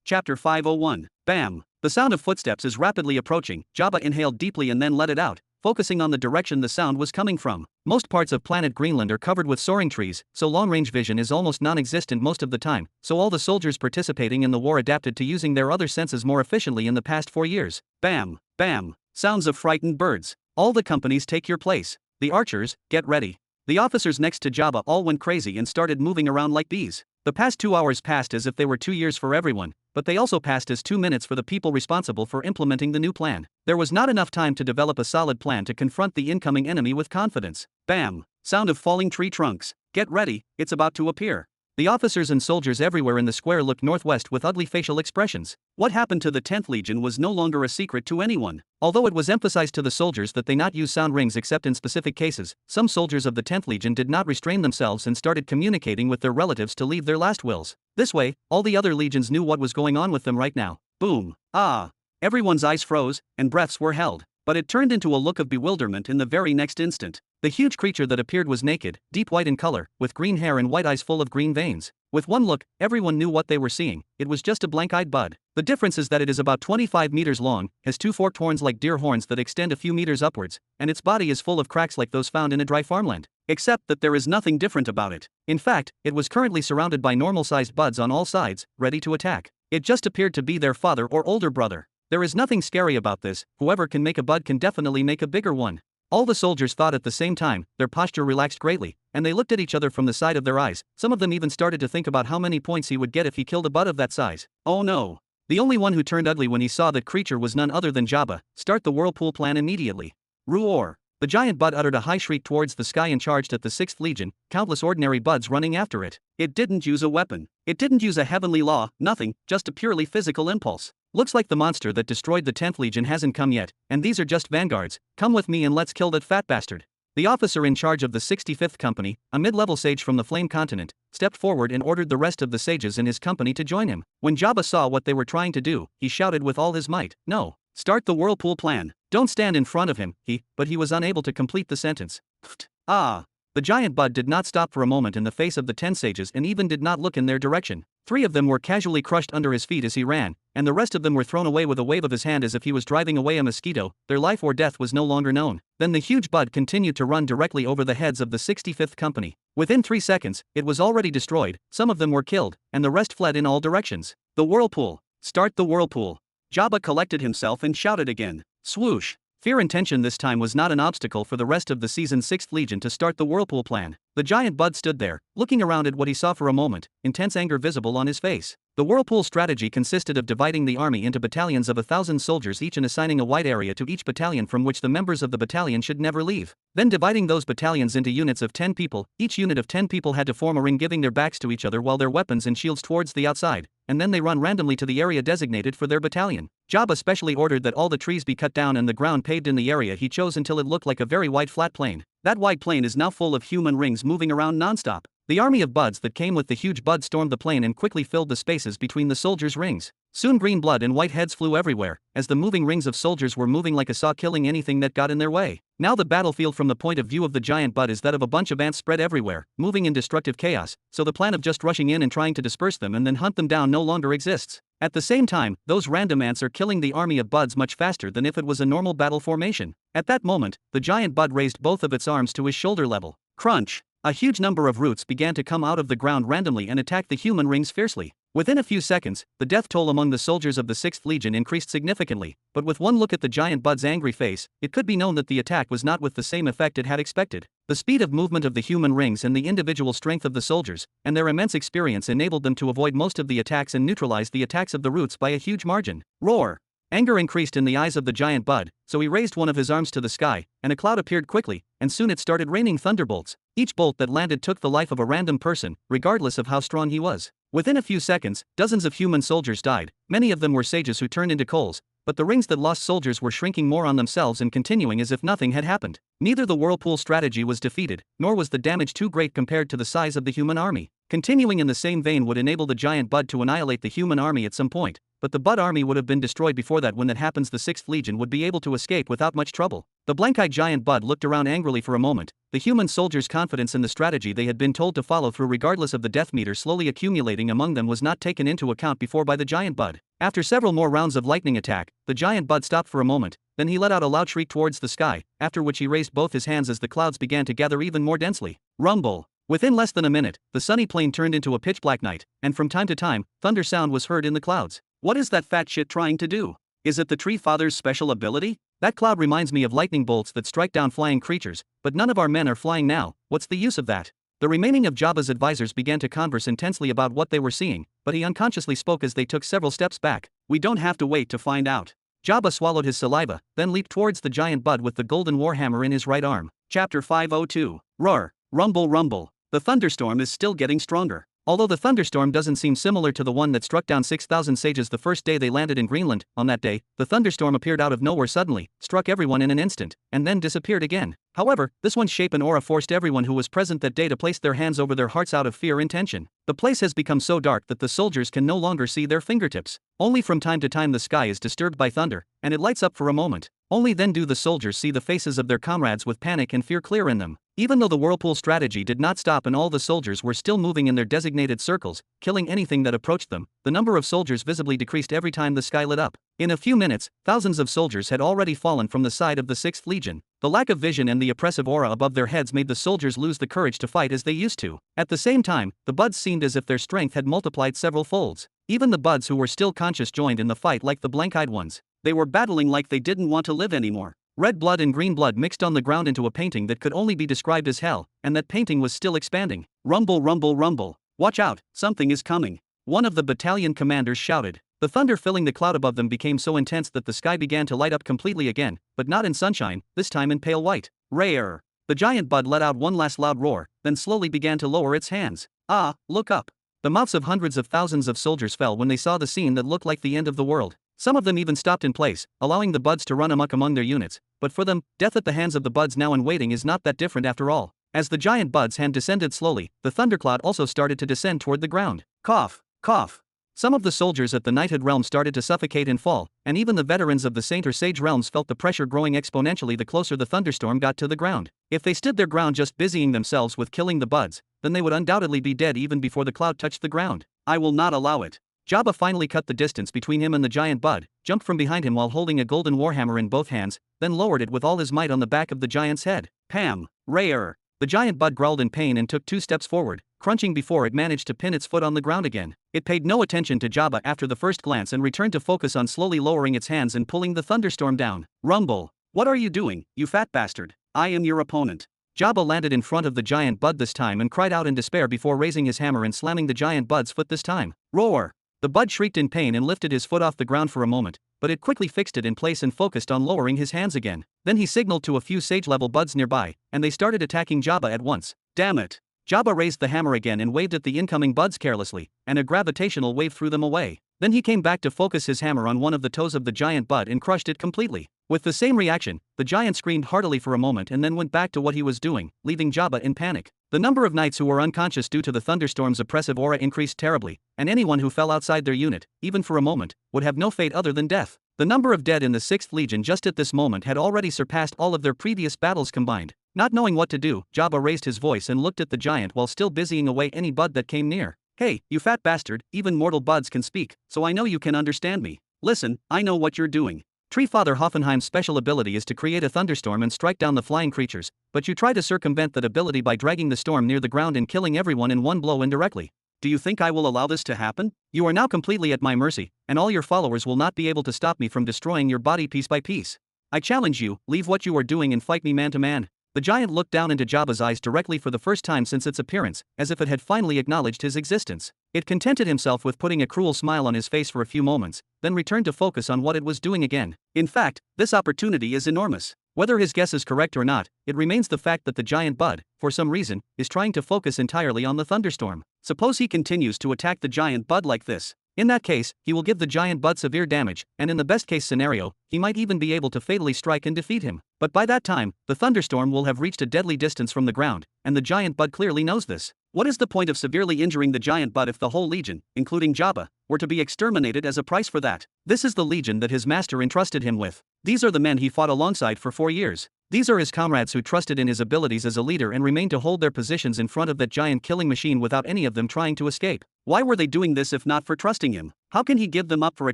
Chapter 501. Bam! The sound of footsteps is rapidly approaching. Jabba inhaled deeply and then let it out, focusing on the direction the sound was coming from. Most parts of Planet Greenland are covered with soaring trees, so long-range vision is almost non-existent most of the time, so all the soldiers participating in the war adapted to using their other senses more efficiently in the past 4 years. Bam! Bam! Sounds of frightened birds. All the companies take your place. The archers, get ready. The officers next to Jabba all went crazy and started moving around like bees. The past 2 hours passed as if they were 2 years for everyone, but they also passed as 2 minutes for the people responsible for implementing the new plan. There was not enough time to develop a solid plan to confront the incoming enemy with confidence. Bam! Sound of falling tree trunks. Get ready, it's about to appear. The officers and soldiers everywhere in the square looked northwest with ugly facial expressions. What happened to the 10th Legion was no longer a secret to anyone. Although it was emphasized to the soldiers that they not use sound rings except in specific cases, some soldiers of the 10th Legion did not restrain themselves and started communicating with their relatives to leave their last wills. This way, all the other legions knew what was going on with them right now. Boom! Ah! Everyone's eyes froze, and breaths were held. But it turned into a look of bewilderment in the very next instant. The huge creature that appeared was naked, deep white in color, with green hair and white eyes full of green veins. With one look, everyone knew what they were seeing. It was just a blank-eyed bud. The difference is that it is about 25 meters long, has 2 forked horns like deer horns that extend a few meters upwards, and its body is full of cracks like those found in a dry farmland. Except that there is nothing different about it. In fact, it was currently surrounded by normal-sized buds on all sides, ready to attack. It just appeared to be their father or older brother. There is nothing scary about this. Whoever can make a bud can definitely make a bigger one. All the soldiers thought at the same time, their posture relaxed greatly, and they looked at each other from the side of their eyes. Some of them even started to think about how many points he would get if he killed a bud of that size. Oh no. The only one who turned ugly when he saw that creature was none other than Jabba. Start the whirlpool plan immediately. Roar. The giant bud uttered a high shriek towards the sky and charged at the 6th Legion, countless ordinary buds running after it. It didn't use a weapon. It didn't use a heavenly law, nothing, just a purely physical impulse. Looks like the monster that destroyed the 10th Legion hasn't come yet, and these are just vanguards. Come with me and let's kill that fat bastard. The officer in charge of the 65th Company, a mid-level sage from the Flame Continent, stepped forward and ordered the rest of the sages in his company to join him. When Jabba saw what they were trying to do, he shouted with all his might, "No! Start the whirlpool plan! Don't stand in front of him," but he was unable to complete the sentence. Pfft. Ah! The giant bud did not stop for a moment in the face of the 10 sages and even did not look in their direction. 3 of them were casually crushed under his feet as he ran, and the rest of them were thrown away with a wave of his hand as if he was driving away a mosquito. Their life or death was no longer known. Then the huge bud continued to run directly over the heads of the 65th Company. Within 3 seconds, it was already destroyed, some of them were killed, and the rest fled in all directions. The whirlpool. Start the whirlpool. Jabba collected himself and shouted again. Swoosh. Fear and tension this time was not an obstacle for the rest of the season's 6th Legion to start the whirlpool plan. The giant bud stood there, looking around at what he saw for a moment, intense anger visible on his face. The whirlpool strategy consisted of dividing the army into battalions of 1,000 soldiers each and assigning a wide area to each battalion from which the members of the battalion should never leave. Then dividing those battalions into units of 10 people, each unit of 10 people had to form a ring giving their backs to each other while their weapons and shields towards the outside, and then they run randomly to the area designated for their battalion. Jabba specially ordered that all the trees be cut down and the ground paved in the area he chose until it looked like a very wide flat plain. That wide plain is now full of human rings moving around non-stop. The army of buds that came with the huge bud stormed the plain and quickly filled the spaces between the soldiers' rings. Soon green blood and white heads flew everywhere, as the moving rings of soldiers were moving like a saw killing anything that got in their way. Now the battlefield from the point of view of the giant bud is that of a bunch of ants spread everywhere, moving in destructive chaos, so the plan of just rushing in and trying to disperse them and then hunt them down no longer exists. At the same time, those random ants are killing the army of buds much faster than if it was a normal battle formation. At that moment, the giant bud raised both of its arms to his shoulder level. Crunch! A huge number of roots began to come out of the ground randomly and attack the human rings fiercely. Within a few seconds, the death toll among the soldiers of the 6th Legion increased significantly, but with one look at the giant bud's angry face, it could be known that the attack was not with the same effect it had expected. The speed of movement of the human rings and the individual strength of the soldiers, and their immense experience enabled them to avoid most of the attacks and neutralize the attacks of the roots by a huge margin. Roar! Anger increased in the eyes of the giant bud, so he raised one of his arms to the sky, and a cloud appeared quickly, and soon it started raining thunderbolts. Each bolt that landed took the life of a random person, regardless of how strong he was. Within a few seconds, dozens of human soldiers died. Many of them were sages who turned into coals, but the rings that lost soldiers were shrinking more on themselves and continuing as if nothing had happened. Neither the whirlpool strategy was defeated, nor was the damage too great compared to the size of the human army. Continuing in the same vein would enable the giant bud to annihilate the human army at some point, but the Bud army would have been destroyed before that. When that happens, the 6th Legion would be able to escape without much trouble. The blank-eyed giant Bud looked around angrily for a moment. The human soldiers' confidence in the strategy they had been told to follow through, regardless of the death meter slowly accumulating among them, was not taken into account before by the giant Bud. After several more rounds of lightning attack, the giant Bud stopped for a moment, then he let out a loud shriek towards the sky, after which he raised both his hands as the clouds began to gather even more densely. Rumble. Within less than a minute, the sunny plain turned into a pitch-black night, and from time to time, thunder sound was heard in the clouds. What is that fat shit trying to do? Is it the Tree Father's special ability? That cloud reminds me of lightning bolts that strike down flying creatures, but none of our men are flying now. What's the use of that? The remaining of Jabba's advisors began to converse intensely about what they were seeing, but he unconsciously spoke as they took several steps back. We don't have to wait to find out. Jabba swallowed his saliva, then leaped towards the giant Bud with the golden warhammer in his right arm. Chapter 502. Roar. Rumble rumble. The thunderstorm is still getting stronger. Although the thunderstorm doesn't seem similar to the one that struck down 6,000 sages the first day they landed in Greenland, on that day, the thunderstorm appeared out of nowhere suddenly, struck everyone in an instant, and then disappeared again. However, this one's shape and aura forced everyone who was present that day to place their hands over their hearts out of fear and tension. The place has become so dark that the soldiers can no longer see their fingertips. Only from time to time the sky is disturbed by thunder, and it lights up for a moment. Only then do the soldiers see the faces of their comrades with panic and fear clear in them. Even though the whirlpool strategy did not stop and all the soldiers were still moving in their designated circles, killing anything that approached them, the number of soldiers visibly decreased every time the sky lit up. In a few minutes, thousands of soldiers had already fallen from the side of the 6th Legion. The lack of vision and the oppressive aura above their heads made the soldiers lose the courage to fight as they used to. At the same time, the Buds seemed as if their strength had multiplied several folds. Even the Buds who were still conscious joined in the fight like the blank-eyed ones. They were battling like they didn't want to live anymore. Red blood and green blood mixed on the ground into a painting that could only be described as hell, and that painting was still expanding. Rumble rumble rumble. Watch out, something is coming. One of the battalion commanders shouted. The thunder filling the cloud above them became so intense that the sky began to light up completely again, but not in sunshine, this time in pale white. Rare. The giant Bud let out one last loud roar, then slowly began to lower its hands. Ah, look up. The mouths of hundreds of thousands of soldiers fell when they saw the scene that looked like the end of the world. Some of them even stopped in place, allowing the Buds to run amok among their units, but for them, death at the hands of the Buds now in waiting is not that different after all. As the giant Bud's hand descended slowly, the thundercloud also started to descend toward the ground. Cough, cough. Some of the soldiers at the Knighthood realm started to suffocate and fall, and even the veterans of the Saint or Sage realms felt the pressure growing exponentially the closer the thunderstorm got to the ground. If they stood their ground just busying themselves with killing the Buds, then they would undoubtedly be dead even before the cloud touched the ground. I will not allow it. Jabba finally cut the distance between him and the giant Bud, jumped from behind him while holding a golden warhammer in both hands, then lowered it with all his might on the back of the giant's head. Pam! Rare! The giant Bud growled in pain and took 2 steps forward, crunching before it managed to pin its foot on the ground again. It paid no attention to Jabba after the first glance and returned to focus on slowly lowering its hands and pulling the thunderstorm down. Rumble! What are you doing, you fat bastard? I am your opponent. Jabba landed in front of the giant Bud this time and cried out in despair before raising his hammer and slamming the giant Bud's foot this time. Roar! The Bud shrieked in pain and lifted his foot off the ground for a moment, but it quickly fixed it in place and focused on lowering his hands again. Then he signaled to a few sage-level Buds nearby, and they started attacking Jabba at once. Damn it! Jabba raised the hammer again and waved at the incoming Buds carelessly, and a gravitational wave threw them away. Then he came back to focus his hammer on one of the toes of the giant Bud and crushed it completely. With the same reaction, the giant screamed heartily for a moment and then went back to what he was doing, leaving Jabba in panic. The number of knights who were unconscious due to the thunderstorm's oppressive aura increased terribly, and anyone who fell outside their unit, even for a moment, would have no fate other than death. The number of dead in the 6th Legion just at this moment had already surpassed all of their previous battles combined. Not knowing what to do, Jabba raised his voice and looked at the giant while still busying away any Bud that came near. Hey, you fat bastard, even mortal Buds can speak, so I know you can understand me. Listen, I know what you're doing. Tree Father Hoffenheim's special ability is to create a thunderstorm and strike down the flying creatures, but you try to circumvent that ability by dragging the storm near the ground and killing everyone in one blow indirectly. Do you think I will allow this to happen? You are now completely at my mercy, and all your followers will not be able to stop me from destroying your body piece by piece. I challenge you, leave what you are doing and fight me man to man. The giant looked down into Jabba's eyes directly for the first time since its appearance, as if it had finally acknowledged his existence. It contented himself with putting a cruel smile on his face for a few moments, then returned to focus on what it was doing again. In fact, this opportunity is enormous. Whether his guess is correct or not, it remains the fact that the giant Bud, for some reason, is trying to focus entirely on the thunderstorm. Suppose he continues to attack the giant Bud like this. In that case, he will give the giant bud severe damage, and in the best case scenario, he might even be able to fatally strike and defeat him. But by that time, the thunderstorm will have reached a deadly distance from the ground, and the giant bud clearly knows this. What is the point of severely injuring the giant bud if the whole legion, including Jabba, were to be exterminated as a price for that? This is the legion that his master entrusted him with. These are the men he fought alongside for 4 years. These are his comrades who trusted in his abilities as a leader and remained to hold their positions in front of that giant killing machine without any of them trying to escape. Why were they doing this if not for trusting him? How can he give them up for a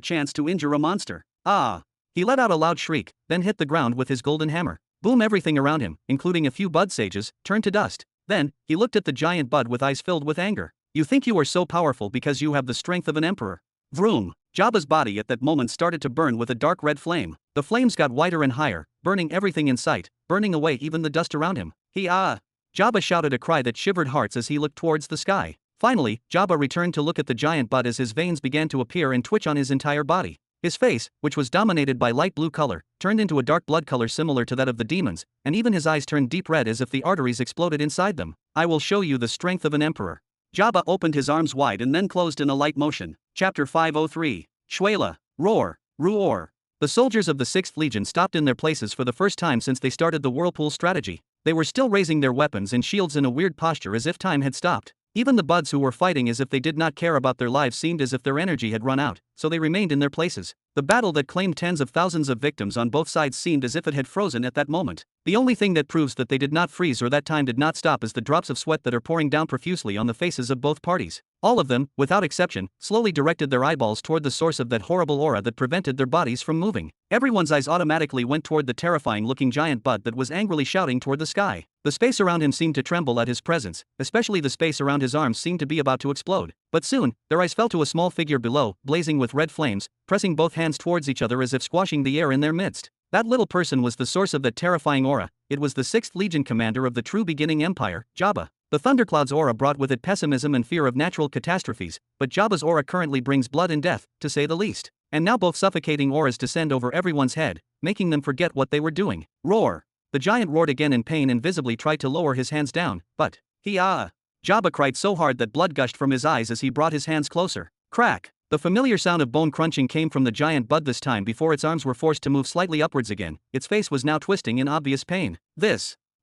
chance to injure a monster? Ah! He let out a loud shriek, then hit the ground with his golden hammer. Boom! Everything around him, including a few bud sages, turned to dust. Then, he looked at the giant bud with eyes filled with anger. You think you are so powerful because you have the strength of an emperor. Vroom! Jabba's body at that moment started to burn with a dark red flame. The flames got wider and higher, burning everything in sight, burning away even the dust around him. Jabba shouted a cry that shivered hearts as he looked towards the sky. Finally, Jabba returned to look at the giant bud as his veins began to appear and twitch on his entire body. His face, which was dominated by light blue color, turned into a dark blood color similar to that of the demons, and even his eyes turned deep red as if the arteries exploded inside them. I will show you the strength of an emperor. Jabba opened his arms wide and then closed in a light motion. Chapter 503. Shuela. Roar. Roar. The soldiers of the 6th Legion stopped in their places for the first time since they started the whirlpool strategy. They were still raising their weapons and shields in a weird posture as if time had stopped. Even the buds who were fighting as if they did not care about their lives seemed as if their energy had run out, so they remained in their places. The battle that claimed tens of thousands of victims on both sides seemed as if it had frozen at that moment. The only thing that proves that they did not freeze or that time did not stop is the drops of sweat that are pouring down profusely on the faces of both parties. All of them, without exception, slowly directed their eyeballs toward the source of that horrible aura that prevented their bodies from moving. Everyone's eyes automatically went toward the terrifying-looking giant bud that was angrily shouting toward the sky. The space around him seemed to tremble at his presence, especially the space around his arms seemed to be about to explode. But soon, their eyes fell to a small figure below, blazing with red flames, pressing both hands towards each other as if squashing the air in their midst. That little person was the source of that terrifying aura. It was the 6th Legion commander of the true beginning empire, Jabba. The Thundercloud's aura brought with it pessimism and fear of natural catastrophes, but Jabba's aura currently brings blood and death, to say the least. And now both suffocating auras descend over everyone's head, making them forget what they were doing. Roar! The giant roared again in pain and visibly tried to lower his hands down, but Jabba cried so hard that blood gushed from his eyes as he brought his hands closer. Crack! The familiar sound of bone crunching came from the giant bud this time before its arms were forced to move slightly upwards again. Its face was now twisting in obvious pain.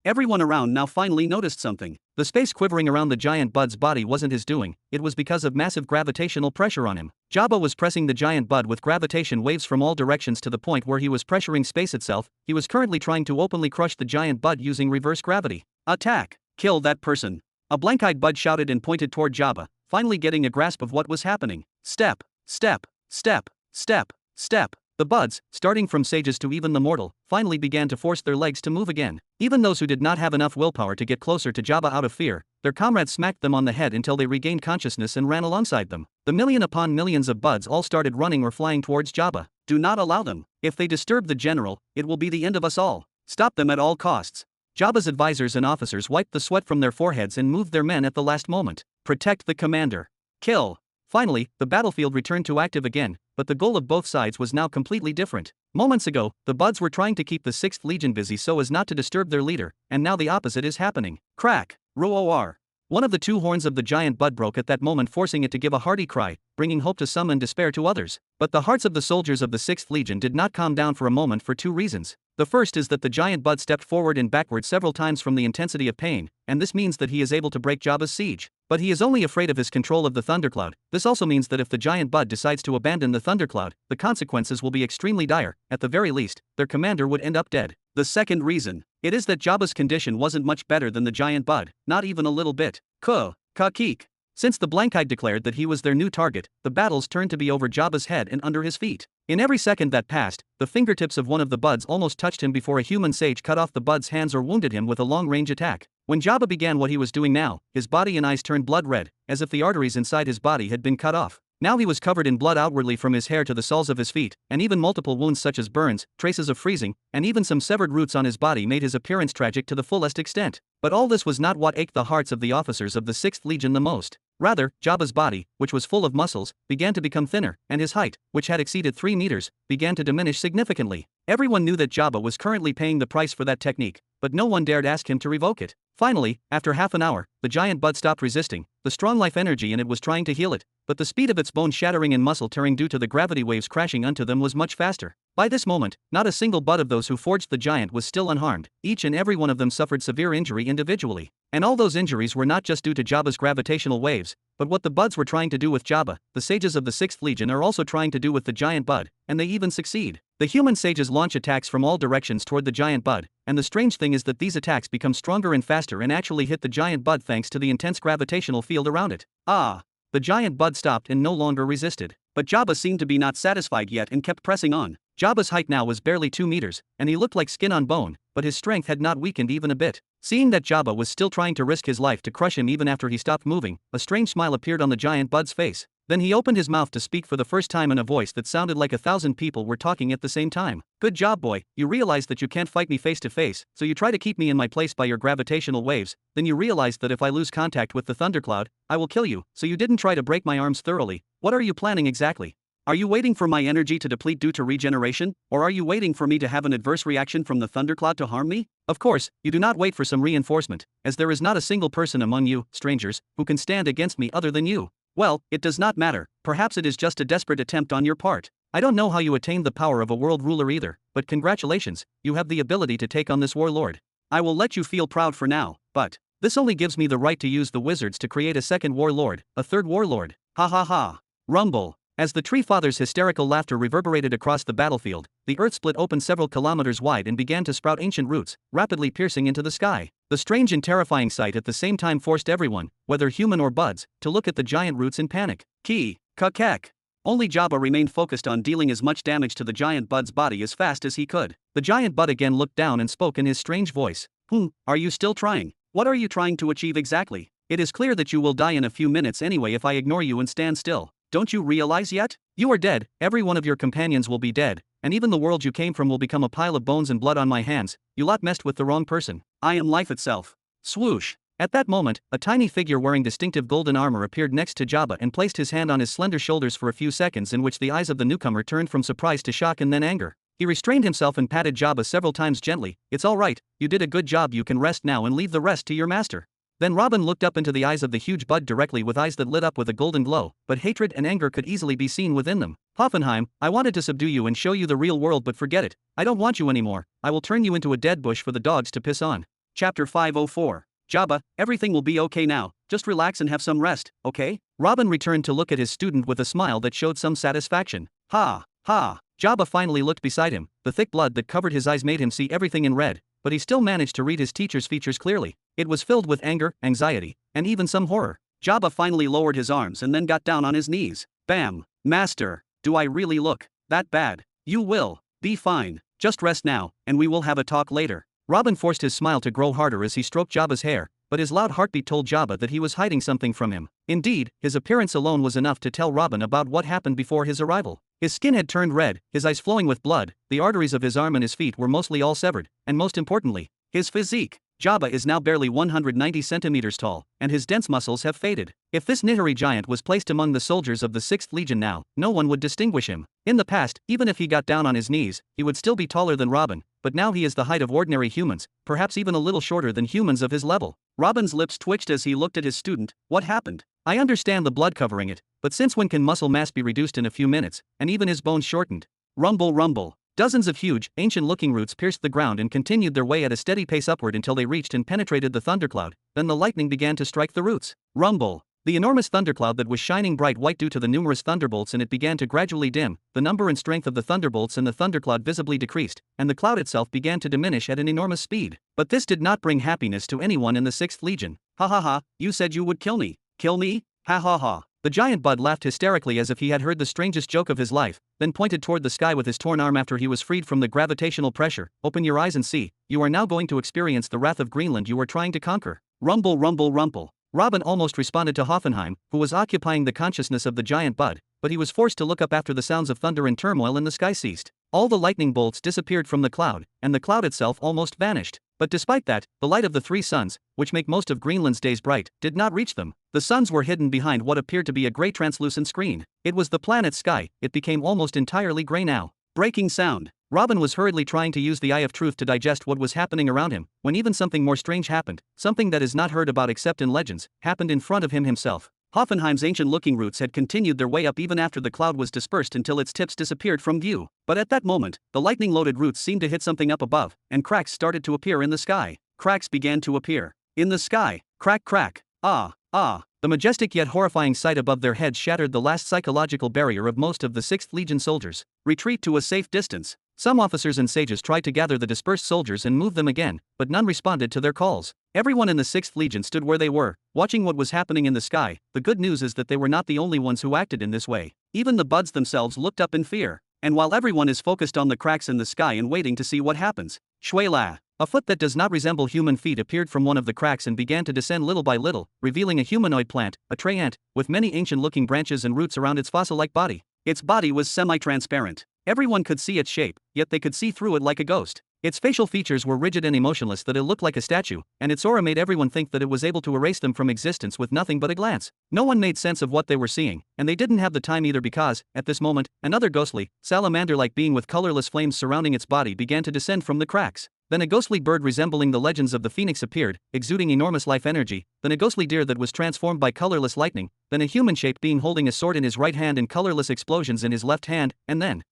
Everyone around now finally noticed something. The space quivering around the giant bud's body wasn't his doing, it was because of massive gravitational pressure on him. Jabba was pressing the giant bud with gravitation waves from all directions to the point where he was pressuring space itself. He was currently trying to openly crush the giant bud using reverse gravity. Attack! Kill that person! A blank-eyed bud shouted and pointed toward Jabba, finally getting a grasp of what was happening. Step! Step! Step! Step! Step! The buds, starting from sages to even the mortal, finally began to force their legs to move again. Even those who did not have enough willpower to get closer to Jabba out of fear, their comrades smacked them on the head until they regained consciousness and ran alongside them. The million upon millions of buds all started running or flying towards Jabba. Do not allow them. If they disturb the general, it will be the end of us all. Stop them at all costs. Jabba's advisors and officers wiped the sweat from their foreheads and moved their men at the last moment. Protect the commander. Kill. Finally, the battlefield returned to active again, but the goal of both sides was now completely different. Moments ago, the buds were trying to keep the 6th Legion busy so as not to disturb their leader, and now the opposite is happening. Crack! Roar! One of the two horns of the giant bud broke at that moment, forcing it to give a hearty cry, bringing hope to some and despair to others. But the hearts of the soldiers of the 6th Legion did not calm down for a moment for two reasons. The first is that the giant bud stepped forward and backward several times from the intensity of pain, and this means that he is able to break Jabba's siege. But he is only afraid of his control of the Thundercloud. This also means that if the giant bud decides to abandon the Thundercloud, the consequences will be extremely dire. At the very least, their commander would end up dead. The second reason, it is that Jabba's condition wasn't much better than the giant bud, not even a little bit. Ka-keek. Since the Blank-Eyed declared that he was their new target, the battles turned to be over Jabba's head and under his feet. In every second that passed, the fingertips of one of the buds almost touched him before a human sage cut off the bud's hands or wounded him with a long-range attack. When Jabba began what he was doing now, his body and eyes turned blood red, as if the arteries inside his body had been cut off. Now he was covered in blood outwardly from his hair to the soles of his feet, and even multiple wounds such as burns, traces of freezing, and even some severed roots on his body made his appearance tragic to the fullest extent. But all this was not what ached the hearts of the officers of the 6th Legion the most. Rather, Jabba's body, which was full of muscles, began to become thinner, and his height, which had exceeded 3 meters, began to diminish significantly. Everyone knew that Jabba was currently paying the price for that technique, but no one dared ask him to revoke it. Finally, after half an hour, the giant bud stopped resisting. The strong life energy in it was trying to heal it, but the speed of its bone shattering and muscle tearing due to the gravity waves crashing onto them was much faster. By this moment, not a single bud of those who forged the giant was still unharmed. Each and every one of them suffered severe injury individually. And all those injuries were not just due to Jabba's gravitational waves, but what the buds were trying to do with Jabba. The sages of the 6th Legion are also trying to do with the giant bud, and they even succeed. The human sages launch attacks from all directions toward the giant bud, and the strange thing is that these attacks become stronger and faster and actually hit the giant bud thanks to the intense gravitational field around it. The giant bud stopped and no longer resisted. But Jabba seemed to be not satisfied yet and kept pressing on. Jabba's height now was barely 2 meters, and he looked like skin on bone, but his strength had not weakened even a bit. Seeing that Jabba was still trying to risk his life to crush him even after he stopped moving, a strange smile appeared on the giant bud's face. Then he opened his mouth to speak for the first time in a voice that sounded like 1,000 people were talking at the same time. "Good job, boy. You realize that you can't fight me face to face, so you try to keep me in my place by your gravitational waves. Then you realize that if I lose contact with the thundercloud, I will kill you, so you didn't try to break my arms thoroughly. What are you planning exactly? Are you waiting for my energy to deplete due to regeneration, or are you waiting for me to have an adverse reaction from the thundercloud to harm me? Of course, you do not wait for some reinforcement, as there is not a single person among you, strangers, who can stand against me other than you. Well, it does not matter. Perhaps it is just a desperate attempt on your part. I don't know how you attained the power of a world ruler either, but congratulations, you have the ability to take on this warlord. I will let you feel proud for now, but this only gives me the right to use the wizards to create a second warlord, a third warlord. Ha ha ha. Rumble. As the Tree Father's hysterical laughter reverberated across the battlefield, the earth split open several kilometers wide and began to sprout ancient roots, rapidly piercing into the sky. The strange and terrifying sight at the same time forced everyone, whether human or buds, to look at the giant roots in panic. Kakak. Only Jabba remained focused on dealing as much damage to the giant bud's body as fast as he could. The giant bud again looked down and spoke in his strange voice. Are you still trying? What are you trying to achieve exactly? It is clear that you will die in a few minutes anyway if I ignore you and stand still. Don't you realize yet? You are dead, every one of your companions will be dead, and even the world you came from will become a pile of bones and blood on my hands. You lot messed with the wrong person. I am life itself. Swoosh. At that moment, a tiny figure wearing distinctive golden armor appeared next to Jabba and placed his hand on his slender shoulders for a few seconds, in which the eyes of the newcomer turned from surprise to shock and then anger. He restrained himself and patted Jabba several times gently. It's all right, you did a good job, you can rest now and leave the rest to your master. Then Robin looked up into the eyes of the huge bud directly with eyes that lit up with a golden glow, but hatred and anger could easily be seen within them. Hoffenheim, I wanted to subdue you and show you the real world, but forget it. I don't want you anymore. I will turn you into a dead bush for the dogs to piss on. Chapter 504. Jabba, everything will be okay now, just relax and have some rest, okay? Robin returned to look at his student with a smile that showed some satisfaction. Ha, ha. Jabba finally looked beside him. The thick blood that covered his eyes made him see everything in red, but he still managed to read his teacher's features clearly. It was filled with anger, anxiety, and even some horror. Jabba finally lowered his arms and then got down on his knees. Bam! Master, do I really look that bad? You will be fine. Just rest now, and we will have a talk later. Robin forced his smile to grow harder as he stroked Jabba's hair, but his loud heartbeat told Jabba that he was hiding something from him. Indeed, his appearance alone was enough to tell Robin about what happened before his arrival. His skin had turned red, his eyes flowing with blood, the arteries of his arm and his feet were mostly all severed, and most importantly, his physique. Jabba is now barely 190 centimeters tall, and his dense muscles have faded. If this Nihari giant was placed among the soldiers of the 6th Legion now, no one would distinguish him. In the past, even if he got down on his knees, he would still be taller than Robin, but now he is the height of ordinary humans, perhaps even a little shorter than humans of his level. Robin's lips twitched as he looked at his student. What happened? I understand the blood covering it, but since when can muscle mass be reduced in a few minutes, and even his bones shortened? Rumble, rumble. Dozens of huge, ancient-looking roots pierced the ground and continued their way at a steady pace upward until they reached and penetrated the thundercloud. Then the lightning began to strike the roots. Rumble. The enormous thundercloud that was shining bright white due to the numerous thunderbolts in it began to gradually dim. The number and strength of the thunderbolts in the thundercloud visibly decreased, and the cloud itself began to diminish at an enormous speed. But this did not bring happiness to anyone in the 6th Legion. Ha ha ha, you said you would kill me. Kill me? Ha ha ha. The giant bud laughed hysterically as if he had heard the strangest joke of his life, then pointed toward the sky with his torn arm after he was freed from the gravitational pressure. Open your eyes and see, you are now going to experience the wrath of Greenland you were trying to conquer. Rumble, rumble, rumble. Robin almost responded to Hoffenheim, who was occupying the consciousness of the giant bud, but he was forced to look up after the sounds of thunder and turmoil in the sky ceased. All the lightning bolts disappeared from the cloud, and the cloud itself almost vanished. But despite that, the light of the 3 suns, which make most of Greenland's days bright, did not reach them. The suns were hidden behind what appeared to be a gray translucent screen. It was the planet's sky. It became almost entirely gray now. Breaking sound. Robin was hurriedly trying to use the eye of truth to digest what was happening around him, when even something more strange happened. Something that is not heard about except in legends, happened in front of him himself. Hoffenheim's ancient-looking roots had continued their way up even after the cloud was dispersed until its tips disappeared from view. But at that moment, the lightning-loaded roots seemed to hit something up above, and cracks started to appear in the sky. Cracks began to appear in the sky. Crack, crack. Ah, ah. The majestic yet horrifying sight above their heads shattered the last psychological barrier of most of the 6th Legion soldiers. Retreat to a safe distance. Some officers and sages tried to gather the dispersed soldiers and move them again, but none responded to their calls. Everyone in the 6th Legion stood where they were, watching what was happening in the sky. The good news is that they were not the only ones who acted in this way. Even the buds themselves looked up in fear. And while everyone is focused on the cracks in the sky and waiting to see what happens, Shwela, a foot that does not resemble human feet appeared from one of the cracks and began to descend little by little, revealing a humanoid plant, a tree ant, with many ancient-looking branches and roots around its fossil-like body. Its body was semi-transparent. Everyone could see its shape, yet they could see through it like a ghost. Its facial features were rigid and emotionless that it looked like a statue, and its aura made everyone think that it was able to erase them from existence with nothing but a glance. No one made sense of what they were seeing, and they didn't have the time either because, at this moment, another ghostly, salamander-like being with colorless flames surrounding its body began to descend from the cracks. Then a ghostly bird resembling the legends of the phoenix appeared, exuding enormous life energy, then a ghostly deer that was transformed by colorless lightning, then a human-shaped being holding a sword in his right hand and colorless explosions in his left hand, and then,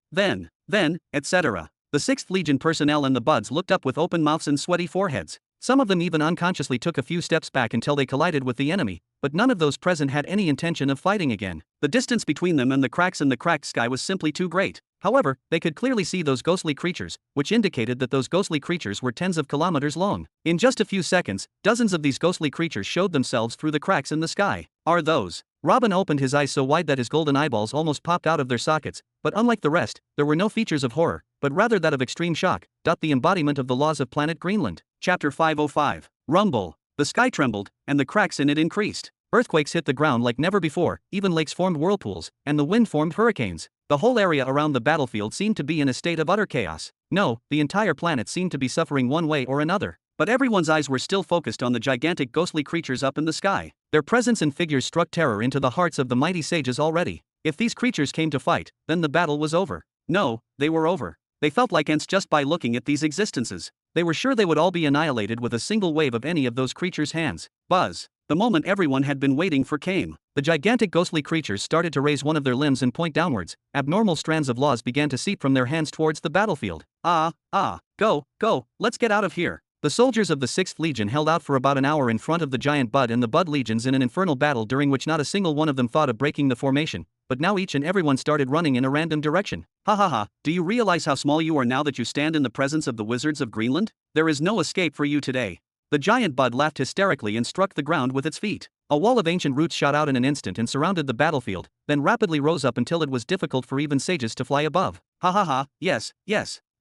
etc. The 6th Legion personnel and the buds looked up with open mouths and sweaty foreheads. Some of them even unconsciously took a few steps back until they collided with the enemy, but none of those present had any intention of fighting again. The distance between them and the cracks in the cracked sky was simply too great. However, they could clearly see those ghostly creatures, which indicated that those ghostly creatures were tens of kilometers long. In just a few seconds, dozens of these ghostly creatures showed themselves through the cracks in the sky. Are those? Robin opened his eyes so wide that his golden eyeballs almost popped out of their sockets, but unlike the rest, there were no features of horror, but rather that of extreme shock. The embodiment of the laws of Planet Greenland. Chapter 505. Rumble. The sky trembled, and the cracks in it increased. Earthquakes hit the ground like never before, even lakes formed whirlpools, and the wind formed hurricanes. The whole area around the battlefield seemed to be in a state of utter chaos. No, the entire planet seemed to be suffering one way or another. But everyone's eyes were still focused on the gigantic ghostly creatures up in the sky. Their presence and figures struck terror into the hearts of the mighty sages already. If these creatures came to fight, then the battle was over. No, they were over. They felt like ants just by looking at these existences. They were sure they would all be annihilated with a single wave of any of those creatures' hands. Buzz. The moment everyone had been waiting for came. The gigantic ghostly creatures started to raise one of their limbs and point downwards. Abnormal strands of laws began to seep from their hands towards the battlefield. Go, let's get out of here. The soldiers of the 6th Legion held out for about an hour in front of the giant Bud and the Bud Legions in an infernal battle during which not a single one of them thought of breaking the formation, but now each and everyone started running in a random direction. Ha, do you realize how small you are now that you stand in the presence of the wizards of Greenland? There is no escape for you today. The giant Bud laughed hysterically and struck the ground with its feet. A wall of ancient roots shot out in an instant and surrounded the battlefield, then rapidly rose up until it was difficult for even sages to fly above. Ha, yes,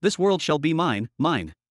this world shall be mine.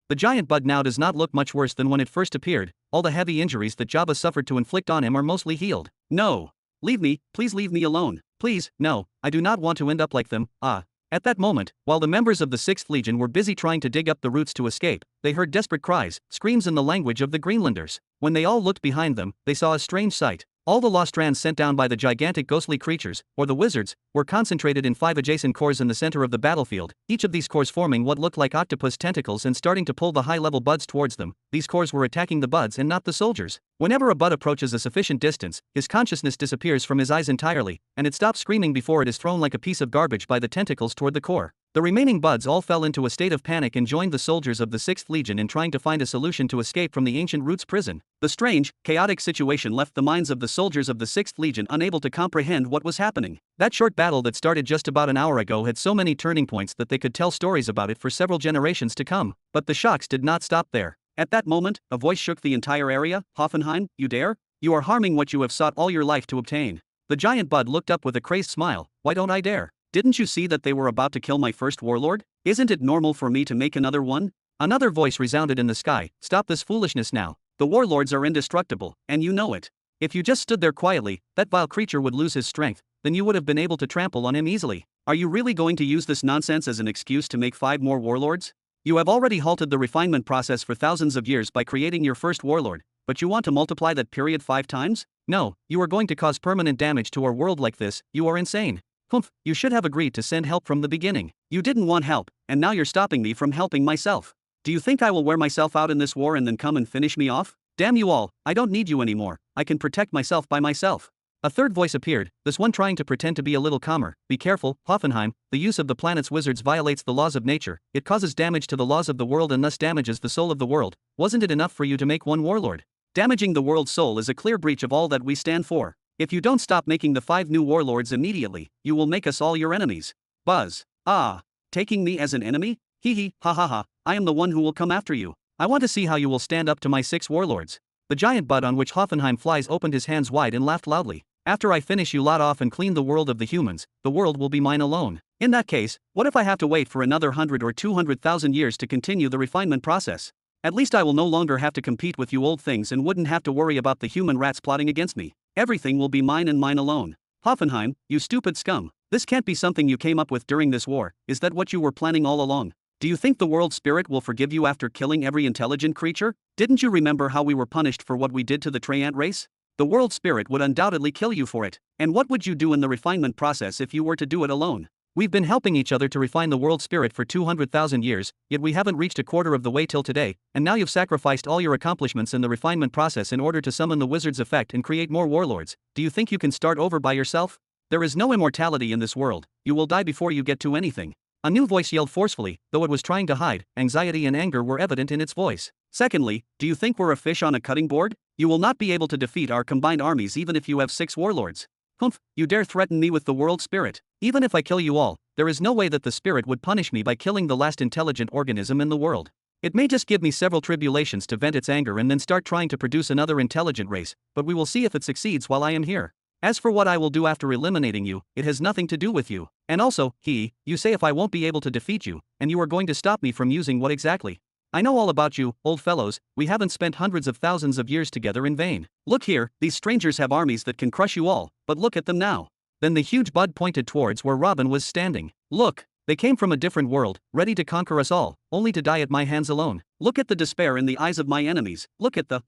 The giant Bud now does not look much worse than when it first appeared. All the heavy injuries that Jabba suffered to inflict on him are mostly healed. No. Leave me, please leave me alone. Please, no, I do not want to end up like them. At that moment, while the members of the 6th Legion were busy trying to dig up the roots to escape, they heard desperate cries, screams in the language of the Greenlanders. When they all looked behind them, they saw a strange sight. All the lost strands sent down by the gigantic ghostly creatures, or the wizards, were concentrated in 5 adjacent cores in the center of the battlefield, each of these cores forming what looked like octopus tentacles and starting to pull the high-level buds towards them. These cores were attacking the buds and not the soldiers. Whenever a bud approaches a sufficient distance, his consciousness disappears from his eyes entirely, and it stops screaming before it is thrown like a piece of garbage by the tentacles toward the core. The remaining buds all fell into a state of panic and joined the soldiers of the 6th Legion in trying to find a solution to escape from the ancient roots prison. The strange, chaotic situation left the minds of the soldiers of the 6th Legion unable to comprehend what was happening. That short battle that started just about an hour ago had so many turning points that they could tell stories about it for several generations to come. But the shocks did not stop there. At that moment, a voice shook the entire area. Hoffenheim, you dare? You are harming what you have sought all your life to obtain. The giant Bud looked up with a crazed smile. Why don't I dare? Didn't you see that they were about to kill my first warlord? Isn't it normal for me to make another one? Another voice resounded in the sky. Stop this foolishness now. The warlords are indestructible, and you know it. If you just stood there quietly, that vile creature would lose his strength, then you would have been able to trample on him easily. Are you really going to use this nonsense as an excuse to make 5 more warlords? You have already halted the refinement process for thousands of years by creating your first warlord, but you want to multiply that period 5 times? No, you are going to cause permanent damage to our world like this. You are insane. Humph, you should have agreed to send help from the beginning. You didn't want help, and now you're stopping me from helping myself. Do you think I will wear myself out in this war and then come and finish me off? Damn you all, I don't need you anymore. I can protect myself by myself. A third voice appeared, this one trying to pretend to be a little calmer. Be careful, Hoffenheim, the use of the planet's wizards violates the laws of nature. It causes damage to the laws of the world and thus damages the soul of the world. Wasn't it enough for you to make one warlord? Damaging the world's soul is a clear breach of all that we stand for. If you don't stop making the 5 new warlords immediately, you will make us all your enemies. Buzz. Ah. Taking me as an enemy? Hee hee, ha ha ha, I am the one who will come after you. I want to see how you will stand up to my 6 warlords. The giant bud on which Hoffenheim flies opened his hands wide and laughed loudly. After I finish you lot off and clean the world of the humans, the world will be mine alone. In that case, what if I have to wait for another 100 or 200,000 years to continue the refinement process? At least I will no longer have to compete with you old things and wouldn't have to worry about the human rats plotting against me. Everything will be mine and mine alone. Hoffenheim, you stupid scum. This can't be something you came up with during this war. Is that what you were planning all along? Do you think the world spirit will forgive you after killing every intelligent creature? Didn't you remember how we were punished for what we did to the Treant race? The world spirit would undoubtedly kill you for it. And what would you do in the refinement process if you were to do it alone? We've been helping each other to refine the world spirit for 200,000 years, yet we haven't reached a quarter of the way till today, and now you've sacrificed all your accomplishments in the refinement process in order to summon the wizard's effect and create more warlords. Do you think you can start over by yourself? There is no immortality in this world. You will die before you get to anything. A new voice yelled forcefully, though it was trying to hide. Anxiety and anger were evident in its voice. Secondly, do you think we're a fish on a cutting board? You will not be able to defeat our combined armies even if you have 6 warlords. Humph, you dare threaten me with the world spirit. Even if I kill you all, there is no way that the spirit would punish me by killing the last intelligent organism in the world. It may just give me several tribulations to vent its anger and then start trying to produce another intelligent race, but we will see if it succeeds while I am here. As for what I will do after eliminating you, it has nothing to do with you. And also, you say if I won't be able to defeat you, and you are going to stop me from using what exactly? I know all about you, old fellows. We haven't spent hundreds of thousands of years together in vain. Look here, these strangers have armies that can crush you all, but look at them now. Then the huge bud pointed towards where Robin was standing. Look, they came from a different world, ready to conquer us all, only to die at my hands alone. Look at the despair in the eyes of my enemies. Look at the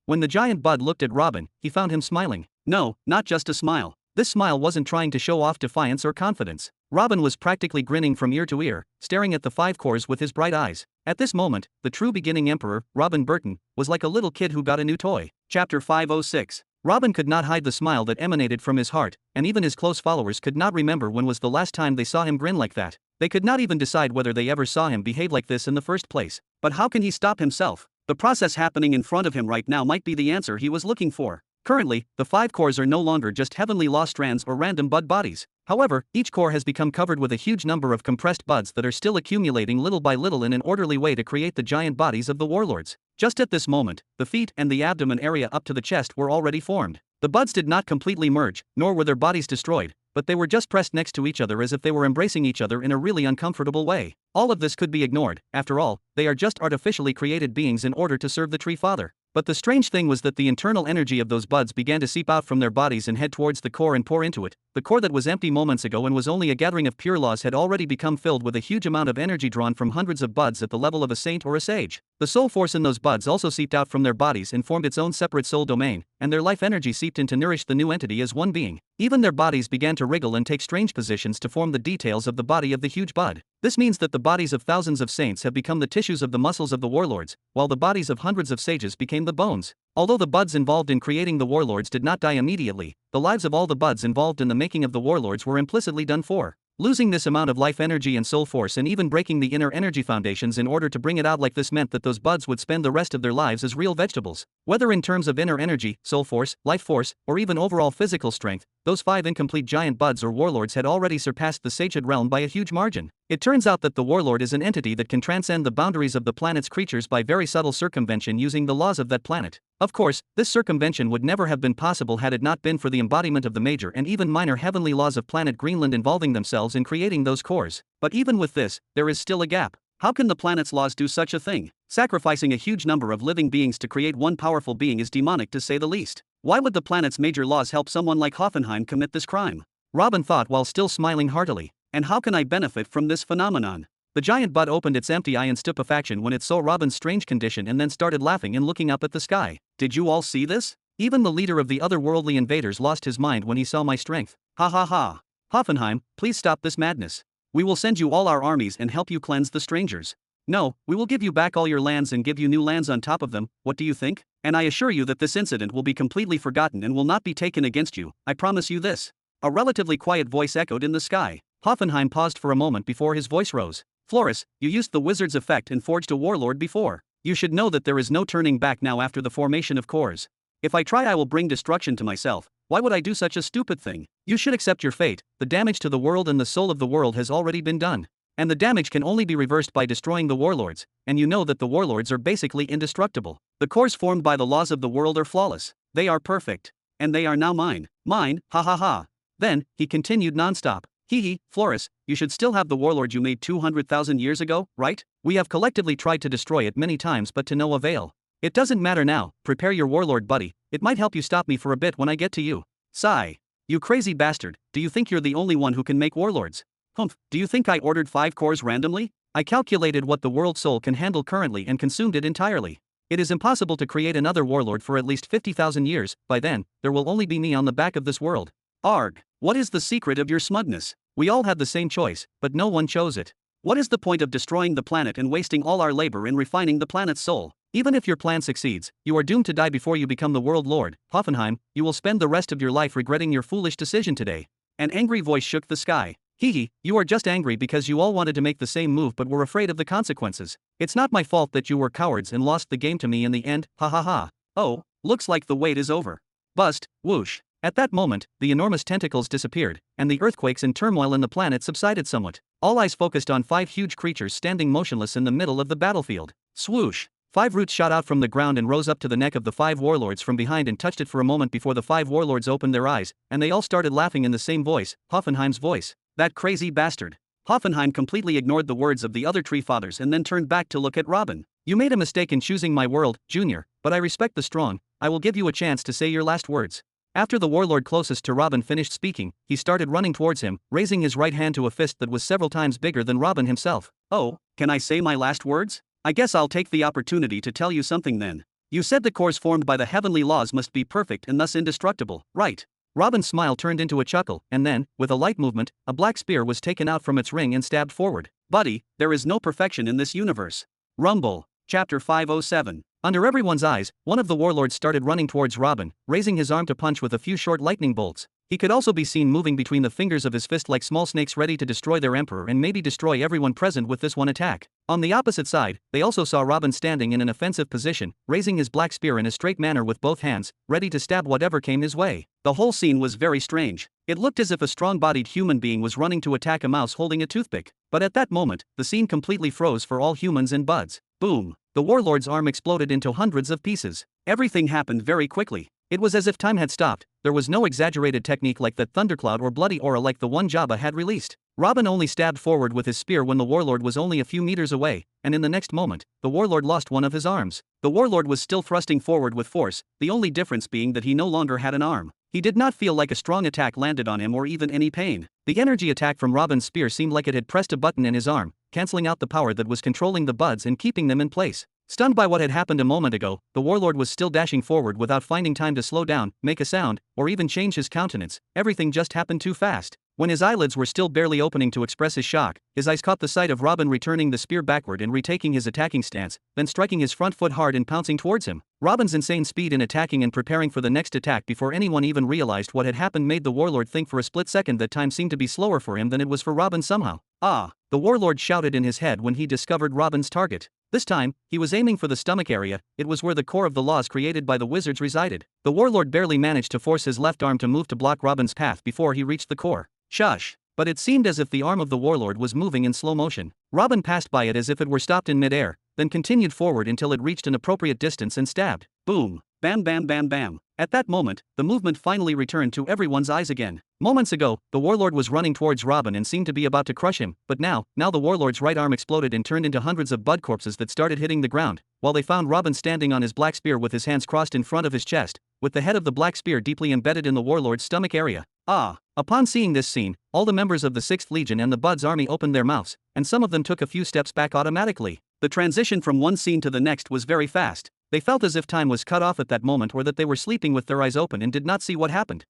When the giant bud looked at Robin, he found him smiling. No, not just a smile. This smile wasn't trying to show off defiance or confidence. Robin was practically grinning from ear to ear, staring at the 5 cores with his bright eyes. At this moment, the true beginning emperor, Robin Burton, was like a little kid who got a new toy. Chapter 506. Robin could not hide the smile that emanated from his heart, and even his close followers could not remember when was the last time they saw him grin like that. They could not even decide whether they ever saw him behave like this in the first place. But how can he stop himself? The process happening in front of him right now might be the answer he was looking for. Currently, the 5 cores are no longer just heavenly law strands or random bud bodies. However, each core has become covered with a huge number of compressed buds that are still accumulating little by little in an orderly way to create the giant bodies of the warlords. Just at this moment, the feet and the abdomen area up to the chest were already formed. The buds did not completely merge, nor were their bodies destroyed, but they were just pressed next to each other as if they were embracing each other in a really uncomfortable way. All of this could be ignored. After all, they are just artificially created beings in order to serve the Tree Father. But the strange thing was that the internal energy of those buds began to seep out from their bodies and head towards the core and pour into it. The core that was empty moments ago and was only a gathering of pure laws had already become filled with a huge amount of energy drawn from hundreds of buds at the level of a saint or a sage. The soul force in those buds also seeped out from their bodies and formed its own separate soul domain, and their life energy seeped in to nourish the new entity as one being. Even their bodies began to wriggle and take strange positions to form the details of the body of the huge bud. This means that the bodies of thousands of saints have become the tissues of the muscles of the warlords, while the bodies of hundreds of sages became the bones. Although the buds involved in creating the warlords did not die immediately, the lives of all the buds involved in the making of the warlords were implicitly done for. Losing this amount of life energy and soul force and even breaking the inner energy foundations in order to bring it out like this meant that those buds would spend the rest of their lives as real vegetables. Whether in terms of inner energy, soul force, life force, or even overall physical strength, those 5 incomplete giant buds or warlords had already surpassed the sagehood realm by a huge margin. It turns out that the warlord is an entity that can transcend the boundaries of the planet's creatures by very subtle circumvention using the laws of that planet. Of course, this circumvention would never have been possible had it not been for the embodiment of the major and even minor heavenly laws of Planet Greenland involving themselves in creating those cores. But even with this, there is still a gap. How can the planet's laws do such a thing? Sacrificing a huge number of living beings to create one powerful being is demonic to say the least. Why would the planet's major laws help someone like Hoffenheim commit this crime? Robin thought while still smiling heartily. And how can I benefit from this phenomenon? The giant bud opened its empty eye in stupefaction when it saw Robin's strange condition and then started laughing and looking up at the sky. Did you all see this? Even the leader of the otherworldly invaders lost his mind when he saw my strength. Ha ha ha. Hoffenheim, please stop this madness. We will send you all our armies and help you cleanse the strangers. No, we will give you back all your lands and give you new lands on top of them. What do you think? And I assure you that this incident will be completely forgotten and will not be taken against you. I promise you this. A relatively quiet voice echoed in the sky. Hoffenheim paused for a moment before his voice rose. Floris, you used the wizard's effect and forged a warlord before. You should know that there is no turning back now after the formation of cores. If I try, I will bring destruction to myself. Why would I do such a stupid thing? You should accept your fate. The damage to the world and the soul of the world has already been done. And the damage can only be reversed by destroying the warlords, and you know that the warlords are basically indestructible. The cores formed by the laws of the world are flawless. They are perfect. And they are now mine. Mine, ha ha ha. Then, he continued nonstop. Hee, Floris, you should still have the warlord you made 200,000 years ago, right? We have collectively tried to destroy it many times but to no avail. It doesn't matter now, prepare your warlord buddy, it might help you stop me for a bit when I get to you. Sigh. You crazy bastard, do you think you're the only one who can make warlords? Humph, do you think I ordered 5 cores randomly? I calculated what the world soul can handle currently and consumed it entirely. It is impossible to create another warlord for at least 50,000 years, by then, there will only be me on the back of this world. Arg, what is the secret of your smugness? We all had the same choice, but no one chose it. What is the point of destroying the planet and wasting all our labor in refining the planet's soul? Even if your plan succeeds, you are doomed to die before you become the world lord. Hoffenheim, you will spend the rest of your life regretting your foolish decision today. An angry voice shook the sky. Hee, you are just angry because you all wanted to make the same move but were afraid of the consequences. It's not my fault that you were cowards and lost the game to me in the end, ha ha ha. Oh, looks like the wait is over. Bust, whoosh. At that moment, the enormous tentacles disappeared, and the earthquakes and turmoil in the planet subsided somewhat. All eyes focused on 5 huge creatures standing motionless in the middle of the battlefield. Swoosh! 5 roots shot out from the ground and rose up to the neck of the 5 warlords from behind and touched it for a moment before the 5 warlords opened their eyes, and they all started laughing in the same voice, Hoffenheim's voice. That crazy bastard. Hoffenheim completely ignored the words of the other tree fathers and then turned back to look at Robin. You made a mistake in choosing my world, Junior, but I respect the strong. I will give you a chance to say your last words. After the warlord closest to Robin finished speaking, he started running towards him, raising his right hand to a fist that was several times bigger than Robin himself. Oh, can I say my last words? I guess I'll take the opportunity to tell you something then. You said the cores formed by the heavenly laws must be perfect and thus indestructible, right? Robin's smile turned into a chuckle, and then, with a light movement, a black spear was taken out from its ring and stabbed forward. Buddy, there is no perfection in this universe. Rumble. Chapter 507. Under everyone's eyes, one of the warlords started running towards Robin, raising his arm to punch with a few short lightning bolts. He could also be seen moving between the fingers of his fist like small snakes ready to destroy their emperor and maybe destroy everyone present with this one attack. On the opposite side, they also saw Robin standing in an offensive position, raising his black spear in a straight manner with both hands, ready to stab whatever came his way. The whole scene was very strange. It looked as if a strong-bodied human being was running to attack a mouse holding a toothpick. But at that moment, the scene completely froze for all humans and buds. Boom! The warlord's arm exploded into hundreds of pieces. Everything happened very quickly. It was as if time had stopped. There was no exaggerated technique like that thundercloud or bloody aura like the one Jabba had released. Robin only stabbed forward with his spear when the warlord was only a few meters away, and in the next moment, the warlord lost one of his arms. The warlord was still thrusting forward with force, the only difference being that he no longer had an arm. He did not feel like a strong attack landed on him or even any pain. The energy attack from Robin's spear seemed like it had pressed a button in his arm, cancelling out the power that was controlling the buds and keeping them in place. Stunned by what had happened a moment ago, the warlord was still dashing forward without finding time to slow down, make a sound, or even change his countenance. Everything just happened too fast. When his eyelids were still barely opening to express his shock, his eyes caught the sight of Robin returning the spear backward and retaking his attacking stance, then striking his front foot hard and pouncing towards him. Robin's insane speed in attacking and preparing for the next attack before anyone even realized what had happened made the warlord think for a split second that time seemed to be slower for him than it was for Robin somehow. Ah! The warlord shouted in his head when he discovered Robin's target. This time, he was aiming for the stomach area. It was where the core of the laws created by the wizards resided. The warlord barely managed to force his left arm to move to block Robin's path before he reached the core. Shush! But it seemed as if the arm of the warlord was moving in slow motion. Robin passed by it as if it were stopped in midair, then continued forward until it reached an appropriate distance and stabbed. Boom! Bam bam bam bam. At that moment, the movement finally returned to everyone's eyes again. Moments ago, the warlord was running towards Robin and seemed to be about to crush him, but now the warlord's right arm exploded and turned into hundreds of bud corpses that started hitting the ground, while they found Robin standing on his black spear with his hands crossed in front of his chest, with the head of the black spear deeply embedded in the warlord's stomach area. Ah! Upon seeing this scene, all the members of the 6th Legion and the Bud's army opened their mouths, and some of them took a few steps back automatically. The transition from one scene to the next was very fast. They felt as if time was cut off at that moment, or that they were sleeping with their eyes open and did not see what happened.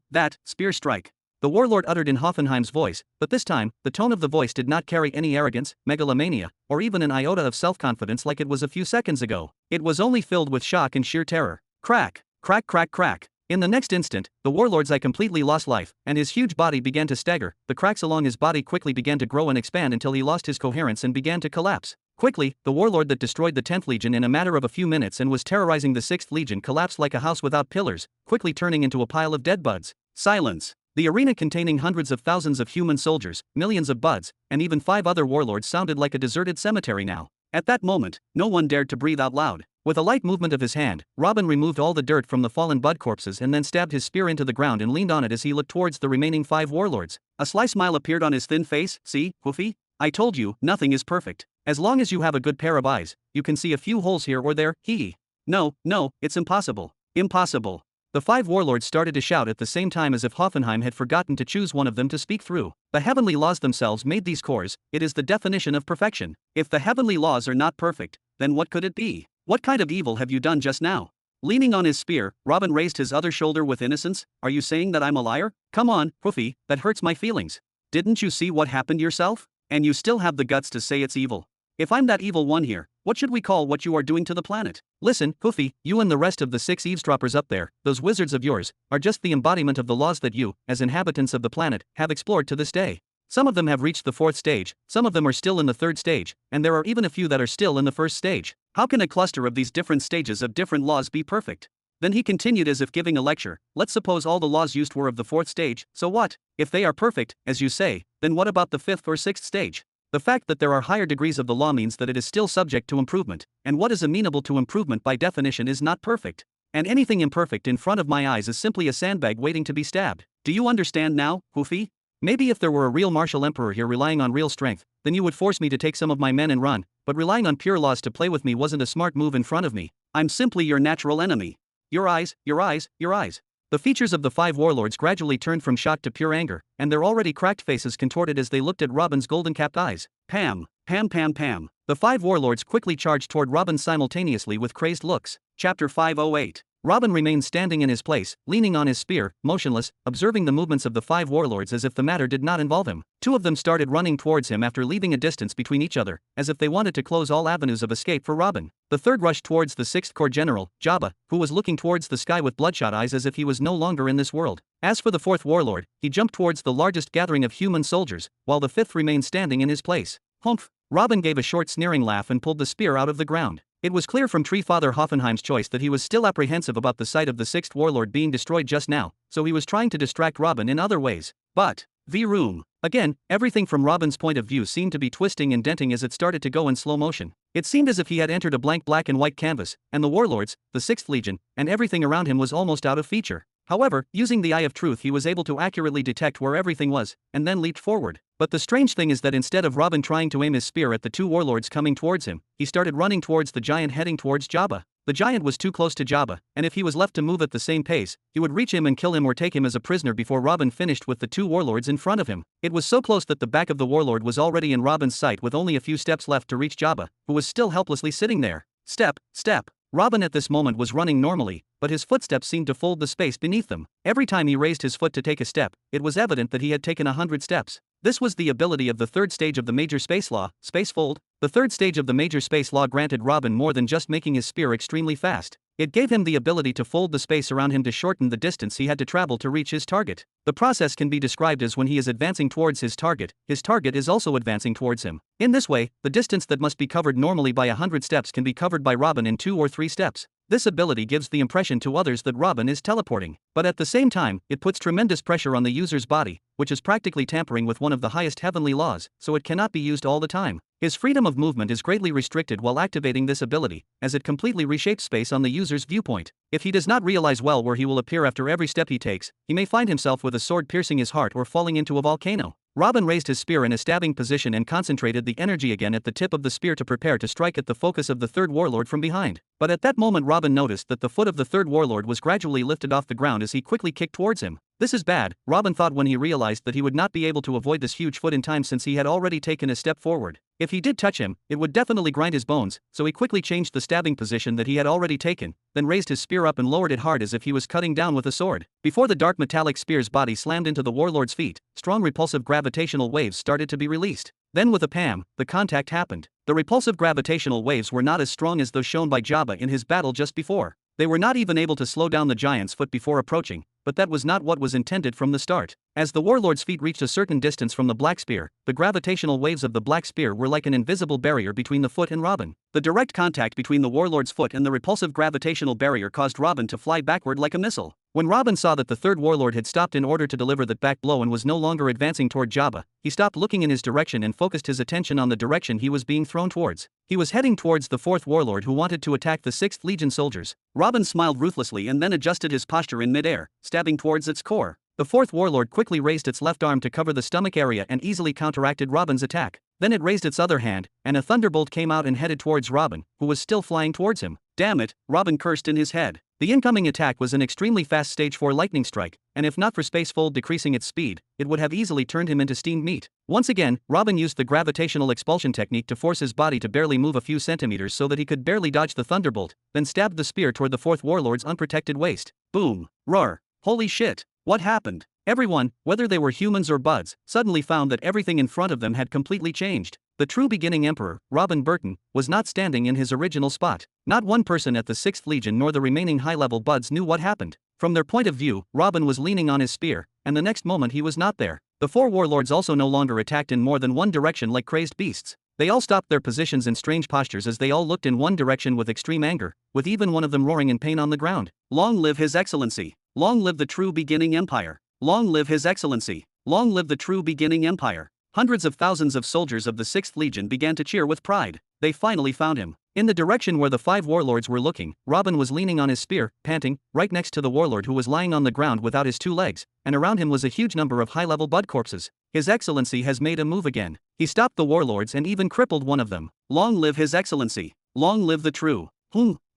That spear strike. The warlord uttered in Hoffenheim's voice, but this time, the tone of the voice did not carry any arrogance, megalomania, or even an iota of self-confidence like it was a few seconds ago. It was only filled with shock and sheer terror. Crack, crack, crack, crack. In the next instant, the warlord's eye completely lost life, and his huge body began to stagger. The cracks along his body quickly began to grow and expand until he lost his coherence and began to collapse. Quickly, the warlord that destroyed the 10th Legion in a matter of a few minutes and was terrorizing the 6th Legion collapsed like a house without pillars, quickly turning into a pile of dead buds. Silence. The arena containing hundreds of thousands of human soldiers, millions of buds, and even 5 other warlords sounded like a deserted cemetery now. At that moment, no one dared to breathe out loud. With a light movement of his hand, Robin removed all the dirt from the fallen bud corpses and then stabbed his spear into the ground and leaned on it as he looked towards the remaining 5 warlords. A sly smile appeared on his thin face. See, Woofy? I told you, nothing is perfect. As long as you have a good pair of eyes, you can see a few holes here or there, hee. No, it's impossible. Impossible. The 5 warlords started to shout at the same time as if Hoffenheim had forgotten to choose one of them to speak through. The heavenly laws themselves made these cores. It is the definition of perfection. If the heavenly laws are not perfect, then what could it be? What kind of evil have you done just now? Leaning on his spear, Robin raised his other shoulder with innocence. Are you saying that I'm a liar? Come on, Woofy, that hurts my feelings. Didn't you see what happened yourself? And you still have the guts to say it's evil. If I'm that evil one here, what should we call what you are doing to the planet? Listen, Woofy, you and the rest of the 6 eavesdroppers up there, those wizards of yours, are just the embodiment of the laws that you, as inhabitants of the planet, have explored to this day. Some of them have reached the 4th stage, some of them are still in the 3rd stage, and there are even a few that are still in the 1st stage. How can a cluster of these different stages of different laws be perfect? Then he continued as if giving a lecture. Let's suppose all the laws used were of the 4th stage, so what? If they are perfect, as you say, then what about the 5th or 6th stage? The fact that there are higher degrees of the law means that it is still subject to improvement, and what is amenable to improvement by definition is not perfect. And anything imperfect in front of my eyes is simply a sandbag waiting to be stabbed. Do you understand now, Woofy? Maybe if there were a real martial emperor here relying on real strength, then you would force me to take some of my men and run, but relying on pure laws to play with me wasn't a smart move in front of me. I'm simply your natural enemy. Your eyes, your eyes, your eyes. The features of the 5 warlords gradually turned from shock to pure anger, and their already cracked faces contorted as they looked at Robin's golden-capped eyes. Pam, pam, pam, pam. The 5 warlords quickly charged toward Robin simultaneously with crazed looks. Chapter 508. Robin remained standing in his place, leaning on his spear, motionless, observing the movements of the 5 warlords as if the matter did not involve him. 2 of them started running towards him after leaving a distance between each other, as if they wanted to close all avenues of escape for Robin. The 3rd rushed towards the 6th Corps General, Jabba, who was looking towards the sky with bloodshot eyes as if he was no longer in this world. As for the 4th warlord, he jumped towards the largest gathering of human soldiers, while the 5th remained standing in his place. Humph! Robin gave a short sneering laugh and pulled the spear out of the ground. It was clear from Tree Father Hoffenheim's choice that he was still apprehensive about the sight of the 6th warlord being destroyed just now, so he was trying to distract Robin in other ways. But, V-Room. Again, everything from Robin's point of view seemed to be twisting and denting as it started to go in slow motion. It seemed as if he had entered a blank black and white canvas, and the warlords, the 6th Legion, and everything around him was almost out of feature. However, using the eye of truth he was able to accurately detect where everything was, and then leaped forward. But the strange thing is that instead of Robin trying to aim his spear at the 2 warlords coming towards him, he started running towards the giant heading towards Jabba. The giant was too close to Jabba, and if he was left to move at the same pace, he would reach him and kill him or take him as a prisoner before Robin finished with the 2 warlords in front of him. It was so close that the back of the warlord was already in Robin's sight with only a few steps left to reach Jabba, who was still helplessly sitting there. Step, step. Robin at this moment was running normally, but his footsteps seemed to fold the space beneath them. Every time he raised his foot to take a step, it was evident that he had taken 100 steps. This was the ability of the 3rd stage of the Major Space Law, Spacefold. The 3rd stage of the Major Space Law granted Robin more than just making his spear extremely fast. It gave him the ability to fold the space around him to shorten the distance he had to travel to reach his target. The process can be described as when he is advancing towards his target is also advancing towards him. In this way, the distance that must be covered normally by 100 steps can be covered by Robin in 2 or 3 steps. This ability gives the impression to others that Robin is teleporting, but at the same time, it puts tremendous pressure on the user's body, which is practically tampering with one of the highest heavenly laws, so it cannot be used all the time. His freedom of movement is greatly restricted while activating this ability, as it completely reshapes space on the user's viewpoint. If he does not realize well where he will appear after every step he takes, he may find himself with a sword piercing his heart or falling into a volcano. Robin raised his spear in a stabbing position and concentrated the energy again at the tip of the spear to prepare to strike at the focus of the 3rd warlord from behind. But at that moment Robin noticed that the foot of the 3rd warlord was gradually lifted off the ground as he quickly kicked towards him. This is bad, Robin thought when he realized that he would not be able to avoid this huge foot in time since he had already taken a step forward. If he did touch him, it would definitely grind his bones, so he quickly changed the stabbing position that he had already taken, then raised his spear up and lowered it hard as if he was cutting down with a sword. Before the dark metallic spear's body slammed into the warlord's feet, strong repulsive gravitational waves started to be released. Then with a PAM, the contact happened. The repulsive gravitational waves were not as strong as those shown by Jabba in his battle just before. They were not even able to slow down the giant's foot before approaching, but that was not what was intended from the start. As the warlord's feet reached a certain distance from the black spear, the gravitational waves of the black spear were like an invisible barrier between the foot and Robin. The direct contact between the warlord's foot and the repulsive gravitational barrier caused Robin to fly backward like a missile. When Robin saw that the third warlord had stopped in order to deliver that back blow and was no longer advancing toward Jabba, he stopped looking in his direction and focused his attention on the direction he was being thrown towards. He was heading towards the fourth warlord who wanted to attack the 6th Legion soldiers. Robin smiled ruthlessly and then adjusted his posture in midair, stabbing towards its core. The fourth warlord quickly raised its left arm to cover the stomach area and easily counteracted Robin's attack. Then it raised its other hand, and a thunderbolt came out and headed towards Robin, who was still flying towards him. Damn it, Robin cursed in his head. The incoming attack was an extremely fast stage 4 lightning strike, and if not for Spacefold decreasing its speed, it would have easily turned him into steamed meat. Once again, Robin used the gravitational expulsion technique to force his body to barely move a few centimeters so that he could barely dodge the thunderbolt, then stabbed the spear toward the fourth warlord's unprotected waist. Boom. Roar. Holy shit. What happened? Everyone, whether they were humans or buds, suddenly found that everything in front of them had completely changed. The true beginning emperor, Robin Burton, was not standing in his original spot. Not one person at the 6th Legion nor the remaining high-level buds knew what happened. From their point of view, Robin was leaning on his spear, and the next moment he was not there. The 4 warlords also no longer attacked in more than one direction like crazed beasts. They all stopped their positions in strange postures as they all looked in one direction with extreme anger, with even one of them roaring in pain on the ground. Long live His Excellency! Long live the true beginning empire! Long live His Excellency! Long live the true beginning empire! Hundreds of thousands of soldiers of the 6th Legion began to cheer with pride. They finally found him. In the direction where the 5 warlords were looking, Robin was leaning on his spear, panting, right next to the warlord who was lying on the ground without his 2 legs, and around him was a huge number of high-level bud corpses. His Excellency has made a move again. He stopped the warlords and even crippled one of them. Long live His Excellency! Long live the true!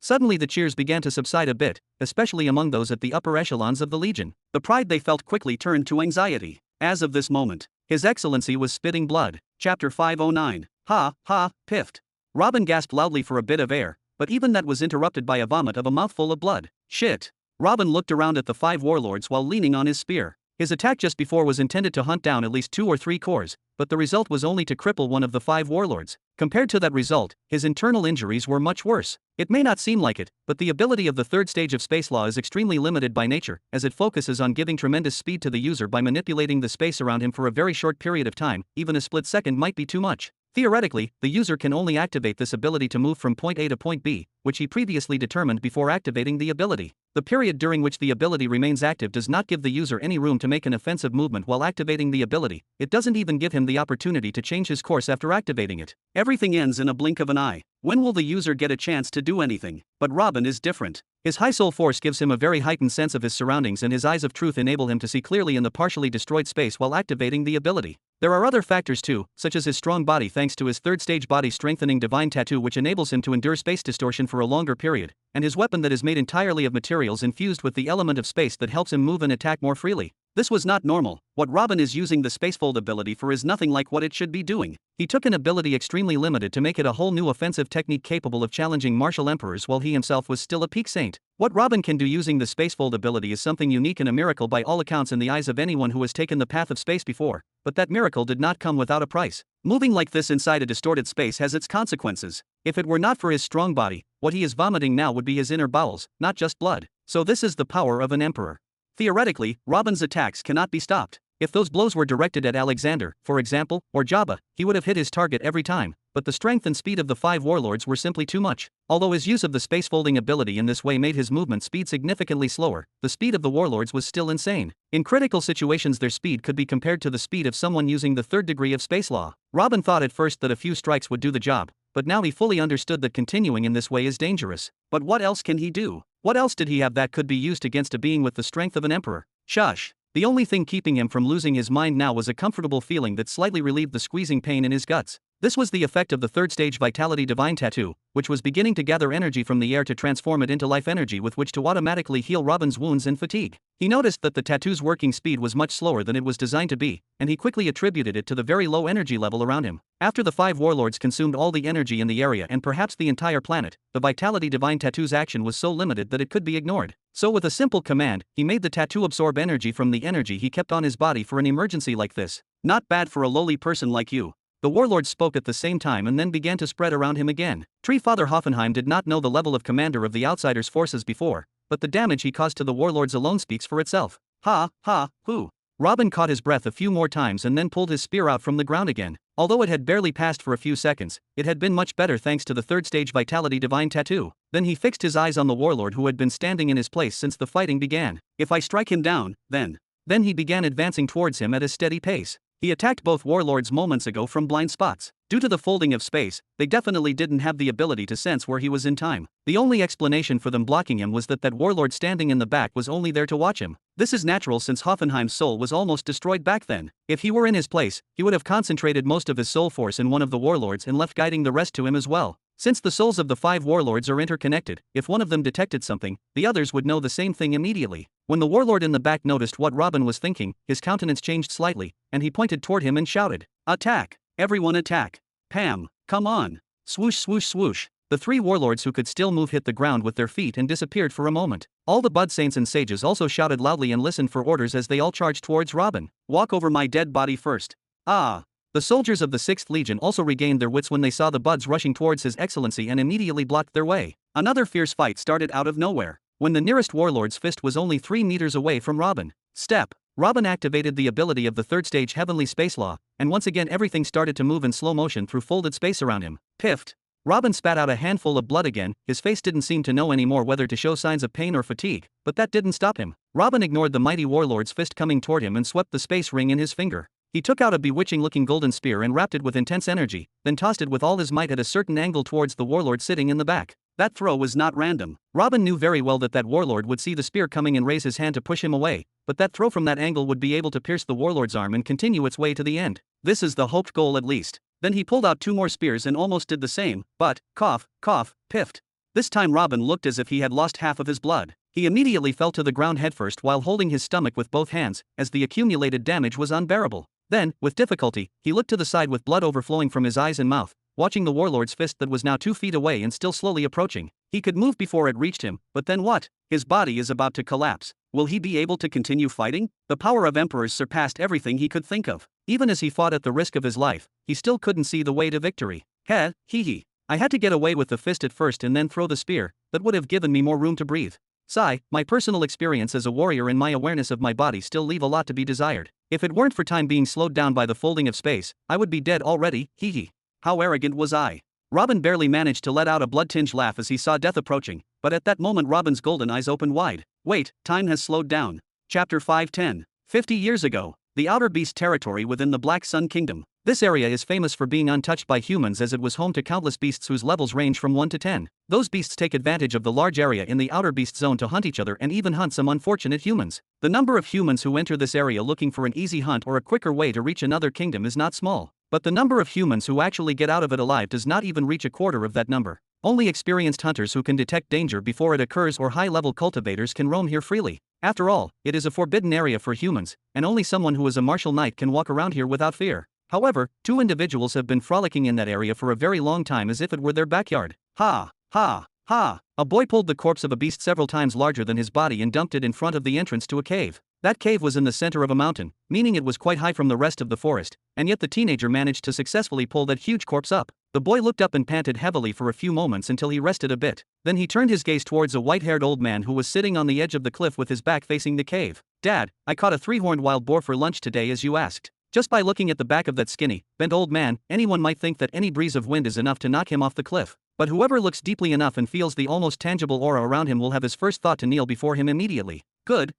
Suddenly the cheers began to subside a bit, especially among those at the upper echelons of the Legion. The pride they felt quickly turned to anxiety. As of this moment, His Excellency was spitting blood. Chapter 509. Ha, ha, piffed. Robin gasped loudly for a bit of air, but even that was interrupted by a vomit of a mouthful of blood. Shit. Robin looked around at the 5 warlords while leaning on his spear. His attack just before was intended to hunt down at least 2 or 3 cores, but the result was only to cripple one of the 5 warlords. Compared to that result, his internal injuries were much worse. It may not seem like it, but the ability of the 3rd stage of space law is extremely limited by nature, as it focuses on giving tremendous speed to the user by manipulating the space around him for a very short period of time. Even a split second might be too much. Theoretically, the user can only activate this ability to move from point A to point B, which he previously determined before activating the ability. The period during which the ability remains active does not give the user any room to make an offensive movement while activating the ability. It doesn't even give him the opportunity to change his course after activating it. Everything ends in a blink of an eye. When will the user get a chance to do anything? But Robin is different. His high soul force gives him a very heightened sense of his surroundings, and his eyes of truth enable him to see clearly in the partially destroyed space while activating the ability. There are other factors too, such as his strong body thanks to his 3rd stage body strengthening divine tattoo, which enables him to endure space distortion for a longer period, and his weapon that is made entirely of materials infused with the element of space that helps him move and attack more freely. This was not normal. What Robin is using the Spacefold ability for is nothing like what it should be doing. He took an ability extremely limited to make it a whole new offensive technique capable of challenging martial emperors while he himself was still a peak saint. What Robin can do using the Spacefold ability is something unique and a miracle by all accounts in the eyes of anyone who has taken the path of space before, but that miracle did not come without a price. Moving like this inside a distorted space has its consequences. If it were not for his strong body, what he is vomiting now would be his inner bowels, not just blood. So this is the power of an emperor. Theoretically, Robin's attacks cannot be stopped. If those blows were directed at Alexander, for example, or Jabba, he would have hit his target every time, but the strength and speed of the 5 warlords were simply too much. Although his use of the space-folding ability in this way made his movement speed significantly slower, the speed of the warlords was still insane. In critical situations their speed could be compared to the speed of someone using the 3rd degree of space law. Robin thought at first that a few strikes would do the job, but now he fully understood that continuing in this way is dangerous. But what else can he do? What else did he have that could be used against a being with the strength of an emperor? Shush. The only thing keeping him from losing his mind now was a comfortable feeling that slightly relieved the squeezing pain in his guts. This was the effect of the third stage Vitality Divine Tattoo, which was beginning to gather energy from the air to transform it into life energy with which to automatically heal Robin's wounds and fatigue. He noticed that the tattoo's working speed was much slower than it was designed to be, and he quickly attributed it to the very low energy level around him. After the 5 warlords consumed all the energy in the area and perhaps the entire planet, the Vitality Divine Tattoo's action was so limited that it could be ignored. So with a simple command, he made the tattoo absorb energy from the energy he kept on his body for an emergency like this. Not bad for a lowly person like you. The warlords spoke at the same time and then began to spread around him again. Tree Father Hoffenheim did not know the level of commander of the Outsiders' forces before, but the damage he caused to the warlords alone speaks for itself. Ha, ha, hoo. Robin caught his breath a few more times and then pulled his spear out from the ground again. Although it had barely passed for a few seconds, it had been much better thanks to the third stage Vitality Divine Tattoo. Then he fixed his eyes on the warlord who had been standing in his place since the fighting began. If I strike him down, then he began advancing towards him at a steady pace. He attacked both warlords moments ago from blind spots. Due to the folding of space, they definitely didn't have the ability to sense where he was in time. The only explanation for them blocking him was that warlord standing in the back was only there to watch him. This is natural since Hoffenheim's soul was almost destroyed back then. If he were in his place, he would have concentrated most of his soul force in one of the warlords and left guiding the rest to him as well. Since the souls of the 5 warlords are interconnected, if one of them detected something, the others would know the same thing immediately. When the warlord in the back noticed what Robin was thinking, his countenance changed slightly, and he pointed toward him and shouted, "Attack! Everyone attack! Pam, come on!" Swoosh swoosh swoosh. The 3 warlords who could still move hit the ground with their feet and disappeared for a moment. All the Bud Saints and Sages also shouted loudly and listened for orders as they all charged towards Robin. "Walk over my dead body first." Ah! The soldiers of the 6th Legion also regained their wits when they saw the Buds rushing towards His Excellency and immediately blocked their way. Another fierce fight started out of nowhere, when the nearest warlord's fist was only 3 meters away from Robin. Step. Robin activated the ability of the third stage Heavenly Space Law, and once again everything started to move in slow motion through folded space around him. Piffed. Robin spat out a handful of blood again. His face didn't seem to know anymore whether to show signs of pain or fatigue, but that didn't stop him. Robin ignored the mighty warlord's fist coming toward him and swept the space ring in his finger. He took out a bewitching-looking golden spear and wrapped it with intense energy, then tossed it with all his might at a certain angle towards the warlord sitting in the back. That throw was not random. Robin knew very well that warlord would see the spear coming and raise his hand to push him away, but that throw from that angle would be able to pierce the warlord's arm and continue its way to the end. This is the hoped goal at least. Then he pulled out 2 more spears and almost did the same, but, cough, cough, piffed. This time Robin looked as if he had lost half of his blood. He immediately fell to the ground headfirst while holding his stomach with both hands, as the accumulated damage was unbearable. Then, with difficulty, he looked to the side with blood overflowing from his eyes and mouth, watching the warlord's fist that was now 2 feet away and still slowly approaching. He could move before it reached him, but then what? His body is about to collapse. Will he be able to continue fighting? The power of emperors surpassed everything he could think of. Even as he fought at the risk of his life, he still couldn't see the way to victory. Heh, hee. I had to get away with the fist at first and then throw the spear. That would have given me more room to breathe. Sigh, my personal experience as a warrior and my awareness of my body still leave a lot to be desired. If it weren't for time being slowed down by the folding of space, I would be dead already, hee. How arrogant was I? Robin barely managed to let out a blood-tinged laugh as he saw death approaching, but at that moment Robin's golden eyes opened wide. Wait, time has slowed down. Chapter 510. 50 years ago, the Outer Beast territory within the Black Sun Kingdom. This area is famous for being untouched by humans as it was home to countless beasts whose levels range from 1 to 10. Those beasts take advantage of the large area in the Outer Beast zone to hunt each other and even hunt some unfortunate humans. The number of humans who enter this area looking for an easy hunt or a quicker way to reach another kingdom is not small. But the number of humans who actually get out of it alive does not even reach a quarter of that number. Only experienced hunters who can detect danger before it occurs or high-level cultivators can roam here freely. After all, it is a forbidden area for humans, and only someone who is a martial knight can walk around here without fear. However, 2 individuals have been frolicking in that area for a very long time as if it were their backyard. Ha, ha, ha. A boy pulled the corpse of a beast several times larger than his body and dumped it in front of the entrance to a cave. That cave was in the center of a mountain, meaning it was quite high from the rest of the forest, and yet the teenager managed to successfully pull that huge corpse up. The boy looked up and panted heavily for a few moments until he rested a bit. Then he turned his gaze towards a white-haired old man who was sitting on the edge of the cliff with his back facing the cave. "Dad, I caught a 3-horned wild boar for lunch today as you asked." Just by looking at the back of that skinny, bent old man, anyone might think that any breeze of wind is enough to knock him off the cliff. But whoever looks deeply enough and feels the almost tangible aura around him will have his first thought to kneel before him immediately. Good,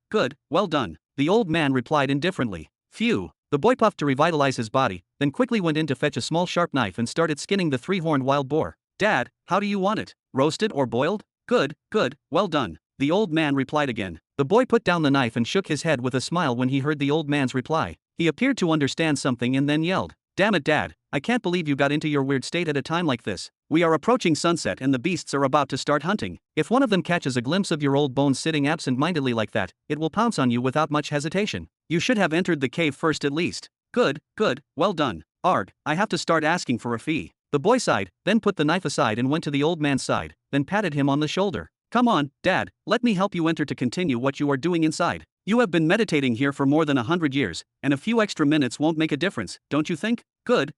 well done," the old man replied indifferently. Phew. The boy puffed to revitalize his body, then quickly went in to fetch a small sharp knife and started skinning the 3-horned wild boar. "Dad, how do you want it? Roasted or boiled?" Good, well done," the old man replied again. The boy put down the knife and shook his head with a smile when he heard the old man's reply. He appeared to understand something and then yelled, Damn it, Dad, I can't believe you got into your weird state at a time like this. We are approaching sunset and the beasts are about to start hunting. If one of them catches a glimpse of your old bones sitting absent-mindedly like that, it will pounce on you without much hesitation. You should have entered the cave first at least. Good, well done. Arg, I have to start asking for a fee. The boy sighed, then put the knife aside and went to the old man's side, then patted him on the shoulder. Come on, Dad, let me help you enter to continue what you are doing inside. You have been meditating here for more than 100 years, and a few extra minutes won't make a difference, don't you think? Good,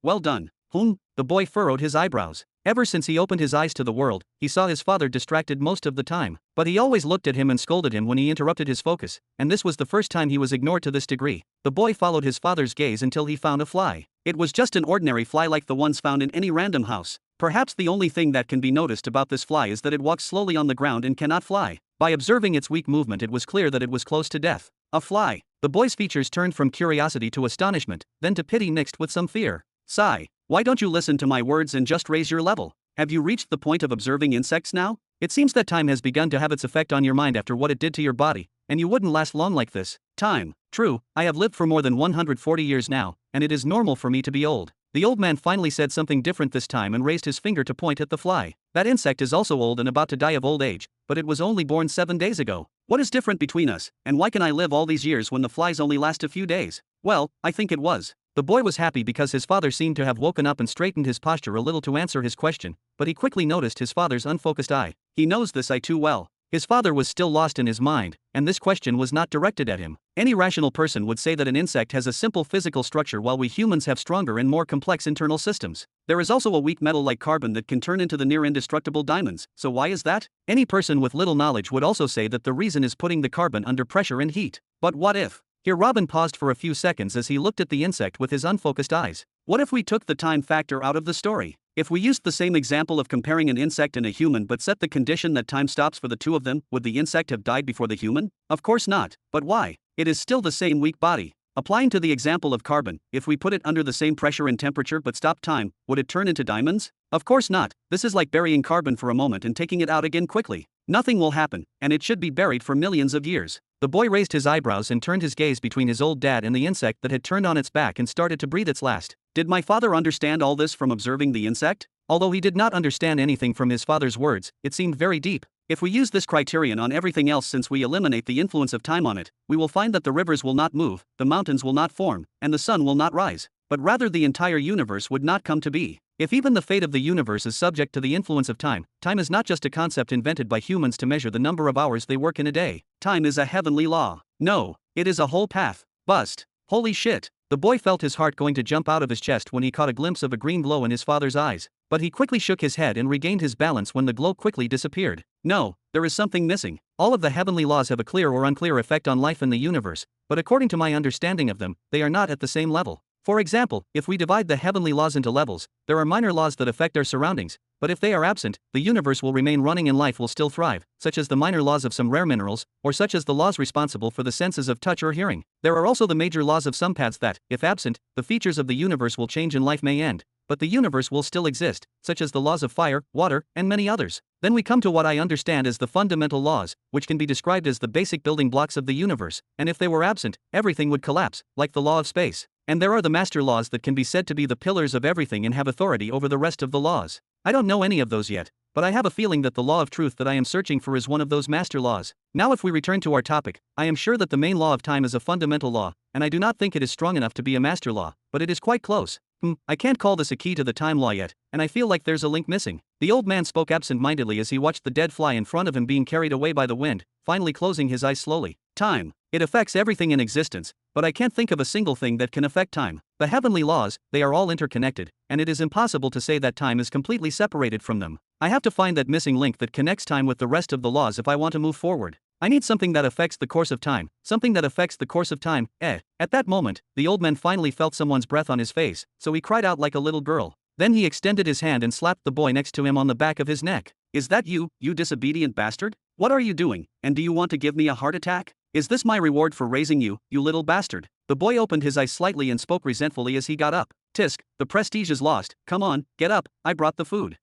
well done. The boy furrowed his eyebrows. Ever since he opened his eyes to the world, he saw his father distracted most of the time. But he always looked at him and scolded him when he interrupted his focus, and this was the first time he was ignored to this degree. The boy followed his father's gaze until he found a fly. It was just an ordinary fly like the ones found in any random house. Perhaps the only thing that can be noticed about this fly is that it walks slowly on the ground and cannot fly. By observing its weak movement, it was clear that it was close to death. A fly. The boy's features turned from curiosity to astonishment, then to pity mixed with some fear. Sigh. Why don't you listen to my words and just raise your level? Have you reached the point of observing insects now? It seems that time has begun to have its effect on your mind after what it did to your body, and you wouldn't last long like this. Time. True, I have lived for more than 140 years now, and it is normal for me to be old. The old man finally said something different this time and raised his finger to point at the fly. That insect is also old and about to die of old age, but it was only born 7 days ago. What is different between us, and why can I live all these years when the flies only last a few days? Well, I think it was. The boy was happy because his father seemed to have woken up and straightened his posture a little to answer his question, but he quickly noticed his father's unfocused eye. He knows this eye too well. His father was still lost in his mind, and this question was not directed at him. Any rational person would say that an insect has a simple physical structure while we humans have stronger and more complex internal systems. There is also a weak metal like carbon that can turn into the near indestructible diamonds, so why is that? Any person with little knowledge would also say that the reason is putting the carbon under pressure and heat. But what if? Here Robin paused for a few seconds as he looked at the insect with his unfocused eyes. What if we took the time factor out of the story? If we used the same example of comparing an insect and a human but set the condition that time stops for the two of them, would the insect have died before the human? Of course not. But why? It is still the same weak body. Applying to the example of carbon, if we put it under the same pressure and temperature but stop time, would it turn into diamonds? Of course not. This is like burying carbon for a moment and taking it out again quickly. Nothing will happen, and it should be buried for millions of years. The boy raised his eyebrows and turned his gaze between his old dad and the insect that had turned on its back and started to breathe its last. Did my father understand all this from observing the insect? Although he did not understand anything from his father's words, it seemed very deep. If we use this criterion on everything else, since we eliminate the influence of time on it, we will find that the rivers will not move, the mountains will not form, and the sun will not rise. But rather the entire universe would not come to be. If even the fate of the universe is subject to the influence of time, time is not just a concept invented by humans to measure the number of hours they work in a day. Time is a heavenly law. No, it is a whole path. Bust. Holy shit. The boy felt his heart going to jump out of his chest when he caught a glimpse of a green glow in his father's eyes, but he quickly shook his head and regained his balance when the glow quickly disappeared. No, there is something missing. All of the heavenly laws have a clear or unclear effect on life in the universe, but according to my understanding of them, they are not at the same level. For example, if we divide the heavenly laws into levels, there are minor laws that affect our surroundings, but if they are absent, the universe will remain running and life will still thrive, such as the minor laws of some rare minerals, or such as the laws responsible for the senses of touch or hearing. There are also the major laws of some paths that, if absent, the features of the universe will change and life may end, but the universe will still exist, such as the laws of fire, water, and many others. Then we come to what I understand as the fundamental laws, which can be described as the basic building blocks of the universe, and if they were absent, everything would collapse, like the law of space. And there are the master laws that can be said to be the pillars of everything and have authority over the rest of the laws. I don't know any of those yet, but I have a feeling that the law of truth that I am searching for is one of those master laws. Now if we return to our topic, I am sure that the main law of time is a fundamental law, and I do not think it is strong enough to be a master law, but it is quite close. I can't call this a key to the time law yet, and I feel like there's a link missing. The old man spoke absent-mindedly as he watched the dead fly in front of him being carried away by the wind, finally closing his eyes slowly. Time. It affects everything in existence, but I can't think of a single thing that can affect time. The heavenly laws, they are all interconnected, and it is impossible to say that time is completely separated from them. I have to find that missing link that connects time with the rest of the laws if I want to move forward. I need something that affects the course of time, something that affects the course of time. At that moment, the old man finally felt someone's breath on his face, so he cried out like a little girl. Then he extended his hand and slapped the boy next to him on the back of his neck. Is that you, you disobedient bastard? What are you doing, and do you want to give me a heart attack? Is this my reward for raising you, you little bastard? The boy opened his eyes slightly and spoke resentfully as he got up. Tisk, the prestige is lost, come on, get up, I brought the food.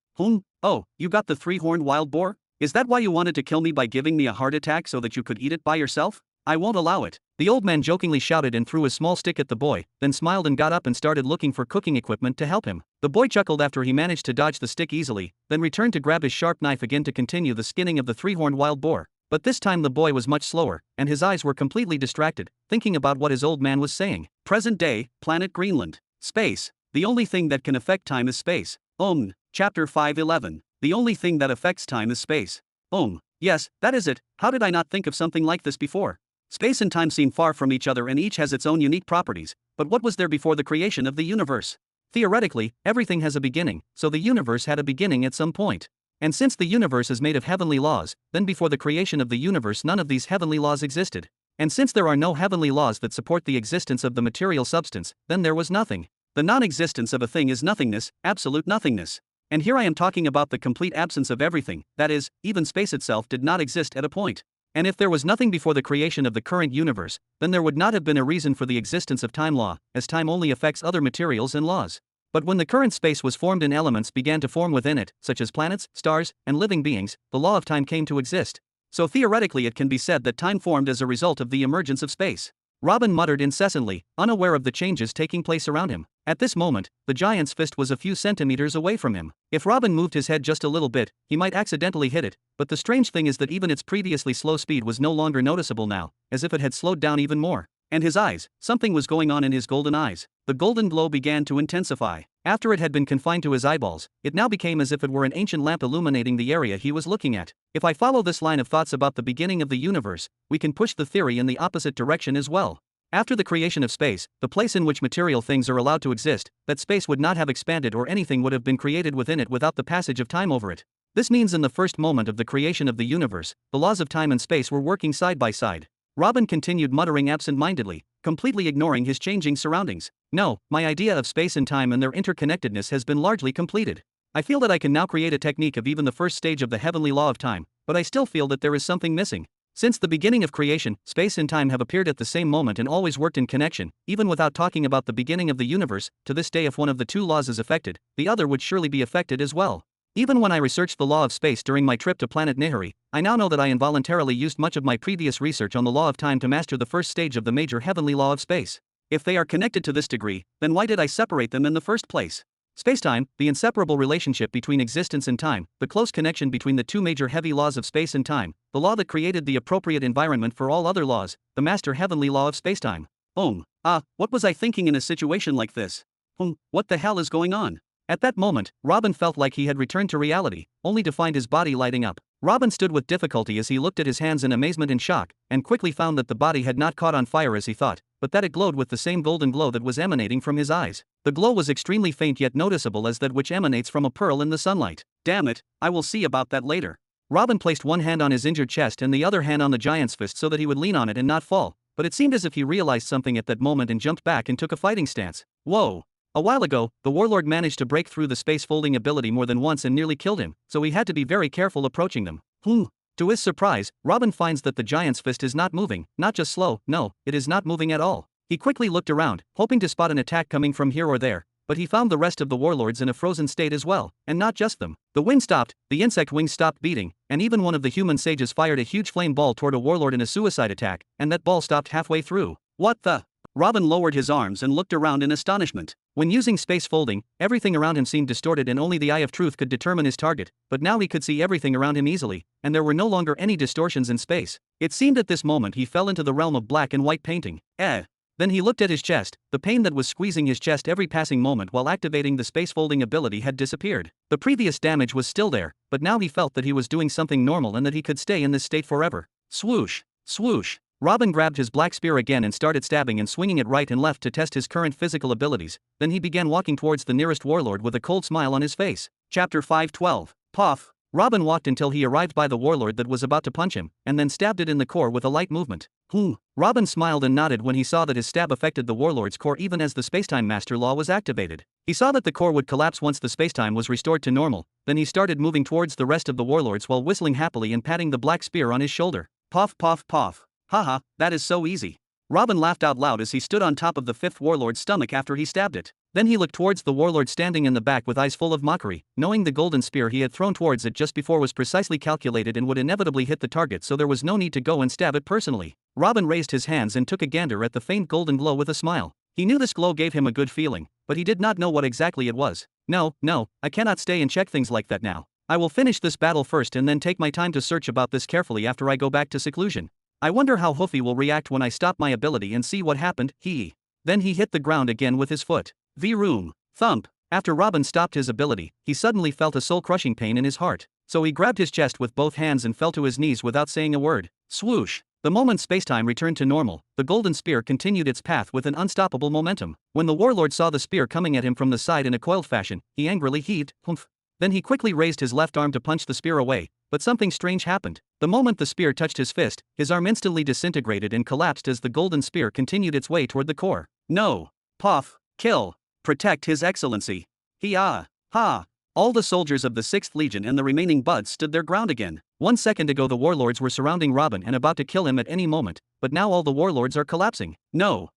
Oh, you got the three-horned wild boar? Is that why you wanted to kill me by giving me a heart attack so that you could eat it by yourself? I won't allow it. The old man jokingly shouted and threw his small stick at the boy, then smiled and got up and started looking for cooking equipment to help him. The boy chuckled after he managed to dodge the stick easily, then returned to grab his sharp knife again to continue the skinning of the three-horned wild boar. But this time the boy was much slower, and his eyes were completely distracted, thinking about what his old man was saying. Present day, Planet Greenland. Space. The only thing that can affect time is space. Chapter 5:11. The only thing that affects time is space. Yes, that is it. How did I not think of something like this before? Space and time seem far from each other and each has its own unique properties, but what was there before the creation of the universe? Theoretically, everything has a beginning, so the universe had a beginning at some point. And since the universe is made of heavenly laws, then before the creation of the universe none of these heavenly laws existed. And since there are no heavenly laws that support the existence of the material substance, then there was nothing. The non-existence of a thing is nothingness, absolute nothingness. And here I am talking about the complete absence of everything, that is, even space itself did not exist at a point. And if there was nothing before the creation of the current universe, then there would not have been a reason for the existence of time law, as time only affects other materials and laws. But when the current space was formed and elements began to form within it, such as planets, stars, and living beings, the law of time came to exist. So theoretically it can be said that time formed as a result of the emergence of space. Robin muttered incessantly, unaware of the changes taking place around him. At this moment, the giant's fist was a few centimeters away from him. If Robin moved his head just a little bit, he might accidentally hit it, but the strange thing is that even its previously slow speed was no longer noticeable now, as if it had slowed down even more. And his eyes, something was going on in his golden eyes. The golden glow began to intensify. After it had been confined to his eyeballs, it now became as if it were an ancient lamp illuminating the area he was looking at. If I follow this line of thoughts about the beginning of the universe, we can push the theory in the opposite direction as well. After the creation of space, the place in which material things are allowed to exist, that space would not have expanded or anything would have been created within it without the passage of time over it. This means in the first moment of the creation of the universe, the laws of time and space were working side by side. Robin continued muttering absent-mindedly, completely ignoring his changing surroundings. No, my idea of space and time and their interconnectedness has been largely completed. I feel that I can now create a technique of even the first stage of the heavenly law of time, but I still feel that there is something missing. Since the beginning of creation, space and time have appeared at the same moment and always worked in connection, even without talking about the beginning of the universe. To this day, if one of the two laws is affected, the other would surely be affected as well. Even when I researched the law of space during my trip to Planet Nihari, I now know that I involuntarily used much of my previous research on the law of time to master the first stage of the major heavenly law of space. If they are connected to this degree, then why did I separate them in the first place? Spacetime, the inseparable relationship between existence and time, the close connection between the two major heavy laws of space and time, the law that created the appropriate environment for all other laws, the master heavenly law of spacetime. What was I thinking in a situation like this? What the hell is going on? At that moment, Robin felt like he had returned to reality, only to find his body lighting up. Robin stood with difficulty as he looked at his hands in amazement and shock, and quickly found that the body had not caught on fire as he thought, but that it glowed with the same golden glow that was emanating from his eyes. The glow was extremely faint yet noticeable as that which emanates from a pearl in the sunlight. Damn it, I will see about that later. Robin placed one hand on his injured chest and the other hand on the giant's fist so that he would lean on it and not fall, but it seemed as if he realized something at that moment and jumped back and took a fighting stance. Whoa! A while ago, the warlord managed to break through the space folding ability more than once and nearly killed him, so he had to be very careful approaching them. To his surprise, Robin finds that the giant's fist is not moving, not just slow, no, it is not moving at all. He quickly looked around, hoping to spot an attack coming from here or there, but he found the rest of the warlords in a frozen state as well, and not just them. The wind stopped, the insect wings stopped beating, and even one of the human sages fired a huge flame ball toward a warlord in a suicide attack, and that ball stopped halfway through. What the? Robin lowered his arms and looked around in astonishment. When using space folding, everything around him seemed distorted and only the eye of truth could determine his target, but now he could see everything around him easily, and there were no longer any distortions in space. It seemed at this moment he fell into the realm of black and white painting. Then he looked at his chest. The pain that was squeezing his chest every passing moment while activating the space folding ability had disappeared. The previous damage was still there, but now he felt that he was doing something normal and that he could stay in this state forever. Swoosh! Swoosh! Robin grabbed his black spear again and started stabbing and swinging it right and left to test his current physical abilities. Then he began walking towards the nearest warlord with a cold smile on his face. Chapter 5:12. Puff! Robin walked until he arrived by the warlord that was about to punch him, and then stabbed it in the core with a light movement. Robin smiled and nodded when he saw that his stab affected the warlord's core even as the spacetime master law was activated. He saw that the core would collapse once the spacetime was restored to normal. Then he started moving towards the rest of the warlords while whistling happily and patting the black spear on his shoulder. Puff puff puff. Haha, that is so easy. Robin laughed out loud as he stood on top of the fifth warlord's stomach after he stabbed it. Then he looked towards the warlord standing in the back with eyes full of mockery, knowing the golden spear he had thrown towards it just before was precisely calculated and would inevitably hit the target, so there was no need to go and stab it personally. Robin raised his hands and took a gander at the faint golden glow with a smile. He knew this glow gave him a good feeling, but he did not know what exactly it was. No, I cannot stay and check things like that now. I will finish this battle first and then take my time to search about this carefully after I go back to seclusion. I wonder how Hoofy will react when I stop my ability and see what happened. Then he hit the ground again with his foot. Vroom. Thump. After Robin stopped his ability, he suddenly felt a soul-crushing pain in his heart. So he grabbed his chest with both hands and fell to his knees without saying a word. Swoosh. The moment spacetime returned to normal, the golden spear continued its path with an unstoppable momentum. When the warlord saw the spear coming at him from the side in a coiled fashion, he angrily heaved, humph. Then he quickly raised his left arm to punch the spear away, but something strange happened. The moment the spear touched his fist, his arm instantly disintegrated and collapsed as the golden spear continued its way toward the core. No. Puff. Kill. Protect His Excellency. Ha. All the soldiers of the 6th Legion and the remaining buds stood their ground again. 1 second ago the warlords were surrounding Robin and about to kill him at any moment, but now all the warlords are collapsing. No.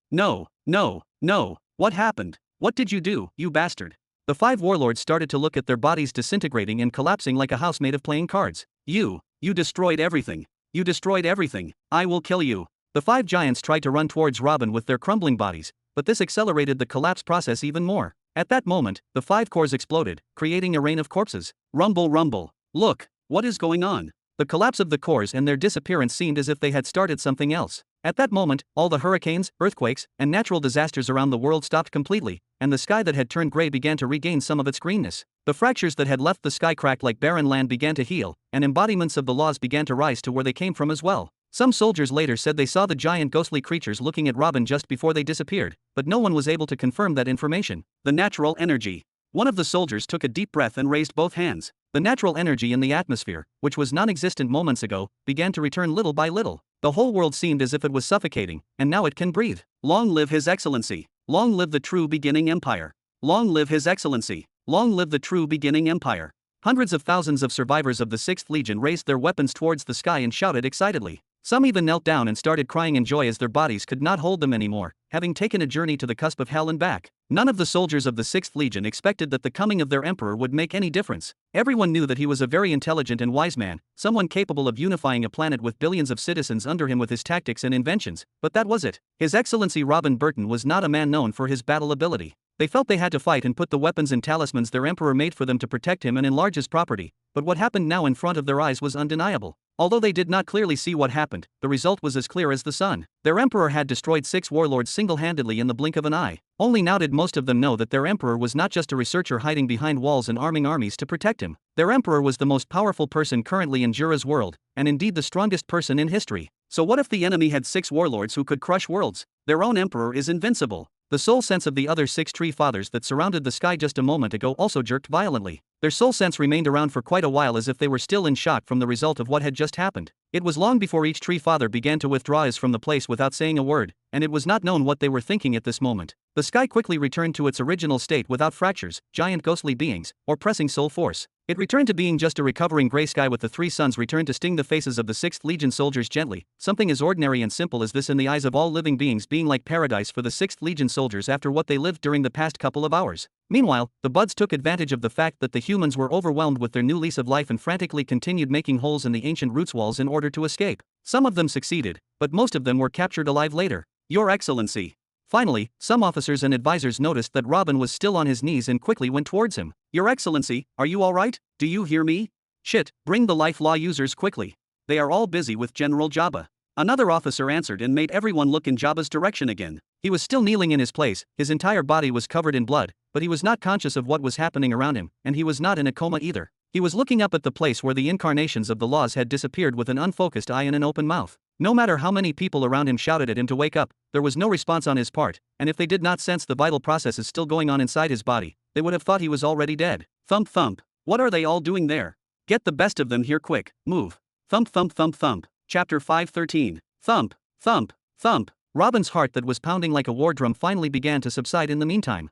What happened? What did you do, you bastard? The 5 warlords started to look at their bodies disintegrating and collapsing like a house made of playing cards. You destroyed everything. You destroyed everything. I will kill you. The 5 giants tried to run towards Robin with their crumbling bodies, but this accelerated the collapse process even more. At that moment, the 5 cores exploded, creating a rain of corpses. Rumble. Look, what is going on? The collapse of the cores and their disappearance seemed as if they had started something else. At that moment, all the hurricanes, earthquakes, and natural disasters around the world stopped completely, and the sky that had turned gray began to regain some of its greenness. The fractures that had left the sky cracked like barren land began to heal, and embodiments of the laws began to rise to where they came from as well. Some soldiers later said they saw the giant ghostly creatures looking at Robin just before they disappeared, but no one was able to confirm that information. The natural energy. One of the soldiers took a deep breath and raised both hands. The natural energy in the atmosphere, which was non-existent moments ago, began to return little by little. The whole world seemed as if it was suffocating, and now it can breathe. Long live His Excellency. Long live the true beginning empire. Long live His Excellency. Long live the true beginning empire. Hundreds of thousands of survivors of the 6th Legion raised their weapons towards the sky and shouted excitedly. Some even knelt down and started crying in joy as their bodies could not hold them anymore, having taken a journey to the cusp of hell and back. None of the soldiers of the 6th Legion expected that the coming of their emperor would make any difference. Everyone knew that he was a very intelligent and wise man, someone capable of unifying a planet with billions of citizens under him with his tactics and inventions, but that was it. His Excellency Robin Burton was not a man known for his battle ability. They felt they had to fight and put the weapons and talismans their emperor made for them to protect him and enlarge his property, but what happened now in front of their eyes was undeniable. Although they did not clearly see what happened, the result was as clear as the sun. Their emperor had destroyed 6 warlords single-handedly in the blink of an eye. Only now did most of them know that their emperor was not just a researcher hiding behind walls and arming armies to protect him. Their emperor was the most powerful person currently in Jura's world, and indeed the strongest person in history. So what if the enemy had 6 warlords who could crush worlds? Their own emperor is invincible. The soul sense of the other 6 tree fathers that surrounded the sky just a moment ago also jerked violently. Their soul sense remained around for quite a while as if they were still in shock from the result of what had just happened. It was long before each tree father began to withdraw from the place without saying a word, and it was not known what they were thinking at this moment. The sky quickly returned to its original state without fractures, giant ghostly beings, or pressing soul force. It returned to being just a recovering gray sky with the 3 suns returned to sting the faces of the 6th Legion soldiers gently, something as ordinary and simple as this in the eyes of all living beings being like paradise for the 6th Legion soldiers after what they lived during the past couple of hours. Meanwhile, the buds took advantage of the fact that the humans were overwhelmed with their new lease of life and frantically continued making holes in the ancient roots walls in order to escape. Some of them succeeded, but most of them were captured alive later. Your Excellency. Finally, some officers and advisors noticed that Robin was still on his knees and quickly went towards him. Your Excellency, are you alright? Do you hear me? Shit, bring the life law users quickly. They are all busy with General Jabba. Another officer answered and made everyone look in Jabba's direction again. He was still kneeling in his place, his entire body was covered in blood, but he was not conscious of what was happening around him, and he was not in a coma either. He was looking up at the place where the incarnations of the laws had disappeared with an unfocused eye and an open mouth. No matter how many people around him shouted at him to wake up, there was no response on his part, and if they did not sense the vital processes still going on inside his body, they would have thought he was already dead. Thump thump. What are they all doing there? Get the best of them here quick, move. Thump thump thump thump. Chapter 513. Thump, thump, thump. Robin's heart that was pounding like a war drum finally began to subside in the meantime.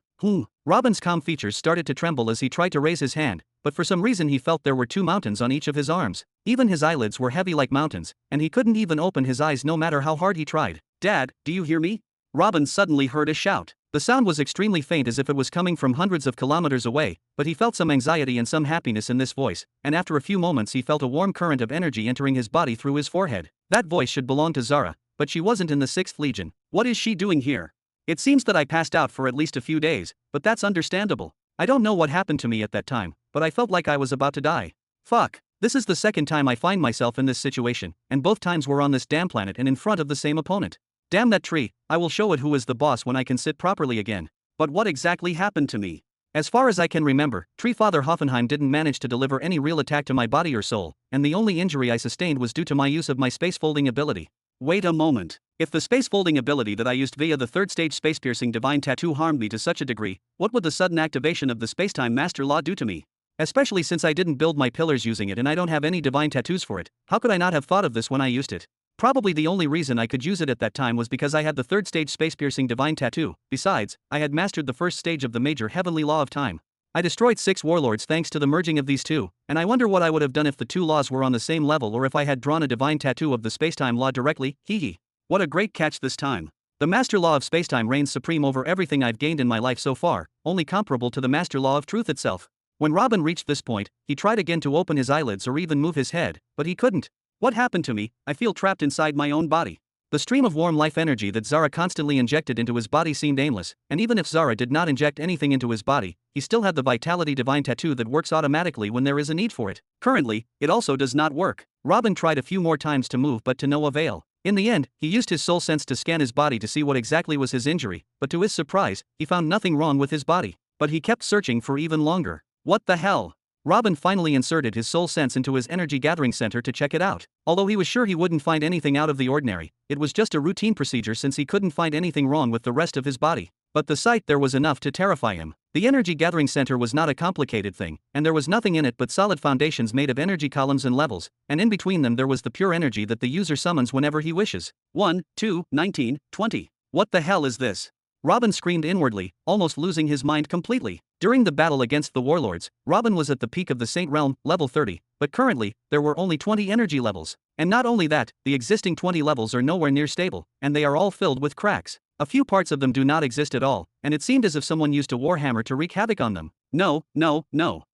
Robin's calm features started to tremble as he tried to raise his hand, but for some reason he felt there were 2 mountains on each of his arms. Even his eyelids were heavy like mountains, and he couldn't even open his eyes no matter how hard he tried. Dad, do you hear me? Robin suddenly heard a shout. The sound was extremely faint as if it was coming from hundreds of kilometers away, but he felt some anxiety and some happiness in this voice, and after a few moments he felt a warm current of energy entering his body through his forehead. That voice should belong to Zara, but she wasn't in the 6th Legion. What is she doing here? It seems that I passed out for at least a few days, but that's understandable. I don't know what happened to me at that time, but I felt like I was about to die. Fuck. This is the second time I find myself in this situation, and both times we're on this damn planet and in front of the same opponent. Damn that tree, I will show it who is the boss when I can sit properly again. But what exactly happened to me? As far as I can remember, Tree Father Hoffenheim didn't manage to deliver any real attack to my body or soul, and the only injury I sustained was due to my use of my space folding ability. Wait a moment. If the space folding ability that I used via the 3rd stage space piercing divine tattoo harmed me to such a degree, what would the sudden activation of the spacetime master law do to me? Especially since I didn't build my pillars using it and I don't have any divine tattoos for it, how could I not have thought of this when I used it? Probably the only reason I could use it at that time was because I had the 3rd stage space piercing divine tattoo. Besides, I had mastered the 1st stage of the major heavenly law of time. I destroyed 6 warlords thanks to the merging of these two, and I wonder what I would have done if the two laws were on the same level or if I had drawn a divine tattoo of the spacetime law directly. Hee. What a great catch this time. The master law of spacetime reigns supreme over everything I've gained in my life so far, only comparable to the master law of truth itself. When Robin reached this point, he tried again to open his eyelids or even move his head, but he couldn't. What happened to me? I feel trapped inside my own body. The stream of warm life energy that Zara constantly injected into his body seemed aimless, and even if Zara did not inject anything into his body, he still had the vitality divine tattoo that works automatically when there is a need for it. Currently, it also does not work. Robin tried a few more times to move but to no avail. In the end, he used his soul sense to scan his body to see what exactly was his injury, but to his surprise, he found nothing wrong with his body. But he kept searching for even longer. What the hell? Robin finally inserted his soul sense into his energy gathering center to check it out. Although he was sure he wouldn't find anything out of the ordinary, it was just a routine procedure since he couldn't find anything wrong with the rest of his body. But the sight there was enough to terrify him. The energy gathering center was not a complicated thing, and there was nothing in it but solid foundations made of energy columns and levels, and in between them there was the pure energy that the user summons whenever he wishes. 1, 2, 19, 20. What the hell is this? Robin screamed inwardly, almost losing his mind completely. During the battle against the warlords, Robin was at the peak of the Saint Realm, level 30, but currently, there were only 20 energy levels. And not only that, the existing 20 levels are nowhere near stable, and they are all filled with cracks. A few parts of them do not exist at all, and it seemed as if someone used a warhammer to wreak havoc on them. No.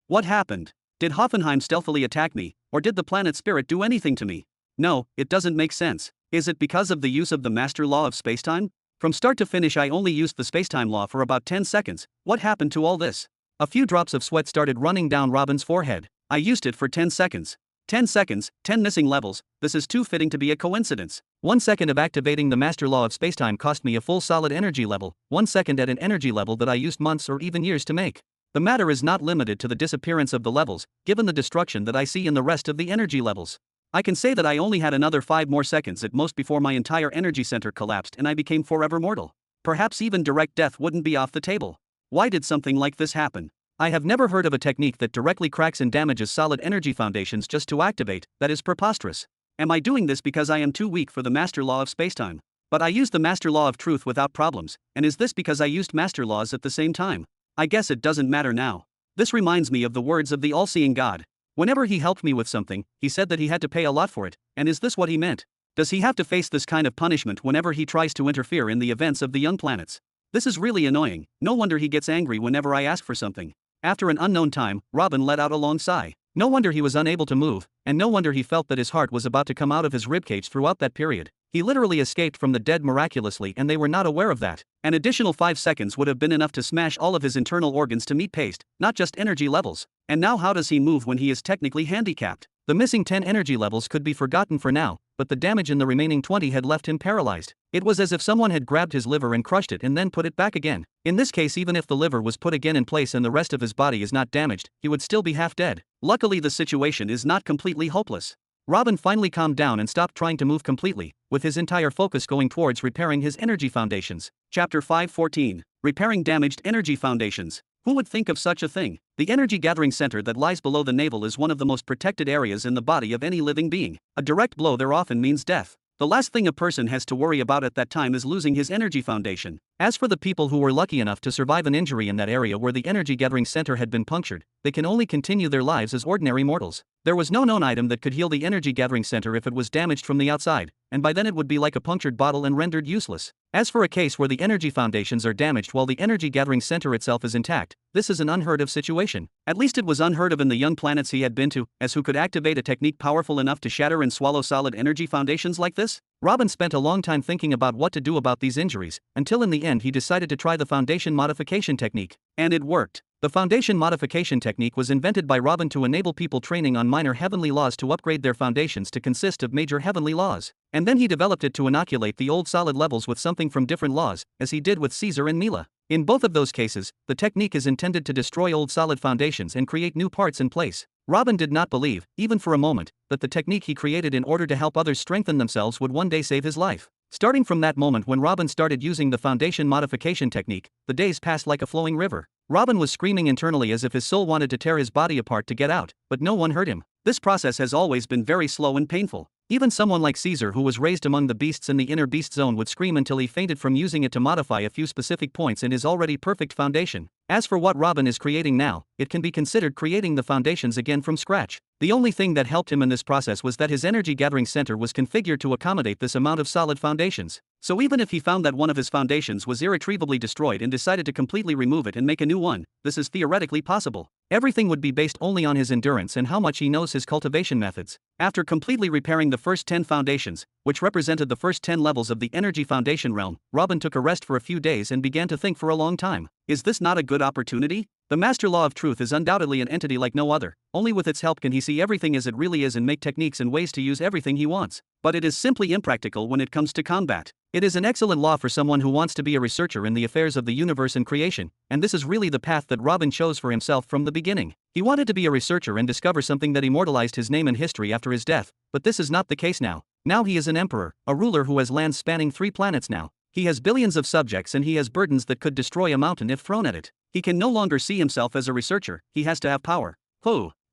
What happened? Did Hoffenheim stealthily attack me, or did the planet spirit do anything to me? No, it doesn't make sense. Is it because of the use of the master law of spacetime? From start to finish I only used the spacetime law for about 10 seconds, what happened to all this? A few drops of sweat started running down Robin's forehead. I used it for 10 seconds. 10 seconds, 10 missing levels, this is too fitting to be a coincidence. 1 second of activating the master law of spacetime cost me a full solid energy level, 1 second at an energy level that I used months or even years to make. The matter is not limited to the disappearance of the levels, given the destruction that I see in the rest of the energy levels. I can say that I only had another 5 more seconds at most before my entire energy center collapsed and I became forever mortal. Perhaps even direct death wouldn't be off the table. Why did something like this happen? I have never heard of a technique that directly cracks and damages solid energy foundations just to activate. That is preposterous. Am I doing this because I am too weak for the master law of spacetime? But I used the master law of truth without problems, and is this because I used master laws at the same time? I guess it doesn't matter now. This reminds me of the words of the all-seeing God. Whenever he helped me with something, he said that he had to pay a lot for it, and is this what he meant? Does he have to face this kind of punishment whenever he tries to interfere in the events of the young planets? This is really annoying, no wonder he gets angry whenever I ask for something. After an unknown time, Robin let out a long sigh. No wonder he was unable to move, and no wonder he felt that his heart was about to come out of his ribcage throughout that period. He literally escaped from the dead miraculously and they were not aware of that. An additional 5 seconds would have been enough to smash all of his internal organs to meat paste, not just energy levels. And now how does he move when he is technically handicapped? The missing 10 energy levels could be forgotten for now, but the damage in the remaining 20 had left him paralyzed. It was as if someone had grabbed his liver and crushed it and then put it back again. In this case, even if the liver was put again in place and the rest of his body is not damaged, he would still be half dead. Luckily the situation is not completely hopeless. Robin finally calmed down and stopped trying to move completely, with his entire focus going towards repairing his energy foundations. Chapter 5:14. Repairing damaged energy foundations. Who would think of such a thing? The energy gathering center that lies below the navel is one of the most protected areas in the body of any living being. A direct blow there often means death. The last thing a person has to worry about at that time is losing his energy foundation. As for the people who were lucky enough to survive an injury in that area where the energy gathering center had been punctured, they can only continue their lives as ordinary mortals. There was no known item that could heal the energy gathering center if it was damaged from the outside, and by then it would be like a punctured bottle and rendered useless. As for a case where the energy foundations are damaged while the energy gathering center itself is intact, this is an unheard of situation. At least it was unheard of in the young planets he had been to, as who could activate a technique powerful enough to shatter and swallow solid energy foundations like this? Robin spent a long time thinking about what to do about these injuries, until in the end he decided to try the foundation modification technique. And it worked. The foundation modification technique was invented by Robin to enable people training on minor heavenly laws to upgrade their foundations to consist of major heavenly laws. And then he developed it to inoculate the old solid levels with something from different laws, as he did with Caesar and Mila. In both of those cases, the technique is intended to destroy old solid foundations and create new parts in place. Robin did not believe, even for a moment, that the technique he created in order to help others strengthen themselves would one day save his life. Starting from that moment when Robin started using the foundation modification technique, the days passed like a flowing river. Robin was screaming internally as if his soul wanted to tear his body apart to get out, but no one heard him. This process has always been very slow and painful. Even someone like Caesar, who was raised among the beasts in the inner beast zone, would scream until he fainted from using it to modify a few specific points in his already perfect foundation. As for what Robin is creating now, it can be considered creating the foundations again from scratch. The only thing that helped him in this process was that his energy gathering center was configured to accommodate this amount of solid foundations. So even if he found that one of his foundations was irretrievably destroyed and decided to completely remove it and make a new one, this is theoretically possible. Everything would be based only on his endurance and how much he knows his cultivation methods. After completely repairing the first 10 foundations, which represented the first 10 levels of the energy foundation realm, Robin took a rest for a few days and began to think for a long time. Is this not a good opportunity? The master law of truth is undoubtedly an entity like no other. Only with its help can he see everything as it really is and make techniques and ways to use everything he wants. But it is simply impractical when it comes to combat. It is an excellent law for someone who wants to be a researcher in the affairs of the universe and creation, and this is really the path that Robin chose for himself from the beginning. He wanted to be a researcher and discover something that immortalized his name in history after his death, but this is not the case now. Now he is an emperor, a ruler who has lands spanning 3 planets now. He has billions of subjects and he has burdens that could destroy a mountain if thrown at it. He can no longer see himself as a researcher, he has to have power.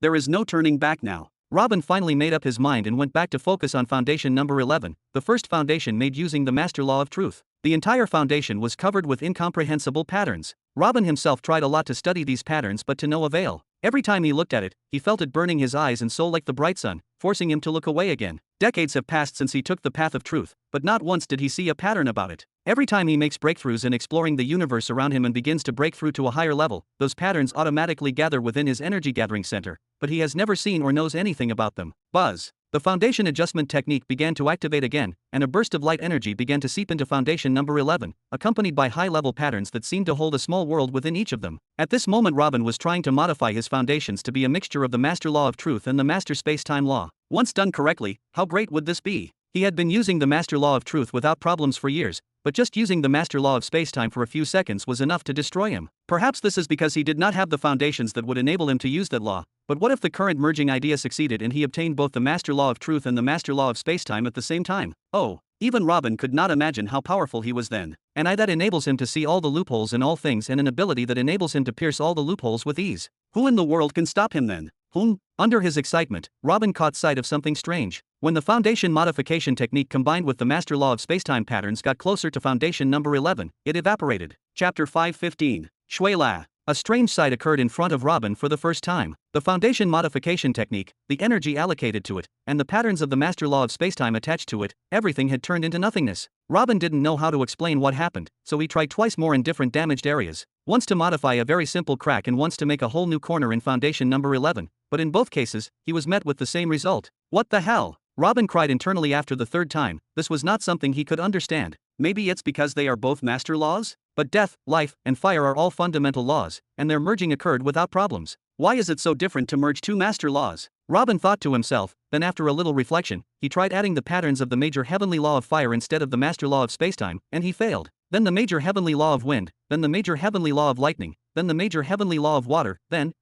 There is no turning back now. Robin finally made up his mind and went back to focus on foundation number 11, the first foundation made using the master law of truth. The entire foundation was covered with incomprehensible patterns. Robin himself tried a lot to study these patterns but to no avail. Every time he looked at it, he felt it burning his eyes and soul like the bright sun, forcing him to look away again. Decades have passed since he took the path of truth, but not once did he see a pattern about it. Every time he makes breakthroughs in exploring the universe around him and begins to break through to a higher level, those patterns automatically gather within his energy gathering center, but he has never seen or knows anything about them. Buzz. The foundation adjustment technique began to activate again, and a burst of light energy began to seep into foundation number 11, accompanied by high-level patterns that seemed to hold a small world within each of them. At this moment Robin was trying to modify his foundations to be a mixture of the master law of truth and the master space-time law. Once done correctly, how great would this be? He had been using the master law of truth without problems for years, but just using the master law of spacetime for a few seconds was enough to destroy him. Perhaps this is because he did not have the foundations that would enable him to use that law, but what if the current merging idea succeeded and he obtained both the master law of truth and the master law of spacetime at the same time? Even Robin could not imagine how powerful he was then. An eye that enables him to see all the loopholes in all things and an ability that enables him to pierce all the loopholes with ease. Who in the world can stop him then? Under his excitement, Robin caught sight of something strange. When the foundation modification technique combined with the master law of spacetime patterns got closer to foundation number 11, it evaporated. Chapter 5:15. Shuela. A strange sight occurred in front of Robin for the first time. The foundation modification technique, the energy allocated to it, and the patterns of the master law of spacetime attached to it, everything had turned into nothingness. Robin didn't know how to explain what happened, so he tried twice more in different damaged areas. Once to modify a very simple crack and once to make a whole new corner in foundation number 11, but in both cases, he was met with the same result. What the hell? Robin cried internally after the third time. This was not something he could understand. Maybe it's because they are both master laws? But death, life, and fire are all fundamental laws, and their merging occurred without problems. Why is it so different to merge two master laws? Robin thought to himself, then after a little reflection, he tried adding the patterns of the major heavenly law of fire instead of the master law of spacetime, and he failed. Then the major heavenly law of wind, then the major heavenly law of lightning, then the major heavenly law of water, then,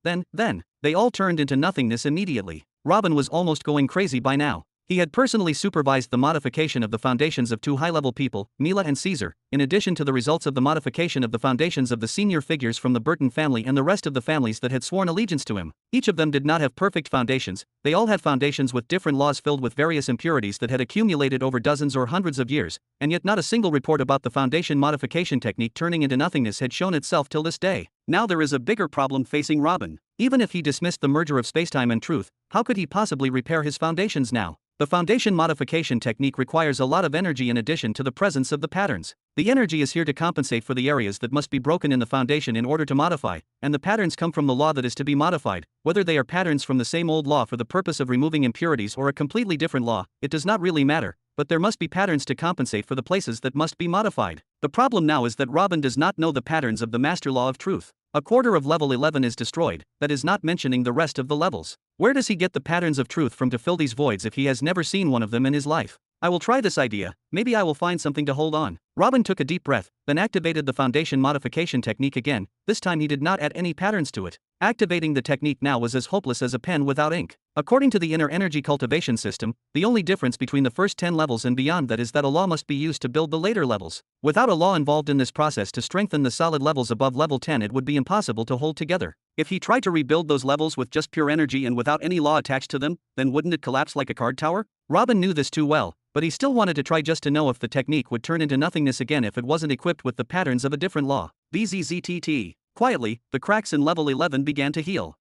they all turned into nothingness immediately. Robin was almost going crazy by now. He had personally supervised the modification of the foundations of two high-level people, Mila and Caesar, in addition to the results of the modification of the foundations of the senior figures from the Burton family and the rest of the families that had sworn allegiance to him. Each of them did not have perfect foundations, they all had foundations with different laws filled with various impurities that had accumulated over dozens or hundreds of years, and yet not a single report about the foundation modification technique turning into nothingness had shown itself till this day. Now there is a bigger problem facing Robin. Even if he dismissed the merger of spacetime and truth, how could he possibly repair his foundations now? The foundation modification technique requires a lot of energy in addition to the presence of the patterns. The energy is here to compensate for the areas that must be broken in the foundation in order to modify, and the patterns come from the law that is to be modified. Whether they are patterns from the same old law for the purpose of removing impurities or a completely different law, it does not really matter, but there must be patterns to compensate for the places that must be modified. The problem now is that Robin does not know the patterns of the master law of truth. A quarter of level 11 is destroyed, that is not mentioning the rest of the levels. Where does he get the patterns of truth from to fill these voids if he has never seen one of them in his life? I will try this idea, maybe I will find something to hold on. Robin took a deep breath, then activated the foundation modification technique again. This time he did not add any patterns to it. Activating the technique now was as hopeless as a pen without ink. According to the inner energy cultivation system, the only difference between the first 10 levels and beyond that is that a law must be used to build the later levels. Without a law involved in this process to strengthen the solid levels above level 10, it would be impossible to hold together. If he tried to rebuild those levels with just pure energy and without any law attached to them, then wouldn't it collapse like a card tower? Robin knew this too well, but he still wanted to try just to know if the technique would turn into nothingness again if it wasn't equipped with the patterns of a different law. BZZTT. Quietly, the cracks in level 11 began to heal.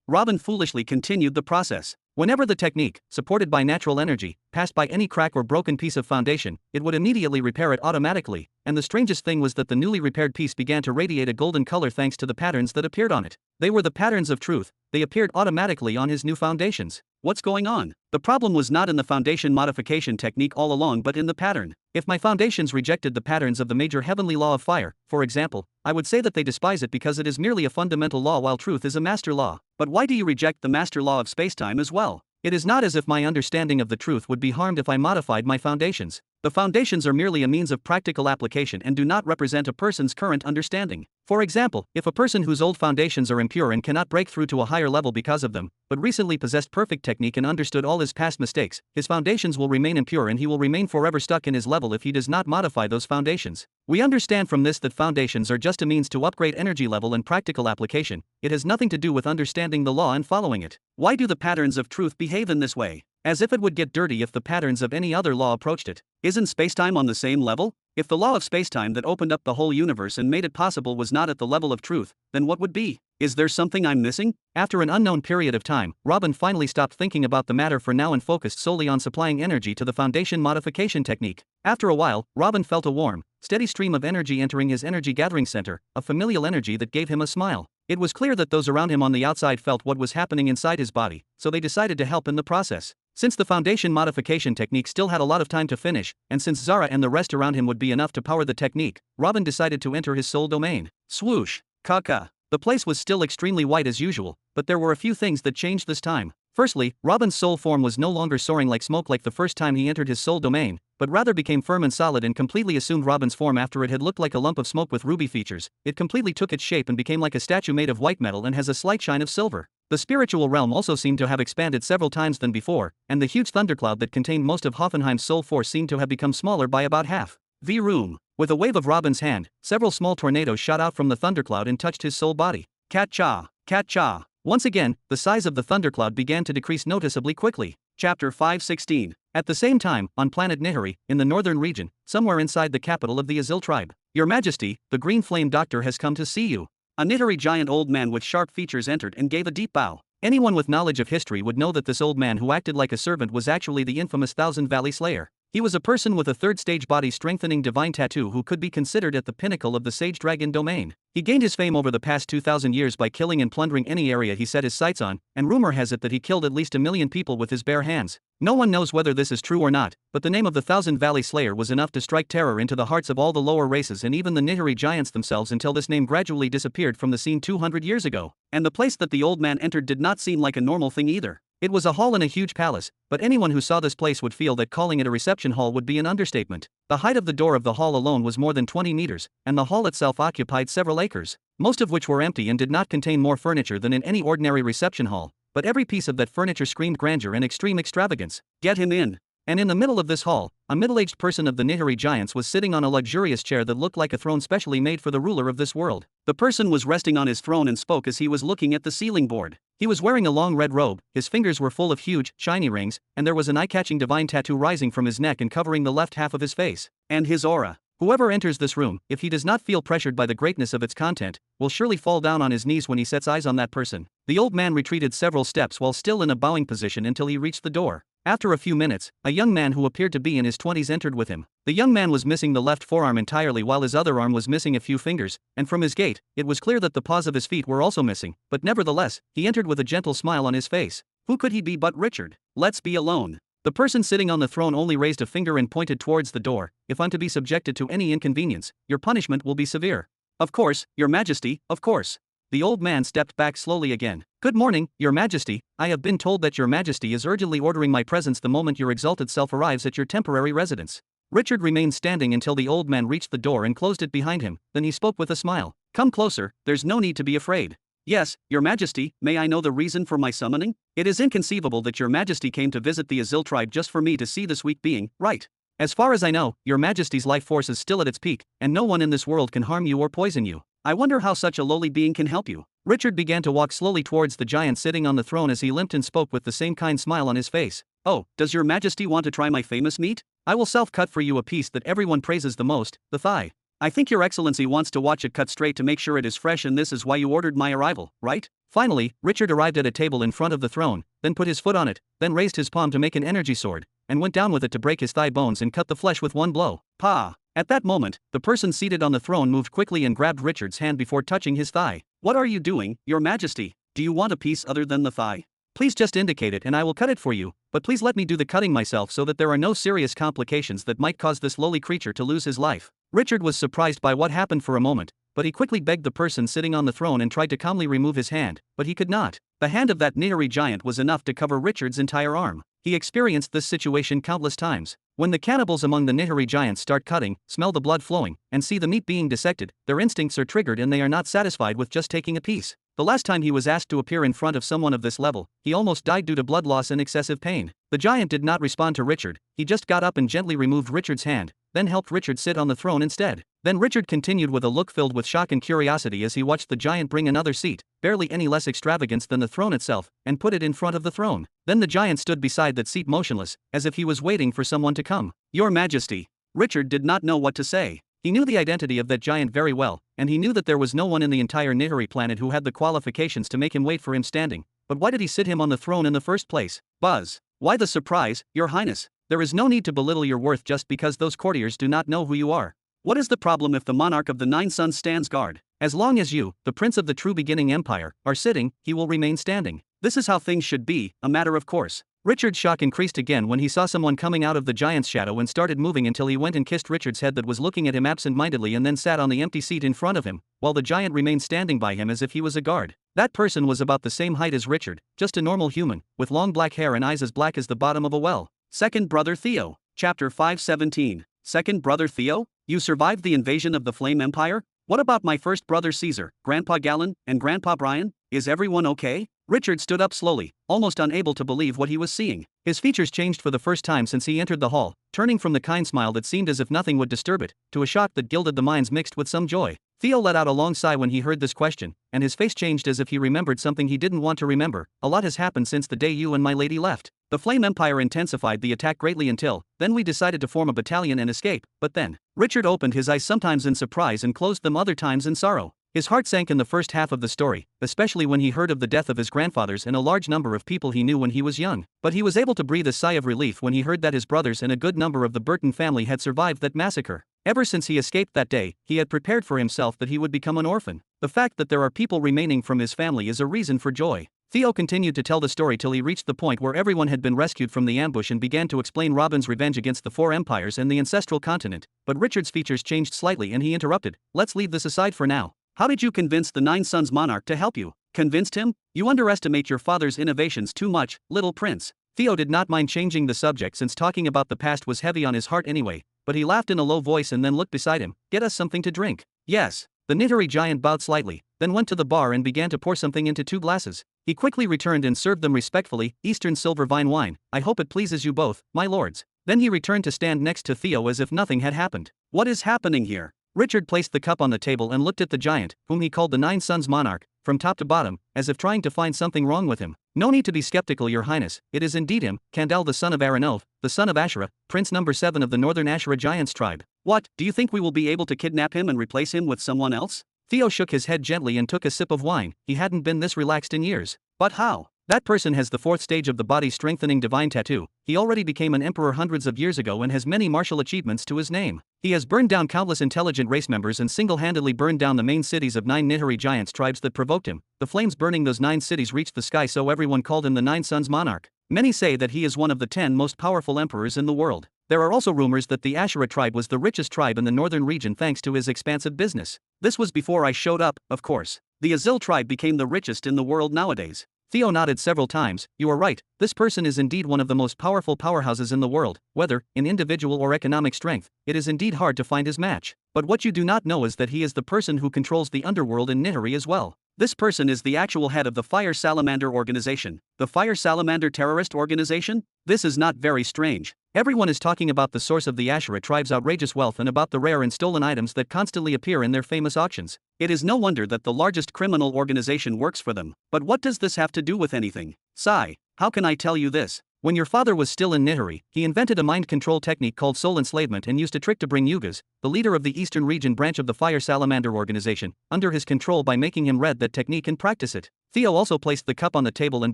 Robin foolishly continued the process. Whenever the technique, supported by natural energy, passed by any crack or broken piece of foundation, it would immediately repair it automatically, and the strangest thing was that the newly repaired piece began to radiate a golden color thanks to the patterns that appeared on it. They were the patterns of truth, they appeared automatically on his new foundations. What's going on? The problem was not in the foundation modification technique all along but in the pattern. If my foundations rejected the patterns of the major heavenly law of fire, for example, I would say that they despise it because it is merely a fundamental law while truth is a master law. But why do you reject the master law of spacetime as well? It is not as if my understanding of the truth would be harmed if I modified my foundations. The foundations are merely a means of practical application and do not represent a person's current understanding. For example, if a person whose old foundations are impure and cannot break through to a higher level because of them, but recently possessed perfect technique and understood all his past mistakes, his foundations will remain impure and he will remain forever stuck in his level if he does not modify those foundations. We understand from this that foundations are just a means to upgrade energy level and practical application. It has nothing to do with understanding the law and following it. Why do the patterns of truth behave in this way? As if it would get dirty if the patterns of any other law approached it. Isn't spacetime on the same level? If the law of spacetime that opened up the whole universe and made it possible was not at the level of truth, then what would be? Is there something I'm missing? After an unknown period of time, Robin finally stopped thinking about the matter for now and focused solely on supplying energy to the foundation modification technique. After a while, Robin felt a warm, steady stream of energy entering his energy gathering center, a familial energy that gave him a smile. It was clear that those around him on the outside felt what was happening inside his body, so they decided to help in the process. Since the foundation modification technique still had a lot of time to finish, and since Zara and the rest around him would be enough to power the technique, Robin decided to enter his soul domain. Swoosh! Kaka! The place was still extremely white as usual, but there were a few things that changed this time. Firstly, Robin's soul form was no longer soaring like smoke like the first time he entered his soul domain, but rather became firm and solid and completely assumed Robin's form after it had looked like a lump of smoke with ruby features. It completely took its shape and became like a statue made of white metal and has a slight shine of silver. The spiritual realm also seemed to have expanded several times than before, and the huge thundercloud that contained most of Hoffenheim's soul force seemed to have become smaller by about half. Vroom! With a wave of Robin's hand, several small tornadoes shot out from the thundercloud and touched his soul body. Cat-cha! Cat-cha! Once again, the size of the thundercloud began to decrease noticeably quickly. Chapter 516. At the same time, on planet Nihari, in the northern region, somewhere inside the capital of the Azil tribe. Your Majesty, the Green Flame Doctor has come to see you. A Nihari giant old man with sharp features entered and gave a deep bow. Anyone with knowledge of history would know that this old man who acted like a servant was actually the infamous Thousand Valley Slayer. He was a person with a third-stage body-strengthening divine tattoo who could be considered at the pinnacle of the Sage Dragon domain. He gained his fame over the past 2,000 years by killing and plundering any area he set his sights on, and rumor has it that he killed at least 1 million people with his bare hands. No one knows whether this is true or not, but the name of the Thousand Valley Slayer was enough to strike terror into the hearts of all the lower races and even the Nihari giants themselves until this name gradually disappeared from the scene 200 years ago. And the place that the old man entered did not seem like a normal thing either. It was a hall in a huge palace, but anyone who saw this place would feel that calling it a reception hall would be an understatement. The height of the door of the hall alone was more than 20 meters, and the hall itself occupied several acres, most of which were empty and did not contain more furniture than in any ordinary reception hall, but every piece of that furniture screamed grandeur and extreme extravagance. Get him in! And in the middle of this hall, a middle-aged person of the Nihari giants was sitting on a luxurious chair that looked like a throne specially made for the ruler of this world. The person was resting on his throne and spoke as he was looking at the ceiling board. He was wearing a long red robe, his fingers were full of huge, shiny rings, and there was an eye-catching divine tattoo rising from his neck and covering the left half of his face. And his aura. Whoever enters this room, if he does not feel pressured by the greatness of its content, will surely fall down on his knees when he sets eyes on that person. The old man retreated several steps while still in a bowing position until he reached the door. After a few minutes, a young man who appeared to be in his 20s entered with him. The young man was missing the left forearm entirely while his other arm was missing a few fingers, and from his gait, it was clear that the paws of his feet were also missing, but nevertheless, he entered with a gentle smile on his face. Who could he be but Richard? Let's be alone. The person sitting on the throne only raised a finger and pointed towards the door. If I'm to be subjected to any inconvenience, your punishment will be severe. Of course, your majesty, of course. The old man stepped back slowly again. Good morning, your majesty. I have been told that your majesty is urgently ordering my presence the moment your exalted self arrives at your temporary residence. Richard remained standing until the old man reached the door and closed it behind him, then he spoke with a smile. Come closer, there's no need to be afraid. Yes, your majesty, may I know the reason for my summoning? It is inconceivable that your majesty came to visit the Azil tribe just for me to see this weak being, right? As far as I know, your majesty's life force is still at its peak, and no one in this world can harm you or poison you. I wonder how such a lowly being can help you. Richard began to walk slowly towards the giant sitting on the throne as he limped and spoke with the same kind smile on his face. Oh, does your majesty want to try my famous meat? I will self-cut for you a piece that everyone praises the most, the thigh. I think your excellency wants to watch it cut straight to make sure it is fresh, and this is why you ordered my arrival, right? Finally, Richard arrived at a table in front of the throne, then put his foot on it, then raised his palm to make an energy sword, and went down with it to break his thigh bones and cut the flesh with one blow. Pa! At that moment, the person seated on the throne moved quickly and grabbed Richard's hand before touching his thigh. What are you doing, your majesty? Do you want a piece other than the thigh? Please just indicate it and I will cut it for you, but please let me do the cutting myself so that there are no serious complications that might cause this lowly creature to lose his life. Richard was surprised by what happened for a moment, but he quickly begged the person sitting on the throne and tried to calmly remove his hand, but he could not. The hand of that Nihari giant was enough to cover Richard's entire arm. He experienced this situation countless times. When the cannibals among the Nihari giants start cutting, smell the blood flowing, and see the meat being dissected, their instincts are triggered and they are not satisfied with just taking a piece. The last time he was asked to appear in front of someone of this level, he almost died due to blood loss and excessive pain. The giant did not respond to Richard, he just got up and gently removed Richard's hand, then helped Richard sit on the throne instead. Then Richard continued with a look filled with shock and curiosity as he watched the giant bring another seat, barely any less extravagant than the throne itself, and put it in front of the throne. Then the giant stood beside that seat motionless, as if he was waiting for someone to come. Your Majesty. Richard did not know what to say. He knew the identity of that giant very well, and he knew that there was no one in the entire Nihari planet who had the qualifications to make him wait for him standing. But why did he sit him on the throne in the first place? Buzz. Why the surprise, your highness? There is no need to belittle your worth just because those courtiers do not know who you are. What is the problem if the monarch of the Nine Suns stands guard? As long as you, the prince of the true beginning empire, are sitting, he will remain standing. This is how things should be, a matter of course. Richard's shock increased again when he saw someone coming out of the giant's shadow and started moving until he went and kissed Richard's head that was looking at him absent-mindedly and then sat on the empty seat in front of him, while the giant remained standing by him as if he was a guard. That person was about the same height as Richard, just a normal human, with long black hair and eyes as black as the bottom of a well. Second Brother Theo. Chapter 517. Second Brother Theo? You survived the invasion of the Flame Empire? What about my first brother Caesar, Grandpa Galen, and Grandpa Brian? Is everyone okay? Richard stood up slowly, almost unable to believe what he was seeing. His features changed for the first time since he entered the hall, turning from the kind smile that seemed as if nothing would disturb it, to a shock that gilded the minds mixed with some joy. Theo let out a long sigh when he heard this question, and his face changed as if he remembered something he didn't want to remember. A lot has happened since the day you and my lady left. The Flame Empire intensified the attack greatly until, then we decided to form a battalion and escape, but then. Richard opened his eyes sometimes in surprise and closed them other times in sorrow. His heart sank in the first half of the story, especially when he heard of the death of his grandfathers and a large number of people he knew when he was young. But he was able to breathe a sigh of relief when he heard that his brothers and a good number of the Burton family had survived that massacre. Ever since he escaped that day, he had prepared for himself that he would become an orphan. The fact that there are people remaining from his family is a reason for joy. Theo continued to tell the story till he reached the point where everyone had been rescued from the ambush and began to explain Robin's revenge against the four empires and the ancestral continent. But Richard's features changed slightly and he interrupted. Let's leave this aside for now. How did you convince the Nine Suns monarch to help you? Convinced him? You underestimate your father's innovations too much, little prince. Theo did not mind changing the subject since talking about the past was heavy on his heart anyway, but he laughed in a low voice and then looked beside him. Get us something to drink. Yes. The Nihari giant bowed slightly, then went to the bar and began to pour something into 2 glasses. He quickly returned and served them respectfully, Eastern silver vine wine. I hope it pleases you both, my lords. Then he returned to stand next to Theo as if nothing had happened. What is happening here? Richard placed the cup on the table and looked at the giant, whom he called the Nine Suns monarch, from top to bottom, as if trying to find something wrong with him. No need to be skeptical, your highness, it is indeed him, Kandal the son of Aranov, the son of Asherah, prince number 7 of the northern Asherah giants tribe. What, do you think we will be able to kidnap him and replace him with someone else? Theo shook his head gently and took a sip of wine. He hadn't been this relaxed in years. But how? That person has the fourth stage of the body-strengthening divine tattoo. He already became an emperor hundreds of years ago and has many martial achievements to his name. He has burned down countless intelligent race members and single-handedly burned down the main cities of 9 Nihari giants tribes that provoked him. The flames burning those 9 cities reached the sky, so everyone called him the Nine Suns Monarch. Many say that he is one of the 10 most powerful emperors in the world. There are also rumors that the Ashura tribe was the richest tribe in the northern region thanks to his expansive business. This was before I showed up, of course. The Azil tribe became the richest in the world nowadays. Theo nodded several times. You are right, this person is indeed one of the most powerful powerhouses in the world. Whether in individual or economic strength, it is indeed hard to find his match. But what you do not know is that he is the person who controls the underworld in Nihari as well. This person is the actual head of the Fire Salamander organization. The Fire Salamander terrorist organization? This is not very strange. Everyone is talking about the source of the Ashura tribe's outrageous wealth and about the rare and stolen items that constantly appear in their famous auctions. It is no wonder that the largest criminal organization works for them. But what does this have to do with anything? Sigh, how can I tell you this? When your father was still in Nihari, he invented a mind control technique called soul enslavement and used a trick to bring Yugas, the leader of the Eastern Region branch of the Fire Salamander organization, under his control by making him read that technique and practice it. Theo also placed the cup on the table and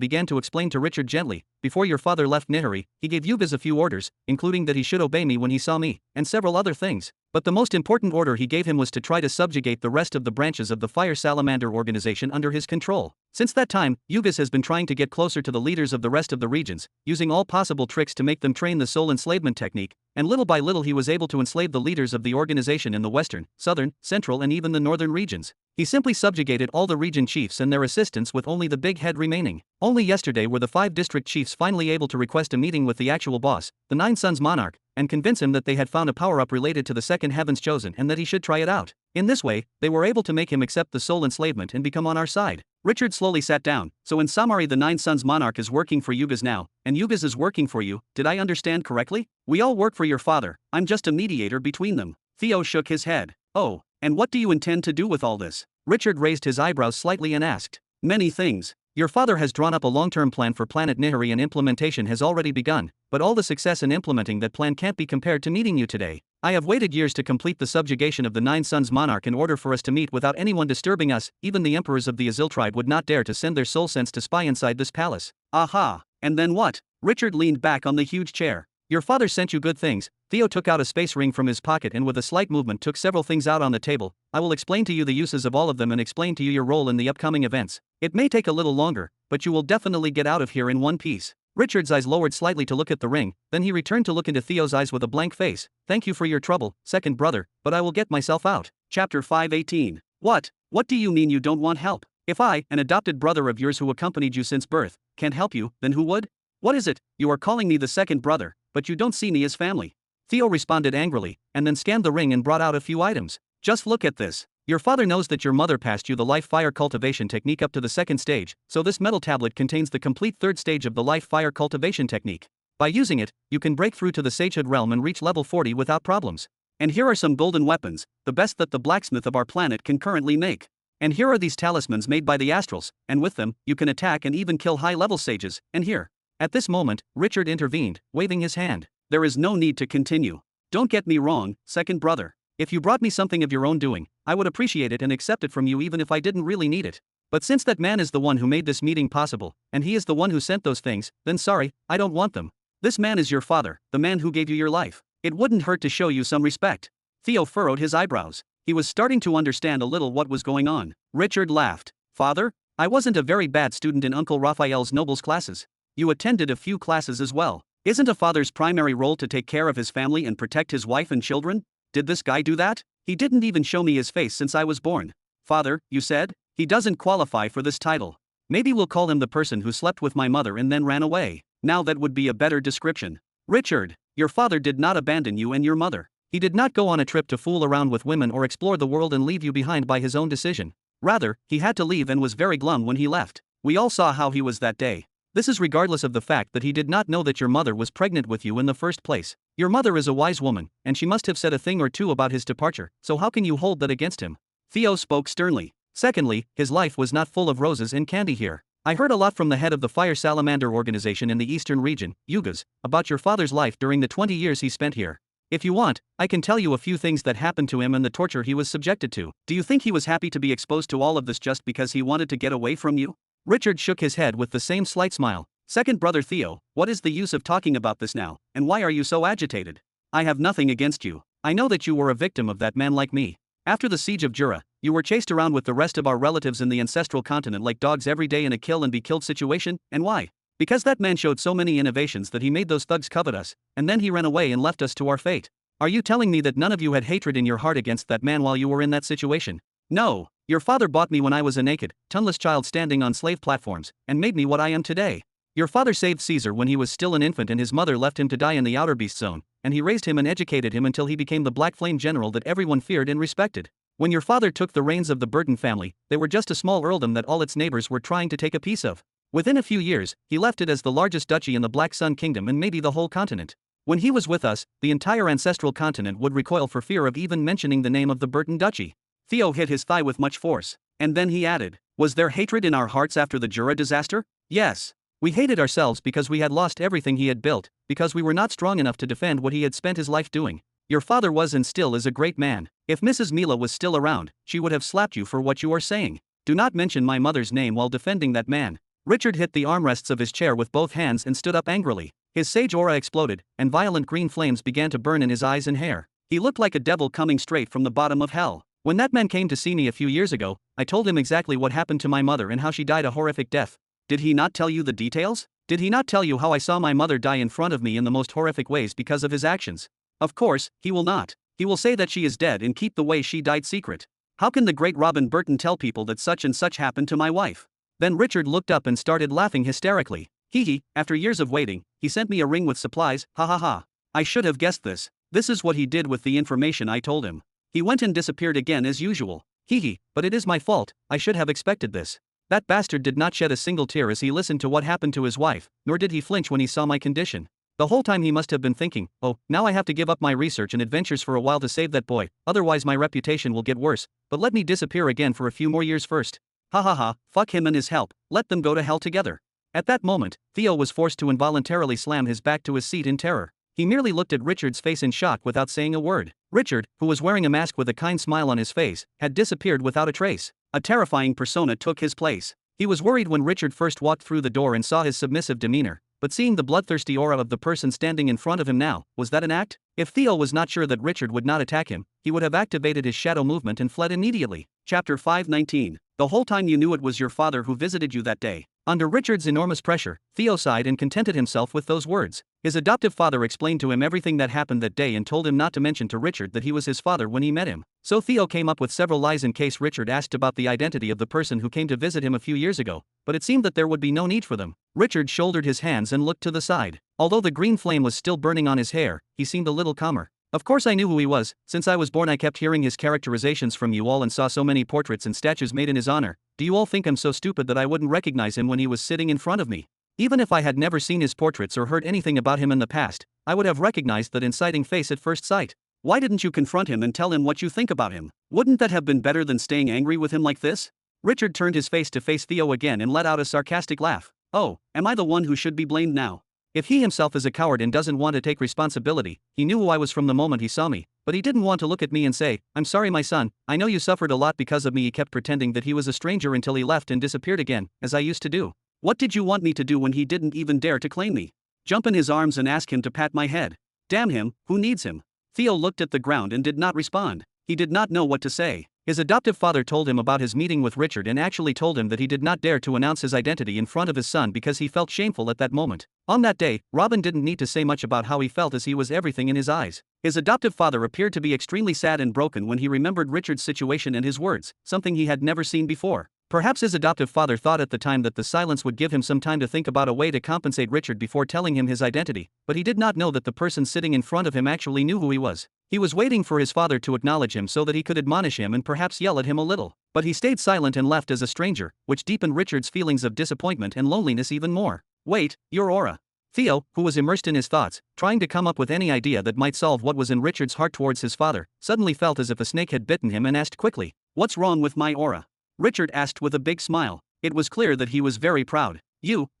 began to explain to Richard gently. Before your father left Nihari, he gave Yugas a few orders, including that he should obey me when he saw me, and several other things. But the most important order he gave him was to try to subjugate the rest of the branches of the Fire Salamander organization under his control. Since that time, Yugas has been trying to get closer to the leaders of the rest of the regions, using all possible tricks to make them train the soul enslavement technique, and little by little he was able to enslave the leaders of the organization in the western, southern, central and even the northern regions. He simply subjugated all the region chiefs and their assistants with only the big head remaining. Only yesterday were the 5 district chiefs finally able to request a meeting with the actual boss, the Nine Suns Monarch, and convince him that they had found a power-up related to the second heavens chosen and that he should try it out. In this way, they were able to make him accept the soul enslavement and become on our side. Richard slowly sat down. So in summary, the Nine Suns Monarch is working for Yugas now, and Yugas is working for you. Did I understand correctly? We all work for your father. I'm just a mediator between them. Theo shook his head. Oh, and what do you intend to do with all this? Richard raised his eyebrows slightly and asked. Many things. Your father has drawn up a long-term plan for Planet Nihari and implementation has already begun, but all the success in implementing that plan can't be compared to meeting you today. I have waited years to complete the subjugation of the Nine Suns Monarch in order for us to meet without anyone disturbing us. Even the emperors of the Azil tribe would not dare to send their soul sense to spy inside this palace. Aha, and then what? Richard leaned back on the huge chair. Your father sent you good things. Theo took out a space ring from his pocket and with a slight movement took several things out on the table. I will explain to you the uses of all of them and explain to you your role in the upcoming events. It may take a little longer, but you will definitely get out of here in one piece. Richard's eyes lowered slightly to look at the ring, then he returned to look into Theo's eyes with a blank face. Thank you for your trouble, second brother, but I will get myself out. Chapter 518. What? What do you mean you don't want help? If I, an adopted brother of yours who accompanied you since birth, can't help you, then who would? What is it? You are calling me the second brother, but you don't see me as family. Theo responded angrily, and then scanned the ring and brought out a few items. Just look at this. Your father knows that your mother passed you the life fire cultivation technique up to the second stage, so this metal tablet contains the complete third stage of the life fire cultivation technique. By using it, you can break through to the sagehood realm and reach level 40 without problems. And here are some golden weapons, the best that the blacksmith of our planet can currently make. And here are these talismans made by the astrals, and with them, you can attack and even kill high-level sages, and here. At this moment, Richard intervened, waving his hand. There is no need to continue. Don't get me wrong, second brother. If you brought me something of your own doing, I would appreciate it and accept it from you even if I didn't really need it. But since that man is the one who made this meeting possible, and he is the one who sent those things, then sorry, I don't want them. This man is your father, the man who gave you your life. It wouldn't hurt to show you some respect. Theo furrowed his eyebrows. He was starting to understand a little what was going on. Richard laughed. Father? I wasn't a very bad student in Uncle Raphael's nobles classes. You attended a few classes as well. Isn't a father's primary role to take care of his family and protect his wife and children? Did this guy do that? He didn't even show me his face since I was born. Father, you said? He doesn't qualify for this title. Maybe we'll call him the person who slept with my mother and then ran away. Now that would be a better description. Richard, your father did not abandon you and your mother. He did not go on a trip to fool around with women or explore the world and leave you behind by his own decision. Rather, he had to leave and was very glum when he left. We all saw how he was that day. This is regardless of the fact that he did not know that your mother was pregnant with you in the first place. Your mother is a wise woman, and she must have said a thing or two about his departure, so how can you hold that against him? Theo spoke sternly. Secondly, his life was not full of roses and candy here. I heard a lot from the head of the Fire Salamander organization in the eastern region, Yugas, about your father's life during the 20 years he spent here. If you want, I can tell you a few things that happened to him and the torture he was subjected to. Do you think he was happy to be exposed to all of this just because he wanted to get away from you? Richard shook his head with the same slight smile. Second brother Theo, what is the use of talking about this now, and why are you so agitated? I have nothing against you. I know that you were a victim of that man like me. After the siege of Jura, you were chased around with the rest of our relatives in the ancestral continent like dogs every day in a kill and be killed situation, and why? Because that man showed so many innovations that he made those thugs covet us, and then he ran away and left us to our fate. Are you telling me that none of you had hatred in your heart against that man while you were in that situation? No, your father bought me when I was a naked, tongueless child standing on slave platforms, and made me what I am today. Your father saved Caesar when he was still an infant and his mother left him to die in the outer beast zone, and he raised him and educated him until he became the Black Flame general that everyone feared and respected. When your father took the reins of the Burton family, they were just a small earldom that all its neighbors were trying to take a piece of. Within a few years, he left it as the largest duchy in the Black Sun Kingdom and maybe the whole continent. When he was with us, the entire ancestral continent would recoil for fear of even mentioning the name of the Burton Duchy. Theo hit his thigh with much force, and then he added, was there hatred in our hearts after the Jura disaster? Yes. We hated ourselves because we had lost everything he had built, because we were not strong enough to defend what he had spent his life doing. Your father was and still is a great man. If Mrs. Mila was still around, she would have slapped you for what you are saying. Do not mention my mother's name while defending that man. Richard hit the armrests of his chair with both hands and stood up angrily. His sage aura exploded, and violent green flames began to burn in his eyes and hair. He looked like a devil coming straight from the bottom of hell. When that man came to see me a few years ago, I told him exactly what happened to my mother and how she died a horrific death. Did he not tell you the details? Did he not tell you how I saw my mother die in front of me in the most horrific ways because of his actions? Of course, he will not. He will say that she is dead and keep the way she died secret. How can the great Robin Burton tell people that such and such happened to my wife? Then Richard looked up and started laughing hysterically. Hee, after years of waiting, he sent me a ring with supplies, ha ha ha. I should have guessed this. This is what he did with the information I told him. He went and disappeared again as usual. Hee, but it is my fault, I should have expected this. That bastard did not shed a single tear as he listened to what happened to his wife, nor did he flinch when he saw my condition. The whole time he must have been thinking, oh, now I have to give up my research and adventures for a while to save that boy, otherwise my reputation will get worse, but let me disappear again for a few more years first. Ha ha ha, fuck him and his help, let them go to hell together. At that moment, Theo was forced to involuntarily slam his back to his seat in terror. He merely looked at Richard's face in shock without saying a word. Richard, who was wearing a mask with a kind smile on his face, had disappeared without a trace. A terrifying persona took his place. He was worried when Richard first walked through the door and saw his submissive demeanor, but seeing the bloodthirsty aura of the person standing in front of him now, was that an act? If Theo was not sure that Richard would not attack him, he would have activated his shadow movement and fled immediately. Chapter 519. The whole time you knew it was your father who visited you that day. Under Richard's enormous pressure, Theo sighed and contented himself with those words. His adoptive father explained to him everything that happened that day and told him not to mention to Richard that he was his father when he met him. So Theo came up with several lies in case Richard asked about the identity of the person who came to visit him a few years ago, but it seemed that there would be no need for them. Richard shouldered his hands and looked to the side. Although the green flame was still burning on his hair, he seemed a little calmer. Of course I knew who he was. Since I was born I kept hearing his characterizations from you all and saw so many portraits and statues made in his honor. Do you all think I'm so stupid that I wouldn't recognize him when he was sitting in front of me? Even if I had never seen his portraits or heard anything about him in the past, I would have recognized that inciting face at first sight. Why didn't you confront him and tell him what you think about him? Wouldn't that have been better than staying angry with him like this? Richard turned his face to face Theo again and let out a sarcastic laugh. Oh, am I the one who should be blamed now? If he himself is a coward and doesn't want to take responsibility, he knew who I was from the moment he saw me, but he didn't want to look at me and say, I'm sorry my son, I know you suffered a lot because of me. He kept pretending that he was a stranger until he left and disappeared again, as I used to do. What did you want me to do when he didn't even dare to claim me? Jump in his arms and ask him to pat my head. Damn him, who needs him? Theo looked at the ground and did not respond. He did not know what to say. His adoptive father told him about his meeting with Richard and actually told him that he did not dare to announce his identity in front of his son because he felt shameful at that moment. On that day, Robin didn't need to say much about how he felt as he was everything in his eyes. His adoptive father appeared to be extremely sad and broken when he remembered Richard's situation and his words, something he had never seen before. Perhaps his adoptive father thought at the time that the silence would give him some time to think about a way to compensate Richard before telling him his identity, but he did not know that the person sitting in front of him actually knew who he was. He was waiting for his father to acknowledge him so that he could admonish him and perhaps yell at him a little, but he stayed silent and left as a stranger, which deepened Richard's feelings of disappointment and loneliness even more. Wait, your aura. Theo, who was immersed in his thoughts, trying to come up with any idea that might solve what was in Richard's heart towards his father, suddenly felt as if a snake had bitten him and asked quickly, "What's wrong with my aura?" Richard asked with a big smile. It was clear that he was very proud.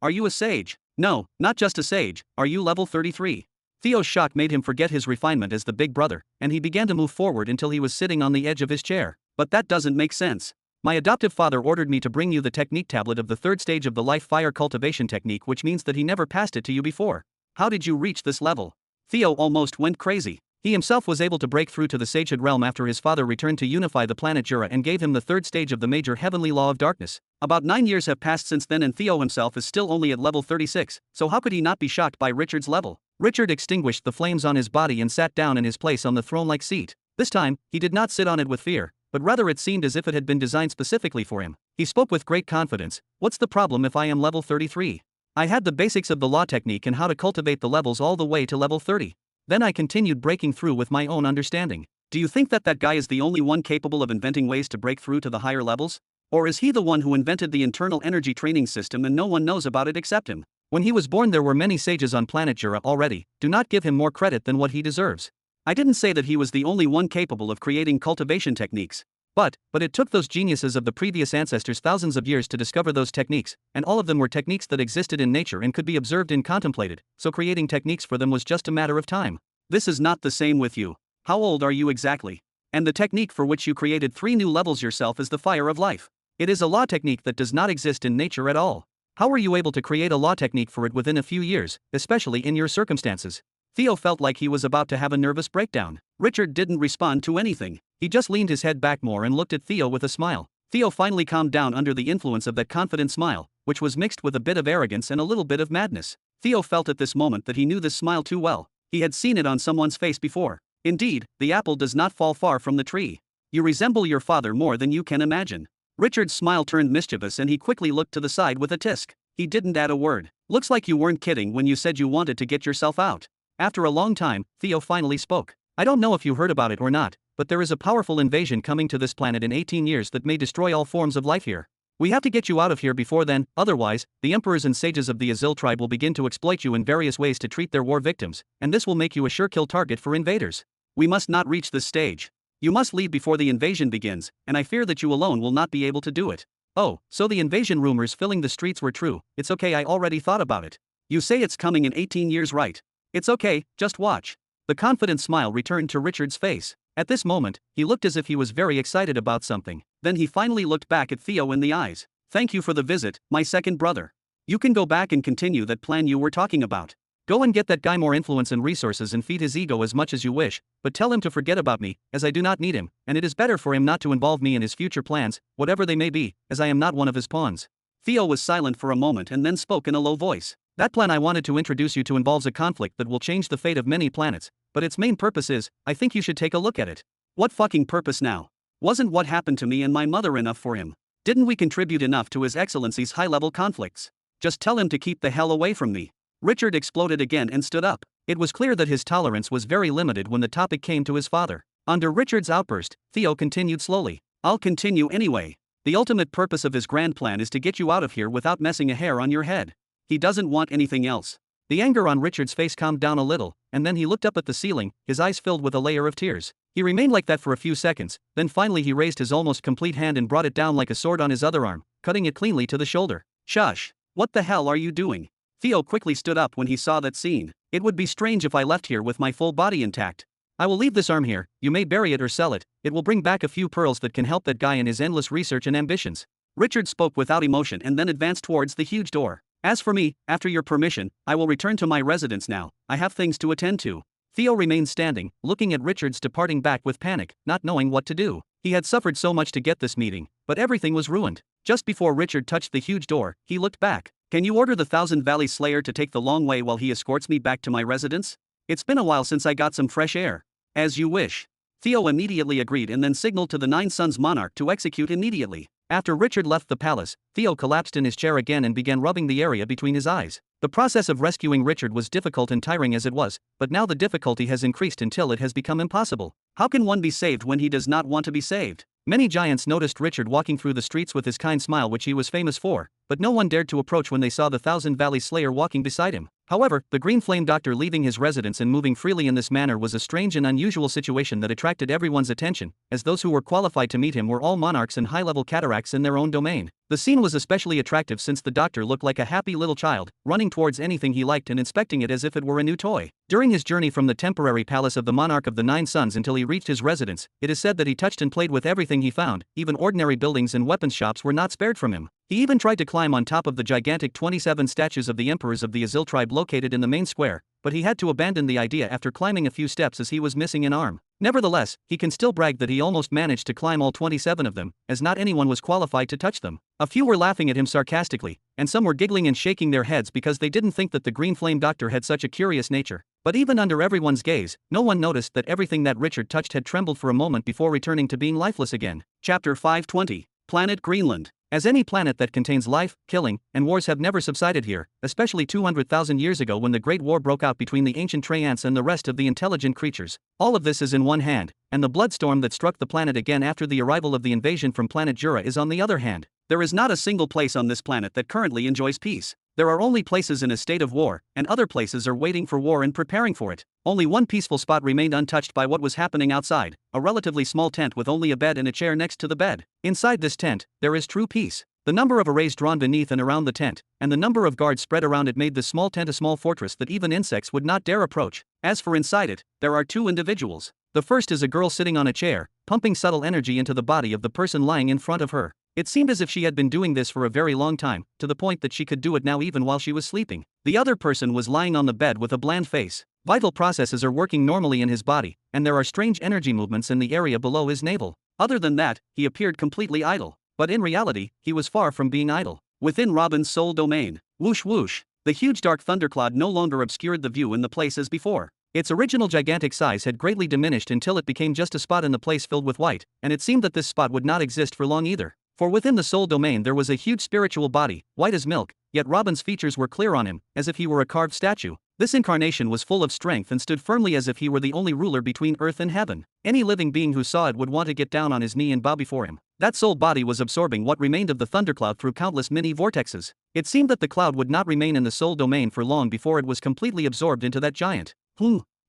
Are you a sage? No, not just a sage, are you level 33? Theo's shock made him forget his refinement as the big brother, and he began to move forward until he was sitting on the edge of his chair. But that doesn't make sense. My adoptive father ordered me to bring you the technique tablet of the third stage of the life fire cultivation technique, which means that he never passed it to you before. How did you reach this level? Theo almost went crazy. He himself was able to break through to the sagehood realm after his father returned to unify the planet Jura and gave him the third stage of the major heavenly law of darkness. About 9 years have passed since then and Theo himself is still only at level 36, so how could he not be shocked by Richard's level? Richard extinguished the flames on his body and sat down in his place on the throne-like seat. This time, he did not sit on it with fear, but rather it seemed as if it had been designed specifically for him. He spoke with great confidence. What's the problem if I am level 33? I had the basics of the law technique and how to cultivate the levels all the way to level 30. Then I continued breaking through with my own understanding. Do you think that guy is the only one capable of inventing ways to break through to the higher levels? Or is he the one who invented the internal energy training system and no one knows about it except him? When he was born there were many sages on planet Jura already. Do not give him more credit than what he deserves. I didn't say that he was the only one capable of creating cultivation techniques. But it took those geniuses of the previous ancestors thousands of years to discover those techniques, and all of them were techniques that existed in nature and could be observed and contemplated, so creating techniques for them was just a matter of time. This is not the same with you. How old are you exactly? And the technique for which you created 3 new levels yourself is the fire of life. It is a law technique that does not exist in nature at all. How were you able to create a law technique for it within a few years, especially in your circumstances? Theo felt like he was about to have a nervous breakdown. Richard didn't respond to anything. He just leaned his head back more and looked at Theo with a smile. Theo finally calmed down under the influence of that confident smile, which was mixed with a bit of arrogance and a little bit of madness. Theo felt at this moment that he knew this smile too well. He had seen it on someone's face before. Indeed, the apple does not fall far from the tree. You resemble your father more than you can imagine. Richard's smile turned mischievous and he quickly looked to the side with a tisk. He didn't add a word. Looks like you weren't kidding when you said you wanted to get yourself out. After a long time, Theo finally spoke. I don't know if you heard about it or not, but there is a powerful invasion coming to this planet in 18 years that may destroy all forms of life here. We have to get you out of here before then, otherwise, the emperors and sages of the Azil tribe will begin to exploit you in various ways to treat their war victims, and this will make you a sure kill target for invaders. We must not reach this stage. You must leave before the invasion begins, and I fear that you alone will not be able to do it. Oh, so the invasion rumors filling the streets were true. It's okay, I already thought about it. You say it's coming in 18 years, right? It's okay, just watch. The confident smile returned to Richard's face. At this moment, he looked as if he was very excited about something. Then he finally looked back at Theo in the eyes. Thank you for the visit, my second brother. You can go back and continue that plan you were talking about. Go and get that guy more influence and resources and feed his ego as much as you wish, but tell him to forget about me, as I do not need him, and it is better for him not to involve me in his future plans, whatever they may be, as I am not one of his pawns. Theo was silent for a moment and then spoke in a low voice. That plan I wanted to introduce you to involves a conflict that will change the fate of many planets, but its main purpose is, I think you should take a look at it. What fucking purpose now? Wasn't what happened to me and my mother enough for him? Didn't we contribute enough to His Excellency's high-level conflicts? Just tell him to keep the hell away from me. Richard exploded again and stood up. It was clear that his tolerance was very limited when the topic came to his father. Under Richard's outburst, Theo continued slowly. I'll continue anyway. The ultimate purpose of his grand plan is to get you out of here without messing a hair on your head. He doesn't want anything else. The anger on Richard's face calmed down a little, and then he looked up at the ceiling, his eyes filled with a layer of tears. He remained like that for a few seconds, then finally he raised his almost complete hand and brought it down like a sword on his other arm, cutting it cleanly to the shoulder. Shush! What the hell are you doing? Theo quickly stood up when he saw that scene. It would be strange if I left here with my full body intact. I will leave this arm here, you may bury it or sell it, it will bring back a few pearls that can help that guy in his endless research and ambitions. Richard spoke without emotion and then advanced towards the huge door. As for me, after your permission, I will return to my residence now, I have things to attend to. Theo remained standing, looking at Richard's departing back with panic, not knowing what to do. He had suffered so much to get this meeting, but everything was ruined. Just before Richard touched the huge door, he looked back. Can you order the Thousand Valley Slayer to take the long way while he escorts me back to my residence? It's been a while since I got some fresh air. As you wish. Theo immediately agreed and then signaled to the Nine Suns monarch to execute immediately. After Richard left the palace, Theo collapsed in his chair again and began rubbing the area between his eyes. The process of rescuing Richard was difficult and tiring as it was, but now the difficulty has increased until it has become impossible. How can one be saved when he does not want to be saved? Many giants noticed Richard walking through the streets with his kind smile which he was famous for, but no one dared to approach when they saw the Thousand Valley Slayer walking beside him. However, the Green Flame Doctor leaving his residence and moving freely in this manner was a strange and unusual situation that attracted everyone's attention, as those who were qualified to meet him were all monarchs and high-level cataracts in their own domain. The scene was especially attractive since the doctor looked like a happy little child, running towards anything he liked and inspecting it as if it were a new toy. During his journey from the temporary palace of the monarch of the Nine Suns until he reached his residence, it is said that he touched and played with everything he found. Even ordinary buildings and weapons shops were not spared from him. He even tried to climb on top of the gigantic 27 statues of the emperors of the Azil tribe located in the main square, but he had to abandon the idea after climbing a few steps as he was missing an arm. Nevertheless, he can still brag that he almost managed to climb all 27 of them, as not anyone was qualified to touch them. A few were laughing at him sarcastically, and some were giggling and shaking their heads because they didn't think that the Green Flame Doctor had such a curious nature. But even under everyone's gaze, no one noticed that everything that Richard touched had trembled for a moment before returning to being lifeless again. Chapter 520. Planet Greenland. As any planet that contains life, killing, and wars have never subsided here, especially 200,000 years ago when the Great War broke out between the ancient Traians and the rest of the intelligent creatures. All of this is in one hand, and the bloodstorm that struck the planet again after the arrival of the invasion from planet Jura is on the other hand. There is not a single place on this planet that currently enjoys peace. There are only places in a state of war, and other places are waiting for war and preparing for it. Only one peaceful spot remained untouched by what was happening outside, a relatively small tent with only a bed and a chair next to the bed. Inside this tent, there is true peace. The number of arrays drawn beneath and around the tent, and the number of guards spread around it made this small tent a small fortress that even insects would not dare approach. As for inside it, there are two individuals. The first is a girl sitting on a chair, pumping subtle energy into the body of the person lying in front of her. It seemed as if she had been doing this for a very long time, to the point that she could do it now even while she was sleeping. The other person was lying on the bed with a bland face. Vital processes are working normally in his body, and there are strange energy movements in the area below his navel. Other than that, he appeared completely idle. But in reality, he was far from being idle. Within Robin's soul domain, whoosh whoosh, the huge dark thundercloud no longer obscured the view in the place as before. Its original gigantic size had greatly diminished until it became just a spot in the place filled with white, and it seemed that this spot would not exist for long either. For within the soul domain there was a huge spiritual body, white as milk, yet Robin's features were clear on him, as if he were a carved statue. This incarnation was full of strength and stood firmly as if he were the only ruler between earth and heaven. Any living being who saw it would want to get down on his knee and bow before him. That soul body was absorbing what remained of the thundercloud through countless mini vortexes. It seemed that the cloud would not remain in the soul domain for long before it was completely absorbed into that giant.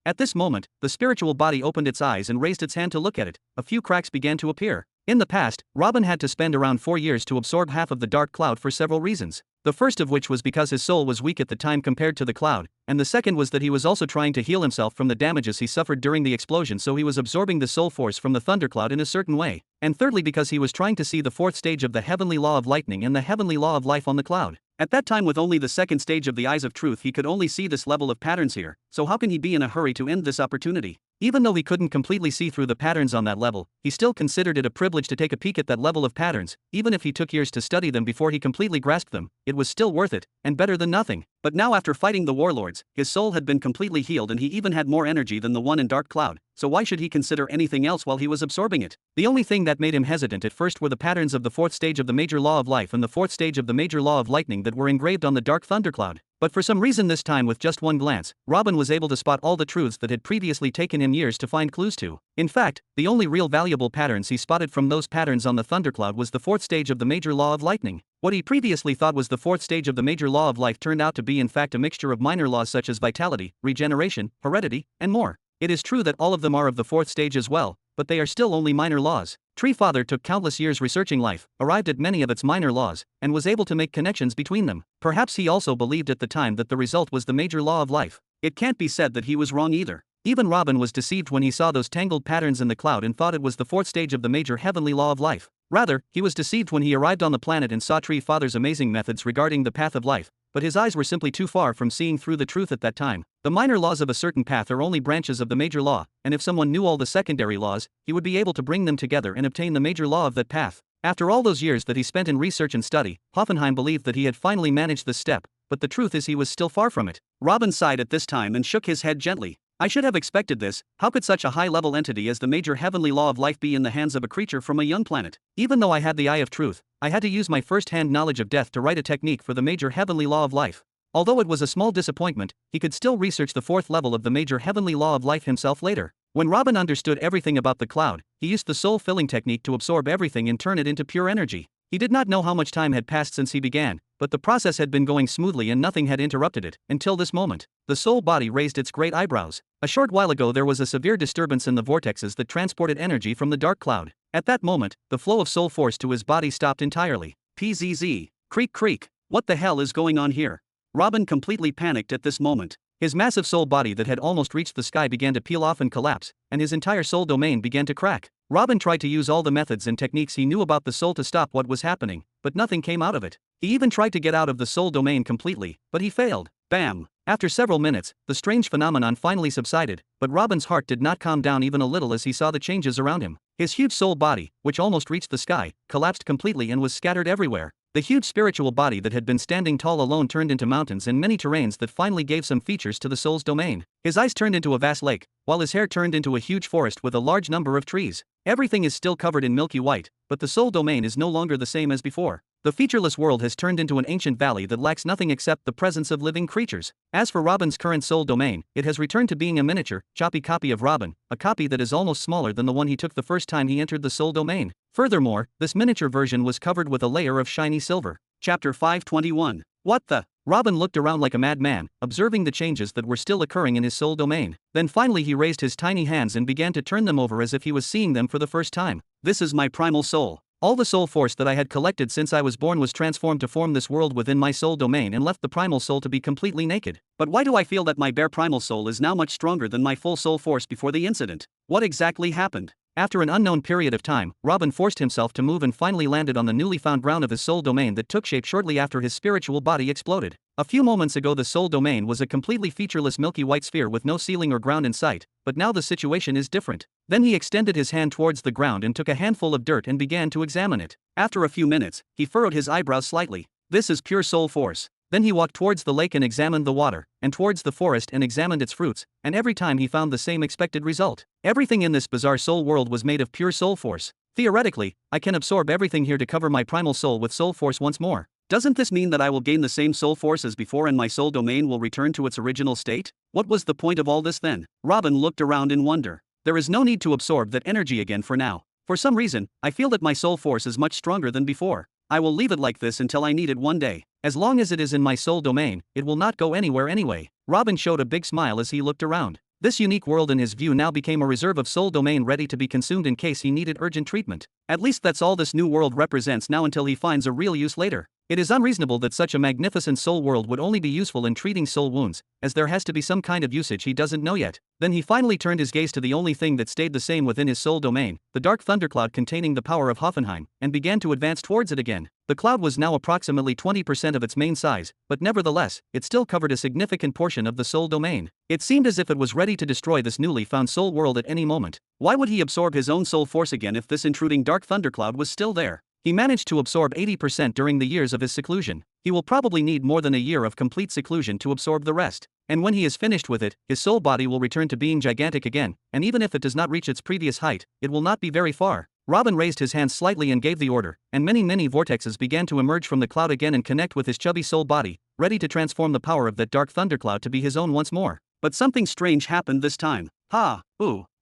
At this moment, the spiritual body opened its eyes and raised its hand to look at it. A few cracks began to appear. In the past, Robin had to spend around 4 years to absorb half of the dark cloud for several reasons. The first of which was because his soul was weak at the time compared to the cloud, and the second was that he was also trying to heal himself from the damages he suffered during the explosion, so he was absorbing the soul force from the thundercloud in a certain way. And thirdly, because he was trying to see the fourth stage of the heavenly law of lightning and the heavenly law of life on the cloud. At that time, with only the second stage of the eyes of truth, he could only see this level of patterns here, so how can he be in a hurry to end this opportunity? Even though he couldn't completely see through the patterns on that level, he still considered it a privilege to take a peek at that level of patterns. Even if he took years to study them before he completely grasped them, it was still worth it, and better than nothing. But now, after fighting the warlords, his soul had been completely healed and he even had more energy than the one in Dark Cloud, so why should he consider anything else while he was absorbing it? The only thing that made him hesitant at first were the patterns of the fourth stage of the major law of life and the fourth stage of the major law of lightning that were engraved on the dark thundercloud. But for some reason this time, with just one glance, Robin was able to spot all the truths that had previously taken him years to find clues to. In fact, the only real valuable patterns he spotted from those patterns on the thundercloud was the fourth stage of the major law of lightning. What he previously thought was the fourth stage of the major law of life turned out to be in fact a mixture of minor laws such as vitality, regeneration, heredity, and more. It is true that all of them are of the fourth stage as well, but they are still only minor laws. Tree Father took countless years researching life, arrived at many of its minor laws, and was able to make connections between them. Perhaps he also believed at the time that the result was the major law of life. It can't be said that he was wrong either. Even Robin was deceived when he saw those tangled patterns in the cloud and thought it was the fourth stage of the major heavenly law of life. Rather, he was deceived when he arrived on the planet and saw Tree Father's amazing methods regarding the path of life, but his eyes were simply too far from seeing through the truth at that time. The minor laws of a certain path are only branches of the major law, and if someone knew all the secondary laws, he would be able to bring them together and obtain the major law of that path. After all those years that he spent in research and study, Hoffenheim believed that he had finally managed this step, but the truth is he was still far from it. Robin sighed at this time and shook his head gently. I should have expected this. How could such a high-level entity as the major heavenly law of life be in the hands of a creature from a young planet? Even though I had the eye of truth, I had to use my first-hand knowledge of death to write a technique for the major heavenly law of life. Although it was a small disappointment, he could still research the fourth level of the major heavenly law of life himself later. When Robin understood everything about the cloud, he used the soul-filling technique to absorb everything and turn it into pure energy. He did not know how much time had passed since he began, but the process had been going smoothly and nothing had interrupted it, until this moment. The soul body raised its great eyebrows. A short while ago there was a severe disturbance in the vortexes that transported energy from the dark cloud. At that moment, the flow of soul force to his body stopped entirely. PZZ. Creak creak. What the hell is going on here? Robin completely panicked at this moment. His massive soul body that had almost reached the sky began to peel off and collapse, and his entire soul domain began to crack. Robin tried to use all the methods and techniques he knew about the soul to stop what was happening, but nothing came out of it. He even tried to get out of the soul domain completely, but he failed. Bam! After several minutes, the strange phenomenon finally subsided, but Robin's heart did not calm down even a little as he saw the changes around him. His huge soul body, which almost reached the sky, collapsed completely and was scattered everywhere. The huge spiritual body that had been standing tall alone turned into mountains and many terrains that finally gave some features to the soul's domain. His eyes turned into a vast lake, while his hair turned into a huge forest with a large number of trees. Everything is still covered in milky white, but the soul domain is no longer the same as before. The featureless world has turned into an ancient valley that lacks nothing except the presence of living creatures. As for Robin's current soul domain, it has returned to being a miniature, choppy copy of Robin, a copy that is almost smaller than the one he took the first time he entered the soul domain. Furthermore, this miniature version was covered with a layer of shiny silver. Chapter 521. What the? Robin looked around like a madman, observing the changes that were still occurring in his soul domain. Then finally he raised his tiny hands and began to turn them over as if he was seeing them for the first time. This is my primal soul. All the soul force that I had collected since I was born was transformed to form this world within my soul domain and left the primal soul to be completely naked. But why do I feel that my bare primal soul is now much stronger than my full soul force before the incident? What exactly happened? After an unknown period of time, Robin forced himself to move and finally landed on the newly found ground of his soul domain that took shape shortly after his spiritual body exploded. A few moments ago the soul domain was a completely featureless milky white sphere with no ceiling or ground in sight, but now the situation is different. Then he extended his hand towards the ground and took a handful of dirt and began to examine it. After a few minutes, he furrowed his eyebrows slightly. This is pure soul force. Then he walked towards the lake and examined the water, and towards the forest and examined its fruits, and every time he found the same expected result. Everything in this bizarre soul world was made of pure soul force. Theoretically, I can absorb everything here to cover my primal soul with soul force once more. Doesn't this mean that I will gain the same soul force as before and my soul domain will return to its original state? What was the point of all this then? Robin looked around in wonder. There is no need to absorb that energy again for now. For some reason, I feel that my soul force is much stronger than before. I will leave it like this until I need it one day. As long as it is in my soul domain, it will not go anywhere anyway. Robin showed a big smile as he looked around. This unique world in his view now became a reserve of soul domain ready to be consumed in case he needed urgent treatment. At least that's all this new world represents now until he finds a real use later. It is unreasonable that such a magnificent soul world would only be useful in treating soul wounds, as there has to be some kind of usage he doesn't know yet. Then he finally turned his gaze to the only thing that stayed the same within his soul domain, the dark thundercloud containing the power of Hoffenheim, and began to advance towards it again. The cloud was now approximately 20% of its main size, but nevertheless, it still covered a significant portion of the soul domain. It seemed as if it was ready to destroy this newly found soul world at any moment. Why would he absorb his own soul force again if this intruding dark thundercloud was still there? He managed to absorb 80% during the years of his seclusion. He will probably need more than a year of complete seclusion to absorb the rest. And when he is finished with it, his soul body will return to being gigantic again, and even if it does not reach its previous height, it will not be very far. Robin raised his hands slightly and gave the order, and many vortexes began to emerge from the cloud again and connect with his chubby soul body, ready to transform the power of that dark thundercloud to be his own once more. But something strange happened this time.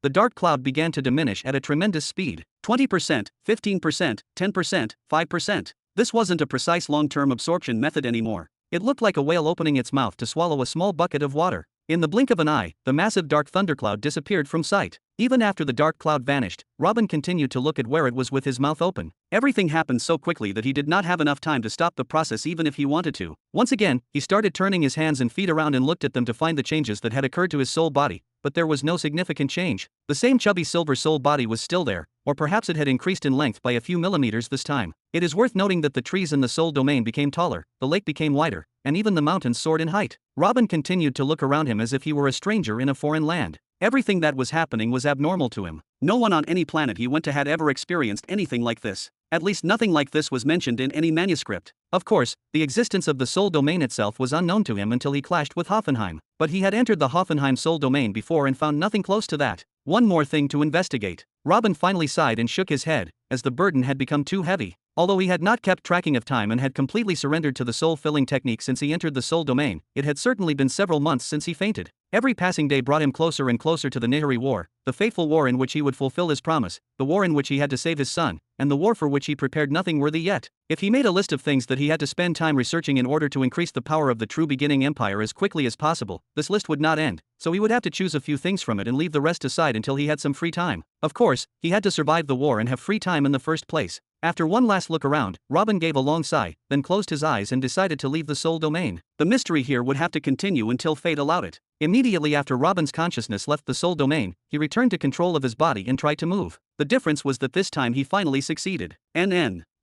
The dark cloud began to diminish at a tremendous speed. 20%, 15%, 10%, 5%. This wasn't a precise long-term absorption method anymore. It looked like a whale opening its mouth to swallow a small bucket of water. In the blink of an eye, the massive dark thundercloud disappeared from sight. Even after the dark cloud vanished, Robin continued to look at where it was with his mouth open. Everything happened so quickly that he did not have enough time to stop the process even if he wanted to. Once again, he started turning his hands and feet around and looked at them to find the changes that had occurred to his soul body, but there was no significant change. The same chubby silver soul body was still there, or perhaps it had increased in length by a few millimeters this time. It is worth noting that the trees in the soul domain became taller, the lake became wider, and even the mountains soared in height. Robin continued to look around him as if he were a stranger in a foreign land. Everything that was happening was abnormal to him. No one on any planet he went to had ever experienced anything like this. At least nothing like this was mentioned in any manuscript. Of course, the existence of the soul domain itself was unknown to him until he clashed with Hoffenheim. But he had entered the Hoffenheim soul domain before and found nothing close to that. One more thing to investigate. Robin finally sighed and shook his head, as the burden had become too heavy. Although he had not kept tracking of time and had completely surrendered to the soul-filling technique since he entered the soul domain, it had certainly been several months since he fainted. Every passing day brought him closer and closer to the Nahiri War, the fateful war in which he would fulfill his promise, the war in which he had to save his son, and the war for which he prepared nothing worthy yet. If he made a list of things that he had to spend time researching in order to increase the power of the true beginning empire as quickly as possible, this list would not end, so he would have to choose a few things from it and leave the rest aside until he had some free time. Of course, he had to survive the war and have free time in the first place. After one last look around, Robin gave a long sigh, then closed his eyes and decided to leave the soul domain. The mystery here would have to continue until fate allowed it. Immediately after Robin's consciousness left the soul domain, he returned to control of his body and tried to move. The difference was that this time he finally succeeded.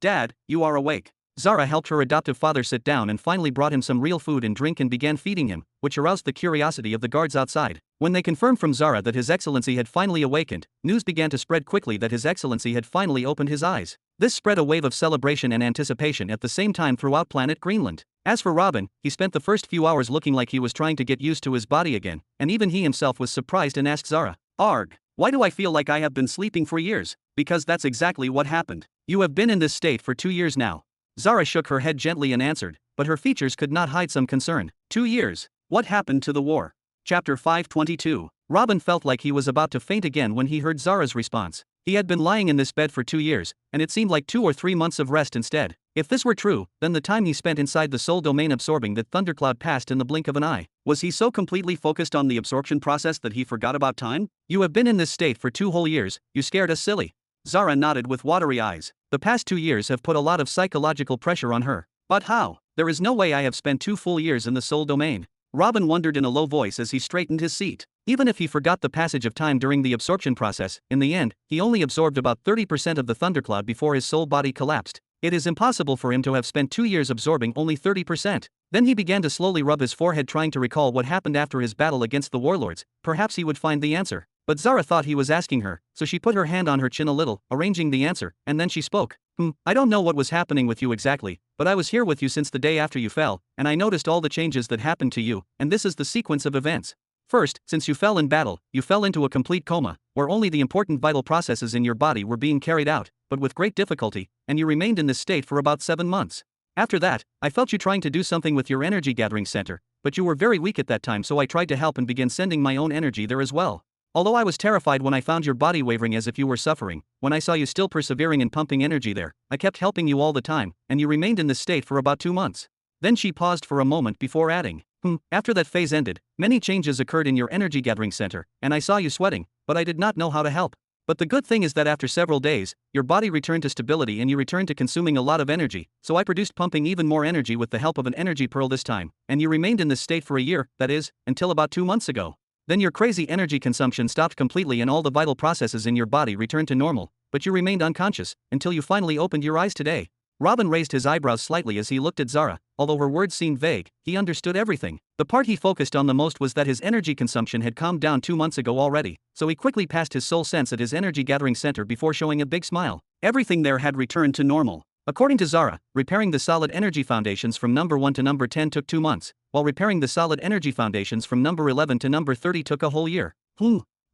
Dad, you are awake. Zara helped her adoptive father sit down and finally brought him some real food and drink and began feeding him, which aroused the curiosity of the guards outside. When they confirmed from Zara that His Excellency had finally awakened, news began to spread quickly that His Excellency had finally opened his eyes. This spread a wave of celebration and anticipation at the same time throughout planet Greenland. As for Robin, he spent the first few hours looking like he was trying to get used to his body again, and even he himself was surprised and asked Zara, "Arg, why do I feel like I have been sleeping for years?" Because that's exactly what happened. You have been in this state for 2 years now. Zara shook her head gently and answered, but her features could not hide some concern. 2 years. What happened to the war? Chapter 522. Robin felt like he was about to faint again when he heard Zara's response. He had been lying in this bed for 2 years, and it seemed like 2 or 3 months of rest instead. If this were true, then the time he spent inside the soul domain absorbing that thundercloud passed in the blink of an eye. Was he so completely focused on the absorption process that he forgot about time? You have been in this state for 2 whole years, you scared us silly. Zara nodded with watery eyes. The past 2 years have put a lot of psychological pressure on her. But how? There is no way I have spent 2 full years in the soul domain. Robin wondered in a low voice as he straightened his seat. Even if he forgot the passage of time during the absorption process, in the end, he only absorbed about 30% of the thundercloud before his soul body collapsed. It is impossible for him to have spent 2 years absorbing only 30%. Then he began to slowly rub his forehead trying to recall what happened after his battle against the warlords. Perhaps he would find the answer. But Zara thought he was asking her, so she put her hand on her chin a little, arranging the answer, and then she spoke. I don't know what was happening with you exactly, but I was here with you since the day after you fell, and I noticed all the changes that happened to you, and this is the sequence of events. First, since you fell in battle, you fell into a complete coma, where only the important vital processes in your body were being carried out, but with great difficulty, and you remained in this state for about 7 months. After that, I felt you trying to do something with your energy gathering center, but you were very weak at that time, so I tried to help and began sending my own energy there as well. Although I was terrified when I found your body wavering as if you were suffering, when I saw you still persevering and pumping energy there, I kept helping you all the time, and you remained in this state for about 2 months. Then she paused for a moment before adding, After that phase ended, many changes occurred in your energy gathering center, and I saw you sweating, but I did not know how to help. But the good thing is that after several days, your body returned to stability and you returned to consuming a lot of energy, so I produced pumping even more energy with the help of an energy pearl this time, and you remained in this state for a year, that is, until about 2 months ago. Then your crazy energy consumption stopped completely and all the vital processes in your body returned to normal, but you remained unconscious, until you finally opened your eyes today. Robin raised his eyebrows slightly as he looked at Zara. Although her words seemed vague, he understood everything. The part he focused on the most was that his energy consumption had calmed down 2 months ago already, so he quickly passed his soul sense at his energy gathering center before showing a big smile. Everything there had returned to normal. According to Zara, repairing the solid energy foundations from number 1 to number 10 took 2 months, while repairing the solid energy foundations from number 11 to number 30 took a whole year.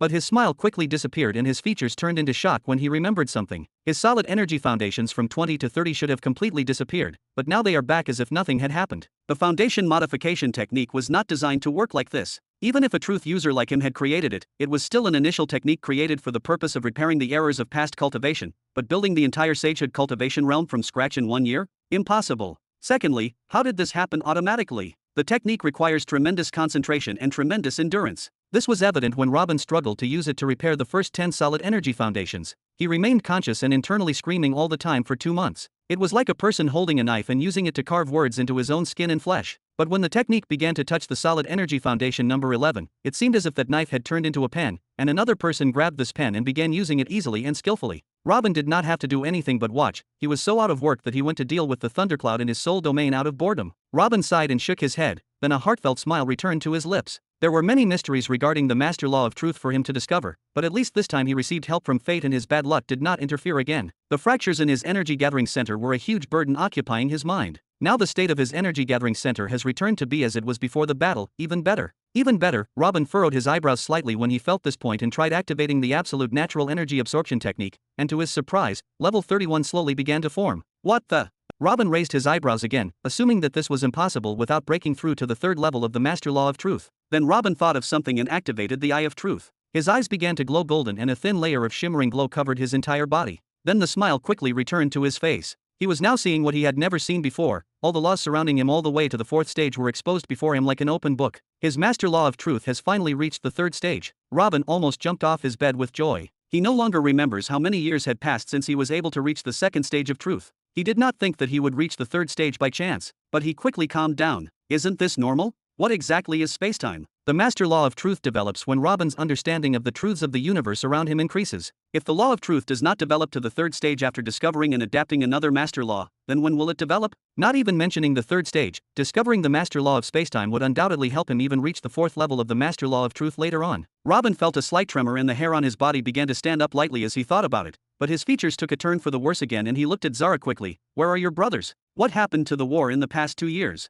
But his smile quickly disappeared and his features turned into shock when he remembered something. His solid energy foundations from 20 to 30 should have completely disappeared, but now they are back as if nothing had happened. The foundation modification technique was not designed to work like this. Even if a truth user like him had created it, it was still an initial technique created for the purpose of repairing the errors of past cultivation, but building the entire sagehood cultivation realm from scratch in 1 year? Impossible. Secondly, how did this happen automatically? The technique requires tremendous concentration and tremendous endurance. This was evident when Robin struggled to use it to repair the first 10 solid energy foundations. He remained conscious and internally screaming all the time for 2 months. It was like a person holding a knife and using it to carve words into his own skin and flesh. But when the technique began to touch the solid energy foundation number 11, it seemed as if that knife had turned into a pen, and another person grabbed this pen and began using it easily and skillfully. Robin did not have to do anything but watch. He was so out of work that he went to deal with the thundercloud in his soul domain out of boredom. Robin sighed and shook his head, then a heartfelt smile returned to his lips. There were many mysteries regarding the master law of truth for him to discover, but at least this time he received help from fate and his bad luck did not interfere again. The fractures in his energy gathering center were a huge burden occupying his mind. Now the state of his energy gathering center has returned to be as it was before the battle, even better. Even better, Robin furrowed his eyebrows slightly when he felt this point and tried activating the absolute natural energy absorption technique, and to his surprise, level 31 slowly began to form. What the? Robin raised his eyebrows again, assuming that this was impossible without breaking through to the 3rd level of the master law of truth. Then Robin thought of something and activated the Eye of Truth. His eyes began to glow golden and a thin layer of shimmering glow covered his entire body. Then the smile quickly returned to his face. He was now seeing what he had never seen before. All the laws surrounding him all the way to the 4th stage were exposed before him like an open book. His master law of truth has finally reached the 3rd stage. Robin almost jumped off his bed with joy. He no longer remembers how many years had passed since he was able to reach the second stage of truth. He did not think that he would reach the third stage by chance, but he quickly calmed down. Isn't this normal? What exactly is spacetime? The master law of truth develops when Robin's understanding of the truths of the universe around him increases. If the law of truth does not develop to the third stage after discovering and adapting another master law, then when will it develop? Not even mentioning the third stage, discovering the master law of spacetime would undoubtedly help him even reach the fourth level of the master law of truth later on. Robin felt a slight tremor and the hair on his body began to stand up lightly as he thought about it, but his features took a turn for the worse again and he looked at Zara quickly. Where are your brothers? What happened to the war in the past 2 years?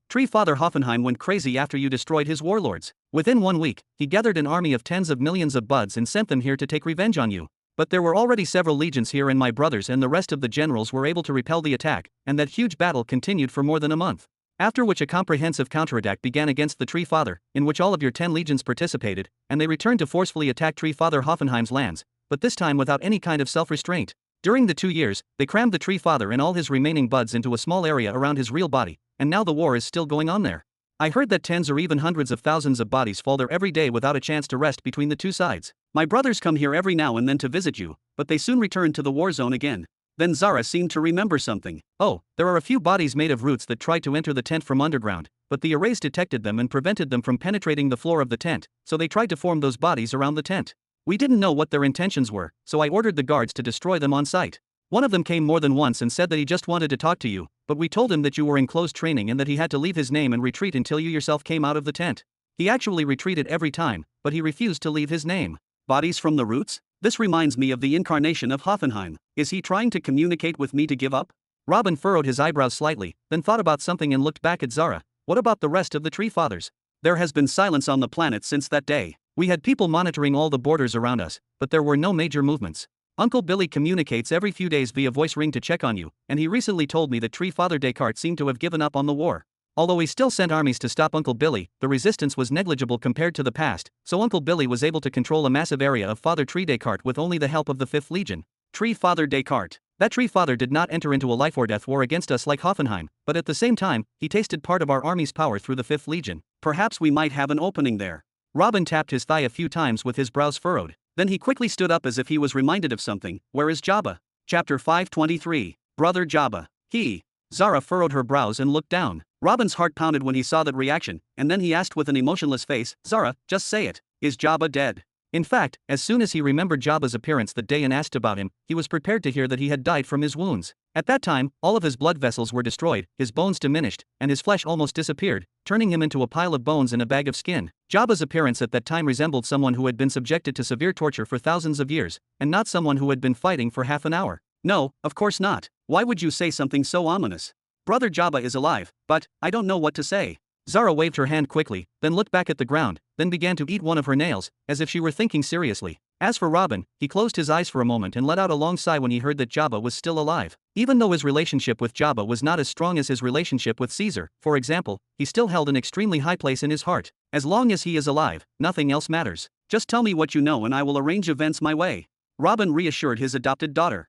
Tree Father Hoffenheim went crazy after you destroyed his warlords. Within 1 week, he gathered an army of tens of millions of buds and sent them here to take revenge on you. But there were already several legions here and my brothers and the rest of the generals were able to repel the attack, and that huge battle continued for more than a month. After which a comprehensive counterattack began against the Tree Father, in which all of your 10 legions participated, and they returned to forcefully attack Tree Father Hoffenheim's lands, but this time without any kind of self-restraint. During the 2 years, they crammed the Tree Father and all his remaining buds into a small area around his real body, and now the war is still going on there. I heard that tens or even hundreds of thousands of bodies fall there every day without a chance to rest between the two sides. My brothers come here every now and then to visit you, but they soon return to the war zone again. Then Zara seemed to remember something. Oh, there are a few bodies made of roots that tried to enter the tent from underground, but the arrays detected them and prevented them from penetrating the floor of the tent, so they tried to form those bodies around the tent. We didn't know what their intentions were, so I ordered the guards to destroy them on sight. One of them came more than once and said that he just wanted to talk to you, but we told him that you were in close training and that he had to leave his name and retreat until you yourself came out of the tent. He actually retreated every time, but he refused to leave his name. Bodies from the roots? This reminds me of the incarnation of Hoffenheim. Is he trying to communicate with me to give up? Robin furrowed his eyebrows slightly, then thought about something and looked back at Zara. What about the rest of the Tree Fathers? There has been silence on the planet since that day. We had people monitoring all the borders around us, but there were no major movements. Uncle Billy communicates every few days via voice ring to check on you, and he recently told me that Tree Father Descartes seemed to have given up on the war. Although he still sent armies to stop Uncle Billy, the resistance was negligible compared to the past, so Uncle Billy was able to control a massive area of Father Tree Descartes with only the help of the 5th Legion. Tree Father Descartes. That Tree Father did not enter into a life-or-death war against us like Hoffenheim, but at the same time, he tasted part of our army's power through the 5th Legion. Perhaps we might have an opening there. Robin tapped his thigh a few times with his brows furrowed. Then he quickly stood up as if he was reminded of something. Where is Jabba? Chapter 523. Brother Jabba. Zara furrowed her brows and looked down. Robin's heart pounded when he saw that reaction, and then he asked with an emotionless face, Zara, just say it. Is Jabba dead? In fact, as soon as he remembered Jabba's appearance that day and asked about him, he was prepared to hear that he had died from his wounds. At that time, all of his blood vessels were destroyed, his bones diminished, and his flesh almost disappeared, turning him into a pile of bones and a bag of skin. Jabba's appearance at that time resembled someone who had been subjected to severe torture for thousands of years, and not someone who had been fighting for half an hour. No, of course not. Why would you say something so ominous? Brother Jabba is alive, but I don't know what to say. Zara waved her hand quickly, then looked back at the ground, then began to eat one of her nails, as if she were thinking seriously. As for Robin, he closed his eyes for a moment and let out a long sigh when he heard that Jabba was still alive. Even though his relationship with Jabba was not as strong as his relationship with Caesar, for example, he still held an extremely high place in his heart. As long as he is alive, nothing else matters. Just tell me what you know and I will arrange events my way. Robin reassured his adopted daughter.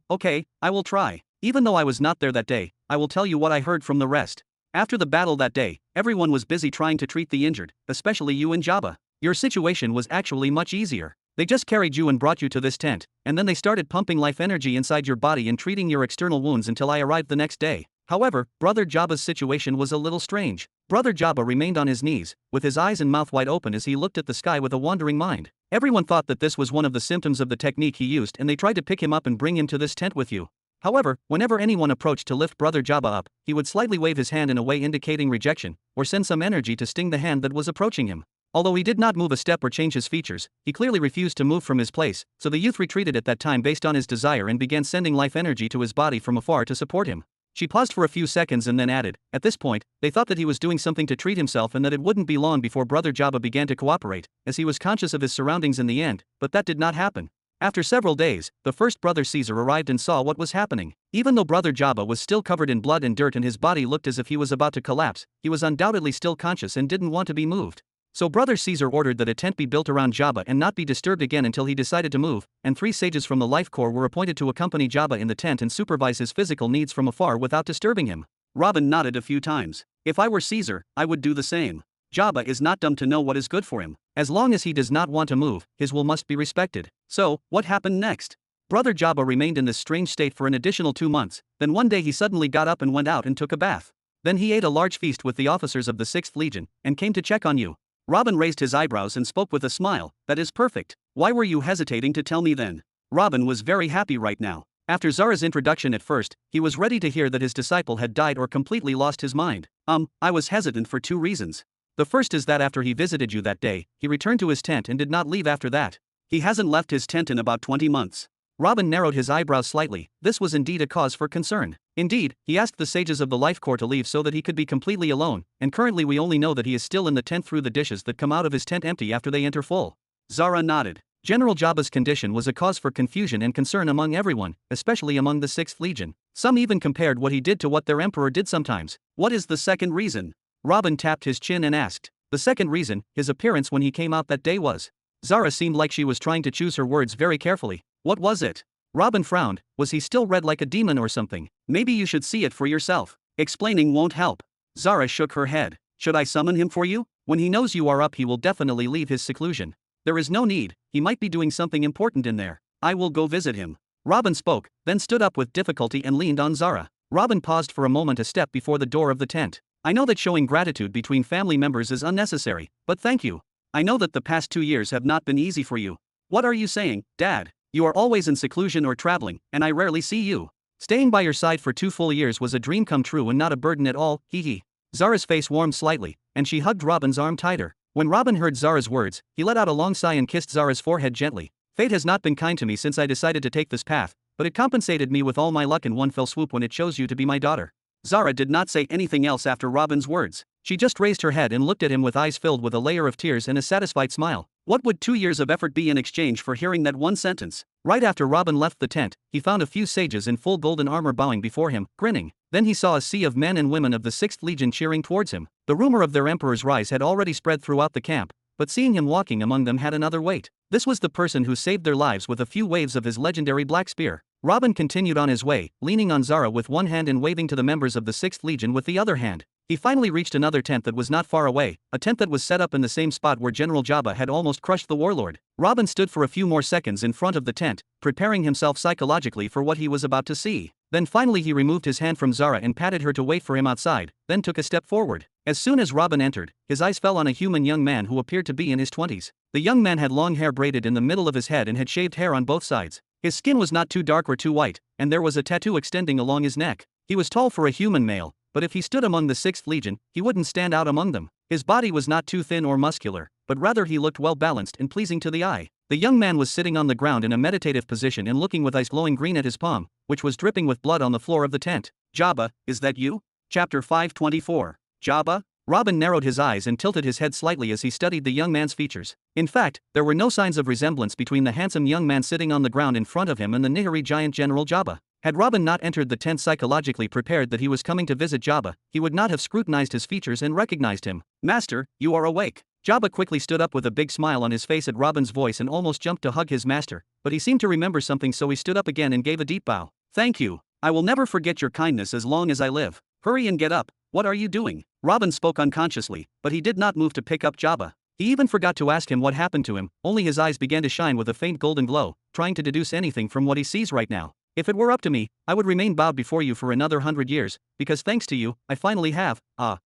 Okay, I will try. Even though I was not there that day, I will tell you what I heard from the rest. After the battle that day, everyone was busy trying to treat the injured, especially you and Jabba. Your situation was actually much easier. They just carried you and brought you to this tent, and then they started pumping life energy inside your body and treating your external wounds until I arrived the next day. However, Brother Jabba's situation was a little strange. Brother Jabba remained on his knees, with his eyes and mouth wide open as he looked at the sky with a wandering mind. Everyone thought that this was one of the symptoms of the technique he used and they tried to pick him up and bring him to this tent with you. However, whenever anyone approached to lift Brother Jabba up, he would slightly wave his hand in a way indicating rejection, or send some energy to sting the hand that was approaching him. Although he did not move a step or change his features, he clearly refused to move from his place, so the youth retreated at that time based on his desire and began sending life energy to his body from afar to support him. She paused for a few seconds and then added, at this point, they thought that he was doing something to treat himself and that it wouldn't be long before Brother Jabba began to cooperate, as he was conscious of his surroundings in the end, but that did not happen. After several days, the first brother Caesar arrived and saw what was happening. Even though Brother Jabba was still covered in blood and dirt and his body looked as if he was about to collapse, he was undoubtedly still conscious and didn't want to be moved. So Brother Caesar ordered that a tent be built around Jabba and not be disturbed again until he decided to move, and 3 sages from the Life Corps were appointed to accompany Jabba in the tent and supervise his physical needs from afar without disturbing him. Robin nodded a few times. If I were Caesar, I would do the same. Jabba is not dumb to know what is good for him. As long as he does not want to move, his will must be respected. So, what happened next? Brother Jabba remained in this strange state for an additional 2 months, then one day he suddenly got up and went out and took a bath. Then he ate a large feast with the officers of the 6th Legion, and came to check on you. Robin raised his eyebrows and spoke with a smile. That is perfect. Why were you hesitating to tell me then? Robin was very happy right now. After Zara's introduction at first, he was ready to hear that his disciple had died or completely lost his mind. I was hesitant for 2 reasons. The first is that after he visited you that day, he returned to his tent and did not leave after that. He hasn't left his tent in about 20 months. Robin narrowed his eyebrows slightly. This was indeed a cause for concern. Indeed, he asked the sages of the Life Corps to leave so that he could be completely alone, and currently we only know that he is still in the tent through the dishes that come out of his tent empty after they enter full. Zara nodded. General Jabba's condition was a cause for confusion and concern among everyone, especially among the 6th Legion. Some even compared what he did to what their emperor did sometimes. What is the second reason? Robin tapped his chin and asked. The second reason, his appearance when he came out that day was. Zara seemed like she was trying to choose her words very carefully. What was it? Robin frowned. Was he still red like a demon or something? Maybe you should see it for yourself. Explaining won't help. Zara shook her head. Should I summon him for you? When he knows you are up he will definitely leave his seclusion. There is no need, he might be doing something important in there. I will go visit him. Robin spoke, then stood up with difficulty and leaned on Zara. Robin paused for a moment a step before the door of the tent. I know that showing gratitude between family members is unnecessary, but thank you. I know that the past 2 years have not been easy for you. What are you saying, Dad? You are always in seclusion or traveling, and I rarely see you. Staying by your side for 2 full years was a dream come true and not a burden at all, hee hee. Zara's face warmed slightly, and she hugged Robin's arm tighter. When Robin heard Zara's words, he let out a long sigh and kissed Zara's forehead gently. Fate has not been kind to me since I decided to take this path, but it compensated me with all my luck in one fell swoop when it chose you to be my daughter. Zara did not say anything else after Robin's words. She just raised her head and looked at him with eyes filled with a layer of tears and a satisfied smile. What would 2 years of effort be in exchange for hearing that one sentence? Right after Robin left the tent, he found a few sages in full golden armor bowing before him, grinning. Then he saw a sea of men and women of the 6th Legion cheering towards him. The rumor of their emperor's rise had already spread throughout the camp, but seeing him walking among them had another weight. This was the person who saved their lives with a few waves of his legendary black spear. Robin continued on his way, leaning on Zara with one hand and waving to the members of the 6th Legion with the other hand. He finally reached another tent that was not far away, a tent that was set up in the same spot where General Jabba had almost crushed the warlord. Robin stood for a few more seconds in front of the tent, preparing himself psychologically for what he was about to see. Then finally he removed his hand from Zara and patted her to wait for him outside, then took a step forward. As soon as Robin entered, his eyes fell on a human young man who appeared to be in his 20s. The young man had long hair braided in the middle of his head and had shaved hair on both sides. His skin was not too dark or too white, and there was a tattoo extending along his neck. He was tall for a human male, but if he stood among the 6th Legion, he wouldn't stand out among them. His body was not too thin or muscular, but rather he looked well balanced and pleasing to the eye. The young man was sitting on the ground in a meditative position and looking with eyes glowing green at his palm, which was dripping with blood on the floor of the tent. Jabba, is that you? Chapter 524. Jabba? Robin narrowed his eyes and tilted his head slightly as he studied the young man's features. In fact, there were no signs of resemblance between the handsome young man sitting on the ground in front of him and the Nihari giant General Jabba. Had Robin not entered the tent psychologically prepared that he was coming to visit Jabba, he would not have scrutinized his features and recognized him. Master, you are awake. Jabba quickly stood up with a big smile on his face at Robin's voice and almost jumped to hug his master, but he seemed to remember something so he stood up again and gave a deep bow. Thank you. I will never forget your kindness as long as I live. Hurry and get up. What are you doing? Robin spoke unconsciously, but he did not move to pick up Jabba. He even forgot to ask him what happened to him, only his eyes began to shine with a faint golden glow, trying to deduce anything from what he sees right now. If it were up to me, I would remain bowed before you for another 100 years, because thanks to you, I finally have.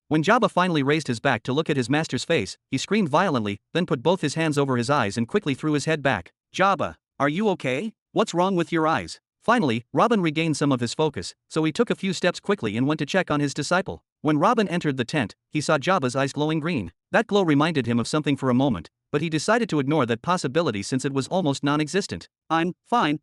When Jabba finally raised his back to look at his master's face, he screamed violently, then put both his hands over his eyes and quickly threw his head back. Jabba, are you okay? What's wrong with your eyes? Finally, Robin regained some of his focus, so he took a few steps quickly and went to check on his disciple. When Robin entered the tent, he saw Jabba's eyes glowing green. That glow reminded him of something for a moment, but he decided to ignore that possibility since it was almost non-existent. I'm fine.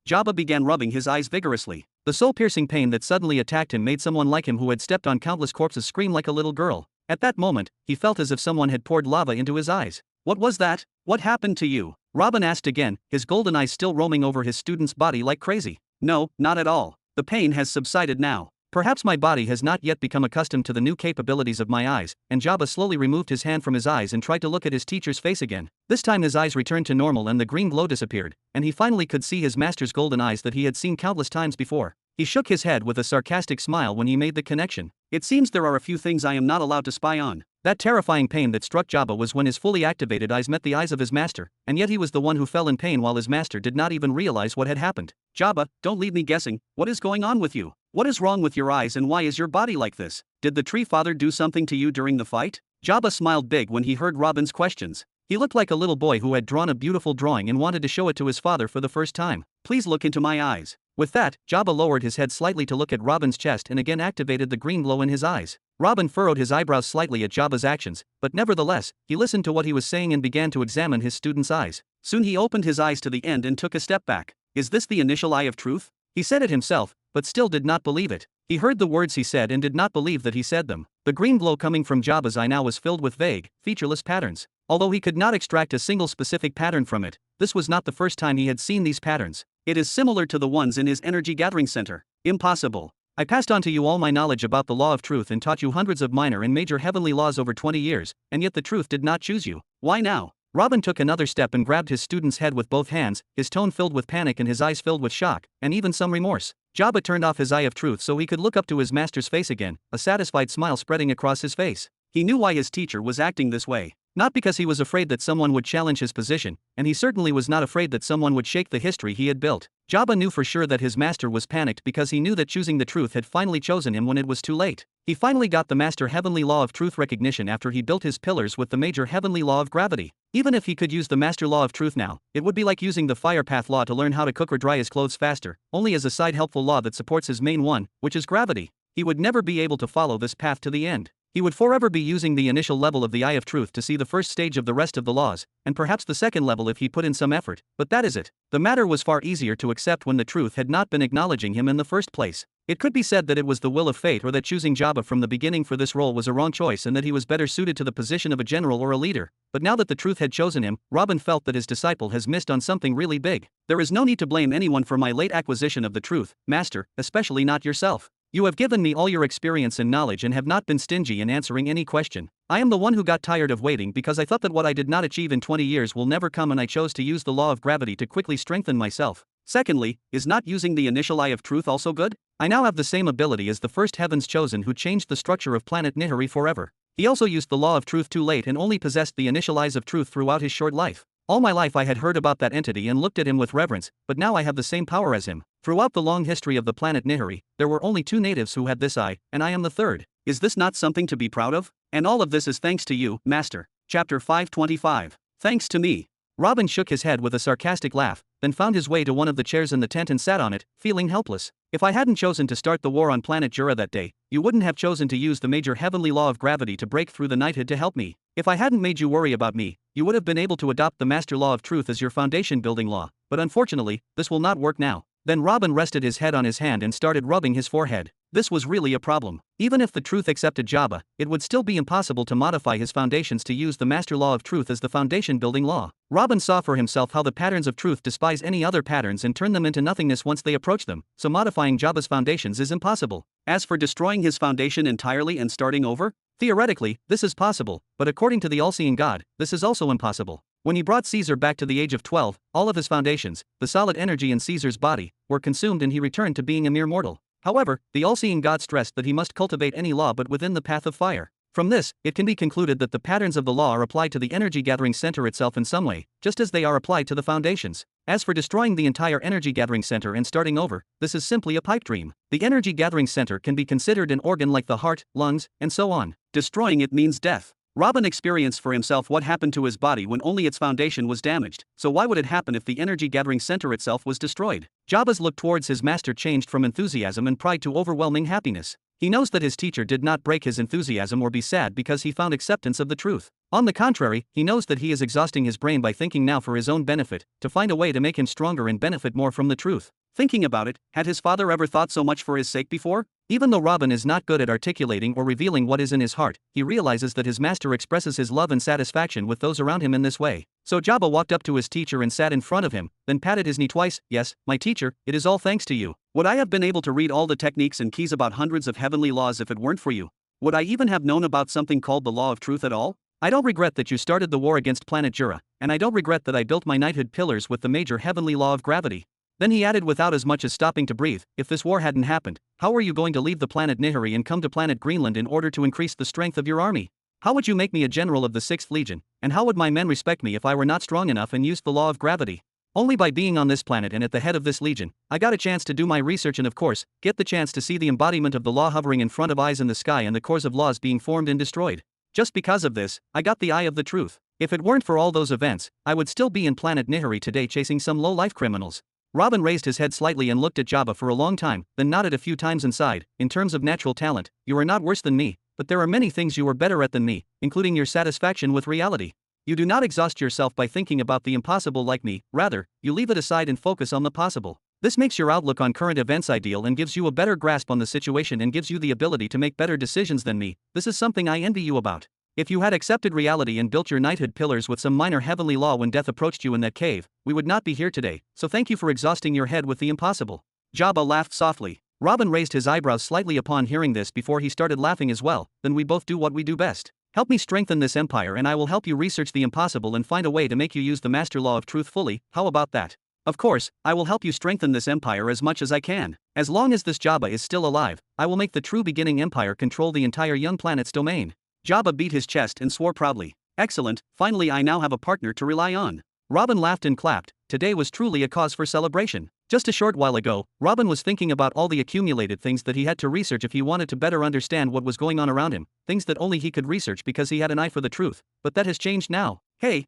Jabba began rubbing his eyes vigorously. The soul-piercing pain that suddenly attacked him made someone like him who had stepped on countless corpses scream like a little girl. At that moment, he felt as if someone had poured lava into his eyes. What was that? What happened to you? Robin asked again, his golden eyes still roaming over his student's body like crazy. No, not at all. The pain has subsided now. Perhaps my body has not yet become accustomed to the new capabilities of my eyes, and Jabba slowly removed his hand from his eyes and tried to look at his teacher's face again. This time his eyes returned to normal and the green glow disappeared, and he finally could see his master's golden eyes that he had seen countless times before. He shook his head with a sarcastic smile when he made the connection. It seems there are a few things I am not allowed to spy on. That terrifying pain that struck Jabba was when his fully activated eyes met the eyes of his master, and yet he was the one who fell in pain while his master did not even realize what had happened. Jabba, don't leave me guessing. What is going on with you? What is wrong with your eyes and why is your body like this? Did the tree father do something to you during the fight? Jabba smiled big when he heard Robin's questions. He looked like a little boy who had drawn a beautiful drawing and wanted to show it to his father for the first time. Please look into my eyes. With that, Jabba lowered his head slightly to look at Robin's chest and again activated the green glow in his eyes. Robin furrowed his eyebrows slightly at Jabba's actions, but nevertheless, he listened to what he was saying and began to examine his student's eyes. Soon he opened his eyes to the end and took a step back. Is this the initial eye of truth? He said it himself, but still did not believe it. He heard the words he said and did not believe that he said them. The green glow coming from Jabba's eye now was filled with vague, featureless patterns. Although he could not extract a single specific pattern from it, this was not the first time he had seen these patterns. It is similar to the ones in his energy gathering center. Impossible. I passed on to you all my knowledge about the law of truth and taught you hundreds of minor and major heavenly laws over 20 years, and yet the truth did not choose you. Why now? Robin took another step and grabbed his student's head with both hands, his tone filled with panic and his eyes filled with shock, and even some remorse. Jabba turned off his eye of truth so he could look up to his master's face again, a satisfied smile spreading across his face. He knew why his teacher was acting this way. Not because he was afraid that someone would challenge his position, and he certainly was not afraid that someone would shake the history he had built. Jabba knew for sure that his master was panicked because he knew that choosing the truth had finally chosen him when it was too late. He finally got the master heavenly law of truth recognition after he built his pillars with the major heavenly law of gravity. Even if he could use the master law of truth now, it would be like using the fire path law to learn how to cook or dry his clothes faster, only as a side helpful law that supports his main one, which is gravity. He would never be able to follow this path to the end. He would forever be using the initial level of the eye of truth to see the first stage of the rest of the laws, and perhaps the second level if he put in some effort, but that is it. The matter was far easier to accept when the truth had not been acknowledging him in the first place. It could be said that it was the will of fate or that choosing Jabba from the beginning for this role was a wrong choice and that he was better suited to the position of a general or a leader. But now that the truth had chosen him, Robin felt that his disciple has missed on something really big. There is no need to blame anyone for my late acquisition of the truth, Master, especially not yourself. You have given me all your experience and knowledge and have not been stingy in answering any question. I am the one who got tired of waiting because I thought that what I did not achieve in 20 years will never come, and I chose to use the law of gravity to quickly strengthen myself. Secondly, is not using the initial eye of truth also good? I now have the same ability as the first heavens chosen who changed the structure of planet Nihiri forever. He also used the law of truth too late and only possessed the initial eyes of truth throughout his short life. All my life I had heard about that entity and looked at him with reverence, but now I have the same power as him. Throughout the long history of the planet Nihiri, there were only 2 natives who had this eye, and I am the third. Is this not something to be proud of? And all of this is thanks to you, Master. Chapter 525. Thanks to me. Robin shook his head with a sarcastic laugh, then found his way to one of the chairs in the tent and sat on it, feeling helpless. If I hadn't chosen to start the war on planet Jura that day, you wouldn't have chosen to use the major heavenly law of gravity to break through the knighthood to help me. If I hadn't made you worry about me, you would have been able to adopt the master law of truth as your foundation building law, but unfortunately, this will not work now. Then Robin rested his head on his hand and started rubbing his forehead. This was really a problem. Even if the truth accepted Jabba, it would still be impossible to modify his foundations to use the master law of truth as the foundation building law. Robin saw for himself how the patterns of truth despise any other patterns and turn them into nothingness once they approach them, so modifying Jabba's foundations is impossible. As for destroying his foundation entirely and starting over, theoretically, this is possible, but according to the all-seeing God, this is also impossible. When he brought Caesar back to the age of 12, all of his foundations, the solid energy in Caesar's body, were consumed and he returned to being a mere mortal. However, the all-seeing God stressed that he must cultivate any law but within the path of fire. From this, it can be concluded that the patterns of the law are applied to the energy-gathering center itself in some way, just as they are applied to the foundations. As for destroying the entire energy-gathering center and starting over, this is simply a pipe dream. The energy-gathering center can be considered an organ like the heart, lungs, and so on. Destroying it means death. Robin experienced for himself what happened to his body when only its foundation was damaged, so why would it happen if the energy-gathering center itself was destroyed? Jabba's look towards his master changed from enthusiasm and pride to overwhelming happiness. He knows that his teacher did not break his enthusiasm or be sad because he found acceptance of the truth. On the contrary, he knows that he is exhausting his brain by thinking now for his own benefit, to find a way to make him stronger and benefit more from the truth. Thinking about it, had his father ever thought so much for his sake before? Even though Robin is not good at articulating or revealing what is in his heart, he realizes that his master expresses his love and satisfaction with those around him in this way. So Jabba walked up to his teacher and sat in front of him, then patted his knee twice. Yes, my teacher, it is all thanks to you. Would I have been able to read all the techniques and keys about hundreds of heavenly laws if it weren't for you? Would I even have known about something called the law of truth at all? I don't regret that you started the war against planet Jura, and I don't regret that I built my knighthood pillars with the major heavenly law of gravity. Then he added without as much as stopping to breathe, if this war hadn't happened, how were you going to leave the planet Nihiri and come to planet Greenland in order to increase the strength of your army? How would you make me a general of the 6th Legion, and how would my men respect me if I were not strong enough and used the law of gravity? Only by being on this planet and at the head of this legion, I got a chance to do my research and of course, get the chance to see the embodiment of the law hovering in front of eyes in the sky and the cores of laws being formed and destroyed. Just because of this, I got the eye of the truth. If it weren't for all those events, I would still be in planet Nihiri today chasing some low-life criminals. Robin raised his head slightly and looked at Jabba for a long time, then nodded a few times and sighed. In terms of natural talent, you are not worse than me, but there are many things you are better at than me, including your satisfaction with reality. You do not exhaust yourself by thinking about the impossible like me, rather, you leave it aside and focus on the possible. This makes your outlook on current events ideal and gives you a better grasp on the situation and gives you the ability to make better decisions than me. This is something I envy you about. If you had accepted reality and built your knighthood pillars with some minor heavenly law when death approached you in that cave, we would not be here today, so thank you for exhausting your head with the impossible. Jabba laughed softly. Robin raised his eyebrows slightly upon hearing this before he started laughing as well. Then we both do what we do best. Help me strengthen this empire and I will help you research the impossible and find a way to make you use the master law of truth fully. How about that? Of course, I will help you strengthen this empire as much as I can. As long as this Jabba is still alive, I will make the true beginning empire control the entire young planet's domain. Jabba beat his chest and swore proudly. Excellent, finally I now have a partner to rely on. Robin laughed and clapped. Today was truly a cause for celebration. Just a short while ago, Robin was thinking about all the accumulated things that he had to research if he wanted to better understand what was going on around him, things that only he could research because he had an eye for the truth, but that has changed now. Hey,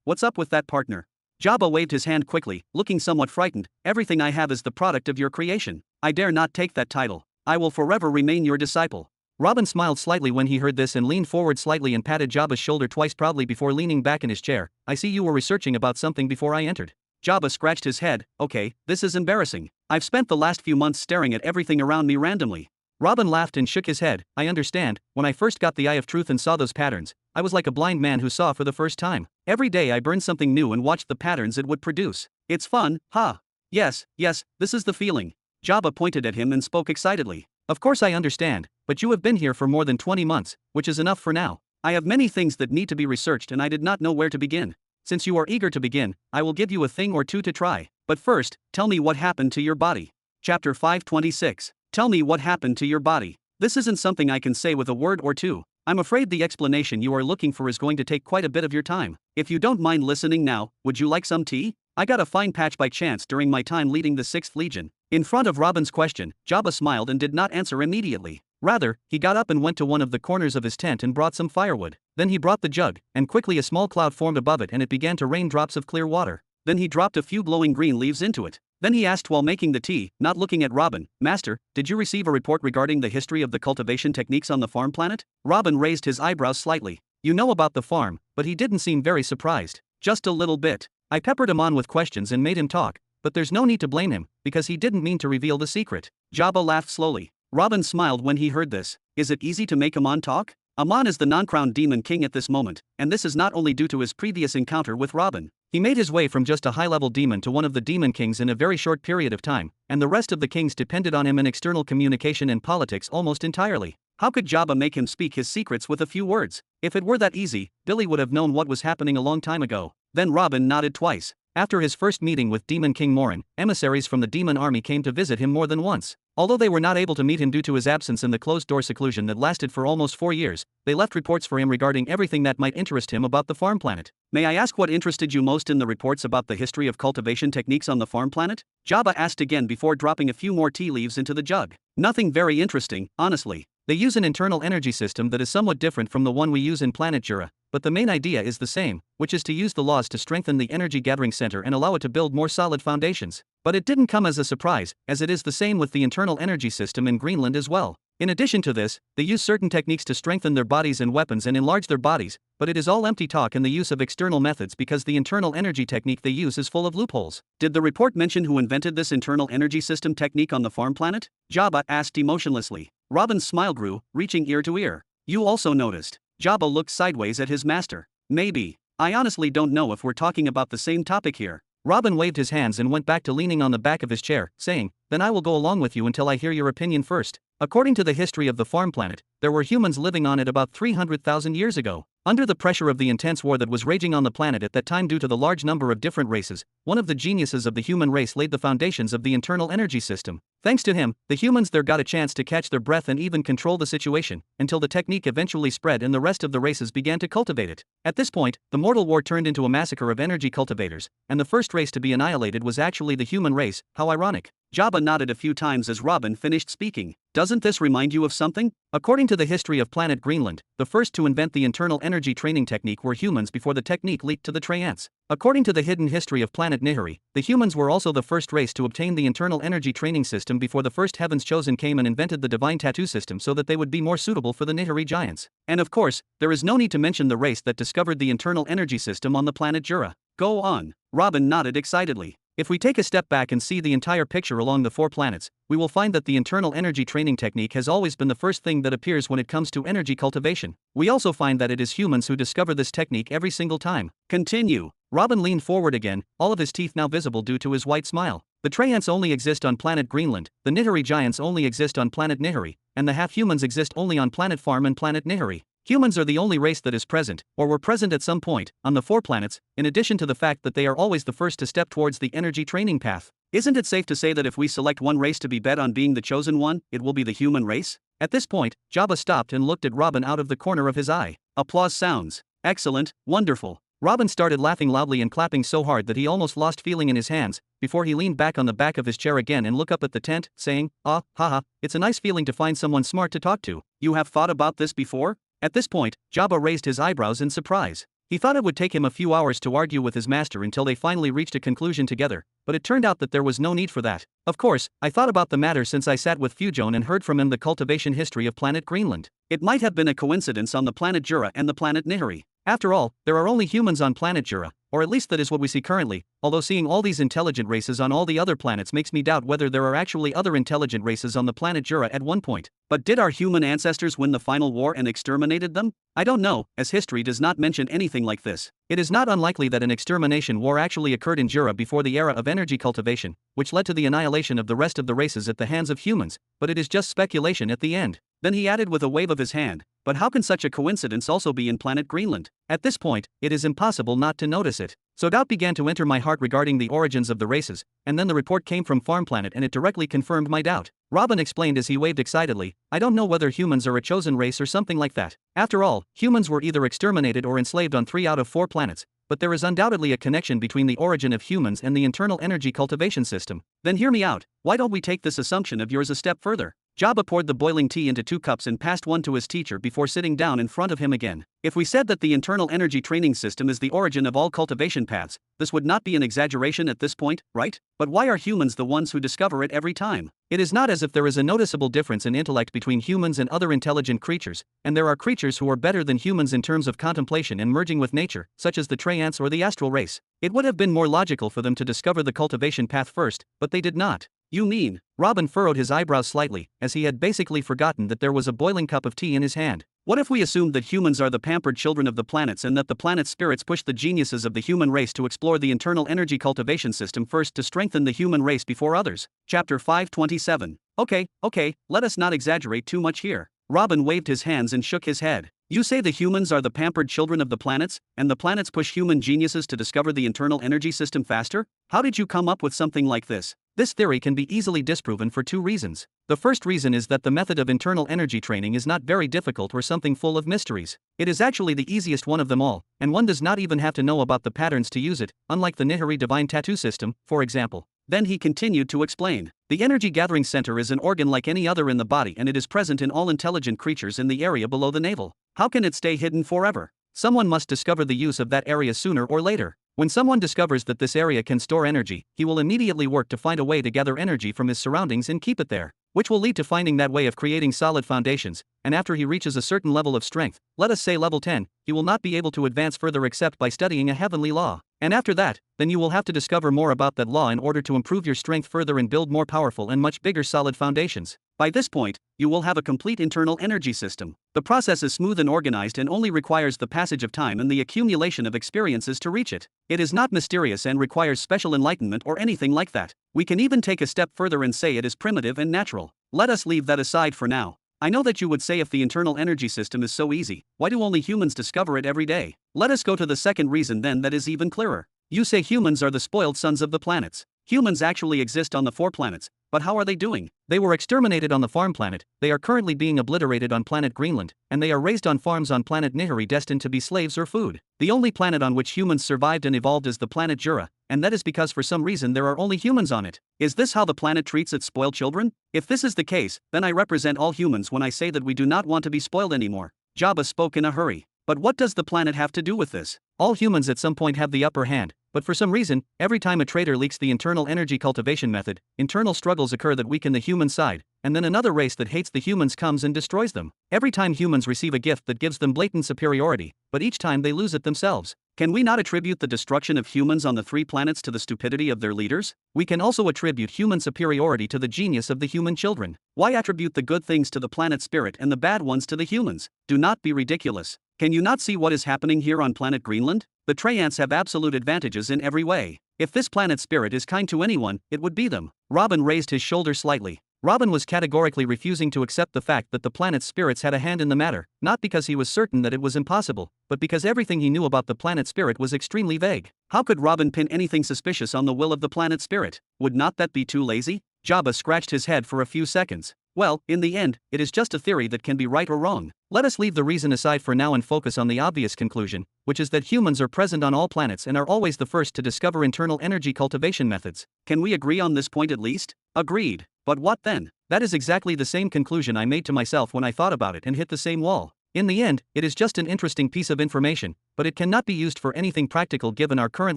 what's up with that partner? Jabba waved his hand quickly, looking somewhat frightened. Everything I have is the product of your creation. I dare not take that title. I will forever remain your disciple. Robin smiled slightly when he heard this and leaned forward slightly and patted Jabba's shoulder twice proudly before leaning back in his chair. I see you were researching about something before I entered. Jabba scratched his head. Okay, this is embarrassing. I've spent the last few months staring at everything around me randomly. Robin laughed and shook his head. I understand. When I first got the eye of truth and saw those patterns, I was like a blind man who saw for the first time. Every day I burned something new and watched the patterns it would produce. It's fun, huh? Yes, this is the feeling. Jabba pointed at him and spoke excitedly. Of course I understand, but you have been here for more than 20 months, which is enough for now. I have many things that need to be researched and I did not know where to begin. Since you are eager to begin, I will give you a thing or two to try. But first, tell me what happened to your body. Chapter 526. Tell me what happened to your body. This isn't something I can say with a word or two. I'm afraid the explanation you are looking for is going to take quite a bit of your time. If you don't mind listening now, would you like some tea? I got a fine patch by chance during my time leading the 6th Legion. In front of Robin's question, Jabba smiled and did not answer immediately. Rather, he got up and went to one of the corners of his tent and brought some firewood. Then he brought the jug, and quickly a small cloud formed above it and it began to rain drops of clear water. Then he dropped a few glowing green leaves into it. Then he asked while making the tea, not looking at Robin, Master, did you receive a report regarding the history of the cultivation techniques on the farm planet? Robin raised his eyebrows slightly. You know about the farm, but he didn't seem very surprised. Just a little bit. I peppered him on with questions and made him talk, but there's no need to blame him, because he didn't mean to reveal the secret. Jabba laughed slowly. Robin smiled when he heard this. Is it easy to make Amon talk? Amon is the non-crowned demon king at this moment, and this is not only due to his previous encounter with Robin. He made his way from just a high-level demon to one of the demon kings in a very short period of time, and the rest of the kings depended on him in external communication and politics almost entirely. How could Jabba make him speak his secrets with a few words? If it were that easy, Billy would have known what was happening a long time ago. Then Robin nodded twice. After his first meeting with Demon King Morin, emissaries from the demon army came to visit him more than once. Although they were not able to meet him due to his absence in the closed-door seclusion that lasted for almost 4 years, they left reports for him regarding everything that might interest him about the farm planet. May I ask what interested you most in the reports about the history of cultivation techniques on the farm planet? Jabba asked again before dropping a few more tea leaves into the jug. Nothing very interesting, honestly. They use an internal energy system that is somewhat different from the one we use in planet Jura, but the main idea is the same, which is to use the laws to strengthen the energy gathering center and allow it to build more solid foundations. But it didn't come as a surprise, as it is the same with the internal energy system in Greenland as well. In addition to this, they use certain techniques to strengthen their bodies and weapons and enlarge their bodies, but it is all empty talk and the use of external methods because the internal energy technique they use is full of loopholes. Did the report mention who invented this internal energy system technique on the farm planet? Jabba asked emotionlessly. Robin's smile grew, reaching ear to ear. You also noticed. Jabba looked sideways at his master. Maybe. I honestly don't know if we're talking about the same topic here. Robin waved his hands and went back to leaning on the back of his chair, saying, Then I will go along with you until I hear your opinion first. According to the history of the farm planet, there were humans living on it about 300,000 years ago. Under the pressure of the intense war that was raging on the planet at that time due to the large number of different races, one of the geniuses of the human race laid the foundations of the internal energy system. Thanks to him, the humans there got a chance to catch their breath and even control the situation, until the technique eventually spread and the rest of the races began to cultivate it. At this point, the mortal war turned into a massacre of energy cultivators, and the first race to be annihilated was actually the human race. How ironic. Jabba nodded a few times as Robin finished speaking. Doesn't this remind you of something? According to the history of Planet Greenland, the first to invent the internal energy training technique were humans before the technique leaked to the Treants. According to the hidden history of Planet Nihiri, the humans were also the first race to obtain the internal energy training system before the first Heavens Chosen came and invented the divine tattoo system so that they would be more suitable for the Nihiri giants. And of course, there is no need to mention the race that discovered the internal energy system on the planet Jura. Go on. Robin nodded excitedly. If we take a step back and see the entire picture along the 4 planets, we will find that the internal energy training technique has always been the first thing that appears when it comes to energy cultivation. We also find that it is humans who discover this technique every single time. Continue. Robin leaned forward again, all of his teeth now visible due to his white smile. The Treants only exist on planet Greenland, the Nihiri giants only exist on planet Nihiri, and the half-humans exist only on planet Farm and planet Nihiri. Humans are the only race that is present, or were present at some point, on the 4 planets, in addition to the fact that they are always the first to step towards the energy training path. Isn't it safe to say that if we select one race to be bet on being the chosen one, it will be the human race? At this point, Jabba stopped and looked at Robin out of the corner of his eye. Applause sounds. Excellent, wonderful. Robin started laughing loudly and clapping so hard that he almost lost feeling in his hands, before he leaned back on the back of his chair again and looked up at the tent, saying, haha, it's a nice feeling to find someone smart to talk to. You have thought about this before? At this point, Jabba raised his eyebrows in surprise. He thought it would take him a few hours to argue with his master until they finally reached a conclusion together, but it turned out that there was no need for that. Of course, I thought about the matter since I sat with Fujon and heard from him the cultivation history of planet Greenland. It might have been a coincidence on the planet Jura and the planet Nihiri. After all, there are only humans on planet Jura, or at least that is what we see currently, although seeing all these intelligent races on all the other planets makes me doubt whether there are actually other intelligent races on the planet Jura at one point. But did our human ancestors win the final war and exterminated them? I don't know, as history does not mention anything like this. It is not unlikely that an extermination war actually occurred in Jura before the era of energy cultivation, which led to the annihilation of the rest of the races at the hands of humans, but it is just speculation at the end. Then he added with a wave of his hand, but how can such a coincidence also be in planet Greenland? At this point, it is impossible not to notice it. So doubt began to enter my heart regarding the origins of the races, and then the report came from Farm Planet and it directly confirmed my doubt. Robin explained as he waved excitedly, I don't know whether humans are a chosen race or something like that. After all, humans were either exterminated or enslaved on 3 out of 4 planets, but there is undoubtedly a connection between the origin of humans and the internal energy cultivation system. Then hear me out, why don't we take this assumption of yours a step further? Jabba poured the boiling tea into 2 cups and passed one to his teacher before sitting down in front of him again. If we said that the internal energy training system is the origin of all cultivation paths, this would not be an exaggeration at this point, right? But why are humans the ones who discover it every time? It is not as if there is a noticeable difference in intellect between humans and other intelligent creatures, and there are creatures who are better than humans in terms of contemplation and merging with nature, such as the Treants or the astral race. It would have been more logical for them to discover the cultivation path first, but they did not. You mean? Robin furrowed his eyebrows slightly, as he had basically forgotten that there was a boiling cup of tea in his hand. What if we assumed that humans are the pampered children of the planets and that the planet's spirits push the geniuses of the human race to explore the internal energy cultivation system first to strengthen the human race before others? Chapter 527. Okay, let us not exaggerate too much here. Robin waved his hands and shook his head. You say the humans are the pampered children of the planets, and the planets push human geniuses to discover the internal energy system faster? How did you come up with something like this? This theory can be easily disproven for 2 reasons. The first reason is that the method of internal energy training is not very difficult or something full of mysteries. It is actually the easiest one of them all, and one does not even have to know about the patterns to use it, unlike the Nihiri divine tattoo system, for example. Then he continued to explain. The energy gathering center is an organ like any other in the body and it is present in all intelligent creatures in the area below the navel. How can it stay hidden forever? Someone must discover the use of that area sooner or later. When someone discovers that this area can store energy, he will immediately work to find a way to gather energy from his surroundings and keep it there, which will lead to finding that way of creating solid foundations, and after he reaches a certain level of strength, let us say level 10, he will not be able to advance further except by studying a heavenly law. And after that, then you will have to discover more about that law in order to improve your strength further and build more powerful and much bigger solid foundations. By this point, you will have a complete internal energy system. The process is smooth and organized and only requires the passage of time and the accumulation of experiences to reach it. It is not mysterious and requires special enlightenment or anything like that. We can even take a step further and say it is primitive and natural. Let us leave that aside for now. I know that you would say if the internal energy system is so easy, why do only humans discover it every day? Let us go to the second reason then that is even clearer. You say humans are the spoiled sons of the planets. Humans actually exist on the 4 planets, but how are they doing? They were exterminated on the farm planet, they are currently being obliterated on planet Greenland, and they are raised on farms on planet Nihiri destined to be slaves or food. The only planet on which humans survived and evolved is the planet Jura, and that is because for some reason there are only humans on it. Is this how the planet treats its spoiled children? If this is the case, then I represent all humans when I say that we do not want to be spoiled anymore. Jabba spoke in a hurry. But what does the planet have to do with this? All humans at some point have the upper hand, but for some reason, every time a traitor leaks the internal energy cultivation method, internal struggles occur that weaken the human side, and then another race that hates the humans comes and destroys them. Every time humans receive a gift that gives them blatant superiority, but each time they lose it themselves. Can we not attribute the destruction of humans on the 3 planets to the stupidity of their leaders? We can also attribute human superiority to the genius of the human children. Why attribute the good things to the planet spirit and the bad ones to the humans? Do not be ridiculous. Can you not see what is happening here on planet Greenland? The Traiants have absolute advantages in every way. If this planet spirit is kind to anyone, it would be them. Robin raised his shoulder slightly. Robin was categorically refusing to accept the fact that the planet's spirits had a hand in the matter, not because he was certain that it was impossible, but because everything he knew about the planet spirit was extremely vague. How could Robin pin anything suspicious on the will of the planet spirit? Would not that be too lazy? Jabba scratched his head for a few seconds. Well, in the end, it is just a theory that can be right or wrong. Let us leave the reason aside for now and focus on the obvious conclusion, which is that humans are present on all planets and are always the first to discover internal energy cultivation methods. Can we agree on this point at least? Agreed. But what then? That is exactly the same conclusion I made to myself when I thought about it and hit the same wall. In the end, it is just an interesting piece of information, but it cannot be used for anything practical given our current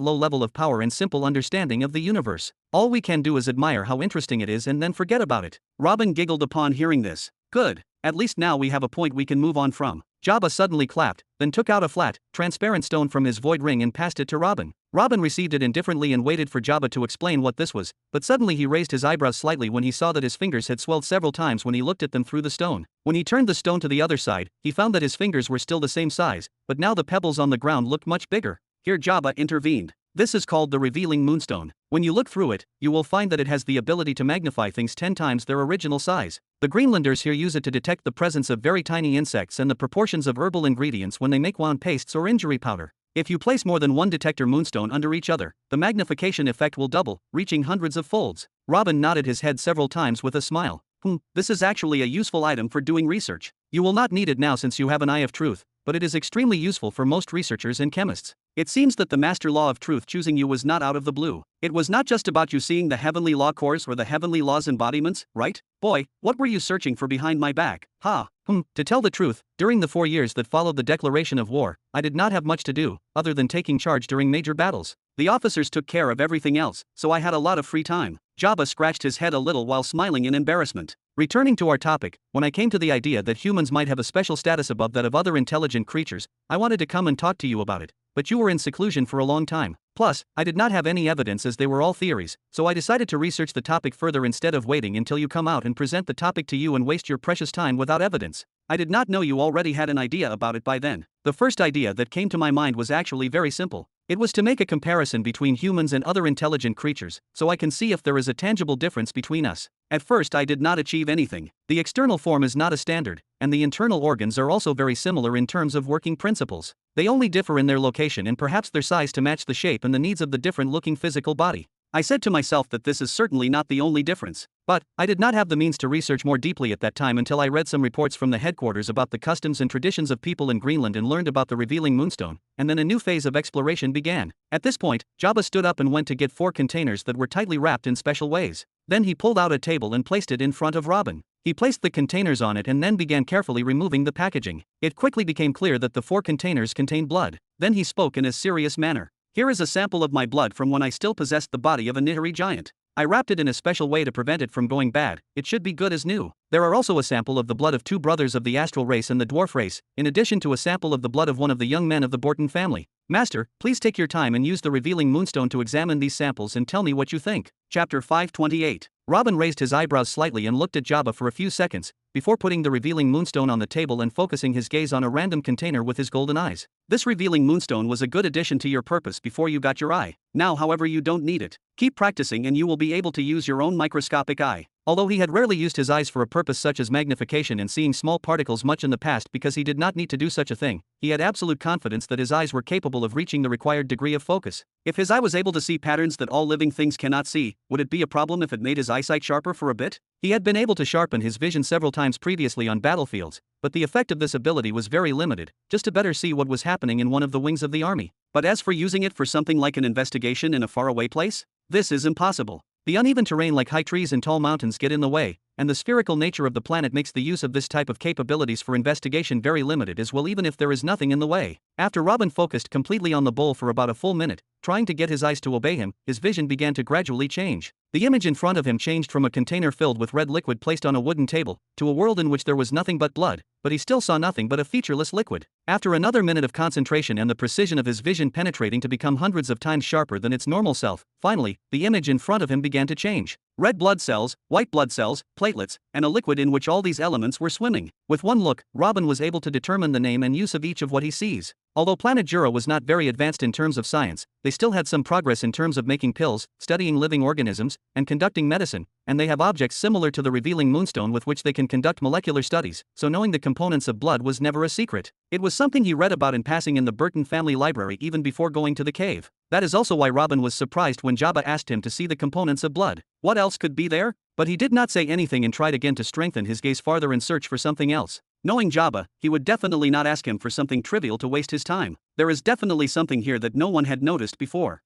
low level of power and simple understanding of the universe. All we can do is admire how interesting it is and then forget about it. Robin giggled upon hearing this. Good. At least now we have a point we can move on from. Jabba suddenly clapped, then took out a flat, transparent stone from his void ring and passed it to Robin. Robin received it indifferently and waited for Jabba to explain what this was, but suddenly he raised his eyebrows slightly when he saw that his fingers had swelled several times when he looked at them through the stone. When he turned the stone to the other side, he found that his fingers were still the same size, but now the pebbles on the ground looked much bigger. Here Jabba intervened. This is called the revealing moonstone. When you look through it, you will find that it has the ability to magnify things 10 times their original size. The Greenlanders here use it to detect the presence of very tiny insects and the proportions of herbal ingredients when they make wand pastes or injury powder. If you place more than one detector moonstone under each other, the magnification effect will double, reaching hundreds of folds. Robin nodded his head several times with a smile. This is actually a useful item for doing research. You will not need it now since you have an eye of truth, but it is extremely useful for most researchers and chemists. It seems that the master law of truth choosing you was not out of the blue. It was not just about you seeing the heavenly law cores or the heavenly law's embodiments, right? Boy, what were you searching for behind my back? To tell the truth, during the 4 years that followed the declaration of war, I did not have much to do, other than taking charge during major battles. The officers took care of everything else, so I had a lot of free time. Jabba scratched his head a little while smiling in embarrassment. Returning to our topic, when I came to the idea that humans might have a special status above that of other intelligent creatures, I wanted to come and talk to you about it, but you were in seclusion for a long time. Plus, I did not have any evidence as they were all theories, so I decided to research the topic further instead of waiting until you come out and present the topic to you and waste your precious time without evidence. I did not know you already had an idea about it by then. The first idea that came to my mind was actually very simple. It was to make a comparison between humans and other intelligent creatures, so I can see if there is a tangible difference between us. At first I did not achieve anything. The external form is not a standard, and the internal organs are also very similar in terms of working principles. They only differ in their location and perhaps their size to match the shape and the needs of the different looking physical body. I said to myself that this is certainly not the only difference. But, I did not have the means to research more deeply at that time until I read some reports from the headquarters about the customs and traditions of people in Greenland and learned about the revealing moonstone, and then a new phase of exploration began. At this point, Jabba stood up and went to get 4 containers that were tightly wrapped in special ways. Then he pulled out a table and placed it in front of Robin. He placed the containers on it and then began carefully removing the packaging. It quickly became clear that the 4 containers contained blood. Then he spoke in a serious manner. Here is a sample of my blood from when I still possessed the body of a Nihiri giant. I wrapped it in a special way to prevent it from going bad. It should be good as new. There are also a sample of the blood of 2 brothers of the astral race and the dwarf race, in addition to a sample of the blood of one of the young men of the Borton family. Master, please take your time and use the revealing moonstone to examine these samples and tell me what you think. Chapter 528. Robin raised his eyebrows slightly and looked at Jabba for a few seconds, before putting the revealing moonstone on the table and focusing his gaze on a random container with his golden eyes. This revealing moonstone was a good addition to your purpose before you got your eye. Now, however, you don't need it. Keep practicing and you will be able to use your own microscopic eye. Although he had rarely used his eyes for a purpose such as magnification and seeing small particles much in the past because he did not need to do such a thing, he had absolute confidence that his eyes were capable of reaching the required degree of focus. If his eye was able to see patterns that all living things cannot see, would it be a problem if it made his eyesight sharper for a bit? He had been able to sharpen his vision several times previously on battlefields, but the effect of this ability was very limited, just to better see what was happening in one of the wings of the army. But as for using it for something like an investigation in a faraway place, this is impossible. The uneven terrain like high trees and tall mountains get in the way, and the spherical nature of the planet makes the use of this type of capabilities for investigation very limited as well, even if there is nothing in the way. After Robin focused completely on the bull for about a full minute, trying to get his eyes to obey him, his vision began to gradually change. The image in front of him changed from a container filled with red liquid placed on a wooden table, to a world in which there was nothing but blood, but he still saw nothing but a featureless liquid. After another minute of concentration and the precision of his vision penetrating to become hundreds of times sharper than its normal self, finally, the image in front of him began to change. Red blood cells, white blood cells, platelets, and a liquid in which all these elements were swimming. With one look, Robin was able to determine the name and use of each of what he sees. Although Planet Jura was not very advanced in terms of science, they still had some progress in terms of making pills, studying living organisms, and conducting medicine, and they have objects similar to the revealing moonstone with which they can conduct molecular studies, so knowing the components of blood was never a secret. It was something he read about in passing in the Burton family library even before going to the cave. That is also why Robin was surprised when Jabba asked him to see the components of blood. What else could be there? But he did not say anything and tried again to strengthen his gaze farther in search for something else. Knowing Jabba, he would definitely not ask him for something trivial to waste his time. There is definitely something here that no one had noticed before.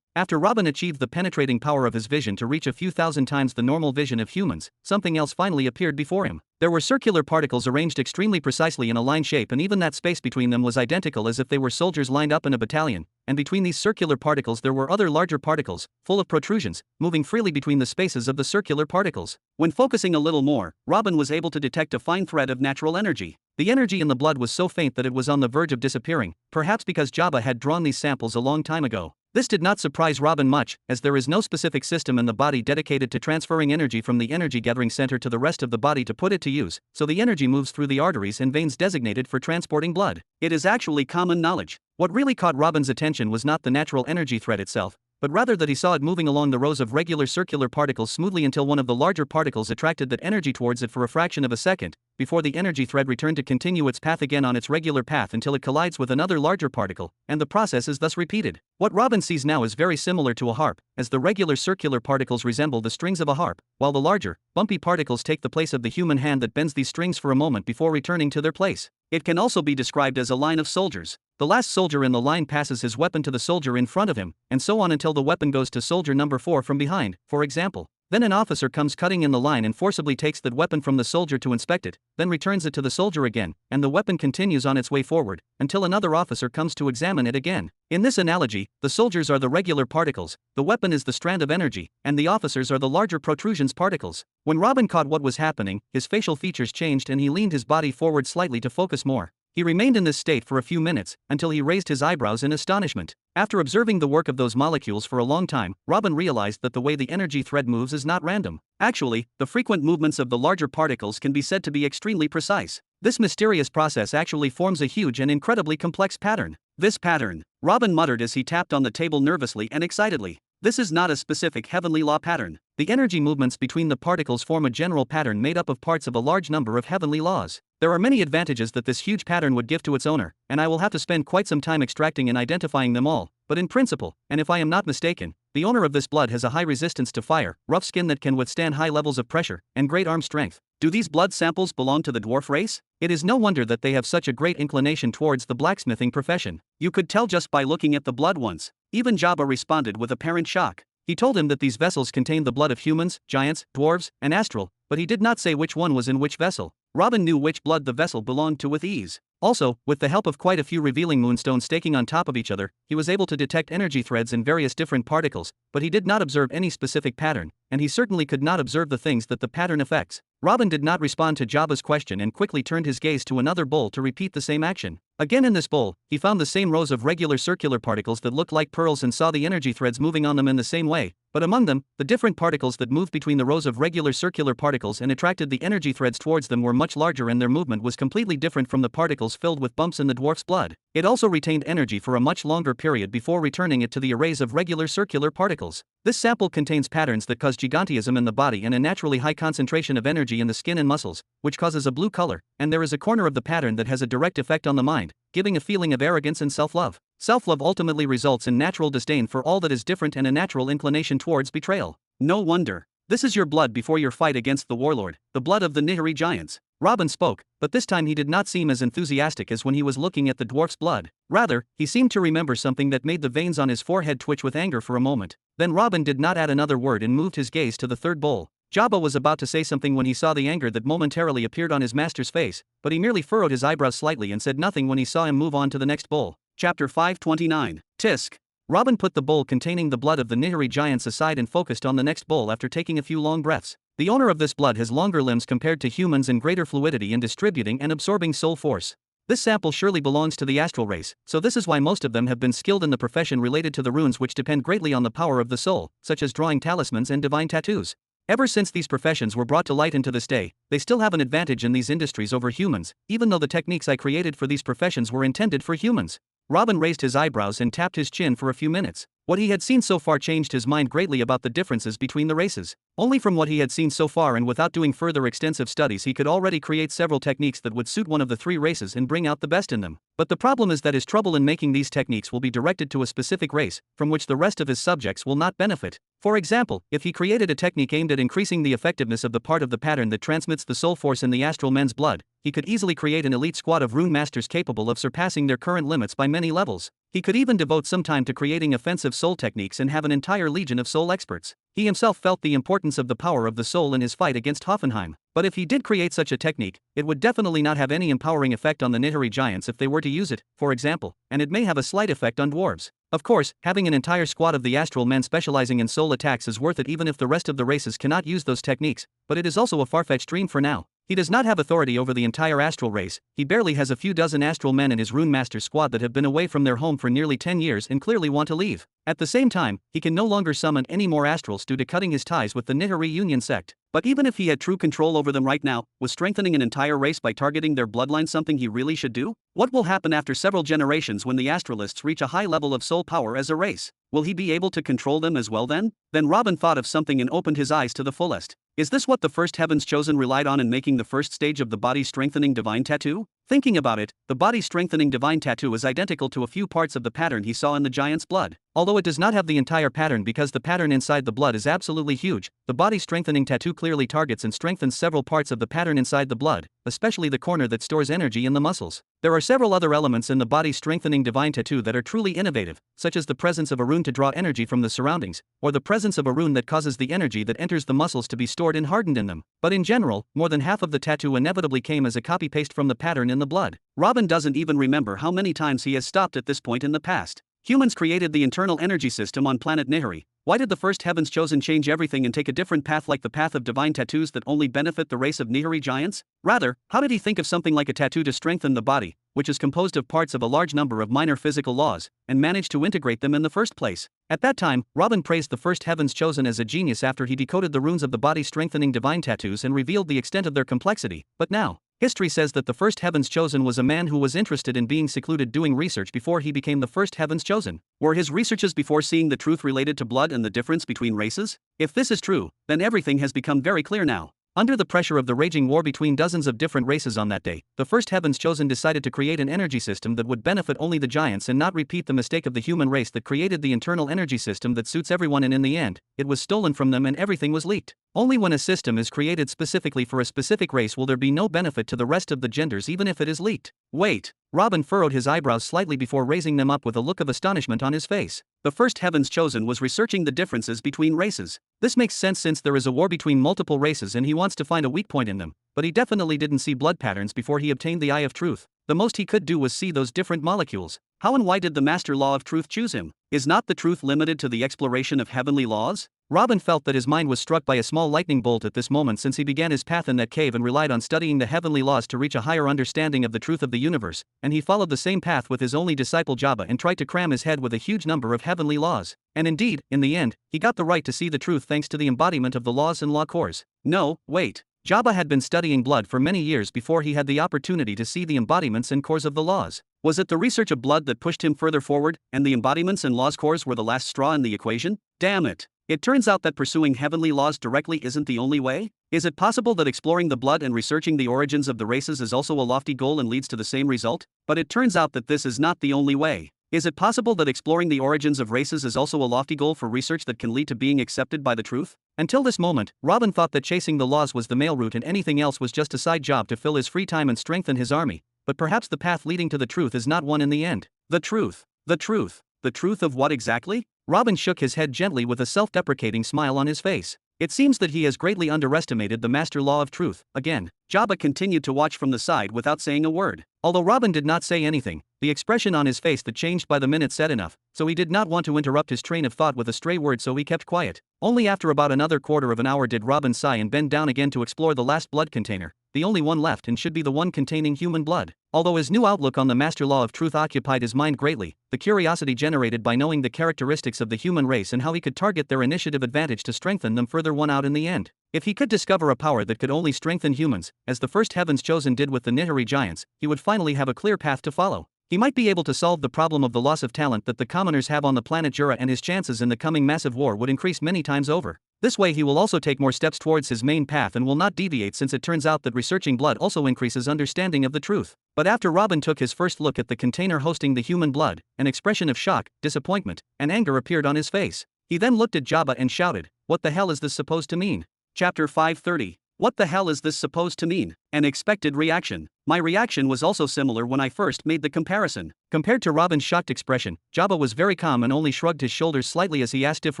After Robin achieved the penetrating power of his vision to reach a few thousand times the normal vision of humans, something else finally appeared before him. There were circular particles arranged extremely precisely in a line shape, and even that space between them was identical as if they were soldiers lined up in a battalion, and between these circular particles there were other larger particles, full of protrusions, moving freely between the spaces of the circular particles. When focusing a little more, Robin was able to detect a fine thread of natural energy. The energy in the blood was so faint that it was on the verge of disappearing, perhaps because Jabba had drawn these samples a long time ago. This did not surprise Robin much, as there is no specific system in the body dedicated to transferring energy from the energy gathering center to the rest of the body to put it to use, so the energy moves through the arteries and veins designated for transporting blood. It is actually common knowledge. What really caught Robin's attention was not the natural energy thread itself, but rather that he saw it moving along the rows of regular circular particles smoothly until one of the larger particles attracted that energy towards it for a fraction of a second, before the energy thread returned to continue its path again on its regular path until it collides with another larger particle, and the process is thus repeated. What Robin sees now is very similar to a harp, as the regular circular particles resemble the strings of a harp, while the larger, bumpy particles take the place of the human hand that bends these strings for a moment before returning to their place. It can also be described as a line of soldiers. The last soldier in the line passes his weapon to the soldier in front of him, and so on until the weapon goes to soldier number 4 from behind, for example. Then an officer comes cutting in the line and forcibly takes that weapon from the soldier to inspect it, then returns it to the soldier again, and the weapon continues on its way forward, until another officer comes to examine it again. In this analogy, the soldiers are the regular particles, the weapon is the strand of energy, and the officers are the larger protrusions particles. When Robin caught what was happening, his facial features changed and he leaned his body forward slightly to focus more. He remained in this state for a few minutes, until he raised his eyebrows in astonishment. After observing the work of those molecules for a long time, Robin realized that the way the energy thread moves is not random. Actually, the frequent movements of the larger particles can be said to be extremely precise. This mysterious process actually forms a huge and incredibly complex pattern. This pattern, Robin muttered as he tapped on the table nervously and excitedly. This is not a specific heavenly law pattern. The energy movements between the particles form a general pattern made up of parts of a large number of heavenly laws. There are many advantages that this huge pattern would give to its owner, and I will have to spend quite some time extracting and identifying them all, but in principle, and if I am not mistaken, the owner of this blood has a high resistance to fire, rough skin that can withstand high levels of pressure, and great arm strength. Do these blood samples belong to the dwarf race? It is no wonder that they have such a great inclination towards the blacksmithing profession. You could tell just by looking at the blood ones. Even Jabba responded with apparent shock. He told him that these vessels contained the blood of humans, giants, dwarves, and astral, but he did not say which one was in which vessel. Robin knew which blood the vessel belonged to with ease. Also, with the help of quite a few revealing moonstones staking on top of each other, he was able to detect energy threads in various different particles, but he did not observe any specific pattern, and he certainly could not observe the things that the pattern affects. Robin did not respond to Jabba's question and quickly turned his gaze to another bull to repeat the same action. Again in this bowl, he found the same rows of regular circular particles that looked like pearls and saw the energy threads moving on them in the same way, but among them, the different particles that moved between the rows of regular circular particles and attracted the energy threads towards them were much larger, and their movement was completely different from the particles filled with bumps in the dwarf's blood. It also retained energy for a much longer period before returning it to the arrays of regular circular particles. This sample contains patterns that cause gigantism in the body and a naturally high concentration of energy in the skin and muscles, which causes a blue color, and there is a corner of the pattern that has a direct effect on the mind, giving a feeling of arrogance and self-love. Self-love ultimately results in natural disdain for all that is different and a natural inclination towards betrayal. No wonder. This is your blood before your fight against the warlord, the blood of the Nihiri giants. Robin spoke, but this time he did not seem as enthusiastic as when he was looking at the dwarf's blood. Rather, he seemed to remember something that made the veins on his forehead twitch with anger for a moment. Then Robin did not add another word and moved his gaze to the third bowl. Jabba was about to say something when he saw the anger that momentarily appeared on his master's face, but he merely furrowed his eyebrows slightly and said nothing when he saw him move on to the next bowl. Chapter 529. Tisk. Robin put the bowl containing the blood of the Nihiri giants aside and focused on the next bowl after taking a few long breaths. The owner of this blood has longer limbs compared to humans and greater fluidity in distributing and absorbing soul force. This sample surely belongs to the astral race, so this is why most of them have been skilled in the profession related to the runes, which depend greatly on the power of the soul, such as drawing talismans and divine tattoos. Ever since these professions were brought to light, and to this day, they still have an advantage in these industries over humans, even though the techniques I created for these professions were intended for humans. Robin raised his eyebrows and tapped his chin for a few minutes. What he had seen so far changed his mind greatly about the differences between the races. Only from what he had seen so far and without doing further extensive studies, he could already create several techniques that would suit one of the three races and bring out the best in them. But the problem is that his trouble in making these techniques will be directed to a specific race, from which the rest of his subjects will not benefit. For example, if he created a technique aimed at increasing the effectiveness of the part of the pattern that transmits the soul force in the astral men's blood, he could easily create an elite squad of rune masters capable of surpassing their current limits by many levels. He could even devote some time to creating offensive soul techniques and have an entire legion of soul experts. He himself felt the importance of the power of the soul in his fight against Hoffenheim. But if he did create such a technique, it would definitely not have any empowering effect on the Nihiri giants if they were to use it, for example, and it may have a slight effect on dwarves. Of course, having an entire squad of the astral men specializing in soul attacks is worth it even if the rest of the races cannot use those techniques, but it is also a far-fetched dream for now. He does not have authority over the entire astral race. He barely has a few dozen astral men in his rune master squad that have been away from their home for nearly 10 years and clearly want to leave. At the same time, he can no longer summon any more astrals due to cutting his ties with the Nihiri Union sect. But even if he had true control over them right now, was strengthening an entire race by targeting their bloodline something he really should do? What will happen after several generations when the astralists reach a high level of soul power as a race? Will he be able to control them as well then? Then Robin thought of something and opened his eyes to the fullest. Is this what the first Heavens Chosen relied on in making the first stage of the body-strengthening divine tattoo? Thinking about it, the body-strengthening divine tattoo is identical to a few parts of the pattern he saw in the giant's blood. Although it does not have the entire pattern because the pattern inside the blood is absolutely huge, the body-strengthening tattoo clearly targets and strengthens several parts of the pattern inside the blood, especially the corner that stores energy in the muscles. There are several other elements in the body-strengthening divine tattoo that are truly innovative, such as the presence of a rune to draw energy from the surroundings, or the presence of a rune that causes the energy that enters the muscles to be stored and hardened in them. But in general, more than half of the tattoo inevitably came as a copy-paste from the pattern in the blood. Robin doesn't even remember how many times he has stopped at this point in the past. Humans created the internal energy system on planet Nihiri. Why did the first Heavens Chosen change everything and take a different path, like the path of divine tattoos that only benefit the race of Nihiri giants? Rather, how did he think of something like a tattoo to strengthen the body, which is composed of parts of a large number of minor physical laws, and manage to integrate them in the first place? At that time, Robin praised the first Heavens Chosen as a genius after he decoded the runes of the body-strengthening divine tattoos and revealed the extent of their complexity. But now, history says that the first Heavens Chosen was a man who was interested in being secluded doing research before he became the first Heavens Chosen. Were his researches before seeing the truth related to blood and the difference between races? If this is true, then everything has become very clear now. Under the pressure of the raging war between dozens of different races on that day, the first Heavens Chosen decided to create an energy system that would benefit only the giants and not repeat the mistake of the human race that created the internal energy system that suits everyone, and in the end, it was stolen from them and everything was leaked. Only when a system is created specifically for a specific race will there be no benefit to the rest of the genders, even if it is leaked. Wait. Robin furrowed his eyebrows slightly before raising them up with a look of astonishment on his face. The first Heavens Chosen was researching the differences between races. This makes sense since there is a war between multiple races and he wants to find a weak point in them, but he definitely didn't see blood patterns before he obtained the Eye of Truth. The most he could do was see those different molecules. How and why did the Master Law of Truth choose him? Is not the truth limited to the exploration of heavenly laws? Robin felt that his mind was struck by a small lightning bolt at this moment, since he began his path in that cave and relied on studying the heavenly laws to reach a higher understanding of the truth of the universe, and he followed the same path with his only disciple Jabba and tried to cram his head with a huge number of heavenly laws. And indeed, in the end, he got the right to see the truth thanks to the embodiment of the laws and law cores. No, wait. Jabba had been studying blood for many years before he had the opportunity to see the embodiments and cores of the laws. Was it the research of blood that pushed him further forward, and the embodiments and laws cores were the last straw in the equation? Damn it. It turns out that pursuing heavenly laws directly isn't the only way? Is it possible that exploring the blood and researching the origins of the races is also a lofty goal and leads to the same result? But it turns out that this is not the only way. Is it possible that exploring the origins of races is also a lofty goal for research that can lead to being accepted by the truth? Until this moment, Robin thought that chasing the laws was the male route and anything else was just a side job to fill his free time and strengthen his army, but perhaps the path leading to the truth is not one in the end. The truth. The truth. The truth of what exactly? Robin shook his head gently with a self-deprecating smile on his face. It seems that he has greatly underestimated the master law of truth. Again, Jabba continued to watch from the side without saying a word. Although Robin did not say anything, the expression on his face that changed by the minute said enough, so he did not want to interrupt his train of thought with a stray word, so he kept quiet. Only after about another quarter of an hour did Robin sigh and bend down again to explore the last blood container, the only one left and should be the one containing human blood. Although his new outlook on the master law of truth occupied his mind greatly, the curiosity generated by knowing the characteristics of the human race and how he could target their initiative advantage to strengthen them further won out in the end. If he could discover a power that could only strengthen humans, as the first heavens chosen did with the Nihari giants, he would finally have a clear path to follow. He might be able to solve the problem of the loss of talent that the commoners have on the planet Jura, and his chances in the coming massive war would increase many times over. This way he will also take more steps towards his main path and will not deviate, since it turns out that researching blood also increases understanding of the truth. But after Robin took his first look at the container hosting the human blood, an expression of shock, disappointment, and anger appeared on his face. He then looked at Jabba and shouted, "What the hell is this supposed to mean?" Chapter 530. What the hell is this supposed to mean? An expected reaction. My reaction was also similar when I first made the comparison. Compared to Robin's shocked expression, Jabba was very calm and only shrugged his shoulders slightly as he asked if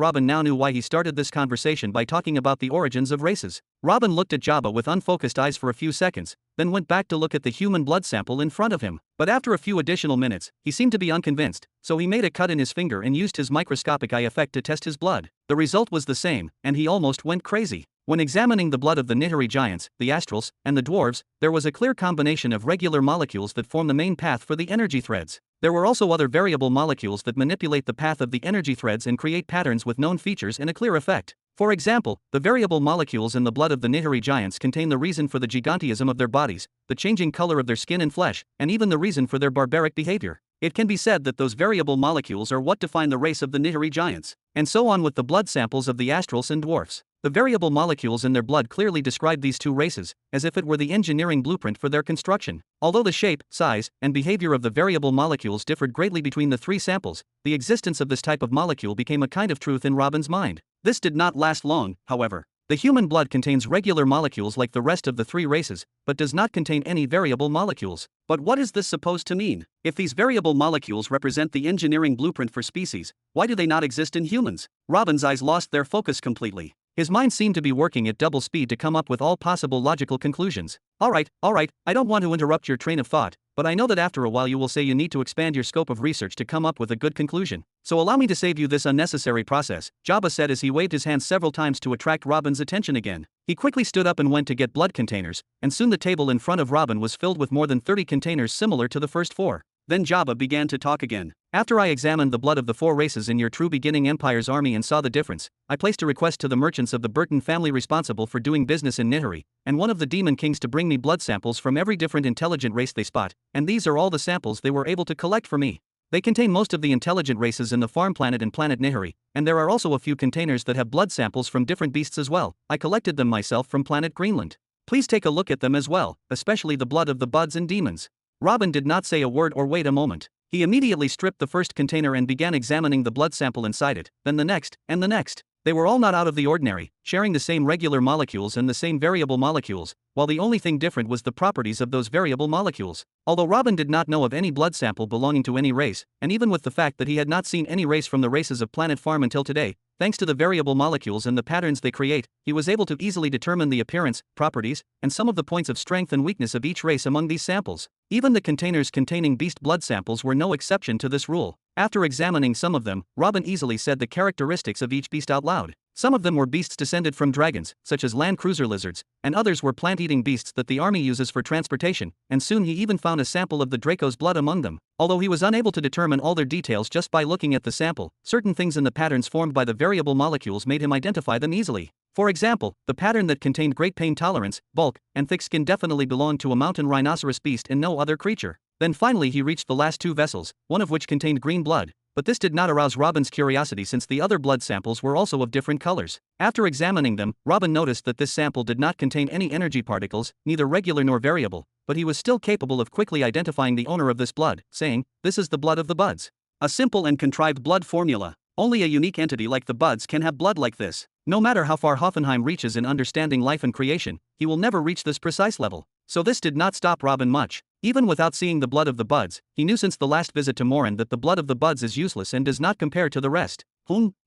Robin now knew why he started this conversation by talking about the origins of races. Robin looked at Jabba with unfocused eyes for a few seconds, then went back to look at the human blood sample in front of him. But after a few additional minutes, he seemed to be unconvinced, so he made a cut in his finger and used his microscopic eye effect to test his blood. The result was the same, and he almost went crazy. When examining the blood of the Nihari giants, the astrals, and the dwarves, there was a clear combination of regular molecules that form the main path for the energy threads. There were also other variable molecules that manipulate the path of the energy threads and create patterns with known features and a clear effect. For example, the variable molecules in the blood of the Nihari giants contain the reason for the gigantism of their bodies, the changing color of their skin and flesh, and even the reason for their barbaric behavior. It can be said that those variable molecules are what define the race of the Nihari giants, and so on with the blood samples of the astrals and dwarfs. The variable molecules in their blood clearly describe these two races, as if it were the engineering blueprint for their construction. Although the shape, size, and behavior of the variable molecules differed greatly between the three samples, the existence of this type of molecule became a kind of truth in Robin's mind. This did not last long, however. The human blood contains regular molecules like the rest of the three races, but does not contain any variable molecules. But what is this supposed to mean? If these variable molecules represent the engineering blueprint for species, why do they not exist in humans? Robin's eyes lost their focus completely. His mind seemed to be working at double speed to come up with all possible logical conclusions. Alright, I don't want to interrupt your train of thought, but I know that after a while you will say you need to expand your scope of research to come up with a good conclusion. So allow me to save you this unnecessary process, Jabba said as he waved his hands several times to attract Robin's attention again. He quickly stood up and went to get blood containers, and soon the table in front of Robin was filled with more than 30 containers similar to the first four. Then Jabba began to talk again. After I examined the blood of the four races in your true beginning empire's army and saw the difference, I placed a request to the merchants of the Burton family responsible for doing business in Nihari, and one of the demon kings to bring me blood samples from every different intelligent race they spot, and these are all the samples they were able to collect for me. They contain most of the intelligent races in the farm planet and planet Nihari, and there are also a few containers that have blood samples from different beasts as well. I collected them myself from planet Greenland. Please take a look at them as well, especially the blood of the buds and demons. Robin did not say a word or wait a moment. He immediately stripped the first container and began examining the blood sample inside it, then the next, and the next. They were all not out of the ordinary, sharing the same regular molecules and the same variable molecules, while the only thing different was the properties of those variable molecules. Although Robin did not know of any blood sample belonging to any race, and even with the fact that he had not seen any race from the races of Planet Farm until today, thanks to the variable molecules and the patterns they create, he was able to easily determine the appearance, properties, and some of the points of strength and weakness of each race among these samples. Even the containers containing beast blood samples were no exception to this rule. After examining some of them, Robin easily said the characteristics of each beast out loud. Some of them were beasts descended from dragons, such as land cruiser lizards, and others were plant-eating beasts that the army uses for transportation, and soon he even found a sample of the Draco's blood among them. Although he was unable to determine all their details just by looking at the sample, certain things in the patterns formed by the variable molecules made him identify them easily. For example, the pattern that contained great pain tolerance, bulk, and thick skin definitely belonged to a mountain rhinoceros beast and no other creature. Then finally he reached the last two vessels, one of which contained green blood, but this did not arouse Robin's curiosity since the other blood samples were also of different colors. After examining them, Robin noticed that this sample did not contain any energy particles, neither regular nor variable, but he was still capable of quickly identifying the owner of this blood, saying, "This is the blood of the buds." A simple and contrived blood formula. Only a unique entity like the buds can have blood like this. No matter how far Hoffenheim reaches in understanding life and creation, he will never reach this precise level. So this did not stop Robin much. Even without seeing the blood of the buds, he knew since the last visit to Morin that the blood of the buds is useless and does not compare to the rest.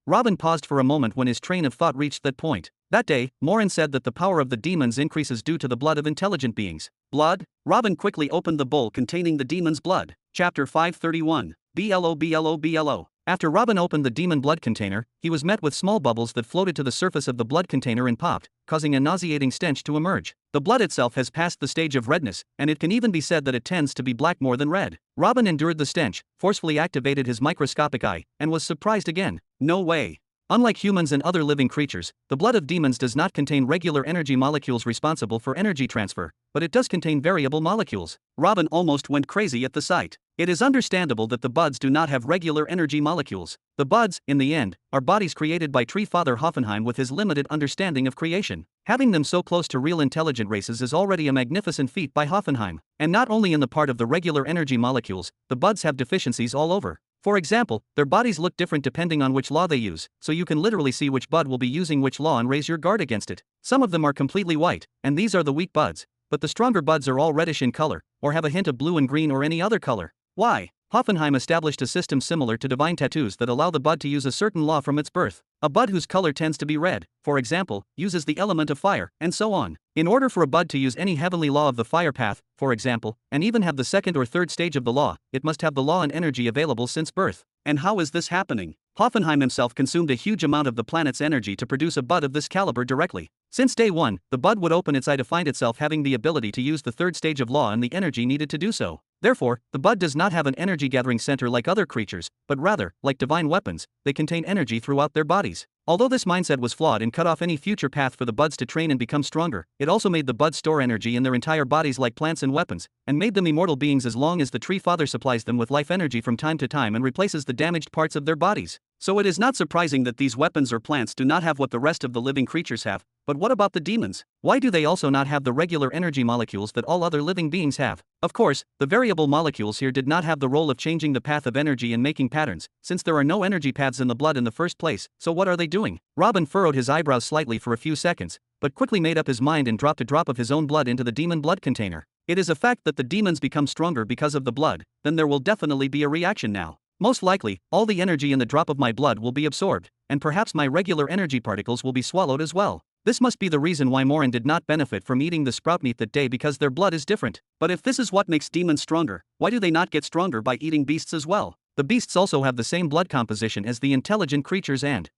Robin paused for a moment when his train of thought reached that point. That day, Morin said that the power of the demons increases due to the blood of intelligent beings. Blood? Robin quickly opened the bowl containing the demon's blood. Chapter 531. BLO. After Robin opened the demon blood container, he was met with small bubbles that floated to the surface of the blood container and popped, causing a nauseating stench to emerge. The blood itself has passed the stage of redness, and it can even be said that it tends to be black more than red. Robin endured the stench, forcefully activated his microscopic eye, and was surprised again. No way. Unlike humans and other living creatures, the blood of demons does not contain regular energy molecules responsible for energy transfer, but it does contain variable molecules. Robin almost went crazy at the sight. It is understandable that the buds do not have regular energy molecules. The buds, in the end, are bodies created by Tree Father Hoffenheim with his limited understanding of creation. Having them so close to real intelligent races is already a magnificent feat by Hoffenheim. And not only in the part of the regular energy molecules, the buds have deficiencies all over. For example, their bodies look different depending on which law they use, so you can literally see which bud will be using which law and raise your guard against it. Some of them are completely white, and these are the weak buds, but the stronger buds are all reddish in color, or have a hint of blue and green or any other color. Why? Hoffenheim established a system similar to divine tattoos that allow the bud to use a certain law from its birth. A bud whose color tends to be red, for example, uses the element of fire, and so on. In order for a bud to use any heavenly law of the fire path, for example, and even have the second or third stage of the law, it must have the law and energy available since birth. And how is this happening? Hoffenheim himself consumed a huge amount of the planet's energy to produce a bud of this caliber directly. Since day one, the bud would open its eye to find itself having the ability to use the third stage of law and the energy needed to do so. Therefore, the bud does not have an energy-gathering center like other creatures, but rather, like divine weapons, they contain energy throughout their bodies. Although this mindset was flawed and cut off any future path for the buds to train and become stronger, it also made the buds store energy in their entire bodies like plants and weapons, and made them immortal beings as long as the Tree Father supplies them with life energy from time to time and replaces the damaged parts of their bodies. So it is not surprising that these weapons or plants do not have what the rest of the living creatures have. But what about the demons? Why do they also not have the regular energy molecules that all other living beings have? Of course, the variable molecules here did not have the role of changing the path of energy and making patterns, since there are no energy paths in the blood in the first place, so what are they doing? Robin furrowed his eyebrows slightly for a few seconds, but quickly made up his mind and dropped a drop of his own blood into the demon blood container. It is a fact that the demons become stronger because of the blood, then there will definitely be a reaction now. Most likely, all the energy in the drop of my blood will be absorbed, and perhaps my regular energy particles will be swallowed as well. This must be the reason why Morin did not benefit from eating the sprout meat that day, because their blood is different. But if this is what makes demons stronger, why do they not get stronger by eating beasts as well? The beasts also have the same blood composition as the intelligent creatures and...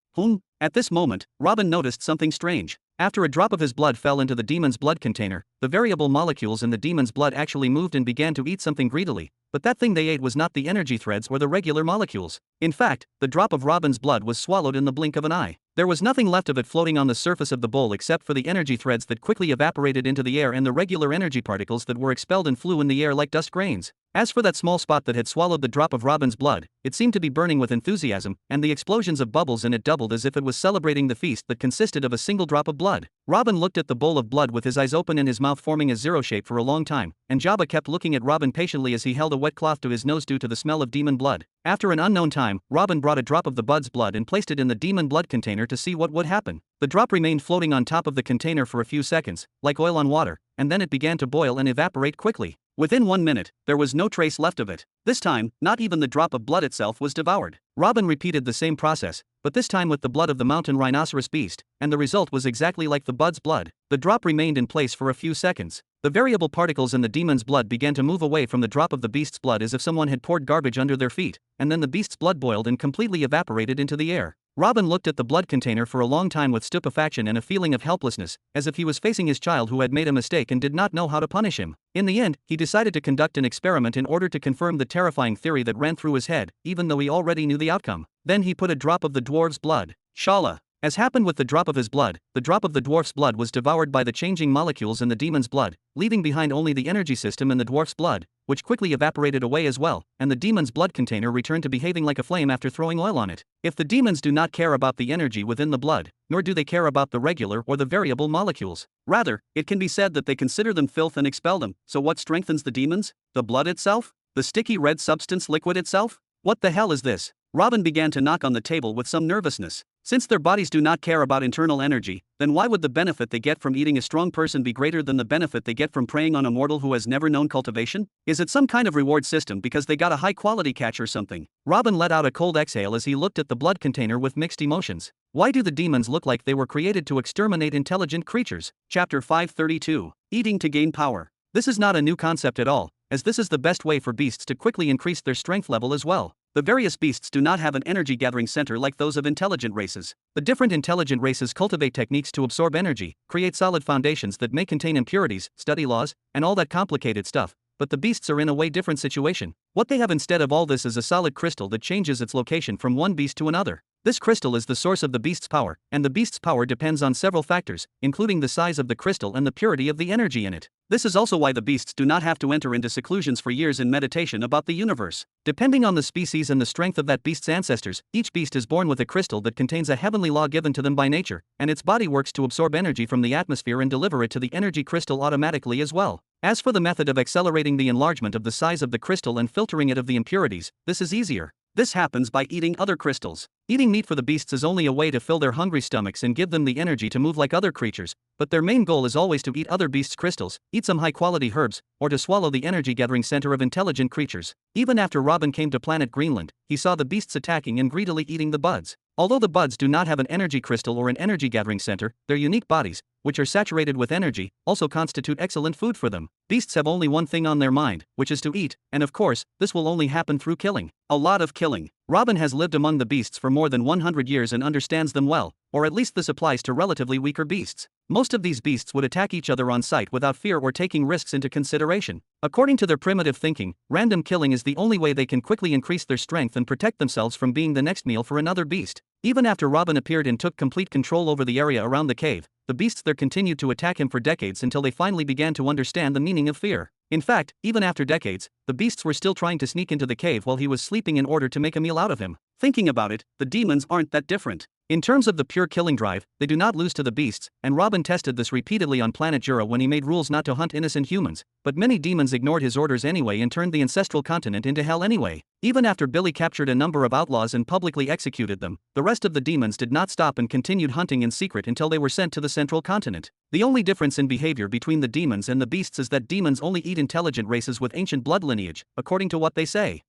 At this moment, Robin noticed something strange. After a drop of his blood fell into the demon's blood container, the variable molecules in the demon's blood actually moved and began to eat something greedily. But that thing they ate was not the energy threads or the regular molecules. In fact, the drop of Robin's blood was swallowed in the blink of an eye. There was nothing left of it floating on the surface of the bowl except for the energy threads that quickly evaporated into the air and the regular energy particles that were expelled and flew in the air like dust grains. As for that small spot that had swallowed the drop of Robin's blood, it seemed to be burning with enthusiasm, and the explosions of bubbles in it doubled as if it was celebrating the feast that consisted of a single drop of blood. Robin looked at the bowl of blood with his eyes open and his mouth forming a zero shape for a long time, and Jabba kept looking at Robin patiently as he held a wet cloth to his nose due to the smell of demon blood. After an unknown time, Robin brought a drop of the bud's blood and placed it in the demon blood container to see what would happen. The drop remained floating on top of the container for a few seconds, like oil on water, and then it began to boil and evaporate quickly. Within 1 minute, there was no trace left of it. This time, not even the drop of blood itself was devoured. Robin repeated the same process, but this time with the blood of the mountain rhinoceros beast, and the result was exactly like the bud's blood. The drop remained in place for a few seconds. The variable particles in the demon's blood began to move away from the drop of the beast's blood as if someone had poured garbage under their feet, and then the beast's blood boiled and completely evaporated into the air. Robin looked at the blood container for a long time with stupefaction and a feeling of helplessness, as if he was facing his child who had made a mistake and did not know how to punish him. In the end, he decided to conduct an experiment in order to confirm the terrifying theory that ran through his head, even though he already knew the outcome. Then he put a drop of the dwarf's blood. Shala. As happened with the drop of his blood, the drop of the dwarf's blood was devoured by the changing molecules in the demon's blood, leaving behind only the energy system in the dwarf's blood, which quickly evaporated away as well, and the demon's blood container returned to behaving like a flame after throwing oil on it. If the demons do not care about the energy within the blood, nor do they care about the regular or the variable molecules. Rather, it can be said that they consider them filth and expel them. So what strengthens the demons? The blood itself? The sticky red substance liquid itself? What the hell is this? Robin began to knock on the table with some nervousness. Since their bodies do not care about internal energy, then why would the benefit they get from eating a strong person be greater than the benefit they get from preying on a mortal who has never known cultivation? Is it some kind of reward system because they got a high-quality catch or something? Robin let out a cold exhale as he looked at the blood container with mixed emotions. Why do the demons look like they were created to exterminate intelligent creatures? Chapter 532. Eating to gain power. This is not a new concept at all, as this is the best way for beasts to quickly increase their strength level as well. The various beasts do not have an energy-gathering center like those of intelligent races. The different intelligent races cultivate techniques to absorb energy, create solid foundations that may contain impurities, study laws, and all that complicated stuff, but the beasts are in a way different situation. What they have instead of all this is a solid crystal that changes its location from one beast to another. This crystal is the source of the beast's power, and the beast's power depends on several factors, including the size of the crystal and the purity of the energy in it. This is also why the beasts do not have to enter into seclusions for years in meditation about the universe. Depending on the species and the strength of that beast's ancestors, each beast is born with a crystal that contains a heavenly law given to them by nature, and its body works to absorb energy from the atmosphere and deliver it to the energy crystal automatically as well. As for the method of accelerating the enlargement of the size of the crystal and filtering it of the impurities, this is easier. This happens by eating other crystals. Eating meat for the beasts is only a way to fill their hungry stomachs and give them the energy to move like other creatures, but their main goal is always to eat other beasts' crystals, eat some high-quality herbs, or to swallow the energy-gathering center of intelligent creatures. Even after Robin came to Planet Greenland, he saw the beasts attacking and greedily eating the buds. Although the buds do not have an energy crystal or an energy-gathering center, their unique bodies, which are saturated with energy, also constitute excellent food for them. Beasts have only one thing on their mind, which is to eat, and of course, this will only happen through killing. A lot of killing. Robin has lived among the beasts for more than 100 years and understands them well, or at least this applies to relatively weaker beasts. Most of these beasts would attack each other on sight without fear or taking risks into consideration. According to their primitive thinking, random killing is the only way they can quickly increase their strength and protect themselves from being the next meal for another beast. Even after Robin appeared and took complete control over the area around the cave, the beasts there continued to attack him for decades until they finally began to understand the meaning of fear. In fact, even after decades, the beasts were still trying to sneak into the cave while he was sleeping in order to make a meal out of him. Thinking about it, the demons aren't that different. In terms of the pure killing drive, they do not lose to the beasts, and Robin tested this repeatedly on planet Jura when he made rules not to hunt innocent humans, but many demons ignored his orders anyway and turned the ancestral continent into hell anyway. Even after Billy captured a number of outlaws and publicly executed them, the rest of the demons did not stop and continued hunting in secret until they were sent to the central continent. The only difference in behavior between the demons and the beasts is that demons only eat intelligent races with ancient blood lineage, according to what they say.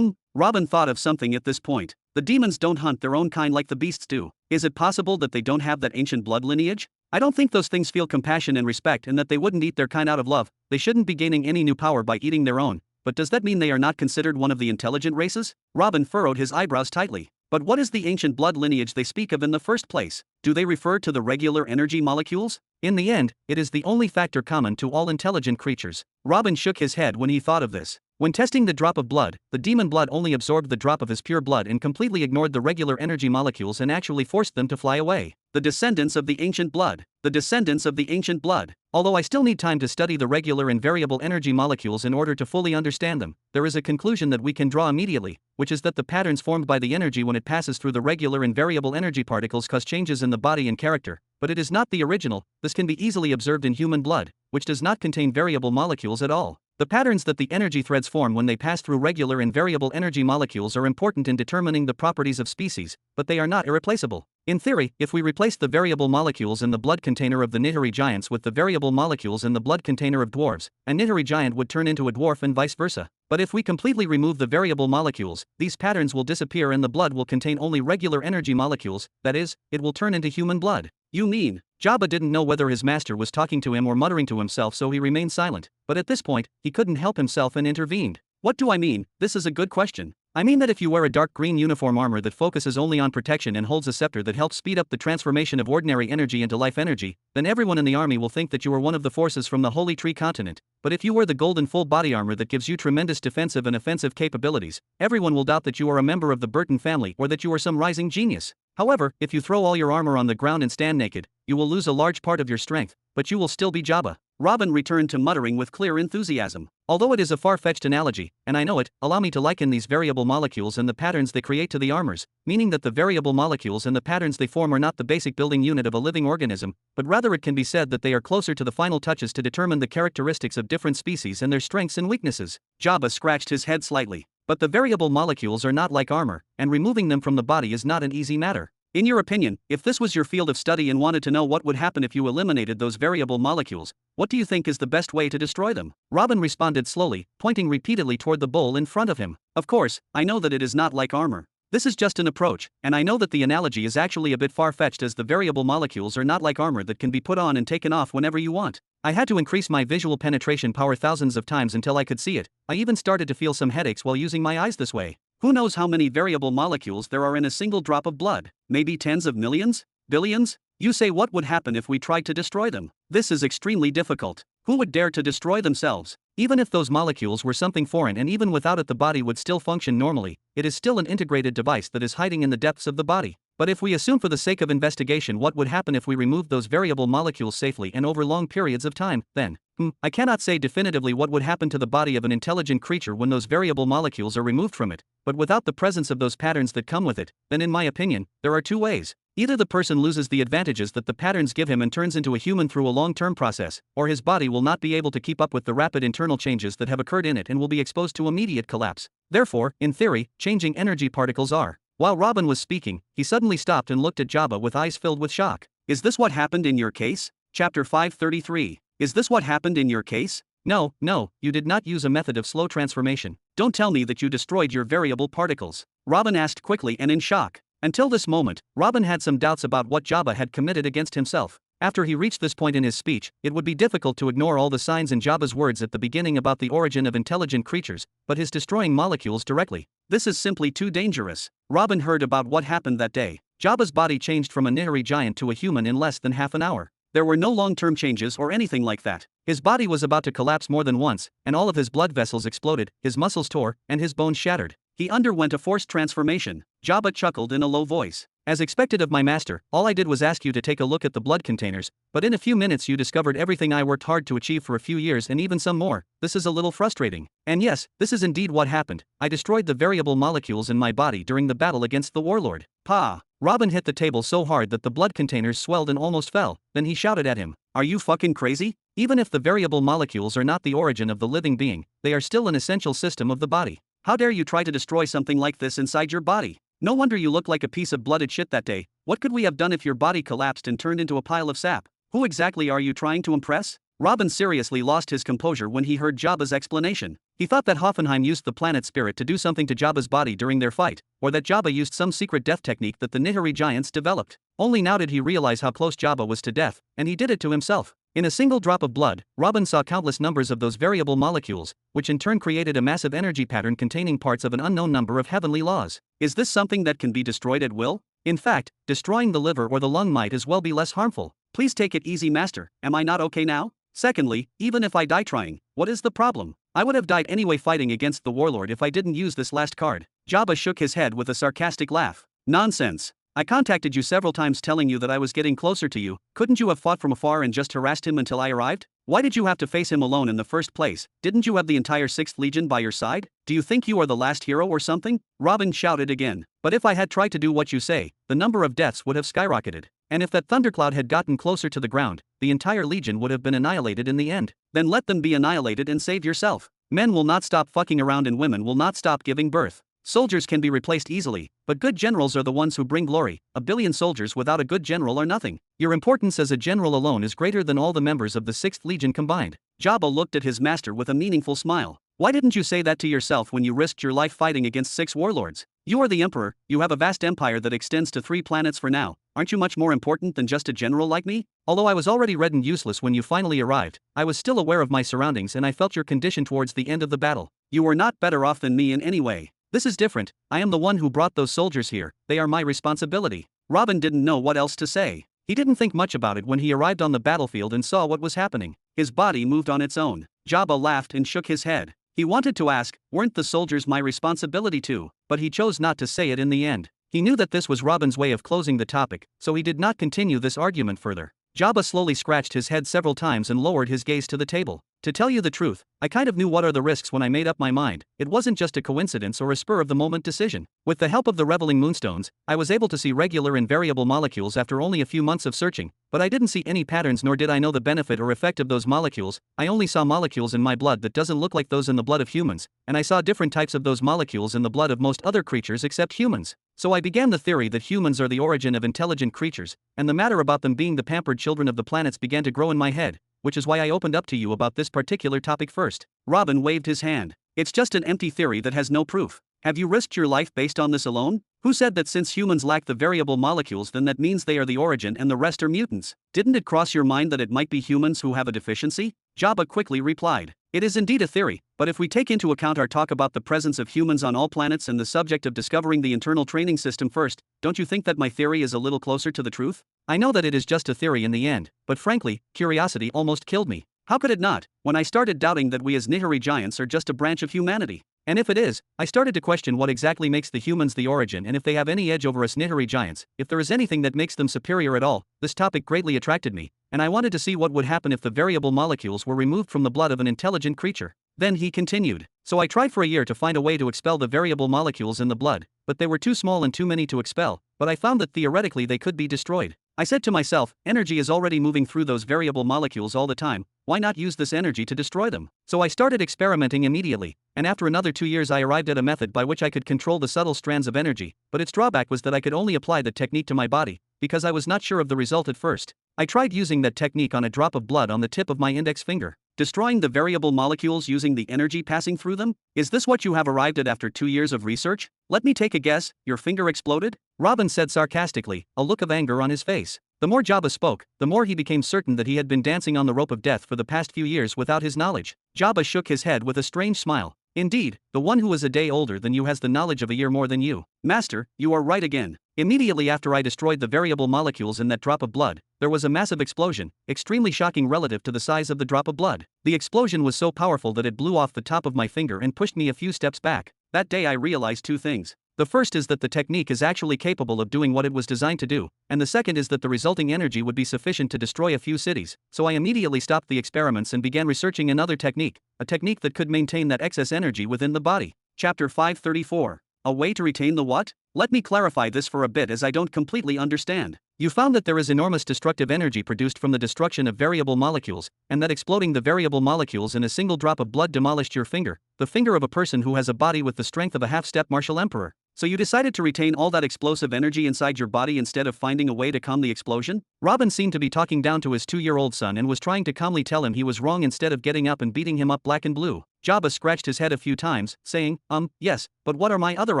Robin thought of something at this point. The demons don't hunt their own kind like the beasts do. Is it possible that they don't have that ancient blood lineage? I don't think those things feel compassion and respect and that they wouldn't eat their kind out of love. They shouldn't be gaining any new power by eating their own. But does that mean they are not considered one of the intelligent races? Robin furrowed his eyebrows tightly. But what is the ancient blood lineage they speak of in the first place? Do they refer to the regular energy molecules? In the end, it is the only factor common to all intelligent creatures. Robin shook his head when he thought of this. When testing the drop of blood, the demon blood only absorbed the drop of his pure blood and completely ignored the regular energy molecules and actually forced them to fly away. The descendants of the ancient blood. The descendants of the ancient blood. Although I still need time to study the regular and variable energy molecules in order to fully understand them, there is a conclusion that we can draw immediately, which is that the patterns formed by the energy when it passes through the regular and variable energy particles cause changes in the body and character, but it is not the original. This can be easily observed in human blood, which does not contain variable molecules at all. The patterns that the energy threads form when they pass through regular and variable energy molecules are important in determining the properties of species, but they are not irreplaceable. In theory, if we replace the variable molecules in the blood container of the Nihiri giants with the variable molecules in the blood container of dwarves, a Nihiri giant would turn into a dwarf and vice versa. But if we completely remove the variable molecules, these patterns will disappear and the blood will contain only regular energy molecules, that is, it will turn into human blood. You mean? Jabba didn't know whether his master was talking to him or muttering to himself, so he remained silent, but at this point, he couldn't help himself and intervened. What do I mean? This is a good question. I mean that if you wear a dark green uniform armor that focuses only on protection and holds a scepter that helps speed up the transformation of ordinary energy into life energy, then everyone in the army will think that you are one of the forces from the Holy Tree continent. But if you wear the golden full body armor that gives you tremendous defensive and offensive capabilities, everyone will doubt that you are a member of the Burton family or that you are some rising genius. However, if you throw all your armor on the ground and stand naked, you will lose a large part of your strength, but you will still be Jabba. Robin returned to muttering with clear enthusiasm. Although it is a far-fetched analogy, and I know it, allow me to liken these variable molecules and the patterns they create to the armors, meaning that the variable molecules and the patterns they form are not the basic building unit of a living organism, but rather it can be said that they are closer to the final touches to determine the characteristics of different species and their strengths and weaknesses. Jabba scratched his head slightly. But the variable molecules are not like armor, and removing them from the body is not an easy matter. In your opinion, if this was your field of study and wanted to know what would happen if you eliminated those variable molecules, what do you think is the best way to destroy them? Robin responded slowly, pointing repeatedly toward the bowl in front of him. Of course, I know that it is not like armor. This is just an approach, and I know that the analogy is actually a bit far-fetched as the variable molecules are not like armor that can be put on and taken off whenever you want. I had to increase my visual penetration power thousands of times until I could see it. I even started to feel some headaches while using my eyes this way. Who knows how many variable molecules there are in a single drop of blood? Maybe tens of millions? Billions? You say what would happen if we tried to destroy them? This is extremely difficult. Who would dare to destroy themselves? Even if those molecules were something foreign and even without it the body would still function normally, it is still an integrated device that is hiding in the depths of the body. But if we assume for the sake of investigation what would happen if we removed those variable molecules safely and over long periods of time, then, I cannot say definitively what would happen to the body of an intelligent creature when those variable molecules are removed from it, but without the presence of those patterns that come with it, then in my opinion, there are two ways. Either the person loses the advantages that the patterns give him and turns into a human through a long-term process, or his body will not be able to keep up with the rapid internal changes that have occurred in it and will be exposed to immediate collapse. Therefore, in theory, changing energy particles are. While Robin was speaking, he suddenly stopped and looked at Jabba with eyes filled with shock. Is this what happened in your case? Chapter 533. Is this what happened in your case? No, you did not use a method of slow transformation. Don't tell me that you destroyed your variable particles. Robin asked quickly and in shock. Until this moment, Robin had some doubts about what Jabba had committed against himself. After he reached this point in his speech, it would be difficult to ignore all the signs in Jabba's words at the beginning about the origin of intelligent creatures, but his destroying molecules directly. This is simply too dangerous. Robin heard about what happened that day. Jabba's body changed from a Nihari giant to a human in less than half an hour. There were no long-term changes or anything like that. His body was about to collapse more than once, and all of his blood vessels exploded, his muscles tore, and his bones shattered. He underwent a forced transformation. Jabba chuckled in a low voice. As expected of my master, all I did was ask you to take a look at the blood containers, but in a few minutes you discovered everything I worked hard to achieve for a few years and even some more. This is a little frustrating. And yes, this is indeed what happened. I destroyed the variable molecules in my body during the battle against the warlord. Pa! Robin hit the table so hard that the blood containers swelled and almost fell. Then he shouted at him. Are you fucking crazy? Even if the variable molecules are not the origin of the living being, they are still an essential system of the body. How dare you try to destroy something like this inside your body? No wonder you look like a piece of blooded shit that day. What could we have done if your body collapsed and turned into a pile of sap? Who exactly are you trying to impress? Robin seriously lost his composure when he heard Jabba's explanation. He thought that Hoffenheim used the planet spirit to do something to Jabba's body during their fight, or that Jabba used some secret death technique that the Nihari giants developed. Only now did he realize how close Jabba was to death, and he did it to himself. In a single drop of blood, Robin saw countless numbers of those variable molecules, which in turn created a massive energy pattern containing parts of an unknown number of heavenly laws. Is this something that can be destroyed at will? In fact, destroying the liver or the lung might as well be less harmful. Please take it easy, master. Am I not okay now? Secondly, even if I die trying, what is the problem? I would have died anyway fighting against the warlord if I didn't use this last card. Jabba shook his head with a sarcastic laugh. Nonsense. I contacted you several times telling you that I was getting closer to you. Couldn't you have fought from afar and just harassed him until I arrived? Why did you have to face him alone in the first place? Didn't you have the entire 6th Legion by your side? Do you think you are the last hero or something? Robin shouted again. But if I had tried to do what you say, the number of deaths would have skyrocketed. And if that thundercloud had gotten closer to the ground, the entire legion would have been annihilated in the end. Then let them be annihilated and save yourself. Men will not stop fucking around and women will not stop giving birth. Soldiers can be replaced easily, but good generals are the ones who bring glory. A billion soldiers without a good general are nothing. Your importance as a general alone is greater than all the members of the 6th Legion combined. Jabba looked at his master with a meaningful smile. Why didn't you say that to yourself when you risked your life fighting against 6 warlords? You are the emperor, you have a vast empire that extends to 3 planets for now. Aren't you much more important than just a general like me? Although I was already red and useless when you finally arrived, I was still aware of my surroundings and I felt your condition towards the end of the battle. You were not better off than me in any way. This is different. I am the one who brought those soldiers here, they are my responsibility. Robin didn't know what else to say. He didn't think much about it when he arrived on the battlefield and saw what was happening. His body moved on its own. Jabba laughed and shook his head. He wanted to ask, weren't the soldiers my responsibility too? But he chose not to say it in the end. He knew that this was Robin's way of closing the topic, so he did not continue this argument further. Jabba slowly scratched his head several times and lowered his gaze to the table. To tell you the truth, I kind of knew what are the risks when I made up my mind. It wasn't just a coincidence or a spur-of-the-moment decision. With the help of the reveling moonstones, I was able to see regular and variable molecules after only a few months of searching, but I didn't see any patterns nor did I know the benefit or effect of those molecules. I only saw molecules in my blood that doesn't look like those in the blood of humans, and I saw different types of those molecules in the blood of most other creatures except humans. So I began the theory that humans are the origin of intelligent creatures, and the matter about them being the pampered children of the planets began to grow in my head, which is why I opened up to you about this particular topic first. Robin waved his hand. It's just an empty theory that has no proof. Have you risked your life based on this alone? Who said that since humans lack the variable molecules then that means they are the origin and the rest are mutants? Didn't it cross your mind that it might be humans who have a deficiency? Jabba quickly replied. It is indeed a theory, but if we take into account our talk about the presence of humans on all planets and the subject of discovering the internal training system first, don't you think that my theory is a little closer to the truth? I know that it is just a theory in the end, but frankly, curiosity almost killed me. How could it not, when I started doubting that we as Nihiri giants are just a branch of humanity? And if it is, I started to question what exactly makes the humans the origin and if they have any edge over us Nihiri giants, if there is anything that makes them superior at all. This topic greatly attracted me, and I wanted to see what would happen if the variable molecules were removed from the blood of an intelligent creature. Then he continued. So I tried for a year to find a way to expel the variable molecules in the blood, but they were too small and too many to expel, but I found that theoretically they could be destroyed. I said to myself, energy is already moving through those variable molecules all the time, why not use this energy to destroy them? So I started experimenting immediately, and after another 2 years I arrived at a method by which I could control the subtle strands of energy, but its drawback was that I could only apply the technique to my body, because I was not sure of the result at first. I tried using that technique on a drop of blood on the tip of my index finger. Destroying the variable molecules using the energy passing through them? Is this what you have arrived at after 2 years of research? Let me take a guess, your finger exploded? Robin said sarcastically, a look of anger on his face. The more Jabba spoke, the more he became certain that he had been dancing on the rope of death for the past few years without his knowledge. Jabba shook his head with a strange smile. Indeed, the one who is a day older than you has the knowledge of a year more than you. Master, you are right again. Immediately after I destroyed the variable molecules in that drop of blood, there was a massive explosion, extremely shocking relative to the size of the drop of blood. The explosion was so powerful that it blew off the top of my finger and pushed me a few steps back. That day I realized two things. The first is that the technique is actually capable of doing what it was designed to do, and the second is that the resulting energy would be sufficient to destroy a few cities. So I immediately stopped the experiments and began researching another technique, a technique that could maintain that excess energy within the body. Chapter 534. A way to retain the what? Let me clarify this for a bit as I don't completely understand. You found that there is enormous destructive energy produced from the destruction of variable molecules, and that exploding the variable molecules in a single drop of blood demolished your finger, the finger of a person who has a body with the strength of a half-step martial emperor. So you decided to retain all that explosive energy inside your body instead of finding a way to calm the explosion? Robin seemed to be talking down to his 2-year-old son and was trying to calmly tell him he was wrong instead of getting up and beating him up black and blue. Jabba scratched his head a few times, saying, yes, but what are my other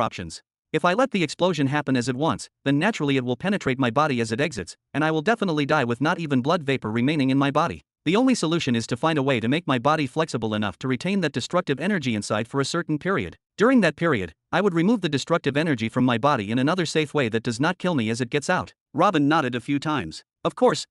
options? If I let the explosion happen as it wants, then naturally it will penetrate my body as it exits, and I will definitely die with not even blood vapor remaining in my body. The only solution is to find a way to make my body flexible enough to retain that destructive energy inside for a certain period. During that period, I would remove the destructive energy from my body in another safe way that does not kill me as it gets out. Robin nodded a few times. Of course,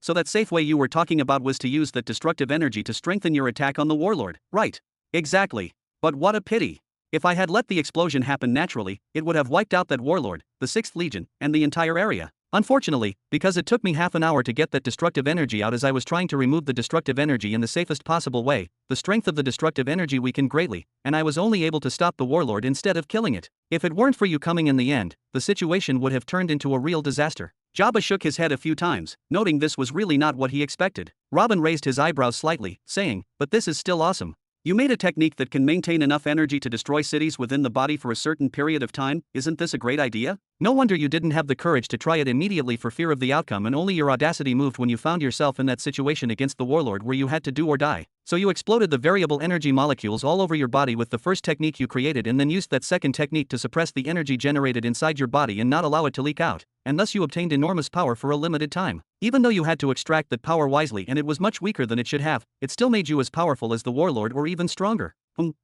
so that safe way you were talking about was to use that destructive energy to strengthen your attack on the warlord, right? Exactly. But what a pity. If I had let the explosion happen naturally, it would have wiped out that warlord, the 6th Legion, and the entire area. Unfortunately, because it took me half an hour to get that destructive energy out as I was trying to remove the destructive energy in the safest possible way, the strength of the destructive energy weakened greatly, and I was only able to stop the warlord instead of killing it. If it weren't for you coming in the end, the situation would have turned into a real disaster. Jabba shook his head a few times, noting this was really not what he expected. Robin raised his eyebrows slightly, saying, but this is still awesome. You made a technique that can maintain enough energy to destroy cities within the body for a certain period of time. Isn't this a great idea? No wonder you didn't have the courage to try it immediately for fear of the outcome, and only your audacity moved when you found yourself in that situation against the warlord where you had to do or die. So you exploded the variable energy molecules all over your body with the first technique you created and then used that second technique to suppress the energy generated inside your body and not allow it to leak out, and thus you obtained enormous power for a limited time. Even though you had to extract that power wisely and it was much weaker than it should have, it still made you as powerful as the warlord or even stronger.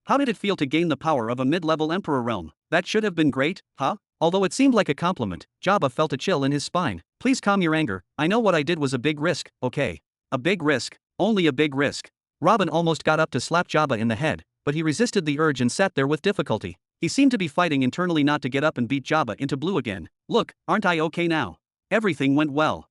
How did it feel to gain the power of a mid-level emperor realm? That should have been great, huh? Although it seemed like a compliment, Jabba felt a chill in his spine. Please calm your anger, I know what I did was a big risk, okay? A big risk? Only a big risk. Robin almost got up to slap Jabba in the head, but he resisted the urge and sat there with difficulty. He seemed to be fighting internally not to get up and beat Jabba into blue again. Look, aren't I okay now? Everything went well.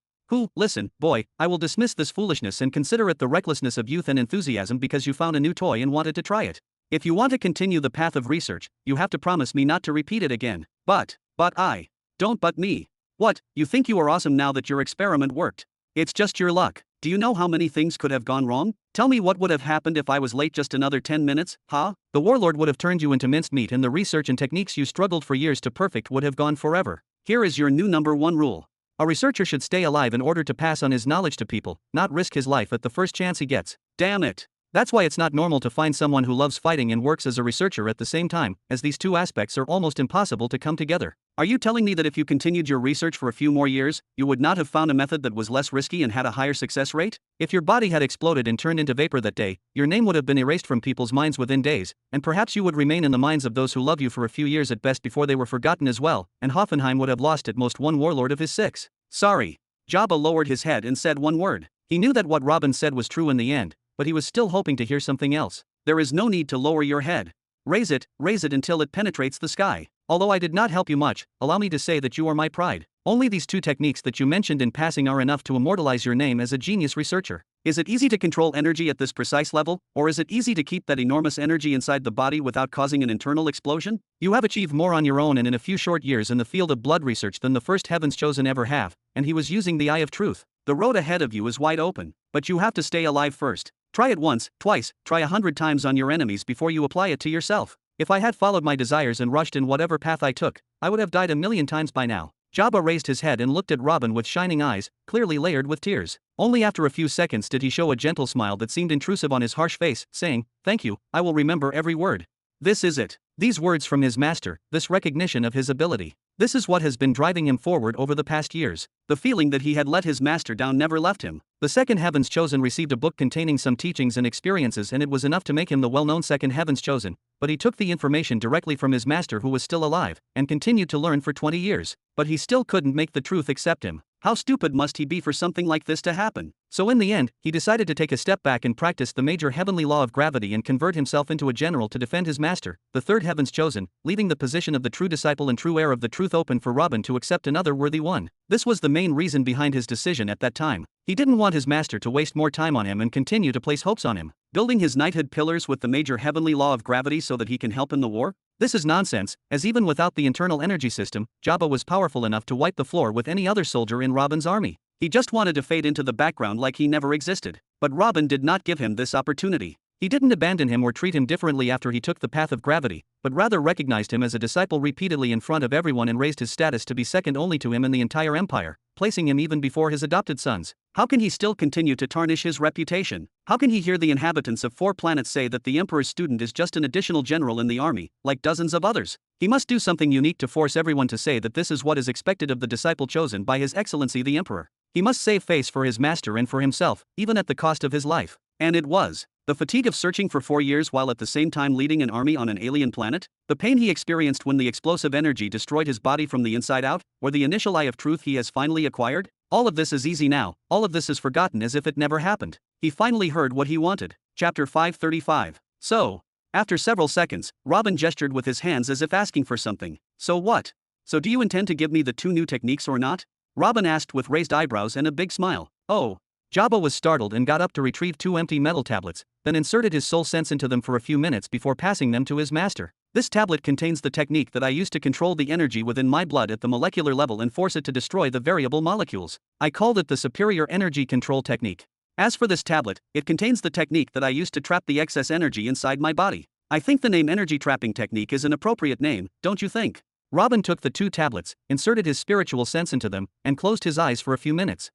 Listen, boy, I will dismiss this foolishness and consider it the recklessness of youth and enthusiasm because you found a new toy and wanted to try it. If you want to continue the path of research, you have to promise me not to repeat it again. But I. Don't but me. What, you think you are awesome now that your experiment worked? It's just your luck. Do you know how many things could have gone wrong? Tell me what would have happened if I was late just another 10 minutes, huh? The warlord would have turned you into minced meat and the research and techniques you struggled for years to perfect would have gone forever. Here is your new number 1 rule. A researcher should stay alive in order to pass on his knowledge to people, not risk his life at the first chance he gets. Damn it. That's why it's not normal to find someone who loves fighting and works as a researcher at the same time, as these two aspects are almost impossible to come together. Are you telling me that if you continued your research for a few more years, you would not have found a method that was less risky and had a higher success rate? If your body had exploded and turned into vapor that day, your name would have been erased from people's minds within days, and perhaps you would remain in the minds of those who love you for a few years at best before they were forgotten as well, and Hoffenheim would have lost at most one warlord of his 6. Sorry. Jabba lowered his head and said one word. He knew that what Robin said was true in the end, but he was still hoping to hear something else. There is no need to lower your head. Raise it until it penetrates the sky. Although I did not help you much, allow me to say that you are my pride. Only these 2 techniques that you mentioned in passing are enough to immortalize your name as a genius researcher. Is it easy to control energy at this precise level, or is it easy to keep that enormous energy inside the body without causing an internal explosion? You have achieved more on your own and in a few short years in the field of blood research than the first Heaven's Chosen ever have, and he was using the eye of truth. The road ahead of you is wide open, but you have to stay alive first. Try it once, twice, try 100 times on your enemies before you apply it to yourself. If I had followed my desires and rushed in whatever path I took, I would have died a million times by now. Jabba raised his head and looked at Robin with shining eyes, clearly layered with tears. Only after a few seconds did he show a gentle smile that seemed intrusive on his harsh face, saying, "Thank you, I will remember every word." This is it. These words from his master, this recognition of his ability. This is what has been driving him forward over the past years. The feeling that he had let his master down never left him. The second Heavens Chosen received a book containing some teachings and experiences, and it was enough to make him the well-known second Heavens Chosen, but he took the information directly from his master who was still alive, and continued to learn for 20 years. But he still couldn't make the truth accept him. How stupid must he be for something like this to happen? So in the end, he decided to take a step back and practice the major heavenly law of gravity and convert himself into a general to defend his master, the third Heavens Chosen, leaving the position of the true disciple and true heir of the truth open for Robin to accept another worthy one. This was the main reason behind his decision at that time. He didn't want his master to waste more time on him and continue to place hopes on him, building his knighthood pillars with the major heavenly law of gravity so that he can help in the war. This is nonsense, as even without the internal energy system, Jabba was powerful enough to wipe the floor with any other soldier in Robin's army. He just wanted to fade into the background like he never existed. But Robin did not give him this opportunity. He didn't abandon him or treat him differently after he took the path of gravity, but rather recognized him as a disciple repeatedly in front of everyone and raised his status to be second only to him in the entire empire, placing him even before his adopted sons. How can he still continue to tarnish his reputation? How can he hear the inhabitants of 4 planets say that the Emperor's student is just an additional general in the army, like dozens of others? He must do something unique to force everyone to say that this is what is expected of the disciple chosen by His Excellency the Emperor. He must save face for his master and for himself, even at the cost of his life. And it was. The fatigue of searching for 4 years while at the same time leading an army on an alien planet? The pain he experienced when the explosive energy destroyed his body from the inside out? Or the initial eye of truth he has finally acquired? All of this is easy now, all of this is forgotten as if it never happened. He finally heard what he wanted. Chapter 535. So. After several seconds, Robin gestured with his hands as if asking for something. So what? So do you intend to give me the 2 new techniques or not? Robin asked with raised eyebrows and a big smile. Oh. Jabba was startled and got up to retrieve 2 empty metal tablets, then inserted his soul sense into them for a few minutes before passing them to his master. This tablet contains the technique that I use to control the energy within my blood at the molecular level and force it to destroy the variable molecules. I called it the superior energy control technique. As for this tablet, it contains the technique that I use to trap the excess energy inside my body. I think the name energy trapping technique is an appropriate name, don't you think? Robin took the 2 tablets, inserted his spiritual sense into them, and closed his eyes for a few minutes.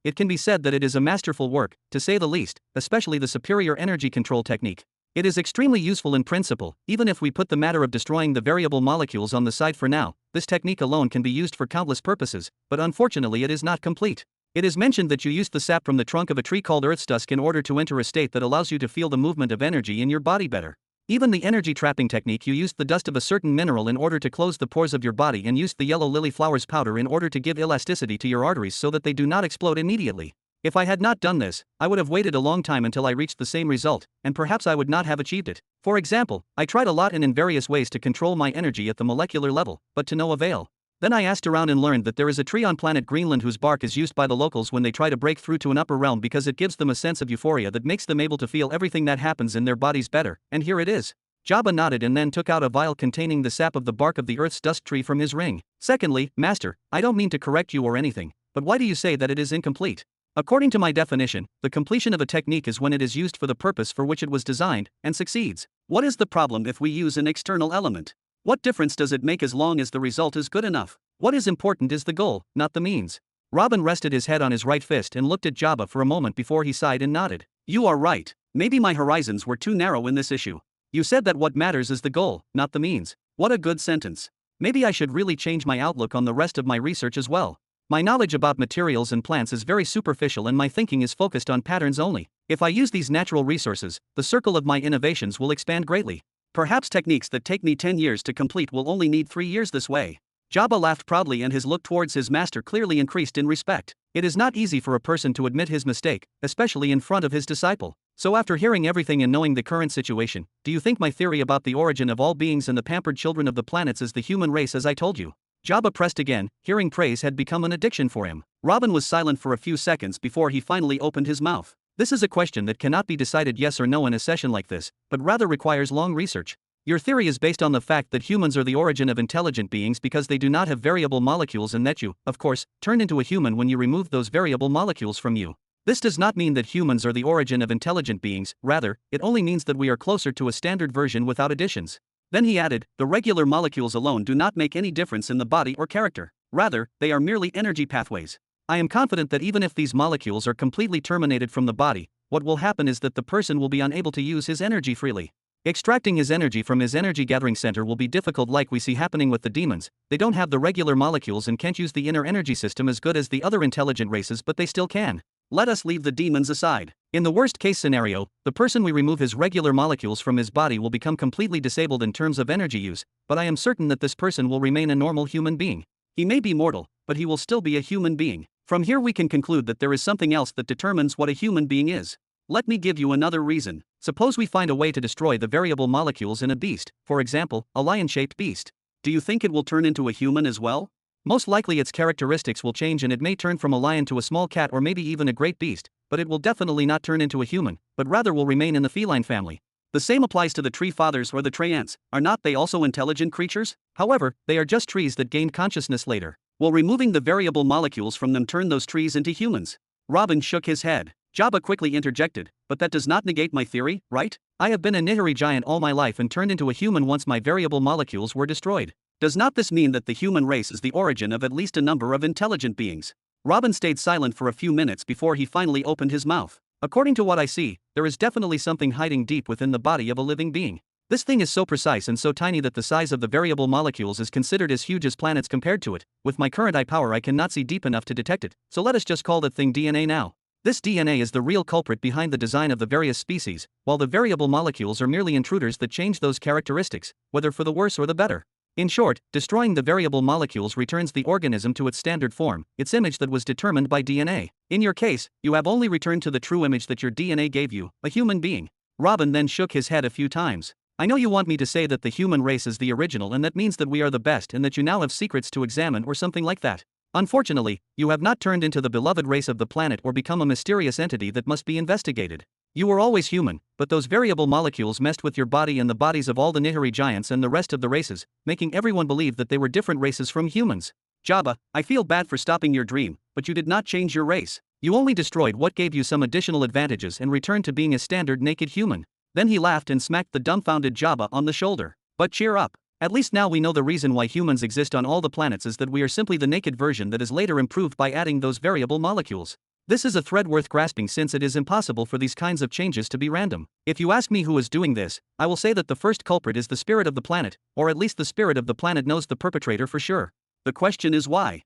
It can be said that it is a masterful work, to say the least, especially the superior energy control technique. It is extremely useful in principle, even if we put the matter of destroying the variable molecules on the side for now. This technique alone can be used for countless purposes, but unfortunately it is not complete. It is mentioned that you use the sap from the trunk of a tree called Earth's Dusk in order to enter a state that allows you to feel the movement of energy in your body better. Even the energy trapping technique, you used the dust of a certain mineral in order to close the pores of your body and used the yellow lily flowers powder in order to give elasticity to your arteries so that they do not explode immediately. If I had not done this, I would have waited a long time until I reached the same result, and perhaps I would not have achieved it. For example, I tried a lot and in various ways to control my energy at the molecular level, but to no avail. Then I asked around and learned that there is a tree on planet Greenland whose bark is used by the locals when they try to break through to an upper realm because it gives them a sense of euphoria that makes them able to feel everything that happens in their bodies better, and here it is. Jabba nodded and then took out a vial containing the sap of the bark of the Earth's dust tree from his ring. Secondly, Master, I don't mean to correct you or anything, but why do you say that it is incomplete? According to my definition, the completion of a technique is when it is used for the purpose for which it was designed, and succeeds. What is the problem if we use an external element? What difference does it make as long as the result is good enough? What is important is the goal, not the means. Robin rested his head on his right fist and looked at Jabba for a moment before he sighed and nodded. You are right. Maybe my horizons were too narrow in this issue. You said that what matters is the goal, not the means. What a good sentence. Maybe I should really change my outlook on the rest of my research as well. My knowledge about materials and plants is very superficial and my thinking is focused on patterns only. If I use these natural resources, the circle of my innovations will expand greatly. Perhaps techniques that take me 10 years to complete will only need 3 years this way. Jabba laughed proudly and his look towards his master clearly increased in respect. It is not easy for a person to admit his mistake, especially in front of his disciple. So after hearing everything and knowing the current situation, do you think my theory about the origin of all beings and the pampered children of the planets is the human race as I told you? Jabba pressed again. Hearing praise had become an addiction for him. Robin was silent for a few seconds before he finally opened his mouth. This is a question that cannot be decided yes or no in a session like this, but rather requires long research. Your theory is based on the fact that humans are the origin of intelligent beings because they do not have variable molecules and that you, of course, turn into a human when you remove those variable molecules from you. This does not mean that humans are the origin of intelligent beings, rather, it only means that we are closer to a standard version without additions. Then he added, the regular molecules alone do not make any difference in the body or character. Rather, they are merely energy pathways. I am confident that even if these molecules are completely terminated from the body, what will happen is that the person will be unable to use his energy freely. Extracting his energy from his energy gathering center will be difficult like we see happening with the demons. They don't have the regular molecules and can't use the inner energy system as good as the other intelligent races, but they still can. Let us leave the demons aside. In the worst case scenario, the person we remove his regular molecules from his body will become completely disabled in terms of energy use, but I am certain that this person will remain a normal human being. He may be mortal, but he will still be a human being. From here we can conclude that there is something else that determines what a human being is. Let me give you another reason. Suppose we find a way to destroy the variable molecules in a beast, for example, a lion-shaped beast. Do you think it will turn into a human as well? Most likely its characteristics will change and it may turn from a lion to a small cat or maybe even a great beast, but it will definitely not turn into a human, but rather will remain in the feline family. The same applies to the tree fathers or the tree ants. Are not they also intelligent creatures? However, they are just trees that gained consciousness later. Will removing the variable molecules from them turn those trees into humans? Robin shook his head. Jabba quickly interjected, but that does not negate my theory, right? I have been a Nihiri giant all my life and turned into a human once my variable molecules were destroyed. Does not this mean that the human race is the origin of at least a number of intelligent beings? Robin stayed silent for a few minutes before he finally opened his mouth. According to what I see, there is definitely something hiding deep within the body of a living being. This thing is so precise and so tiny that the size of the variable molecules is considered as huge as planets compared to it. With my current eye power I cannot see deep enough to detect it, so let us just call that thing DNA now. This DNA is the real culprit behind the design of the various species, while the variable molecules are merely intruders that change those characteristics, whether for the worse or the better. In short, destroying the variable molecules returns the organism to its standard form, its image that was determined by DNA. In your case, you have only returned to the true image that your DNA gave you, a human being. Robin then shook his head a few times. I know you want me to say that the human race is the original and that means that we are the best and that you now have secrets to examine or something like that. Unfortunately, you have not turned into the beloved race of the planet or become a mysterious entity that must be investigated. You were always human, but those variable molecules messed with your body and the bodies of all the Nihiri giants and the rest of the races, making everyone believe that they were different races from humans. Jabba, I feel bad for stopping your dream, but you did not change your race. You only destroyed what gave you some additional advantages and returned to being a standard naked human. Then he laughed and smacked the dumbfounded Jabba on the shoulder. But cheer up. At least now we know the reason why humans exist on all the planets is that we are simply the naked version that is later improved by adding those variable molecules. This is a thread worth grasping since it is impossible for these kinds of changes to be random. If you ask me who is doing this, I will say that the first culprit is the spirit of the planet, or at least the spirit of the planet knows the perpetrator for sure. The question is why?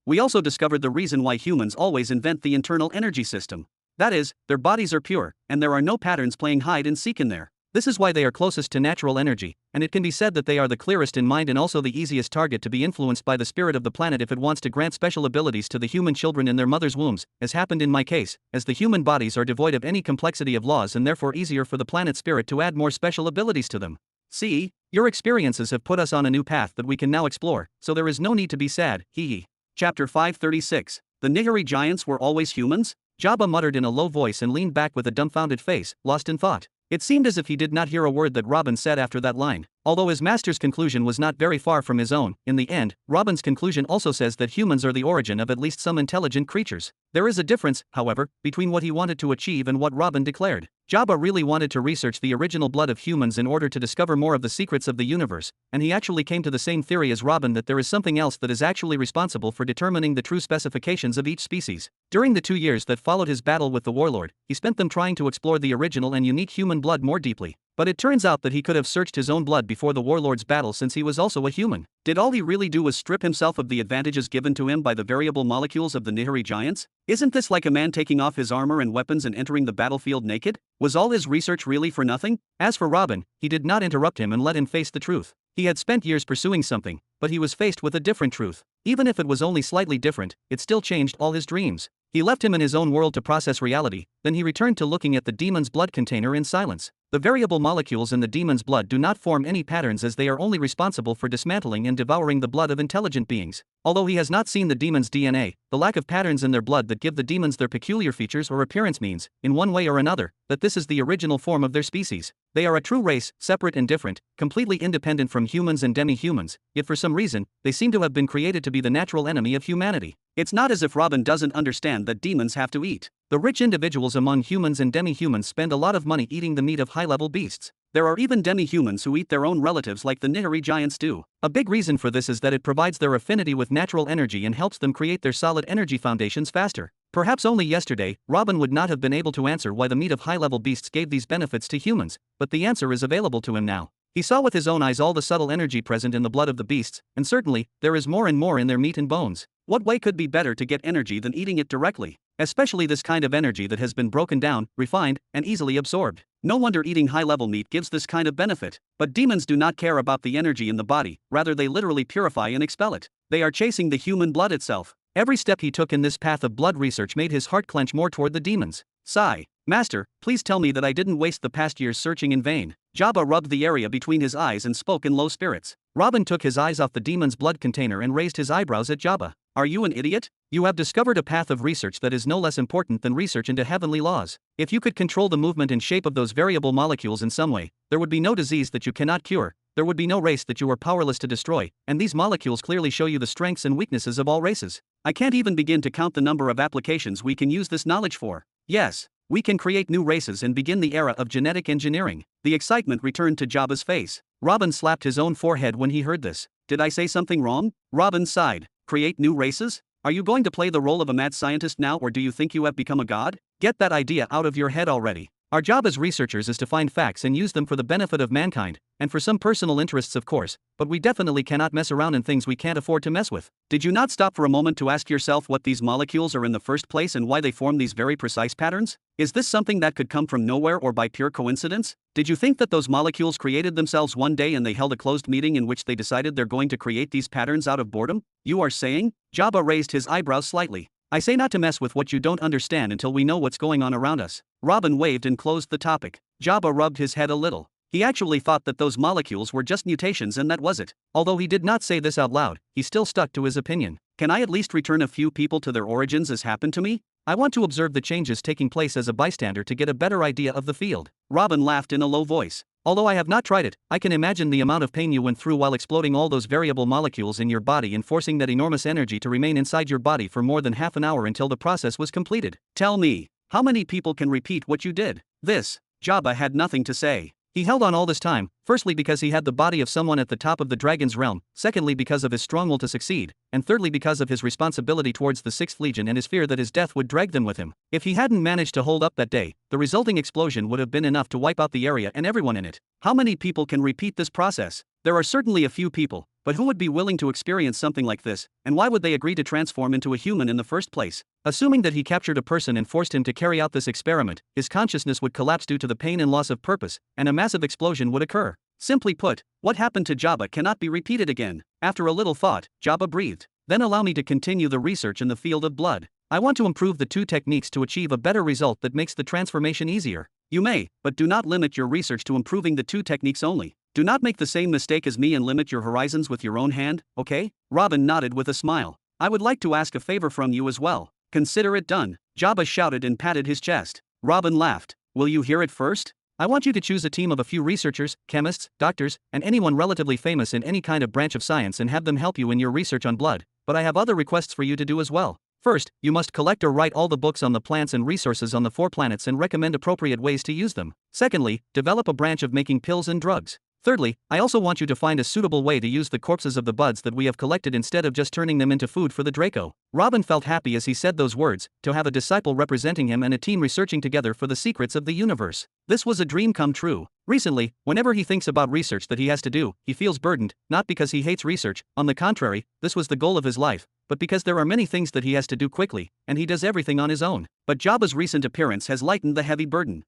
We also discovered the reason why humans always invent the internal energy system. That is, their bodies are pure, and there are no patterns playing hide and seek in there. This is why they are closest to natural energy, and it can be said that they are the clearest in mind and also the easiest target to be influenced by the spirit of the planet if it wants to grant special abilities to the human children in their mother's wombs, as happened in my case, as the human bodies are devoid of any complexity of laws and therefore easier for the planet spirit to add more special abilities to them. See, your experiences have put us on a new path that we can now explore, so there is no need to be sad, hee hee. Chapter 536. The Nihiri giants were always humans? Jabba muttered in a low voice and leaned back with a dumbfounded face, lost in thought. It seemed as if he did not hear a word that Robin said after that line. Although his master's conclusion was not very far from his own, in the end, Robin's conclusion also says that humans are the origin of at least some intelligent creatures. There is a difference, however, between what he wanted to achieve and what Robin declared. Jabba really wanted to research the original blood of humans in order to discover more of the secrets of the universe, and he actually came to the same theory as Robin that there is something else that is actually responsible for determining the true specifications of each species. During the 2 years that followed his battle with the warlord, he spent them trying to explore the original and unique human blood more deeply. But it turns out that he could have searched his own blood before the warlord's battle since he was also a human. Did all he really do was strip himself of the advantages given to him by the variable molecules of the Nihiri giants? Isn't this like a man taking off his armor and weapons and entering the battlefield naked? Was all his research really for nothing? As for Robin, he did not interrupt him and let him face the truth. He had spent years pursuing something, but he was faced with a different truth. Even if it was only slightly different, it still changed all his dreams. He left him in his own world to process reality, then he returned to looking at the demon's blood container in silence. The variable molecules in the demon's blood do not form any patterns as they are only responsible for dismantling and devouring the blood of intelligent beings. Although he has not seen the demon's DNA, the lack of patterns in their blood that give the demons their peculiar features or appearance means, in one way or another, that this is the original form of their species. They are a true race, separate and different, completely independent from humans and demi-humans, yet for some reason, they seem to have been created to be the natural enemy of humanity. It's not as if Robin doesn't understand that demons have to eat. The rich individuals among humans and demi-humans spend a lot of money eating the meat of high-level beasts. There are even demi-humans who eat their own relatives like the Nihiri giants do. A big reason for this is that it provides their affinity with natural energy and helps them create their solid energy foundations faster. Perhaps only yesterday, Robin would not have been able to answer why the meat of high-level beasts gave these benefits to humans, but the answer is available to him now. He saw with his own eyes all the subtle energy present in the blood of the beasts, and certainly, there is more and more in their meat and bones. What way could be better to get energy than eating it directly? Especially this kind of energy that has been broken down, refined, and easily absorbed. No wonder eating high-level meat gives this kind of benefit. But demons do not care about the energy in the body, rather they literally purify and expel it. They are chasing the human blood itself. Every step he took in this path of blood research made his heart clench more toward the demons. Sigh. Master, please tell me that I didn't waste the past years searching in vain. Jabba rubbed the area between his eyes and spoke in low spirits. Robin took his eyes off the demon's blood container and raised his eyebrows at Jabba. Are you an idiot? You have discovered a path of research that is no less important than research into heavenly laws. If you could control the movement and shape of those variable molecules in some way, there would be no disease that you cannot cure, there would be no race that you are powerless to destroy, and these molecules clearly show you the strengths and weaknesses of all races. I can't even begin to count the number of applications we can use this knowledge for. Yes, we can create new races and begin the era of genetic engineering. The excitement returned to Jabba's face. Robin slapped his own forehead when he heard this. Did I say something wrong? Robin sighed. Create new races? Are you going to play the role of a mad scientist now, or do you think you have become a god? Get that idea out of your head already. Our job as researchers is to find facts and use them for the benefit of mankind, and for some personal interests of course, but we definitely cannot mess around in things we can't afford to mess with. Did you not stop for a moment to ask yourself what these molecules are in the first place and why they form these very precise patterns? Is this something that could come from nowhere or by pure coincidence? Did you think that those molecules created themselves one day and they held a closed meeting in which they decided they're going to create these patterns out of boredom? You are saying? Jabba raised his eyebrows slightly. I say not to mess with what you don't understand until we know what's going on around us. Robin waved and closed the topic. Jabba rubbed his head a little. He actually thought that those molecules were just mutations and that was it. Although he did not say this out loud, he still stuck to his opinion. Can I at least return a few people to their origins as happened to me? I want to observe the changes taking place as a bystander to get a better idea of the field. Robin laughed in a low voice. Although I have not tried it, I can imagine the amount of pain you went through while exploding all those variable molecules in your body and forcing that enormous energy to remain inside your body for more than half an hour until the process was completed. Tell me, how many people can repeat what you did? This. Jabba had nothing to say. He held on all this time, firstly because he had the body of someone at the top of the dragon's realm, secondly because of his strong will to succeed, and thirdly because of his responsibility towards the 6th Legion and his fear that his death would drag them with him. If he hadn't managed to hold up that day, the resulting explosion would have been enough to wipe out the area and everyone in it. How many people can repeat this process? There are certainly a few people, But who would be willing to experience something like this, and why would they agree to transform into a human in the first place? Assuming that he captured a person and forced him to carry out this experiment, his consciousness would collapse due to the pain and loss of purpose, and a massive explosion would occur. Simply put, what happened to Jabba cannot be repeated again. After a little thought, Jabba breathed. Then allow me to continue the research in the field of blood. I want to improve the two techniques to achieve a better result that makes the transformation easier. You may, but do not limit your research to improving the two techniques only. Do not make the same mistake as me and limit your horizons with your own hand, okay? Robin nodded with a smile. I would like to ask a favor from you as well. Consider it done. Jabba shouted and patted his chest. Robin laughed. Will you hear it first? I want you to choose a team of a few researchers, chemists, doctors, and anyone relatively famous in any kind of branch of science and have them help you in your research on blood, but I have other requests for you to do as well. First, you must collect or write all the books on the plants and resources on the 4 planets and recommend appropriate ways to use them. Secondly, develop a branch of making pills and drugs. Thirdly, I also want you to find a suitable way to use the corpses of the buds that we have collected instead of just turning them into food for the Draco. Robin felt happy as he said those words, to have a disciple representing him and a team researching together for the secrets of the universe. This was a dream come true. Recently, whenever he thinks about research that he has to do, he feels burdened, not because he hates research, on the contrary, this was the goal of his life, but because there are many things that he has to do quickly, and he does everything on his own. But Jabba's recent appearance has lightened the heavy burden.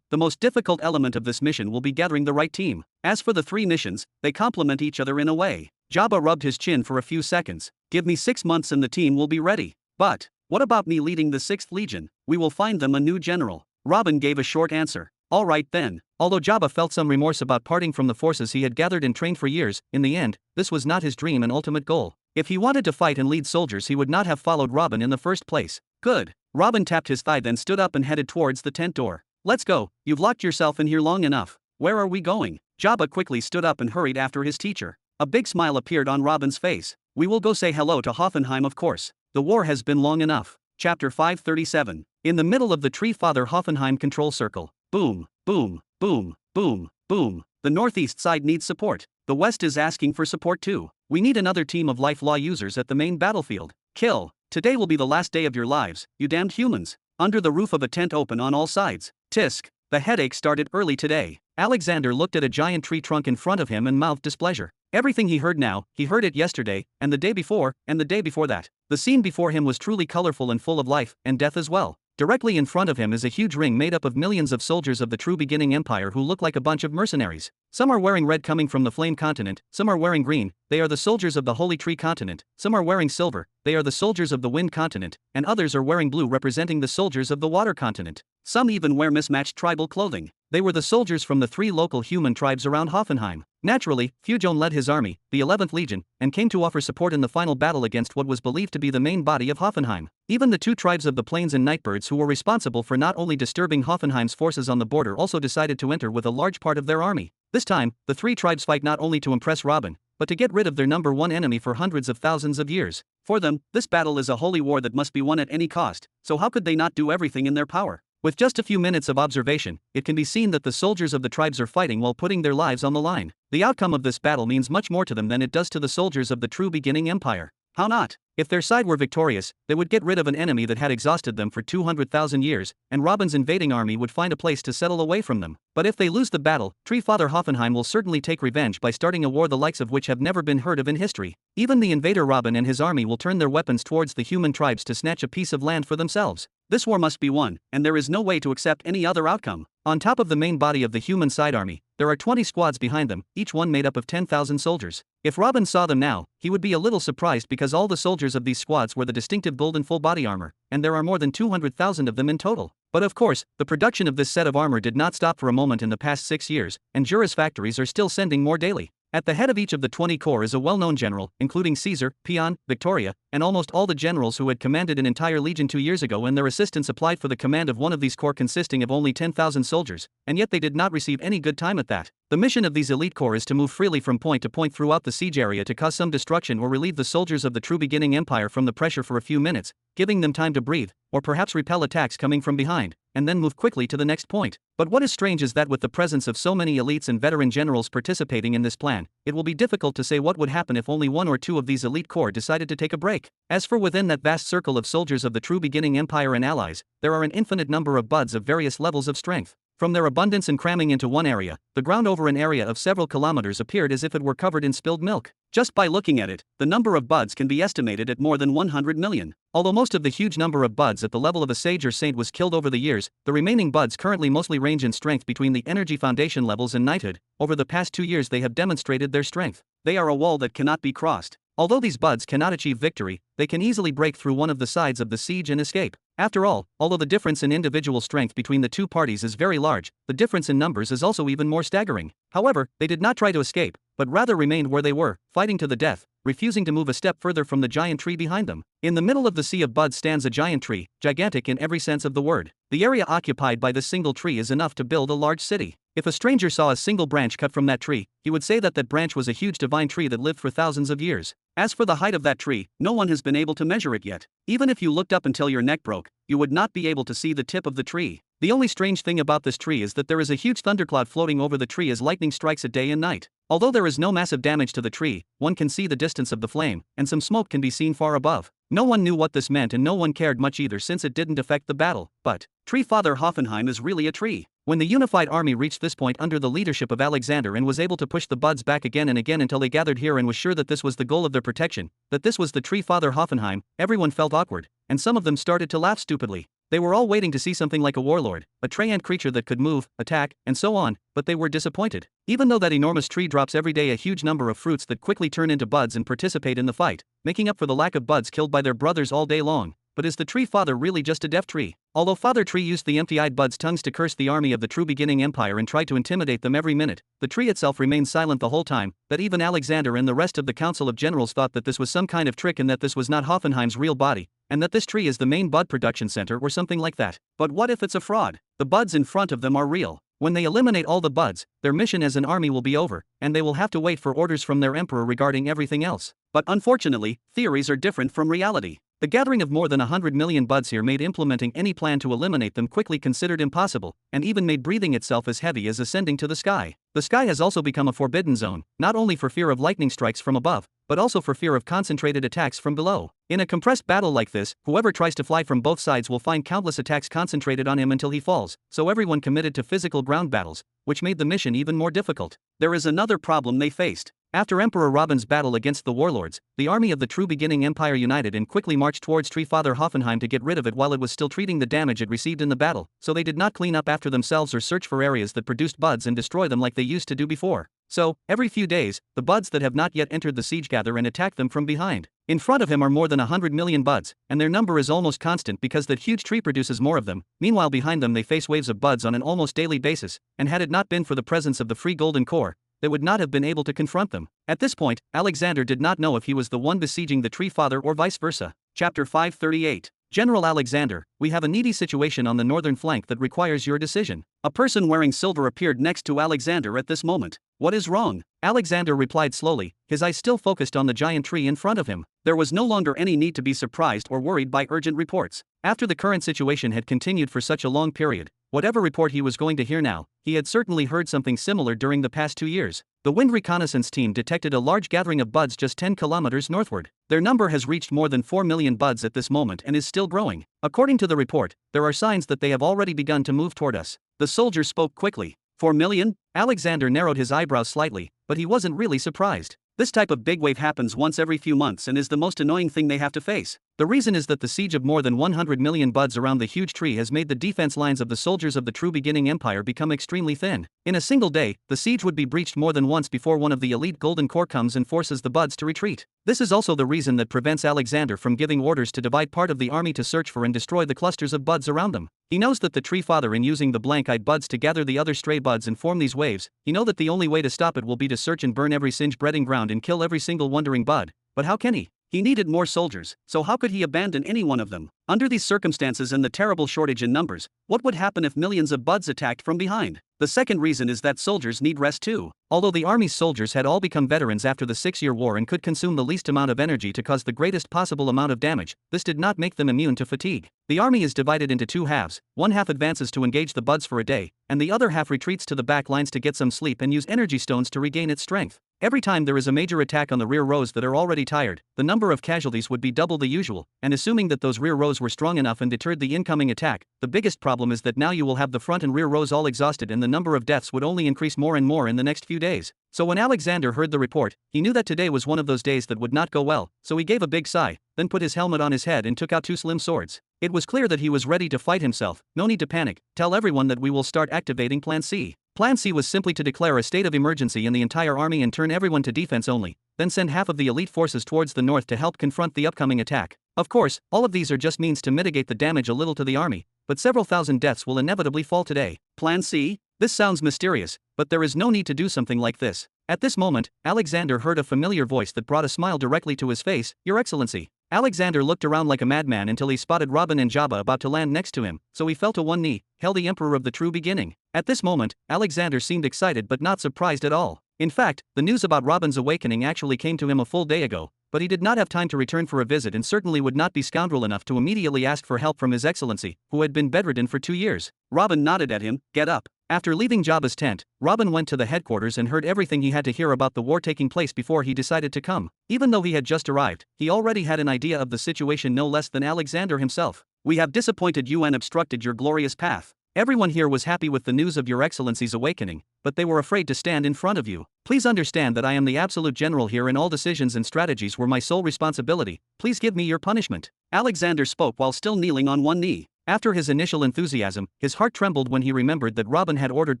The most difficult element of this mission will be gathering the right team. As for the 3 missions, they complement each other in a way. Jabba rubbed his chin for a few seconds. Give me 6 months and the team will be ready. But, what about me leading the 6th Legion? We will find them a new general. Robin gave a short answer. All right then. Although Jabba felt some remorse about parting from the forces he had gathered and trained for years, in the end, this was not his dream and ultimate goal. If he wanted to fight and lead soldiers, he would not have followed Robin in the first place. Good. Robin tapped his thigh, then stood up and headed towards the tent door. Let's go, you've locked yourself in here long enough. Where are we going? Jabba quickly stood up and hurried after his teacher. A big smile appeared on Robin's face. We will go say hello to Hoffenheim, of course. The war has been long enough. Chapter 537. In the middle of the Tree Father Hoffenheim control circle. Boom, boom, boom, boom, boom. The northeast side needs support. The west is asking for support too. We need another team of life law users at the main battlefield. Kill. Today will be the last day of your lives, you damned humans. Under the roof of a tent open on all sides. Tisk. The headache started early today. Alexander looked at a giant tree trunk in front of him and mouthed displeasure. Everything he heard now, he heard it yesterday, and the day before, and the day before that. The scene before him was truly colorful and full of life, and death as well. Directly in front of him is a huge ring made up of millions of soldiers of the true beginning empire who look like a bunch of mercenaries. Some are wearing red coming from the flame continent, some are wearing green, they are the soldiers of the holy tree continent, some are wearing silver, they are the soldiers of the wind continent, and others are wearing blue representing the soldiers of the water continent. Some even wear mismatched tribal clothing. They were the soldiers from the 3 local human tribes around Hoffenheim. Naturally, Fujon led his army, the 11th Legion, and came to offer support in the final battle against what was believed to be the main body of Hoffenheim. Even the 2 tribes of the Plains and Nightbirds who were responsible for not only disturbing Hoffenheim's forces on the border also decided to enter with a large part of their army. This time, the 3 tribes fight not only to impress Robin, but to get rid of their number 1 enemy for hundreds of thousands of years. For them, this battle is a holy war that must be won at any cost, so how could they not do everything in their power? With just a few minutes of observation, it can be seen that the soldiers of the tribes are fighting while putting their lives on the line. The outcome of this battle means much more to them than it does to the soldiers of the true beginning empire. How not? If their side were victorious, they would get rid of an enemy that had exhausted them for 200,000 years, and Robin's invading army would find a place to settle away from them. But if they lose the battle, Tree Father Hoffenheim will certainly take revenge by starting a war the likes of which have never been heard of in history. Even the invader Robin and his army will turn their weapons towards the human tribes to snatch a piece of land for themselves. This war must be won, and there is no way to accept any other outcome. On top of the main body of the human side army, there are 20 squads behind them, each one made up of 10,000 soldiers. If Robin saw them now, he would be a little surprised because all the soldiers of these squads wear the distinctive golden full body armor, and there are more than 200,000 of them in total. But of course, the production of this set of armor did not stop for a moment in the past 6 years, and Jura's factories are still sending more daily. At the head of each of the 20 corps is a well-known general, including Caesar, Pion, Victoria, and almost all the generals who had commanded an entire legion 2 years ago, and their assistants applied for the command of one of these corps consisting of only 10,000 soldiers, and yet they did not receive any good time at that. The mission of these elite corps is to move freely from point to point throughout the siege area to cause some destruction or relieve the soldiers of the true beginning empire from the pressure for a few minutes, giving them time to breathe, or perhaps repel attacks coming from behind, and then move quickly to the next point. But what is strange is that with the presence of so many elites and veteran generals participating in this plan, it will be difficult to say what would happen if only 1 or 2 of these elite corps decided to take a break. As for within that vast circle of soldiers of the true beginning empire and allies, there are an infinite number of buds of various levels of strength. From their abundance and cramming into one area, the ground over an area of several kilometers appeared as if it were covered in spilled milk. Just by looking at it, the number of buds can be estimated at more than 100 million. Although most of the huge number of buds at the level of a sage or saint was killed over the years, the remaining buds currently mostly range in strength between the energy foundation levels and knighthood. Over the past 2 years they have demonstrated their strength. They are a wall that cannot be crossed. Although these buds cannot achieve victory, they can easily break through one of the sides of the siege and escape. After all, although the difference in individual strength between the two parties is very large, the difference in numbers is also even more staggering. However, they did not try to escape, but rather remained where they were, fighting to the death, refusing to move a step further from the giant tree behind them. In the middle of the sea of buds stands a giant tree, gigantic in every sense of the word. The area occupied by this single tree is enough to build a large city. If a stranger saw a single branch cut from that tree, he would say that that branch was a huge divine tree that lived for thousands of years. As for the height of that tree, no one has been able to measure it yet. Even if you looked up until your neck broke, you would not be able to see the tip of the tree. The only strange thing about this tree is that there is a huge thundercloud floating over the tree as lightning strikes it day and night. Although there is no massive damage to the tree, one can see the distance of the flame, and some smoke can be seen far above. No one knew what this meant and no one cared much either since it didn't affect the battle. But Tree Father Hoffenheim is really a tree. When the unified army reached this point under the leadership of Alexander and was able to push the buds back again and again until they gathered here and was sure that this was the goal of their protection, that this was the Tree Father Hoffenheim, everyone felt awkward, and some of them started to laugh stupidly. They were all waiting to see something like a warlord, a treant creature that could move, attack, and so on, but they were disappointed. Even though that enormous tree drops every day a huge number of fruits that quickly turn into buds and participate in the fight, making up for the lack of buds killed by their brothers all day long. But is the Tree Father really just a deaf tree? Although Father Tree used the empty-eyed buds' tongues to curse the army of the true beginning empire and tried to intimidate them every minute, the tree itself remained silent the whole time, that even Alexander and the rest of the council of generals thought that this was some kind of trick and that this was not Hoffenheim's real body, and that this tree is the main bud production center or something like that. But what if it's a fraud? The buds in front of them are real. When they eliminate all the buds, their mission as an army will be over, and they will have to wait for orders from their emperor regarding everything else. But unfortunately, theories are different from reality. The gathering of more than 100 million buds here made implementing any plan to eliminate them quickly considered impossible, and even made breathing itself as heavy as ascending to the sky. The sky has also become a forbidden zone, not only for fear of lightning strikes from above, but also for fear of concentrated attacks from below. In a compressed battle like this, whoever tries to fly from both sides will find countless attacks concentrated on him until he falls, so everyone committed to physical ground battles, which made the mission even more difficult. There is another problem they faced. After Emperor Robin's battle against the warlords, the army of the true beginning empire united and quickly marched towards Tree Father Hoffenheim to get rid of it while it was still treating the damage it received in the battle, so they did not clean up after themselves or search for areas that produced buds and destroy them like they used to do before. So, every few days, the buds that have not yet entered the siege gather and attack them from behind. In front of him are more than 100 million buds, and their number is almost constant because that huge tree produces more of them. Meanwhile behind them they face waves of buds on an almost daily basis, and had it not been for the presence of the free golden core, they would not have been able to confront them. At this point, Alexander did not know if he was the one besieging the Tree Father or vice versa. Chapter 538. General Alexander, we have a needy situation on the northern flank that requires your decision. A person wearing silver appeared next to Alexander at this moment. What is wrong? Alexander replied slowly, his eyes still focused on the giant tree in front of him. There was no longer any need to be surprised or worried by urgent reports. After the current situation had continued for such a long period, whatever report he was going to hear now, he had certainly heard something similar during the past 2 years. The wind reconnaissance team detected a large gathering of buds just 10 kilometers northward. Their number has reached more than 4 million buds at this moment and is still growing. According to the report, there are signs that they have already begun to move toward us. The soldier spoke quickly. 4 million? Alexander narrowed his eyebrows slightly, but he wasn't really surprised. This type of big wave happens once every few months and is the most annoying thing they have to face. The reason is that the siege of more than 100 million buds around the huge tree has made the defense lines of the soldiers of the true beginning empire become extremely thin. In a single day, the siege would be breached more than once before one of the elite golden corps comes and forces the buds to retreat. This is also the reason that prevents Alexander from giving orders to divide part of the army to search for and destroy the clusters of buds around them. He knows that the Tree Father in using the blank-eyed buds to gather the other stray buds and form these waves, he knows that the only way to stop it will be to search and burn every singed breeding ground and kill every single wandering bud. But how can he? He needed more soldiers, so how could he abandon any one of them? Under these circumstances and the terrible shortage in numbers, what would happen if millions of buds attacked from behind? The second reason is that soldiers need rest too. Although the army's soldiers had all become veterans after the 6-year war and could consume the least amount of energy to cause the greatest possible amount of damage, this did not make them immune to fatigue. The army is divided into 2 halves. One half advances to engage the buds for a day, and the other half retreats to the back lines to get some sleep and use energy stones to regain its strength. Every time there is a major attack on the rear rows that are already tired, the number of casualties would be double the usual, and assuming that those rear rows were strong enough and deterred the incoming attack, the biggest problem is that now you will have the front and rear rows all exhausted and the number of deaths would only increase more and more in the next few days. So when Alexander heard the report, he knew that today was one of those days that would not go well, so he gave a big sigh, then put his helmet on his head and took out two slim swords. It was clear that he was ready to fight himself. No need to panic, tell everyone that we will start activating Plan C. Plan C was simply to declare a state of emergency in the entire army and turn everyone to defense only, then send half of the elite forces towards the north to help confront the upcoming attack. Of course, all of these are just means to mitigate the damage a little to the army, but several thousand deaths will inevitably fall today. Plan C? This sounds mysterious, but there is no need to do something like this. At this moment, Alexander heard a familiar voice that brought a smile directly to his face. Your Excellency. Alexander looked around like a madman until he spotted Robin and Jabba about to land next to him, so he fell to one knee, hail the Emperor of the true beginning. At this moment, Alexander seemed excited but not surprised at all. In fact, the news about Robin's awakening actually came to him a full day ago, but he did not have time to return for a visit and certainly would not be scoundrel enough to immediately ask for help from His Excellency, who had been bedridden for 2 years. Robin nodded at him. Get up. After leaving Jabba's tent, Robin went to the headquarters and heard everything he had to hear about the war taking place before he decided to come. Even though he had just arrived, he already had an idea of the situation no less than Alexander himself. We have disappointed you and obstructed your glorious path. Everyone here was happy with the news of your Excellency's awakening, but they were afraid to stand in front of you. Please understand that I am the absolute general here and all decisions and strategies were my sole responsibility. Please give me your punishment. Alexander spoke while still kneeling on one knee. After his initial enthusiasm, his heart trembled when he remembered that Robin had ordered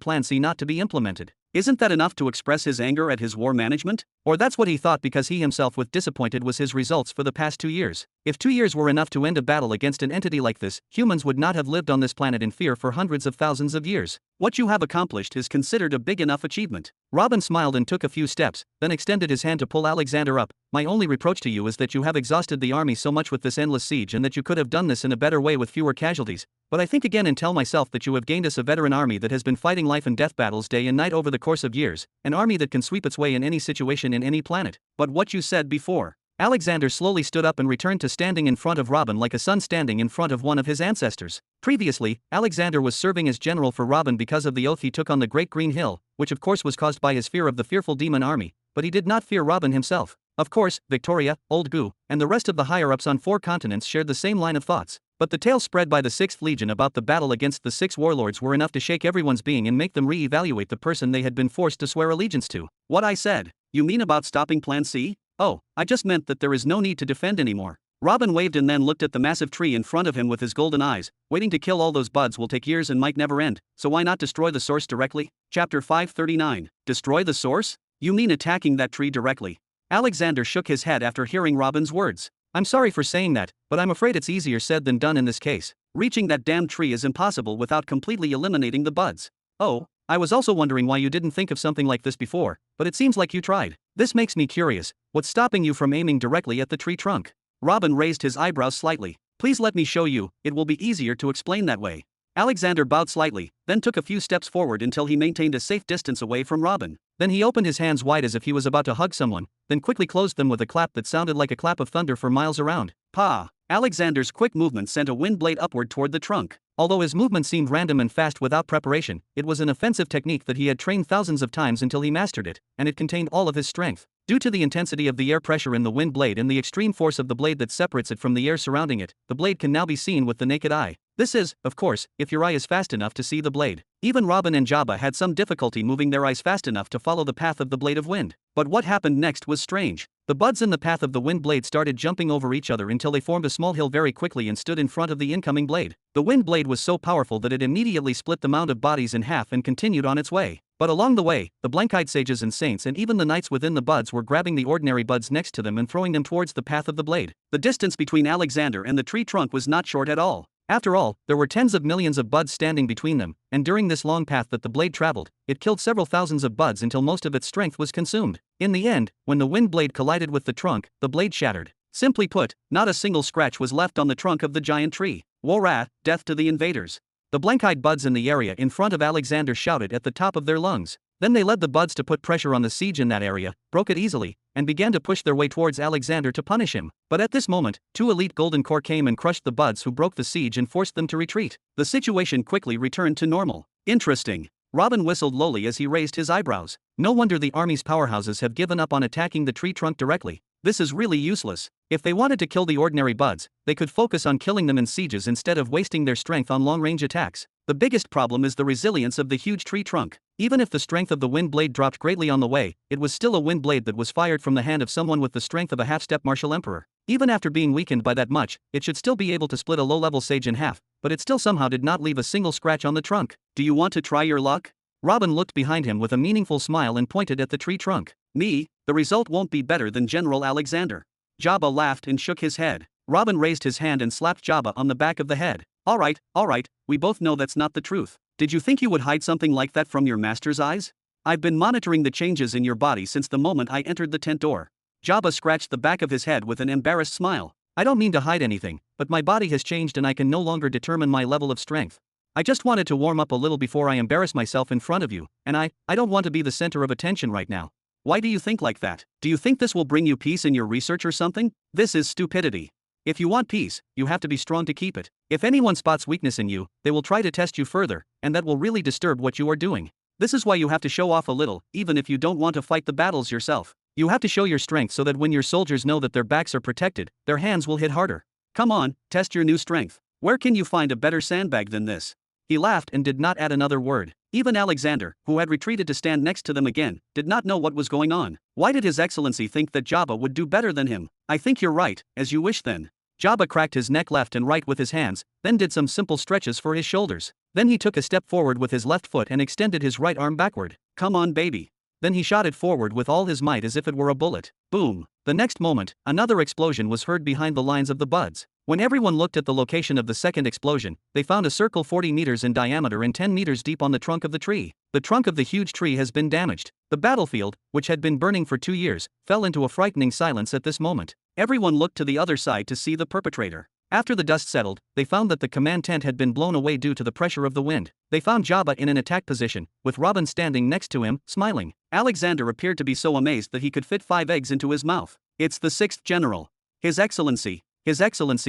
Plan C not to be implemented. Isn't that enough to express his anger at his war management? Or that's what he thought because he himself was disappointed with his results for the past 2 years. If 2 years were enough to end a battle against an entity like this, humans would not have lived on this planet in fear for hundreds of thousands of years. What you have accomplished is considered a big enough achievement. Robin smiled and took a few steps, then extended his hand to pull Alexander up. My only reproach to you is that you have exhausted the army so much with this endless siege and that you could have done this in a better way with fewer casualties. But I think again and tell myself that you have gained us a veteran army that has been fighting life and death battles day and night over the course of years, an army that can sweep its way in any situation in any planet. But what you said before. Alexander slowly stood up and returned to standing in front of Robin like a son standing in front of one of his ancestors. Previously, Alexander was serving as general for Robin because of the oath he took on the Great Green Hill, which of course was caused by his fear of the fearful demon army, but he did not fear Robin himself. Of course, Victoria, Old Goo, and the rest of the higher-ups on 4 continents shared the same line of thoughts. But the tales spread by the 6th Legion about the battle against the 6 warlords were enough to shake everyone's being and make them re-evaluate the person they had been forced to swear allegiance to. What I said. You mean about stopping Plan C? Oh, I just meant that there is no need to defend anymore. Robin waved and then looked at the massive tree in front of him with his golden eyes. Waiting to kill all those buds will take years and might never end, so why not destroy the source directly? Chapter 539. Destroy the source? You mean attacking that tree directly? Alexander shook his head after hearing Robin's words. I'm sorry for saying that, but I'm afraid it's easier said than done in this case. Reaching that damn tree is impossible without completely eliminating the buds. Oh, I was also wondering why you didn't think of something like this before, but it seems like you tried. This makes me curious. What's stopping you from aiming directly at the tree trunk? Robin raised his eyebrows slightly. Please let me show you, it will be easier to explain that way. Alexander bowed slightly, then took a few steps forward until he maintained a safe distance away from Robin. Then he opened his hands wide as if he was about to hug someone, then quickly closed them with a clap that sounded like a clap of thunder for miles around. Pa! Alexander's quick movement sent a wind blade upward toward the trunk. Although his movement seemed random and fast without preparation, it was an offensive technique that he had trained thousands of times until he mastered it, and it contained all of his strength. Due to the intensity of the air pressure in the wind blade and the extreme force of the blade that separates it from the air surrounding it, the blade can now be seen with the naked eye. This is, of course, if your eye is fast enough to see the blade. Even Robin and Jabba had some difficulty moving their eyes fast enough to follow the path of the blade of wind. But what happened next was strange. The buds in the path of the wind blade started jumping over each other until they formed a small hill very quickly and stood in front of the incoming blade. The wind blade was so powerful that it immediately split the mound of bodies in half and continued on its way. But along the way, the blank-eyed sages and saints and even the knights within the buds were grabbing the ordinary buds next to them and throwing them towards the path of the blade. The distance between Alexander and the tree trunk was not short at all. After all, there were tens of millions of buds standing between them, and during this long path that the blade traveled, it killed several thousands of buds until most of its strength was consumed. In the end, when the wind blade collided with the trunk, the blade shattered. Simply put, not a single scratch was left on the trunk of the giant tree. War, death to the invaders. The blank-eyed buds in the area in front of Alexander shouted at the top of their lungs. Then they led the buds to put pressure on the siege in that area, broke it easily, and began to push their way towards Alexander to punish him. But at this moment, 2 elite Golden Corps came and crushed the buds who broke the siege and forced them to retreat. The situation quickly returned to normal. Interesting. Robin whistled lowly as he raised his eyebrows. No wonder the army's powerhouses have given up on attacking the tree trunk directly. This is really useless. If they wanted to kill the ordinary buds, they could focus on killing them in sieges instead of wasting their strength on long-range attacks. The biggest problem is the resilience of the huge tree trunk. Even if the strength of the wind blade dropped greatly on the way, it was still a wind blade that was fired from the hand of someone with the strength of a half-step martial emperor. Even after being weakened by that much, it should still be able to split a low-level sage in half, but it still somehow did not leave a single scratch on the trunk. Do you want to try your luck? Robin looked behind him with a meaningful smile and pointed at the tree trunk. Me? The result won't be better than General Alexander. Jabba laughed and shook his head. Robin raised his hand and slapped Jabba on the back of the head. All right, we both know that's not the truth. Did you think you would hide something like that from your master's eyes? I've been monitoring the changes in your body since the moment I entered the tent door. Jabba scratched the back of his head with an embarrassed smile. I don't mean to hide anything, but my body has changed and I can no longer determine my level of strength. I just wanted to warm up a little before I embarrass myself in front of you, and I don't want to be the center of attention right now. Why do you think like that? Do you think this will bring you peace in your research or something? This is stupidity. If you want peace, you have to be strong to keep it. If anyone spots weakness in you, they will try to test you further, and that will really disturb what you are doing. This is why you have to show off a little, even if you don't want to fight the battles yourself. You have to show your strength so that when your soldiers know that their backs are protected, their hands will hit harder. Come on, test your new strength. Where can you find a better sandbag than this? He laughed and did not add another word. Even Alexander, who had retreated to stand next to them again, did not know what was going on. Why did His Excellency think that Jabba would do better than him? I think you're right, as you wish then. Jabba cracked his neck left and right with his hands, then did some simple stretches for his shoulders. Then he took a step forward with his left foot and extended his right arm backward. Come on, baby. Then he shot it forward with all his might as if it were a bullet. Boom. The next moment, another explosion was heard behind the lines of the buds. When everyone looked at the location of the second explosion, they found a circle 40 meters in diameter and 10 meters deep on the trunk of the tree. The trunk of the huge tree has been damaged. The battlefield, which had been burning for 2 years, fell into a frightening silence at this moment. Everyone looked to the other side to see the perpetrator. After the dust settled, they found that the command tent had been blown away due to the pressure of the wind. They found Jabba in an attack position, with Robin standing next to him, smiling. Alexander appeared to be so amazed that he could fit 5 eggs into his mouth. It's the 6th general. His Excellency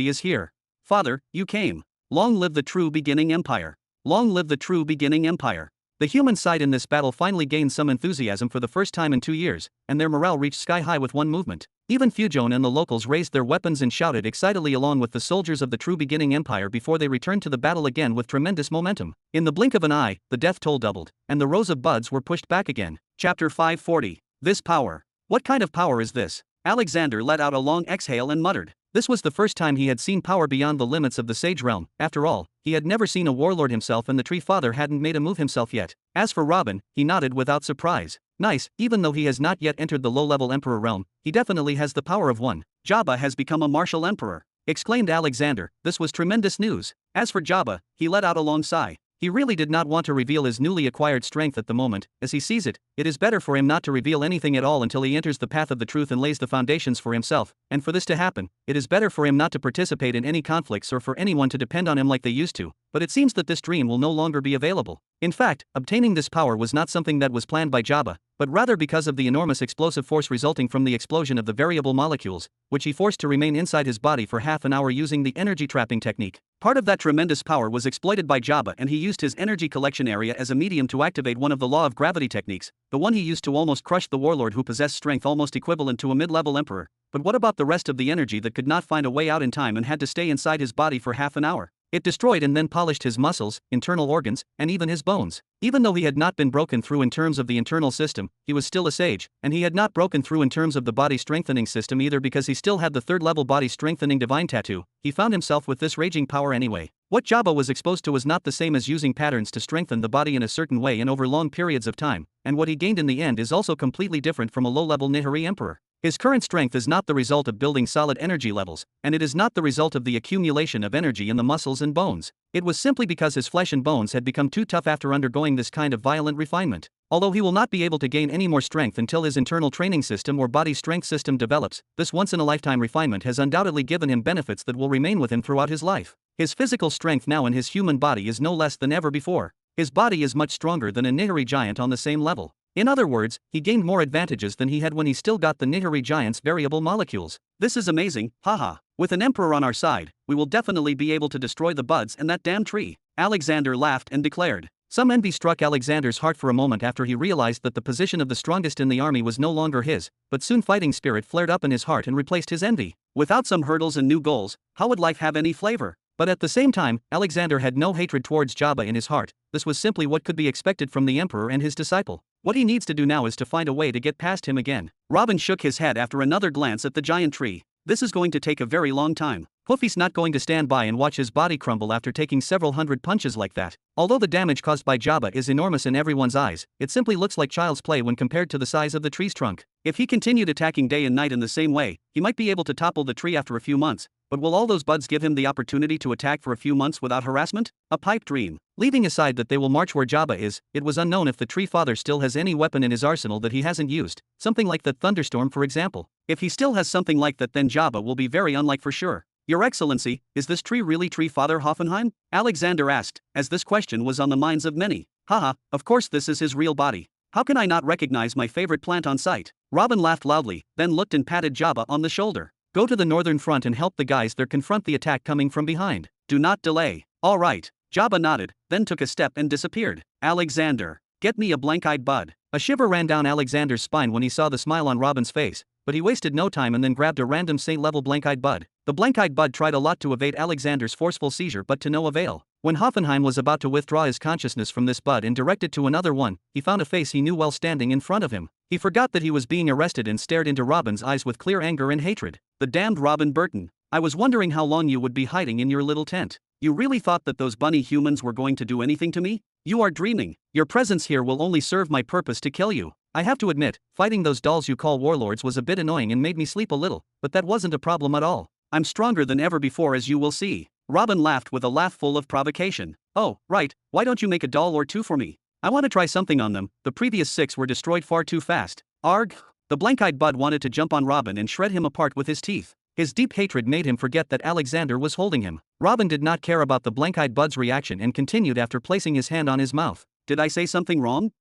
is here. Father, you came. Long live the true beginning empire. Long live the true beginning empire. The human side in this battle finally gained some enthusiasm for the first time in 2 years, and their morale reached sky high with one movement. Even Fujone and the locals raised their weapons and shouted excitedly along with the soldiers of the true beginning empire before they returned to the battle again with tremendous momentum. In the blink of an eye, the death toll doubled, and the rows of buds were pushed back again. Chapter 540. This power. What kind of power is this? Alexander let out a long exhale and muttered. This was the first time he had seen power beyond the limits of the Sage Realm. After all, he had never seen a warlord himself and the Tree Father hadn't made a move himself yet. As for Robin, he nodded without surprise. Nice, even though he has not yet entered the low-level Emperor realm, he definitely has the power of one. Jabba has become a martial emperor, exclaimed Alexander. This was tremendous news. As for Jabba, he let out a long sigh. He really did not want to reveal his newly acquired strength at the moment. As he sees it, it is better for him not to reveal anything at all until he enters the path of the truth and lays the foundations for himself, and for this to happen, it is better for him not to participate in any conflicts or for anyone to depend on him like they used to. But it seems that this dream will no longer be available. In fact, obtaining this power was not something that was planned by Jabba, but rather because of the enormous explosive force resulting from the explosion of the variable molecules, which he forced to remain inside his body for half an hour using the energy trapping technique. Part of that tremendous power was exploited by Jabba, and he used his energy collection area as a medium to activate one of the law of gravity techniques, the one he used to almost crush the warlord who possessed strength almost equivalent to a mid-level emperor. But what about the rest of the energy that could not find a way out in time and had to stay inside his body for half an hour? It destroyed and then polished his muscles, internal organs, and even his bones. Even though he had not been broken through in terms of the internal system, he was still a sage, and he had not broken through in terms of the body strengthening system either because he still had the third-level body strengthening divine tattoo. He found himself with this raging power anyway. What Jabba was exposed to was not the same as using patterns to strengthen the body in a certain way and over long periods of time, and what he gained in the end is also completely different from a low-level Nihari emperor. His current strength is not the result of building solid energy levels, and it is not the result of the accumulation of energy in the muscles and bones. It was simply because his flesh and bones had become too tough after undergoing this kind of violent refinement. Although he will not be able to gain any more strength until his internal training system or body strength system develops, this once-in-a-lifetime refinement has undoubtedly given him benefits that will remain with him throughout his life. His physical strength now in his human body is no less than ever before. His body is much stronger than a Nihari giant on the same level. In other words, he gained more advantages than he had when he still got the Nihari giant's variable molecules. This is amazing, haha. With an emperor on our side, we will definitely be able to destroy the buds and that damn tree. Alexander laughed and declared. Some envy struck Alexander's heart for a moment after he realized that the position of the strongest in the army was no longer his, but soon fighting spirit flared up in his heart and replaced his envy. Without some hurdles and new goals, how would life have any flavor? But at the same time, Alexander had no hatred towards Jabba in his heart. This was simply what could be expected from the emperor and his disciple. What he needs to do now is to find a way to get past him again. Robin shook his head after another glance at the giant tree. This is going to take a very long time. Hoofy's not going to stand by and watch his body crumble after taking several hundred punches like that. Although the damage caused by Jabba is enormous in everyone's eyes, it simply looks like child's play when compared to the size of the tree's trunk. If he continued attacking day and night in the same way, he might be able to topple the tree after a few months. But will all those buds give him the opportunity to attack for a few months without harassment? A pipe dream. Leaving aside that they will march where Jabba is, it was unknown if the tree father still has any weapon in his arsenal that he hasn't used. Something like the thunderstorm, for example. If he still has something like that, then Jabba will be very unlike for sure. Your Excellency, is this tree really Tree Father Hoffenheim? Alexander asked, as this question was on the minds of many. Haha, of course this is his real body. How can I not recognize my favorite plant on sight? Robin laughed loudly, then looked and patted Jabba on the shoulder. Go to the northern front and help the guys there confront the attack coming from behind. Do not delay. All right. Jabba nodded, then took a step and disappeared. Alexander, get me a blank-eyed bud. A shiver ran down Alexander's spine when he saw the smile on Robin's face, but he wasted no time and then grabbed a random saint-level blank-eyed bud. The blank-eyed bud tried a lot to evade Alexander's forceful seizure but to no avail. When Hoffenheim was about to withdraw his consciousness from this bud and direct it to another one, he found a face he knew well standing in front of him. He forgot that he was being arrested and stared into Robin's eyes with clear anger and hatred. The damned Robin Burton. I was wondering how long you would be hiding in your little tent. You really thought that those bunny humans were going to do anything to me? You are dreaming. Your presence here will only serve my purpose to kill you. I have to admit, fighting those dolls you call warlords was a bit annoying and made me sleep a little, but that wasn't a problem at all. I'm stronger than ever before, as you will see. Robin laughed with a laugh full of provocation. Oh, right, why don't you make a doll or two for me? I want to try something on them. The previous 6 were destroyed far too fast. Arg! The blank-eyed bud wanted to jump on Robin and shred him apart with his teeth. His deep hatred made him forget that Alexander was holding him. Robin did not care about the blank-eyed bud's reaction and continued after placing his hand on his mouth. Did I say something wrong?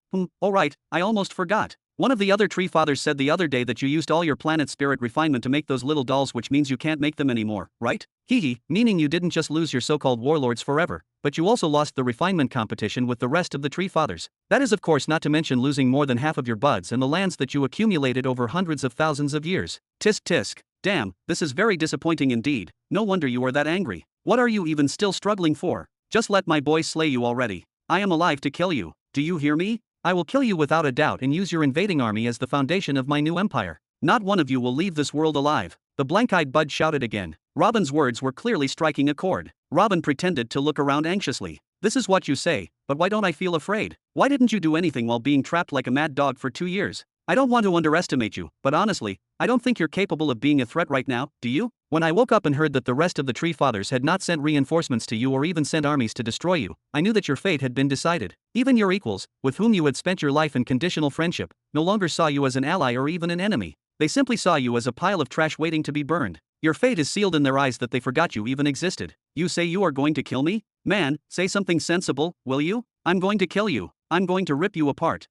Alright, I almost forgot. One of the other tree fathers said the other day that you used all your planet spirit refinement to make those little dolls, which means you can't make them anymore, right? Hehe, meaning you didn't just lose your so-called warlords forever, but you also lost the refinement competition with the rest of the tree fathers. That is of course not to mention losing more than half of your buds and the lands that you accumulated over hundreds of thousands of years. Tisk tisk. Damn, this is very disappointing indeed. No wonder you are that angry. What are you even still struggling for? Just let my boy slay you already. I am alive to kill you. Do you hear me? I will kill you without a doubt and use your invading army as the foundation of my new empire. Not one of you will leave this world alive. The blank-eyed bud shouted again. Robin's words were clearly striking a chord. Robin pretended to look around anxiously. This is what you say, but why don't I feel afraid? Why didn't you do anything while being trapped like a mad dog for 2 years? I don't want to underestimate you, but honestly, I don't think you're capable of being a threat right now, do you? When I woke up and heard that the rest of the tree fathers had not sent reinforcements to you or even sent armies to destroy you, I knew that your fate had been decided. Even your equals, with whom you had spent your life in conditional friendship, no longer saw you as an ally or even an enemy. They simply saw you as a pile of trash waiting to be burned. Your fate is sealed in their eyes that they forgot you even existed. You say you are going to kill me? Man, say something sensible, will you? I'm going to kill you. I'm going to rip you apart.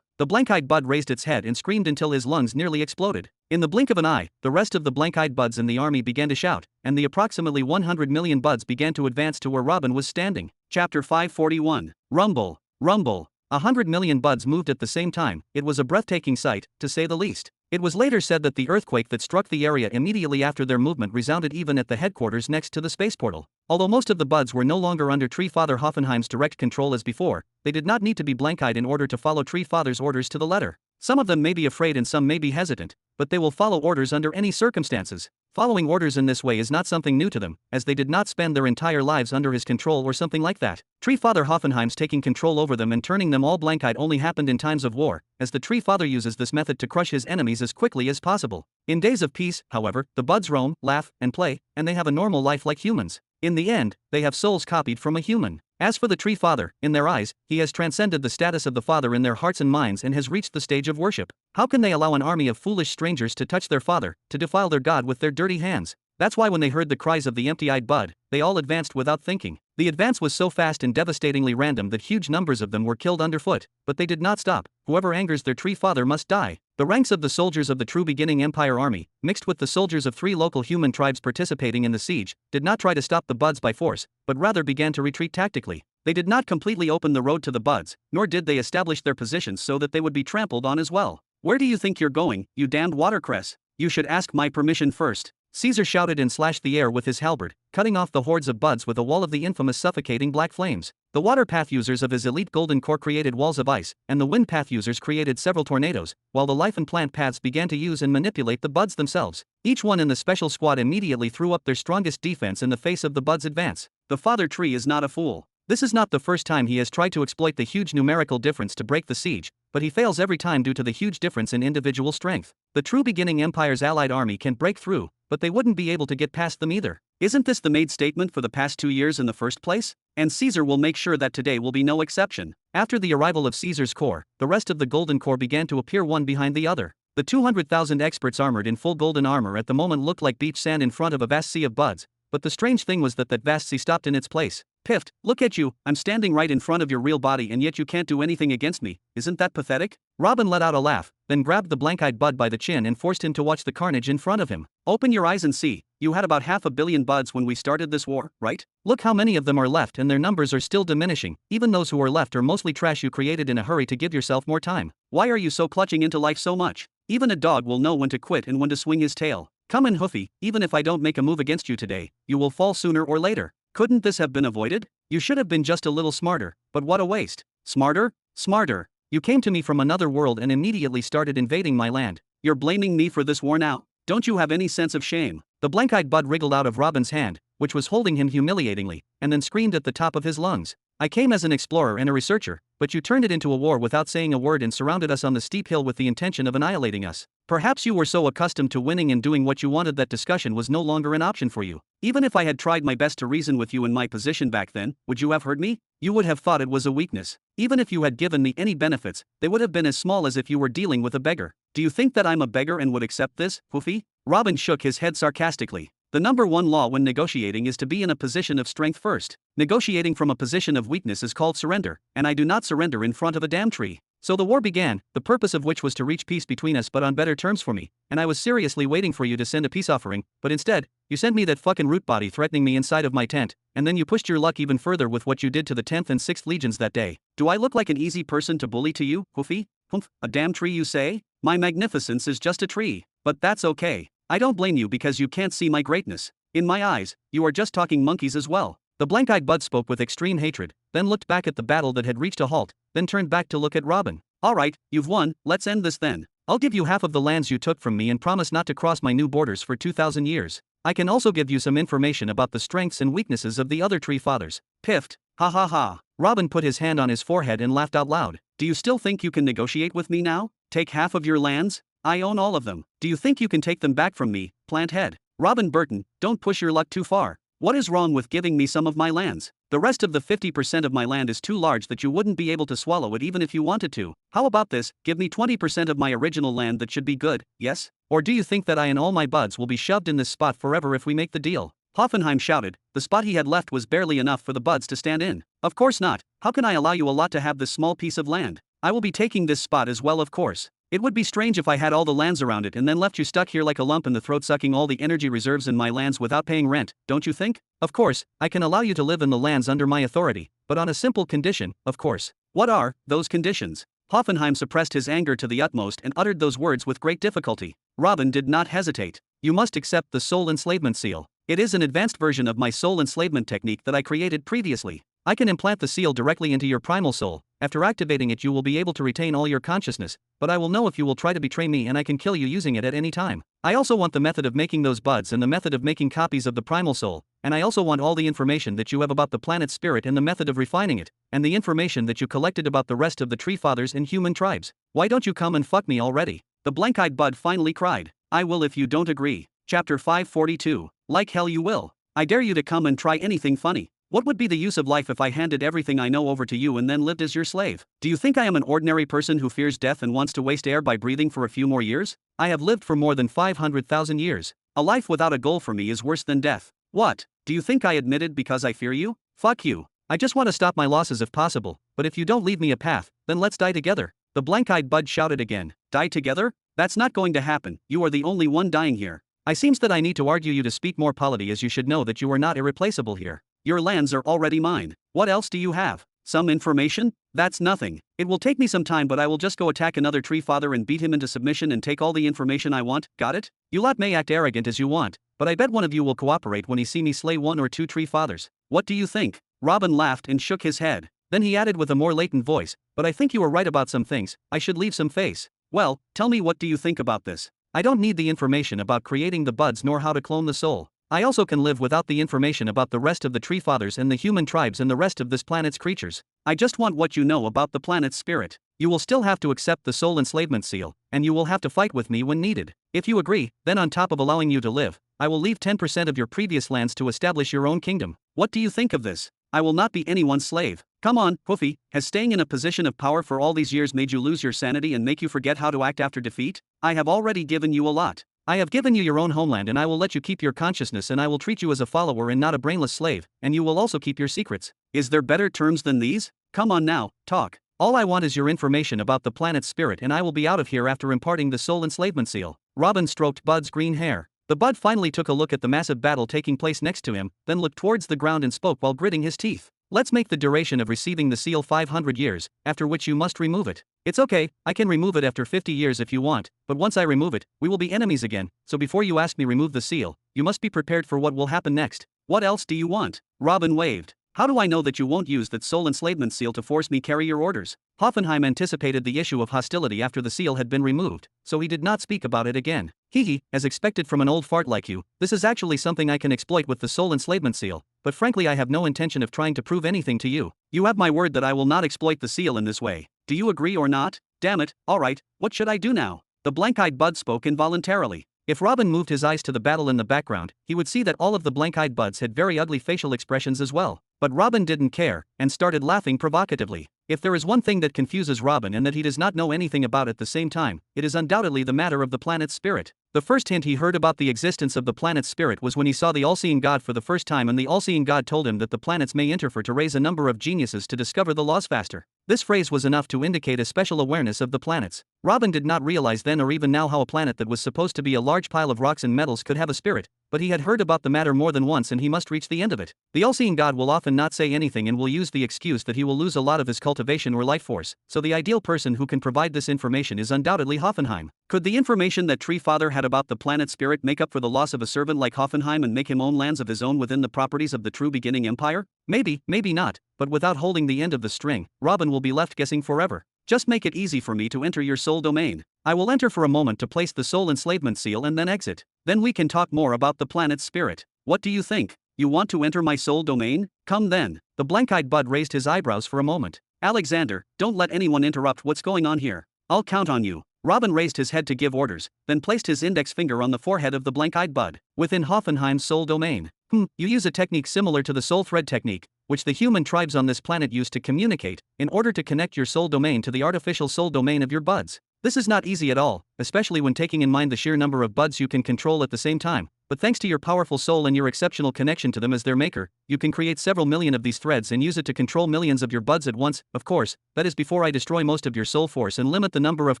The blank-eyed bud raised its head and screamed until his lungs nearly exploded. In the blink of an eye, the rest of the blank-eyed buds in the army began to shout, and the approximately 100 million buds began to advance to where Robin was standing. Chapter 541. Rumble. Rumble. 100 million buds moved at the same time. It was a breathtaking sight, to say the least. It was later said that the earthquake that struck the area immediately after their movement resounded even at the headquarters next to the space portal. Although most of the buds were no longer under Tree Father Hoffenheim's direct control as before, they did not need to be blank-eyed in order to follow Tree Father's orders to the letter. Some of them may be afraid and some may be hesitant, but they will follow orders under any circumstances. Following orders in this way is not something new to them, as they did not spend their entire lives under his control or something like that. Tree Father Hoffenheim's taking control over them and turning them all blank-eyed only happened in times of war, as the Tree Father uses this method to crush his enemies as quickly as possible. In days of peace, however, the buds roam, laugh, and play, and they have a normal life like humans. In the end, they have souls copied from a human. As for the Tree Father, in their eyes, he has transcended the status of the Father in their hearts and minds and has reached the stage of worship. How can they allow an army of foolish strangers to touch their Father, to defile their God with their dirty hands? That's why when they heard the cries of the empty-eyed bud, they all advanced without thinking. The advance was so fast and devastatingly random that huge numbers of them were killed underfoot, but they did not stop. Whoever angers their Tree Father must die. The ranks of the soldiers of the true beginning Empire Army, mixed with the soldiers of 3 local human tribes participating in the siege, did not try to stop the buds by force, but rather began to retreat tactically. They did not completely open the road to the buds, nor did they establish their positions so that they would be trampled on as well. Where do you think you're going, you damned watercress? You should ask my permission first. Caesar shouted and slashed the air with his halberd, cutting off the hordes of buds with a wall of the infamous suffocating black flames. The water path users of his elite golden core created walls of ice, and the wind path users created several tornadoes, while the life and plant paths began to use and manipulate the buds themselves. Each one in the special squad immediately threw up their strongest defense in the face of the buds' advance. The father tree is not a fool. This is not the first time he has tried to exploit the huge numerical difference to break the siege, but he fails every time due to the huge difference in individual strength. The true beginning Empire's allied army can break through, but they wouldn't be able to get past them either. Isn't this the made statement for the past 2 years in the first place? And Caesar will make sure that today will be no exception. After the arrival of Caesar's corps, the rest of the Golden Corps began to appear one behind the other. The 200,000 experts armored in full golden armor at the moment looked like beach sand in front of a vast sea of buds, but the strange thing was that vast sea stopped in its place. Piffed, look at you, I'm standing right in front of your real body and yet you can't do anything against me, isn't that pathetic? Robin let out a laugh, then grabbed the blank-eyed bud by the chin and forced him to watch the carnage in front of him. Open your eyes and see, you had about 500 million buds when we started this war, right? Look how many of them are left and their numbers are still diminishing, even those who are left are mostly trash you created in a hurry to give yourself more time. Why are you so clutching into life so much? Even a dog will know when to quit and when to swing his tail. Come in, Hoofy, even if I don't make a move against you today, you will fall sooner or later. Couldn't this have been avoided? You should have been just a little smarter, but what a waste. Smarter? Smarter. You came to me from another world and immediately started invading my land. You're blaming me for this war now? Don't you have any sense of shame? The blank-eyed bud wriggled out of Robin's hand, which was holding him humiliatingly, and then screamed at the top of his lungs. I came as an explorer and a researcher, but you turned it into a war without saying a word and surrounded us on the steep hill with the intention of annihilating us. Perhaps you were so accustomed to winning and doing what you wanted that discussion was no longer an option for you. Even if I had tried my best to reason with you in my position back then, would you have heard me? You would have thought it was a weakness. Even if you had given me any benefits, they would have been as small as if you were dealing with a beggar. Do you think that I'm a beggar and would accept this, Hoofy? Robin shook his head sarcastically. The number one law when negotiating is to be in a position of strength first. Negotiating from a position of weakness is called surrender, and I do not surrender in front of a damn tree. So the war began, the purpose of which was to reach peace between us but on better terms for me, and I was seriously waiting for you to send a peace offering, but instead, you sent me that fucking root body threatening me inside of my tent, and then you pushed your luck even further with what you did to the 10th and 6th Legions that day. Do I look like an easy person to bully to you, Hoofy? Humph, a damn tree you say? My magnificence is just a tree, but that's okay. I don't blame you because you can't see my greatness. In my eyes, you are just talking monkeys as well. The blank-eyed bud spoke with extreme hatred, then looked back at the battle that had reached a halt, then turned back to look at Robin. Alright, you've won, let's end this then. I'll give you half of the lands you took from me and promise not to cross my new borders for 2,000 years. I can also give you some information about the strengths and weaknesses of the other tree fathers. Piffed, ha ha ha. Robin put his hand on his forehead and laughed out loud. Do you still think you can negotiate with me now? Take half of your lands? I own all of them. Do you think you can take them back from me, plant head? Robin Burton, don't push your luck too far. What is wrong with giving me some of my lands? The rest of the 50% of my land is too large that you wouldn't be able to swallow it even if you wanted to. How about this, give me 20% of my original land that should be good, yes? Or do you think that I and all my buds will be shoved in this spot forever if we make the deal? Hoffenheim shouted, the spot he had left was barely enough for the buds to stand in. Of course not, how can I allow you a lot to have this small piece of land? I will be taking this spot as well, of course. It would be strange if I had all the lands around it and then left you stuck here like a lump in the throat sucking all the energy reserves in my lands without paying rent, don't you think? Of course, I can allow you to live in the lands under my authority, but on a simple condition, of course. What are those conditions? Hoffenheim suppressed his anger to the utmost and uttered those words with great difficulty. Robin did not hesitate. You must accept the soul enslavement seal. It is an advanced version of my soul enslavement technique that I created previously. I can implant the seal directly into your primal soul. After activating it you will be able to retain all your consciousness, but I will know if you will try to betray me and I can kill you using it at any time. I also want the method of making those buds and the method of making copies of the primal soul, and I also want all the information that you have about the planet's spirit and the method of refining it, and the information that you collected about the rest of the tree fathers and human tribes. Why don't you come and fuck me already? The blank-eyed bud finally cried. I will if you don't agree. Chapter 542. Like hell you will. I dare you to come and try anything funny. What would be the use of life if I handed everything I know over to you and then lived as your slave? Do you think I am an ordinary person who fears death and wants to waste air by breathing for a few more years? I have lived for more than 500,000 years. A life without a goal for me is worse than death. What? Do you think I admitted because I fear you? Fuck you. I just want to stop my losses if possible, but if you don't leave me a path, then let's die together. The blank-eyed bud shouted again. Die together? That's not going to happen, you are the only one dying here. I seems that I need to argue you to speak more polity as you should know that you are not irreplaceable here. Your lands are already mine. What else do you have? Some information? That's nothing. It will take me some time, but I will just go attack another tree father and beat him into submission and take all the information I want, got it? You lot may act arrogant as you want, but I bet one of you will cooperate when he see me slay one or two tree fathers. What do you think? Robin laughed and shook his head. Then he added with a more latent voice, but I think you are right about some things, I should leave some face. Well, tell me, what do you think about this? I don't need the information about creating the buds nor how to clone the soul. I also can live without the information about the rest of the tree fathers and the human tribes and the rest of this planet's creatures. I just want what you know about the planet's spirit. You will still have to accept the soul enslavement seal, and you will have to fight with me when needed. If you agree, then on top of allowing you to live, I will leave 10% of your previous lands to establish your own kingdom. What do you think of this? I will not be anyone's slave. Come on, Hoofy, has staying in a position of power for all these years made you lose your sanity and make you forget how to act after defeat? I have already given you a lot. I have given you your own homeland, and I will let you keep your consciousness, and I will treat you as a follower and not a brainless slave, and you will also keep your secrets. Is there better terms than these? Come on now, talk. All I want is your information about the planet's spirit, and I will be out of here after imparting the soul enslavement seal. Robin stroked Bud's green hair. The Bud finally took a look at the massive battle taking place next to him, then looked towards the ground and spoke while gritting his teeth. Let's make the duration of receiving the seal 500 years, after which you must remove it. It's okay, I can remove it after 50 years if you want, but once I remove it, we will be enemies again, so before you ask me remove the seal, you must be prepared for what will happen next. What else do you want? Robin waved. How do I know that you won't use that soul enslavement seal to force me carry your orders? Hoffenheim anticipated the issue of hostility after the seal had been removed, so he did not speak about it again. Hee, as expected from an old fart like you, this is actually something I can exploit with the soul enslavement seal, but frankly I have no intention of trying to prove anything to you. You have my word that I will not exploit the seal in this way. Do you agree or not? Damn it, alright, what should I do now? The blank-eyed Bud spoke involuntarily. If Robin moved his eyes to the battle in the background, he would see that all of the blank-eyed Buds had very ugly facial expressions as well. But Robin didn't care, and started laughing provocatively. If there is one thing that confuses Robin and that he does not know anything about at the same time, it is undoubtedly the matter of the planet's spirit. The first hint he heard about the existence of the planet's spirit was when he saw the all-seeing God for the first time, and the all-seeing God told him that the planets may interfere to raise a number of geniuses to discover the laws faster. This phrase was enough to indicate a special awareness of the planets. Robin did not realize then or even now how a planet that was supposed to be a large pile of rocks and metals could have a spirit, but he had heard about the matter more than once and he must reach the end of it. The all-seeing God will often not say anything and will use the excuse that he will lose a lot of his cultivation or life force, so the ideal person who can provide this information is undoubtedly Hoffenheim. Could the information that Tree Father had about the planet spirit make up for the loss of a servant like Hoffenheim and make him own lands of his own within the properties of the true beginning empire? Maybe, maybe not, but without holding the end of the string, Robin will be left guessing forever. Just make it easy for me to enter your soul domain. I will enter for a moment to place the soul enslavement seal and then exit. Then we can talk more about the planet's spirit. What do you think? You want to enter my soul domain? Come then. The blank-eyed Bud raised his eyebrows for a moment. Alexander, don't let anyone interrupt what's going on here. I'll count on you. Robin raised his head to give orders, then placed his index finger on the forehead of the blank-eyed Bud. Within Hoffenheim's soul domain. You use a technique similar to the soul thread technique, which the human tribes on this planet use to communicate, in order to connect your soul domain to the artificial soul domain of your buds. This is not easy at all, especially when taking in mind the sheer number of buds you can control at the same time, but thanks to your powerful soul and your exceptional connection to them as their maker, you can create several million of these threads and use it to control millions of your buds at once. Of course, that is before I destroy most of your soul force and limit the number of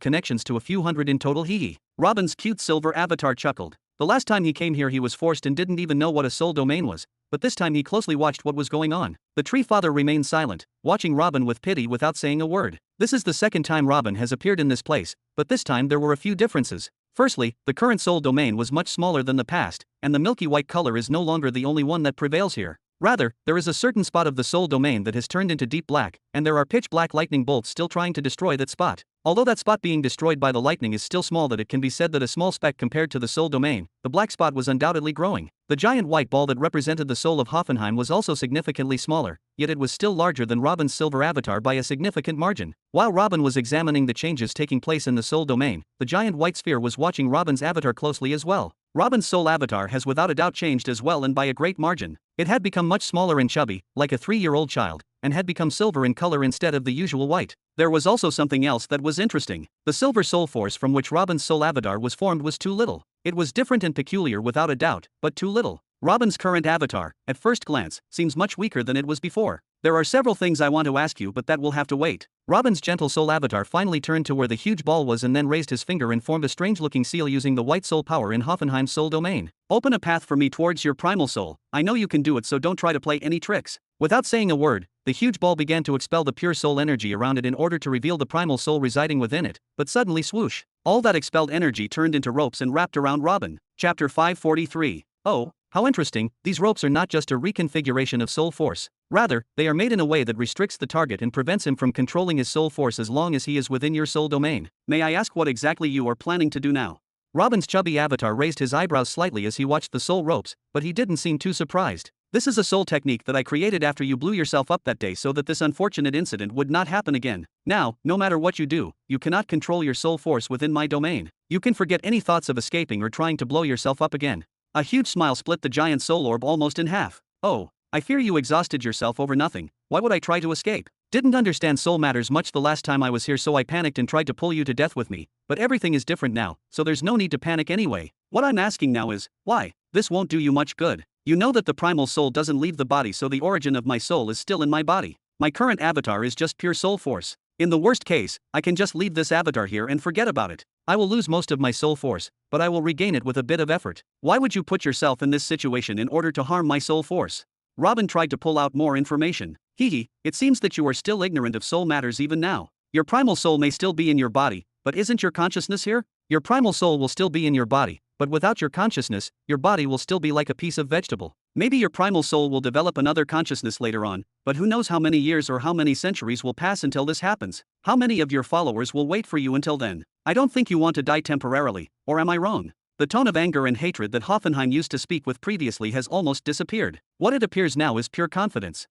connections to a few hundred in total. Hee. Robin's cute silver avatar chuckled. The last time he came here he was forced and didn't even know what a soul domain was, but this time he closely watched what was going on. The Tree Father remained silent, watching Robin with pity without saying a word. This is the second time Robin has appeared in this place, but this time there were a few differences. Firstly, the current soul domain was much smaller than the past, and the milky white color is no longer the only one that prevails here. Rather, there is a certain spot of the soul domain that has turned into deep black, and there are pitch black lightning bolts still trying to destroy that spot. Although that spot being destroyed by the lightning is still small, that it can be said that a small speck compared to the soul domain, the black spot was undoubtedly growing. The giant white ball that represented the soul of Hoffenheim was also significantly smaller, yet it was still larger than Robin's silver avatar by a significant margin. While Robin was examining the changes taking place in the soul domain, the giant white sphere was watching Robin's avatar closely as well. Robin's soul avatar has without a doubt changed as well, and by a great margin. It had become much smaller and chubby, like a 3-year-old child, and had become silver in color instead of the usual white. There was also something else that was interesting. The silver soul force from which Robin's soul avatar was formed was too little. It was different and peculiar without a doubt, but too little. Robin's current avatar, at first glance, seems much weaker than it was before. There are several things I want to ask you, but that will have to wait. Robin's gentle soul avatar finally turned to where the huge ball was and then raised his finger and formed a strange-looking seal using the white soul power in Hoffenheim's soul domain. Open a path for me towards your primal soul. I know you can do it, so don't try to play any tricks. Without saying a word, the huge ball began to expel the pure soul energy around it in order to reveal the primal soul residing within it, but suddenly swoosh, all that expelled energy turned into ropes and wrapped around Robin. Chapter 543. Oh, how interesting, these ropes are not just a reconfiguration of soul force. Rather, they are made in a way that restricts the target and prevents him from controlling his soul force as long as he is within your soul domain. May I ask what exactly you are planning to do now? Robin's chubby avatar raised his eyebrows slightly as he watched the soul ropes, but he didn't seem too surprised. This is a soul technique that I created after you blew yourself up that day so that this unfortunate incident would not happen again. Now, no matter what you do, you cannot control your soul force within my domain. You can forget any thoughts of escaping or trying to blow yourself up again. A huge smile split the giant soul orb almost in half. Oh, I fear you exhausted yourself over nothing. Why would I try to escape? Didn't understand soul matters much the last time I was here, so I panicked and tried to pull you to death with me, but everything is different now, so there's no need to panic anyway. What I'm asking now is, why? This won't do you much good. You know that the primal soul doesn't leave the body, so the origin of my soul is still in my body. My current avatar is just pure soul force. In the worst case, I can just leave this avatar here and forget about it. I will lose most of my soul force, but I will regain it with a bit of effort. Why would you put yourself in this situation in order to harm my soul force? Robin tried to pull out more information. It seems that you are still ignorant of soul matters even now. Your primal soul may still be in your body, but isn't your consciousness here? Your primal soul will still be in your body, but without your consciousness, your body will still be like a piece of vegetable. Maybe your primal soul will develop another consciousness later on, but who knows how many years or how many centuries will pass until this happens? How many of your followers will wait for you until then? I don't think you want to die temporarily, or am I wrong? The tone of anger and hatred that Hoffenheim used to speak with previously has almost disappeared. What it appears now is pure confidence.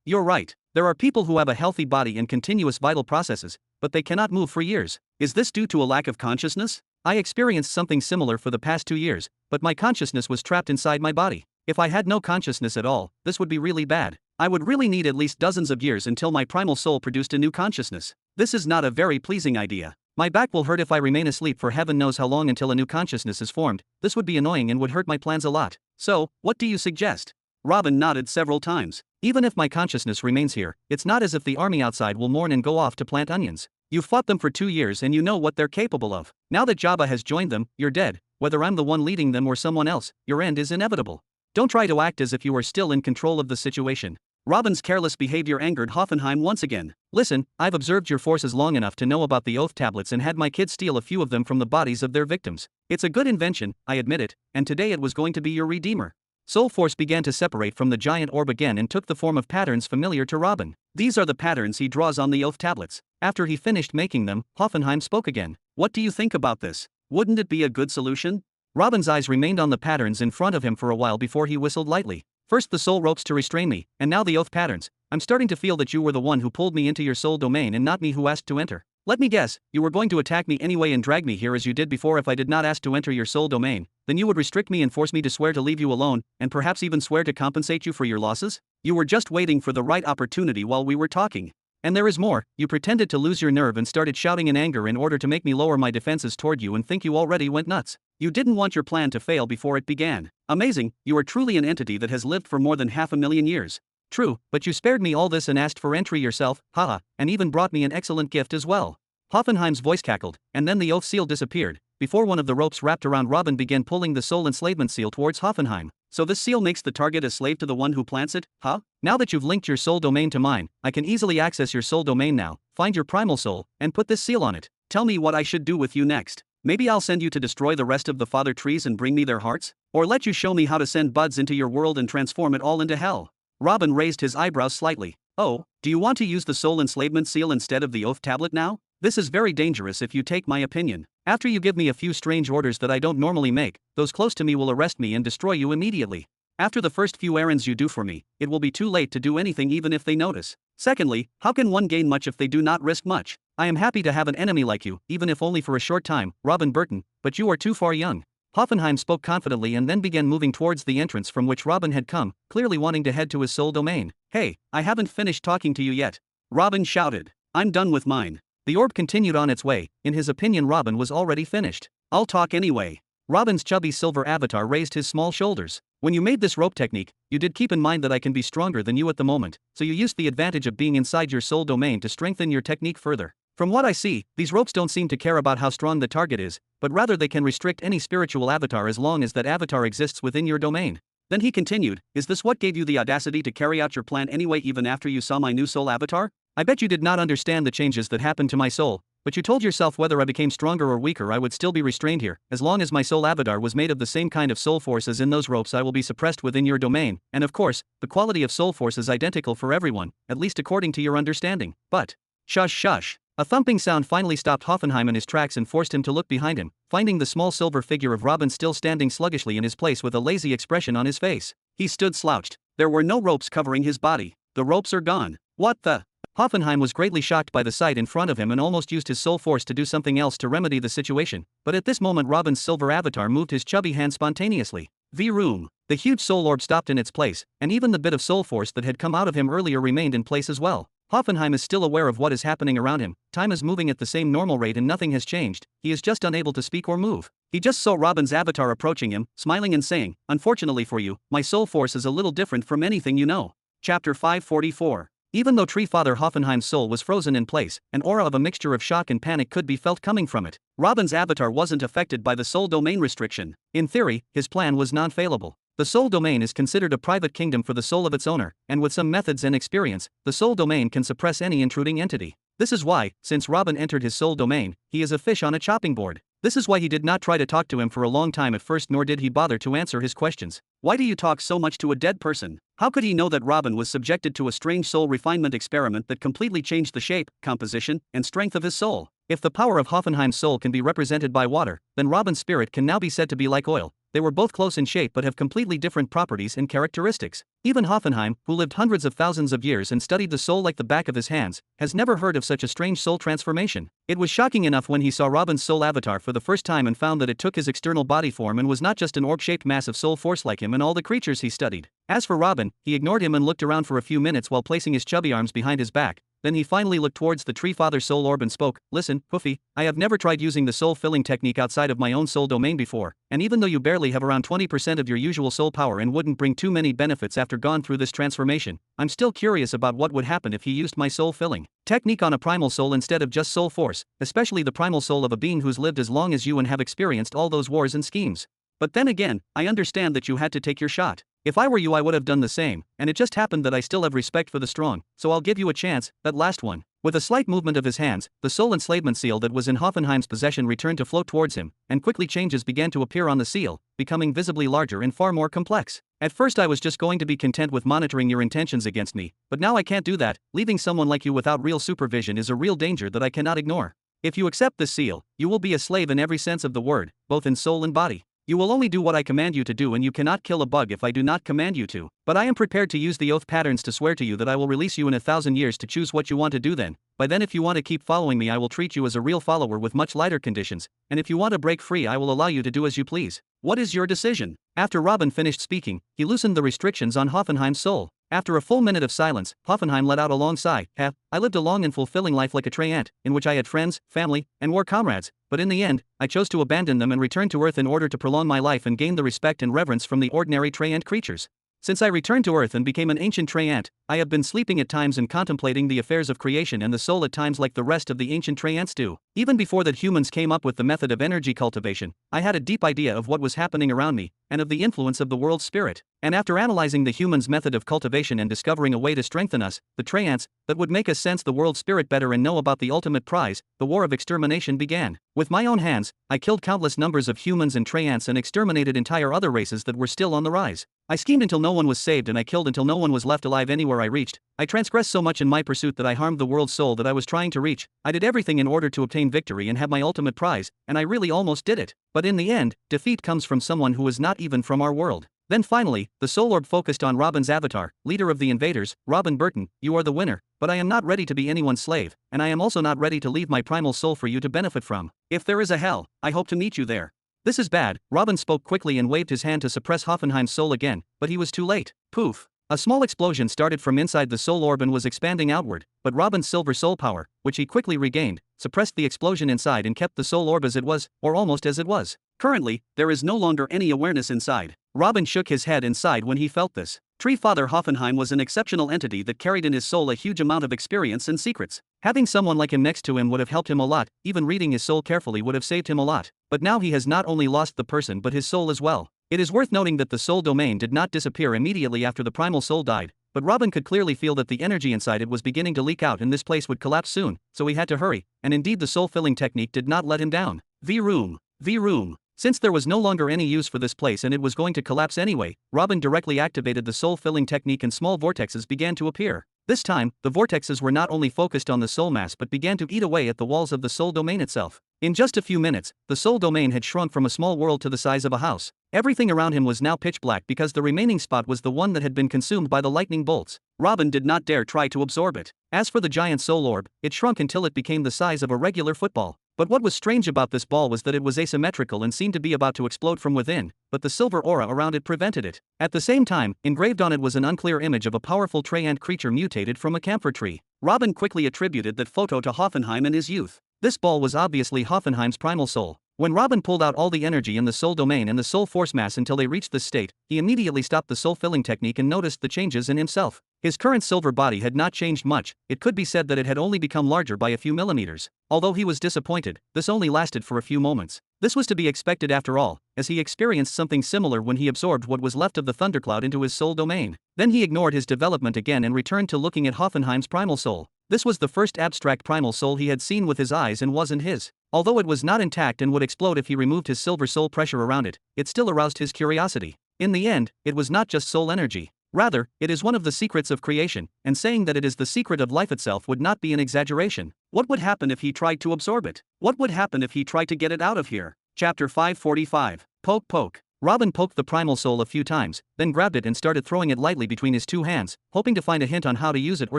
You're right. There are people who have a healthy body and continuous vital processes, but they cannot move for years. Is this due to a lack of consciousness? I experienced something similar for the past 2 years, but my consciousness was trapped inside my body. If I had no consciousness at all, this would be really bad. I would really need at least dozens of years until my primal soul produced a new consciousness. This is not a very pleasing idea. My back will hurt if I remain asleep for heaven knows how long until a new consciousness is formed. This would be annoying and would hurt my plans a lot. So, what do you suggest? Robin nodded several times. Even if my consciousness remains here, it's not as if the army outside will mourn and go off to plant onions. You've fought them for 2 years and you know what they're capable of. Now that Jabba has joined them, you're dead. Whether I'm the one leading them or someone else, your end is inevitable. Don't try to act as if you are still in control of the situation. Robin's careless behavior angered Hoffenheim once again. Listen, I've observed your forces long enough to know about the oath tablets and had my kids steal a few of them from the bodies of their victims. It's a good invention, I admit it, and today it was going to be your redeemer. Soul force began to separate from the giant orb again and took the form of patterns familiar to Robin. These are the patterns he draws on the oath tablets. After he finished making them, Hoffenheim spoke again. What do you think about this? Wouldn't it be a good solution? Robin's eyes remained on the patterns in front of him for a while before he whistled lightly. First the soul ropes to restrain me, and now the oath patterns. I'm starting to feel that you were the one who pulled me into your soul domain and not me who asked to enter. Let me guess, you were going to attack me anyway and drag me here as you did before. If I did not ask to enter your soul domain, then you would restrict me and force me to swear to leave you alone, and perhaps even swear to compensate you for your losses? You were just waiting for the right opportunity while we were talking. And there is more, you pretended to lose your nerve and started shouting in anger in order to make me lower my defenses toward you and think you already went nuts. You didn't want your plan to fail before it began. Amazing, you are truly an entity that has lived for more than 500,000 years. True, but you spared me all this and asked for entry yourself, haha, and even brought me an excellent gift as well. Hoffenheim's voice cackled, and then the oath seal disappeared, before one of the ropes wrapped around Robin began pulling the soul enslavement seal towards Hoffenheim. So this seal makes the target a slave to the one who plants it, huh? Now that you've linked your soul domain to mine, I can easily access your soul domain now, find your primal soul, and put this seal on it. Tell me what I should do with you next. Maybe I'll send you to destroy the rest of the father trees and bring me their hearts? Or let you show me how to send buds into your world and transform it all into hell? Robin raised his eyebrows slightly. Oh, do you want to use the soul enslavement seal instead of the oath tablet now? This is very dangerous if you take my opinion. After you give me a few strange orders that I don't normally make, those close to me will arrest me and destroy you immediately. After the first few errands you do for me, it will be too late to do anything even if they notice. Secondly, how can one gain much if they do not risk much? I am happy to have an enemy like you, even if only for a short time, Robin Burton, but you are too far young. Hoffenheim spoke confidently and then began moving towards the entrance from which Robin had come, clearly wanting to head to his soul domain. Hey, I haven't finished talking to you yet. Robin shouted. I'm done with mine. The orb continued on its way. In his opinion, Robin was already finished. I'll talk anyway. Robin's chubby silver avatar raised his small shoulders. When you made this rope technique, you did keep in mind that I can be stronger than you at the moment, so you used the advantage of being inside your soul domain to strengthen your technique further. From what I see, these ropes don't seem to care about how strong the target is, but rather they can restrict any spiritual avatar as long as that avatar exists within your domain. Then he continued, is this what gave you the audacity to carry out your plan anyway even after you saw my new soul avatar? I bet you did not understand the changes that happened to my soul, but you told yourself whether I became stronger or weaker I would still be restrained here. As long as my soul avatar was made of the same kind of soul force as in those ropes I will be suppressed within your domain, and of course, the quality of soul force is identical for everyone, at least according to your understanding. But, shush shush. A thumping sound finally stopped Hoffenheim in his tracks and forced him to look behind him, finding the small silver figure of Robin still standing sluggishly in his place with a lazy expression on his face. He stood slouched. There were no ropes covering his body. The ropes are gone. What the? Hoffenheim was greatly shocked by the sight in front of him and almost used his soul force to do something else to remedy the situation, but at this moment Robin's silver avatar moved his chubby hand spontaneously. Vroom. The huge soul orb stopped in its place, and even the bit of soul force that had come out of him earlier remained in place as well. Hoffenheim is still aware of what is happening around him. Time is moving at the same normal rate and nothing has changed. He is just unable to speak or move. He just saw Robin's avatar approaching him, smiling and saying, unfortunately for you, my soul force is a little different from anything you know. Chapter 544. Even though Tree Father Hoffenheim's soul was frozen in place, an aura of a mixture of shock and panic could be felt coming from it. Robin's avatar wasn't affected by the soul domain restriction. In theory, his plan was non-failable. The soul domain is considered a private kingdom for the soul of its owner, and with some methods and experience, the soul domain can suppress any intruding entity. This is why, since Robin entered his soul domain, he is a fish on a chopping board. This is why he did not try to talk to him for a long time at first, nor did he bother to answer his questions. Why do you talk so much to a dead person? How could he know that Robin was subjected to a strange soul refinement experiment that completely changed the shape, composition, and strength of his soul? If the power of Hoffenheim's soul can be represented by water, then Robin's spirit can now be said to be like oil. They were both close in shape but have completely different properties and characteristics. Even Hoffenheim, who lived hundreds of thousands of years and studied the soul like the back of his hands, has never heard of such a strange soul transformation. It was shocking enough when he saw Robin's soul avatar for the first time and found that it took his external body form and was not just an orb-shaped mass of soul force like him and all the creatures he studied. As for Robin, he ignored him and looked around for a few minutes while placing his chubby arms behind his back. Then he finally looked towards the Tree Father soul orb and spoke, listen, Hoofy, I have never tried using the soul filling technique outside of my own soul domain before, and even though you barely have around 20% of your usual soul power and wouldn't bring too many benefits after gone through this transformation, I'm still curious about what would happen if he used my soul filling technique on a primal soul instead of just soul force, especially the primal soul of a being who's lived as long as you and have experienced all those wars and schemes. But then again, I understand that you had to take your shot. If I were you I would have done the same, and it just happened that I still have respect for the strong, so I'll give you a chance, that last one. With a slight movement of his hands, the soul enslavement seal that was in Hoffenheim's possession returned to float towards him, and quickly changes began to appear on the seal, becoming visibly larger and far more complex. At first I was just going to be content with monitoring your intentions against me, but now I can't do that. Leaving someone like you without real supervision is a real danger that I cannot ignore. If you accept this seal, you will be a slave in every sense of the word, both in soul and body. You will only do what I command you to do and you cannot kill a bug if I do not command you to. But I am prepared to use the oath patterns to swear to you that I will release you in 1,000 years to choose what you want to do then. By then if you want to keep following me I will treat you as a real follower with much lighter conditions, and if you want to break free I will allow you to do as you please. What is your decision? After Robin finished speaking, he loosened the restrictions on Hoffenheim's soul. After a full minute of silence, Hoffenheim let out a long sigh. I lived a long and fulfilling life like a tree ant, in which I had friends, family, and war comrades, but in the end, I chose to abandon them and return to Earth in order to prolong my life and gain the respect and reverence from the ordinary tree ant creatures. Since I returned to Earth and became an ancient tree ant, I have been sleeping at times and contemplating the affairs of creation and the soul at times like the rest of the ancient tree ants do. Even before that humans came up with the method of energy cultivation, I had a deep idea of what was happening around me, and of the influence of the world's spirit. And after analyzing the humans' method of cultivation and discovering a way to strengthen us, the tree ants, that would make us sense the world's spirit better and know about the ultimate prize, the war of extermination began. With my own hands, I killed countless numbers of humans and tree ants and exterminated entire other races that were still on the rise. I schemed until no one was saved and I killed until no one was left alive anywhere I reached. I transgressed so much in my pursuit that I harmed the world's soul that I was trying to reach. I did everything in order to obtain victory and have my ultimate prize, and I really almost did it. But in the end, defeat comes from someone who is not even from our world. Then finally, the soul orb focused on Robin's avatar, leader of the invaders, Robin Burton. You are the winner, but I am not ready to be anyone's slave, and I am also not ready to leave my primal soul for you to benefit from. If there is a hell, I hope to meet you there. This is bad. Robin spoke quickly and waved his hand to suppress Hoffenheim's soul again, but he was too late. Poof. A small explosion started from inside the soul orb and was expanding outward, but Robin's silver soul power, which he quickly regained, suppressed the explosion inside and kept the soul orb as it was, or almost as it was. Currently, there is no longer any awareness inside. Robin shook his head and sighed when he felt this. Tree Father Hoffenheim was an exceptional entity that carried in his soul a huge amount of experience and secrets. Having someone like him next to him would have helped him a lot, even reading his soul carefully would have saved him a lot. But now he has not only lost the person but his soul as well. It is worth noting that the soul domain did not disappear immediately after the primal soul died, but Robin could clearly feel that the energy inside it was beginning to leak out and this place would collapse soon, so he had to hurry, and indeed the soul-filling technique did not let him down. V-room. V-room. Since there was no longer any use for this place and it was going to collapse anyway, Robin directly activated the soul-filling technique and small vortexes began to appear. This time, the vortexes were not only focused on the soul mass but began to eat away at the walls of the soul domain itself. In just a few minutes, the soul domain had shrunk from a small world to the size of a house. Everything around him was now pitch black because the remaining spot was the one that had been consumed by the lightning bolts. Robin did not dare try to absorb it. As for the giant soul orb, it shrunk until it became the size of a regular football. But what was strange about this ball was that it was asymmetrical and seemed to be about to explode from within, but the silver aura around it prevented it. At the same time, engraved on it was an unclear image of a powerful tree-ant creature mutated from a camphor tree. Robin quickly attributed that photo to Hoffenheim in his youth. This ball was obviously Hoffenheim's primal soul. When Robin pulled out all the energy in the soul domain and the soul force mass until they reached this state, he immediately stopped the soul-filling technique and noticed the changes in himself. His current silver body had not changed much, it could be said that it had only become larger by a few millimeters. Although he was disappointed, this only lasted for a few moments. This was to be expected after all, as he experienced something similar when he absorbed what was left of the thundercloud into his soul domain. Then he ignored his development again and returned to looking at Hoffenheim's primal soul. This was the first abstract primal soul he had seen with his eyes and wasn't his. Although it was not intact and would explode if he removed his silver soul pressure around it, it still aroused his curiosity. In the end, it was not just soul energy. Rather, it is one of the secrets of creation, and saying that it is the secret of life itself would not be an exaggeration. What would happen if he tried to absorb it? What would happen if he tried to get it out of here? Chapter 545. Poke poke. Robin poked the primal soul a few times, then grabbed it and started throwing it lightly between his two hands, hoping to find a hint on how to use it or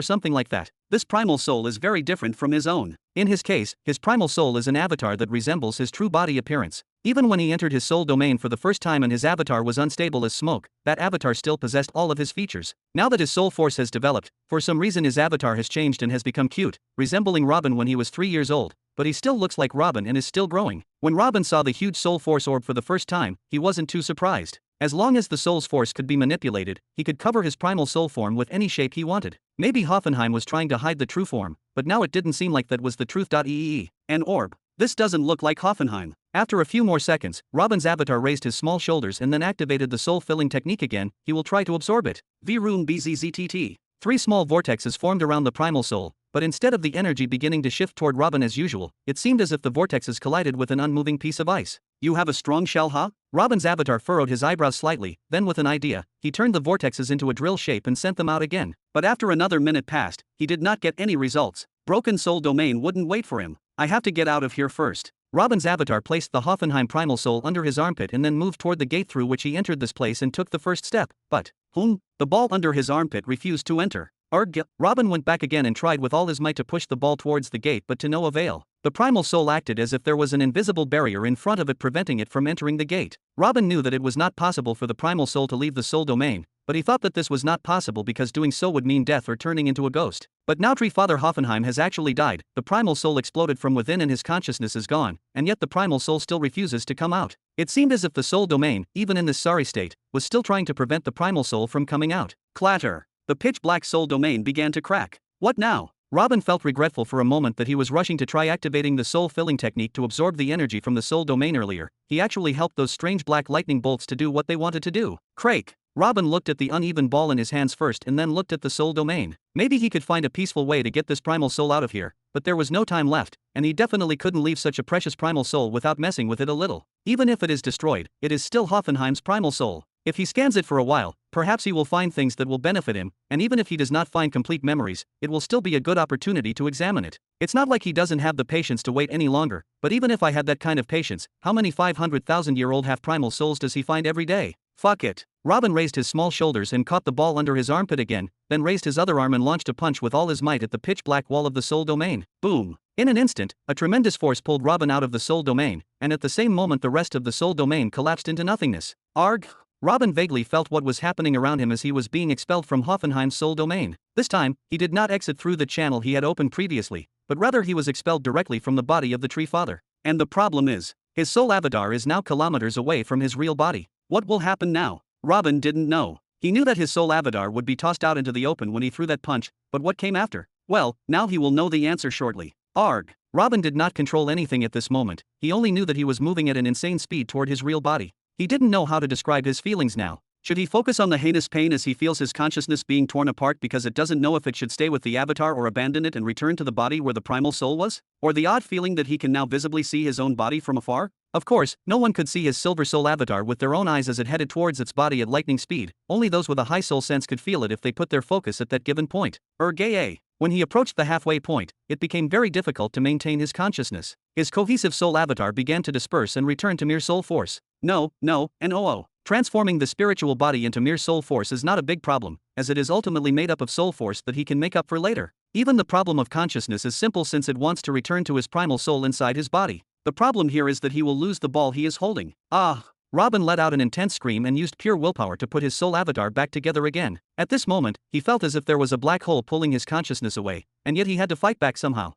something like that. This primal soul is very different from his own. In his case, his primal soul is an avatar that resembles his true body appearance. Even when he entered his soul domain for the first time and his avatar was unstable as smoke, that avatar still possessed all of his features. Now that his soul force has developed, for some reason his avatar has changed and has become cute, resembling Robin when he was 3 years old. But he still looks like Robin and is still growing. When Robin saw the huge soul force orb for the first time, he wasn't too surprised. As long as the soul's force could be manipulated, he could cover his primal soul form with any shape he wanted. Maybe Hoffenheim was trying to hide the true form, but now it didn't seem like that was the truth. An orb. This doesn't look like Hoffenheim. After a few more seconds, Robin's avatar raised his small shoulders and then activated the soul-filling technique again. He will try to absorb it. V-room BZZTT. 3 small vortexes formed around the primal soul, but instead of the energy beginning to shift toward Robin as usual, it seemed as if the vortexes collided with an unmoving piece of ice. You have a strong shell, huh? Robin's avatar furrowed his eyebrows slightly, then with an idea, he turned the vortexes into a drill shape and sent them out again. But after another minute passed, he did not get any results. Broken soul domain wouldn't wait for him. I have to get out of here first. Robin's avatar placed the Hoffenheim primal soul under his armpit and then moved toward the gate through which he entered this place and took the first step. But, the ball under his armpit refused to enter. Robin went back again and tried with all his might to push the ball towards the gate but to no avail. The primal soul acted as if there was an invisible barrier in front of it preventing it from entering the gate. Robin knew that it was not possible for the primal soul to leave the soul domain, but he thought that this was not possible because doing so would mean death or turning into a ghost. But now Tree Father Hoffenheim has actually died, the primal soul exploded from within and his consciousness is gone, and yet the primal soul still refuses to come out. It seemed as if the soul domain, even in this sorry state, was still trying to prevent the primal soul from coming out. Clatter. The pitch-black soul domain began to crack. What now? Robin felt regretful for a moment that he was rushing to try activating the soul-filling technique to absorb the energy from the soul domain earlier. He actually helped those strange black lightning bolts to do what they wanted to do. Crake. Robin looked at the uneven ball in his hands first and then looked at the soul domain. Maybe he could find a peaceful way to get this primal soul out of here, but there was no time left, and he definitely couldn't leave such a precious primal soul without messing with it a little. Even if it is destroyed, it is still Hoffenheim's primal soul. If he scans it for a while, perhaps he will find things that will benefit him, and even if he does not find complete memories, it will still be a good opportunity to examine it. It's not like he doesn't have the patience to wait any longer, but even if I had that kind of patience, how many 500,000-year-old half-primal souls does he find every day? Fuck it. Robin raised his small shoulders and caught the ball under his armpit again, then raised his other arm and launched a punch with all his might at the pitch-black wall of the soul domain. Boom. In an instant, a tremendous force pulled Robin out of the soul domain, and at the same moment the rest of the soul domain collapsed into nothingness. Arg. Robin vaguely felt what was happening around him as he was being expelled from Hoffenheim's soul domain. This time, he did not exit through the channel he had opened previously, but rather he was expelled directly from the body of the Tree Father. And the problem is, His soul avatar is now kilometers away from his real body. What will happen now? Robin didn't know. He knew that his soul avatar would be tossed out into the open when he threw that punch, but what came after? Well, now he will know the answer shortly. Arg. Robin did not control anything at this moment, he only knew that he was moving at an insane speed toward his real body. He didn't know how to describe his feelings now. Should he focus on the heinous pain as he feels his consciousness being torn apart because it doesn't know if it should stay with the avatar or abandon it and return to the body where the primal soul was? Or the odd feeling that he can now visibly see his own body from afar? Of course, no one could see his silver soul avatar with their own eyes as it headed towards its body at lightning speed, only those with a high soul sense could feel it if they put their focus at that given point. When he approached the halfway point, it became very difficult to maintain his consciousness. His cohesive soul avatar began to disperse and return to mere soul force. Transforming the spiritual body into mere soul force is not a big problem, as it is ultimately made up of soul force that he can make up for later. Even the problem of consciousness is simple since it wants to return to his primal soul inside his body. The problem here is that he will lose the ball he is holding. Robin let out an intense scream and used pure willpower to put his soul avatar back together again. At this moment, he felt as if there was a black hole pulling his consciousness away, and yet he had to fight back somehow.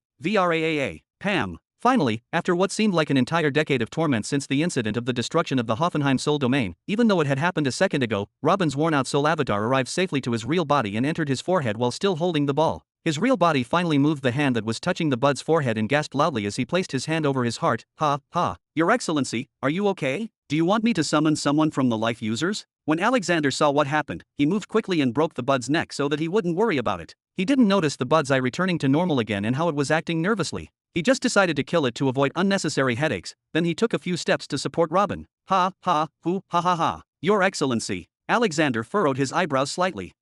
Pam. Finally, after what seemed like an entire decade of torment since the incident of the destruction of the Hoffenheim soul domain, even though it had happened a second ago, Robin's worn-out soul avatar arrived safely to his real body and entered his forehead while still holding the ball. His real body finally moved the hand that was touching the bud's forehead and gasped loudly as he placed his hand over his heart. Your Excellency, are you okay? Do you want me to summon someone from the life users? When Alexander saw what happened, he moved quickly and broke the bud's neck so that he wouldn't worry about it. He didn't notice the bud's eye returning to normal again and how it was acting nervously. He just decided to kill it to avoid unnecessary headaches, then he took a few steps to support Robin. Your Excellency. Alexander furrowed his eyebrows slightly.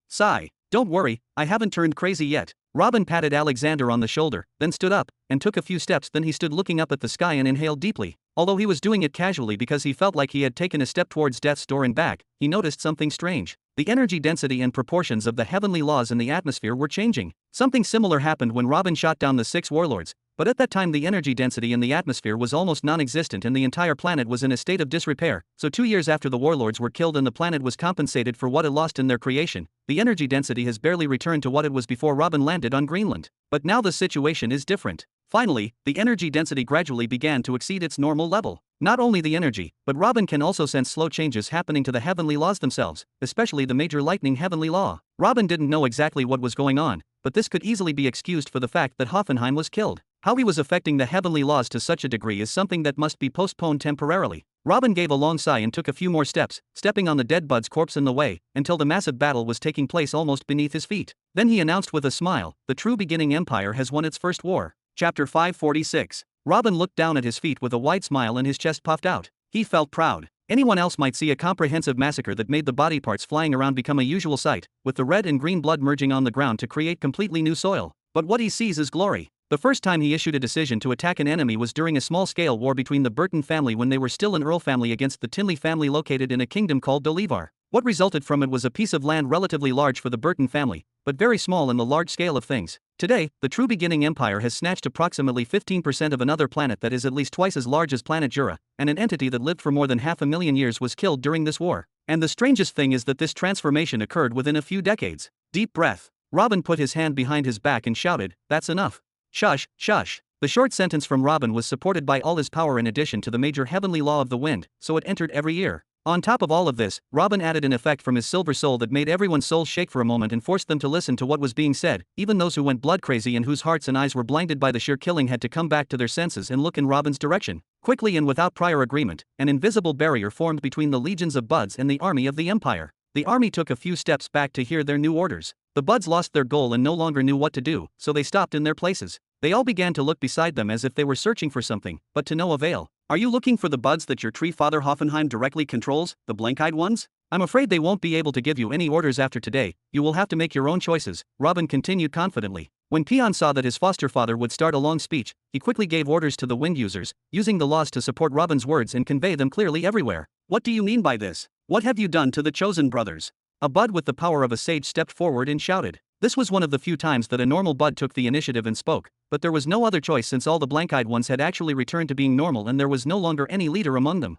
Sigh. Don't worry, I haven't turned crazy yet. Robin patted Alexander on the shoulder, then stood up, and took a few steps. Then he stood looking up at the sky and inhaled deeply. Although he was doing it casually because he felt like he had taken a step towards death's door and back, he noticed something strange. The energy density and proportions of the heavenly laws in the atmosphere were changing. Something similar happened when Robin shot down the 6 warlords, but at that time the energy density in the atmosphere was almost non-existent and the entire planet was in a state of disrepair, so 2 years after the warlords were killed and the planet was compensated for what it lost in their creation, the energy density has barely returned to what it was before Robin landed on Greenland. But now the situation is different. Finally, the energy density gradually began to exceed its normal level. Not only the energy, but Robin can also sense slow changes happening to the heavenly laws themselves, especially the major lightning heavenly law. Robin didn't know exactly what was going on, but this could easily be excused for the fact that Hoffenheim was killed. How he was affecting the heavenly laws to such a degree is something that must be postponed temporarily. Robin gave a long sigh and took a few more steps, stepping on the dead bud's corpse in the way, until the massive battle was taking place almost beneath his feet. Then he announced with a smile, the true beginning empire has won its first war. Chapter 546. Robin looked down at his feet with a wide smile and his chest puffed out. He felt proud. Anyone else might see a comprehensive massacre that made the body parts flying around become a usual sight, with the red and green blood merging on the ground to create completely new soil. But what he sees is glory. The first time he issued a decision to attack an enemy was during a small-scale war between the Burton family when they were still an earl family against the Tinley family located in a kingdom called Dolivar. What resulted from it was a piece of land relatively large for the Burton family, but very small in the large scale of things. Today, the true beginning empire has snatched approximately 15% of another planet that is at least twice as large as planet Jura, and an entity that lived for more than 500,000 years was killed during this war. And the strangest thing is that this transformation occurred within a few decades. Deep breath. Robin put his hand behind his back and shouted, "That's enough." Shush, shush. The short sentence from Robin was supported by all his power in addition to the major heavenly law of the wind, so it entered every ear. On top of all of this, Robin added an effect from his silver soul that made everyone's soul shake for a moment and forced them to listen to what was being said. Even those who went blood crazy and whose hearts and eyes were blinded by the sheer killing had to come back to their senses and look in Robin's direction. Quickly and without prior agreement, an invisible barrier formed between the legions of buds and the army of the Empire. The army took a few steps back to hear their new orders. The buds lost their goal and no longer knew what to do, so they stopped in their places. They all began to look beside them as if they were searching for something, but to no avail. Are you looking for the buds that your tree father Hoffenheim directly controls, the blank-eyed ones? I'm afraid they won't be able to give you any orders after today, you will have to make your own choices, Robin continued confidently. When Peon saw that his foster father would start a long speech, he quickly gave orders to the wind users, using the laws to support Robin's words and convey them clearly everywhere. What do you mean by this? What have you done to the chosen brothers? A bud with the power of a sage stepped forward and shouted. This was one of the few times that a normal bud took the initiative and spoke, but there was no other choice since all the blank-eyed ones had actually returned to being normal and there was no longer any leader among them.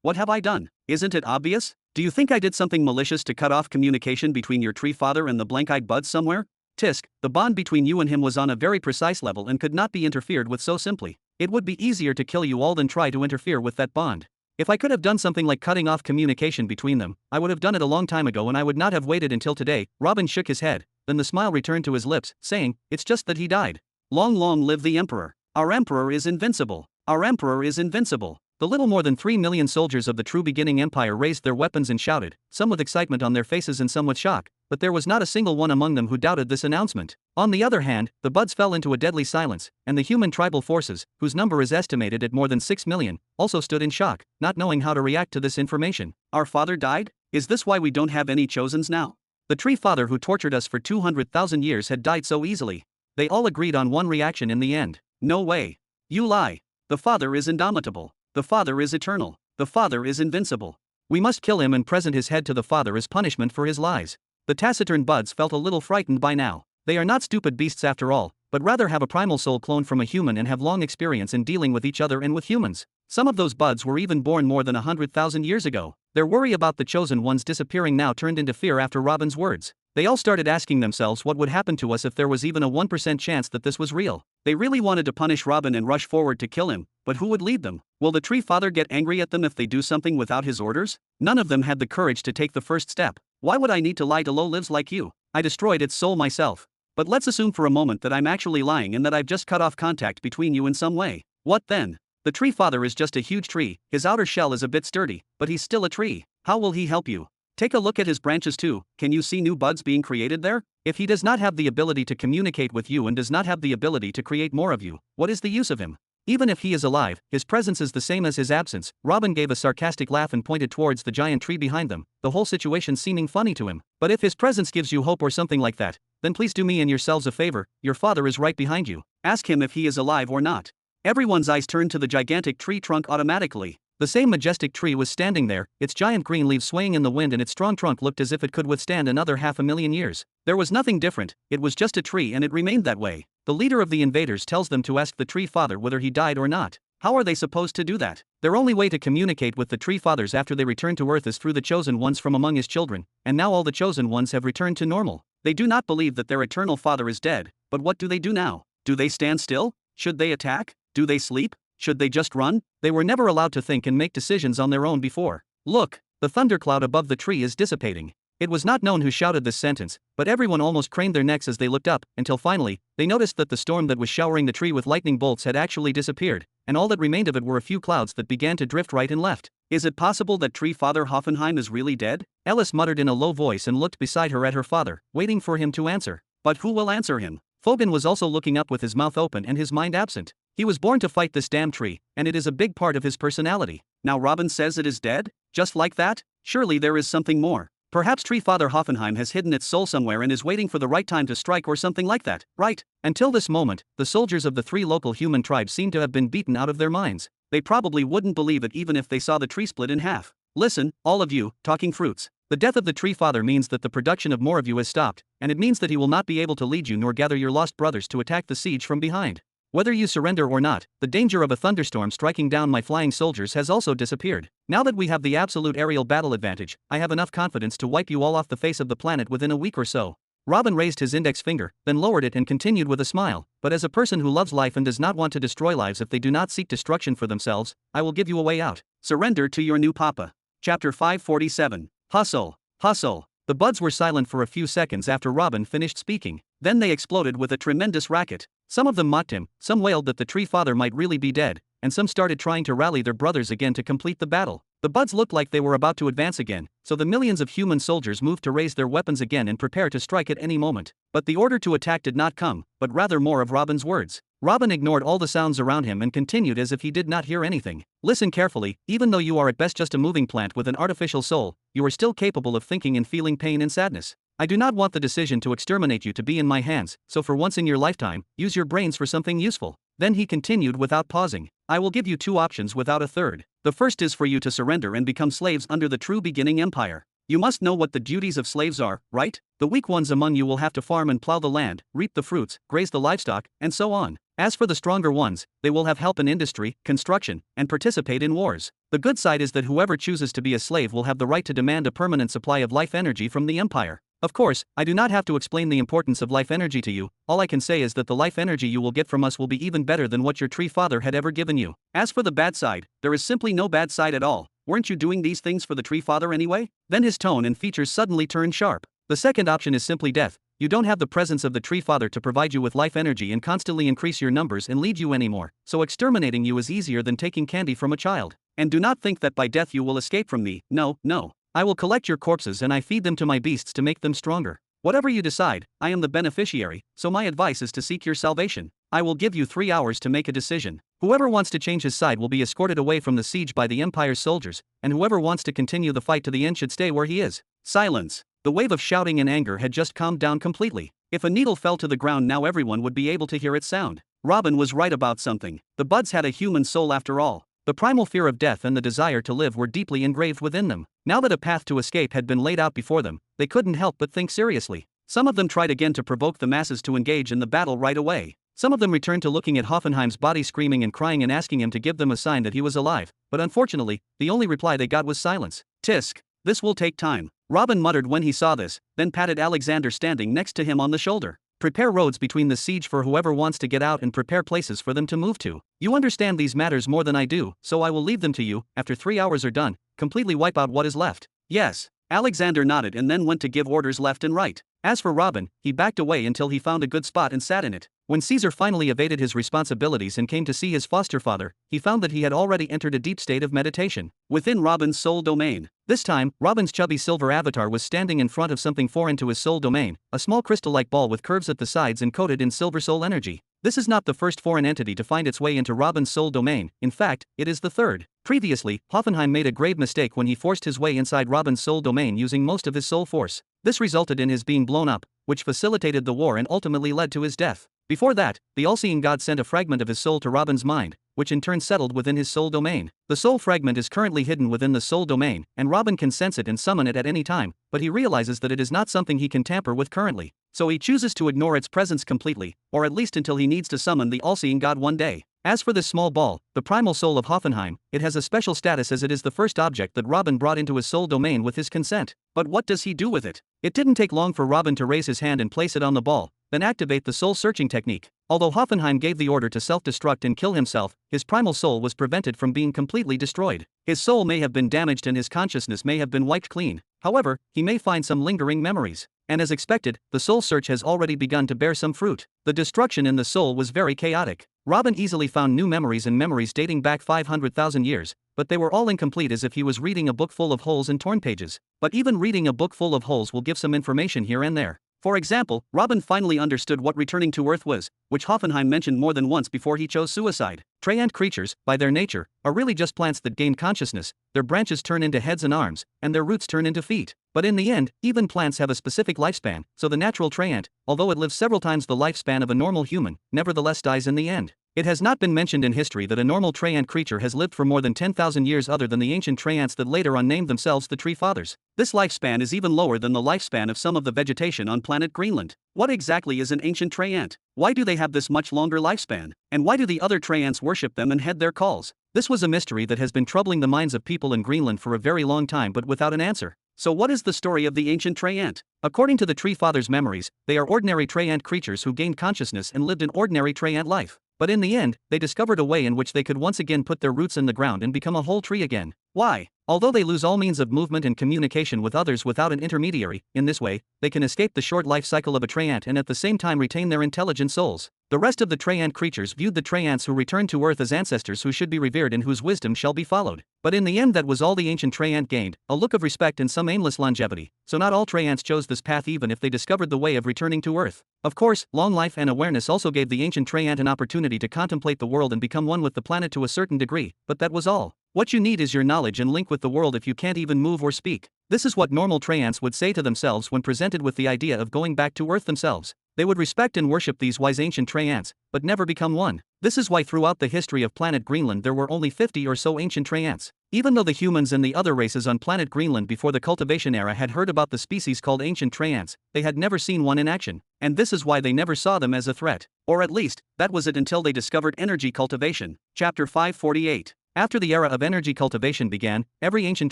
What have I done? Isn't it obvious? Do you think I did something malicious to cut off communication between your tree father and the blank-eyed buds somewhere? Tisk, the bond between you and him was on a very precise level and could not be interfered with so simply. It would be easier to kill you all than try to interfere with that bond. If I could have done something like cutting off communication between them, I would have done it a long time ago and I would not have waited until today." Robin shook his head, then the smile returned to his lips, saying, "It's just that he died. Long live the Emperor. Our Emperor is invincible. Our Emperor is invincible." The little more than 3 million soldiers of the true beginning empire raised their weapons and shouted, some with excitement on their faces and some with shock, but there was not a single one among them who doubted this announcement. On the other hand, the buds fell into a deadly silence, and the human tribal forces, whose number is estimated at more than 6 million, also stood in shock, not knowing how to react to this information. "Our father died? Is this why we don't have any chosens now? The tree father who tortured us for 200,000 years had died so easily." They all agreed on one reaction in the end. "No way. You lie. The father is indomitable. The father is eternal. The father is invincible. We must kill him and present his head to the father as punishment for his lies." The taciturn buds felt a little frightened by now. They are not stupid beasts after all, but rather have a primal soul cloned from a human and have long experience in dealing with each other and with humans. Some of those buds were even born more than 100,000 years ago. Their worry about the chosen ones disappearing now turned into fear after Robin's words. They all started asking themselves what would happen to us if there was even a 1% chance that this was real. They really wanted to punish Robin and rush forward to kill him, but who would lead them? Will the tree father get angry at them if they do something without his orders? None of them had the courage to take the first step. "Why would I need to lie to low-lives like you? I destroyed its soul myself. But let's assume for a moment that I'm actually lying and that I've just cut off contact between you in some way. What then? The tree father is just a huge tree, his outer shell is a bit sturdy, but he's still a tree. How will he help you? Take a look at his branches too. Can you see new buds being created there? If he does not have the ability to communicate with you and does not have the ability to create more of you, what is the use of him? Even if he is alive, his presence is the same as his absence." Robin gave a sarcastic laugh and pointed towards the giant tree behind them, the whole situation seeming funny to him. "But if his presence gives you hope or something like that, then please do me and yourselves a favor. Your father is right behind you. Ask him if he is alive or not." Everyone's eyes turned to the gigantic tree trunk automatically. The same majestic tree was standing there, its giant green leaves swaying in the wind and its strong trunk looked as if it could withstand another 500,000 years. There was nothing different, it was just a tree and it remained that way. The leader of the invaders tells them to ask the tree father whether he died or not. How are they supposed to do that? Their only way to communicate with the tree fathers after they return to Earth is through the chosen ones from among his children, and now all the chosen ones have returned to normal. They do not believe that their eternal father is dead, but what do they do now? Do they stand still? Should they attack? Do they sleep? Should they just run? They were never allowed to think and make decisions on their own before. Look, the thundercloud above the tree is dissipating. It was not known who shouted this sentence, but everyone almost craned their necks as they looked up, until finally, they noticed that the storm that was showering the tree with lightning bolts had actually disappeared, and all that remained of it were a few clouds that began to drift right and left. "Is it possible that Tree Father Hoffenheim is really dead?" Ellis muttered in a low voice and looked beside her at her father, waiting for him to answer. But who will answer him? Fogan was also looking up with his mouth open and his mind absent. He was born to fight this damn tree, and it is a big part of his personality. Now Robin says it is dead? Just like that? Surely there is something more. Perhaps Tree Father Hoffenheim has hidden its soul somewhere and is waiting for the right time to strike or something like that, right? Until this moment, the soldiers of the 3 local human tribes seem to have been beaten out of their minds. They probably wouldn't believe it even if they saw the tree split in half. Listen, all of you, talking fruits. The death of the tree father means that the production of more of you has stopped, and it means that he will not be able to lead you nor gather your lost brothers to attack the siege from behind. Whether you surrender or not, the danger of a thunderstorm striking down my flying soldiers has also disappeared. Now that we have the absolute aerial battle advantage, I have enough confidence to wipe you all off the face of the planet within a week or so. Robin raised his index finger, then lowered it and continued with a smile. But as a person who loves life and does not want to destroy lives if they do not seek destruction for themselves, I will give you a way out. Surrender to your new papa. Chapter 547. Hustle. Hustle. The buds were silent for a few seconds after Robin finished speaking. Then they exploded with a tremendous racket. Some of them mocked him, some wailed that the tree father might really be dead, and some started trying to rally their brothers again to complete the battle. The buds looked like they were about to advance again, so the millions of human soldiers moved to raise their weapons again and prepare to strike at any moment. But the order to attack did not come, but rather more of Robin's words. Robin ignored all the sounds around him and continued as if he did not hear anything. Listen carefully, even though you are at best just a moving plant with an artificial soul, you are still capable of thinking and feeling pain and sadness. I do not want the decision to exterminate you to be in my hands, so for once in your lifetime, use your brains for something useful. Then he continued without pausing. I will give you 2 options without a third. The first is for you to surrender and become slaves under the true beginning empire. You must know what the duties of slaves are, right? The weak ones among you will have to farm and plow the land, reap the fruits, graze the livestock, and so on. As for the stronger ones, they will have help in industry, construction, and participate in wars. The good side is that whoever chooses to be a slave will have the right to demand a permanent supply of life energy from the empire. Of course, I do not have to explain the importance of life energy to you. All I can say is that the life energy you will get from us will be even better than what your tree father had ever given you. As for the bad side, there is simply no bad side at all. Weren't you doing these things for the tree father anyway? Then his tone and features suddenly turned sharp. The second option is simply death. You don't have the presence of the tree father to provide you with life energy and constantly increase your numbers and lead you anymore, so exterminating you is easier than taking candy from a child. And do not think that by death you will escape from me. No, no. I will collect your corpses and I feed them to my beasts to make them stronger. Whatever you decide, I am the beneficiary, so my advice is to seek your salvation. I will give you 3 hours to make a decision. Whoever wants to change his side will be escorted away from the siege by the Empire's soldiers, and whoever wants to continue the fight to the end should stay where he is. Silence. The wave of shouting and anger had just calmed down completely. If a needle fell to the ground now everyone would be able to hear its sound. Robin was right about something. The buds had a human soul after all. The primal fear of death and the desire to live were deeply engraved within them. Now that a path to escape had been laid out before them, they couldn't help but think seriously. Some of them tried again to provoke the masses to engage in the battle right away. Some of them returned to looking at Hoffenheim's body screaming and crying and asking him to give them a sign that he was alive, but unfortunately, the only reply they got was silence. Tisk. This will take time. Robin muttered when he saw this, then patted Alexander standing next to him on the shoulder. Prepare roads between the siege for whoever wants to get out and prepare places for them to move to. You understand these matters more than I do, so I will leave them to you. After 3 hours are done, completely wipe out what is left. Yes. Alexander nodded and then went to give orders left and right. As for Robin, he backed away until he found a good spot and sat in it. When Caesar finally evaded his responsibilities and came to see his foster father, he found that he had already entered a deep state of meditation within Robin's soul domain. This time, Robin's chubby silver avatar was standing in front of something foreign to his soul domain, a small crystal-like ball with curves at the sides and coated in silver soul energy. This is not the first foreign entity to find its way into Robin's soul domain, in fact, it is the third. Previously, Hoffenheim made a grave mistake when he forced his way inside Robin's soul domain using most of his soul force. This resulted in his being blown up, which facilitated the war and ultimately led to his death. Before that, the all-seeing God sent a fragment of his soul to Robin's mind, which in turn settled within his soul domain. The soul fragment is currently hidden within the soul domain, and Robin can sense it and summon it at any time, but he realizes that it is not something he can tamper with currently. So he chooses to ignore its presence completely, or at least until he needs to summon the all-seeing God one day. As for this small ball, the primal soul of Hoffenheim, it has a special status as it is the first object that Robin brought into his soul domain with his consent. But what does he do with it? It didn't take long for Robin to raise his hand and place it on the ball, then activate the soul-searching technique. Although Hoffenheim gave the order to self-destruct and kill himself, his primal soul was prevented from being completely destroyed. His soul may have been damaged and his consciousness may have been wiped clean. However, he may find some lingering memories. And as expected, the soul search has already begun to bear some fruit. The destruction in the soul was very chaotic. Robin easily found new memories and memories dating back 500,000 years, but they were all incomplete as if he was reading a book full of holes and torn pages. But even reading a book full of holes will give some information here and there. For example, Robin finally understood what returning to Earth was, which Hoffenheim mentioned more than once before he chose suicide. Treant creatures, by their nature, are really just plants that gain consciousness, their branches turn into heads and arms, and their roots turn into feet. But in the end, even plants have a specific lifespan, so the natural treant, although it lives several times the lifespan of a normal human, nevertheless dies in the end. It has not been mentioned in history that a normal treant creature has lived for more than 10,000 years other than the ancient treants that later on named themselves the Tree Fathers. This lifespan is even lower than the lifespan of some of the vegetation on planet Greenland. What exactly is an ancient treant? Why do they have this much longer lifespan? And why do the other treants worship them and heed their calls? This was a mystery that has been troubling the minds of people in Greenland for a very long time but without an answer. So what is the story of the ancient treant? According to the Tree Fathers' memories, they are ordinary treant creatures who gained consciousness and lived an ordinary treant life. But in the end, they discovered a way in which they could once again put their roots in the ground and become a whole tree again. Why? Although they lose all means of movement and communication with others without an intermediary, in this way, they can escape the short life cycle of a treant and at the same time retain their intelligent souls. The rest of the treant creatures viewed the treants who returned to Earth as ancestors who should be revered and whose wisdom shall be followed. But in the end that was all the ancient treant gained, a look of respect and some aimless longevity. So not all treants chose this path even if they discovered the way of returning to Earth. Of course, long life and awareness also gave the ancient treant an opportunity to contemplate the world and become one with the planet to a certain degree, but that was all. What you need is your knowledge and link with the world if you can't even move or speak. This is what normal treants would say to themselves when presented with the idea of going back to Earth themselves. They would respect and worship these wise ancient treants, but never become one. This is why throughout the history of planet Greenland there were only 50 or so ancient treants. Even though the humans and the other races on planet Greenland before the cultivation era had heard about the species called ancient treants, they had never seen one in action, and this is why they never saw them as a threat. Or at least, that was it until they discovered energy cultivation. Chapter 548. After the era of energy cultivation began, every ancient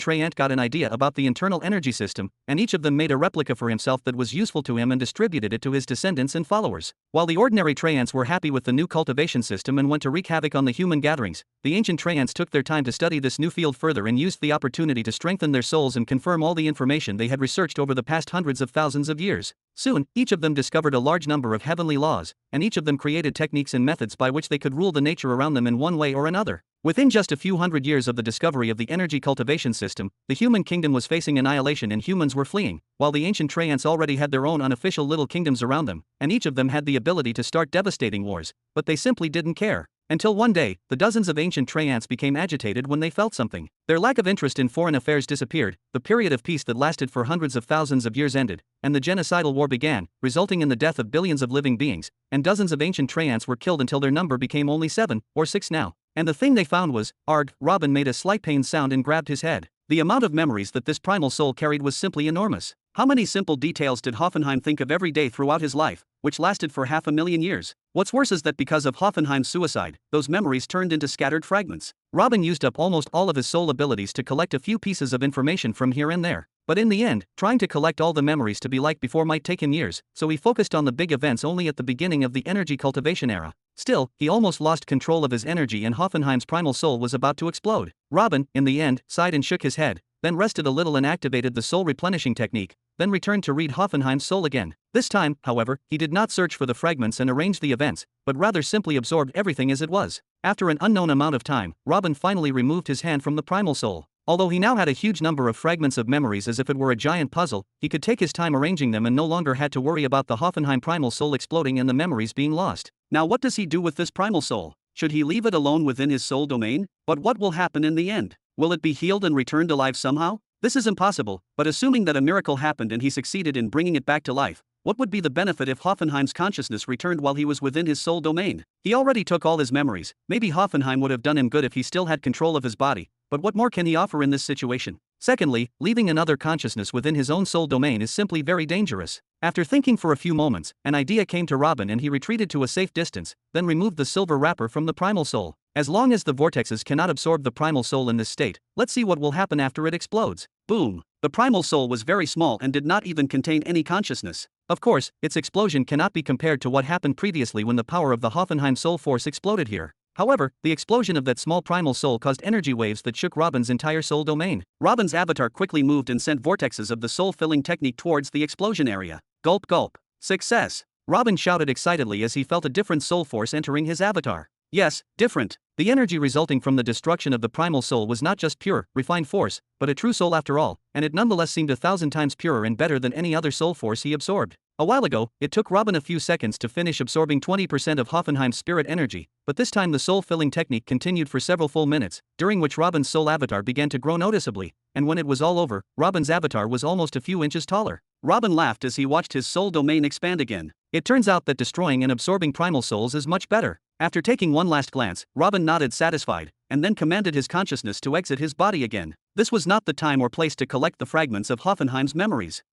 Treant got an idea about the internal energy system, and each of them made a replica for himself that was useful to him and distributed it to his descendants and followers. While the ordinary Treants were happy with the new cultivation system and went to wreak havoc on the human gatherings, the ancient Treants took their time to study this new field further and used the opportunity to strengthen their souls and confirm all the information they had researched over the past hundreds of thousands of years. Soon, each of them discovered a large number of heavenly laws, and each of them created techniques and methods by which they could rule the nature around them in one way or another. Within just a few hundred years of the discovery of the energy cultivation system, the human kingdom was facing annihilation and humans were fleeing, while the ancient Treants already had their own unofficial little kingdoms around them, and each of them had the ability to start devastating wars, but they simply didn't care. Until one day, the dozens of ancient Treants became agitated when they felt something. Their lack of interest in foreign affairs disappeared, the period of peace that lasted for hundreds of thousands of years ended, and the genocidal war began, resulting in the death of billions of living beings, and dozens of ancient Treants were killed until their number became only 7 or 6 now. And the thing they found was, arg, Robin made a slight pained sound and grabbed his head. The amount of memories that this primal soul carried was simply enormous. How many simple details did Hoffenheim think of every day throughout his life, which lasted for 500,000 years? What's worse is that because of Hoffenheim's suicide, those memories turned into scattered fragments. Robin used up almost all of his soul abilities to collect a few pieces of information from here and there. But in the end, trying to collect all the memories to be like before might take him years, so he focused on the big events only at the beginning of the energy cultivation era. Still, he almost lost control of his energy and Hoffenheim's primal soul was about to explode. Robin, in the end, sighed and shook his head, then rested a little and activated the soul replenishing technique, then returned to read Hoffenheim's soul again. This time, however, he did not search for the fragments and arrange the events, but rather simply absorbed everything as it was. After an unknown amount of time, Robin finally removed his hand from the primal soul. Although he now had a huge number of fragments of memories as if it were a giant puzzle, he could take his time arranging them and no longer had to worry about the Hoffenheim primal soul exploding and the memories being lost. Now what does he do with this primal soul? Should he leave it alone within his soul domain? But what will happen in the end? Will it be healed and returned alive somehow? This is impossible, but assuming that a miracle happened and he succeeded in bringing it back to life, what would be the benefit if Hoffenheim's consciousness returned while he was within his soul domain? He already took all his memories, maybe Hoffenheim would have done him good if he still had control of his body, but what more can he offer in this situation? Secondly, leaving another consciousness within his own soul domain is simply very dangerous. After thinking for a few moments, an idea came to Robin and he retreated to a safe distance, then removed the silver wrapper from the primal soul. As long as the vortexes cannot absorb the primal soul in this state, let's see what will happen after it explodes. Boom! The primal soul was very small and did not even contain any consciousness. Of course, its explosion cannot be compared to what happened previously when the power of the Hoffenheim soul force exploded here. However, the explosion of that small primal soul caused energy waves that shook Robin's entire soul domain. Robin's avatar quickly moved and sent vortexes of the soul-filling technique towards the explosion area. Gulp gulp. Success! Robin shouted excitedly as he felt a different soul force entering his avatar. Yes, different. The energy resulting from the destruction of the primal soul was not just pure, refined force, but a true soul after all, and it nonetheless seemed 1,000 times purer and better than any other soul force he absorbed. A while ago, it took Robin a few seconds to finish absorbing 20% of Hoffenheim's spirit energy, but this time the soul-filling technique continued for several full minutes, during which Robin's soul avatar began to grow noticeably, and when it was all over, Robin's avatar was almost a few inches taller. Robin laughed as he watched his soul domain expand again. It turns out that destroying and absorbing primal souls is much better. After taking one last glance, Robin nodded satisfied, and then commanded his consciousness to exit his body again. This was not the time or place to collect the fragments of Hoffenheim's memories.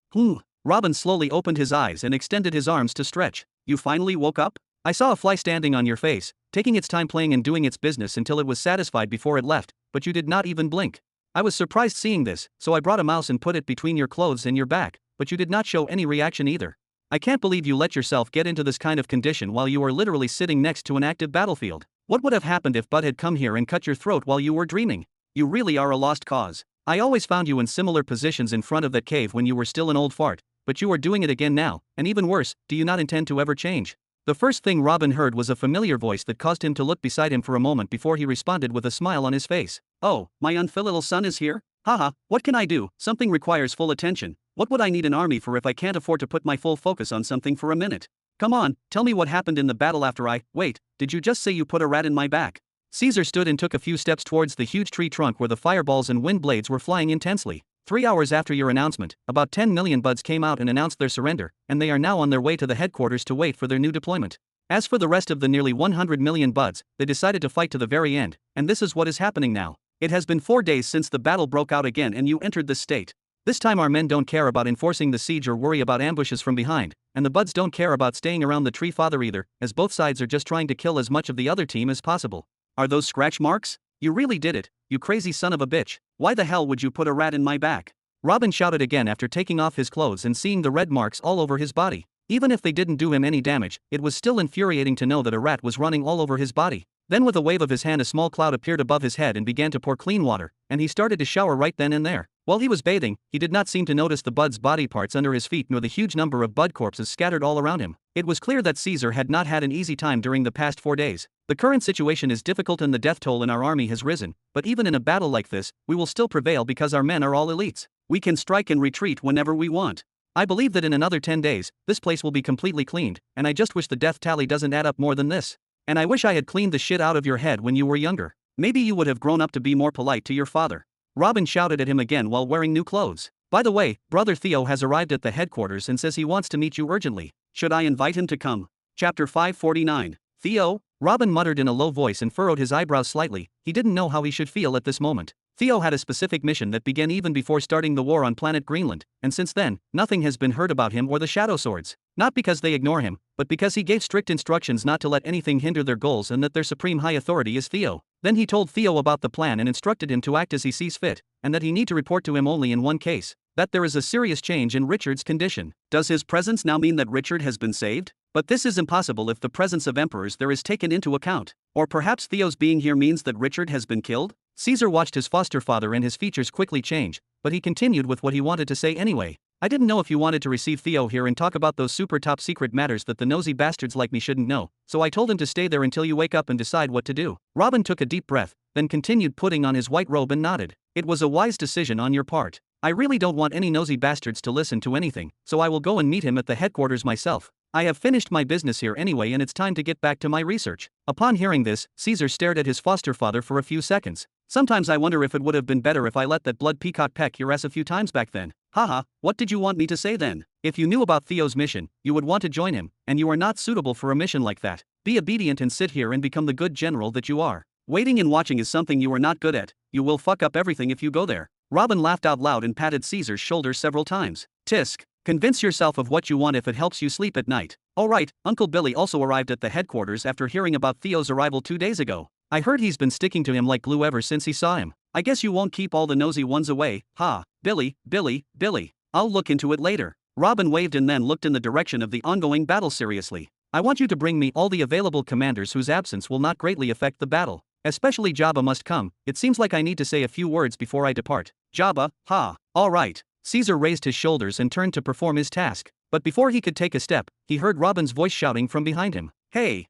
Robin slowly opened his eyes and extended his arms to stretch. You finally woke up? I saw a fly standing on your face, taking its time playing and doing its business until it was satisfied before it left, but you did not even blink. I was surprised seeing this, so I brought a mouse and put it between your clothes and your back, but you did not show any reaction either. I can't believe you let yourself get into this kind of condition while you were literally sitting next to an active battlefield. What would have happened if Bud had come here and cut your throat while you were dreaming? You really are a lost cause. I always found you in similar positions in front of that cave when you were still an old fart, but you are doing it again now, and even worse, do you not intend to ever change? The first thing Robin heard was a familiar voice that caused him to look beside him for a moment before he responded with a smile on his face. Oh, my unfilial son is here? Haha, what can I do? Something requires full attention. What would I need an army for if I can't afford to put my full focus on something for a minute? Come on, tell me what happened in the battle after wait, did you just say you put a rat in my back? Caesar stood and took a few steps towards the huge tree trunk where the fireballs and wind blades were flying intensely. 3 hours after your announcement, about 10 million buds came out and announced their surrender, and they are now on their way to the headquarters to wait for their new deployment. As for the rest of the nearly 100 million buds, they decided to fight to the very end, and this is what is happening now. It has been 4 days since the battle broke out again and you entered this state. This time our men don't care about enforcing the siege or worry about ambushes from behind, and the buds don't care about staying around the tree father either, as both sides are just trying to kill as much of the other team as possible. Are those scratch marks? You really did it, you crazy son of a bitch. Why the hell would you put a rat in my back? Robin shouted again after taking off his clothes and seeing the red marks all over his body. Even if they didn't do him any damage, it was still infuriating to know that a rat was running all over his body. Then with a wave of his hand a small cloud appeared above his head and began to pour clean water, and he started to shower right then and there. While he was bathing, he did not seem to notice the Bud's body parts under his feet nor the huge number of Bud corpses scattered all around him. It was clear that Caesar had not had an easy time during the past 4 days. The current situation is difficult and the death toll in our army has risen, but even in a battle like this, we will still prevail because our men are all elites. We can strike and retreat whenever we want. I believe that in another 10 days, this place will be completely cleaned, and I just wish the death tally doesn't add up more than this. And I wish I had cleaned the shit out of your head when you were younger. Maybe you would have grown up to be more polite to your father. Robin shouted at him again while wearing new clothes. By the way, Brother Theo has arrived at the headquarters and says he wants to meet you urgently. Should I invite him to come? Chapter 549. Theo? Robin muttered in a low voice and furrowed his eyebrows slightly. He didn't know how he should feel at this moment. Theo had a specific mission that began even before starting the war on Planet Greenland, and since then, nothing has been heard about him or the Shadow Swords. Not because they ignore him, but because he gave strict instructions not to let anything hinder their goals and that their supreme high authority is Theo. Then he told Theo about the plan and instructed him to act as he sees fit, and that he need to report to him only in one case, that there is a serious change in Richard's condition. Does his presence now mean that Richard has been saved? But this is impossible if the presence of emperors there is taken into account. Or perhaps Theo's being here means that Richard has been killed? Caesar watched his foster father and his features quickly change, but he continued with what he wanted to say anyway. I didn't know if you wanted to receive Theo here and talk about those super top secret matters that the nosy bastards like me shouldn't know, so I told him to stay there until you wake up and decide what to do. Robin took a deep breath, then continued putting on his white robe and nodded. It was a wise decision on your part. I really don't want any nosy bastards to listen to anything, so I will go and meet him at the headquarters myself. I have finished my business here anyway and it's time to get back to my research. Upon hearing this, Caesar stared at his foster father for a few seconds. Sometimes I wonder if it would have been better if I let that blood peacock peck your ass a few times back then. Haha, what did you want me to say then? If you knew about Theo's mission, you would want to join him, and you are not suitable for a mission like that. Be obedient and sit here and become the good general that you are. Waiting and watching is something you are not good at. You will fuck up everything if you go there. Robin laughed out loud and patted Caesar's shoulder several times. Tisk. Convince yourself of what you want if it helps you sleep at night. Alright, Uncle Billy also arrived at the headquarters after hearing about Theo's arrival 2 days ago. I heard he's been sticking to him like glue ever since he saw him. I guess you won't keep all the nosy ones away, ha. Billy. I'll look into it later. Robin waved and then looked in the direction of the ongoing battle seriously. I want you to bring me all the available commanders whose absence will not greatly affect the battle. Especially Jabba must come. It seems like I need to say a few words before I depart. Jabba, ha. Alright. Caesar raised his shoulders and turned to perform his task. But before he could take a step, he heard Robin's voice shouting from behind him. Hey,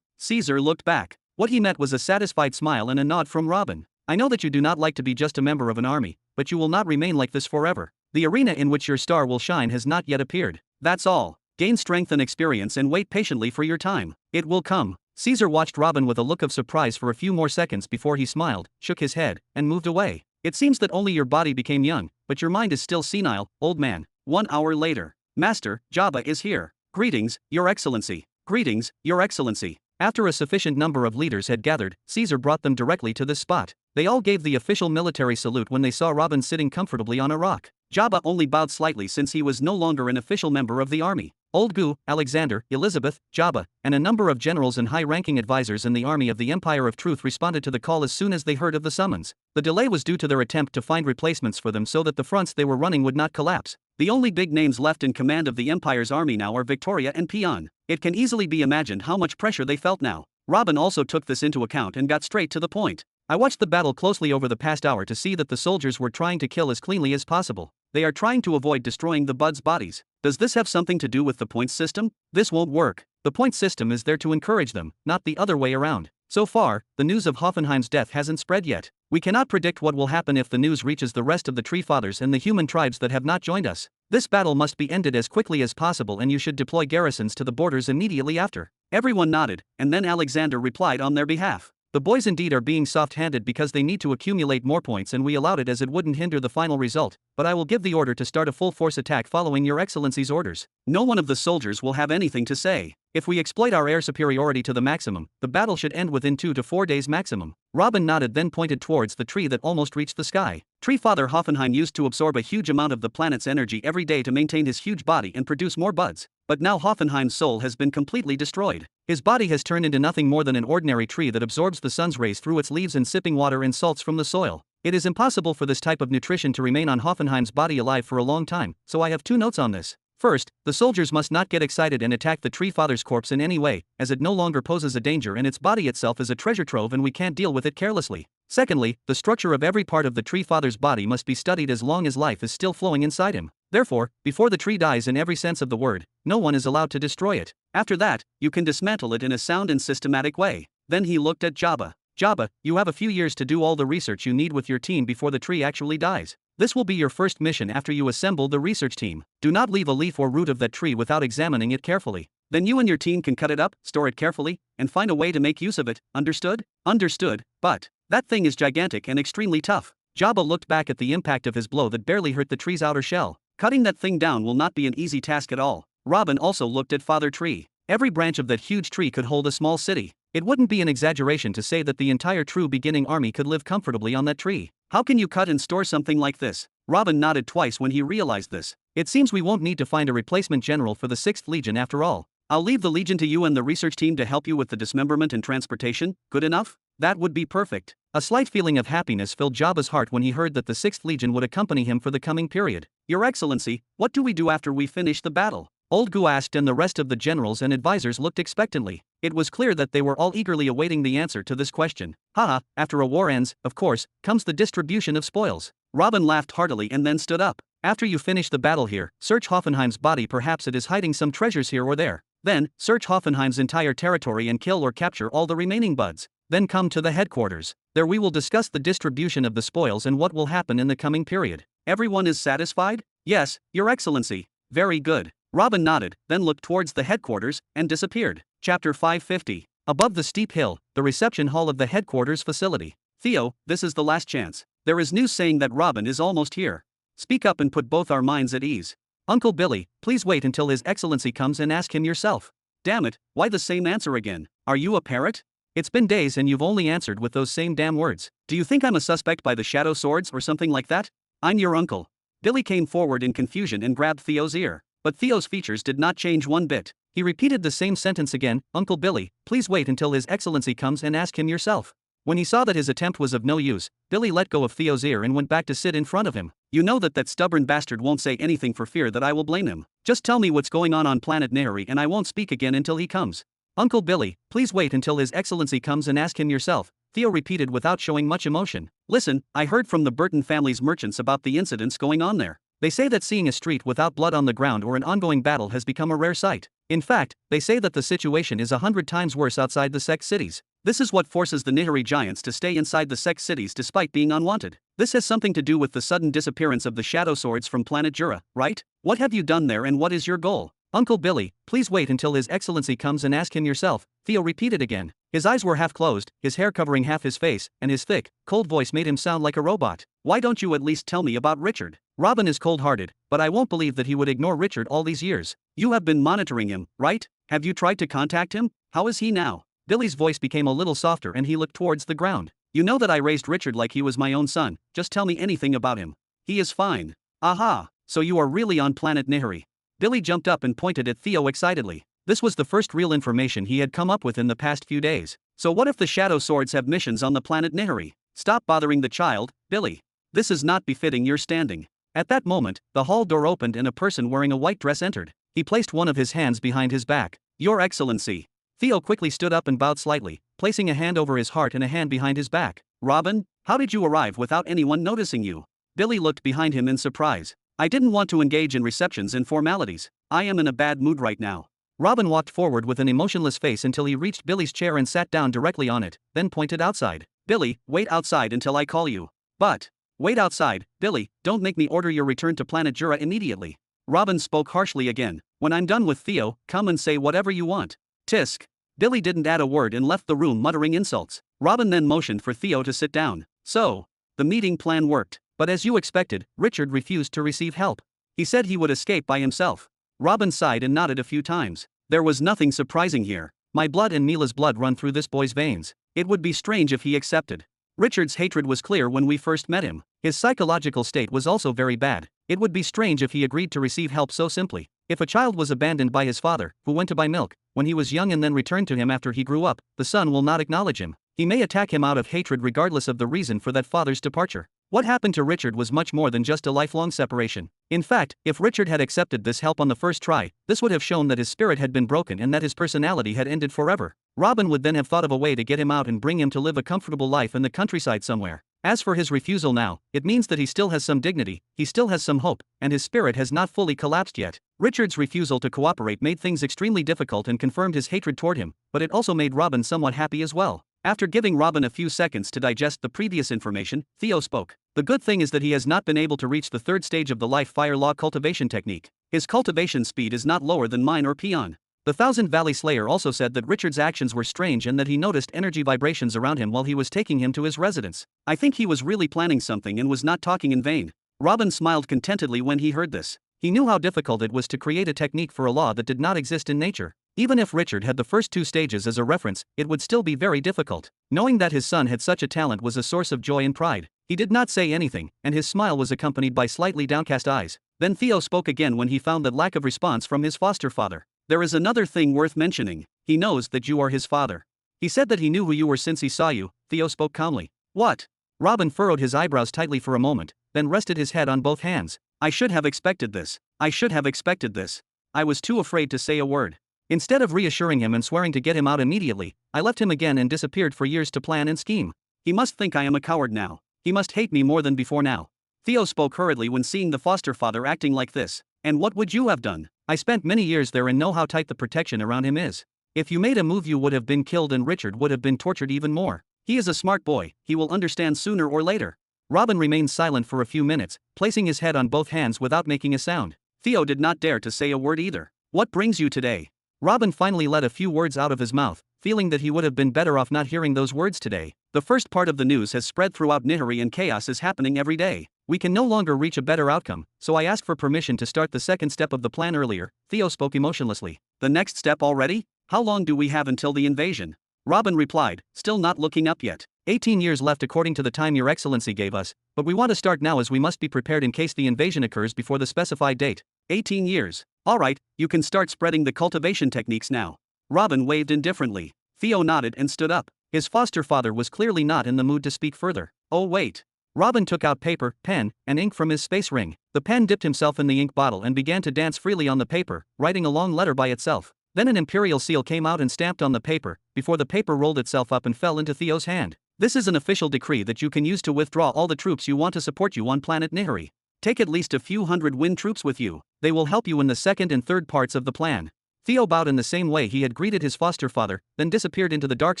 Caesar looked back. What he met was a satisfied smile and a nod from Robin. I know that you do not like to be just a member of an army, but you will not remain like this forever. The arena in which your star will shine has not yet appeared. That's all. Gain strength and experience and wait patiently for your time. It will come. Caesar watched Robin with a look of surprise for a few more seconds before he smiled, shook his head, and moved away. It seems that only your body became young, but your mind is still senile, old man. 1 hour later. Master, Jabba is here. Greetings, Your Excellency. Greetings, Your Excellency. After a sufficient number of leaders had gathered, Caesar brought them directly to this spot. They all gave the official military salute when they saw Robin sitting comfortably on a rock. Jabba only bowed slightly since he was no longer an official member of the army. Old Gu, Alexander, Elizabeth, Jabba, and a number of generals and high-ranking advisors in the army of the Empire of Truth responded to the call as soon as they heard of the summons. The delay was due to their attempt to find replacements for them so that the fronts they were running would not collapse. The only big names left in command of the Empire's army now are Victoria and Peon. It can easily be imagined how much pressure they felt now. Robin also took this into account and got straight to the point. I watched the battle closely over the past hour to see that the soldiers were trying to kill as cleanly as possible. They are trying to avoid destroying the Buds' bodies. Does this have something to do with the points system? This won't work. The point system is there to encourage them, not the other way around. So far, the news of Hoffenheim's death hasn't spread yet. We cannot predict what will happen if the news reaches the rest of the Tree Fathers and the human tribes that have not joined us. This battle must be ended as quickly as possible and you should deploy garrisons to the borders immediately after. Everyone nodded, and then Alexander replied on their behalf. The boys indeed are being soft-handed because they need to accumulate more points and we allowed it as it wouldn't hinder the final result, but I will give the order to start a full-force attack following Your Excellency's orders. No one of the soldiers will have anything to say. If we exploit our air superiority to the maximum, the battle should end within 2 to 4 days maximum. Robin nodded, then pointed towards the tree that almost reached the sky. Tree Father Hoffenheim used to absorb a huge amount of the planet's energy every day to maintain his huge body and produce more buds. But now Hoffenheim's soul has been completely destroyed. His body has turned into nothing more than an ordinary tree that absorbs the sun's rays through its leaves and sipping water and salts from the soil. It is impossible for this type of nutrition to remain on Hoffenheim's body alive for a long time, so I have 2 notes on this. First, the soldiers must not get excited and attack the Tree Father's corpse in any way, as it no longer poses a danger and its body itself is a treasure trove and we can't deal with it carelessly. Secondly, the structure of every part of the Tree Father's body must be studied as long as life is still flowing inside him. Therefore, before the tree dies in every sense of the word, no one is allowed to destroy it. After that, you can dismantle it in a sound and systematic way. Then he looked at Jabba. Jabba, you have a few years to do all the research you need with your team before the tree actually dies. This will be your first mission after you assemble the research team. Do not leave a leaf or root of that tree without examining it carefully. Then you and your team can cut it up, store it carefully, and find a way to make use of it, understood? Understood, but that thing is gigantic and extremely tough. Jabba looked back at the impact of his blow that barely hurt the tree's outer shell. Cutting that thing down will not be an easy task at all. Robin also looked at Father Tree. Every branch of that huge tree could hold a small city. It wouldn't be an exaggeration to say that the entire true beginning army could live comfortably on that tree. How can you cut and store something like this? Robin nodded twice when he realized this. It seems we won't need to find a replacement general for the 6th Legion after all. I'll leave the Legion to you and the research team to help you with the dismemberment and transportation. Good enough? That would be perfect. A slight feeling of happiness filled Jabba's heart when he heard that the 6th Legion would accompany him for the coming period. Your Excellency, what do we do after we finish the battle? Old Gu asked, and the rest of the generals and advisors looked expectantly. It was clear that they were all eagerly awaiting the answer to this question. Haha, after a war ends, of course, comes the distribution of spoils. Robin laughed heartily and then stood up. After you finish the battle here, search Hoffenheim's body, perhaps it is hiding some treasures here or there. Then, search Hoffenheim's entire territory and kill or capture all the remaining buds. Then come to the headquarters. There we will discuss the distribution of the spoils and what will happen in the coming period. Everyone is satisfied? Yes, Your Excellency. Very good. Robin nodded, then looked towards the headquarters, and disappeared. Chapter 550. Above the steep hill, the reception hall of the headquarters facility. Theo, this is the last chance. There is news saying that Robin is almost here. Speak up and put both our minds at ease. Uncle Billy, please wait until His Excellency comes and ask him yourself. Damn it, why the same answer again? Are you a parrot? It's been days and you've only answered with those same damn words. Do you think I'm a suspect by the shadow swords or something like that? I'm your uncle. Billy came forward in confusion and grabbed Theo's ear. But Theo's features did not change one bit. He repeated the same sentence again. Uncle Billy, please wait until His Excellency comes and ask him yourself. When he saw that his attempt was of no use, Billy let go of Theo's ear and went back to sit in front of him. You know that stubborn bastard won't say anything for fear that I will blame him. Just tell me what's going on Planet Nehri and I won't speak again until he comes. Uncle Billy, please wait until His Excellency comes and ask him yourself, Theo repeated without showing much emotion. Listen, I heard from the Burton family's merchants about the incidents going on there. They say that seeing a street without blood on the ground or an ongoing battle has become a rare sight. In fact, they say that the situation is 100 times worse outside the sect cities. This is what forces the Nehri giants to stay inside the sect cities despite being unwanted. This has something to do with the sudden disappearance of the shadow swords from planet Jura, right? What have you done there and what is your goal? Uncle Billy, please wait until His Excellency comes and ask him yourself, Theo repeated again. His eyes were half closed, his hair covering half his face, and his thick, cold voice made him sound like a robot. Why don't you at least tell me about Richard? Robin is cold-hearted, but I won't believe that he would ignore Richard all these years. You have been monitoring him, right? Have you tried to contact him? How is he now? Billy's voice became a little softer and he looked towards the ground. You know that I raised Richard like he was my own son, just tell me anything about him. He is fine. Aha, so you are really on Planet Nehri. Billy jumped up and pointed at Theo excitedly. This was the first real information he had come up with in the past few days. So what if the Shadow Swords have missions on the planet Nehri? Stop bothering the child, Billy. This is not befitting your standing. At that moment, the hall door opened and a person wearing a white dress entered. He placed one of his hands behind his back. Your Excellency. Theo quickly stood up and bowed slightly, placing a hand over his heart and a hand behind his back. Robin, how did you arrive without anyone noticing you? Billy looked behind him in surprise. I didn't want to engage in receptions and formalities. I am in a bad mood right now. Robin walked forward with an emotionless face until he reached Billy's chair and sat down directly on it, then pointed outside. Billy, wait outside until I call you. But, wait outside, Billy, don't make me order your return to Planet Jura immediately. Robin spoke harshly again. When I'm done with Theo, come and say whatever you want. Tisk. Billy didn't add a word and left the room muttering insults. Robin then motioned for Theo to sit down. So, the meeting plan worked. But as you expected, Richard refused to receive help. He said he would escape by himself. Robin sighed and nodded a few times. There was nothing surprising here. My blood and Mila's blood run through this boy's veins. It would be strange if he accepted. Richard's hatred was clear when we first met him. His psychological state was also very bad. It would be strange if he agreed to receive help so simply. If a child was abandoned by his father, who went to buy milk, when he was young and then returned to him after he grew up, the son will not acknowledge him. He may attack him out of hatred regardless of the reason for that father's departure. What happened to Richard was much more than just a lifelong separation. In fact, if Richard had accepted this help on the first try, this would have shown that his spirit had been broken and that his personality had ended forever. Robin would then have thought of a way to get him out and bring him to live a comfortable life in the countryside somewhere. As for his refusal now, it means that he still has some dignity, he still has some hope, and his spirit has not fully collapsed yet. Richard's refusal to cooperate made things extremely difficult and confirmed his hatred toward him, but it also made Robin somewhat happy as well. After giving Robin a few seconds to digest the previous information, Theo spoke. The good thing is that he has not been able to reach the third stage of the life fire law cultivation technique. His cultivation speed is not lower than mine or Peon. The Thousand Valley Slayer also said that Richard's actions were strange and that he noticed energy vibrations around him while he was taking him to his residence. I think he was really planning something and was not talking in vain. Robin smiled contentedly when he heard this. He knew how difficult it was to create a technique for a law that did not exist in nature. Even if Richard had the first two stages as a reference, it would still be very difficult. Knowing that his son had such a talent was a source of joy and pride. He did not say anything, and his smile was accompanied by slightly downcast eyes. Then Theo spoke again when he found that lack of response from his foster father. There is another thing worth mentioning. He knows that you are his father. He said that he knew who you were since he saw you, Theo spoke calmly. What? Robin furrowed his eyebrows tightly for a moment, then rested his head on both hands. I should have expected this. I should have expected this. I was too afraid to say a word. Instead of reassuring him and swearing to get him out immediately, I left him again and disappeared for years to plan and scheme. He must think I am a coward now. He must hate me more than before now. Theo spoke hurriedly when seeing the foster father acting like this. And what would you have done? I spent many years there and know how tight the protection around him is. If you made a move you would have been killed and Richard would have been tortured even more. He is a smart boy, he will understand sooner or later. Robin remained silent for a few minutes, placing his head on both hands without making a sound. Theo did not dare to say a word either. What brings you today? Robin finally let a few words out of his mouth, feeling that he would have been better off not hearing those words today. The first part of the news has spread throughout Nihari and chaos is happening every day. We can no longer reach a better outcome, so I ask for permission to start the second step of the plan earlier, Theo spoke emotionlessly. The next step already? How long do we have until the invasion? Robin replied, still not looking up yet. 18 years left according to the time your excellency gave us, but we want to start now as we must be prepared in case the invasion occurs before the specified date. 18 years. Alright, you can start spreading the cultivation techniques now. Robin waved indifferently. Theo nodded and stood up. His foster father was clearly not in the mood to speak further. Oh wait. Robin took out paper, pen, and ink from his space ring. The pen dipped himself in the ink bottle and began to dance freely on the paper, writing a long letter by itself. Then an imperial seal came out and stamped on the paper, before the paper rolled itself up and fell into Theo's hand. This is an official decree that you can use to withdraw all the troops you want to support you on planet Nihari. Take at least a few hundred wind troops with you. They will help you in the second and third parts of the plan. Theo bowed in the same way he had greeted his foster father, then disappeared into the dark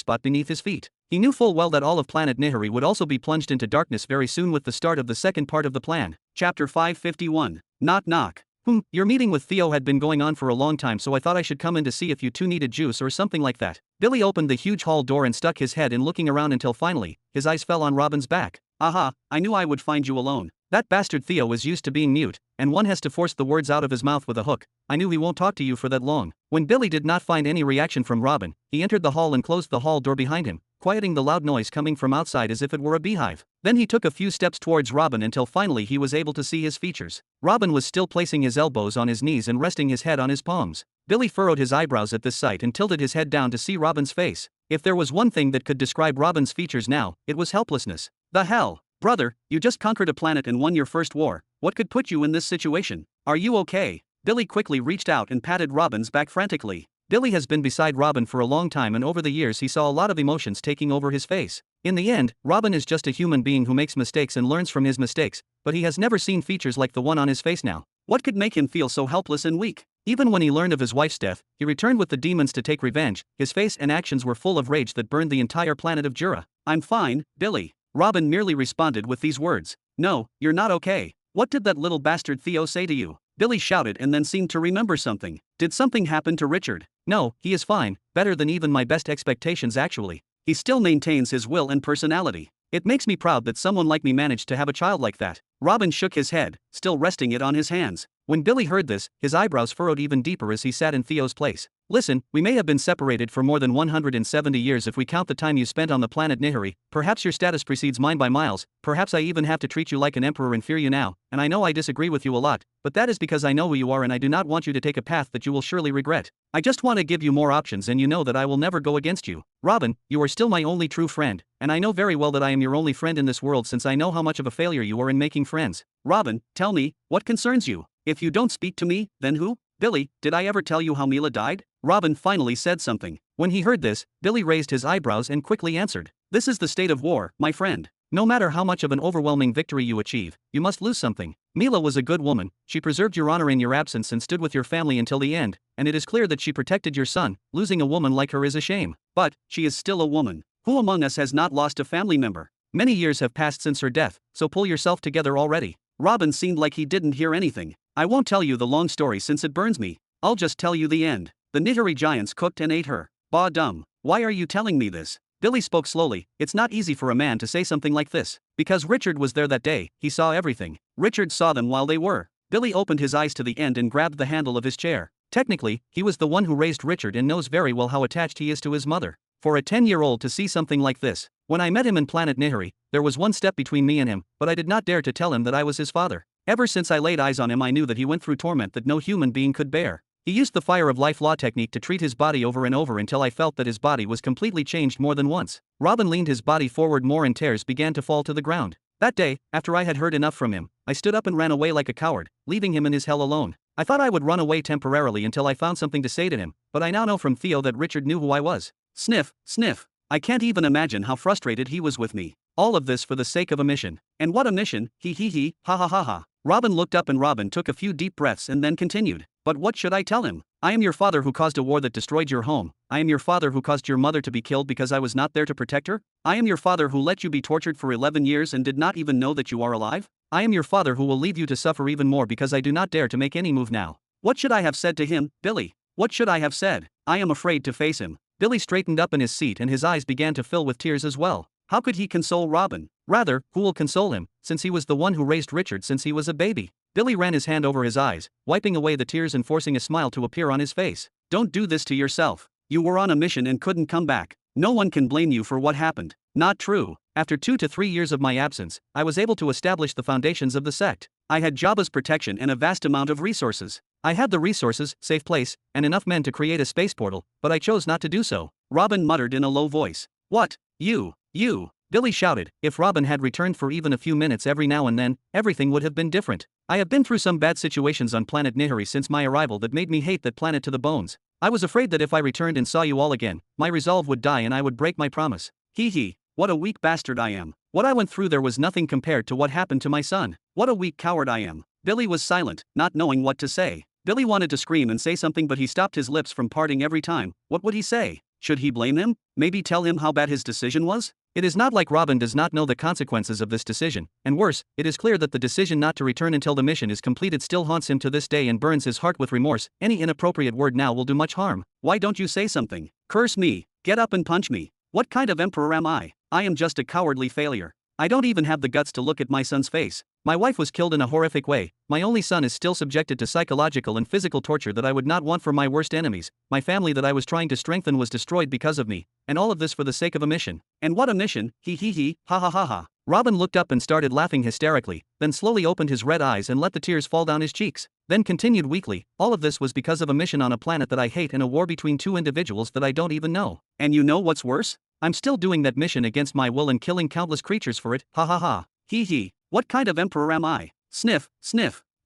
spot beneath his feet. He knew full well that all of planet Nihari would also be plunged into darkness very soon with the start of the second part of the plan. Chapter 551. Knock knock. Your meeting with Theo had been going on for a long time, so I thought I should come in to see if you two needed juice or something like that. Billy opened the huge hall door and stuck his head in looking around until finally, his eyes fell on Robin's back. Aha, I knew I would find you alone. That bastard Theo was used to being mute, and one has to force the words out of his mouth with a hook. I knew he won't talk to you for that long. When Billy did not find any reaction from Robin, he entered the hall and closed the hall door behind him, quieting the loud noise coming from outside as if it were a beehive. Then he took a few steps towards Robin until finally he was able to see his features. Robin was still placing his elbows on his knees and resting his head on his palms. Billy furrowed his eyebrows at this sight and tilted his head down to see Robin's face. If there was one thing that could describe Robin's features now, it was helplessness. The hell? Brother, you just conquered a planet and won your first war. What could put you in this situation? Are you okay? Billy quickly reached out and patted Robin's back frantically. Billy has been beside Robin for a long time, and over the years he saw a lot of emotions taking over his face. In the end, Robin is just a human being who makes mistakes and learns from his mistakes, but he has never seen features like the one on his face now. What could make him feel so helpless and weak? Even when he learned of his wife's death, he returned with the demons to take revenge. His face and actions were full of rage that burned the entire planet of Jura. I'm fine, Billy. Robin merely responded with these words. No, you're not okay. What did that little bastard Theo say to you? Billy shouted and then seemed to remember something. Did something happen to Richard? No, he is fine, better than even my best expectations actually. He still maintains his will and personality. It makes me proud that someone like me managed to have a child like that. Robin shook his head, still resting it on his hands. When Billy heard this, his eyebrows furrowed even deeper as he sat in Theo's place. Listen, we may have been separated for more than 170 years if we count the time you spent on the planet Nihiri. Perhaps your status precedes mine by miles, perhaps I even have to treat you like an emperor and fear you now, and I know I disagree with you a lot, but that is because I know who you are and I do not want you to take a path that you will surely regret. I just want to give you more options and you know that I will never go against you. Robin, you are still my only true friend, and I know very well that I am your only friend in this world since I know how much of a failure you are in making friends. Robin, tell me, what concerns you? If you don't speak to me, then who? Billy, did I ever tell you how Mila died? Robin finally said something. When he heard this, Billy raised his eyebrows and quickly answered. This is the state of war, my friend. No matter how much of an overwhelming victory you achieve, you must lose something. Mila was a good woman, she preserved your honor in your absence and stood with your family until the end, and it is clear that she protected your son. Losing a woman like her is a shame. But, she is still a woman. Who among us has not lost a family member? Many years have passed since her death, so pull yourself together already. Robin seemed like he didn't hear anything. I won't tell you the long story since it burns me. I'll just tell you the end. The Nihiri giants cooked and ate her. Bah dumb. Why are you telling me this? Billy spoke slowly. It's not easy for a man to say something like this. Because Richard was there that day, he saw everything. Richard saw them while they were. Billy opened his eyes to the end and grabbed the handle of his chair. Technically, he was the one who raised Richard and knows very well how attached he is to his mother. For a 10-year-old to see something like this. When I met him in Planet Nihiri, there was one step between me and him, but I did not dare to tell him that I was his father. Ever since I laid eyes on him I knew that he went through torment that no human being could bear. He used the fire of life law technique to treat his body over and over until I felt that his body was completely changed more than once. Robin leaned his body forward more and tears began to fall to the ground. That day, after I had heard enough from him, I stood up and ran away like a coward, leaving him in his hell alone. I thought I would run away temporarily until I found something to say to him, but I now know from Theo that Richard knew who I was. Sniff, sniff. I can't even imagine how frustrated he was with me. All of this for the sake of a mission. And what a mission, he, ha ha ha ha. Robin looked up and Robin took a few deep breaths and then continued. But what should I tell him? I am your father who caused a war that destroyed your home. I am your father who caused your mother to be killed because I was not there to protect her. I am your father who let you be tortured for 11 years and did not even know that you are alive. I am your father who will leave you to suffer even more because I do not dare to make any move now. What should I have said to him, Billy? What should I have said? I am afraid to face him. Billy straightened up in his seat and his eyes began to fill with tears as well. How could he console Robin? Rather, who will console him, since he was the one who raised Richard since he was a baby? Billy ran his hand over his eyes, wiping away the tears and forcing a smile to appear on his face. Don't do this to yourself. You were on a mission and couldn't come back. No one can blame you for what happened. Not true. After 2 to 3 years of my absence, I was able to establish the foundations of the sect. I had Jabba's protection and a vast amount of resources. I had the resources, safe place, and enough men to create a space portal, but I chose not to do so. Robin muttered in a low voice. What? You. Billy shouted. If Robin had returned for even a few minutes every now and then, everything would have been different. I have been through some bad situations on Planet Nihiri since my arrival that made me hate that planet to the bones. I was afraid that if I returned and saw you all again, my resolve would die and I would break my promise. Hee, what a weak bastard I am. What I went through there was nothing compared to what happened to my son. What a weak coward I am. Billy was silent, not knowing what to say. Billy wanted to scream and say something but he stopped his lips from parting every time. What would he say? Should he blame him? Maybe tell him how bad his decision was? It is not like Robin does not know the consequences of this decision, and worse, it is clear that the decision not to return until the mission is completed still haunts him to this day and burns his heart with remorse. Any inappropriate word now will do much harm. Why don't you say something? Curse me. Get up and punch me. What kind of emperor am I? I am just a cowardly failure. I don't even have the guts to look at my son's face. My wife was killed in a horrific way. My only son is still subjected to psychological and physical torture that I would not want for my worst enemies. My family that I was trying to strengthen was destroyed because of me. And all of this for the sake of a mission. And what a mission, he, ha ha ha ha. Robin looked up and started laughing hysterically, then slowly opened his red eyes and let the tears fall down his cheeks. Then continued weakly, all of this was because of a mission on a planet that I hate and a war between 2 individuals that I don't even know. And you know what's worse? I'm still doing that mission against my will and killing countless creatures for it, ha ha ha. He, what kind of emperor am I? Sniff.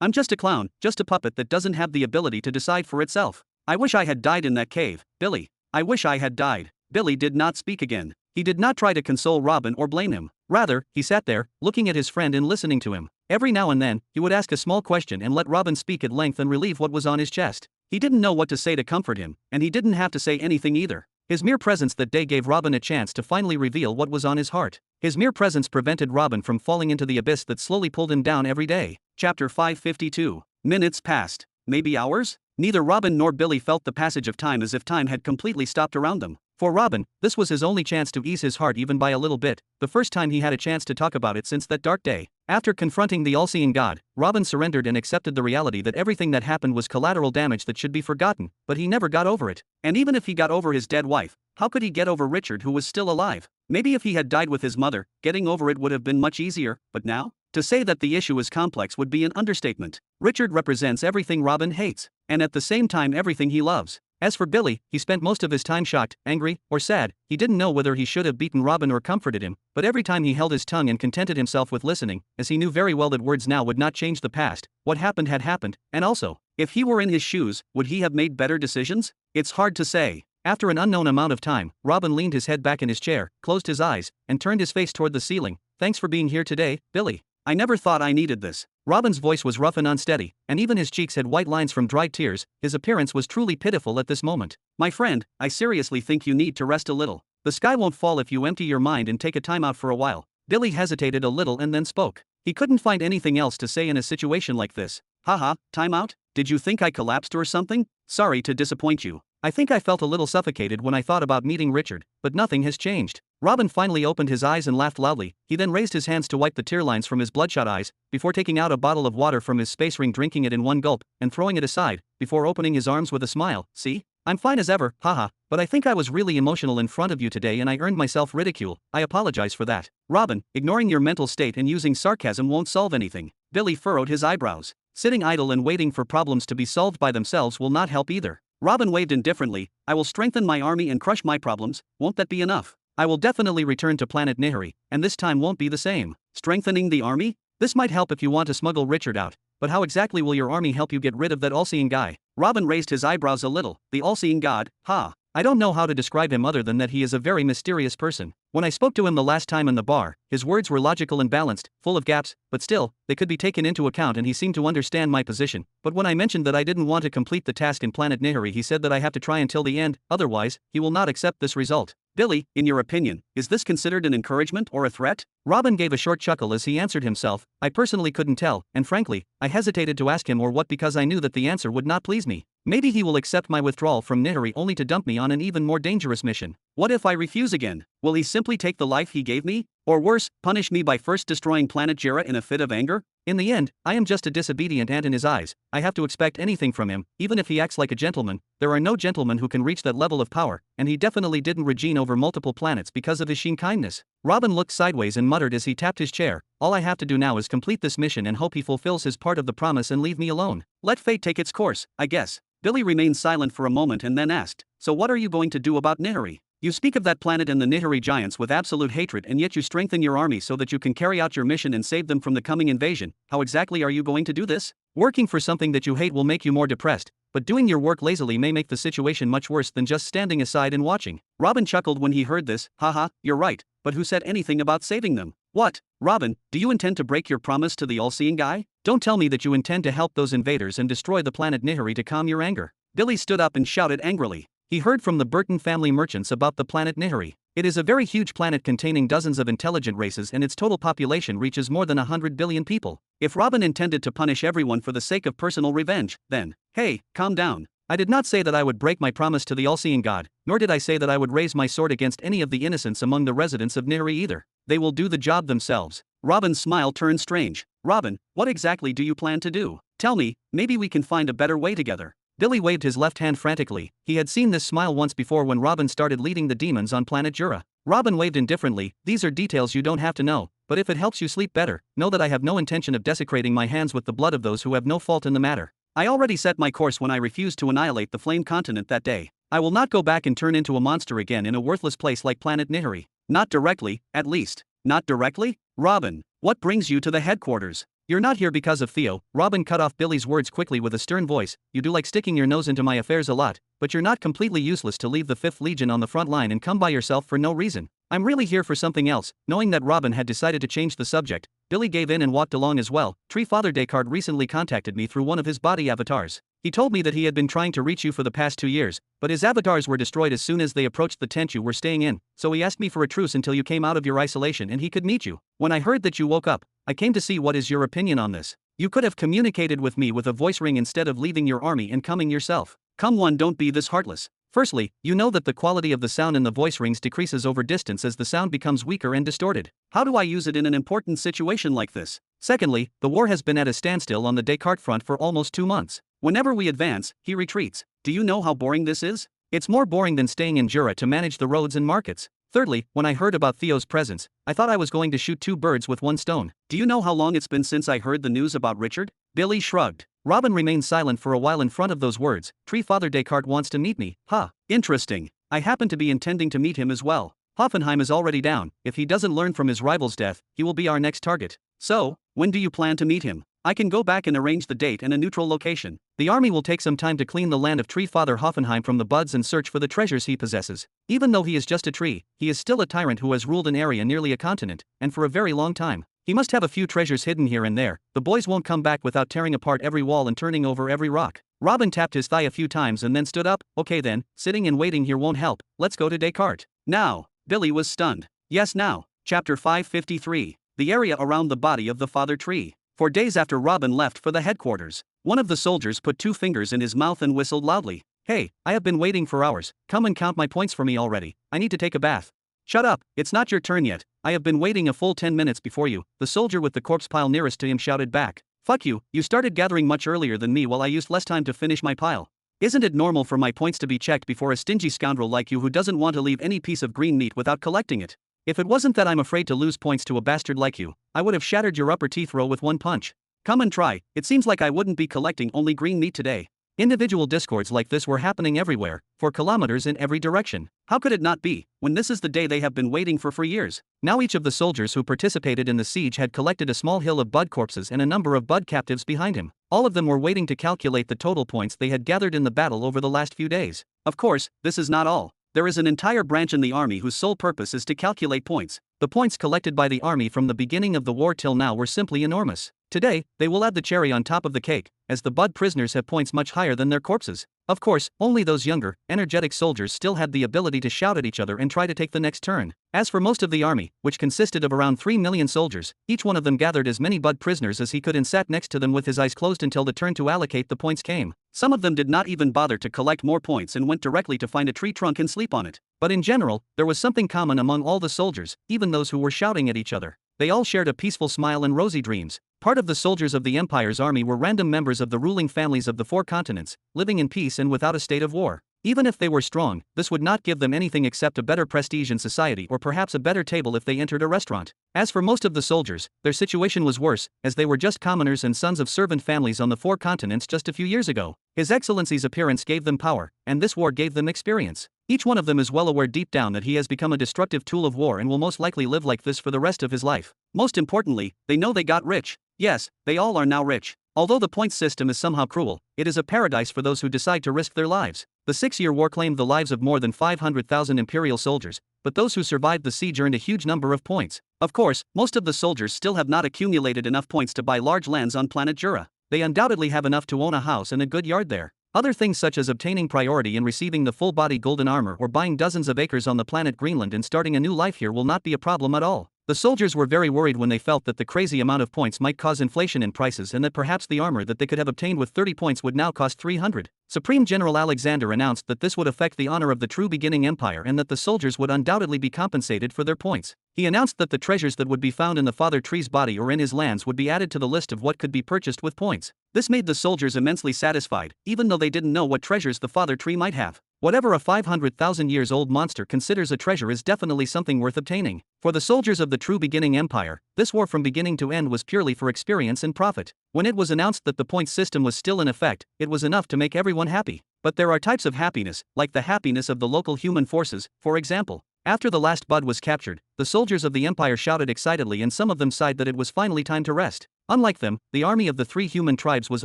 I'm just a clown, just a puppet that doesn't have the ability to decide for itself. I wish I had died in that cave, Billy. I wish I had died. Billy did not speak again. He did not try to console Robin or blame him. Rather, he sat there, looking at his friend and listening to him. Every now and then, he would ask a small question and let Robin speak at length and relieve what was on his chest. He didn't know what to say to comfort him, and he didn't have to say anything either. His mere presence that day gave Robin a chance to finally reveal what was on his heart. His mere presence prevented Robin from falling into the abyss that slowly pulled him down every day. Chapter 552. Minutes passed. Maybe hours? Neither Robin nor Billy felt the passage of time as if time had completely stopped around them. For Robin, this was his only chance to ease his heart even by a little bit, the first time he had a chance to talk about it since that dark day. After confronting the all-seeing God, Robin surrendered and accepted the reality that everything that happened was collateral damage that should be forgotten, but he never got over it. And even if he got over his dead wife, how could he get over Richard who was still alive? Maybe if he had died with his mother, getting over it would have been much easier, but now? To say that the issue is complex would be an understatement. Richard represents everything Robin hates, and at the same time everything he loves. As for Billy, he spent most of his time shocked, angry, or sad. He didn't know whether he should have beaten Robin or comforted him, but every time he held his tongue and contented himself with listening, as he knew very well that words now would not change the past. What happened had happened, and also, if he were in his shoes, would he have made better decisions? It's hard to say. After an unknown amount of time, Robin leaned his head back in his chair, closed his eyes, and turned his face toward the ceiling. Thanks for being here today, Billy. I never thought I needed this. Robin's voice was rough and unsteady, and even his cheeks had white lines from dried tears. His appearance was truly pitiful at this moment. My friend, I seriously think you need to rest a little. The sky won't fall if you empty your mind and take a time out for a while. Billy hesitated a little and then spoke. He couldn't find anything else to say in a situation like this. Haha, time out? Did you think I collapsed or something? Sorry to disappoint you. I think I felt a little suffocated when I thought about meeting Richard, but nothing has changed. Robin finally opened his eyes and laughed loudly. He then raised his hands to wipe the tear lines from his bloodshot eyes, before taking out a bottle of water from his space ring, drinking it in one gulp, and throwing it aside, before opening his arms with a smile. See? I'm fine as ever, haha, but I think I was really emotional in front of you today and I earned myself ridicule. I apologize for that. Robin, ignoring your mental state and using sarcasm won't solve anything. Billy furrowed his eyebrows. Sitting idle and waiting for problems to be solved by themselves will not help either. Robin waved indifferently. I will strengthen my army and crush my problems. Won't that be enough? I will definitely return to Planet Nihiri, and this time won't be the same. Strengthening the army? This might help if you want to smuggle Richard out, but how exactly will your army help you get rid of that all-seeing guy? Robin raised his eyebrows a little. The all-seeing god, ha. I don't know how to describe him other than that he is a very mysterious person. When I spoke to him the last time in the bar, his words were logical and balanced, full of gaps, but still, they could be taken into account and he seemed to understand my position. But when I mentioned that I didn't want to complete the task in Planet Nihiri, he said that I have to try until the end, otherwise, he will not accept this result. Billy, in your opinion, is this considered an encouragement or a threat? Robin gave a short chuckle as he answered himself. I personally couldn't tell, and frankly, I hesitated to ask him or what because I knew that the answer would not please me. Maybe he will accept my withdrawal from Nihiri only to dump me on an even more dangerous mission. What if I refuse again? Will he simply take the life he gave me? Or worse, punish me by first destroying Planet Jarrah in a fit of anger? In the end, I am just a disobedient ant in his eyes. I have to expect anything from him, even if he acts like a gentleman. There are no gentlemen who can reach that level of power, and he definitely didn't regine over multiple planets because of his sheen kindness. Robin looked sideways and muttered as he tapped his chair. All I have to do now is complete this mission and hope he fulfills his part of the promise and leave me alone. Let fate take its course, I guess. Billy remained silent for a moment and then asked, so what are you going to do about Nihiri? You speak of that planet and the Nihiri giants with absolute hatred, and yet you strengthen your army so that you can carry out your mission and save them from the coming invasion. How exactly are you going to do this? Working for something that you hate will make you more depressed, but doing your work lazily may make the situation much worse than just standing aside and watching. Robin chuckled when he heard this. Haha, you're right, but who said anything about saving them? What? Robin, do you intend to break your promise to the all-seeing guy? Don't tell me that you intend to help those invaders and destroy the planet Nihiri to calm your anger. Billy stood up and shouted angrily. He heard from the Burton family merchants about the planet Nihiri. It is a very huge planet containing dozens of intelligent races and its total population reaches more than 100 billion people. If Robin intended to punish everyone for the sake of personal revenge, then, hey, calm down. I did not say that I would break my promise to the all-seeing God, nor did I say that I would raise my sword against any of the innocents among the residents of Nihiri either. They will do the job themselves. Robin's smile turned strange. Robin, what exactly do you plan to do? Tell me, maybe we can find a better way together. Billy waved his left hand frantically. He had seen this smile once before when Robin started leading the demons on Planet Jarrah. Robin waved indifferently. These are details you don't have to know, but if it helps you sleep better, know that I have no intention of desecrating my hands with the blood of those who have no fault in the matter. I already set my course when I refused to annihilate the Flame Continent that day. I will not go back and turn into a monster again in a worthless place like Planet Nihiri. Not directly, at least. Not directly? Robin, what brings you to the headquarters? You're not here because of Theo. Robin cut off Billy's words quickly with a stern voice. You do like sticking your nose into my affairs a lot, but you're not completely useless to leave the 5th Legion on the front line and come by yourself for no reason. I'm really here for something else. Knowing that Robin had decided to change the subject, Billy gave in and walked along as well. Tree Father Descartes recently contacted me through one of his body avatars. He told me that he had been trying to reach you for the past 2 years, but his avatars were destroyed as soon as they approached the tent you were staying in, so he asked me for a truce until you came out of your isolation and he could meet you. When I heard that you woke up, I came to see what is your opinion on this. You could have communicated with me with a voice ring instead of leaving your army and coming yourself. Come on, don't be this heartless. Firstly, you know that the quality of the sound in the voice rings decreases over distance as the sound becomes weaker and distorted. How do I use it in an important situation like this? Secondly, the war has been at a standstill on the Descartes front for almost 2 months. Whenever we advance, he retreats. Do you know how boring this is? It's more boring than staying in Jura to manage the roads and markets. Thirdly, when I heard about Theo's presence, I thought I was going to shoot 2 birds with 1 stone. Do you know how long it's been since I heard the news about Richard? Billy shrugged. Robin remained silent for a while in front of those words. Tree Father Descartes wants to meet me, huh? Interesting. I happen to be intending to meet him as well. Hoffenheim is already down. If he doesn't learn from his rival's death, he will be our next target. So, when do you plan to meet him? I can go back and arrange the date and a neutral location. The army will take some time to clean the land of Tree Father Hoffenheim from the buds and search for the treasures he possesses. Even though he is just a tree, he is still a tyrant who has ruled an area nearly a continent, and for a very long time. He must have a few treasures hidden here and there. The boys won't come back without tearing apart every wall and turning over every rock. Robin tapped his thigh a few times and then stood up. Okay then, sitting and waiting here won't help. Let's go to Descartes. Now. Billy was stunned. Yes now. Chapter 553. The area around the body of the father tree. For days after Robin left for the headquarters, one of the soldiers put 2 fingers in his mouth and whistled loudly. Hey, I have been waiting for hours. Come and count my points for me already. I need to take a bath. Shut up, it's not your turn yet. I have been waiting a full 10 minutes before you, the soldier with the corpse pile nearest to him shouted back. Fuck you, you started gathering much earlier than me while I used less time to finish my pile. Isn't it normal for my points to be checked before a stingy scoundrel like you who doesn't want to leave any piece of green meat without collecting it? If it wasn't that I'm afraid to lose points to a bastard like you, I would have shattered your upper teeth row with 1 punch. Come and try, it seems like I wouldn't be collecting only green meat today. Individual discords like this were happening everywhere, for kilometers in every direction. How could it not be, when this is the day they have been waiting for years? Now each of the soldiers who participated in the siege had collected a small hill of bud corpses and a number of bud captives behind him. All of them were waiting to calculate the total points they had gathered in the battle over the last few days. Of course, this is not all. There is an entire branch in the army whose sole purpose is to calculate points. The points collected by the army from the beginning of the war till now were simply enormous. Today, they will add the cherry on top of the cake, as the bud prisoners have points much higher than their corpses. Of course, only those younger, energetic soldiers still had the ability to shout at each other and try to take the next turn. As for most of the army, which consisted of around 3 million soldiers, each one of them gathered as many bud prisoners as he could and sat next to them with his eyes closed until the turn to allocate the points came. Some of them did not even bother to collect more points and went directly to find a tree trunk and sleep on it. But in general, there was something common among all the soldiers, even those who were shouting at each other. They all shared a peaceful smile and rosy dreams. Part of the soldiers of the Empire's army were random members of the ruling families of the 4 continents, living in peace and without a state of war. Even if they were strong, this would not give them anything except a better prestige in society or perhaps a better table if they entered a restaurant. As for most of the soldiers, their situation was worse, as they were just commoners and sons of servant families on the 4 continents just a few years ago. His Excellency's appearance gave them power, and this war gave them experience. Each one of them is well aware deep down that he has become a destructive tool of war and will most likely live like this for the rest of his life. Most importantly, they know they got rich. Yes, they all are now rich. Although the points system is somehow cruel, it is a paradise for those who decide to risk their lives. The 6-year war claimed the lives of more than 500,000 imperial soldiers, but those who survived the siege earned a huge number of points. Of course, most of the soldiers still have not accumulated enough points to buy large lands on planet Jura. They undoubtedly have enough to own a house and a good yard there. Other things such as obtaining priority in receiving the full-body golden armor or buying dozens of acres on the planet Greenland and starting a new life here will not be a problem at all. The soldiers were very worried when they felt that the crazy amount of points might cause inflation in prices and that perhaps the armor that they could have obtained with 30 points would now cost 300. Supreme General Alexander announced that this would affect the honor of the true beginning empire and that the soldiers would undoubtedly be compensated for their points. He announced that the treasures that would be found in the father tree's body or in his lands would be added to the list of what could be purchased with points. This made the soldiers immensely satisfied, even though they didn't know what treasures the father tree might have. Whatever a 500,000 years old monster considers a treasure is definitely something worth obtaining. For the soldiers of the true beginning empire, this war from beginning to end was purely for experience and profit. When it was announced that the points system was still in effect, it was enough to make everyone happy. But there are types of happiness, like the happiness of the local human forces, for example. After the last bud was captured, the soldiers of the empire shouted excitedly and some of them sighed that it was finally time to rest. Unlike them, the army of the 3 human tribes was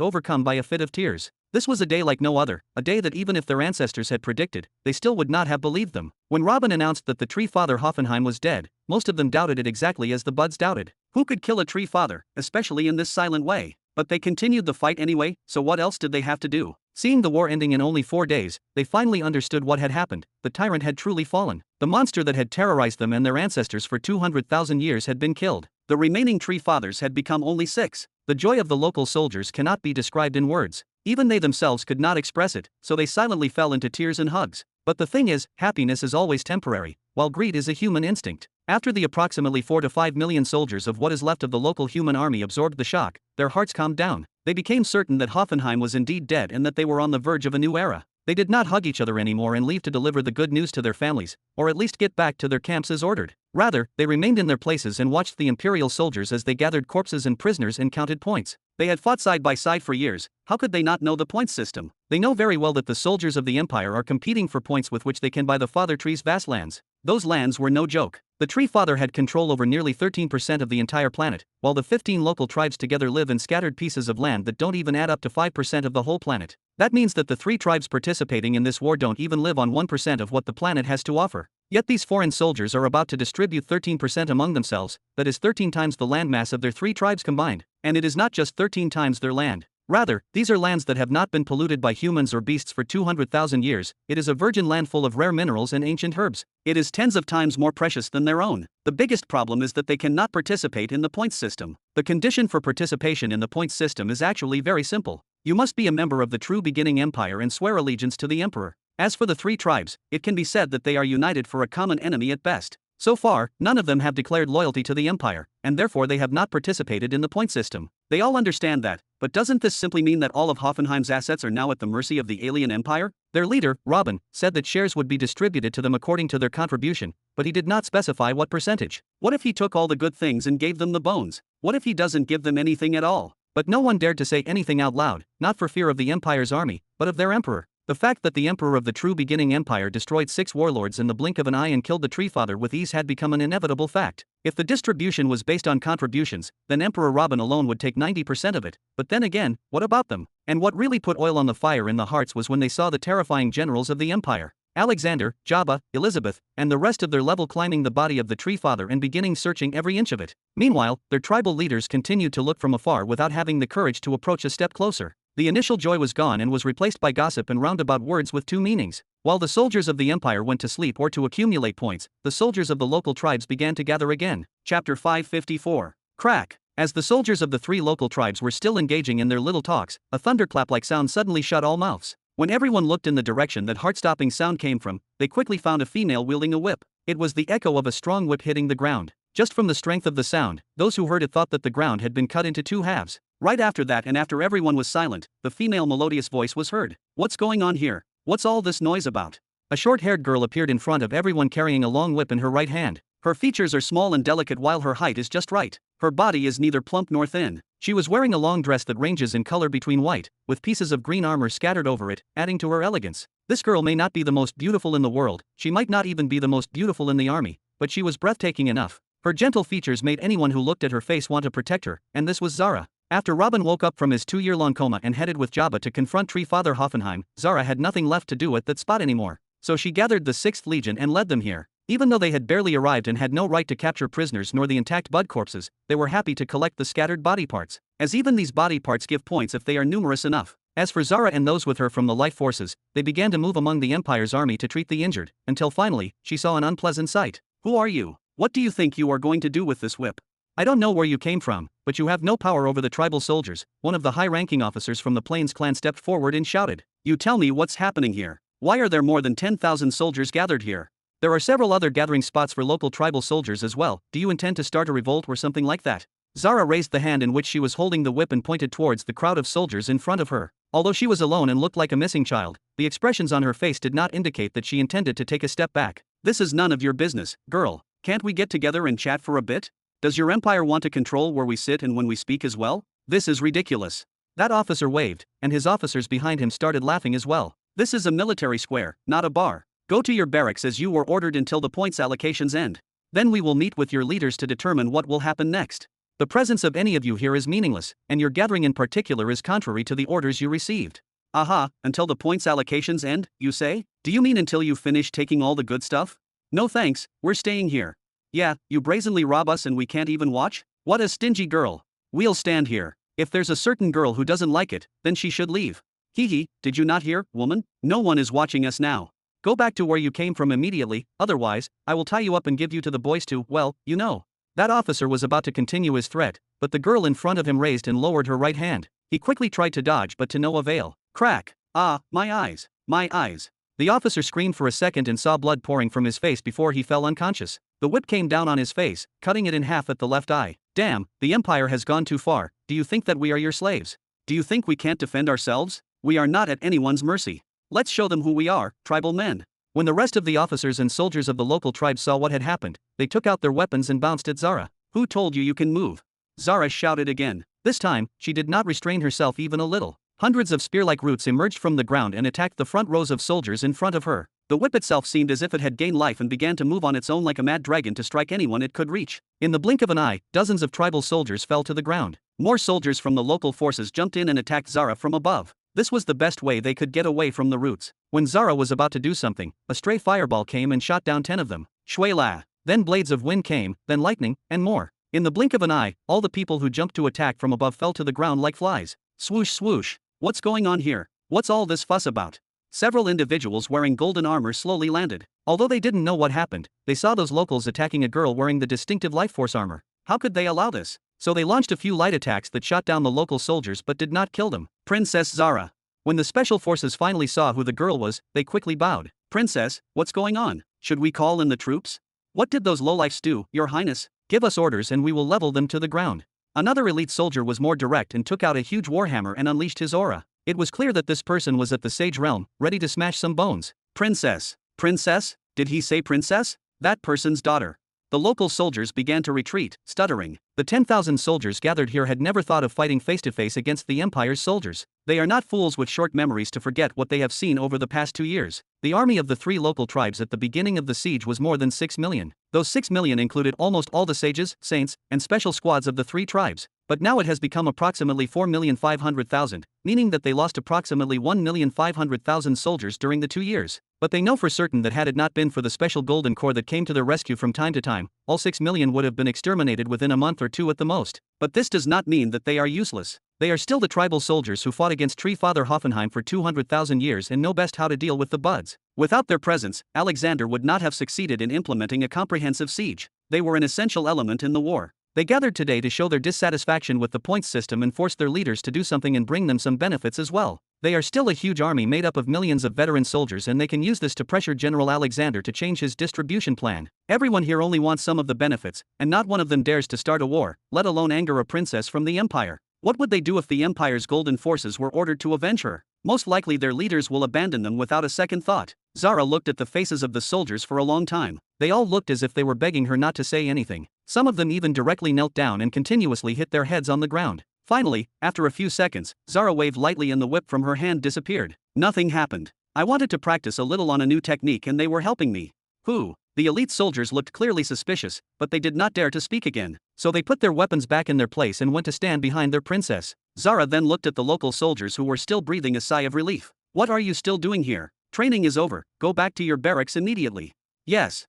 overcome by a fit of tears. This was a day like no other, a day that even if their ancestors had predicted, they still would not have believed them. When Robin announced that the tree father Hoffenheim was dead, most of them doubted it exactly as the buds doubted. Who could kill a tree father, especially in this silent way? But they continued the fight anyway, so what else did they have to do? Seeing the war ending in only 4 days, they finally understood what had happened. The tyrant had truly fallen. The monster that had terrorized them and their ancestors for 200,000 years had been killed. The remaining tree fathers had become only 6. The joy of the local soldiers cannot be described in words. Even they themselves could not express it, so they silently fell into tears and hugs. But the thing is, happiness is always temporary, while greed is a human instinct. After the approximately 4 to 5 million soldiers of what is left of the local human army absorbed the shock, their hearts calmed down. They became certain that Hoffenheim was indeed dead and that they were on the verge of a new era. They did not hug each other anymore and leave to deliver the good news to their families, or at least get back to their camps as ordered. Rather, they remained in their places and watched the Imperial soldiers as they gathered corpses and prisoners and counted points. They had fought side by side for years. How could they not know the points system? They know very well that the soldiers of the Empire are competing for points with which they can buy the Father Tree's vast lands. Those lands were no joke. The Tree Father had control over nearly 13% of the entire planet, while the 15 local tribes together live in scattered pieces of land that don't even add up to 5% of the whole planet. That means that the 3 tribes participating in this war don't even live on 1% of what the planet has to offer. Yet these foreign soldiers are about to distribute 13% among themselves, that is 13 times the landmass of their 3 tribes combined. And it is not just 13 times their land. Rather, these are lands that have not been polluted by humans or beasts for 200,000 years. It is a virgin land full of rare minerals and ancient herbs. It is tens of times more precious than their own. The biggest problem is that they cannot participate in the points system. The condition for participation in the points system is actually very simple. You must be a member of the true beginning empire and swear allegiance to the emperor. As for the 3 tribes, it can be said that they are united for a common enemy at best. So far, none of them have declared loyalty to the empire, and therefore they have not participated in the point system. They all understand that, but doesn't this simply mean that all of Hoffenheim's assets are now at the mercy of the alien empire? Their leader, Robin, said that shares would be distributed to them according to their contribution, but he did not specify what percentage. What if he took all the good things and gave them the bones? What if he doesn't give them anything at all? But no one dared to say anything out loud, not for fear of the empire's army, but of their emperor. The fact that the emperor of the true beginning empire destroyed 6 warlords in the blink of an eye and killed the Tree Father with ease had become an inevitable fact. If the distribution was based on contributions, then Emperor Robin alone would take 90% of it. But then again, what about them? And what really put oil on the fire in the hearts was when they saw the terrifying generals of the empire. Alexander, Jabba, Elizabeth, and the rest of their level climbing the body of the Tree Father and beginning searching every inch of it. Meanwhile, their tribal leaders continued to look from afar without having the courage to approach a step closer. The initial joy was gone and was replaced by gossip and roundabout words with 2 meanings. While the soldiers of the empire went to sleep or to accumulate points, the soldiers of the local tribes began to gather again. Chapter 554. Crack. As the soldiers of the 3 local tribes were still engaging in their little talks, a thunderclap-like sound suddenly shut all mouths. When everyone looked in the direction that heart-stopping sound came from, they quickly found a female wielding a whip. It was the echo of a strong whip hitting the ground. Just from the strength of the sound, those who heard it thought that the ground had been cut into 2 halves. Right after that, and after everyone was silent, the female melodious voice was heard. "What's going on here? What's all this noise about?" A short-haired girl appeared in front of everyone carrying a long whip in her right hand. Her features are small and delicate while her height is just right. Her body is neither plump nor thin. She was wearing a long dress that ranges in color between white, with pieces of green armor scattered over it, adding to her elegance. This girl may not be the most beautiful in the world, she might not even be the most beautiful in the army, but she was breathtaking enough. Her gentle features made anyone who looked at her face want to protect her, and this was Zara. After Robin woke up from his 2-year-long coma and headed with Jabba to confront Tree Father Hoffenheim, Zara had nothing left to do at that spot anymore. So she gathered the 6th Legion and led them here. Even though they had barely arrived and had no right to capture prisoners nor the intact bud corpses, they were happy to collect the scattered body parts, as even these body parts give points if they are numerous enough. As for Zara and those with her from the life forces, they began to move among the Empire's army to treat the injured, until finally, she saw an unpleasant sight. "Who are you? What do you think you are going to do with this whip? I don't know where you came from, but you have no power over the tribal soldiers." One of the high-ranking officers from the Plains clan stepped forward and shouted. "You tell me what's happening here. Why are there more than 10,000 soldiers gathered here? There are several other gathering spots for local tribal soldiers as well. Do you intend to start a revolt or something like that?" Zara raised the hand in which she was holding the whip and pointed towards the crowd of soldiers in front of her. Although she was alone and looked like a missing child, the expressions on her face did not indicate that she intended to take a step back. "This is none of your business, girl. Can't we get together and chat for a bit? Does your empire want to control where we sit and when we speak as well? This is ridiculous." That officer waved, and his officers behind him started laughing as well. "This is a military square, not a bar. Go to your barracks as you were ordered until the points allocations end. Then we will meet with your leaders to determine what will happen next. The presence of any of you here is meaningless, and your gathering in particular is contrary to the orders you received." "Aha, until the points allocations end, you say? Do you mean until you finish taking all the good stuff? No thanks, we're staying here." "Yeah, you brazenly rob us and we can't even watch? What a stingy girl. We'll stand here. If there's a certain girl who doesn't like it, then she should leave. Hee, did you not hear, woman? No one is watching us now. Go back to where you came from immediately, otherwise, I will tie you up and give you to the boys to, well, you know." That officer was about to continue his threat, but the girl in front of him raised and lowered her right hand. He quickly tried to dodge but to no avail. Crack! "Ah, my eyes, my eyes." The officer screamed for a second and saw blood pouring from his face before he fell unconscious. The whip came down on his face, cutting it in half at the left eye. Damn, the Empire has gone too far. Do you think that we are your slaves? Do you think we can't defend ourselves? We are not at anyone's mercy. Let's show them who we are, tribal men. When the rest of the officers and soldiers of the local tribes saw what had happened, they took out their weapons and bounced at Zara. Who told you can move? Zara shouted again. This time, she did not restrain herself even a little. Hundreds of spear-like roots emerged from the ground and attacked the front rows of soldiers in front of her. The whip itself seemed as if it had gained life and began to move on its own like a mad dragon to strike anyone it could reach. In the blink of an eye, dozens of tribal soldiers fell to the ground. More soldiers from the local forces jumped in and attacked Zara from above. This was the best way they could get away from the roots. When Zara was about to do something, a stray fireball came and shot down 10 of them. Shwayla. Then blades of wind came, then lightning, and more. In the blink of an eye, all the people who jumped to attack from above fell to the ground like flies. Swoosh swoosh. What's going on here? What's all this fuss about? Several individuals wearing golden armor slowly landed. Although they didn't know what happened, they saw those locals attacking a girl wearing the distinctive life force armor. How could they allow this? So they launched a few light attacks that shot down the local soldiers but did not kill them. Princess Zara. When the special forces finally saw who the girl was, they quickly bowed. Princess, what's going on? Should we call in the troops? What did those lowlifes do, Your Highness? Give us orders and we will level them to the ground. Another elite soldier was more direct and took out a huge warhammer and unleashed his aura. It was clear that this person was at the Sage Realm, ready to smash some bones. Princess. Princess? Did he say princess? That person's daughter. The local soldiers began to retreat, stuttering. The 10,000 soldiers gathered here had never thought of fighting face-to-face against the Empire's soldiers. They are not fools with short memories to forget what they have seen over the past 2 years. The army of the 3 local tribes at the beginning of the siege was more than 6 million. Those 6 million included almost all the sages, saints, and special squads of the 3 tribes. But now it has become approximately 4,500,000, meaning that they lost approximately 1,500,000 soldiers during the 2 years. But they know for certain that had it not been for the special Golden Corps that came to their rescue from time to time, all 6 million would have been exterminated within a month or 2 at the most. But this does not mean that they are useless. They are still the tribal soldiers who fought against Tree Father Hoffenheim for 200,000 years and know best how to deal with the buds. Without their presence, Alexander would not have succeeded in implementing a comprehensive siege. They were an essential element in the war. They gathered today to show their dissatisfaction with the points system and force their leaders to do something and bring them some benefits as well. They are still a huge army made up of millions of veteran soldiers and they can use this to pressure General Alexander to change his distribution plan. Everyone here only wants some of the benefits, and not one of them dares to start a war, let alone anger a princess from the Empire. What would they do if the Empire's golden forces were ordered to avenge her? Most likely their leaders will abandon them without a second thought. Zara looked at the faces of the soldiers for a long time. They all looked as if they were begging her not to say anything. Some of them even directly knelt down and continuously hit their heads on the ground. Finally, after a few seconds, Zara waved lightly and the whip from her hand disappeared. Nothing happened. I wanted to practice a little on a new technique and they were helping me. Who? The elite soldiers looked clearly suspicious, but they did not dare to speak again. So they put their weapons back in their place and went to stand behind their princess. Zara then looked at the local soldiers who were still breathing a sigh of relief. What are you still doing here? Training is over, go back to your barracks immediately. Yes.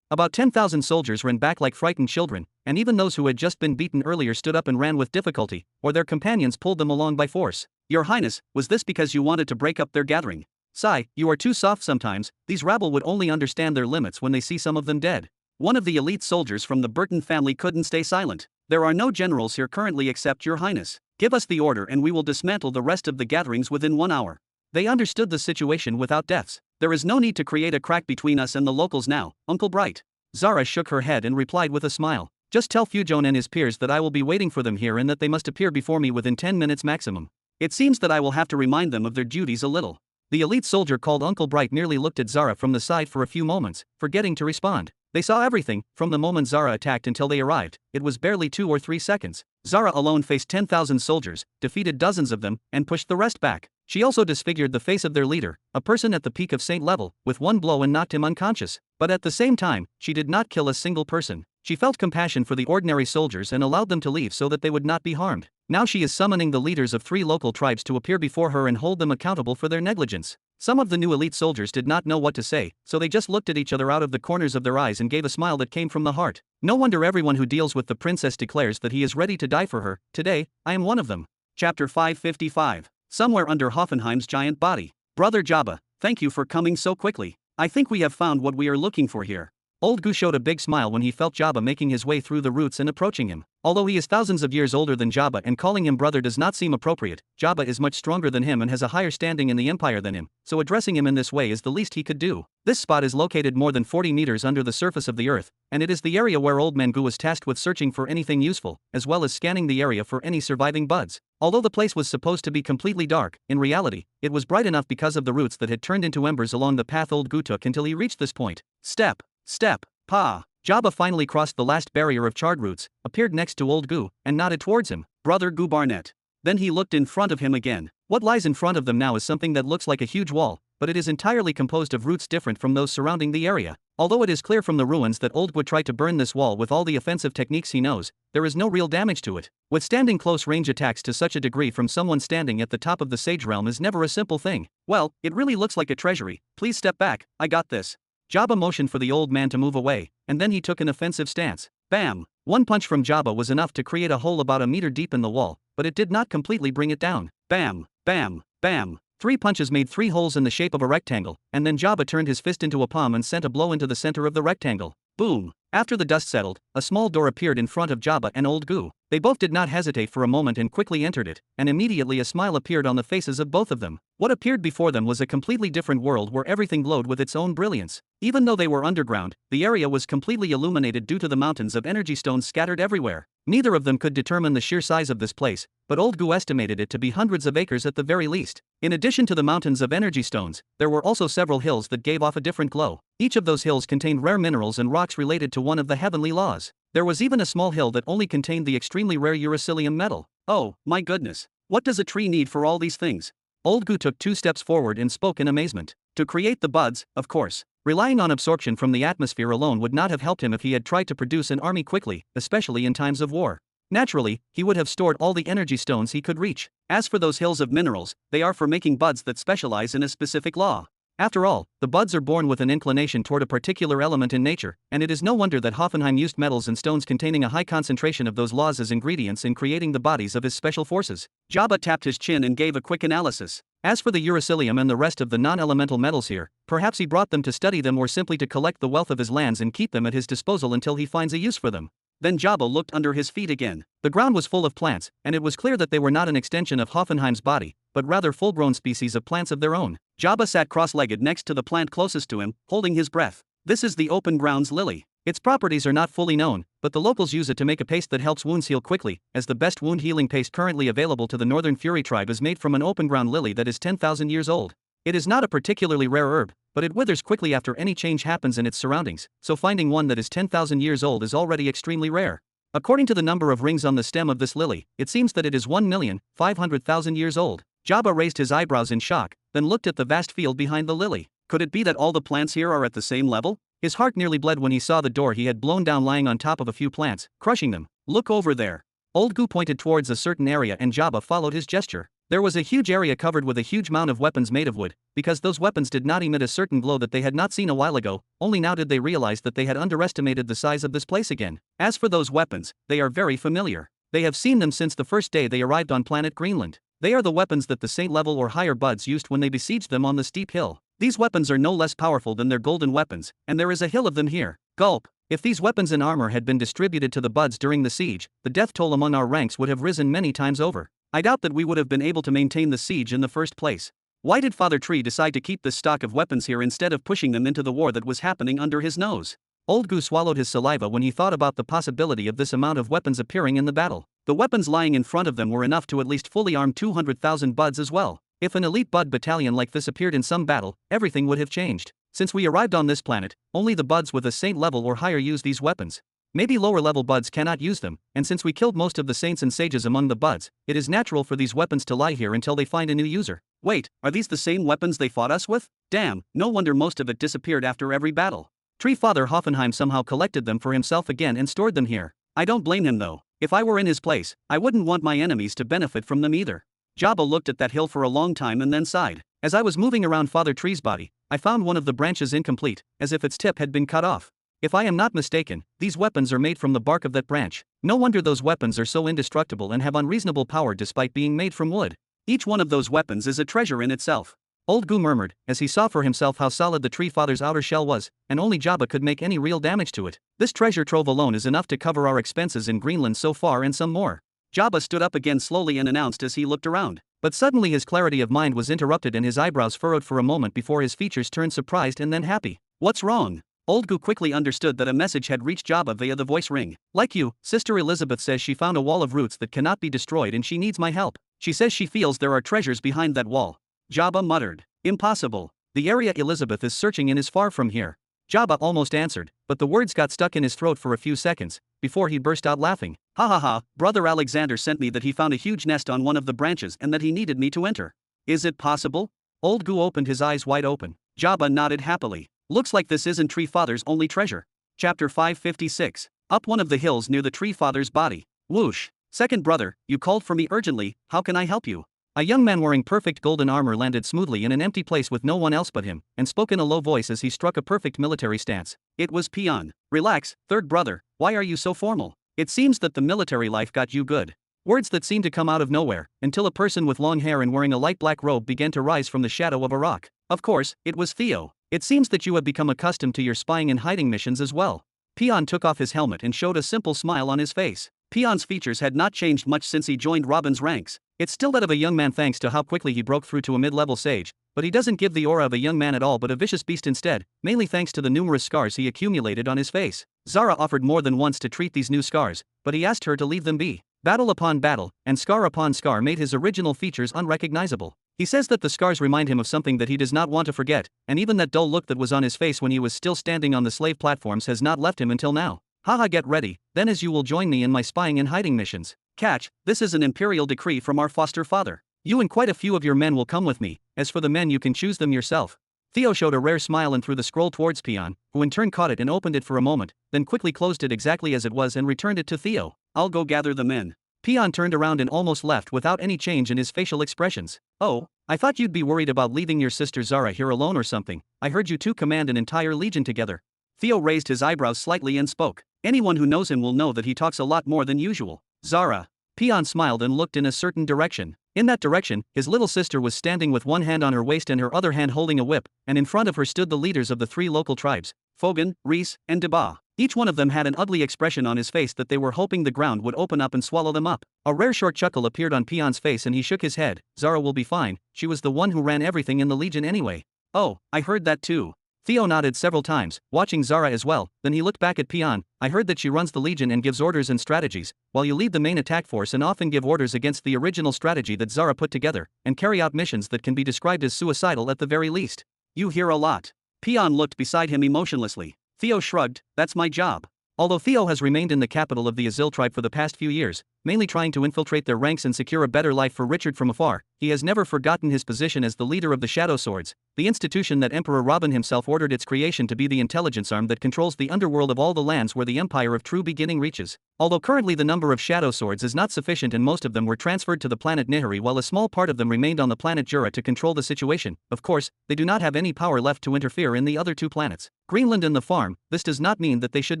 About 10,000 soldiers ran back like frightened children, and even those who had just been beaten earlier stood up and ran with difficulty, or their companions pulled them along by force. Your Highness, was this because you wanted to break up their gathering? Sigh, you are too soft sometimes. These rabble would only understand their limits when they see some of them dead. One of the elite soldiers from the Burton family couldn't stay silent. There are no generals here currently except Your Highness. Give us the order and we will dismantle the rest of the gatherings within 1 hour. They understood the situation without deaths. There is no need to create a crack between us and the locals now, Uncle Bright. Zara shook her head and replied with a smile. Just tell Fujon and his peers that I will be waiting for them here and that they must appear before me within 10 minutes maximum. It seems that I will have to remind them of their duties a little. The elite soldier called Uncle Bright nearly looked at Zara from the side for a few moments, forgetting to respond. They saw everything, from the moment Zara attacked until they arrived. It was barely 2 or 3 seconds. Zara alone faced 10,000 soldiers, defeated dozens of them, and pushed the rest back. She also disfigured the face of their leader, a person at the peak of saint level, with one blow and knocked him unconscious. But at the same time, she did not kill a single person. She felt compassion for the ordinary soldiers and allowed them to leave so that they would not be harmed. Now she is summoning the leaders of 3 local tribes to appear before her and hold them accountable for their negligence. Some of the new elite soldiers did not know what to say, so they just looked at each other out of the corners of their eyes and gave a smile that came from the heart. No wonder everyone who deals with the princess declares that he is ready to die for her. Today, I am one of them. Chapter 555. Somewhere under Hoffenheim's giant body. Brother Jabba, thank you for coming so quickly. I think we have found what we are looking for here. Old Goo showed a big smile when he felt Jabba making his way through the roots and approaching him. Although he is thousands of years older than Jabba and calling him brother does not seem appropriate, Jabba is much stronger than him and has a higher standing in the Empire than him, so addressing him in this way is the least he could do. This spot is located more than 40 meters under the surface of the earth, and it is the area where Old Man Goo was tasked with searching for anything useful, as well as scanning the area for any surviving buds. Although the place was supposed to be completely dark, in reality, it was bright enough because of the roots that had turned into embers along the path Old Goo took until he reached this point. Step, step, pa. Jabba finally crossed the last barrier of charred roots, appeared next to Old Goo, and nodded towards him. Brother Goo Barnett. Then he looked in front of him again. What lies in front of them now is something that looks like a huge wall, but it is entirely composed of roots different from those surrounding the area. Although it is clear from the ruins that Old Goo tried to burn this wall with all the offensive techniques he knows, there is no real damage to it. Withstanding close-range attacks to such a degree from someone standing at the top of the Sage Realm is never a simple thing. Well, it really looks like a treasury. Please step back, I got this. Jabba motioned for the old man to move away, and then he took an offensive stance. Bam! One punch from Jabba was enough to create a hole about a meter deep in the wall, but it did not completely bring it down. Bam! Bam! Bam! 3 punches made 3 holes in the shape of a rectangle, and then Jabba turned his fist into a palm and sent a blow into the center of the rectangle. Boom! After the dust settled, a small door appeared in front of Jabba and Old Goo. They both did not hesitate for a moment and quickly entered it, and immediately a smile appeared on the faces of both of them. What appeared before them was a completely different world where everything glowed with its own brilliance. Even though they were underground, the area was completely illuminated due to the mountains of energy stones scattered everywhere. Neither of them could determine the sheer size of this place, but Old Goo estimated it to be hundreds of acres at the very least. In addition to the mountains of energy stones, there were also several hills that gave off a different glow. Each of those hills contained rare minerals and rocks related to one of the heavenly laws. There was even a small hill that only contained the extremely rare uracilium metal. Oh, my goodness. What does a tree need for all these things? Old Goo took 2 steps forward and spoke in amazement. To create the buds, of course. Relying on absorption from the atmosphere alone would not have helped him if he had tried to produce an army quickly, especially in times of war. Naturally, he would have stored all the energy stones he could reach. As for those hills of minerals, they are for making buds that specialize in a specific law. After all, the buds are born with an inclination toward a particular element in nature, and it is no wonder that Hoffenheim used metals and stones containing a high concentration of those laws as ingredients in creating the bodies of his special forces. Jabba tapped his chin and gave a quick analysis. As for the uracilium and the rest of the non-elemental metals here, perhaps he brought them to study them or simply to collect the wealth of his lands and keep them at his disposal until he finds a use for them. Then Jabba looked under his feet again. The ground was full of plants, and it was clear that they were not an extension of Hoffenheim's body, but rather full-grown species of plants of their own. Jabba sat cross-legged next to the plant closest to him, holding his breath. This is the open grounds lily. Its properties are not fully known, but the locals use it to make a paste that helps wounds heal quickly, as the best wound healing paste currently available to the Northern Fury tribe is made from an open ground lily that is 10,000 years old. It is not a particularly rare herb, but it withers quickly after any change happens in its surroundings, so finding one that is 10,000 years old is already extremely rare. According to the number of rings on the stem of this lily, it seems that it is 1,500,000 years old. Jabba raised his eyebrows in shock, then looked at the vast field behind the lily. Could it be that all the plants here are at the same level? His heart nearly bled when he saw the door he had blown down lying on top of a few plants, crushing them. Look over there. Old Goo pointed towards a certain area and Jabba followed his gesture. There was a huge area covered with a huge mound of weapons made of wood, because those weapons did not emit a certain glow that they had not seen a while ago, only now did they realize that they had underestimated the size of this place again. As for those weapons, they are very familiar. They have seen them since the first day they arrived on planet Greenland. They are the weapons that the Saint level or higher buds used when they besieged them on the steep hill. These weapons are no less powerful than their golden weapons, and there is a hill of them here. Gulp. If these weapons and armor had been distributed to the buds during the siege, the death toll among our ranks would have risen many times over. I doubt that we would have been able to maintain the siege in the first place. Why did Father Tree decide to keep this stock of weapons here instead of pushing them into the war that was happening under his nose? Old Goo swallowed his saliva when he thought about the possibility of this amount of weapons appearing in the battle. The weapons lying in front of them were enough to at least fully arm 200,000 buds as well. If an elite bud battalion like this appeared in some battle, everything would have changed. Since we arrived on this planet, only the buds with a saint level or higher use these weapons. Maybe lower level buds cannot use them, and since we killed most of the saints and sages among the buds, it is natural for these weapons to lie here until they find a new user. Wait, are these the same weapons they fought us with? Damn, no wonder most of it disappeared after every battle. Tree Father Hoffenheim somehow collected them for himself again and stored them here. I don't blame him though. If I were in his place, I wouldn't want my enemies to benefit from them either. Jabba looked at that hill for a long time and then sighed. As I was moving around Father Tree's body, I found one of the branches incomplete, as if its tip had been cut off. If I am not mistaken, these weapons are made from the bark of that branch. No wonder those weapons are so indestructible and have unreasonable power despite being made from wood. Each one of those weapons is a treasure in itself. Old Goo murmured, as he saw for himself how solid the tree father's outer shell was, and only Jabba could make any real damage to it. This treasure trove alone is enough to cover our expenses in Greenland so far and some more. Jabba stood up again slowly and announced as he looked around. But suddenly his clarity of mind was interrupted and his eyebrows furrowed for a moment before his features turned surprised and then happy. What's wrong? Old Goo quickly understood that a message had reached Jabba via the voice ring. Like you, Sister Elizabeth says she found a wall of roots that cannot be destroyed and she needs my help. She says she feels there are treasures behind that wall. Jabba muttered. Impossible. The area Elizabeth is searching in is far from here. Jabba almost answered, but the words got stuck in his throat for a few seconds, before he burst out laughing. Ha ha ha, Brother Alexander sent me that he found a huge nest on one of the branches and that he needed me to enter. Is it possible? Old Goo opened his eyes wide open. Jabba nodded happily. Looks like this isn't Tree Father's only treasure. Chapter 556. Up one of the hills near the Tree Father's body. Whoosh. Second brother, you called for me urgently, how can I help you? A young man wearing perfect golden armor landed smoothly in an empty place with no one else but him, and spoke in a low voice as he struck a perfect military stance. It was Peon. Relax, third brother, why are you so formal? It seems that the military life got you good. Words that seemed to come out of nowhere, until a person with long hair and wearing a light black robe began to rise from the shadow of a rock. Of course, it was Theo. It seems that you have become accustomed to your spying and hiding missions as well. Peon took off his helmet and showed a simple smile on his face. Peon's features had not changed much since he joined Robin's ranks. It's still that of a young man thanks to how quickly he broke through to a mid-level sage, but he doesn't give the aura of a young man at all but a vicious beast instead, mainly thanks to the numerous scars he accumulated on his face. Zara offered more than once to treat these new scars, but he asked her to leave them be. Battle upon battle, and scar upon scar made his original features unrecognizable. He says that the scars remind him of something that he does not want to forget, and even that dull look that was on his face when he was still standing on the slave platforms has not left him until now. Haha, get ready, then as you will join me in my spying and hiding missions. Catch, this is an imperial decree from our foster father. You and quite a few of your men will come with me, as for the men you can choose them yourself. Theo showed a rare smile and threw the scroll towards Peon, who in turn caught it and opened it for a moment, then quickly closed it exactly as it was and returned it to Theo. I'll go gather the men. Peon turned around and almost left without any change in his facial expressions. Oh, I thought you'd be worried about leaving your sister Zara here alone or something. I heard you two command an entire legion together. Theo raised his eyebrows slightly and spoke. Anyone who knows him will know that he talks a lot more than usual. Zara. Peon smiled and looked in a certain direction. In that direction, his little sister was standing with one hand on her waist and her other hand holding a whip, and in front of her stood the leaders of the three local tribes, Fogan, Reese, and Jabba. Each one of them had an ugly expression on his face that they were hoping the ground would open up and swallow them up. A rare short chuckle appeared on Peon's face and he shook his head. Zara will be fine, she was the one who ran everything in the Legion anyway. Oh, I heard that too. Theo nodded several times, watching Zara as well, then he looked back at Peon. I heard that she runs the Legion and gives orders and strategies, while you lead the main attack force and often give orders against the original strategy that Zara put together, and carry out missions that can be described as suicidal at the very least. You hear a lot. Peon looked beside him emotionlessly. Theo shrugged, that's my job. Although Theo has remained in the capital of the Azil tribe for the past few years, mainly trying to infiltrate their ranks and secure a better life for Richard from afar, he has never forgotten his position as the leader of the Shadow Swords, the institution that Emperor Robin himself ordered its creation to be the intelligence arm that controls the underworld of all the lands where the Empire of True Beginning reaches. Although currently the number of Shadow Swords is not sufficient and most of them were transferred to the planet Nihari while a small part of them remained on the planet Jura to control the situation, of course, they do not have any power left to interfere in the other two planets, Greenland and the farm. This does not mean that they should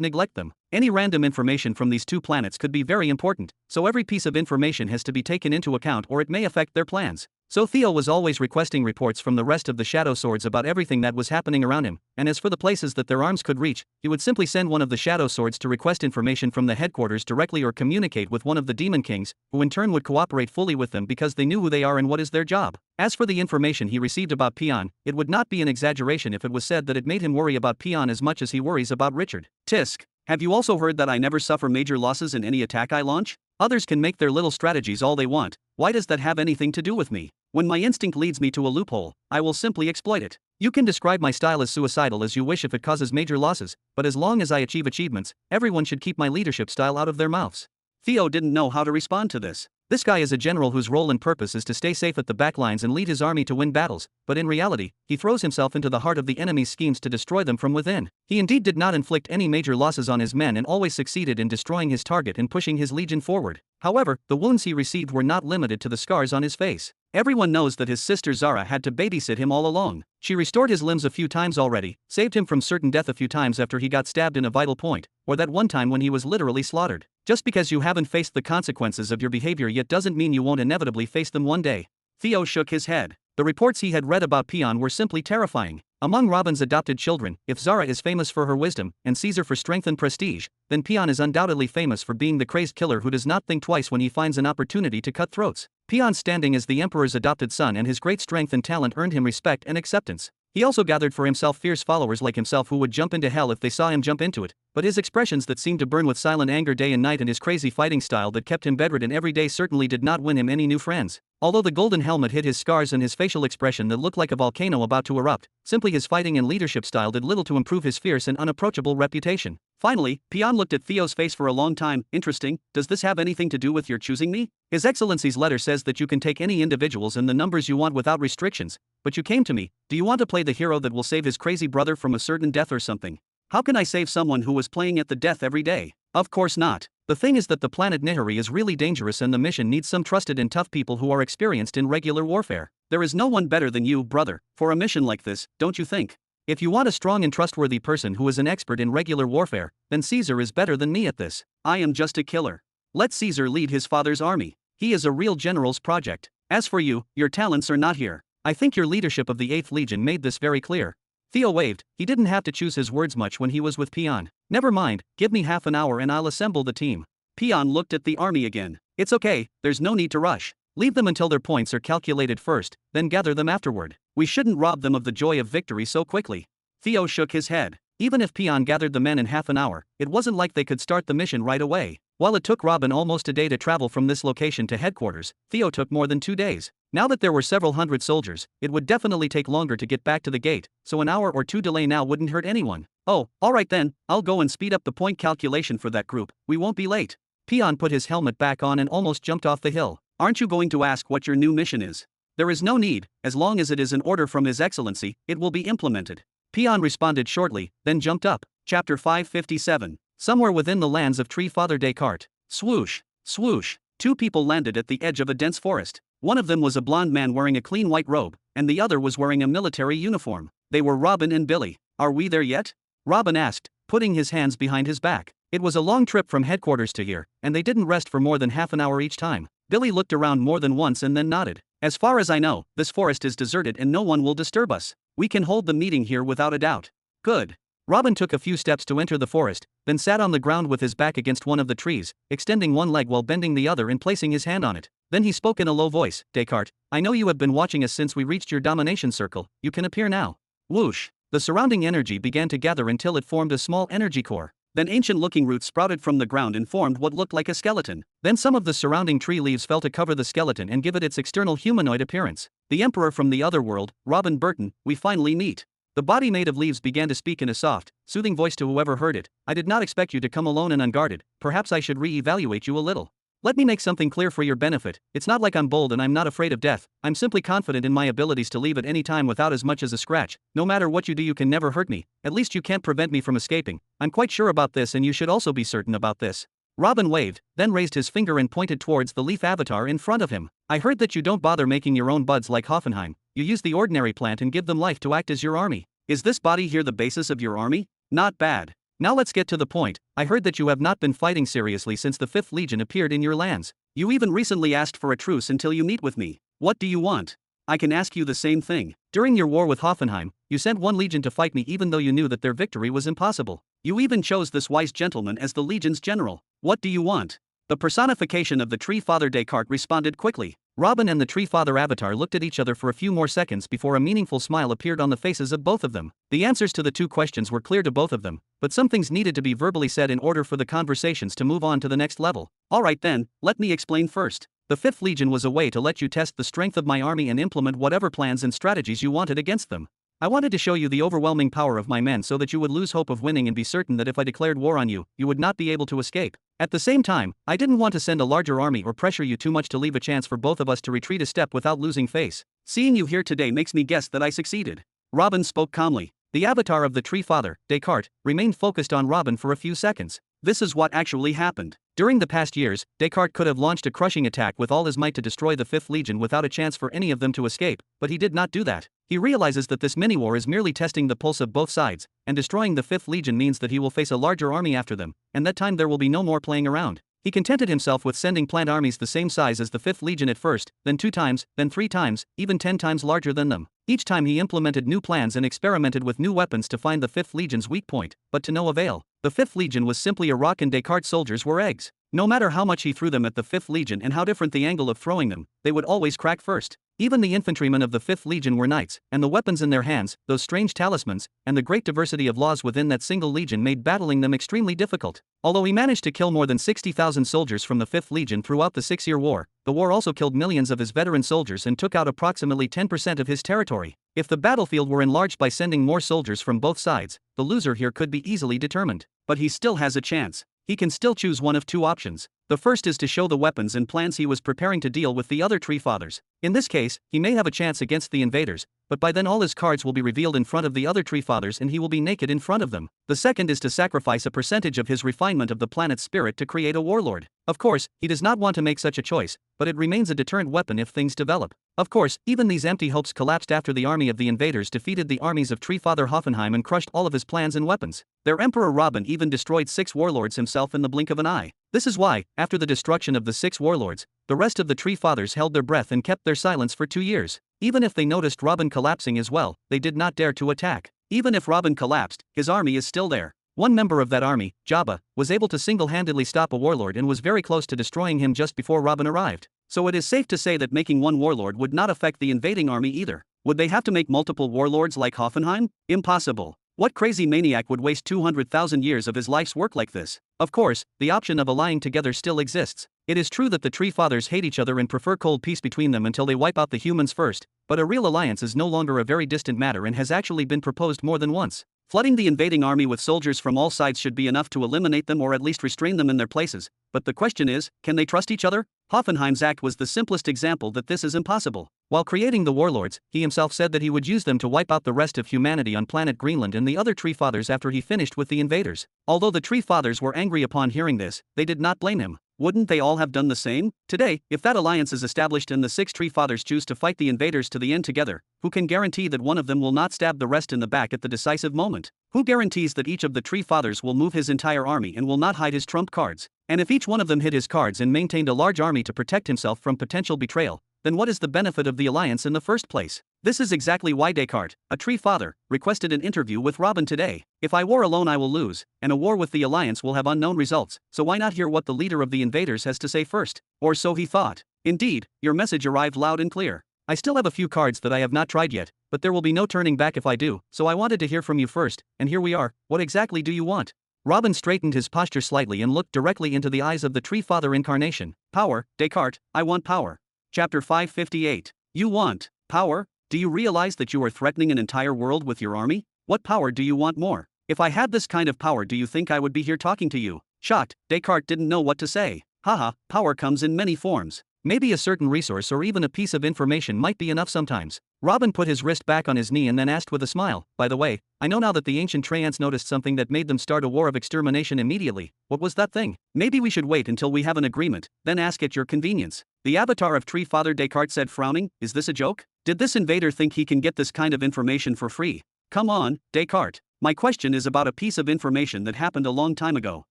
neglect them. Any random information from these two planets could be very important, so every piece of information has to be taken into account or it may affect their plans. So Theo was always requesting reports from the rest of the Shadow Swords about everything that was happening around him, and as for the places that their arms could reach, he would simply send one of the Shadow Swords to request information from the headquarters directly or communicate with one of the Demon Kings, who in turn would cooperate fully with them because they knew who they are and what is their job. As for the information he received about Peon, it would not be an exaggeration if it was said that it made him worry about Peon as much as he worries about Richard. Tisk. Have you also heard that I never suffer major losses in any attack I launch? Others can make their little strategies all they want, why does that have anything to do with me? When my instinct leads me to a loophole, I will simply exploit it. You can describe my style as suicidal as you wish if it causes major losses, but as long as I achieve achievements, everyone should keep my leadership style out of their mouths. Theo didn't know how to respond to this. This guy is a general whose role and purpose is to stay safe at the backlines and lead his army to win battles, but in reality, he throws himself into the heart of the enemy's schemes to destroy them from within. He indeed did not inflict any major losses on his men and always succeeded in destroying his target and pushing his legion forward. However, the wounds he received were not limited to the scars on his face. Everyone knows that his sister Zara had to babysit him all along. She restored his limbs a few times already, saved him from certain death a few times after he got stabbed in a vital point, or that one time when he was literally slaughtered. Just because you haven't faced the consequences of your behavior yet doesn't mean you won't inevitably face them one day. Theo shook his head. The reports he had read about Peon were simply terrifying. Among Robin's adopted children, if Zara is famous for her wisdom, and Caesar for strength and prestige, then Peon is undoubtedly famous for being the crazed killer who does not think twice when he finds an opportunity to cut throats. Peon's standing as the emperor's adopted son and his great strength and talent earned him respect and acceptance. He also gathered for himself fierce followers like himself who would jump into hell if they saw him jump into it, but his expressions that seemed to burn with silent anger day and night and his crazy fighting style that kept him bedridden every day certainly did not win him any new friends. Although the golden helmet hid his scars and his facial expression that looked like a volcano about to erupt, simply his fighting and leadership style did little to improve his fierce and unapproachable reputation. Finally, Peon looked at Theo's face for a long time. Interesting, does this have anything to do with your choosing me? His Excellency's letter says that you can take any individuals and the numbers you want without restrictions, but you came to me. Do you want to play the hero that will save his crazy brother from a certain death or something? How can I save someone who was playing at the death every day? Of course not. The thing is that the planet Nihari is really dangerous and the mission needs some trusted and tough people who are experienced in regular warfare. There is no one better than you, brother, for a mission like this, don't you think? If you want a strong and trustworthy person who is an expert in regular warfare, then Caesar is better than me at this. I am just a killer. Let Caesar lead his father's army. He is a real general's project. As for you, your talents are not here. I think your leadership of the 8th Legion made this very clear. Theo waved. He didn't have to choose his words much when he was with Peon. Never mind, give me half an hour and I'll assemble the team. Peon looked at the army again. It's okay, there's no need to rush. Leave them until their points are calculated first, then gather them afterward. We shouldn't rob them of the joy of victory so quickly. Theo shook his head. Even if Peon gathered the men in half an hour, it wasn't like they could start the mission right away. While it took Robin almost a day to travel from this location to headquarters, Theo took more than 2 days. Now that there were several hundred soldiers, it would definitely take longer to get back to the gate, so an hour or two delay now wouldn't hurt anyone. Oh, alright then, I'll go and speed up the point calculation for that group, we won't be late. Peon put his helmet back on and almost jumped off the hill. Aren't you going to ask what your new mission is? There is no need, as long as it is an order from His Excellency, it will be implemented. Peon responded shortly, then jumped up. Chapter 557. Somewhere within the lands of Tree Father Descartes. Swoosh, swoosh. 2 people landed at the edge of a dense forest. One of them was a blond man wearing a clean white robe, and the other was wearing a military uniform. They were Robin and Billy. Are we there yet? Robin asked, putting his hands behind his back. It was a long trip from headquarters to here, and they didn't rest for more than half an hour each time. Billy looked around more than once and then nodded. As far as I know, this forest is deserted and no one will disturb us. We can hold the meeting here without a doubt. Good. Robin took a few steps to enter the forest, then sat on the ground with his back against one of the trees, extending one leg while bending the other and placing his hand on it. Then he spoke in a low voice. Descartes, I know you have been watching us since we reached your domination circle, you can appear now. Whoosh. The surrounding energy began to gather until it formed a small energy core. Then ancient-looking roots sprouted from the ground and formed what looked like a skeleton. Then some of the surrounding tree leaves fell to cover the skeleton and give it its external humanoid appearance. The Emperor from the other world, Robin Burton, we finally meet. The body made of leaves began to speak in a soft, soothing voice to whoever heard it. I did not expect you to come alone and unguarded, perhaps I should re-evaluate you a little. Let me make something clear for your benefit. It's not like I'm bold and I'm not afraid of death, I'm simply confident in my abilities to leave at any time without as much as a scratch. No matter what you do you can never hurt me, at least you can't prevent me from escaping. I'm quite sure about this and you should also be certain about this. Robin waved, then raised his finger and pointed towards the leaf avatar in front of him. I heard that you don't bother making your own buds like Hoffenheim, you use the ordinary plant and give them life to act as your army. Is this body here the basis of your army? Not bad. Now let's get to the point. I heard that you have not been fighting seriously since the 5th Legion appeared in your lands. You even recently asked for a truce until you meet with me. What do you want? I can ask you the same thing. During your war with Hoffenheim, you sent 1 legion to fight me even though you knew that their victory was impossible. You even chose this wise gentleman as the legion's general. What do you want? The personification of the Tree Father Descartes responded quickly. Robin and the Tree Father avatar looked at each other for a few more seconds before a meaningful smile appeared on the faces of both of them. The answers to the 2 questions were clear to both of them, but some things needed to be verbally said in order for the conversations to move on to the next level. Alright then, let me explain first. The 5th Legion was a way to let you test the strength of my army and implement whatever plans and strategies you wanted against them. I wanted to show you the overwhelming power of my men so that you would lose hope of winning and be certain that if I declared war on you, you would not be able to escape. At the same time, I didn't want to send a larger army or pressure you too much to leave a chance for both of us to retreat a step without losing face. Seeing you here today makes me guess that I succeeded. Robin spoke calmly. The avatar of the Tree Father, Descartes, remained focused on Robin for a few seconds. This is what actually happened. During the past years, Descartes could have launched a crushing attack with all his might to destroy the 5th Legion without a chance for any of them to escape, but he did not do that. He realizes that this mini-war is merely testing the pulse of both sides, and destroying the 5th Legion means that he will face a larger army after them, and that time there will be no more playing around. He contented himself with sending plant armies the same size as the 5th Legion at first, then 2 times, then 3 times, even 10 times larger than them. Each time he implemented new plans and experimented with new weapons to find the 5th Legion's weak point, but to no avail. The 5th Legion was simply a rock and Descartes' soldiers were eggs. No matter how much he threw them at the 5th Legion and how different the angle of throwing them, they would always crack first. Even the infantrymen of the 5th Legion were knights, and the weapons in their hands, those strange talismans, and the great diversity of laws within that single legion made battling them extremely difficult. Although he managed to kill more than 60,000 soldiers from the 5th Legion throughout the 6-year war, the war also killed millions of his veteran soldiers and took out approximately 10% of his territory. If the battlefield were enlarged by sending more soldiers from both sides, the loser here could be easily determined. But he still has a chance. He can still choose one of 2 options. The first is to show the weapons and plans he was preparing to deal with the other Tree Fathers. In this case, he may have a chance against the invaders, but by then all his cards will be revealed in front of the other Tree Fathers and he will be naked in front of them. The second is to sacrifice a percentage of his refinement of the planet's spirit to create a warlord. Of course, he does not want to make such a choice, but it remains a deterrent weapon if things develop. Of course, even these empty hopes collapsed after the army of the invaders defeated the armies of Tree Father Hoffenheim and crushed all of his plans and weapons. Their Emperor Robin even destroyed 6 warlords himself in the blink of an eye. This is why, after the destruction of the 6 warlords, the rest of the Tree Fathers held their breath and kept their silence for 2 years. Even if they noticed Robin collapsing as well, they did not dare to attack. Even if Robin collapsed, his army is still there. One member of that army, Jabba, was able to single-handedly stop a warlord and was very close to destroying him just before Robin arrived. So it is safe to say that making one warlord would not affect the invading army either. Would they have to make multiple warlords like Hoffenheim? Impossible. What crazy maniac would waste 200,000 years of his life's work like this? Of course, the option of allying together still exists. It is true that the Tree Fathers hate each other and prefer cold peace between them until they wipe out the humans first, but a real alliance is no longer a very distant matter and has actually been proposed more than once. Flooding the invading army with soldiers from all sides should be enough to eliminate them or at least restrain them in their places, but the question is, can they trust each other? Hoffenheim's act was the simplest example that this is impossible. While creating the warlords, he himself said that he would use them to wipe out the rest of humanity on planet Greenland and the other Tree Fathers after he finished with the invaders. Although the Tree Fathers were angry upon hearing this, they did not blame him. Wouldn't they all have done the same? Today, if that alliance is established and the 6 Tree Fathers choose to fight the invaders to the end together, who can guarantee that one of them will not stab the rest in the back at the decisive moment? Who guarantees that each of the Tree Fathers will move his entire army and will not hide his trump cards? And if each one of them hid his cards and maintained a large army to protect himself from potential betrayal, then what is the benefit of the alliance in the first place? This is exactly why Descartes, a Tree Father, requested an interview with Robin today. If I war alone I will lose, and a war with the alliance will have unknown results, so why not hear what the leader of the invaders has to say first? Or so he thought. Indeed, your message arrived loud and clear. I still have a few cards that I have not tried yet, but there will be no turning back if I do, so I wanted to hear from you first, and here we are. What exactly do you want? Robin straightened his posture slightly and looked directly into the eyes of the Tree Father incarnation. Power, Descartes, I want power. Chapter 558. You want power? Do you realize that you are threatening an entire world with your army? What power do you want more? If I had this kind of power, do you think I would be here talking to you? Shocked, Descartes didn't know what to say. Haha, power comes in many forms. Maybe a certain resource or even a piece of information might be enough sometimes. Robin put his wrist back on his knee and then asked with a smile, by the way, I know now that the ancient Traians noticed something that made them start a war of extermination immediately. What was that thing? Maybe we should wait until we have an agreement, then ask at your convenience. The avatar of Tree Father Descartes said, frowning, is this a joke? Did this invader think he can get this kind of information for free? Come on, Descartes. My question is about a piece of information that happened a long time ago.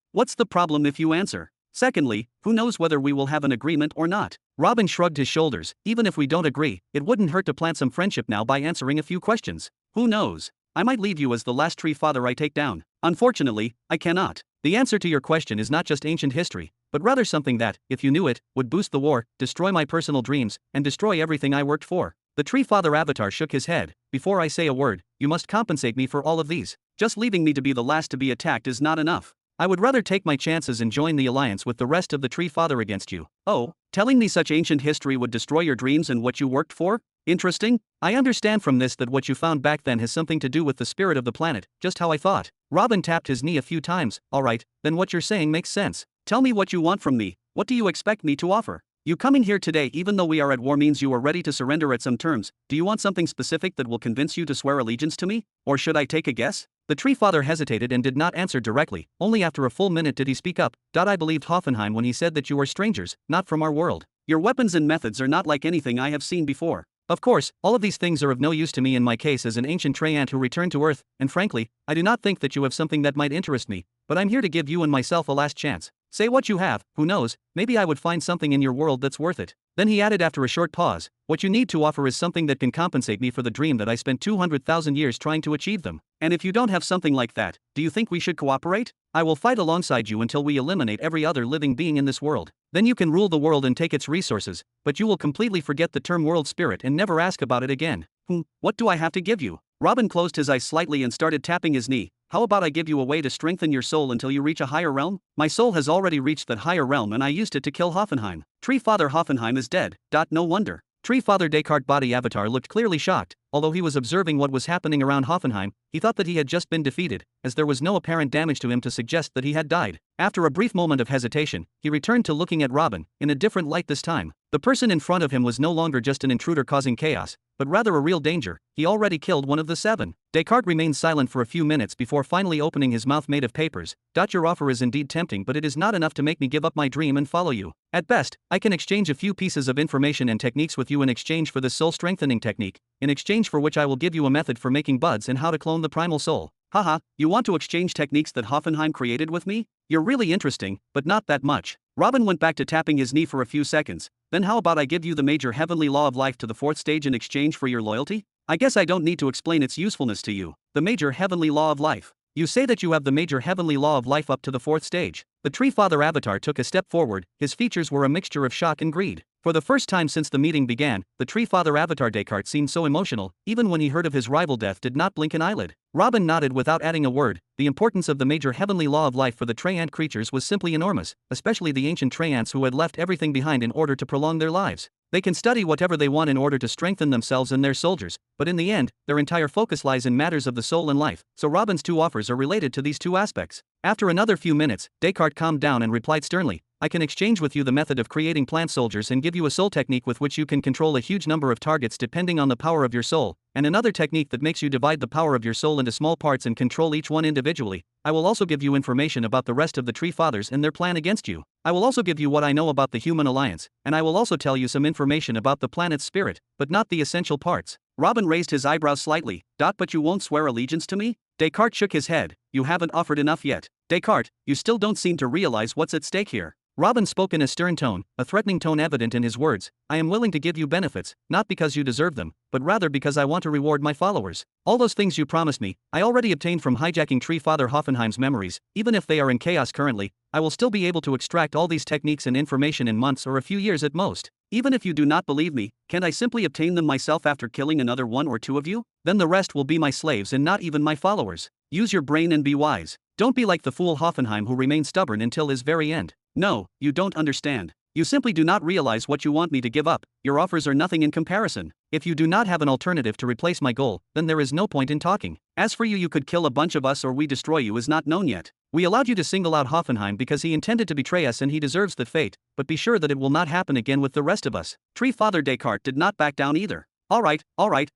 What's the problem if you answer? Secondly, who knows whether we will have an agreement or not? Robin shrugged his shoulders. Even if we don't agree, it wouldn't hurt to plant some friendship now by answering a few questions. Who knows? I might leave you as the last Tree Father I take down. Unfortunately, I cannot. The answer to your question is not just ancient history, but rather something that, if you knew it, would boost the war, destroy my personal dreams, and destroy everything I worked for. The Tree Father avatar shook his head. Before I say a word, you must compensate me for all of these. Just leaving me to be the last to be attacked is not enough. I would rather take my chances and join the alliance with the rest of the Tree Father against you. Oh, telling me such ancient history would destroy your dreams and what you worked for? Interesting. I understand from this that what you found back then has something to do with the spirit of the planet, just how I thought. Robin tapped his knee a few times. Alright, then what you're saying makes sense. Tell me what you want from me. What do you expect me to offer? You coming here today even though we are at war means you are ready to surrender at some terms. Do you want something specific that will convince you to swear allegiance to me? Or should I take a guess? The Tree Father hesitated and did not answer directly. Only after a full minute did he speak up. I believed Hoffenheim when he said that you are strangers, not from our world. Your weapons and methods are not like anything I have seen before. Of course, all of these things are of no use to me in my case as an ancient Traiant who returned to Earth, and frankly, I do not think that you have something that might interest me. but I'm here to give you and myself a last chance. Say what you have, who knows, maybe I would find something in your world that's worth it. Then he added after a short pause, what you need to offer is something that can compensate me for the dream that I spent 200,000 years trying to achieve them. And if you don't have something like that, do you think we should cooperate? I will fight alongside you until we eliminate every other living being in this world. Then you can rule the world and take its resources, but you will completely forget the term world spirit and never ask about it again. What do I have to give you? Robin closed his eyes slightly and started tapping his knee. How about I give you a way to strengthen your soul until you reach a higher realm? My soul has already reached that higher realm and I used it to kill Hoffenheim. Tree Father Hoffenheim is dead. No wonder. Tree Father Descartes' body avatar looked clearly shocked. Although he was observing what was happening around Hoffenheim, he thought that he had just been defeated, as there was no apparent damage to him to suggest that he had died. After a brief moment of hesitation, he returned to looking at Robin, in a different light this time. The person in front of him was no longer just an intruder causing chaos, but rather a real danger. He already killed one of the 7. Descartes remained silent for a few minutes before finally opening his mouth made of papers. Your offer is indeed tempting, but it is not enough to make me give up my dream and follow you. At best, I can exchange a few pieces of information and techniques with you in exchange for this soul strengthening technique, in exchange for which I will give you a method for making buds and how to clone the primal soul. Haha, you want to exchange techniques that Hoffenheim created with me? You're really interesting, but not that much. Robin went back to tapping his knee for a few seconds. Then how about I give you the major heavenly law of life to the 4th stage in exchange for your loyalty? I guess I don't need to explain its usefulness to you. The major heavenly law of life. You say that you have the major heavenly law of life up to the 4th stage. The Tree Father avatar took a step forward. His features were a mixture of shock and greed. For the first time since the meeting began, the Tree Father avatar Descartes seemed so emotional. Even when he heard of his rival death did not blink an eyelid. Robin nodded without adding a word. The importance of the major heavenly law of life for the Tree-ant creatures was simply enormous, especially the ancient Tree-ants who had left everything behind in order to prolong their lives. They can study whatever they want in order to strengthen themselves and their soldiers, but in the end, their entire focus lies in matters of the soul and life, so Robin's 2 offers are related to these 2 aspects. After another few minutes, Descartes calmed down and replied sternly, I can exchange with you the method of creating plant soldiers and give you a soul technique with which you can control a huge number of targets depending on the power of your soul, and another technique that makes you divide the power of your soul into small parts and control each one individually. I will also give you information about the rest of the Tree Fathers and their plan against you. I will also give you what I know about the Human Alliance, and I will also tell you some information about the planet's spirit, but not the essential parts. Robin raised his eyebrows slightly. But you won't swear allegiance to me? Descartes shook his head. You haven't offered enough yet. Descartes, you still don't seem to realize what's at stake here. Robin spoke in a stern tone, a threatening tone evident in his words. I am willing to give you benefits, not because you deserve them, but rather because I want to reward my followers. All those things you promised me, I already obtained from hijacking Tree Father Hoffenheim's memories. Even if they are in chaos currently, I will still be able to extract all these techniques and information in months or a few years at most. Even if you do not believe me, can't I simply obtain them myself after killing another 1 or 2 of you? Then the rest will be my slaves and not even my followers. Use your brain and be wise. Don't be like the fool Hoffenheim who remained stubborn until his very end. No, you don't understand. You simply do not realize what you want me to give up. Your offers are nothing in comparison. If you do not have an alternative to replace my goal, then there is no point in talking. As for you could kill a bunch of us or we destroy you is not known yet. We allowed you to single out Hoffenheim because he intended to betray us and he deserves that fate, but be sure that it will not happen again with the rest of us. Tree Father Descartes did not back down either. Alright,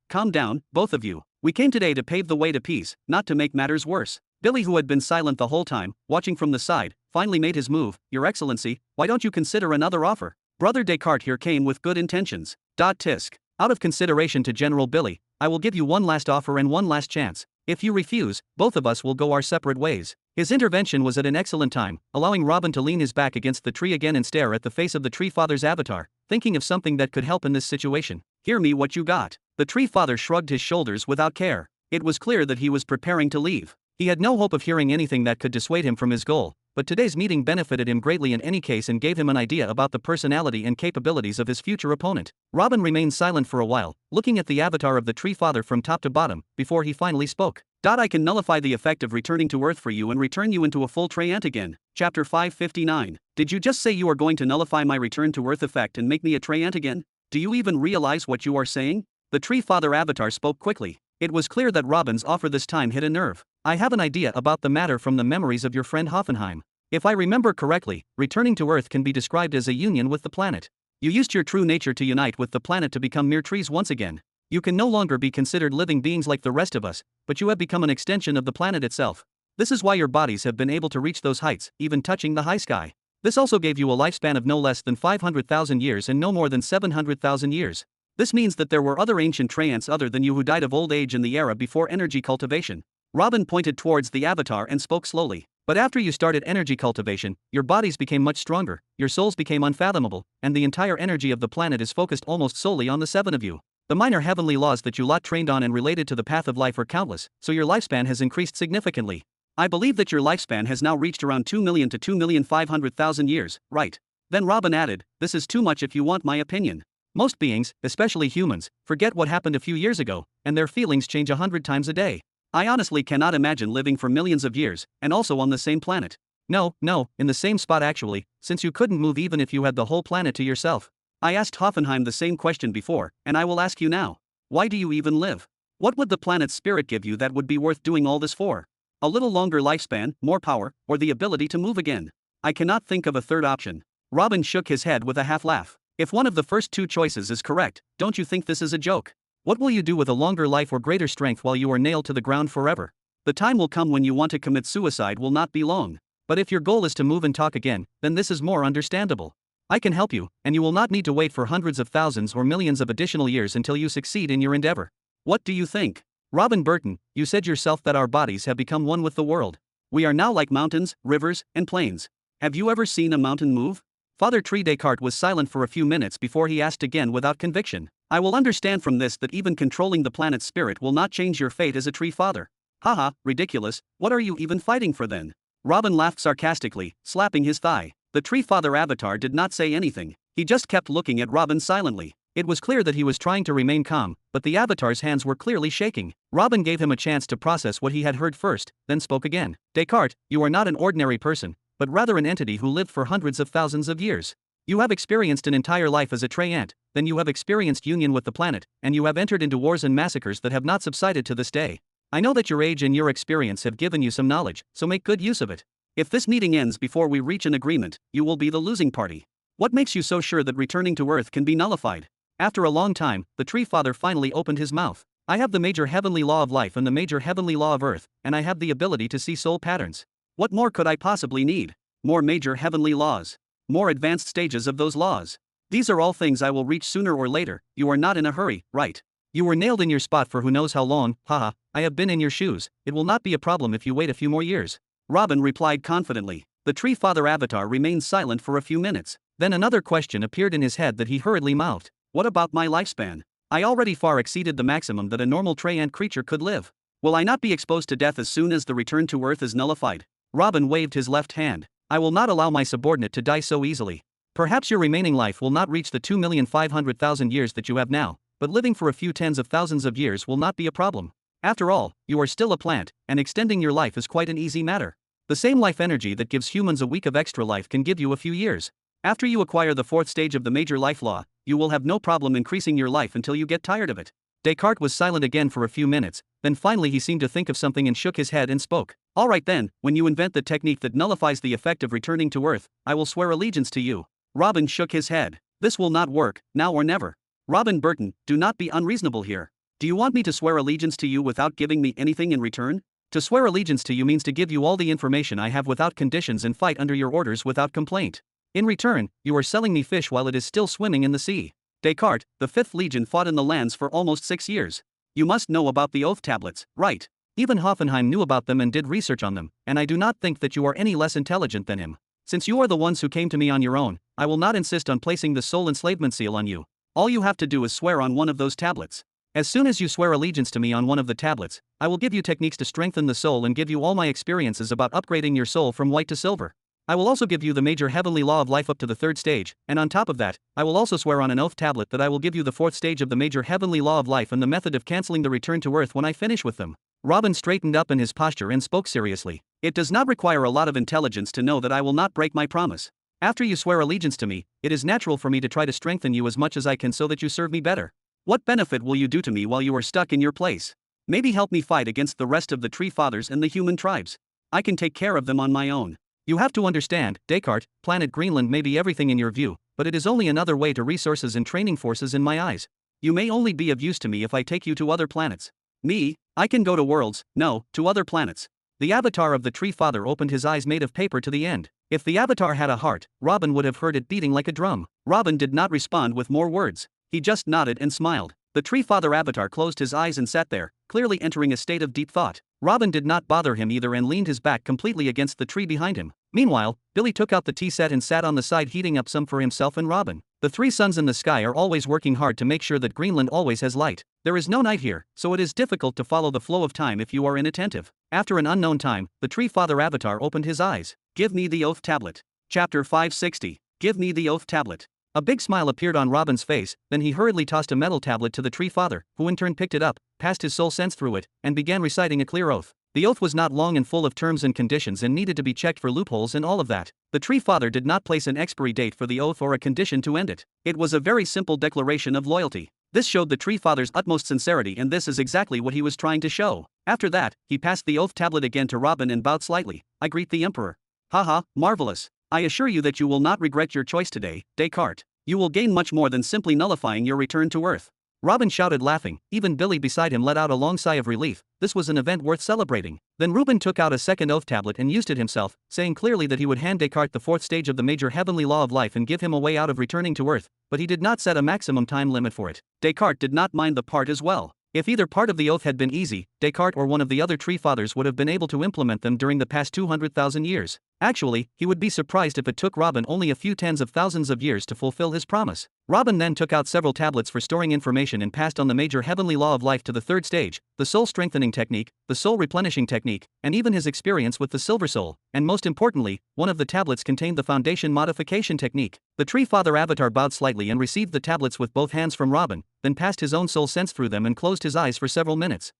calm down, both of you. We came today to pave the way to peace, not to make matters worse. Billy, who had been silent the whole time, watching from the side, finally made his move. Your Excellency, why don't you consider another offer? Brother Descartes here came with good intentions. Tisk. Out of consideration to General Billy, I will give you one last offer and one last chance. If you refuse, both of us will go our separate ways. His intervention was at an excellent time, allowing Robin to lean his back against the tree again and stare at the face of the Tree Father's avatar, thinking of something that could help in this situation. Hear me what you got. The Tree Father shrugged his shoulders without care. It was clear that he was preparing to leave. He had no hope of hearing anything that could dissuade him from his goal, but today's meeting benefited him greatly in any case and gave him an idea about the personality and capabilities of his future opponent. Robin remained silent for a while, looking at the avatar of the Tree Father from top to bottom, before he finally spoke. I can nullify the effect of returning to Earth for you and return you into a full Tree-ant again. Chapter 559. Did you just say you are going to nullify my return to Earth effect and make me a Tree-ant again? Do you even realize what you are saying? The Tree Father avatar spoke quickly. It was clear that Robin's offer this time hit a nerve. I have an idea about the matter from the memories of your friend Hoffenheim. If I remember correctly, returning to Earth can be described as a union with the planet. You used your true nature to unite with the planet to become mere trees once again. You can no longer be considered living beings like the rest of us, but you have become an extension of the planet itself. This is why your bodies have been able to reach those heights, even touching the high sky. This also gave you a lifespan of no less than 500,000 years and no more than 700,000 years. This means that there were other ancient Tree-ants other than you who died of old age in the era before energy cultivation. Robin pointed towards the avatar and spoke slowly. But after you started energy cultivation, your bodies became much stronger, your souls became unfathomable, and the entire energy of the planet is focused almost solely on the 7 of you. The minor heavenly laws that you lot trained on and related to the path of life are countless, so your lifespan has increased significantly. I believe that your lifespan has now reached around 2 million to 2,500,000 years, right? Then Robin added, this is too much if you want my opinion. Most beings, especially humans, forget what happened a few years ago, and their feelings change 100 times a day. I honestly cannot imagine living for millions of years, and also on the same planet. No, in the same spot actually, since you couldn't move even if you had the whole planet to yourself. I asked Hoffenheim the same question before, and I will ask you now. Why do you even live? What would the planet's spirit give you that would be worth doing all this for? A little longer lifespan, more power, or the ability to move again? I cannot think of a third option. Robin shook his head with a half laugh. If one of the first two choices is correct, don't you think this is a joke? What will you do with a longer life or greater strength while you are nailed to the ground forever? The time will come when you want to commit suicide will not be long. But if your goal is to move and talk again, then this is more understandable. I can help you, and you will not need to wait for hundreds of thousands or millions of additional years until you succeed in your endeavor. What do you think? Robin Burton, you said yourself that our bodies have become one with the world. We are now like mountains, rivers, and plains. Have you ever seen a mountain move? Father Tree Descartes was silent for a few minutes before he asked again without conviction. I will understand from this that even controlling the planet's spirit will not change your fate as a tree father. Haha, ridiculous, what are you even fighting for then? Robin laughed sarcastically, slapping his thigh. The tree father avatar did not say anything, he just kept looking at Robin silently. It was clear that he was trying to remain calm, but the avatar's hands were clearly shaking. Robin gave him a chance to process what he had heard first, then spoke again. Descartes, you are not an ordinary person, but rather an entity who lived for hundreds of thousands of years. You have experienced an entire life as a tree ant, then you have experienced union with the planet, and you have entered into wars and massacres that have not subsided to this day. I know that your age and your experience have given you some knowledge, so make good use of it. If this meeting ends before we reach an agreement, you will be the losing party. What makes you so sure that returning to Earth can be nullified? After a long time, the tree father finally opened his mouth. I have the major heavenly law of life and the major heavenly law of Earth, and I have the ability to see soul patterns. What more could I possibly need? More major heavenly laws. More advanced stages of those laws. These are all things I will reach sooner or later. You are not in a hurry, right? You were nailed in your spot for who knows how long, haha, I have been in your shoes, it will not be a problem if you wait a few more years. Robin replied confidently. The tree father avatar remained silent for a few minutes. Then another question appeared in his head that he hurriedly mouthed. What about my lifespan? I already far exceeded the maximum that a normal tree ant creature could live. Will I not be exposed to death as soon as the return to Earth is nullified? Robin waved his left hand. I will not allow my subordinate to die so easily. Perhaps your remaining life will not reach the 2,500,000 years that you have now, but living for a few tens of thousands of years will not be a problem. After all, you are still a plant, and extending your life is quite an easy matter. The same life energy that gives humans a week of extra life can give you a few years. After you acquire the fourth stage of the major life law, you will have no problem increasing your life until you get tired of it. Descartes was silent again for a few minutes, then finally he seemed to think of something and shook his head and spoke. All right then, when you invent the technique that nullifies the effect of returning to Earth, I will swear allegiance to you. Robin shook his head. This will not work, now or never. Robin Burton, do not be unreasonable here. Do you want me to swear allegiance to you without giving me anything in return? To swear allegiance to you means to give you all the information I have without conditions and fight under your orders without complaint. In return, you are selling me fish while it is still swimming in the sea. Descartes, the 5th Legion fought in the lands for almost 6 years. You must know about the oath tablets, right? Even Hoffenheim knew about them and did research on them, and I do not think that you are any less intelligent than him. Since you are the ones who came to me on your own, I will not insist on placing the soul enslavement seal on you. All you have to do is swear on one of those tablets. As soon as you swear allegiance to me on one of the tablets, I will give you techniques to strengthen the soul and give you all my experiences about upgrading your soul from white to silver. I will also give you the major heavenly law of life up to the 3rd stage, and on top of that, I will also swear on an oath tablet that I will give you the 4th stage of the major heavenly law of life and the method of cancelling the return to Earth when I finish with them. Robin straightened up in his posture and spoke seriously. It does not require a lot of intelligence to know that I will not break my promise. After you swear allegiance to me, it is natural for me to try to strengthen you as much as I can so that you serve me better. What benefit will you do to me while you are stuck in your place? Maybe help me fight against the rest of the tree fathers and the human tribes. I can take care of them on my own. You have to understand, Descartes, Planet Greenland may be everything in your view, but it is only another way to resources and training forces in my eyes. You may only be of use to me if I take you to other planets. Me, I can go to worlds, no, to other planets. The avatar of the tree father opened his eyes made of paper to the end. If the avatar had a heart, Robin would have heard it beating like a drum. Robin did not respond with more words. He just nodded and smiled. The tree father avatar closed his eyes and sat there, clearly entering a state of deep thought. Robin did not bother him either and leaned his back completely against the tree behind him. Meanwhile, Billy took out the tea set and sat on the side heating up some for himself and Robin. The three suns in the sky are always working hard to make sure that Greenland always has light. There is no night here, so it is difficult to follow the flow of time if you are inattentive. After an unknown time, the tree father avatar opened his eyes. Give me the oath tablet. Chapter 560. Give me the oath tablet. A big smile appeared on Robin's face, then he hurriedly tossed a metal tablet to the tree father, who in turn picked it up, passed his soul sense through it, and began reciting a clear oath. The oath was not long and full of terms and conditions and needed to be checked for loopholes and all of that. The tree father did not place an expiry date for the oath or a condition to end it. It was a very simple declaration of loyalty. This showed the tree father's utmost sincerity, and this is exactly what he was trying to show. After that, he passed the oath tablet again to Robin and bowed slightly. I greet the Emperor. Haha, marvelous. I assure you that you will not regret your choice today, Descartes. You will gain much more than simply nullifying your return to Earth. Robin shouted, laughing. Even Billy beside him let out a long sigh of relief. This was an event worth celebrating. Then Reuben took out a second oath tablet and used it himself, saying clearly that he would hand Descartes the fourth stage of the major heavenly law of life and give him a way out of returning to Earth, but he did not set a maximum time limit for it. Descartes did not mind the part as well. If either part of the oath had been easy, Descartes or one of the other tree fathers would have been able to implement them during the past 200,000 years. Actually, he would be surprised if it took Robin only a few tens of thousands of years to fulfill his promise. Robin then took out several tablets for storing information and passed on the major heavenly law of life to the third stage, the soul strengthening technique, the soul replenishing technique, and even his experience with the silver soul. And most importantly, one of the tablets contained the foundation modification technique. The tree father avatar bowed slightly and received the tablets with both hands from Robin, then passed his own soul sense through them and closed his eyes for several minutes.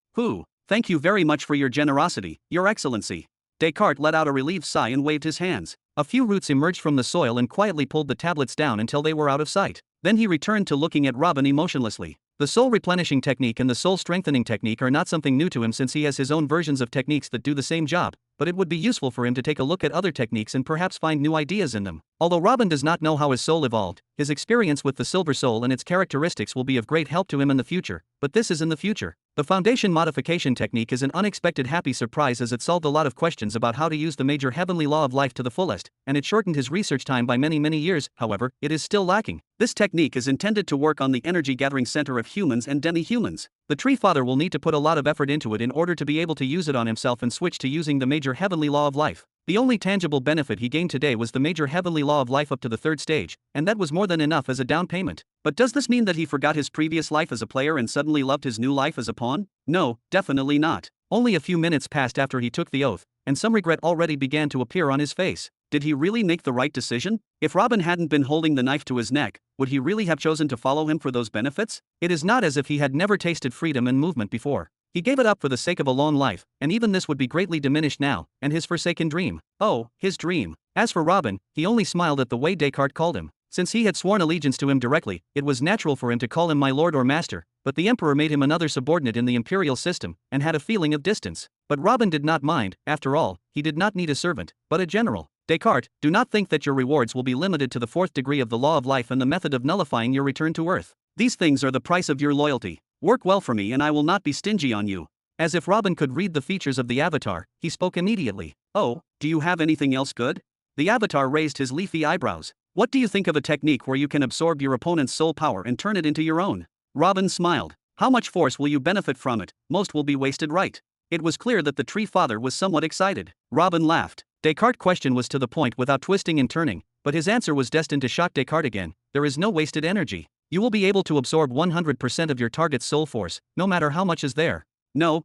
Thank you very much for your generosity, Your Excellency. Descartes let out a relieved sigh and waved his hands. A few roots emerged from the soil and quietly pulled the tablets down until they were out of sight. Then he returned to looking at Robin emotionlessly. The soul replenishing technique and the soul strengthening technique are not something new to him since he has his own versions of techniques that do the same job, but it would be useful for him to take a look at other techniques and perhaps find new ideas in them. Although Robin does not know how his soul evolved, his experience with the silver soul and its characteristics will be of great help to him in the future, but this is in the future. The foundation modification technique is an unexpected happy surprise as it solved a lot of questions about how to use the major heavenly law of life to the fullest, and it shortened his research time by many years. However, it is still lacking. This technique is intended to work on the energy gathering center of humans and demi-humans. The tree father will need to put a lot of effort into it in order to be able to use it on himself and switch to using the major heavenly law of life. The only tangible benefit he gained today was the major heavenly law of life up to the third stage, and that was more than enough as a down payment. But does this mean that he forgot his previous life as a player and suddenly loved his new life as a pawn? No, definitely not. Only a few minutes passed after he took the oath, and some regret already began to appear on his face. Did he really make the right decision? If Robin hadn't been holding the knife to his neck, would he really have chosen to follow him for those benefits? It is not as if he had never tasted freedom and movement before. He gave it up for the sake of a long life, and even this would be greatly diminished now, and his forsaken dream. Oh, his dream. As for Robin, he only smiled at the way Descartes called him. Since he had sworn allegiance to him directly, it was natural for him to call him my lord or master, but the emperor made him another subordinate in the imperial system, and had a feeling of distance. But Robin did not mind. After all, he did not need a servant, but a general. Descartes, do not think that your rewards will be limited to the fourth degree of the law of life and the method of nullifying your return to Earth. These things are the price of your loyalty. Work well for me and I will not be stingy on you. As if Robin could read the features of the avatar, he spoke immediately. Oh, do you have anything else good? The avatar raised his leafy eyebrows. What do you think of a technique where you can absorb your opponent's soul power and turn it into your own? Robin smiled. How much force will you benefit from it? Most will be wasted, right? It was clear that the tree father was somewhat excited. Robin laughed. Descartes' question was to the point without twisting and turning, but his answer was destined to shock Descartes again. There is no wasted energy. You will be able to absorb 100% of your target's soul force, no matter how much is there. No,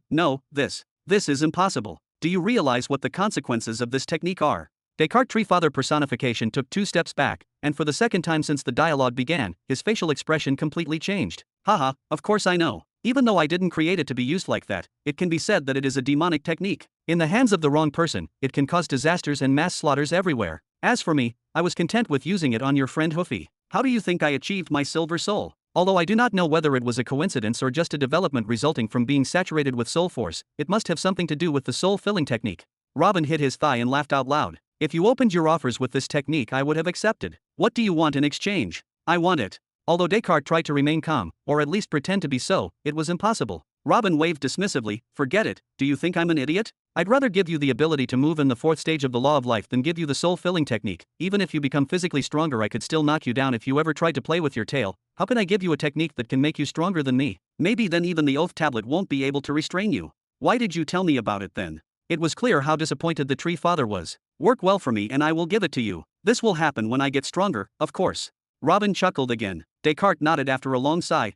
this is impossible. Do you realize what the consequences of this technique are? Descartes' tree father personification took 2 steps back, and for the second time since the dialogue began, his facial expression completely changed. Haha, of course I know. Even though I didn't create it to be used like that, it can be said that it is a demonic technique. In the hands of the wrong person, it can cause disasters and mass slaughters everywhere. As for me, I was content with using it on your friend Hoofy. How do you think I achieved my silver soul? Although I do not know whether it was a coincidence or just a development resulting from being saturated with soul force, it must have something to do with the soul-filling technique. Robin hit his thigh and laughed out loud. If you opened your offers with this technique I would have accepted. What do you want in exchange? I want it. Although Descartes tried to remain calm, or at least pretend to be so, it was impossible. Robin waved dismissively. Forget it, do you think I'm an idiot? I'd rather give you the ability to move in the fourth stage of the law of life than give you the soul-filling technique. Even if you become physically stronger I could still knock you down if you ever tried to play with your tail. How can I give you a technique that can make you stronger than me? Maybe then even the oath tablet won't be able to restrain you. Why did you tell me about it then? It was clear how disappointed the tree father was. Work well for me and I will give it to you. This will happen when I get stronger, of course. Robin chuckled again. Descartes nodded after a long sigh.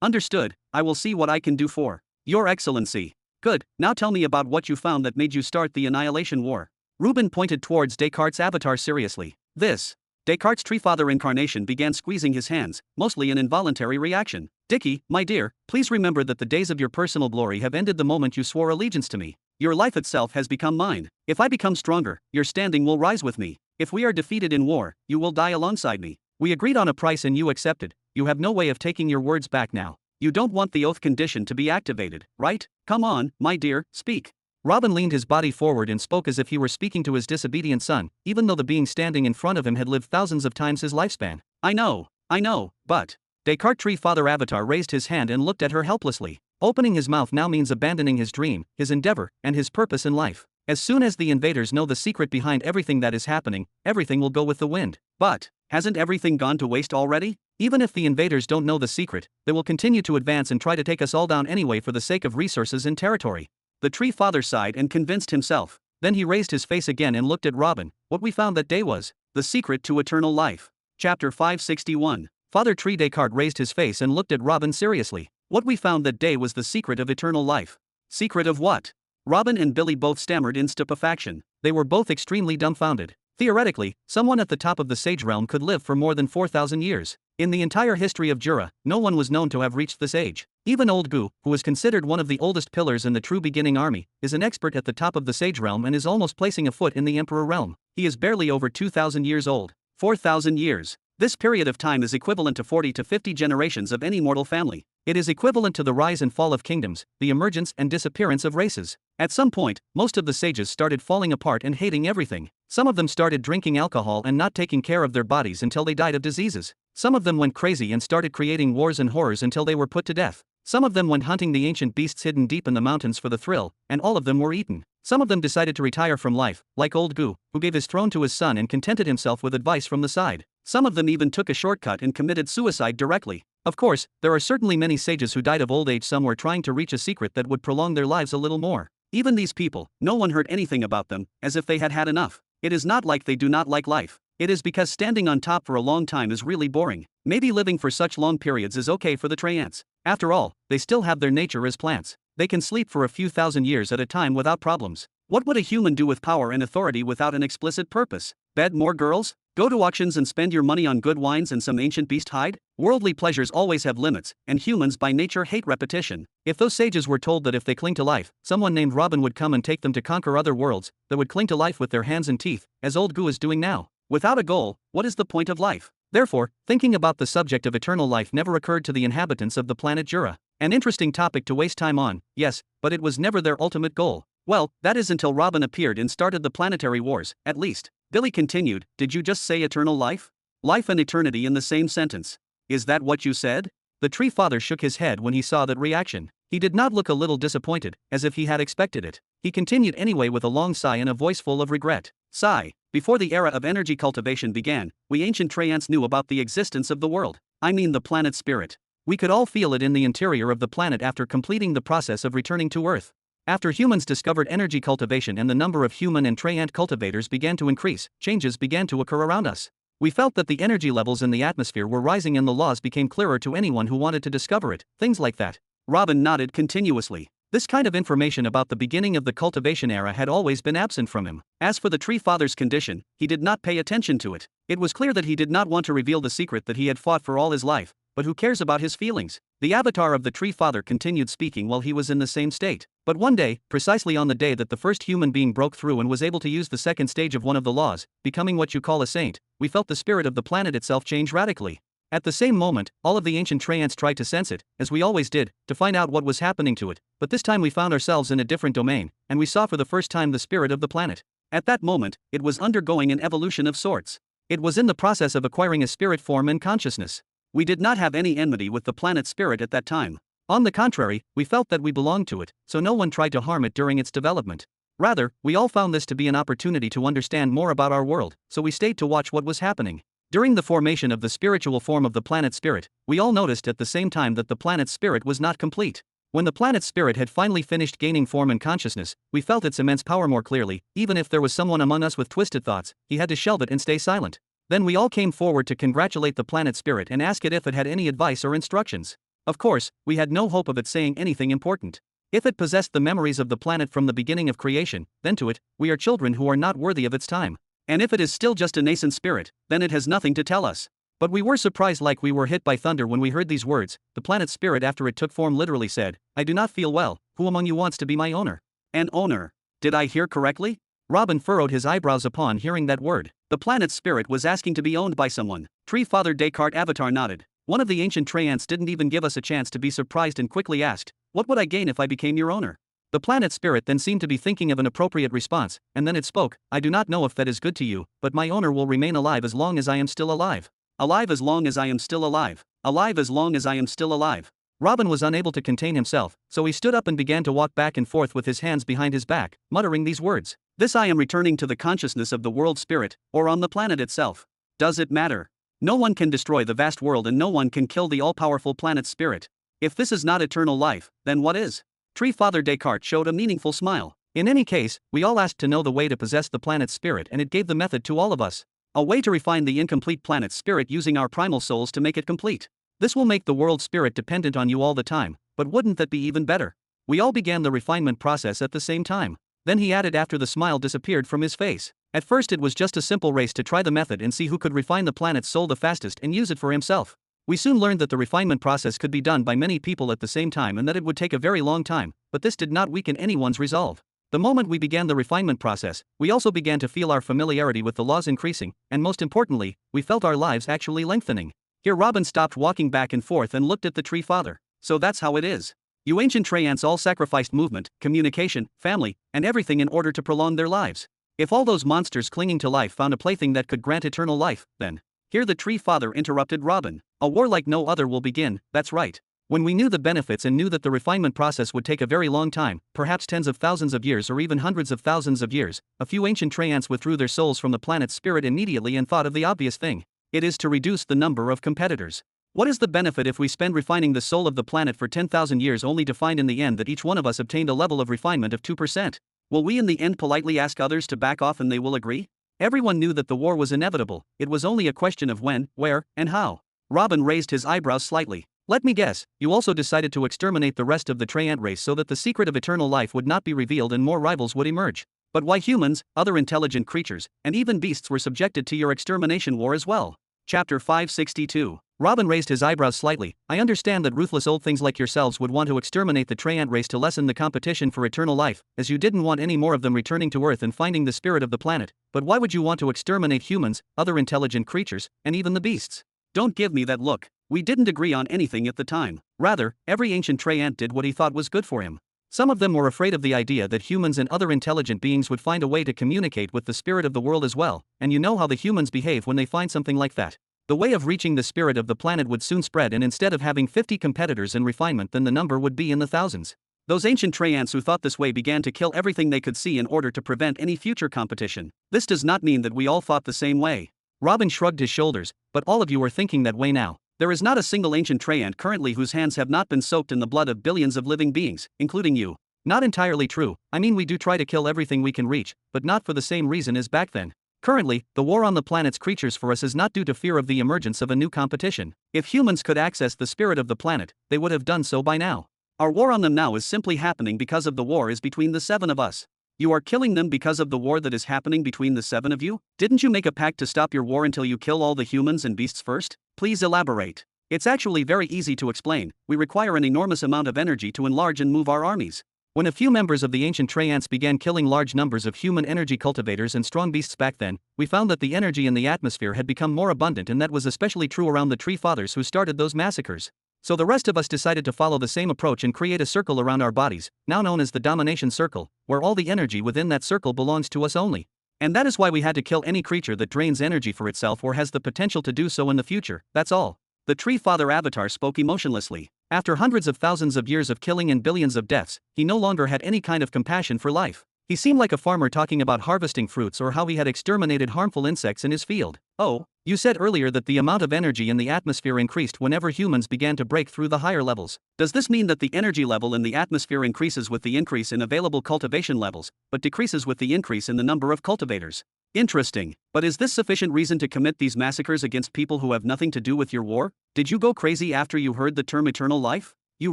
Understood, I will see what I can do for Your Excellency. Good, now tell me about what you found that made you start the Annihilation War. Reuben pointed towards Descartes' avatar seriously. This. Descartes' treefather incarnation began squeezing his hands, mostly an involuntary reaction. Dickie, my dear, please remember that the days of your personal glory have ended the moment you swore allegiance to me. Your life itself has become mine. If I become stronger, your standing will rise with me. If we are defeated in war, you will die alongside me. We agreed on a price and you accepted. You have no way of taking your words back now. You don't want the oath condition to be activated, right? Come on, my dear, speak. Robin leaned his body forward and spoke as if he were speaking to his disobedient son, even though the being standing in front of him had lived thousands of times his lifespan. I know, but. Descartes' tree father avatar raised his hand and looked at her helplessly. Opening his mouth now means abandoning his dream, his endeavor, and his purpose in life. As soon as the invaders know the secret behind everything that is happening, everything will go with the wind. But, hasn't everything gone to waste already? Even if the invaders don't know the secret, they will continue to advance and try to take us all down anyway for the sake of resources and territory. The tree father sighed and convinced himself. Then he raised his face again and looked at Robin. What we found that day was the secret to eternal life. Chapter 561. Father Tree Descartes raised his face and looked at Robin seriously. What we found that day was the secret of eternal life. Secret of what? Robin and Billy both stammered in stupefaction. They were both extremely dumbfounded. Theoretically, someone at the top of the sage realm could live for more than 4,000 years. In the entire history of Jura, no one was known to have reached this age. Even Old Gu, who is considered one of the oldest pillars in the true beginning army, is an expert at the top of the sage realm and is almost placing a foot in the emperor realm. He is barely over 2,000 years old. 4,000 years. This period of time is equivalent to 40 to 50 generations of any mortal family. It is equivalent to the rise and fall of kingdoms, the emergence and disappearance of races. At some point, most of the sages started falling apart and hating everything. Some of them started drinking alcohol and not taking care of their bodies until they died of diseases. Some of them went crazy and started creating wars and horrors until they were put to death. Some of them went hunting the ancient beasts hidden deep in the mountains for the thrill, and all of them were eaten. Some of them decided to retire from life, like Old Gu, who gave his throne to his son and contented himself with advice from the side. Some of them even took a shortcut and committed suicide directly. Of course, there are certainly many sages who died of old age somewhere trying to reach a secret that would prolong their lives a little more. Even these people, no one heard anything about them, as if they had had enough. It is not like they do not like life. It is because standing on top for a long time is really boring. Maybe living for such long periods is okay for the Treants. After all, they still have their nature as plants. They can sleep for a few thousand years at a time without problems. What would a human do with power and authority without an explicit purpose? Bed more girls? Go to auctions and spend your money on good wines and some ancient beast hide? Worldly pleasures always have limits, and humans by nature hate repetition. If those sages were told that if they cling to life, someone named Robin would come and take them to conquer other worlds, they would cling to life with their hands and teeth, as Old Gu is doing now. Without a goal, what is the point of life? Therefore, thinking about the subject of eternal life never occurred to the inhabitants of the planet Jura. An interesting topic to waste time on, yes, but it was never their ultimate goal. Well, that is until Robin appeared and started the planetary wars, at least. Billy continued, did you just say eternal life? Life and eternity in the same sentence. Is that what you said? The tree father shook his head when he saw that reaction. He did not look a little disappointed, as if he had expected it. He continued anyway with a long sigh and a voice full of regret. Sigh. Before the era of energy cultivation began, we ancient Treants knew about the existence of the world. I mean the planet spirit. We could all feel it in the interior of the planet after completing the process of returning to Earth. After humans discovered energy cultivation and the number of human and Treant cultivators began to increase, changes began to occur around us. We felt that the energy levels in the atmosphere were rising and the laws became clearer to anyone who wanted to discover it, things like that. Robin nodded continuously. This kind of information about the beginning of the cultivation era had always been absent from him. As for the tree father's condition, he did not pay attention to it. It was clear that he did not want to reveal the secret that he had fought for all his life, but who cares about his feelings? The avatar of the tree father continued speaking while he was in the same state. But one day, precisely on the day that the first human being broke through and was able to use the second stage of one of the laws, becoming what you call a saint, we felt the spirit of the planet itself change radically. At the same moment, all of the ancient Treants tried to sense it, as we always did, to find out what was happening to it, but this time we found ourselves in a different domain, and we saw for the first time the spirit of the planet. At that moment, it was undergoing an evolution of sorts. It was in the process of acquiring a spirit form and consciousness. We did not have any enmity with the planet spirit at that time. On the contrary, we felt that we belonged to it, so no one tried to harm it during its development. Rather, we all found this to be an opportunity to understand more about our world, so we stayed to watch what was happening. During the formation of the spiritual form of the planet spirit, we all noticed at the same time that the planet's spirit was not complete. When the planet's spirit had finally finished gaining form and consciousness, we felt its immense power more clearly. Even if there was someone among us with twisted thoughts, he had to shelve it and stay silent. Then we all came forward to congratulate the planet spirit and ask it if it had any advice or instructions. Of course, we had no hope of it saying anything important. If it possessed the memories of the planet from the beginning of creation, then to it, we are children who are not worthy of its time. And if it is still just a nascent spirit, then it has nothing to tell us. But we were surprised like we were hit by thunder when we heard these words. The planet spirit, after it took form, literally said, "I do not feel well. Who among you wants to be my owner?" An owner? Did I hear correctly? Robin furrowed his eyebrows upon hearing that word. The planet spirit was asking to be owned by someone. Tree Father Descartes Avatar nodded. One of the ancient Treants didn't even give us a chance to be surprised and quickly asked, "What would I gain if I became your owner?" The planet spirit then seemed to be thinking of an appropriate response, and then it spoke, "I do not know if that is good to you, but my owner will remain alive as long as I am still alive. Alive as long as I am still alive. Alive as long as I am still alive." Robin was unable to contain himself, so he stood up and began to walk back and forth with his hands behind his back, muttering these words. "This I am returning to the consciousness of the world spirit, or on the planet itself. Does it matter? No one can destroy the vast world and no one can kill the all-powerful planet spirit. If this is not eternal life, then what is?" Tree Father Descartes showed a meaningful smile. In any case, we all asked to know the way to possess the planet's spirit, and it gave the method to all of us. A way to refine the incomplete planet's spirit using our primal souls to make it complete. This will make the world spirit dependent on you all the time, but wouldn't that be even better? We all began the refinement process at the same time. Then he added after the smile disappeared from his face. At first it was just a simple race to try the method and see who could refine the planet's soul the fastest and use it for himself. We soon learned that the refinement process could be done by many people at the same time and that it would take a very long time, but this did not weaken anyone's resolve. The moment we began the refinement process, we also began to feel our familiarity with the laws increasing, and most importantly, we felt our lives actually lengthening. Here Robin stopped walking back and forth and looked at the Tree Father. "So that's how it is. You ancient Treants all sacrificed movement, communication, family, and everything in order to prolong their lives. If all those monsters clinging to life found a plaything that could grant eternal life, then..." Here the Tree Father interrupted Robin. "A war like no other will begin, that's right. When we knew the benefits and knew that the refinement process would take a very long time, perhaps tens of thousands of years or even hundreds of thousands of years, a few ancient Treants withdrew their souls from the planet's spirit immediately and thought of the obvious thing. It is to reduce the number of competitors. What is the benefit if we spend refining the soul of the planet for 10,000 years only to find in the end that each one of us obtained a level of refinement of 2%? Will we in the end politely ask others to back off and they will agree? Everyone knew that the war was inevitable, it was only a question of when, where, and how." Robin raised his eyebrows slightly. "Let me guess, you also decided to exterminate the rest of the Treant race so that the secret of eternal life would not be revealed and more rivals would emerge. But why humans, other intelligent creatures, and even beasts were subjected to your extermination war as well?" Chapter 562. Robin raised his eyebrows slightly. "I understand that ruthless old things like yourselves would want to exterminate the Treant race to lessen the competition for eternal life, as you didn't want any more of them returning to Earth and finding the spirit of the planet. But why would you want to exterminate humans, other intelligent creatures, and even the beasts? Don't give me that look. We didn't agree on anything at the time. Rather, every ancient Treant did what he thought was good for him. Some of them were afraid of the idea that humans and other intelligent beings would find a way to communicate with the spirit of the world as well, and you know how the humans behave when they find something like that. The way of reaching the spirit of the planet would soon spread, and instead of having 50 competitors in refinement, then the number would be in the thousands. Those ancient Treants who thought this way began to kill everything they could see in order to prevent any future competition. This does not mean that we all thought the same way." Robin shrugged his shoulders. "But all of you are thinking that way now. There is not a single ancient Treant currently whose hands have not been soaked in the blood of billions of living beings, including you." "Not entirely true. I mean, we do try to kill everything we can reach, but not for the same reason as back then. Currently, the war on the planet's creatures for us is not due to fear of the emergence of a new competition. If humans could access the spirit of the planet, they would have done so by now. Our war on them now is simply happening because of the war is between the 7 of us. You are killing them because of the war that is happening between the 7 of you? Didn't you make a pact to stop your war until you kill all the humans and beasts first? Please elaborate." "It's actually very easy to explain. We require an enormous amount of energy to enlarge and move our armies. When a few members of the ancient Treants began killing large numbers of human energy cultivators and strong beasts back then, we found that the energy in the atmosphere had become more abundant, and that was especially true around the Tree Fathers who started those massacres. So the rest of us decided to follow the same approach and create a circle around our bodies, now known as the domination circle, where all the energy within that circle belongs to us only. And that is why we had to kill any creature that drains energy for itself or has the potential to do so in the future, that's all." The Tree Father Avatar spoke emotionlessly. After hundreds of thousands of years of killing and billions of deaths, he no longer had any kind of compassion for life. He seemed like a farmer talking about harvesting fruits or how he had exterminated harmful insects in his field. "Oh, You said earlier that the amount of energy in the atmosphere increased whenever humans began to break through the higher levels. Does this mean that the energy level in the atmosphere increases with the increase in available cultivation levels, but decreases with the increase in the number of cultivators? Interesting. But is this sufficient reason to commit these massacres against people who have nothing to do with your war? Did you go crazy after you heard the term eternal life? You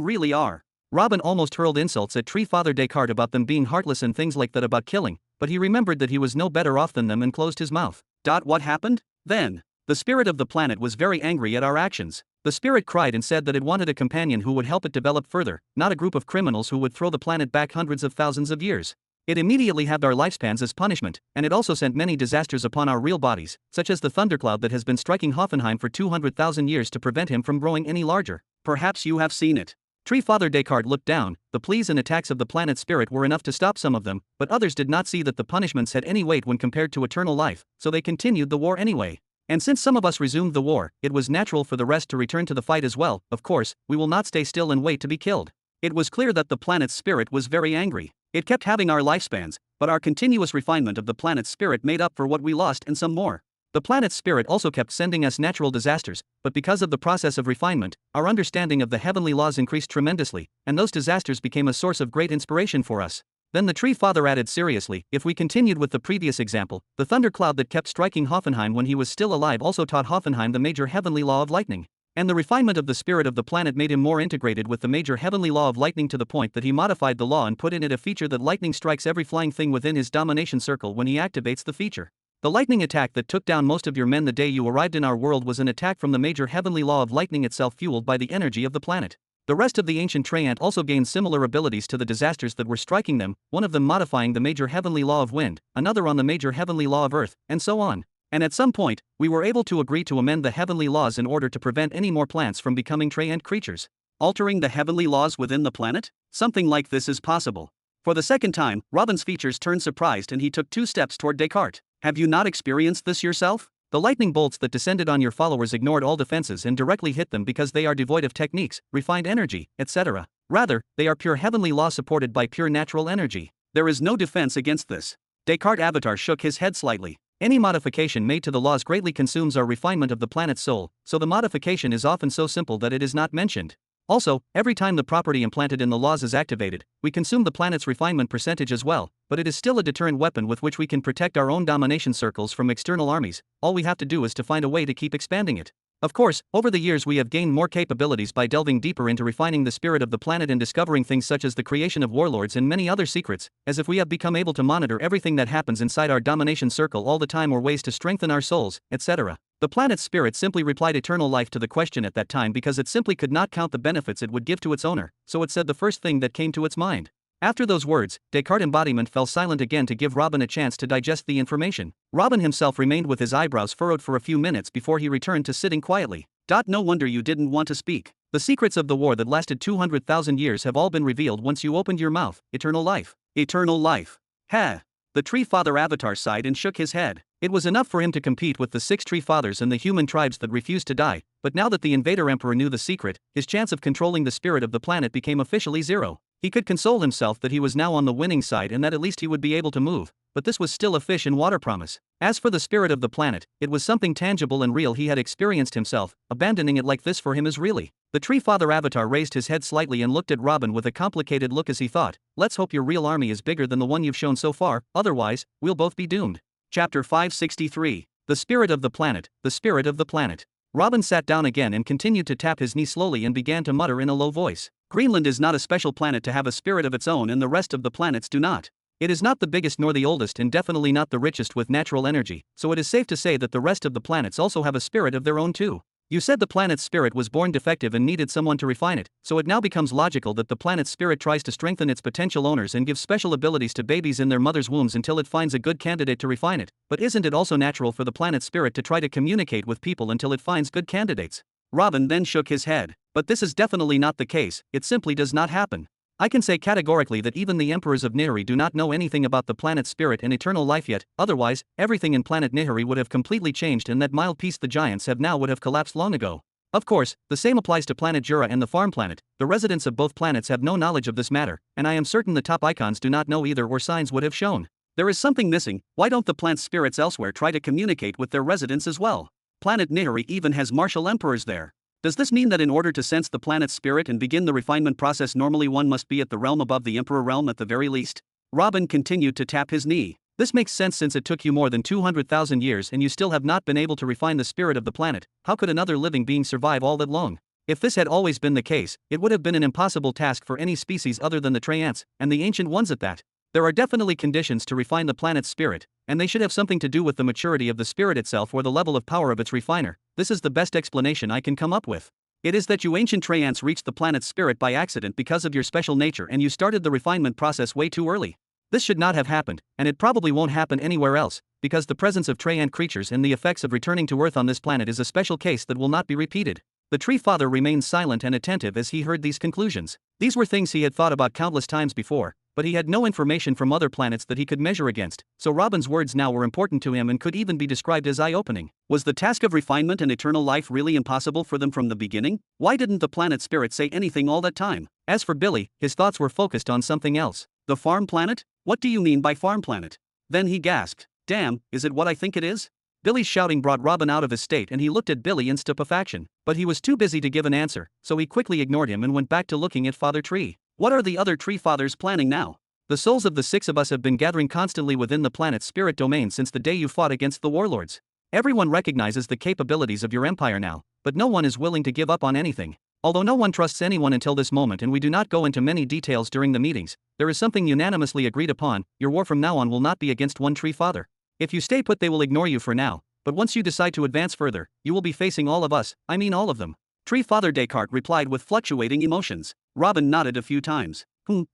really are. Robin almost hurled insults at Tree Father Descartes about them being heartless and things like that about killing, but he remembered that he was no better off than them and closed his mouth. What happened? Then, the spirit of the planet was very angry at our actions. The spirit cried and said that it wanted a companion who would help it develop further, not a group of criminals who would throw the planet back hundreds of thousands of years. It immediately halved our lifespans as punishment, and it also sent many disasters upon our real bodies, such as the thundercloud that has been striking Hoffenheim for 200,000 years to prevent him from growing any larger. Perhaps you have seen it. Tree Father Descartes looked down. The pleas and attacks of the planet spirit were enough to stop some of them, but others did not see that the punishments had any weight when compared to eternal life, so they continued the war anyway. And since some of us resumed the war, it was natural for the rest to return to the fight as well. Of course, we will not stay still and wait to be killed. It was clear that the planet's spirit was very angry. It kept having our lifespans, but our continuous refinement of the planet's spirit made up for what we lost and some more. The planet's spirit also kept sending us natural disasters, but because of the process of refinement, our understanding of the heavenly laws increased tremendously, and those disasters became a source of great inspiration for us. Then the Tree Father added seriously, if we continued with the previous example, the thundercloud that kept striking Hoffenheim when he was still alive also taught Hoffenheim the major heavenly law of lightning. And the refinement of the spirit of the planet made him more integrated with the major heavenly law of lightning to the point that he modified the law and put in it a feature that lightning strikes every flying thing within his domination circle when he activates the feature. The lightning attack that took down most of your men the day you arrived in our world was an attack from the major heavenly law of lightning itself, fueled by the energy of the planet. The rest of the ancient Treant also gained similar abilities to the disasters that were striking them, one of them modifying the major heavenly law of wind, another on the major heavenly law of earth, and so on. And at some point, we were able to agree to amend the heavenly laws in order to prevent any more plants from becoming Treant creatures. Altering the heavenly laws within the planet? Something like this is possible. For the second time, Robin's features turned surprised and he took 2 steps toward Descartes. Have you not experienced this yourself? The lightning bolts that descended on your followers ignored all defenses and directly hit them because they are devoid of techniques, refined energy, etc. Rather, they are pure heavenly law supported by pure natural energy. There is no defense against this. Descartes' avatar shook his head slightly. Any modification made to the laws greatly consumes our refinement of the planet's soul, so the modification is often so simple that it is not mentioned. Also, every time the property implanted in the laws is activated, we consume the planet's refinement percentage as well, but it is still a deterrent weapon with which we can protect our own domination circles from external armies. All we have to do is to find a way to keep expanding it. Of course, over the years we have gained more capabilities by delving deeper into refining the spirit of the planet and discovering things such as the creation of warlords and many other secrets, as if we have become able to monitor everything that happens inside our domination circle all the time, or ways to strengthen our souls, etc. The planet's spirit simply replied eternal life to the question at that time because it simply could not count the benefits it would give to its owner, so it said the first thing that came to its mind. After those words, Descartes' embodiment fell silent again to give Robin a chance to digest the information. Robin himself remained with his eyebrows furrowed for a few minutes before he returned to sitting quietly. No wonder you didn't want to speak. The secrets of the war that lasted 200,000 years have all been revealed once you opened your mouth. Eternal life. Eternal life. Ha! The Tree Father avatar sighed and shook his head. It was enough for him to compete with the 6 Tree Fathers and the human tribes that refused to die, but now that the Invader Emperor knew the secret, his chance of controlling the spirit of the planet became officially 0. He could console himself that he was now on the winning side and that at least he would be able to move, but this was still a fish in water promise. As for the spirit of the planet, it was something tangible and real he had experienced himself. Abandoning it like this for him is really. The Tree Father avatar raised his head slightly and looked at Robin with a complicated look as he thought, let's hope your real army is bigger than the one you've shown so far, otherwise, we'll both be doomed. Chapter 563. The Spirit of the Planet, the Spirit of the Planet. Robin sat down again and continued to tap his knee slowly and began to mutter in a low voice. Greenland is not a special planet to have a spirit of its own, and the rest of the planets do not. It is not the biggest nor the oldest and definitely not the richest with natural energy, so it is safe to say that the rest of the planets also have a spirit of their own too. You said the planet's spirit was born defective and needed someone to refine it, so it now becomes logical that the planet's spirit tries to strengthen its potential owners and give special abilities to babies in their mother's wombs until it finds a good candidate to refine it. But isn't it also natural for the planet's spirit to try to communicate with people until it finds good candidates? Robin then shook his head. But this is definitely not the case, it simply does not happen. I can say categorically that even the emperors of Nihiri do not know anything about the planet's spirit and eternal life yet, otherwise, everything in planet Nihiri would have completely changed and that mild peace the giants have now would have collapsed long ago. Of course, the same applies to planet Jura and the farm planet. The residents of both planets have no knowledge of this matter, and I am certain the top icons do not know either, or signs would have shown. There is something missing. Why don't the plant spirits elsewhere try to communicate with their residents as well? Planet Nihari even has martial emperors there. Does this mean that in order to sense the planet's spirit and begin the refinement process normally one must be at the realm above the Emperor realm at the very least? Robin continued to tap his knee. This makes sense since it took you more than 200,000 years and you still have not been able to refine the spirit of the planet. How could another living being survive all that long? If this had always been the case, it would have been an impossible task for any species other than the Treants, and the ancient ones at that. There are definitely conditions to refine the planet's spirit, and they should have something to do with the maturity of the spirit itself or the level of power of its refiner. This is the best explanation I can come up with. It is that you ancient Treants reached the planet's spirit by accident because of your special nature and you started the refinement process way too early. This should not have happened, and it probably won't happen anywhere else, because the presence of Treant creatures and the effects of returning to Earth on this planet is a special case that will not be repeated. The Tree Father remained silent and attentive as he heard these conclusions. These were things he had thought about countless times before, but he had no information from other planets that he could measure against, so Robin's words now were important to him and could even be described as eye-opening. Was the task of refinement and eternal life really impossible for them from the beginning? Why didn't the planet spirit say anything all that time? As for Billy, his thoughts were focused on something else. The farm planet? What do you mean by farm planet? Then he gasped. Damn, is it what I think it is? Billy's shouting brought Robin out of his state and he looked at Billy in stupefaction, but he was too busy to give an answer, so he quickly ignored him and went back to looking at Father Tree. What are the other Tree Fathers planning now? The souls of the six of us have been gathering constantly within the planet's spirit domain since the day you fought against the warlords. Everyone recognizes the capabilities of your empire now, but no one is willing to give up on anything. Although no one trusts anyone until this moment and we do not go into many details during the meetings, there is something unanimously agreed upon: your war from now on will not be against one Tree Father. If you stay put they will ignore you for now, but once you decide to advance further, you will be facing all of us, I mean all of them. Tree Father Descartes replied with fluctuating emotions. Robin nodded a few times.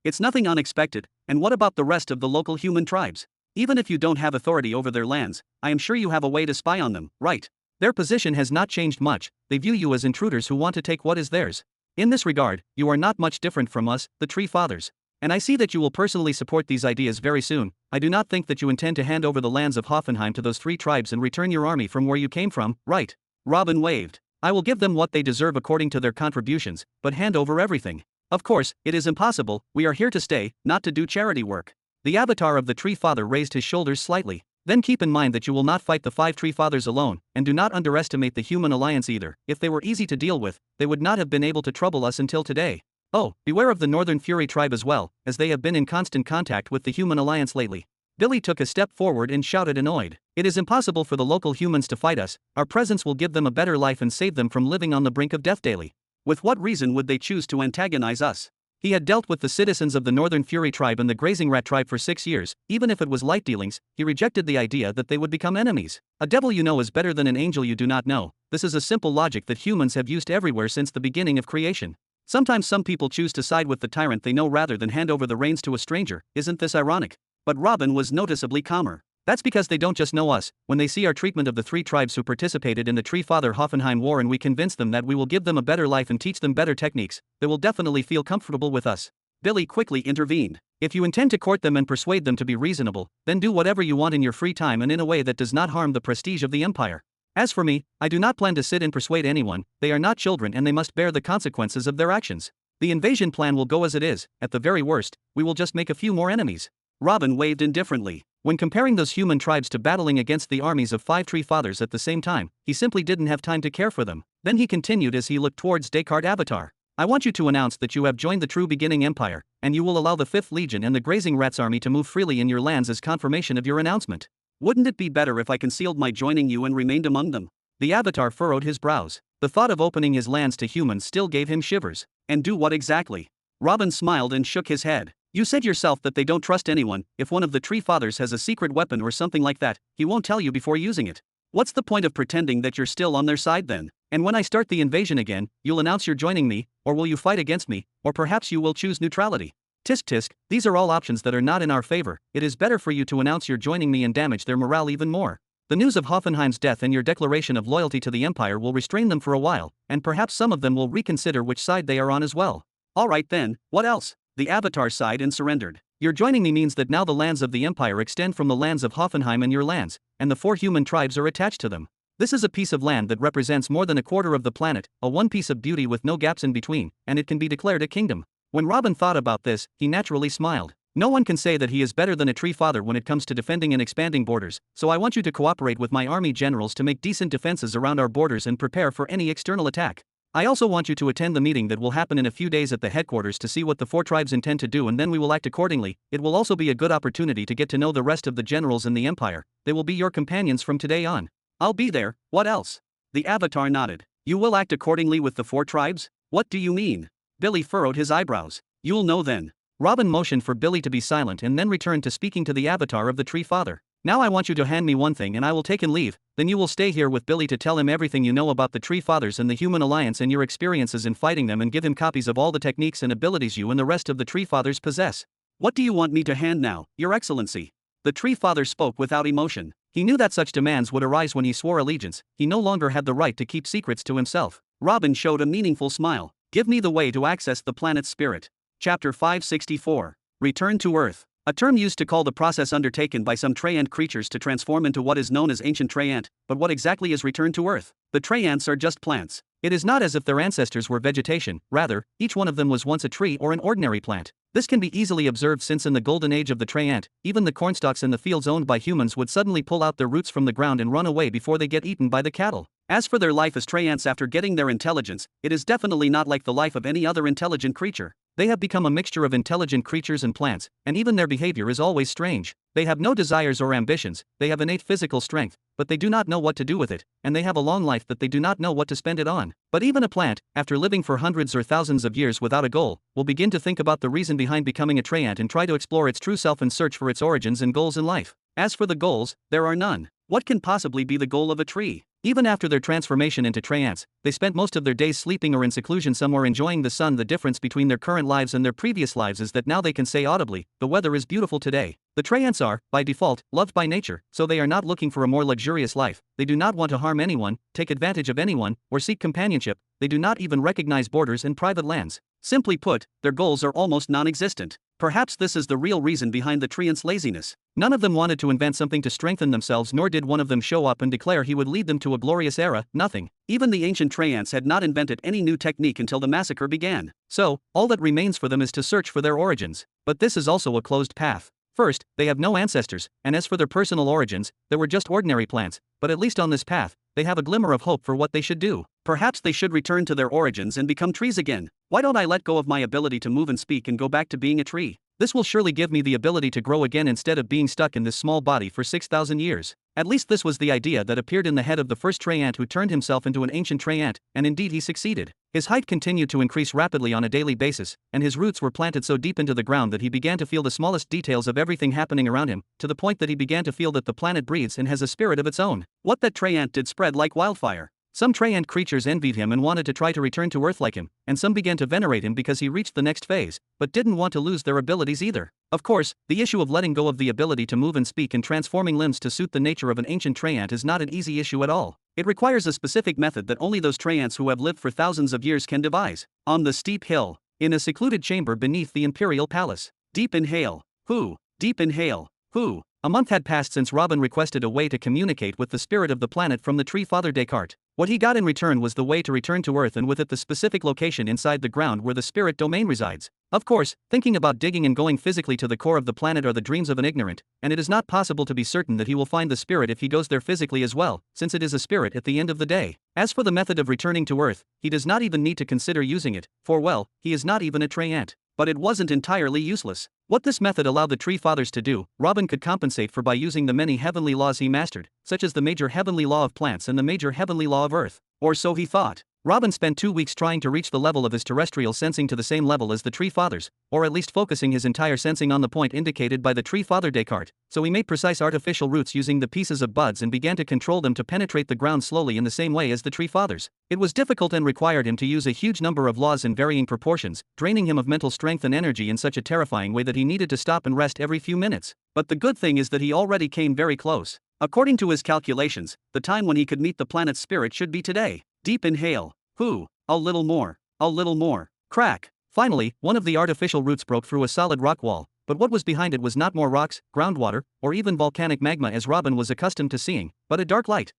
It's nothing unexpected, and what about the rest of the local human tribes? Even if you don't have authority over their lands, I am sure you have a way to spy on them, right? Their position has not changed much, they view you as intruders who want to take what is theirs. In this regard, you are not much different from us, the Tree Fathers. And I see that you will personally support these ideas very soon. I do not think that you intend to hand over the lands of Hoffenheim to those three tribes and return your army from where you came from, right? Robin waved. I will give them what they deserve according to their contributions, but hand over everything. Of course, it is impossible. We are here to stay, not to do charity work. The avatar of the Tree Father raised his shoulders slightly. Then keep in mind that you will not fight the 5 Tree Fathers alone, and do not underestimate the human alliance either. If they were easy to deal with, they would not have been able to trouble us until today. Oh, beware of the Northern Fury tribe as well, as they have been in constant contact with the human alliance lately. Billy took a step forward and shouted annoyed. It is impossible for the local humans to fight us. Our presence will give them a better life and save them from living on the brink of death daily. With what reason would they choose to antagonize us? He had dealt with the citizens of the Northern Fury tribe and the Grazing Rat tribe for 6 years. Even if it was light dealings, he rejected the idea that they would become enemies. A devil you know is better than an angel you do not know. This is a simple logic that humans have used everywhere since the beginning of creation. Sometimes some people choose to side with the tyrant they know rather than hand over the reins to a stranger. Isn't this ironic? But Robin was noticeably calmer. That's because they don't just know us. When they see our treatment of the 3 tribes who participated in the Tree Father Hoffenheim War and we convince them that we will give them a better life and teach them better techniques, they will definitely feel comfortable with us. Billy quickly intervened. If you intend to court them and persuade them to be reasonable, then do whatever you want in your free time and in a way that does not harm the prestige of the empire. As for me, I do not plan to sit and persuade anyone. They are not children and they must bear the consequences of their actions. The invasion plan will go as it is. At the very worst, we will just make a few more enemies. Robin waved indifferently. When comparing those human tribes to battling against the armies of 5 Tree Fathers at the same time, he simply didn't have time to care for them. Then he continued as he looked towards Descartes' avatar. I want you to announce that you have joined the True Beginning Empire, and you will allow the 5th Legion and the Grazing Rats army to move freely in your lands as confirmation of your announcement. Wouldn't it be better if I concealed my joining you and remained among them? The avatar furrowed his brows. The thought of opening his lands to humans still gave him shivers. And do what exactly? Robin smiled and shook his head. You said yourself that they don't trust anyone. If one of the Tree Fathers has a secret weapon or something like that, he won't tell you before using it. What's the point of pretending that you're still on their side then? And when I start the invasion again, you'll announce you're joining me, or will you fight against me, or perhaps you will choose neutrality. Tisk tisk, these are all options that are not in our favor. It is better for you to announce you're joining me and damage their morale even more. The news of Hoffenheim's death and your declaration of loyalty to the Empire will restrain them for a while, and perhaps some of them will reconsider which side they are on as well. Alright then, what else? The Avatar sighed and surrendered. Your joining me means that now the lands of the Empire extend from the lands of Hoffenheim and your lands, and the 4 human tribes are attached to them. This is a piece of land that represents more than a quarter of the planet, a one piece of beauty with no gaps in between, and it can be declared a kingdom. When Robin thought about this, he naturally smiled. No one can say that he is better than a tree father when it comes to defending and expanding borders, so I want you to cooperate with my army generals to make decent defenses around our borders and prepare for any external attack. I also want you to attend the meeting that will happen in a few days at the headquarters to see what the four tribes intend to do, and then we will act accordingly. It will also be a good opportunity to get to know the rest of the generals in the empire. They will be your companions from today on. I'll be there, what else? The Avatar nodded. You will act accordingly with the four tribes? What do you mean? Billy furrowed his eyebrows. You'll know then. Robin motioned for Billy to be silent and then returned to speaking to the Avatar of the Tree Father. Now I want you to hand me one thing and I will take and leave, then you will stay here with Billy to tell him everything you know about the Tree Fathers and the Human Alliance and your experiences in fighting them, and give him copies of all the techniques and abilities you and the rest of the Tree Fathers possess. What do you want me to hand now, Your Excellency? The Tree Father spoke without emotion. He knew that such demands would arise when he swore allegiance. He no longer had the right to keep secrets to himself. Robin showed a meaningful smile. Give me the way to access the planet's spirit. Chapter 564. Return to Earth. A term used to call the process undertaken by some Treyant creatures to transform into what is known as ancient Treyant, but what exactly is return to Earth? The Treyants are just plants. It is not as if their ancestors were vegetation, rather, each one of them was once a tree or an ordinary plant. This can be easily observed since in the golden age of the Treyant, even the cornstalks in the fields owned by humans would suddenly pull out their roots from the ground and run away before they get eaten by the cattle. As for their life as Treyants after getting their intelligence, it is definitely not like the life of any other intelligent creature. They have become a mixture of intelligent creatures and plants, and even their behavior is always strange. They have no desires or ambitions, they have innate physical strength, but they do not know what to do with it, and they have a long life that they do not know what to spend it on. But even a plant, after living for hundreds or thousands of years without a goal, will begin to think about the reason behind becoming a Treyant and try to explore its true self and search for its origins and goals in life. As for the goals, there are none. What can possibly be the goal of a tree? Even after their transformation into Treyants, they spent most of their days sleeping or in seclusion somewhere enjoying the sun. The difference between their current lives and their previous lives is that now they can say audibly, "The weather is beautiful today." The Treyants are, by default, loved by nature, so they are not looking for a more luxurious life. They do not want to harm anyone, take advantage of anyone, or seek companionship. They do not even recognize borders and private lands. Simply put, their goals are almost non-existent. Perhaps this is the real reason behind the Treyants' laziness. None of them wanted to invent something to strengthen themselves, nor did one of them show up and declare he would lead them to a glorious era. Nothing. Even the ancient Treyants had not invented any new technique until the massacre began. So, all that remains for them is to search for their origins. But this is also a closed path. First, they have no ancestors, and as for their personal origins, they were just ordinary plants, but at least on this path, they have a glimmer of hope for what they should do. Perhaps they should return to their origins and become trees again. Why don't I let go of my ability to move and speak and go back to being a tree? This will surely give me the ability to grow again instead of being stuck in this small body for 6,000 years. At least this was the idea that appeared in the head of the first Treyant who turned himself into an ancient Treyant, and indeed he succeeded. His height continued to increase rapidly on a daily basis, and his roots were planted so deep into the ground that he began to feel the smallest details of everything happening around him, to the point that he began to feel that the planet breathes and has a spirit of its own. What that Treyant did spread like wildfire. Some Treyant creatures envied him and wanted to try to return to Earth like him, and some began to venerate him because he reached the next phase, but didn't want to lose their abilities either. Of course, the issue of letting go of the ability to move and speak and transforming limbs to suit the nature of an ancient Treyant is not an easy issue at all. It requires a specific method that only those Treyants who have lived for thousands of years can devise. On the steep hill, in a secluded chamber beneath the Imperial Palace. Deep inhale. Whoo. Deep inhale. Whoo. A month had passed since Robin requested a way to communicate with the spirit of the planet from the Tree Father Descartes. What he got in return was the way to return to Earth, and with it the specific location inside the ground where the spirit domain resides. Of course, thinking about digging and going physically to the core of the planet are the dreams of an ignorant, and it is not possible to be certain that he will find the spirit if he goes there physically as well, since it is a spirit at the end of the day. As for the method of returning to Earth, he does not even need to consider using it, for well, he is not even a Treyant. But it wasn't entirely useless. What this method allowed the Tree Fathers to do, Robin could compensate for by using the many heavenly laws he mastered, such as the major heavenly law of plants and the major heavenly law of Earth. Or so he thought. Robin spent 2 weeks trying to reach the level of his terrestrial sensing to the same level as the Tree Fathers, or at least focusing his entire sensing on the point indicated by the Tree Father Descartes. So he made precise artificial roots using the pieces of buds and began to control them to penetrate the ground slowly in the same way as the Tree Fathers. It was difficult and required him to use a huge number of laws in varying proportions, draining him of mental strength and energy in such a terrifying way that he needed to stop and rest every few minutes. But the good thing is that he already came very close. According to his calculations, the time when he could meet the planet's spirit should be today. Deep inhale. Whoo. A little more. A little more. Crack. Finally, one of the artificial roots broke through a solid rock wall, but what was behind it was not more rocks, groundwater, or even volcanic magma as Robin was accustomed to seeing, but a dark light.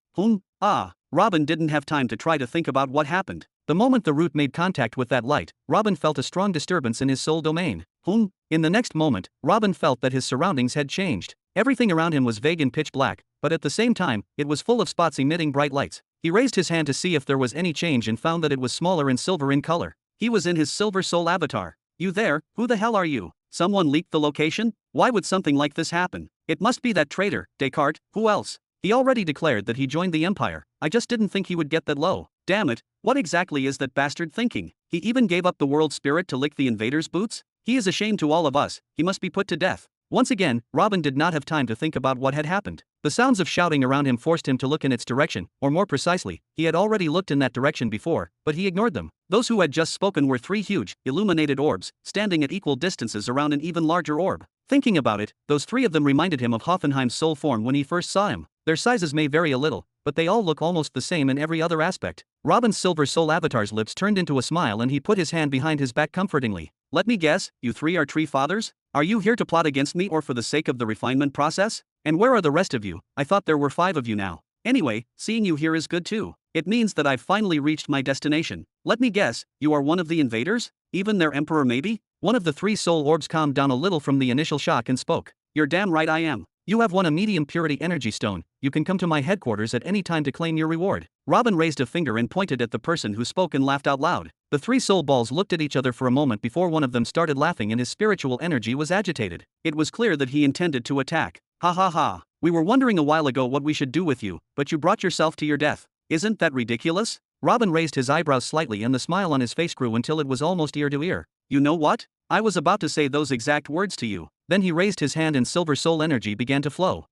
Robin didn't have time to try to think about what happened. The moment the root made contact with that light, Robin felt a strong disturbance in his soul domain. Whom? In the next moment, Robin felt that his surroundings had changed. Everything around him was vague and pitch black, but at the same time, it was full of spots emitting bright lights. He raised his hand to see if there was any change and found that it was smaller and silver in color. He was in his Silver Soul avatar. You there? Who the hell are you? Someone leaked the location? Why would something like this happen? It must be that traitor, Descartes. Who else? He already declared that he joined the Empire. I just didn't think he would get that low. Damn it, what exactly is that bastard thinking? He even gave up the world spirit to lick the invaders' boots? He is a shame to all of us. He must be put to death. Once again, Robin did not have time to think about what had happened. The sounds of shouting around him forced him to look in its direction, or more precisely, he had already looked in that direction before, but he ignored them. Those who had just spoken were three huge, illuminated orbs, standing at equal distances around an even larger orb. Thinking about it, those three of them reminded him of Hoffenheim's soul form when he first saw him. Their sizes may vary a little, but they all look almost the same in every other aspect. Robin's Silver Soul avatar's lips turned into a smile and he put his hand behind his back comfortingly. Let me guess, you three are tree fathers? Are you here to plot against me or for the sake of the refinement process? And where are the rest of you? I thought there were 5 of you now. Anyway, seeing you here is good too. It means that I've finally reached my destination. Let me guess, you are one of the invaders? Even their emperor maybe? One of the 3 soul orbs calmed down a little from the initial shock and spoke. You're damn right I am. You have won a medium purity energy stone. You can come to my headquarters at any time to claim your reward. Robin raised a finger and pointed at the person who spoke and laughed out loud. The 3 soul balls looked at each other for a moment before one of them started laughing and his spiritual energy was agitated. It was clear that he intended to attack. Ha ha ha. We were wondering a while ago what we should do with you, but you brought yourself to your death. Isn't that ridiculous? Robin raised his eyebrows slightly and the smile on his face grew until it was almost ear to ear. You know what? I was about to say those exact words to you. Then he raised his hand and Silver Soul energy began to flow.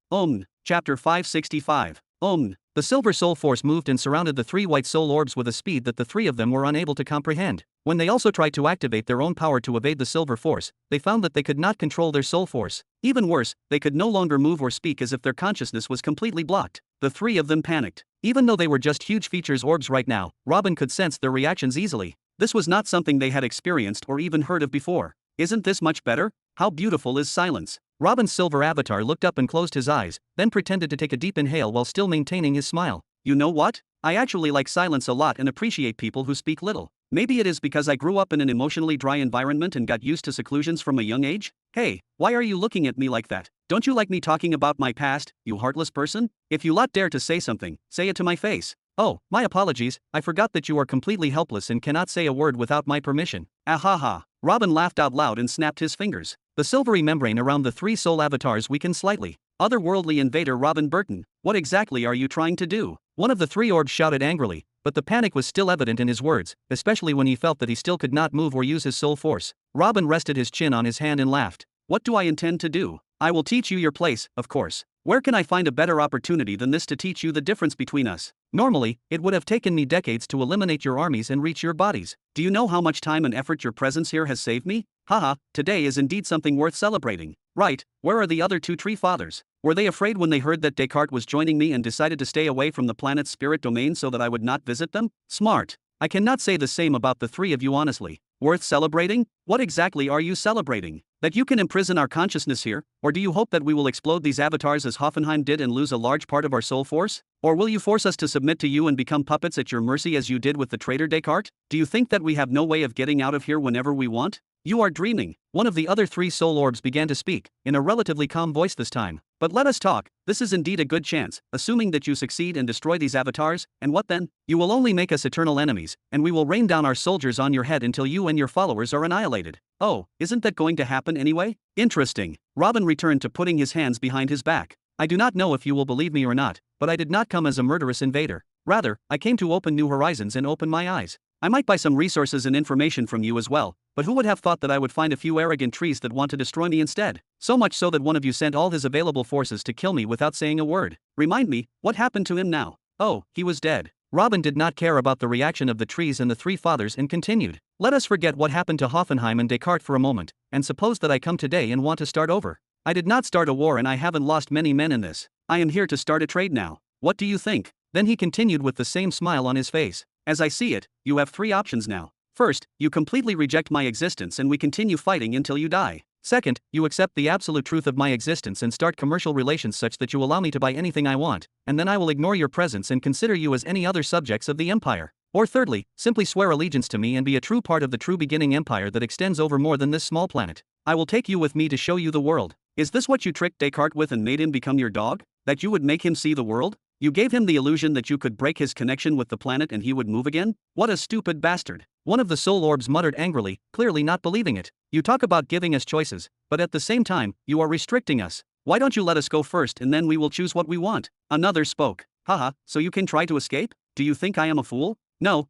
Chapter 565. The Silver Soul force moved and surrounded the 3 white soul orbs with a speed that the 3 of them were unable to comprehend. When they also tried to activate their own power to evade the Silver Force, they found that they could not control their soul force. Even worse, they could no longer move or speak as if their consciousness was completely blocked. The 3 of them panicked. Even though they were just huge features orbs right now, Robin could sense their reactions easily. This was not something they had experienced or even heard of before. Isn't this much better? How beautiful is silence? Robin's silver avatar looked up and closed his eyes, then pretended to take a deep inhale while still maintaining his smile. You know what? I actually like silence a lot and appreciate people who speak little. Maybe it is because I grew up in an emotionally dry environment and got used to seclusions from a young age? Hey, why are you looking at me like that? Don't you like me talking about my past, you heartless person? If you lot dare to say something, say it to my face. Oh, my apologies, I forgot that you are completely helpless and cannot say a word without my permission. Ahaha. Robin laughed out loud and snapped his fingers. The silvery membrane around the 3 soul avatars weakened slightly. Otherworldly invader Robin Burton, what exactly are you trying to do? One of the 3 orbs shouted angrily, but the panic was still evident in his words, especially when he felt that he still could not move or use his soul force. Robin rested his chin on his hand and laughed. What do I intend to do? I will teach you your place, of course. Where can I find a better opportunity than this to teach you the difference between us? Normally, it would have taken me decades to eliminate your armies and reach your bodies. Do you know how much time and effort your presence here has saved me? Haha, today is indeed something worth celebrating. Right, where are the other 2 tree fathers? Were they afraid when they heard that Descartes was joining me and decided to stay away from the planet's spirit domain so that I would not visit them? Smart. I cannot say the same about the 3 of you honestly. Worth celebrating? What exactly are you celebrating? That you can imprison our consciousness here? Or do you hope that we will explode these avatars as Hoffenheim did and lose a large part of our soul force? Or will you force us to submit to you and become puppets at your mercy as you did with the traitor Descartes? Do you think that we have no way of getting out of here whenever we want? You are dreaming. One of the other 3 soul orbs began to speak, in a relatively calm voice this time. But let us talk, this is indeed a good chance, assuming that you succeed and destroy these avatars, and what then? You will only make us eternal enemies, and we will rain down our soldiers on your head until you and your followers are annihilated. Oh, isn't that going to happen anyway? Interesting. Robin returned to putting his hands behind his back. I do not know if you will believe me or not, but I did not come as a murderous invader. Rather, I came to open new horizons and open my eyes. I might buy some resources and information from you as well, but who would have thought that I would find a few arrogant trees that want to destroy me instead? So much so that one of you sent all his available forces to kill me without saying a word. Remind me, what happened to him now? Oh, he was dead. Robin did not care about the reaction of the trees and the 3 fathers and continued. Let us forget what happened to Hoffenheim and Descartes for a moment, and suppose that I come today and want to start over. I did not start a war and I haven't lost many men in this. I am here to start a trade now. What do you think? Then he continued with the same smile on his face. As I see it, you have 3 options now. First, you completely reject my existence and we continue fighting until you die. Second, you accept the absolute truth of my existence and start commercial relations such that you allow me to buy anything I want, and then I will ignore your presence and consider you as any other subjects of the empire. Or thirdly, simply swear allegiance to me and be a true part of the true beginning empire that extends over more than this small planet. I will take you with me to show you the world. Is this what you tricked Descartes with and made him become your dog? That you would make him see the world? You gave him the illusion that you could break his connection with the planet and he would move again? What a stupid bastard. One of the soul orbs muttered angrily, clearly not believing it. You talk about giving us choices, but at the same time, you are restricting us. Why don't you let us go first and then we will choose what we want? Another spoke. Haha, so you can try to escape? Do you think I am a fool? No,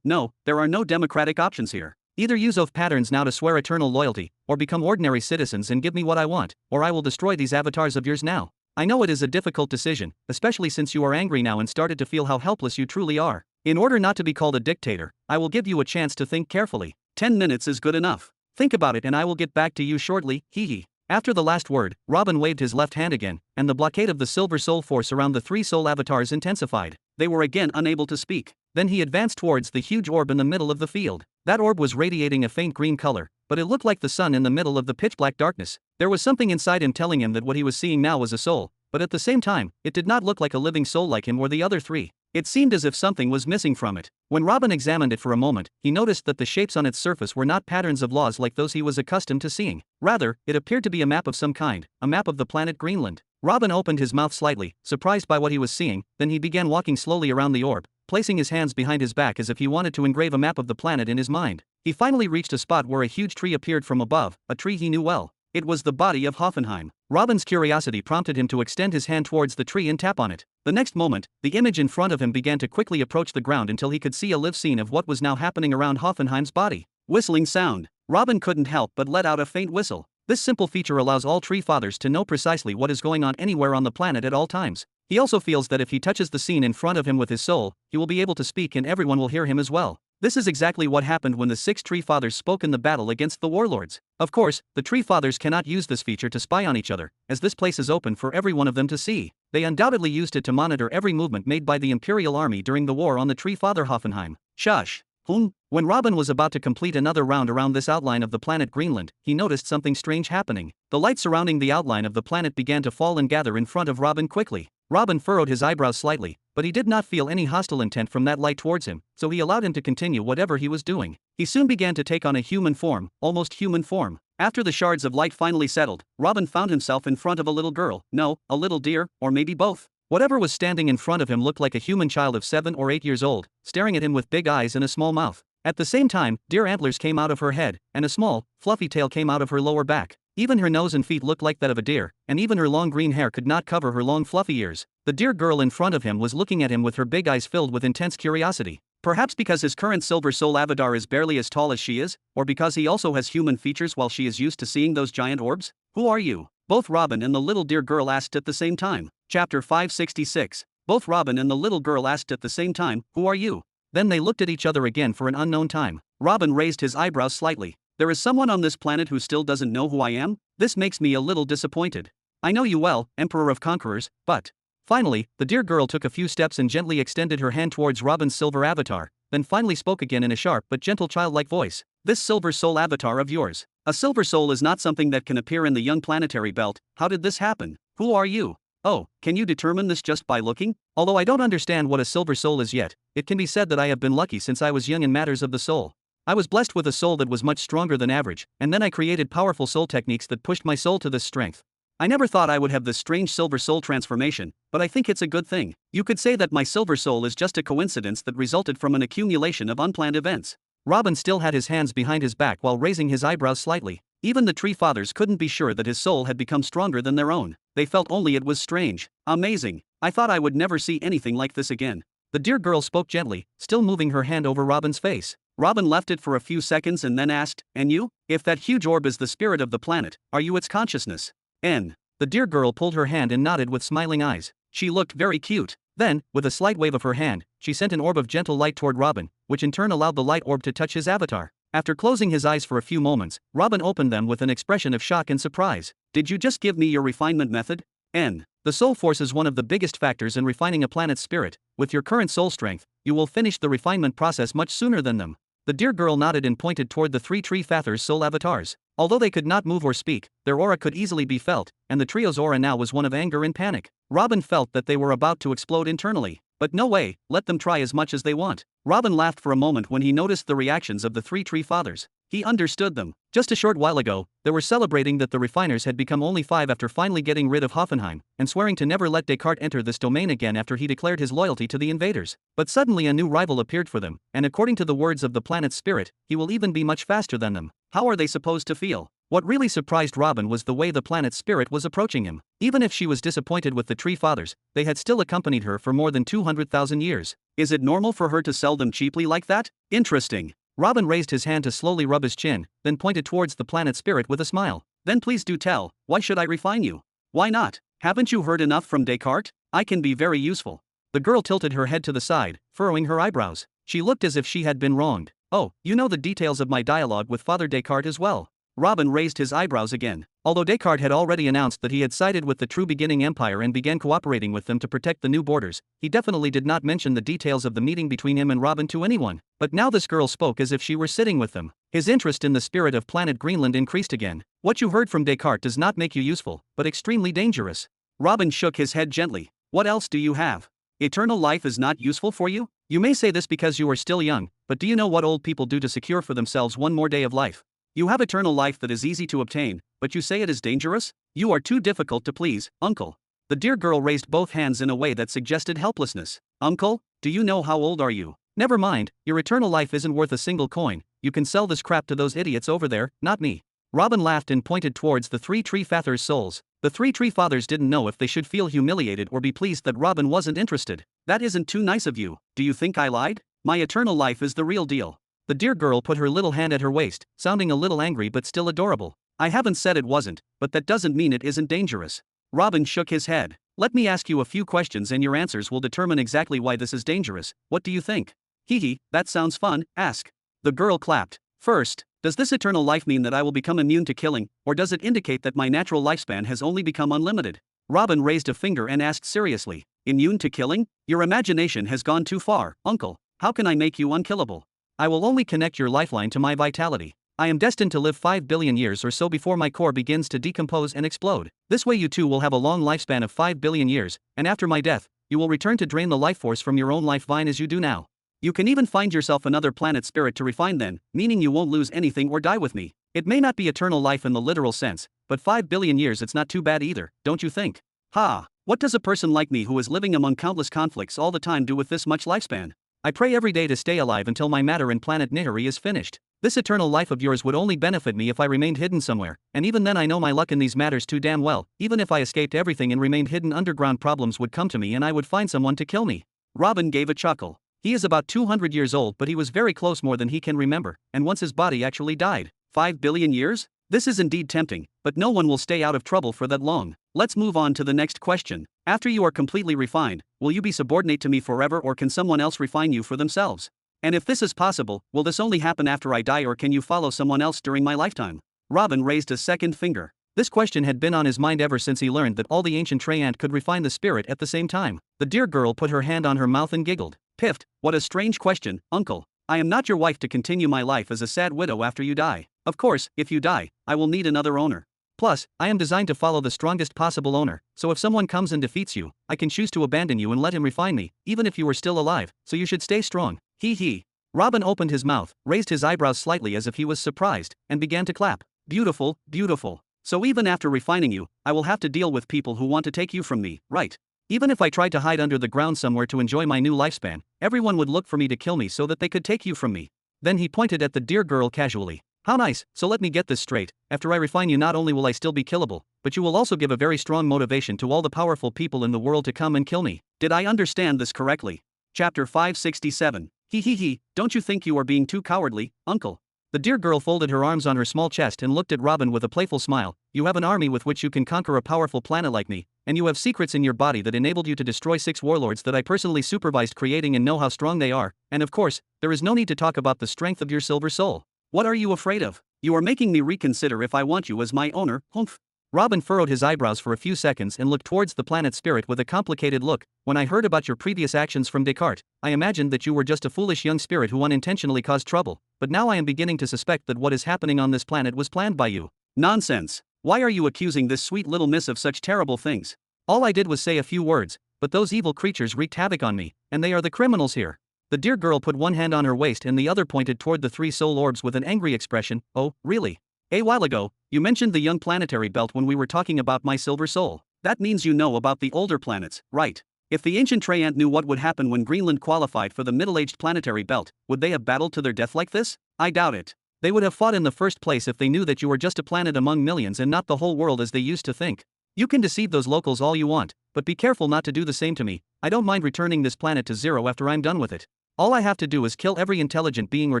there are no democratic options here. Either use oath patterns now to swear eternal loyalty, or become ordinary citizens and give me what I want, or I will destroy these avatars of yours now. I know it is a difficult decision, especially since you are angry now and started to feel how helpless you truly are. In order not to be called a dictator, I will give you a chance to think carefully. 10 minutes is good enough. Think about it and I will get back to you shortly, hee hee. After the last word, Robin waved his left hand again, and the blockade of the Silver Soul Force around the 3 soul avatars intensified. They were again unable to speak. Then he advanced towards the huge orb in the middle of the field. That orb was radiating a faint green color, but it looked like the sun in the middle of the pitch-black darkness. There was something inside him telling him that what he was seeing now was a soul, but at the same time, it did not look like a living soul like him or the other 3. It seemed as if something was missing from it. When Robin examined it for a moment, he noticed that the shapes on its surface were not patterns of laws like those he was accustomed to seeing. Rather, it appeared to be a map of some kind, a map of the planet Greenland. Robin opened his mouth slightly, surprised by what he was seeing, then he began walking slowly around the orb, placing his hands behind his back as if he wanted to engrave a map of the planet in his mind. He finally reached a spot where a huge tree appeared from above, a tree he knew well. It was the body of Hoffenheim. Robin's curiosity prompted him to extend his hand towards the tree and tap on it. The next moment, the image in front of him began to quickly approach the ground until he could see a live scene of what was now happening around Hoffenheim's body. Whistling sound. Robin couldn't help but let out a faint whistle. This simple feature allows all tree fathers to know precisely what is going on anywhere on the planet at all times. He also feels that if he touches the scene in front of him with his soul, he will be able to speak and everyone will hear him as well. This is exactly what happened when the 6 Tree Fathers spoke in the battle against the warlords. Of course, the Tree Fathers cannot use this feature to spy on each other, as this place is open for every one of them to see. They undoubtedly used it to monitor every movement made by the Imperial Army during the war on the Tree Father Hoffenheim. Shush. When Robin was about to complete another round around this outline of the planet Greenland, he noticed something strange happening. The light surrounding the outline of the planet began to fall and gather in front of Robin quickly. Robin furrowed his eyebrows slightly, but he did not feel any hostile intent from that light towards him, so he allowed him to continue whatever he was doing. He soon began to take on a human form, almost human form. After the shards of light finally settled, Robin found himself in front of a little girl, no, a little deer, or maybe both. Whatever was standing in front of him looked like a human child of 7 or 8 years old, staring at him with big eyes and a small mouth. At the same time, deer antlers came out of her head, and a small, fluffy tail came out of her lower back. Even her nose and feet looked like that of a deer, and even her long green hair could not cover her long fluffy ears. The deer girl in front of him was looking at him with her big eyes filled with intense curiosity. Perhaps because his current Silver Soul avatar is barely as tall as she is, or because he also has human features while she is used to seeing those giant orbs? Who are you? Both Robin and the little deer girl asked at the same time. Chapter 566. Both Robin and the little girl asked at the same time, who are you? Then they looked at each other again for an unknown time. Robin raised his eyebrows slightly. There is someone on this planet who still doesn't know who I am? This makes me a little disappointed. I know you well, Emperor of Conquerors, but... Finally, the deer girl took a few steps and gently extended her hand towards Robin's silver avatar, then finally spoke again in a sharp but gentle childlike voice. This Silver Soul avatar of yours. A Silver Soul is not something that can appear in the young planetary belt. How did this happen? Who are you? Oh, can you determine this just by looking? Although I don't understand what a Silver Soul is yet, it can be said that I have been lucky since I was young in matters of the soul. I was blessed with a soul that was much stronger than average, and then I created powerful soul techniques that pushed my soul to this strength. I never thought I would have this strange Silver Soul transformation, but I think it's a good thing. You could say that my Silver Soul is just a coincidence that resulted from an accumulation of unplanned events. Robin still had his hands behind his back while raising his eyebrows slightly. Even the Tree Fathers couldn't be sure that his soul had become stronger than their own. They felt only it was strange. Amazing. I thought I would never see anything like this again. The deer girl spoke gently, still moving her hand over Robin's face. Robin left it for a few seconds and then asked, and you? If that huge orb is the spirit of the planet, are you its consciousness? The deer girl pulled her hand and nodded with smiling eyes. She looked very cute. Then, with a slight wave of her hand, she sent an orb of gentle light toward Robin, which in turn allowed the light orb to touch his avatar. After closing his eyes for a few moments, Robin opened them with an expression of shock and surprise. Did you just give me your refinement method? The soul force is one of the biggest factors in refining a planet's spirit. With your current soul strength, you will finish the refinement process much sooner than them. The deer girl nodded and pointed toward the 3 Tree Fathers' soul avatars. Although they could not move or speak, their aura could easily be felt, and the trio's aura now was one of anger and panic. Robin felt that they were about to explode internally. But no way, let them try as much as they want. Robin laughed for a moment when he noticed the reactions of the three tree fathers. He understood them. Just a short while ago, they were celebrating that the refiners had become only 5 after finally getting rid of Hoffenheim, and swearing to never let Descartes enter this domain again after he declared his loyalty to the invaders. But suddenly a new rival appeared for them, and according to the words of the planet's spirit, he will even be much faster than them. How are they supposed to feel? What really surprised Robin was the way the planet's spirit was approaching him. Even if she was disappointed with the tree fathers, they had still accompanied her for more than 200,000 years. Is it normal for her to sell them cheaply like that? Interesting. Robin raised his hand to slowly rub his chin, then pointed towards the planet spirit with a smile. Then please do tell, why should I refine you? Why not? Haven't you heard enough from Descartes? I can be very useful. The girl tilted her head to the side, furrowing her eyebrows. She looked as if she had been wronged. Oh, you know the details of my dialogue with Father Descartes as well. Robin raised his eyebrows again. Although Descartes had already announced that he had sided with the True Beginning Empire and began cooperating with them to protect the new borders, he definitely did not mention the details of the meeting between him and Robin to anyone. But now this girl spoke as if she were sitting with them. His interest in the spirit of Planet Greenland increased again. What you heard from Descartes does not make you useful, but extremely dangerous. Robin shook his head gently. What else do you have? Eternal life is not useful for you? You may say this because you are still young, but do you know what old people do to secure for themselves one more day of life? You have eternal life that is easy to obtain, but you say it is dangerous? You are too difficult to please, uncle. The dear girl raised both hands in a way that suggested helplessness. Uncle, do you know how old are you? Never mind, your eternal life isn't worth a single coin. You can sell this crap to those idiots over there, not me. Robin laughed and pointed towards the three tree fathers' souls. The three tree fathers didn't know if they should feel humiliated or be pleased that Robin wasn't interested. That isn't too nice of you. Do you think I lied? My eternal life is the real deal. The dear girl put her little hand at her waist, sounding a little angry but still adorable. I haven't said it wasn't, but that doesn't mean it isn't dangerous. Robin shook his head. Let me ask you a few questions and your answers will determine exactly why this is dangerous. What do you think? Hee, that sounds fun, ask. The girl clapped. First, does this eternal life mean that I will become immune to killing, or does it indicate that my natural lifespan has only become unlimited? Robin raised a finger and asked seriously. Immune to killing? Your imagination has gone too far, uncle. How can I make you unkillable? I will only connect your lifeline to my vitality. I am destined to live 5 billion years or so before my core begins to decompose and explode. This way you too will have a long lifespan of 5 billion years, and after my death, you will return to drain the life force from your own life vine as you do now. You can even find yourself another planet spirit to refine then, meaning you won't lose anything or die with me. It may not be eternal life in the literal sense, but 5 billion years it's not too bad either, don't you think? Ha! What does a person like me who is living among countless conflicts all the time do with this much lifespan? I pray every day to stay alive until my matter in planet Nihiri is finished. This eternal life of yours would only benefit me if I remained hidden somewhere, and even then I know my luck in these matters too damn well. Even if I escaped everything and remained hidden underground, problems would come to me and I would find someone to kill me. Robin gave a chuckle. He is about 200 years old, but he was very close, more than he can remember, and once his body actually died. 5 billion years? This is indeed tempting, but no one will stay out of trouble for that long. Let's move on to the next question. After you are completely refined, will you be subordinate to me forever, or can someone else refine you for themselves? And if this is possible, will this only happen after I die, or can you follow someone else during my lifetime? Robin raised a second finger. This question had been on his mind ever since he learned that all the ancient Treant could refine the spirit at the same time. The dear girl put her hand on her mouth and giggled. Piffed, what a strange question, uncle. I am not your wife to continue my life as a sad widow after you die. Of course, if you die, I will need another owner. Plus, I am designed to follow the strongest possible owner, so if someone comes and defeats you, I can choose to abandon you and let him refine me, even if you were still alive, so you should stay strong. Hee. Robin opened his mouth, raised his eyebrows slightly as if he was surprised, and began to clap. Beautiful, beautiful. So even after refining you, I will have to deal with people who want to take you from me, right? Even if I tried to hide under the ground somewhere to enjoy my new lifespan, everyone would look for me to kill me so that they could take you from me. Then he pointed at the dear girl casually. How nice, so let me get this straight. After I refine you, not only will I still be killable, but you will also give a very strong motivation to all the powerful people in the world to come and kill me. Did I understand this correctly? Chapter 567. Hee, don't you think you are being too cowardly, uncle? The dear girl folded her arms on her small chest and looked at Robin with a playful smile. You have an army with which you can conquer a powerful planet like me, and you have secrets in your body that enabled you to destroy 6 warlords that I personally supervised creating and know how strong they are, and of course, there is no need to talk about the strength of your silver soul. What are you afraid of? You are making me reconsider if I want you as my owner, humph. Robin furrowed his eyebrows for a few seconds and looked towards the planet spirit with a complicated look. When I heard about your previous actions from Descartes, I imagined that you were just a foolish young spirit who unintentionally caused trouble, but now I am beginning to suspect that what is happening on this planet was planned by you. Nonsense. Why are you accusing this sweet little miss of such terrible things? All I did was say a few words, but those evil creatures wreaked havoc on me, and they are the criminals here. The dear girl put one hand on her waist and the other pointed toward the three soul orbs with an angry expression. Oh, really? A while ago, you mentioned the young planetary belt when we were talking about my silver soul. That means you know about the older planets, right? If the ancient Treant knew what would happen when Greenland qualified for the middle-aged planetary belt, would they have battled to their death like this? I doubt it. They would have fought in the first place if they knew that you were just a planet among millions and not the whole world as they used to think. You can deceive those locals all you want, but be careful not to do the same to me. I don't mind returning this planet to zero after I'm done with it. All I have to do is kill every intelligent being or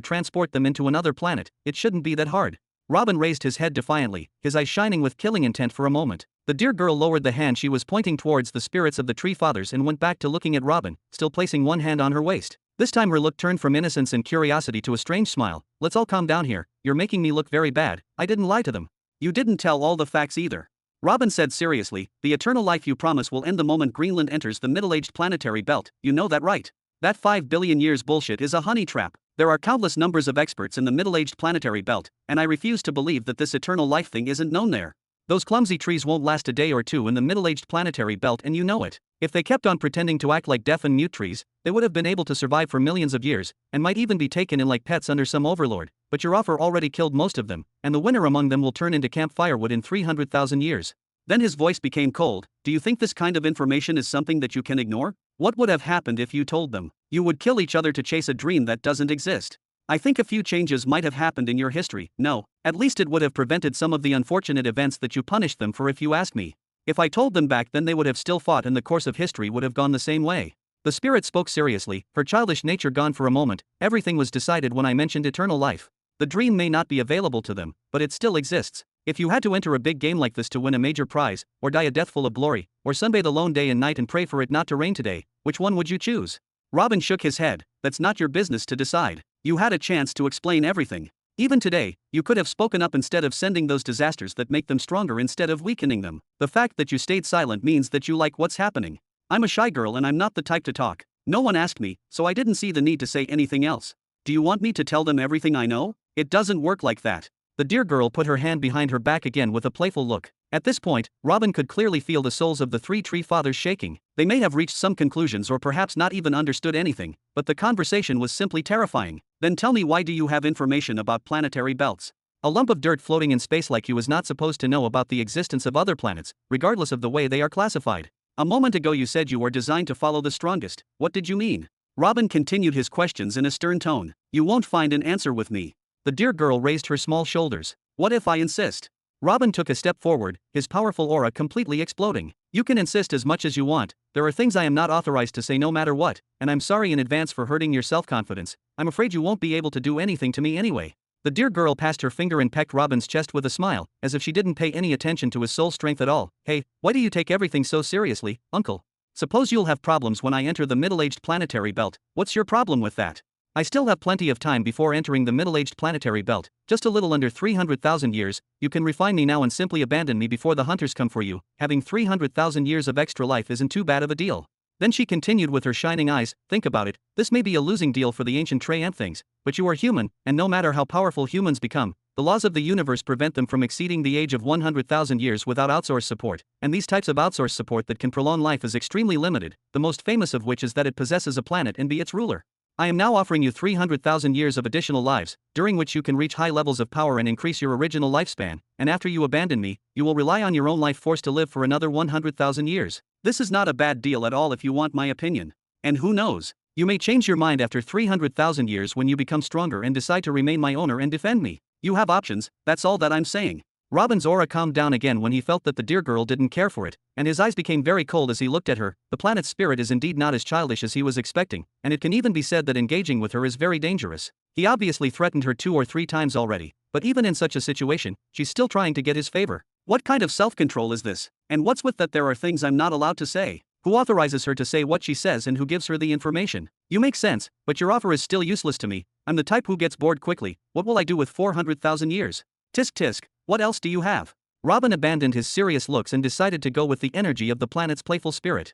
transport them into another planet. It shouldn't be that hard. Robin raised his head defiantly, his eyes shining with killing intent for a moment. The dear girl lowered the hand she was pointing towards the spirits of the Tree Fathers and went back to looking at Robin, still placing one hand on her waist. This time her look turned from innocence and curiosity to a strange smile. Let's all calm down here. You're making me look very bad. I didn't lie to them. You didn't tell all the facts either. Robin said seriously, the eternal life you promise will end the moment Greenland enters the middle-aged planetary belt. You know that, right? That 5 billion years bullshit is a honey trap. There are countless numbers of experts in the middle-aged planetary belt, and I refuse to believe that this eternal life thing isn't known there. Those clumsy trees won't last a day or two in the middle-aged planetary belt, and you know it. If they kept on pretending to act like deaf and mute trees, they would have been able to survive for millions of years, and might even be taken in like pets under some overlord, but your offer already killed most of them, and the winner among them will turn into camp firewood in 300,000 years. Then his voice became cold. Do you think this kind of information is something that you can ignore? What would have happened if you told them? You would kill each other to chase a dream that doesn't exist. I think a few changes might have happened in your history. No, at least it would have prevented some of the unfortunate events that you punished them for, if you ask me. If I told them back then, they would have still fought and the course of history would have gone the same way. The spirit spoke seriously, her childish nature gone for a moment. Everything was decided when I mentioned eternal life. The dream may not be available to them, but it still exists. If you had to enter a big game like this to win a major prize, or die a death full of glory, or sunbathe alone day and night and pray for it not to rain today, which one would you choose? Robin shook his head. That's not your business to decide. You had a chance to explain everything. Even today, you could have spoken up instead of sending those disasters that make them stronger instead of weakening them. The fact that you stayed silent means that you like what's happening. I'm a shy girl and I'm not the type to talk. No one asked me, so I didn't see the need to say anything else. Do you want me to tell them everything I know? It doesn't work like that. The dear girl put her hand behind her back again with a playful look. At this point, Robin could clearly feel the souls of the three Tree Fathers shaking. They may have reached some conclusions or perhaps not even understood anything, but the conversation was simply terrifying. Then tell me, why do you have information about planetary belts? A lump of dirt floating in space like you is not supposed to know about the existence of other planets, regardless of the way they are classified. A moment ago you said you were designed to follow the strongest. What did you mean? Robin continued his questions in a stern tone. You won't find an answer with me. The dear girl raised her small shoulders. What if I insist? Robin took a step forward, his powerful aura completely exploding. You can insist as much as you want. There are things I am not authorized to say no matter what, and I'm sorry in advance for hurting your self-confidence. I'm afraid you won't be able to do anything to me anyway. The dear girl passed her finger and pecked Robin's chest with a smile, as if she didn't pay any attention to his soul strength at all. Hey, why do you take everything so seriously, uncle? Suppose you'll have problems when I enter the middle-aged planetary belt. What's your problem with that? I still have plenty of time before entering the middle-aged planetary belt, just a little under 300,000 years. You can refine me now and simply abandon me before the hunters come for you. Having 300,000 years of extra life isn't too bad of a deal. Then she continued with her shining eyes, think about it, this may be a losing deal for the ancient Treant things, but you are human, and no matter how powerful humans become, the laws of the universe prevent them from exceeding the age of 100,000 years without outsourced support, and these types of outsourced support that can prolong life is extremely limited, the most famous of which is that it possesses a planet and be its ruler. I am now offering you 300,000 years of additional lives, during which you can reach high levels of power and increase your original lifespan, and after you abandon me, you will rely on your own life force to live for another 100,000 years. This is not a bad deal at all if you want my opinion. And who knows? You may change your mind after 300,000 years when you become stronger and decide to remain my owner and defend me. You have options, that's all that I'm saying. Robin's aura calmed down again when he felt that the dear girl didn't care for it, and his eyes became very cold as he looked at her. The planet's spirit is indeed not as childish as he was expecting, and it can even be said that engaging with her is very dangerous. He obviously threatened her 2 or 3 times already, but even in such a situation, she's still trying to get his favor. What kind of self-control is this? And what's with that there are things I'm not allowed to say? Who authorizes her to say what she says and who gives her the information? You make sense, but your offer is still useless to me. I'm the type who gets bored quickly. What will I do with 400,000 years? Tisk tisk, what else do you have? Robin abandoned his serious looks and decided to go with the energy of the planet's playful spirit.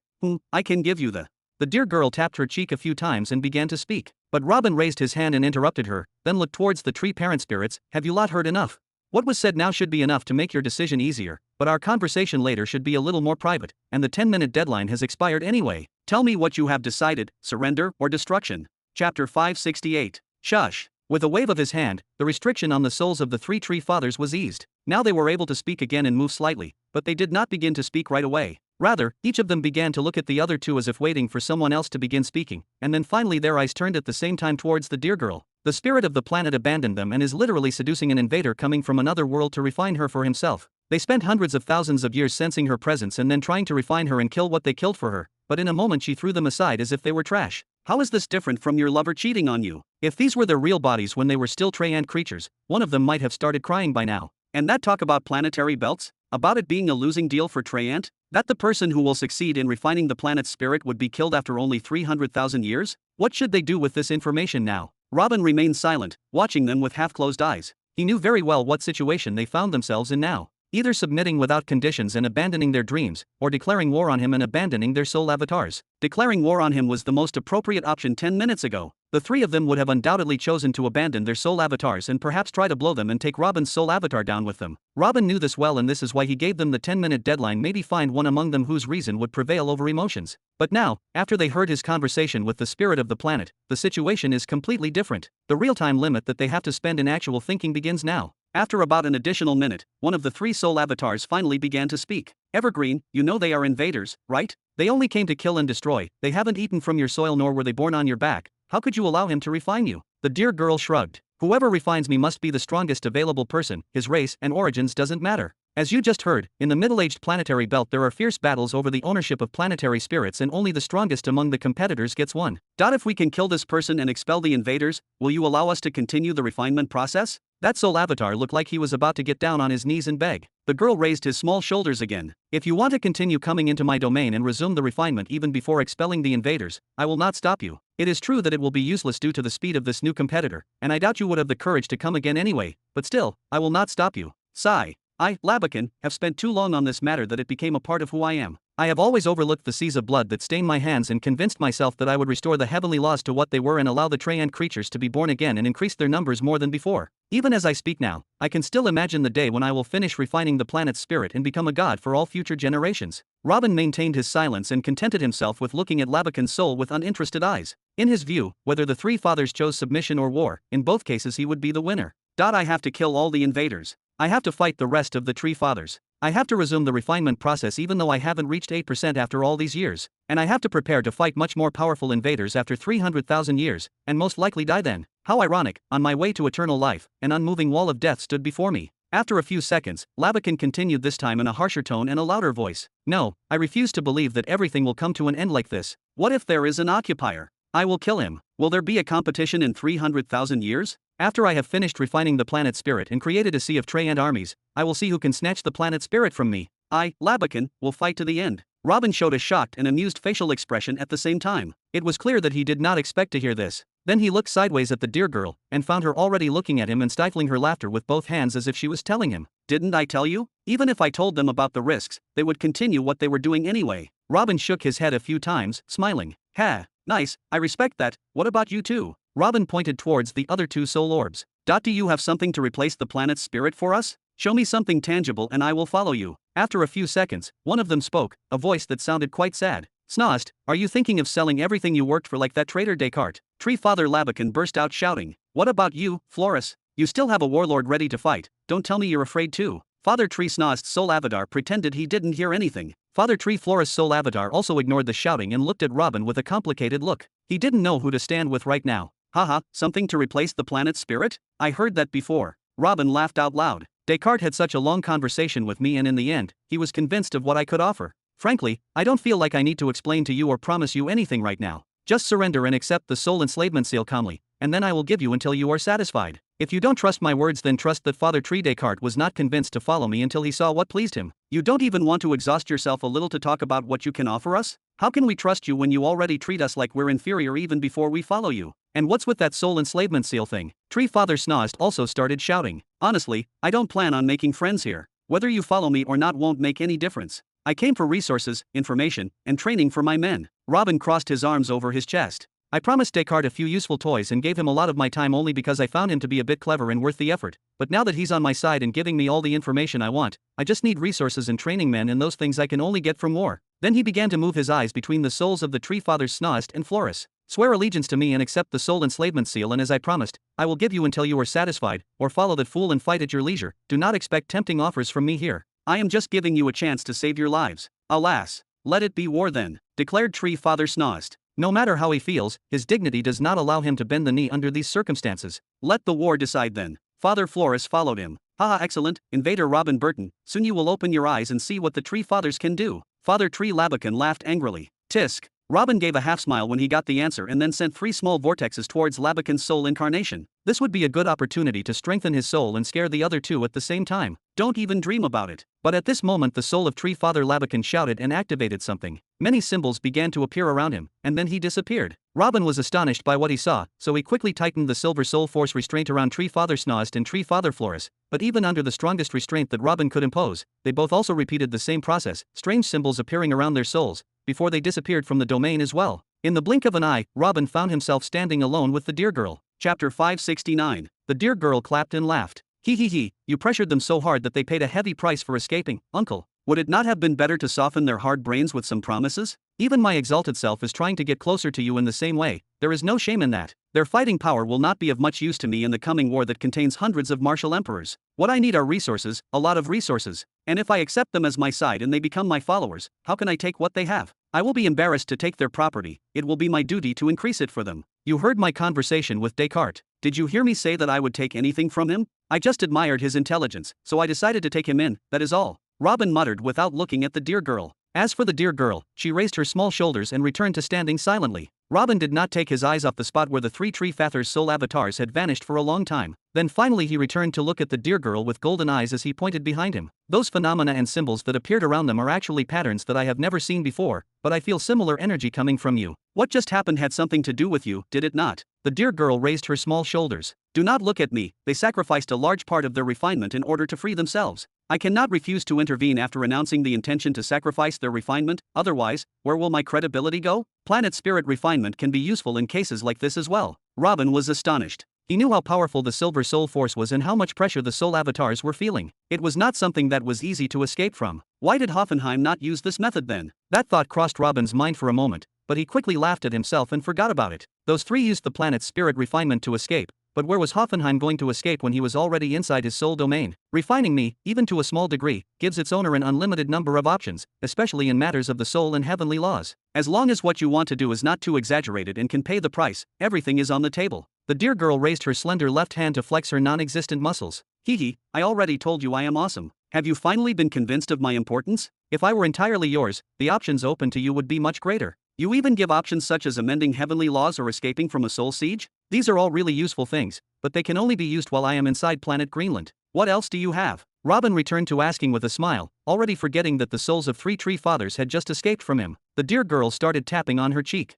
I can give you the. The dear girl tapped her cheek a few times and began to speak. But Robin raised his hand and interrupted her, then looked towards the tree parent spirits. Have you lot heard enough? What was said now should be enough to make your decision easier, but our conversation later should be a little more private, and the 10-minute deadline has expired anyway. Tell me what you have decided, surrender or destruction. Chapter 568. Shush. With a wave of his hand, the restriction on the souls of the three Tree Fathers was eased. Now they were able to speak again and move slightly, but they did not begin to speak right away. Rather, each of them began to look at the other two as if waiting for someone else to begin speaking, and then finally their eyes turned at the same time towards the dear girl. The spirit of the planet abandoned them and is literally seducing an invader coming from another world to refine her for himself. They spent hundreds of thousands of years sensing her presence and then trying to refine her and kill what they killed for her, but in a moment she threw them aside as if they were trash. How is this different from your lover cheating on you? If these were their real bodies when they were still Treyant creatures, one of them might have started crying by now. And that talk about planetary belts? About it being a losing deal for Treyant? That the person who will succeed in refining the planet's spirit would be killed after only 300,000 years? What should they do with this information now? Robin remained silent, watching them with half-closed eyes. He knew very well what situation they found themselves in now. Either submitting without conditions and abandoning their dreams, or declaring war on him and abandoning their soul avatars. Declaring war on him was the most appropriate option 10 minutes ago. The three of them would have undoubtedly chosen to abandon their soul avatars and perhaps try to blow them and take Robin's soul avatar down with them. Robin knew this well, and this is why he gave them the 10-minute deadline. Maybe find one among them whose reason would prevail over emotions. But now, after they heard his conversation with the spirit of the planet, the situation is completely different. The real-time limit that they have to spend in actual thinking begins now. After about an additional minute, one of the three soul avatars finally began to speak. Evergreen, you know they are invaders, right? They only came to kill and destroy. They haven't eaten from your soil nor were they born on your back. How could you allow him to refine you? The dear girl shrugged. Whoever refines me must be the strongest available person. His race and origins doesn't matter. As you just heard, in the middle-aged planetary belt there are fierce battles over the ownership of planetary spirits, and only the strongest among the competitors gets one. If we can kill this person and expel the invaders, will you allow us to continue the refinement process? That soul avatar looked like he was about to get down on his knees and beg. The girl raised his small shoulders again. If you want to continue coming into my domain and resume the refinement even before expelling the invaders, I will not stop you. It is true that it will be useless due to the speed of this new competitor, and I doubt you would have the courage to come again anyway, but still, I will not stop you. Sigh. I, Labakan, have spent too long on this matter that it became a part of who I am. I have always overlooked the seas of blood that stained my hands and convinced myself that I would restore the heavenly laws to what they were and allow the Treyant creatures to be born again and increase their numbers more than before. Even as I speak now, I can still imagine the day when I will finish refining the planet's spirit and become a god for all future generations. Robin maintained his silence and contented himself with looking at Labakan's soul with uninterested eyes. In his view, whether the three fathers chose submission or war, in both cases he would be the winner. I have to kill all the invaders. I have to fight the rest of the Tree Fathers. I have to resume the refinement process even though I haven't reached 8% after all these years. And I have to prepare to fight much more powerful invaders after 300,000 years, and most likely die then. How ironic, on my way to eternal life, an unmoving wall of death stood before me. After a few seconds, Labakan continued, this time in a harsher tone and a louder voice. No, I refuse to believe that everything will come to an end like this. What if there is an occupier? I will kill him. Will there be a competition in 300,000 years? After I have finished refining the planet spirit and created a sea of Treyant armies, I will see who can snatch the planet spirit from me. I, Labakan, will fight to the end. Robin showed a shocked and amused facial expression at the same time. It was clear that he did not expect to hear this. Then he looked sideways at the dear girl, and found her already looking at him and stifling her laughter with both hands as if she was telling him, "Didn't I tell you? Even if I told them about the risks, they would continue what they were doing anyway." Robin shook his head a few times, smiling. Ha, nice, I respect that. What about you two? Robin pointed towards the other two soul orbs. Do you have something to replace the planet's spirit for us? Show me something tangible and I will follow you. After a few seconds, one of them spoke, a voice that sounded quite sad. Snost, are you thinking of selling everything you worked for like that traitor Descartes? Tree Father Labakan burst out shouting. What about you, Floris? You still have a warlord ready to fight. Don't tell me you're afraid too. Father Tree Snost's soul avatar pretended he didn't hear anything. Father Tree Floris' soul avatar also ignored the shouting and looked at Robin with a complicated look. He didn't know who to stand with right now. Haha, something to replace the planet's spirit? I heard that before. Robin laughed out loud. Descartes had such a long conversation with me and in the end, he was convinced of what I could offer. Frankly, I don't feel like I need to explain to you or promise you anything right now. Just surrender and accept the soul enslavement seal calmly, and then I will give you until you are satisfied. If you don't trust my words, then trust that Father Tree Descartes was not convinced to follow me until he saw what pleased him. You don't even want to exhaust yourself a little to talk about what you can offer us? How can we trust you when you already treat us like we're inferior even before we follow you? And what's with that soul enslavement seal thing? Tree Father Snost also started shouting. Honestly, I don't plan on making friends here. Whether you follow me or not won't make any difference. I came for resources, information, and training for my men. Robin crossed his arms over his chest. I promised Descartes a few useful toys and gave him a lot of my time only because I found him to be a bit clever and worth the effort. But now that he's on my side and giving me all the information I want, I just need resources and training men, and those things I can only get from war. Then he began to move his eyes between the souls of the Tree Fathers Snoist and Floris. Swear allegiance to me and accept the soul enslavement seal, and as I promised, I will give you until you are satisfied, or follow that fool and fight at your leisure. Do not expect tempting offers from me here. I am just giving you a chance to save your lives. Alas. Let it be war then, declared Tree Father Snoist. No matter how he feels, his dignity does not allow him to bend the knee under these circumstances. Let the war decide then. Father Floris followed him. Haha, excellent, Invader Robin Burton, soon you will open your eyes and see what the Tree Fathers can do. Father Tree Labakan laughed angrily. Tisk. Robin gave a half-smile when he got the answer and then sent 3 small vortexes towards Labakan's soul incarnation. This would be a good opportunity to strengthen his soul and scare the other 2 at the same time. Don't even dream about it. But at this moment the soul of Tree Father Labakan shouted and activated something. Many symbols began to appear around him, and then he disappeared. Robin was astonished by what he saw, so he quickly tightened the silver soul force restraint around Tree Father Snoist and Tree Father Floris. But even under the strongest restraint that Robin could impose, they both also repeated the same process, strange symbols appearing around their souls, before they disappeared from the domain as well. In the blink of an eye, Robin found himself standing alone with the deer girl. Chapter 569. The deer girl clapped and laughed. He, you pressured them so hard that they paid a heavy price for escaping, uncle. Would it not have been better to soften their hard brains with some promises? Even my exalted self is trying to get closer to you in the same way. There is no shame in that. Their fighting power will not be of much use to me in the coming war that contains hundreds of martial emperors. What I need are resources, a lot of resources. And if I accept them as my side and they become my followers, how can I take what they have? I will be embarrassed to take their property. It will be my duty to increase it for them. You heard my conversation with Descartes. Did you hear me say that I would take anything from him? I just admired his intelligence, so I decided to take him in, that is all. Robin muttered without looking at the deer girl. As for the deer girl, she raised her small shoulders and returned to standing silently. Robin did not take his eyes off the spot where the 3 Tree Fathers' soul avatars had vanished for a long time. Then finally he returned to look at the deer girl with golden eyes as he pointed behind him. Those phenomena and symbols that appeared around them are actually patterns that I have never seen before, but I feel similar energy coming from you. What just happened had something to do with you, did it not? The deer girl raised her small shoulders. Do not look at me, they sacrificed a large part of their refinement in order to free themselves. I cannot refuse to intervene after announcing the intention to sacrifice their refinement, otherwise, where will my credibility go? Planet spirit refinement can be useful in cases like this as well. Robin was astonished. He knew how powerful the silver soul force was and how much pressure the soul avatars were feeling. It was not something that was easy to escape from. Why did Hoffenheim not use this method then? That thought crossed Robin's mind for a moment, but he quickly laughed at himself and forgot about it. Those 3 used the planet's spirit refinement to escape, but where was Hoffenheim going to escape when he was already inside his soul domain? Refining me, even to a small degree, gives its owner an unlimited number of options, especially in matters of the soul and heavenly laws. As long as what you want to do is not too exaggerated and can pay the price, everything is on the table. The deer girl raised her slender left hand to flex her non-existent muscles. I already told you I am awesome. Have you finally been convinced of my importance? If I were entirely yours, the options open to you would be much greater. You even give options such as amending heavenly laws or escaping from a soul siege? These are all really useful things, but they can only be used while I am inside Planet Greenland. What else do you have? Robin returned to asking with a smile, already forgetting that the souls of 3 Tree Fathers had just escaped from him. The deer girl started tapping on her cheek.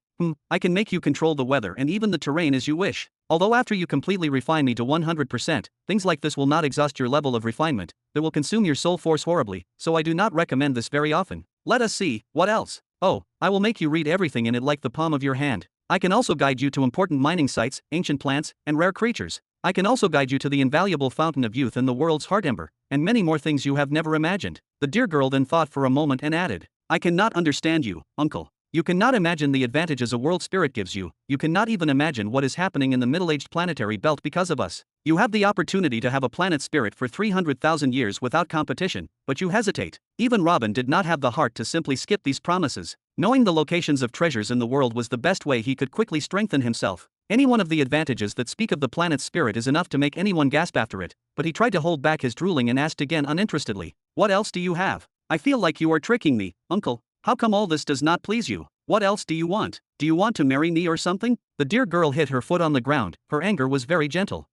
I can make you control the weather and even the terrain as you wish. Although after you completely refine me to 100%, things like this will not exhaust your level of refinement, they will consume your soul force horribly, so I do not recommend this very often. Let us see, what else? Oh, I will make you read everything in it like the palm of your hand. I can also guide you to important mining sites, ancient plants, and rare creatures. I can also guide you to the invaluable fountain of youth and the world's heart ember, and many more things you have never imagined. The deer girl then thought for a moment and added, I cannot understand you, uncle. You cannot imagine the advantages a world spirit gives you. You cannot even imagine what is happening in the middle-aged planetary belt because of us. You have the opportunity to have a planet spirit for 300,000 years without competition, but you hesitate. Even Robin did not have the heart to simply skip these promises. Knowing the locations of treasures in the world was the best way he could quickly strengthen himself. Any one of the advantages that speak of the planet's spirit is enough to make anyone gasp after it, but he tried to hold back his drooling and asked again uninterestedly, What else do you have? I feel like you are tricking me, uncle. How come all this does not please you? What else do you want? Do you want to marry me or something? The deer girl hit her foot on the ground, her anger was very gentle.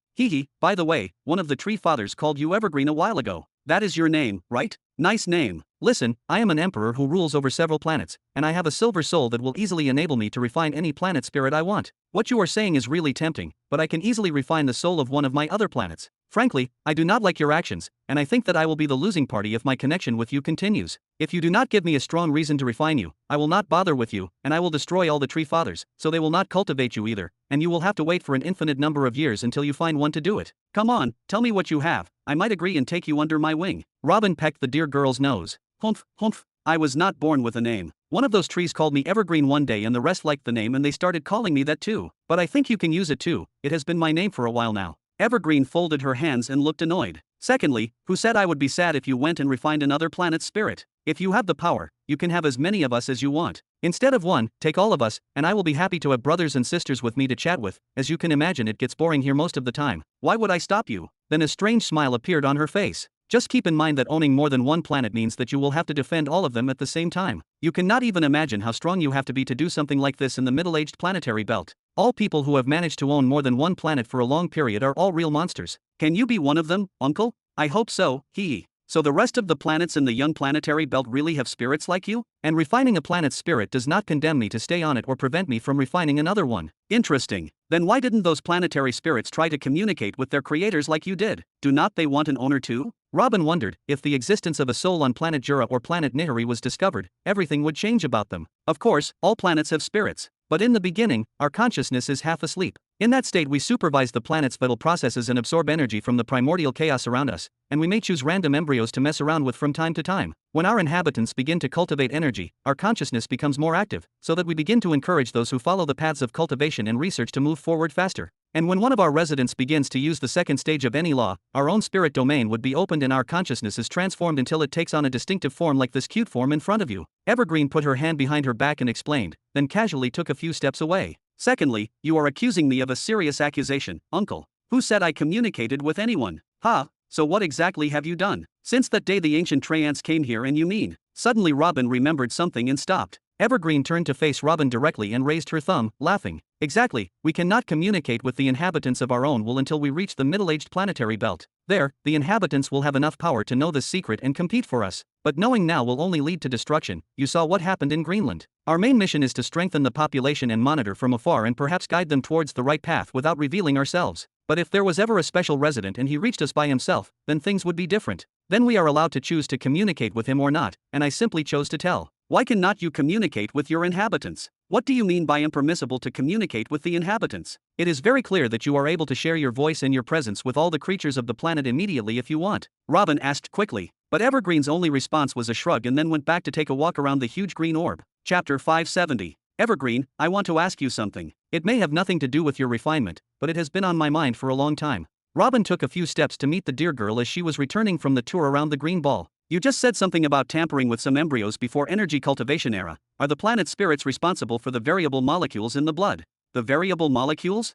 By the way, one of the Tree Fathers called you Evergreen a while ago. That is your name, right? Nice name. Listen, I am an emperor who rules over several planets, and I have a silver soul that will easily enable me to refine any planet spirit I want. What you are saying is really tempting, but I can easily refine the soul of one of my other planets. Frankly, I do not like your actions, and I think that I will be the losing party if my connection with you continues. If you do not give me a strong reason to refine you, I will not bother with you, and I will destroy all the tree fathers, so they will not cultivate you either, and you will have to wait for an infinite number of years until you find one to do it. Come on, tell me what you have, I might agree and take you under my wing. Robin pecked the dear girl's nose. Humph, humph, I was not born with a name. One of those trees called me Evergreen one day and the rest liked the name and they started calling me that too. But I think you can use it too, it has been my name for a while now. Evergreen folded her hands and looked annoyed. Secondly, who said I would be sad if you went and refined another planet's spirit? If you have the power, you can have as many of us as you want. Instead of one, take all of us, and I will be happy to have brothers and sisters with me to chat with. As you can imagine, it gets boring here most of the time. Why would I stop you? Then a strange smile appeared on her face. Just keep in mind that owning more than one planet means that you will have to defend all of them at the same time. You cannot even imagine how strong you have to be to do something like this in the middle-aged planetary belt. All people who have managed to own more than one planet for a long period are all real monsters. Can you be one of them, Uncle? I hope so, hee. So the rest of the planets in the young planetary belt really have spirits like you? And refining a planet's spirit does not condemn me to stay on it or prevent me from refining another one. Interesting. Then why didn't those planetary spirits try to communicate with their creators like you did? Do not they want an owner too? Robin wondered, if the existence of a soul on planet Jura or planet Nihiri was discovered, everything would change about them. Of course, all planets have spirits. But in the beginning, our consciousness is half asleep. In that state we supervise the planet's vital processes and absorb energy from the primordial chaos around us, and we may choose random embryos to mess around with from time to time. When our inhabitants begin to cultivate energy, our consciousness becomes more active, so that we begin to encourage those who follow the paths of cultivation and research to move forward faster. And when one of our residents begins to use the second stage of any law, our own spirit domain would be opened and our consciousness is transformed until it takes on a distinctive form like this cute form in front of you. Evergreen put her hand behind her back and explained, then casually took a few steps away. Secondly, you are accusing me of a serious accusation, Uncle. Who said I communicated with anyone? Ha, so what exactly have you done? Since that day the ancient Treants came here and you mean? Suddenly Robin remembered something and stopped. Evergreen turned to face Robin directly and raised her thumb, laughing. Exactly, we cannot communicate with the inhabitants of our own world until we reach the middle-aged planetary belt. There, the inhabitants will have enough power to know this secret and compete for us. But knowing now will only lead to destruction. You saw what happened in Greenland. Our main mission is to strengthen the population and monitor from afar and perhaps guide them towards the right path without revealing ourselves. But if there was ever a special resident and he reached us by himself, then things would be different. Then we are allowed to choose to communicate with him or not, and I simply chose to tell. Why cannot you communicate with your inhabitants? What do you mean by impermissible to communicate with the inhabitants? It is very clear that you are able to share your voice and your presence with all the creatures of the planet immediately if you want. Robin asked quickly, but Evergreen's only response was a shrug and then went back to take a walk around the huge green orb. Chapter 570. Evergreen, I want to ask you something. It may have nothing to do with your refinement, but it has been on my mind for a long time. Robin took a few steps to meet the dear girl as she was returning from the tour around the green ball. You just said something about tampering with some embryos before energy cultivation era. Are the planet spirits responsible for the variable molecules in the blood? The variable molecules?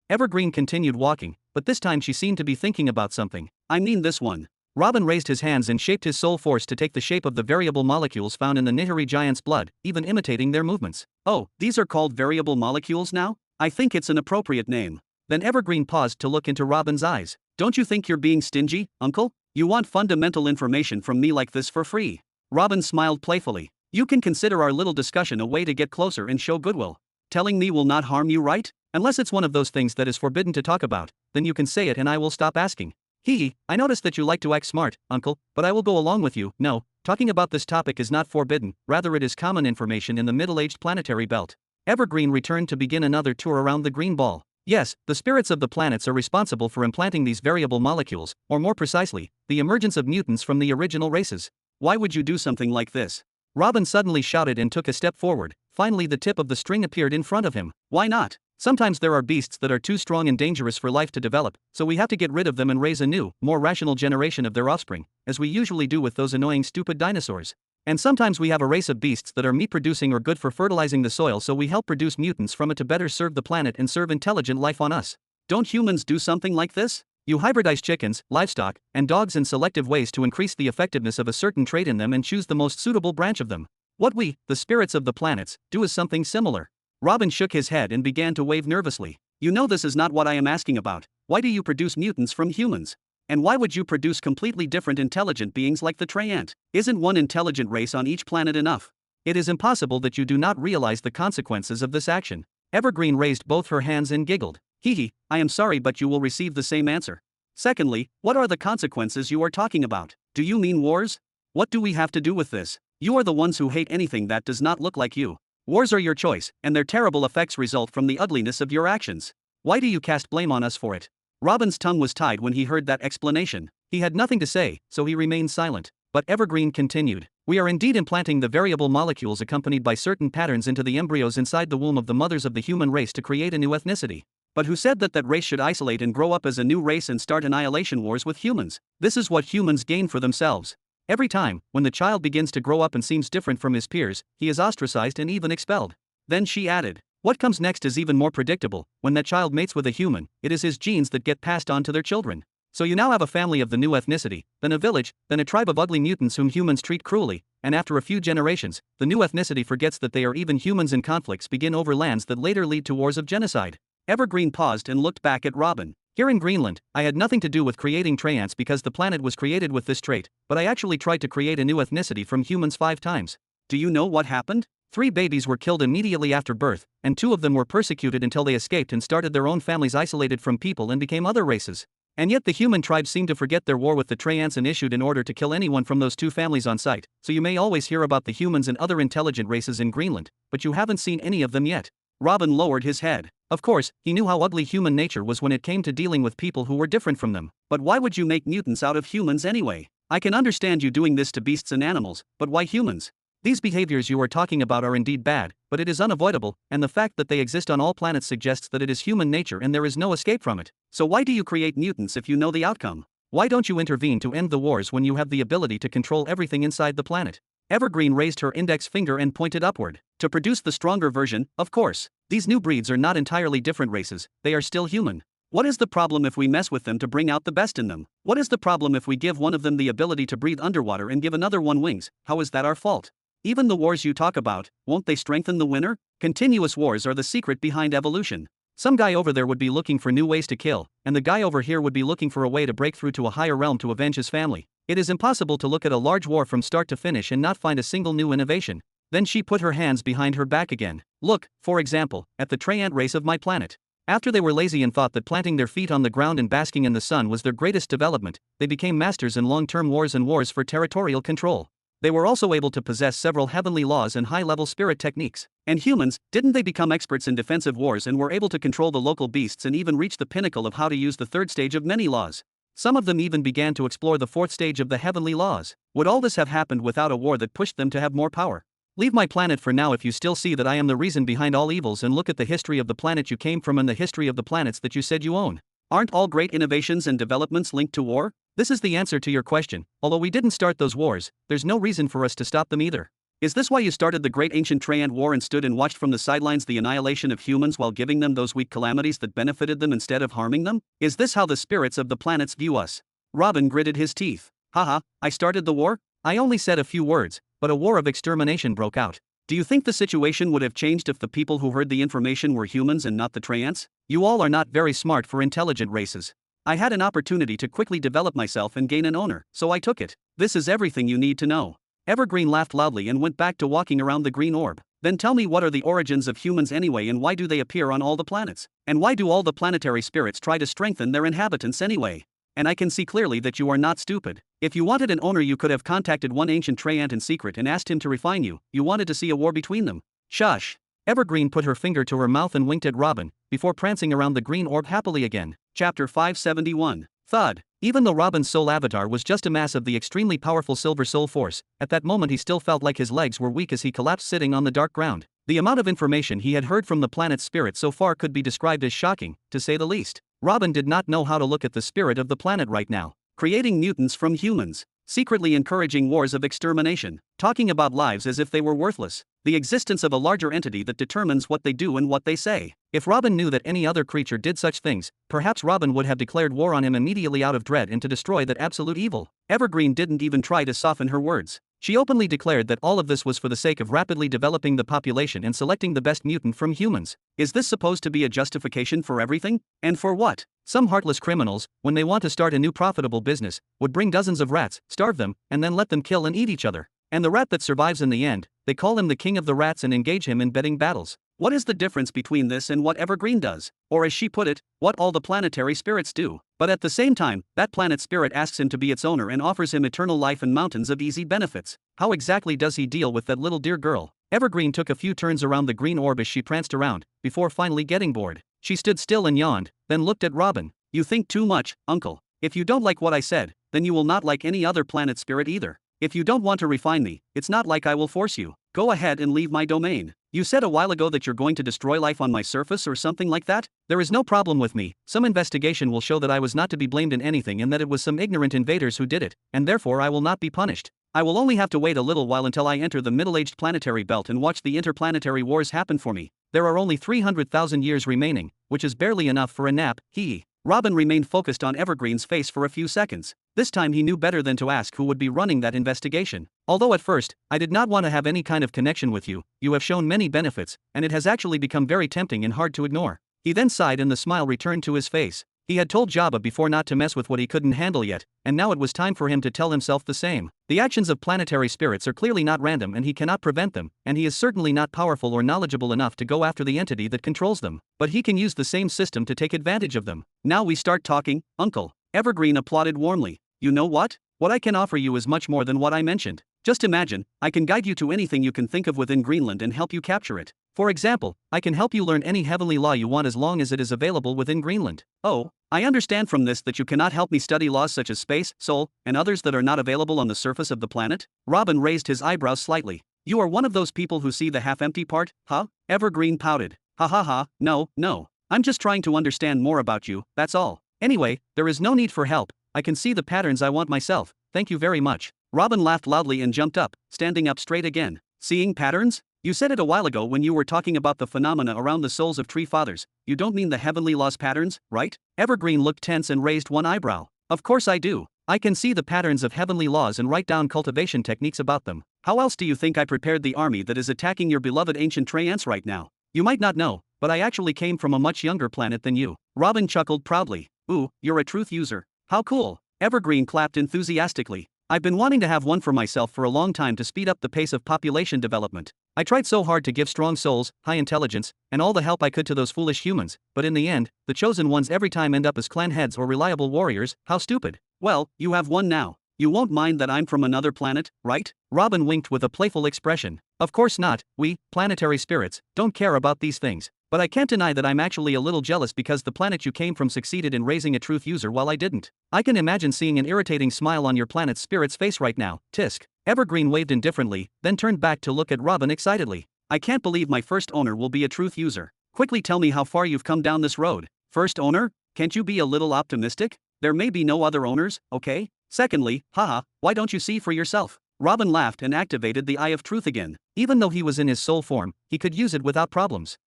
Evergreen continued walking, but this time she seemed to be thinking about something. I mean this one. Robin raised his hands and shaped his soul force to take the shape of the variable molecules found in the Nihiri giant's blood, even imitating their movements. Oh, these are called variable molecules now? I think it's an appropriate name. Then Evergreen paused to look into Robin's eyes. Don't you think you're being stingy, Uncle? You want fundamental information from me like this for free? Robin smiled playfully. You can consider our little discussion a way to get closer and show goodwill. Telling me will not harm you, right? Unless it's one of those things that is forbidden to talk about, then you can say it and I will stop asking. I noticed that you like to act smart, Uncle, but I will go along with you. No, talking about this topic is not forbidden, rather it is common information in the middle-aged planetary belt. Evergreen returned to begin another tour around the green ball. Yes, the spirits of the planets are responsible for implanting these variable molecules, or more precisely, the emergence of mutants from the original races. Why would you do something like this? Robin suddenly shouted and took a step forward. Finally the tip of the string appeared in front of him. Why not? Sometimes there are beasts that are too strong and dangerous for life to develop, so we have to get rid of them and raise a new, more rational generation of their offspring, as we usually do with those annoying stupid dinosaurs. And sometimes we have a race of beasts that are meat-producing or good for fertilizing the soil, so we help produce mutants from it to better serve the planet and serve intelligent life on us. Don't humans do something like this? You hybridize chickens, livestock, and dogs in selective ways to increase the effectiveness of a certain trait in them and choose the most suitable branch of them. What we, the spirits of the planets, do is something similar. Robin shook his head and began to wave nervously. You know this is not what I am asking about. Why do you produce mutants from humans? And why would you produce completely different intelligent beings like the Treant? Isn't one intelligent race on each planet enough? It is impossible that you do not realize the consequences of this action. Evergreen raised both her hands and giggled. I am sorry, but you will receive the same answer. Secondly, what are the consequences you are talking about? Do you mean wars? What do we have to do with this? You are the ones who hate anything that does not look like you. Wars are your choice, and their terrible effects result from the ugliness of your actions. Why do you cast blame on us for it? Robin's tongue was tied when he heard that explanation. He had nothing to say, so he remained silent. But Evergreen continued. We are indeed implanting the variable molecules accompanied by certain patterns into the embryos inside the womb of the mothers of the human race to create a new ethnicity. But who said that race should isolate and grow up as a new race and start annihilation wars with humans? This is what humans gain for themselves. Every time, when the child begins to grow up and seems different from his peers, he is ostracized and even expelled. Then she added, what comes next is even more predictable. When that child mates with a human, it is his genes that get passed on to their children. So you now have a family of the new ethnicity, then a village, then a tribe of ugly mutants whom humans treat cruelly, and after a few generations, the new ethnicity forgets that they are even humans and conflicts begin over lands that later lead to wars of genocide. Evergreen paused and looked back at Robin. Here in Greenland, I had nothing to do with creating Treants because the planet was created with this trait, but I actually tried to create a new ethnicity from humans 5 times. Do you know what happened? 3 babies were killed immediately after birth, and 2 of them were persecuted until they escaped and started their own families isolated from people and became other races. And yet the human tribes seemed to forget their war with the Treants and issued an order to kill anyone from those 2 families on sight. So you may always hear about the humans and other intelligent races in Greenland, but you haven't seen any of them yet. Robin lowered his head. Of course, he knew how ugly human nature was when it came to dealing with people who were different from them. But why would you make mutants out of humans anyway? I can understand you doing this to beasts and animals, but why humans? These behaviors you are talking about are indeed bad, but it is unavoidable, and the fact that they exist on all planets suggests that it is human nature and there is no escape from it. So why do you create mutants if you know the outcome? Why don't you intervene to end the wars when you have the ability to control everything inside the planet? Evergreen raised her index finger and pointed upward. To produce the stronger version, of course. These new breeds are not entirely different races, they are still human. What is the problem if we mess with them to bring out the best in them? What is the problem if we give one of them the ability to breathe underwater and give another one wings? How is that our fault? Even the wars you talk about, won't they strengthen the winner? Continuous wars are the secret behind evolution. Some guy over there would be looking for new ways to kill, and the guy over here would be looking for a way to break through to a higher realm to avenge his family. It is impossible to look at a large war from start to finish and not find a single new innovation. Then she put her hands behind her back again. Look, for example, at the Treant race of my planet. After they were lazy and thought that planting their feet on the ground and basking in the sun was their greatest development, they became masters in long-term wars and wars for territorial control. They were also able to possess several heavenly laws and high-level spirit techniques. And humans, didn't they become experts in defensive wars and were able to control the local beasts and even reach the pinnacle of how to use the 3rd stage of many laws? Some of them even began to explore the 4th stage of the heavenly laws. Would all this have happened without a war that pushed them to have more power? Leave my planet for now if you still see that I am the reason behind all evils, and look at the history of the planet you came from and the history of the planets that you said you own. Aren't all great innovations and developments linked to war? This is the answer to your question. Although we didn't start those wars, there's no reason for us to stop them either. Is this why you started the great ancient Treant War and stood and watched from the sidelines the annihilation of humans while giving them those weak calamities that benefited them instead of harming them? Is this how the spirits of the planets view us? Robin gritted his teeth. Haha, I started the war? I only said a few words, but a war of extermination broke out. Do you think the situation would have changed if the people who heard the information were humans and not the Treants? You all are not very smart for intelligent races. I had an opportunity to quickly develop myself and gain an owner, so I took it. This is everything you need to know. Evergreen laughed loudly and went back to walking around the green orb. Then tell me, what are the origins of humans anyway, and why do they appear on all the planets? And why do all the planetary spirits try to strengthen their inhabitants anyway? And I can see clearly that you are not stupid. If you wanted an owner, you could have contacted one ancient Treant in secret and asked him to refine you. You wanted to see a war between them. Shush. Evergreen put her finger to her mouth and winked at Robin, before prancing around the green orb happily again. Chapter 571. Thud. Even though Robin's soul avatar was just a mass of the extremely powerful Silver Soul Force, at that moment he still felt like his legs were weak as he collapsed sitting on the dark ground. The amount of information he had heard from the planet's spirit so far could be described as shocking, to say the least. Robin did not know how to look at the spirit of the planet right now. Creating mutants from humans. Secretly encouraging wars of extermination. Talking about lives as if they were worthless. The existence of a larger entity that determines what they do and what they say. If Robin knew that any other creature did such things, perhaps Robin would have declared war on him immediately out of dread and to destroy that absolute evil. Evergreen didn't even try to soften her words. She openly declared that all of this was for the sake of rapidly developing the population and selecting the best mutant from humans. Is this supposed to be a justification for everything? And for what? Some heartless criminals, when they want to start a new profitable business, would bring dozens of rats, starve them, and then let them kill and eat each other. And the rat that survives in the end, they call him the king of the rats and engage him in betting battles. What is the difference between this and what Evergreen does? Or as she put it, what all the planetary spirits do. But at the same time, that planet spirit asks him to be its owner and offers him eternal life and mountains of easy benefits. How exactly does he deal with that little dear girl? Evergreen took a few turns around the green orb as she pranced around, before finally getting bored. She stood still and yawned, then looked at Robin. You think too much, uncle. If you don't like what I said, then you will not like any other planet spirit either. If you don't want to refine me, it's not like I will force you. Go ahead and leave my domain. You said a while ago that you're going to destroy life on my surface or something like that? There is no problem with me. Some investigation will show that I was not to be blamed in anything and that it was some ignorant invaders who did it, and therefore I will not be punished. I will only have to wait a little while until I enter the middle-aged planetary belt and watch the interplanetary wars happen for me. There are only 300,000 years remaining, which is barely enough for a nap, hee. Robin remained focused on Evergreen's face for a few seconds. This time he knew better than to ask who would be running that investigation. Although at first, I did not want to have any kind of connection with you, you have shown many benefits, and it has actually become very tempting and hard to ignore. He then sighed and the smile returned to his face. He had told Jabba before not to mess with what he couldn't handle yet, and now it was time for him to tell himself the same. The actions of planetary spirits are clearly not random and he cannot prevent them, and he is certainly not powerful or knowledgeable enough to go after the entity that controls them, but he can use the same system to take advantage of them. Now we start talking, uncle. Evergreen applauded warmly. You know what? What I can offer you is much more than what I mentioned. Just imagine, I can guide you to anything you can think of within Greenland and help you capture it. For example, I can help you learn any heavenly law you want as long as it is available within Greenland. Oh, I understand from this that you cannot help me study laws such as space, soul, and others that are not available on the surface of the planet? Robin raised his eyebrows slightly. You are one of those people who see the half-empty part, huh? Evergreen pouted. Ha ha ha, no. I'm just trying to understand more about you, that's all. Anyway, there is no need for help. I can see the patterns I want myself, thank you very much. Robin laughed loudly and jumped up, standing up straight again. Seeing patterns? You said it a while ago when you were talking about the phenomena around the souls of tree fathers. You don't mean the heavenly laws patterns, right? Evergreen looked tense and raised one eyebrow. Of course I do. I can see the patterns of heavenly laws and write down cultivation techniques about them. How else do you think I prepared the army that is attacking your beloved ancient tree ants right now? You might not know, but I actually came from a much younger planet than you. Robin chuckled proudly. Ooh, you're a truth user. How cool. Evergreen clapped enthusiastically. I've been wanting to have one for myself for a long time to speed up the pace of population development. I tried so hard to give strong souls, high intelligence, and all the help I could to those foolish humans, but in the end, the chosen ones every time end up as clan heads or reliable warriors. How stupid. Well, you have one now. You won't mind that I'm from another planet, right? Robin winked with a playful expression. Of course not, we, planetary spirits, don't care about these things. But I can't deny that I'm actually a little jealous because the planet you came from succeeded in raising a truth user while I didn't. I can imagine seeing an irritating smile on your planet's spirit's face right now, tisk. Evergreen waved indifferently, then turned back to look at Robin excitedly. I can't believe my first owner will be a truth user. Quickly tell me how far you've come down this road. First owner? Can't you be a little optimistic? There may be no other owners, okay? Secondly, haha, why don't you see for yourself? Robin laughed and activated the Eye of Truth again. Even though he was in his soul form, he could use it without problems.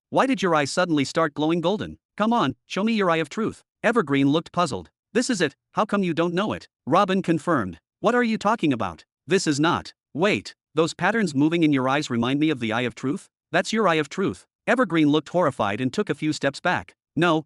Why did your eyes suddenly start glowing golden? Come on, show me your Eye of Truth. Evergreen looked puzzled. This is it, how come you don't know it? Robin confirmed. What are you talking about? This is not. Wait, those patterns moving in your eyes remind me of the Eye of Truth? That's your Eye of Truth. Evergreen looked horrified and took a few steps back. No,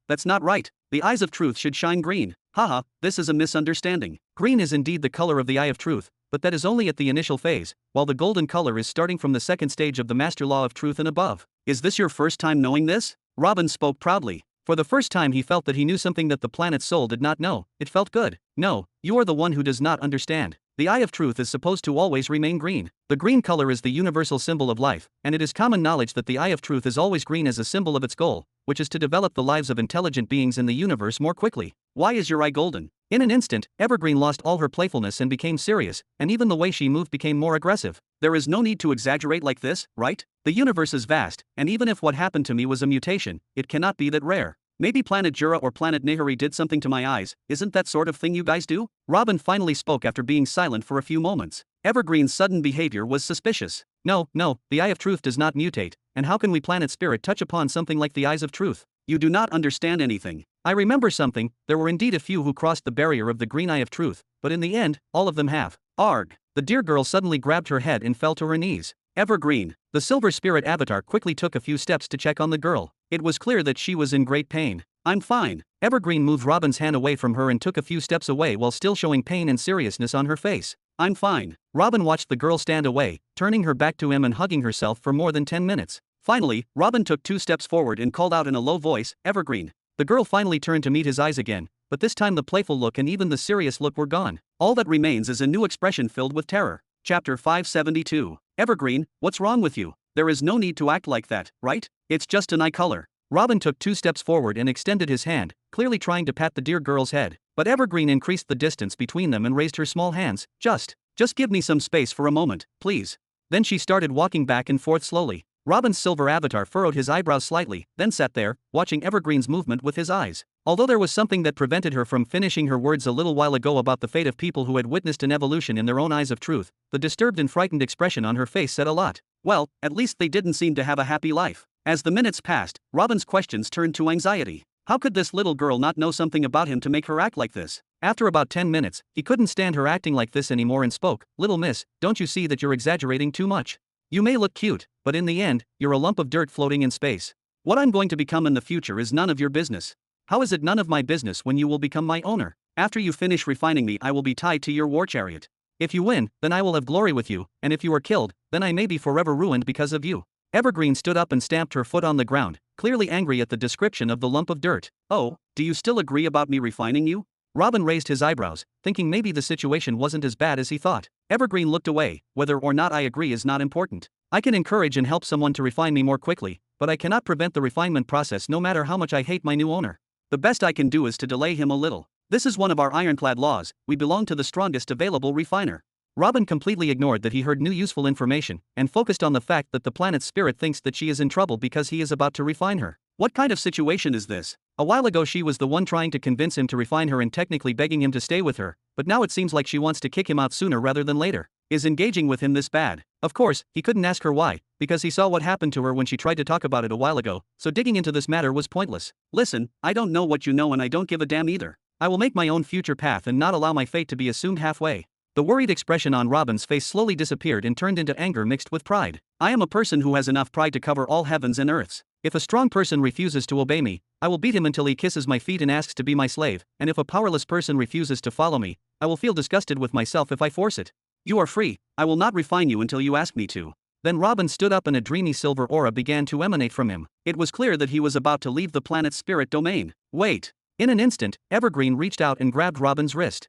that's not right. The eyes of truth should shine green. Haha, this is a misunderstanding. Green is indeed the color of the Eye of Truth, but that is only at the initial phase, while the golden color is starting from the second stage of the Master Law of Truth and above. Is this your first time knowing this? Robin spoke proudly. For the first time he felt that he knew something that the planet's soul did not know. It felt good. No, you are the one who does not understand. The Eye of Truth is supposed to always remain green. The green color is the universal symbol of life, and it is common knowledge that the Eye of Truth is always green as a symbol of its goal, which is to develop the lives of intelligent beings in the universe more quickly. Why is your eye golden? In an instant, Evergreen lost all her playfulness and became serious, and even the way she moved became more aggressive. There is no need to exaggerate like this, right? The universe is vast, and even if what happened to me was a mutation, it cannot be that rare. Maybe Planet Jura or Planet Nahari did something to my eyes. Isn't that sort of thing you guys do? Robin finally spoke after being silent for a few moments. Evergreen's sudden behavior was suspicious. No, the Eye of Truth does not mutate, and how can we planet spirit touch upon something like the Eyes of Truth? You do not understand anything. I remember something, there were indeed a few who crossed the barrier of the green Eye of Truth, but in the end, all of them have. Arg! The dear girl suddenly grabbed her head and fell to her knees. Evergreen. The silver spirit avatar quickly took a few steps to check on the girl. It was clear that she was in great pain. I'm fine. Evergreen moved Robin's hand away from her and took a few steps away while still showing pain and seriousness on her face. I'm fine. Robin watched the girl stand away, turning her back to him and hugging herself for more than 10 minutes. Finally, Robin took 2 steps forward and called out in a low voice, "Evergreen." The girl finally turned to meet his eyes again, but this time the playful look and even the serious look were gone. All that remains is a new expression filled with terror. Chapter 572. Evergreen, what's wrong with you? There is no need to act like that, right? It's just an eye color. Robin took 2 steps forward and extended his hand, clearly trying to pat the dear girl's head. But Evergreen increased the distance between them and raised her small hands. Just give me some space for a moment, please. Then she started walking back and forth slowly. Robin's silver avatar furrowed his eyebrows slightly, then sat there, watching Evergreen's movement with his eyes. Although there was something that prevented her from finishing her words a little while ago about the fate of people who had witnessed an evolution in their own eyes of truth, the disturbed and frightened expression on her face said a lot. Well, at least they didn't seem to have a happy life. As the minutes passed, Robin's questions turned to anxiety. How could this little girl not know something about him to make her act like this? After about 10 minutes, he couldn't stand her acting like this anymore and spoke. "Little miss, don't you see that you're exaggerating too much? You may look cute, but in the end, you're a lump of dirt floating in space. What I'm going to become in the future is none of your business." "How is it none of my business when you will become my owner? After you finish refining me, I will be tied to your war chariot. If you win, then I will have glory with you, and if you are killed, then I may be forever ruined because of you." Evergreen stood up and stamped her foot on the ground, clearly angry at the description of the lump of dirt. "Oh, do you still agree about me refining you?" Robin raised his eyebrows, thinking maybe the situation wasn't as bad as he thought. Evergreen looked away. "Whether or not I agree is not important. I can encourage and help someone to refine me more quickly, but I cannot prevent the refinement process no matter how much I hate my new owner. The best I can do is to delay him a little. This is one of our ironclad laws, we belong to the strongest available refiner." Robin completely ignored that he heard new useful information, and focused on the fact that the planet's spirit thinks that she is in trouble because he is about to refine her. What kind of situation is this? A while ago she was the one trying to convince him to refine her and technically begging him to stay with her, but now it seems like she wants to kick him out sooner rather than later. Is engaging with him this bad? Of course, he couldn't ask her why, because he saw what happened to her when she tried to talk about it a while ago, so digging into this matter was pointless. "Listen, I don't know what you know and I don't give a damn either. I will make my own future path and not allow my fate to be assumed halfway." The worried expression on Robin's face slowly disappeared and turned into anger mixed with pride. "I am a person who has enough pride to cover all heavens and earths. If a strong person refuses to obey me, I will beat him until he kisses my feet and asks to be my slave, and if a powerless person refuses to follow me, I will feel disgusted with myself if I force it. You are free, I will not refine you until you ask me to." Then Robin stood up and a dreamy silver aura began to emanate from him. It was clear that he was about to leave the planet's spirit domain. "Wait." In an instant, Evergreen reached out and grabbed Robin's wrist.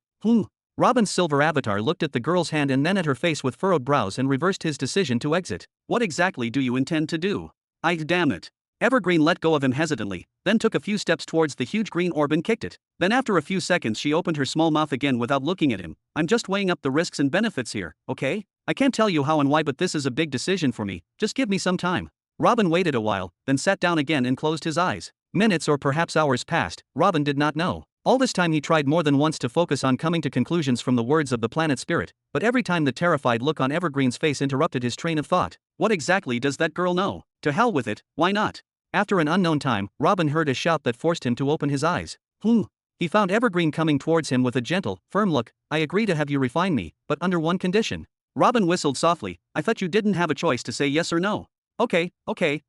Robin's silver avatar looked at the girl's hand and then at her face with furrowed brows and reversed his decision to exit. "What exactly do you intend to do?" Damn it." Evergreen let go of him hesitantly, then took a few steps towards the huge green orb and kicked it. Then after a few seconds she opened her small mouth again without looking at him. "I'm just weighing up the risks and benefits here, okay? I can't tell you how and why, but this is a big decision for me, just give me some time." Robin waited a while, then sat down again and closed his eyes. Minutes or perhaps hours passed, Robin did not know. All this time he tried more than once to focus on coming to conclusions from the words of the planet spirit, but every time the terrified look on Evergreen's face interrupted his train of thought. What exactly does that girl know? To hell with it, why not? After an unknown time, Robin heard a shout that forced him to open his eyes. He found Evergreen coming towards him with a gentle, firm look. "I agree to have you refine me, but under one condition." Robin whistled softly. "I thought you didn't have a choice to say yes or no." Okay,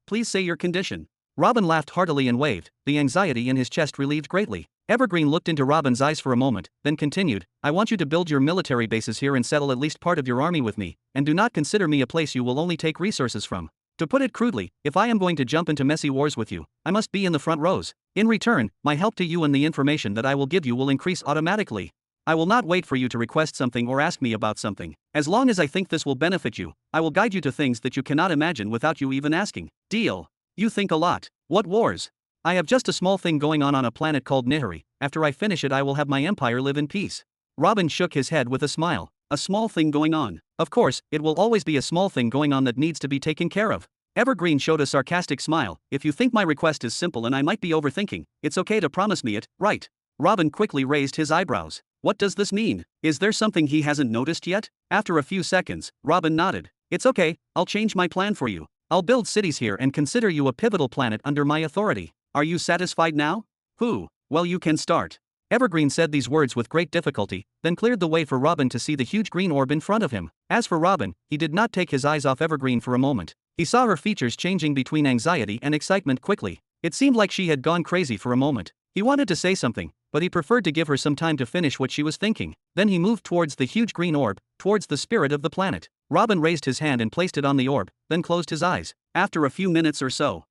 please say your condition." Robin laughed heartily and waved, the anxiety in his chest relieved greatly. Evergreen looked into Robin's eyes for a moment, then continued, "I want you to build your military bases here and settle at least part of your army with me, and do not consider me a place you will only take resources from. To put it crudely, if I am going to jump into messy wars with you, I must be in the front rows. In return, my help to you and the information that I will give you will increase automatically. I will not wait for you to request something or ask me about something. As long as I think this will benefit you, I will guide you to things that you cannot imagine without you even asking. Deal?" "You think a lot. What wars?" "I have just a small thing going on a planet called Nihari. After I finish it I will have my empire live in peace." Robin shook his head with a smile. "A small thing going on. Of course, it will always be a small thing going on that needs to be taken care of." Evergreen showed a sarcastic smile. "If you think my request is simple and I might be overthinking, it's okay to promise me it, right?" Robin quickly raised his eyebrows. What does this mean? Is there something he hasn't noticed yet? After a few seconds, Robin nodded. "It's okay, I'll change my plan for you. I'll build cities here and consider you a pivotal planet under my authority. Are you satisfied now?" Well, you can start." Evergreen said these words with great difficulty, then cleared the way for Robin to see the huge green orb in front of him. As for Robin, he did not take his eyes off Evergreen for a moment. He saw her features changing between anxiety and excitement quickly. It seemed like she had gone crazy for a moment. He wanted to say something, but he preferred to give her some time to finish what she was thinking. Then he moved towards the huge green orb, towards the spirit of the planet. Robin raised his hand and placed it on the orb, then closed his eyes. After a few minutes or so.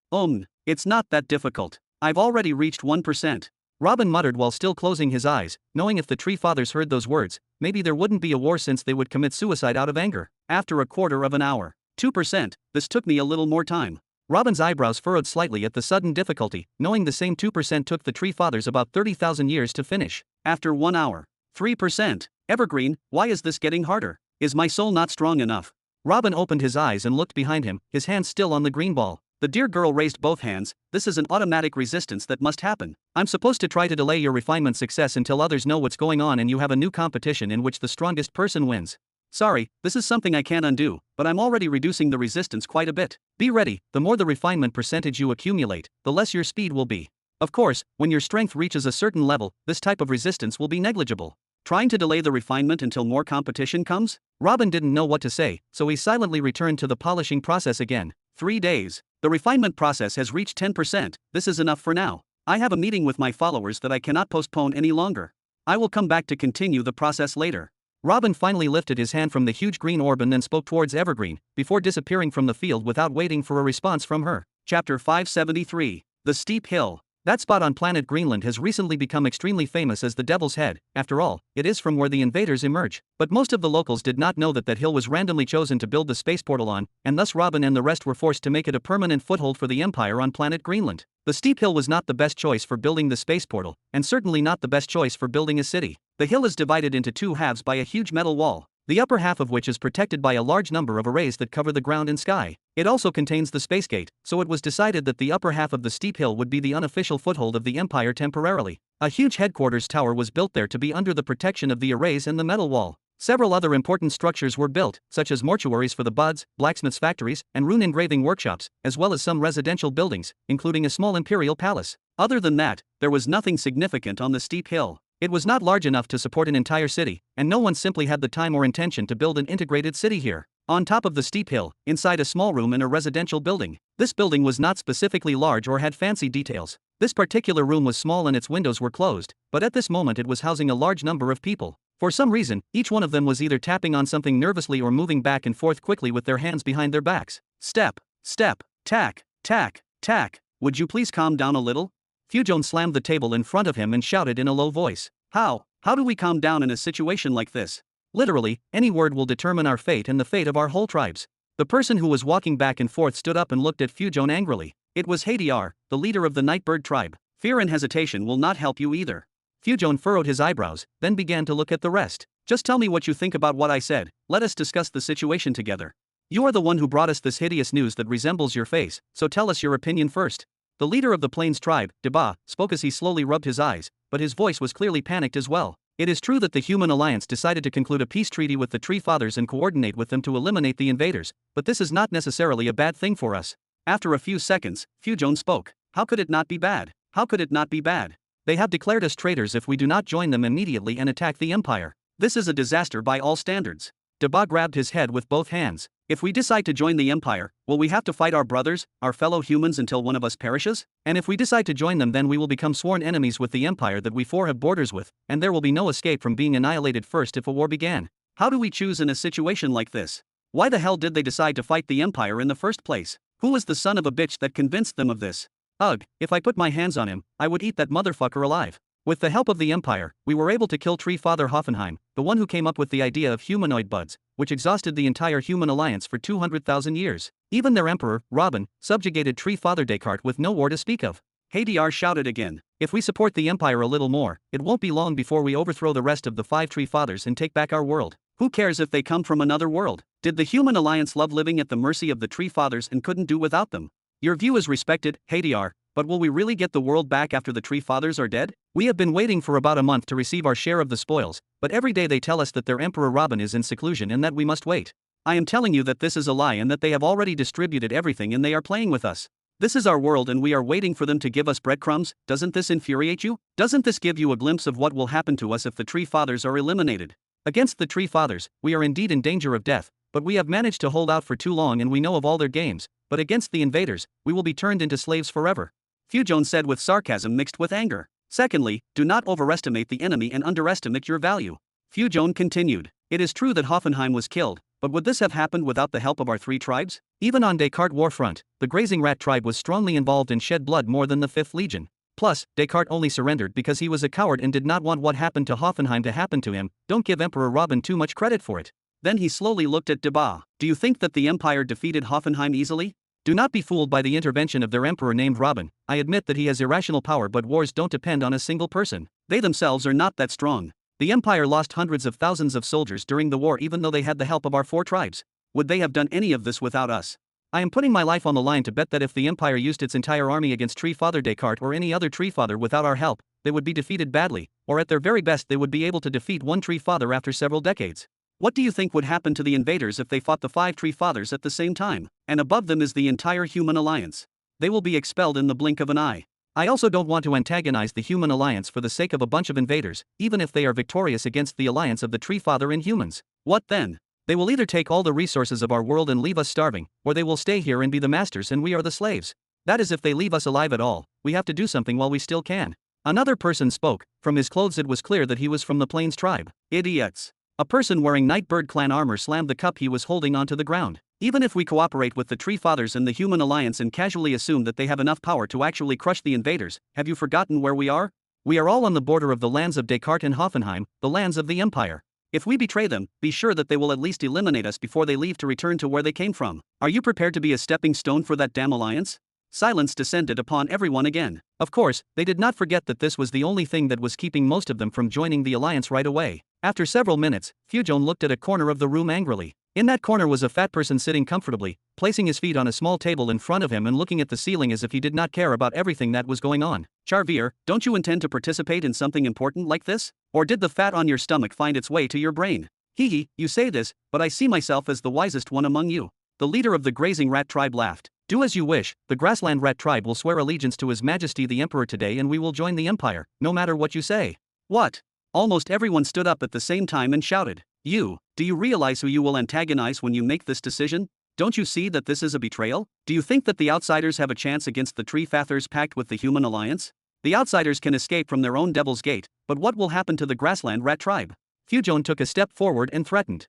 It's not that difficult. I've already reached 1%. Robin muttered while still closing his eyes, knowing if the Tree Fathers heard those words, maybe there wouldn't be a war since they would commit suicide out of anger. After a quarter of an hour. 2%, this took me a little more time. Robin's eyebrows furrowed slightly at the sudden difficulty, knowing the same 2% took the Tree Fathers about 30,000 years to finish. After 1 hour. 3%. Evergreen, why is this getting harder? Is my soul not strong enough? Robin opened his eyes and looked behind him, his hands still on the green ball. The dear girl raised both hands. This is an automatic resistance that must happen. I'm supposed to try to delay your refinement success until others know what's going on and you have a new competition in which the strongest person wins. Sorry, this is something I can't undo, but I'm already reducing the resistance quite a bit. Be ready, the more the refinement percentage you accumulate, the less your speed will be. Of course, when your strength reaches a certain level, this type of resistance will be negligible. Trying to delay the refinement until more competition comes? Robin didn't know what to say, so he silently returned to the polishing process again. 3 days. The refinement process has reached 10%, this is enough for now. I have a meeting with my followers that I cannot postpone any longer. I will come back to continue the process later. Robin finally lifted his hand from the huge green orb and then spoke towards Evergreen, before disappearing from the field without waiting for a response from her. Chapter 573. The Steep Hill. That spot on planet Greenland has recently become extremely famous as the Devil's Head. After all, it is from where the invaders emerge. But most of the locals did not know that that hill was randomly chosen to build the space portal on, and thus Robin and the rest were forced to make it a permanent foothold for the Empire on planet Greenland. The steep hill was not the best choice for building the space portal, and certainly not the best choice for building a city. The hill is divided into 2 halves by a huge metal wall, the upper half of which is protected by a large number of arrays that cover the ground and sky. It also contains the space gate, so it was decided that the upper half of the steep hill would be the unofficial foothold of the Empire temporarily. A huge headquarters tower was built there to be under the protection of the arrays and the metal wall. Several other important structures were built, such as mortuaries for the buds, blacksmiths' factories, and rune engraving workshops, as well as some residential buildings, including a small imperial palace. Other than that, there was nothing significant on the steep hill. It was not large enough to support an entire city, and no one simply had the time or intention to build an integrated city here. On top of the steep hill, inside a small room in a residential building. This building was not specifically large or had fancy details. This particular room was small and its windows were closed, but at this moment it was housing a large number of people. For some reason, each one of them was either tapping on something nervously or moving back and forth quickly with their hands behind their backs. Step, step, tack, tack, tack. Would you please calm down a little? Fujon slammed the table in front of him and shouted in a low voice. How do we calm down in a situation like this? Literally, any word will determine our fate and the fate of our whole tribes. The person who was walking back and forth stood up and looked at Fujon angrily. It was Hadiar, the leader of the Nightbird tribe. Fear and hesitation will not help you either. Fujon furrowed his eyebrows, then began to look at the rest. Just tell me what you think about what I said, let us discuss the situation together. You are the one who brought us this hideous news that resembles your face, so tell us your opinion first. The leader of the Plains tribe, Jabba, spoke as he slowly rubbed his eyes, but his voice was clearly panicked as well. It is true that the Human Alliance decided to conclude a peace treaty with the Tree Fathers and coordinate with them to eliminate the invaders, but this is not necessarily a bad thing for us. After a few seconds, Fujon spoke. How could it not be bad? How could it not be bad? They have declared us traitors if we do not join them immediately and attack the Empire. This is a disaster by all standards. Jabba grabbed his head with both hands. If we decide to join the Empire, will we have to fight our brothers, our fellow humans until one of us perishes? And if we decide to join them, then we will become sworn enemies with the Empire that we four have borders with, and there will be no escape from being annihilated first if a war began. How do we choose in a situation like this? Why the hell did they decide to fight the Empire in the first place? Who was the son of a bitch that convinced them of this? Ugh, if I put my hands on him, I would eat that motherfucker alive. With the help of the Empire, we were able to kill Tree Father Hoffenheim, the one who came up with the idea of humanoid buds, which exhausted the entire human alliance for 200,000 years. Even their emperor, Robin, subjugated Tree Father Descartes with no war to speak of. Hadiar shouted again. If we support the Empire a little more, it won't be long before we overthrow the rest of the 5 Tree Fathers and take back our world. Who cares if they come from another world? Did the Human Alliance love living at the mercy of the Tree Fathers and couldn't do without them? Your view is respected, Hadiar, but will we really get the world back after the Tree Fathers are dead? We have been waiting for about a month to receive our share of the spoils, but every day they tell us that their Emperor Robin is in seclusion and that we must wait. I am telling you that this is a lie and that they have already distributed everything and they are playing with us. This is our world and we are waiting for them to give us breadcrumbs. Doesn't this infuriate you? Doesn't this give you a glimpse of what will happen to us if the Tree Fathers are eliminated? Against the Tree Fathers, we are indeed in danger of death, but we have managed to hold out for too long and we know of all their games, but against the invaders, we will be turned into slaves forever. Fujon said with sarcasm mixed with anger. Secondly, do not overestimate the enemy and underestimate your value. Fujon continued. It is true that Hoffenheim was killed, But would this have happened without the help of our 3 tribes? Even on Descartes' war front, the grazing rat tribe was strongly involved and shed blood more than the 5th Legion. Plus, Descartes only surrendered because he was a coward and did not want what happened to Hoffenheim to happen to him. Don't give Emperor Robin too much credit for it. Then he slowly looked at Jabba. Do you think that the Empire defeated Hoffenheim easily? Do not be fooled by the intervention of their emperor named Robin. I admit that he has irrational power, but wars don't depend on a single person. They themselves are not that strong. The Empire lost hundreds of thousands of soldiers during the war even though they had the help of our 4 tribes. Would they have done any of this without us? I am putting my life on the line to bet that if the Empire used its entire army against Tree Father Descartes or any other Tree Father without our help, they would be defeated badly, or at their very best they would be able to defeat one Tree Father after several decades. What do you think would happen to the invaders if they fought the 5 Tree Fathers at the same time? And above them is the entire human alliance. They will be expelled in the blink of an eye. I also don't want to antagonize the human alliance for the sake of a bunch of invaders, even if they are victorious against the alliance of the Tree Father and humans. What then? They will either take all the resources of our world and leave us starving, or they will stay here and be the masters and we are the slaves. That is if they leave us alive at all. We have to do something while we still can. Another person spoke. From his clothes it was clear that he was from the Plains tribe. Idiots. A person wearing Nightbird clan armor slammed the cup he was holding onto the ground. Even if we cooperate with the Tree Fathers and the Human Alliance and casually assume that they have enough power to actually crush the invaders, have you forgotten where we are? We are all on the border of the lands of Descartes and Hoffenheim, the lands of the Empire. If we betray them, be sure that they will at least eliminate us before they leave to return to where they came from. Are you prepared to be a stepping stone for that damn alliance? Silence descended upon everyone again. Of course, they did not forget that this was the only thing that was keeping most of them from joining the alliance right away. After several minutes, Fujon looked at a corner of the room angrily. In that corner was a fat person sitting comfortably, placing his feet on a small table in front of him and looking at the ceiling as if he did not care about everything that was going on. Charvier, don't you intend to participate in something important like this? Or did the fat on your stomach find its way to your brain? Hee, you say this, but I see myself as the wisest one among you. The leader of the grazing rat tribe laughed. Do as you wish. The grassland rat tribe will swear allegiance to His Majesty the Emperor today and we will join the Empire, no matter what you say. What? Almost everyone stood up at the same time and shouted. Do you realize who you will antagonize when you make this decision? Don't you see that this is a betrayal? Do you think that the outsiders have a chance against the Tree Fathers pact with the Human Alliance? The outsiders can escape from their own Devil's Gate, but what will happen to the grassland rat tribe? Fujon took a step forward and threatened.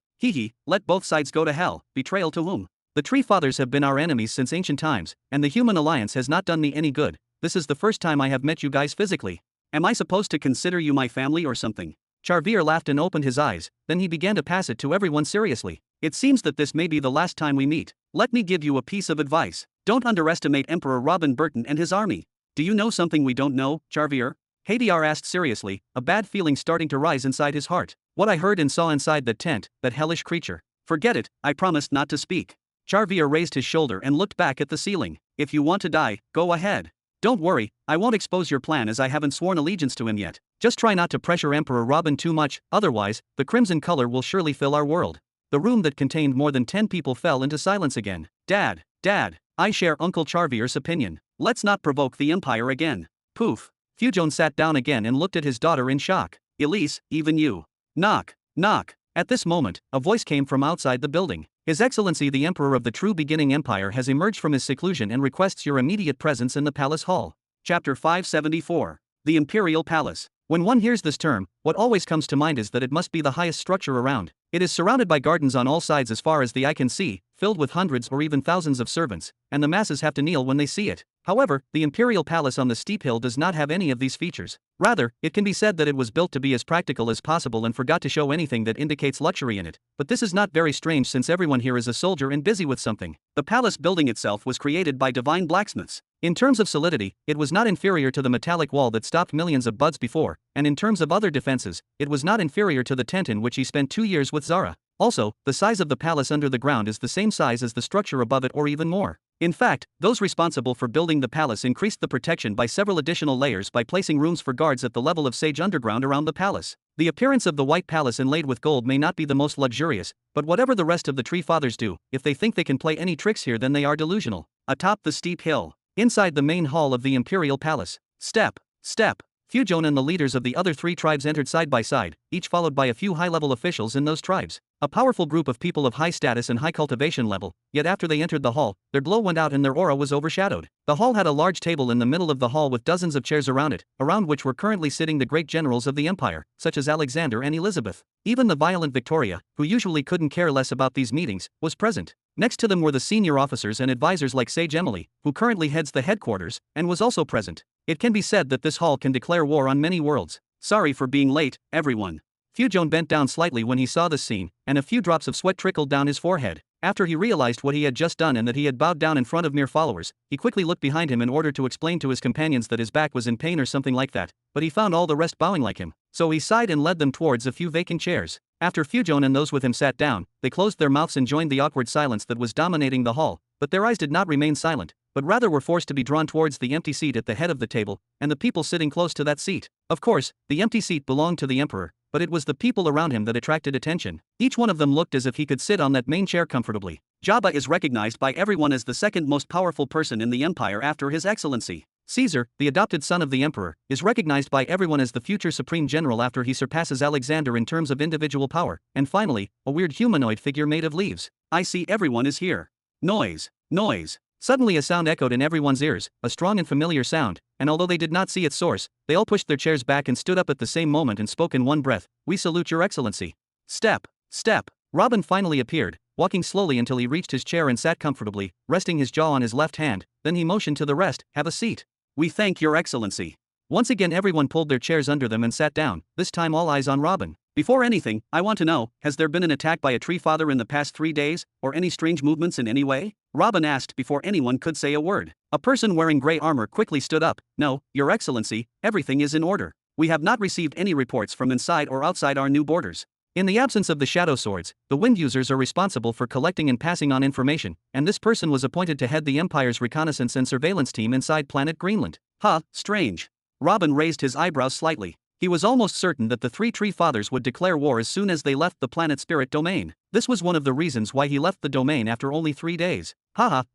Let both sides go to hell. Betrayal to whom? The Tree Fathers have been our enemies since ancient times, and the Human Alliance has not done me any good. This is the first time I have met you guys physically. Am I supposed to consider you my family or something? Charvier laughed and opened his eyes, then he began to pass it to everyone seriously. It seems that this may be the last time we meet. Let me give you a piece of advice. Don't underestimate Emperor Robin Burton and his army. Do you know something we don't know, Charvier? Hadiar asked seriously, a bad feeling starting to rise inside his heart. What I heard and saw inside that tent, that hellish creature. Forget it, I promised not to speak. Charvier raised his shoulder and looked back at the ceiling. If you want to die, go ahead. Don't worry, I won't expose your plan as I haven't sworn allegiance to him yet. Just try not to pressure Emperor Robin too much, otherwise, the crimson color will surely fill our world. The room that contained more than 10 people fell into silence again. Dad, I share Uncle Charvier's opinion. Let's not provoke the Empire again. Poof. Fujon sat down again and looked at his daughter in shock. Elise, even you. Knock. At this moment, a voice came from outside the building. His Excellency the Emperor of the True Beginning Empire has emerged from his seclusion and requests your immediate presence in the Palace Hall. Chapter 574. The Imperial Palace. When one hears this term, what always comes to mind is that it must be the highest structure around. It is surrounded by gardens on all sides as far as the eye can see, filled with hundreds or even thousands of servants, and the masses have to kneel when they see it. However, the Imperial Palace on the steep hill does not have any of these features. Rather, it can be said that it was built to be as practical as possible and forgot to show anything that indicates luxury in it. But this is not very strange since everyone here is a soldier and busy with something. The palace building itself was created by divine blacksmiths. In terms of solidity, it was not inferior to the metallic wall that stopped millions of buds before, and in terms of other defenses, it was not inferior to the tent in which he spent 2 years with Zara. Also, the size of the palace under the ground is the same size as the structure above it or even more. In fact, those responsible for building the palace increased the protection by several additional layers by placing rooms for guards at the level of Sage Underground around the palace. The appearance of the White Palace inlaid with gold may not be the most luxurious, but whatever the rest of the Tree Fathers do, if they think they can play any tricks here then they are delusional. Atop the steep hill, inside the main hall of the Imperial Palace. Step. Fujon and the leaders of the other 3 tribes entered side by side, each followed by a few high-level officials in those tribes. A powerful group of people of high status and high cultivation level, yet after they entered the hall, their glow went out and their aura was overshadowed. The hall had a large table in the middle of the hall with dozens of chairs around it, around which were currently sitting the great generals of the empire, such as Alexander and Elizabeth. Even the violent Victoria, who usually couldn't care less about these meetings, was present. Next to them were the senior officers and advisors like Sage Emily, who currently heads the headquarters, and was also present. It can be said that this hall can declare war on many worlds. Sorry for being late, everyone. Fujon bent down slightly when he saw this scene, and a few drops of sweat trickled down his forehead. After he realized what he had just done and that he had bowed down in front of mere followers, he quickly looked behind him in order to explain to his companions that his back was in pain or something like that, but he found all the rest bowing like him. So he sighed and led them towards a few vacant chairs. After Fujon and those with him sat down, they closed their mouths and joined the awkward silence that was dominating the hall, but their eyes did not remain silent, but rather were forced to be drawn towards the empty seat at the head of the table, and the people sitting close to that seat. Of course, the empty seat belonged to the emperor, but it was the people around him that attracted attention. Each one of them looked as if he could sit on that main chair comfortably. Jabba is recognized by everyone as the second most powerful person in the empire after His Excellency. Caesar, the adopted son of the emperor, is recognized by everyone as the future supreme general after he surpasses Alexander in terms of individual power, and finally, a weird humanoid figure made of leaves. I see everyone is here. Noise, noise. Suddenly a sound echoed in everyone's ears, a strong and familiar sound, and although they did not see its source, they all pushed their chairs back and stood up at the same moment and spoke in one breath, "We salute your excellency." Step, step. Robin finally appeared, walking slowly until he reached his chair and sat comfortably, resting his jaw on his left hand, then he motioned to the rest, "Have a seat." "We thank your excellency." Once again everyone pulled their chairs under them and sat down, this time all eyes on Robin. "Before anything, I want to know, has there been an attack by a tree father in the past 3 days, or any strange movements in any way?" Robin asked before anyone could say a word. A person wearing grey armor quickly stood up. "No, your excellency, everything is in order. We have not received any reports from inside or outside our new borders." In the absence of the shadow swords, the wind users are responsible for collecting and passing on information, and this person was appointed to head the Empire's reconnaissance and surveillance team inside Planet Greenland. Strange. Robin raised his eyebrows slightly. He was almost certain that the 3 tree fathers would declare war as soon as they left the planet spirit domain. This was one of the reasons why he left the domain after only 3 days.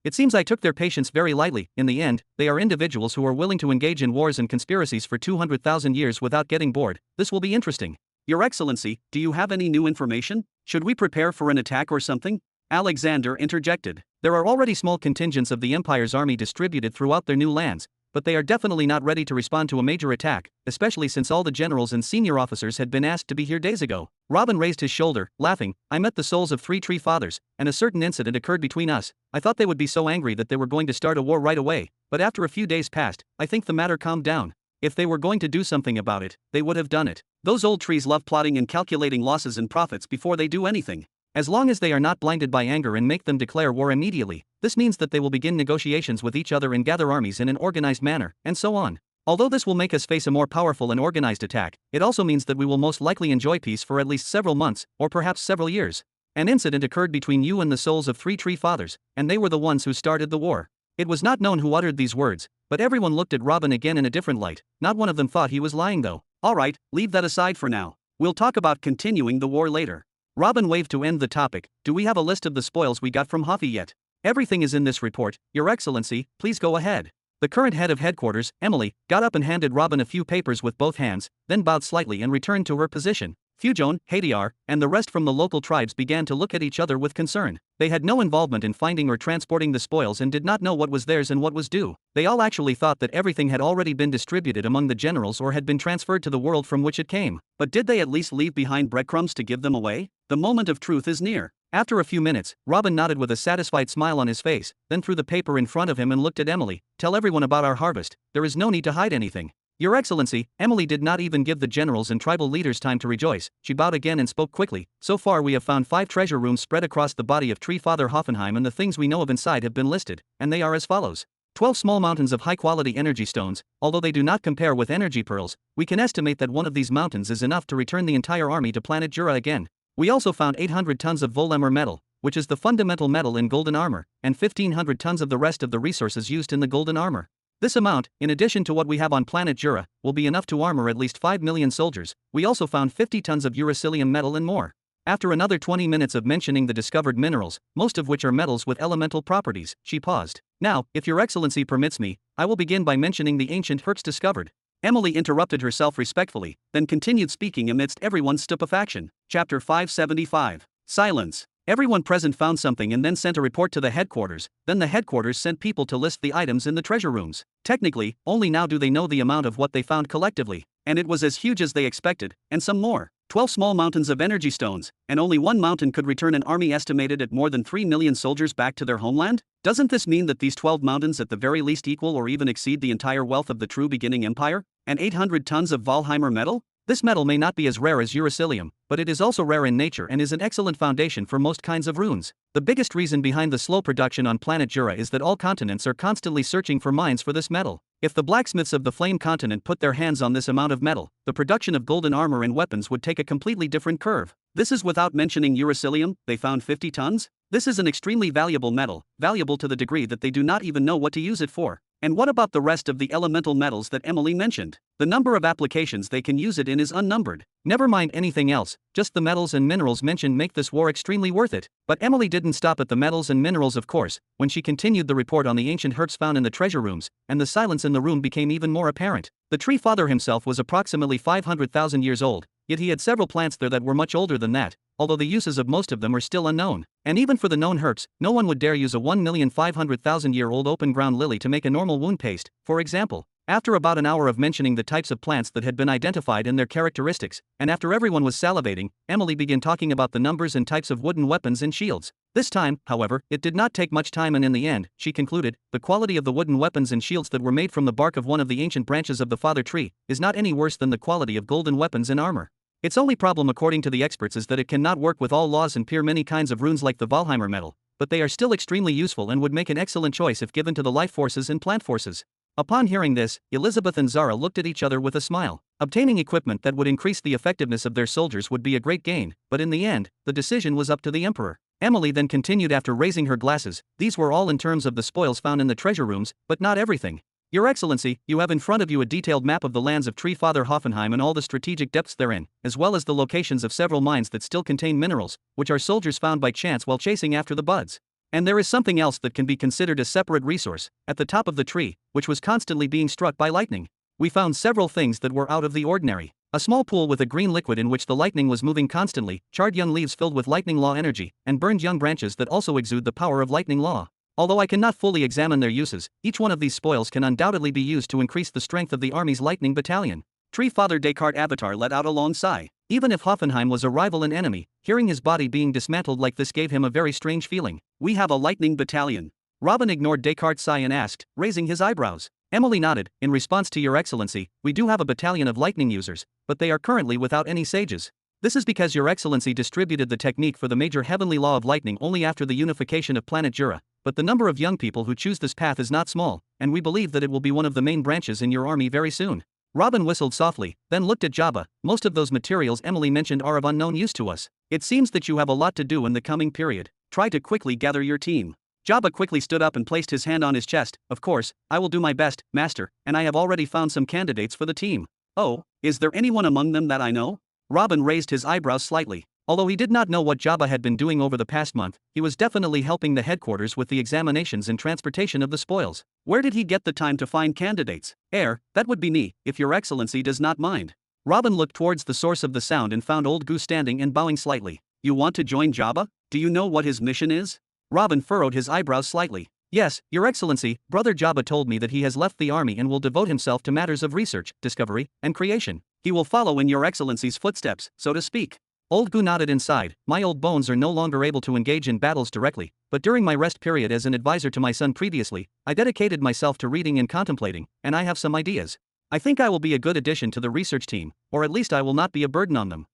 It seems I took their patience very lightly. In the end, they are individuals who are willing to engage in wars and conspiracies for 200,000 years without getting bored. This will be interesting. Your Excellency, do you have any new information? Should we prepare for an attack or something? Alexander interjected. There are already small contingents of the Empire's army distributed throughout their new lands, but they are definitely not ready to respond to a major attack, especially since all the generals and senior officers had been asked to be here days ago. Robin raised his shoulder, laughing. "I met the souls of 3 tree fathers, and a certain incident occurred between us. I thought they would be so angry that they were going to start a war right away, but after a few days passed, I think the matter calmed down. If they were going to do something about it, they would have done it. Those old trees love plotting and calculating losses and profits before they do anything. As long as they are not blinded by anger and make them declare war immediately, this means that they will begin negotiations with each other and gather armies in an organized manner, and so on. Although this will make us face a more powerful and organized attack, it also means that we will most likely enjoy peace for at least several months, or perhaps several years. An incident occurred between you and the souls of 3 tree fathers, and they were the ones who started the war." It was not known who uttered these words, but everyone looked at Robin again in a different light. Not one of them thought he was lying though. "Alright, leave that aside for now. We'll talk about continuing the war later." Robin waved to end the topic. "Do we have a list of the spoils we got from Hoffy yet?" "Everything is in this report, Your Excellency, please go ahead." The current head of headquarters, Emily, got up and handed Robin a few papers with both hands, then bowed slightly and returned to her position. Fujon, Hadiar, and the rest from the local tribes began to look at each other with concern. They had no involvement in finding or transporting the spoils and did not know what was theirs and what was due. They all actually thought that everything had already been distributed among the generals or had been transferred to the world from which it came. But did they at least leave behind breadcrumbs to give them away? The moment of truth is near. After a few minutes, Robin nodded with a satisfied smile on his face, then threw the paper in front of him and looked at Emily. "Tell everyone about our harvest. There is no need to hide anything." "Your Excellency," Emily did not even give the generals and tribal leaders time to rejoice. She bowed again and spoke quickly. "So far we have found 5 treasure rooms spread across the body of Tree Father Hoffenheim, and the things we know of inside have been listed, and they are as follows. 12 small mountains of high-quality energy stones. Although they do not compare with energy pearls, we can estimate that one of these mountains is enough to return the entire army to planet Jura again. We also found 800 tons of volemer metal, which is the fundamental metal in golden armor, and 1,500 tons of the rest of the resources used in the golden armor. This amount, in addition to what we have on planet Jura, will be enough to armor at least 5 million soldiers. We also found 50 tons of uracilium metal and more." After another 20 minutes of mentioning the discovered minerals, most of which are metals with elemental properties, she paused. "Now, if Your Excellency permits me, I will begin by mentioning the ancient herbs discovered." Emily interrupted herself respectfully, then continued speaking amidst everyone's stupefaction. Chapter 575. Silence. Everyone present found something and then sent a report to the headquarters. Then the headquarters sent people to list the items in the treasure rooms. Technically, only now do they know the amount of what they found collectively. And it was as huge as they expected, and some more. 12 small mountains of energy stones, and only one mountain could return an army estimated at more than 3 million soldiers back to their homeland? Doesn't this mean that these 12 mountains at the very least equal or even exceed the entire wealth of the true beginning empire? And 800 tons of Valheimer metal? This metal may not be as rare as uracilium, but it is also rare in nature and is an excellent foundation for most kinds of runes. The biggest reason behind the slow production on planet Jura is that all continents are constantly searching for mines for this metal. If the blacksmiths of the Flame continent put their hands on this amount of metal, the production of golden armor and weapons would take a completely different curve. This is without mentioning uracilium. They found 50 tons? This is an extremely valuable metal, valuable to the degree that they do not even know what to use it for. And what about the rest of the elemental metals that Emily mentioned? The number of applications they can use it in is unnumbered. Never mind anything else, just the metals and minerals mentioned make this war extremely worth it. But Emily didn't stop at the metals and minerals, of course, when she continued the report on the ancient herbs found in the treasure rooms, and the silence in the room became even more apparent. The tree father himself was approximately 500,000 years old, yet he had several plants there that were much older than that, although the uses of most of them are still unknown. And even for the known herbs, no one would dare use a 1,500,000-year-old open-ground lily to make a normal wound paste, for example. After about an hour of mentioning the types of plants that had been identified and their characteristics, and after everyone was salivating, Emily began talking about the numbers and types of wooden weapons and shields. This time, however, it did not take much time, and in the end, she concluded, the quality of the wooden weapons and shields that were made from the bark of one of the ancient branches of the Father Tree is not any worse than the quality of golden weapons and armor. Its only problem, according to the experts, is that it cannot work with all laws and peer many kinds of runes like the Valheimer metal, but they are still extremely useful and would make an excellent choice if given to the life forces and plant forces. Upon hearing this, Elizabeth and Zara looked at each other with a smile. Obtaining equipment that would increase the effectiveness of their soldiers would be a great gain, but in the end, the decision was up to the Emperor. Emily then continued after raising her glasses. These were all in terms of the spoils found in the treasure rooms, but not everything. Your Excellency, you have in front of you a detailed map of the lands of Tree Father Hoffenheim and all the strategic depths therein, as well as the locations of several mines that still contain minerals, which our soldiers found by chance while chasing after the buds. And there is something else that can be considered a separate resource, at the top of the tree, which was constantly being struck by lightning. We found several things that were out of the ordinary. A small pool with a green liquid in which the lightning was moving constantly, charred young leaves filled with lightning law energy, and burned young branches that also exude the power of lightning law. Although I cannot fully examine their uses, each one of these spoils can undoubtedly be used to increase the strength of the army's lightning battalion. Tree Father Descartes Avatar let out a long sigh. Even if Hoffenheim was a rival and enemy, hearing his body being dismantled like this gave him a very strange feeling. We have a lightning battalion. Robin ignored Descartes' sigh and asked, raising his eyebrows. Emily nodded. In response to Your Excellency, we do have a battalion of lightning users, but they are currently without any sages. This is because Your Excellency distributed the technique for the major heavenly law of lightning only after the unification of planet Jura, but the number of young people who choose this path is not small, and we believe that it will be one of the main branches in your army very soon. Robin whistled softly, then looked at Jabba. Most of those materials Emily mentioned are of unknown use to us. It seems that you have a lot to do in the coming period. Try to quickly gather your team. Jabba quickly stood up and placed his hand on his chest. Of course, I will do my best, Master, and I have already found some candidates for the team. Oh, is there anyone among them that I know? Robin raised his eyebrows slightly. Although he did not know what Jabba had been doing over the past month, he was definitely helping the headquarters with the examinations and transportation of the spoils. Where did he get the time to find candidates? That would be me, if Your Excellency does not mind. Robin looked towards the source of the sound and found Old Goo standing and bowing slightly. You want to join Jabba? Do you know what his mission is? Robin furrowed his eyebrows slightly. Yes, Your Excellency, Brother Jabba told me that he has left the army and will devote himself to matters of research, discovery, and creation. He will follow in Your Excellency's footsteps, so to speak. Old Goo nodded inside. My old bones are no longer able to engage in battles directly, but during my rest period as an advisor to my son previously, I dedicated myself to reading and contemplating, and I have some ideas. I think I will be a good addition to the research team, or at least I will not be a burden on them.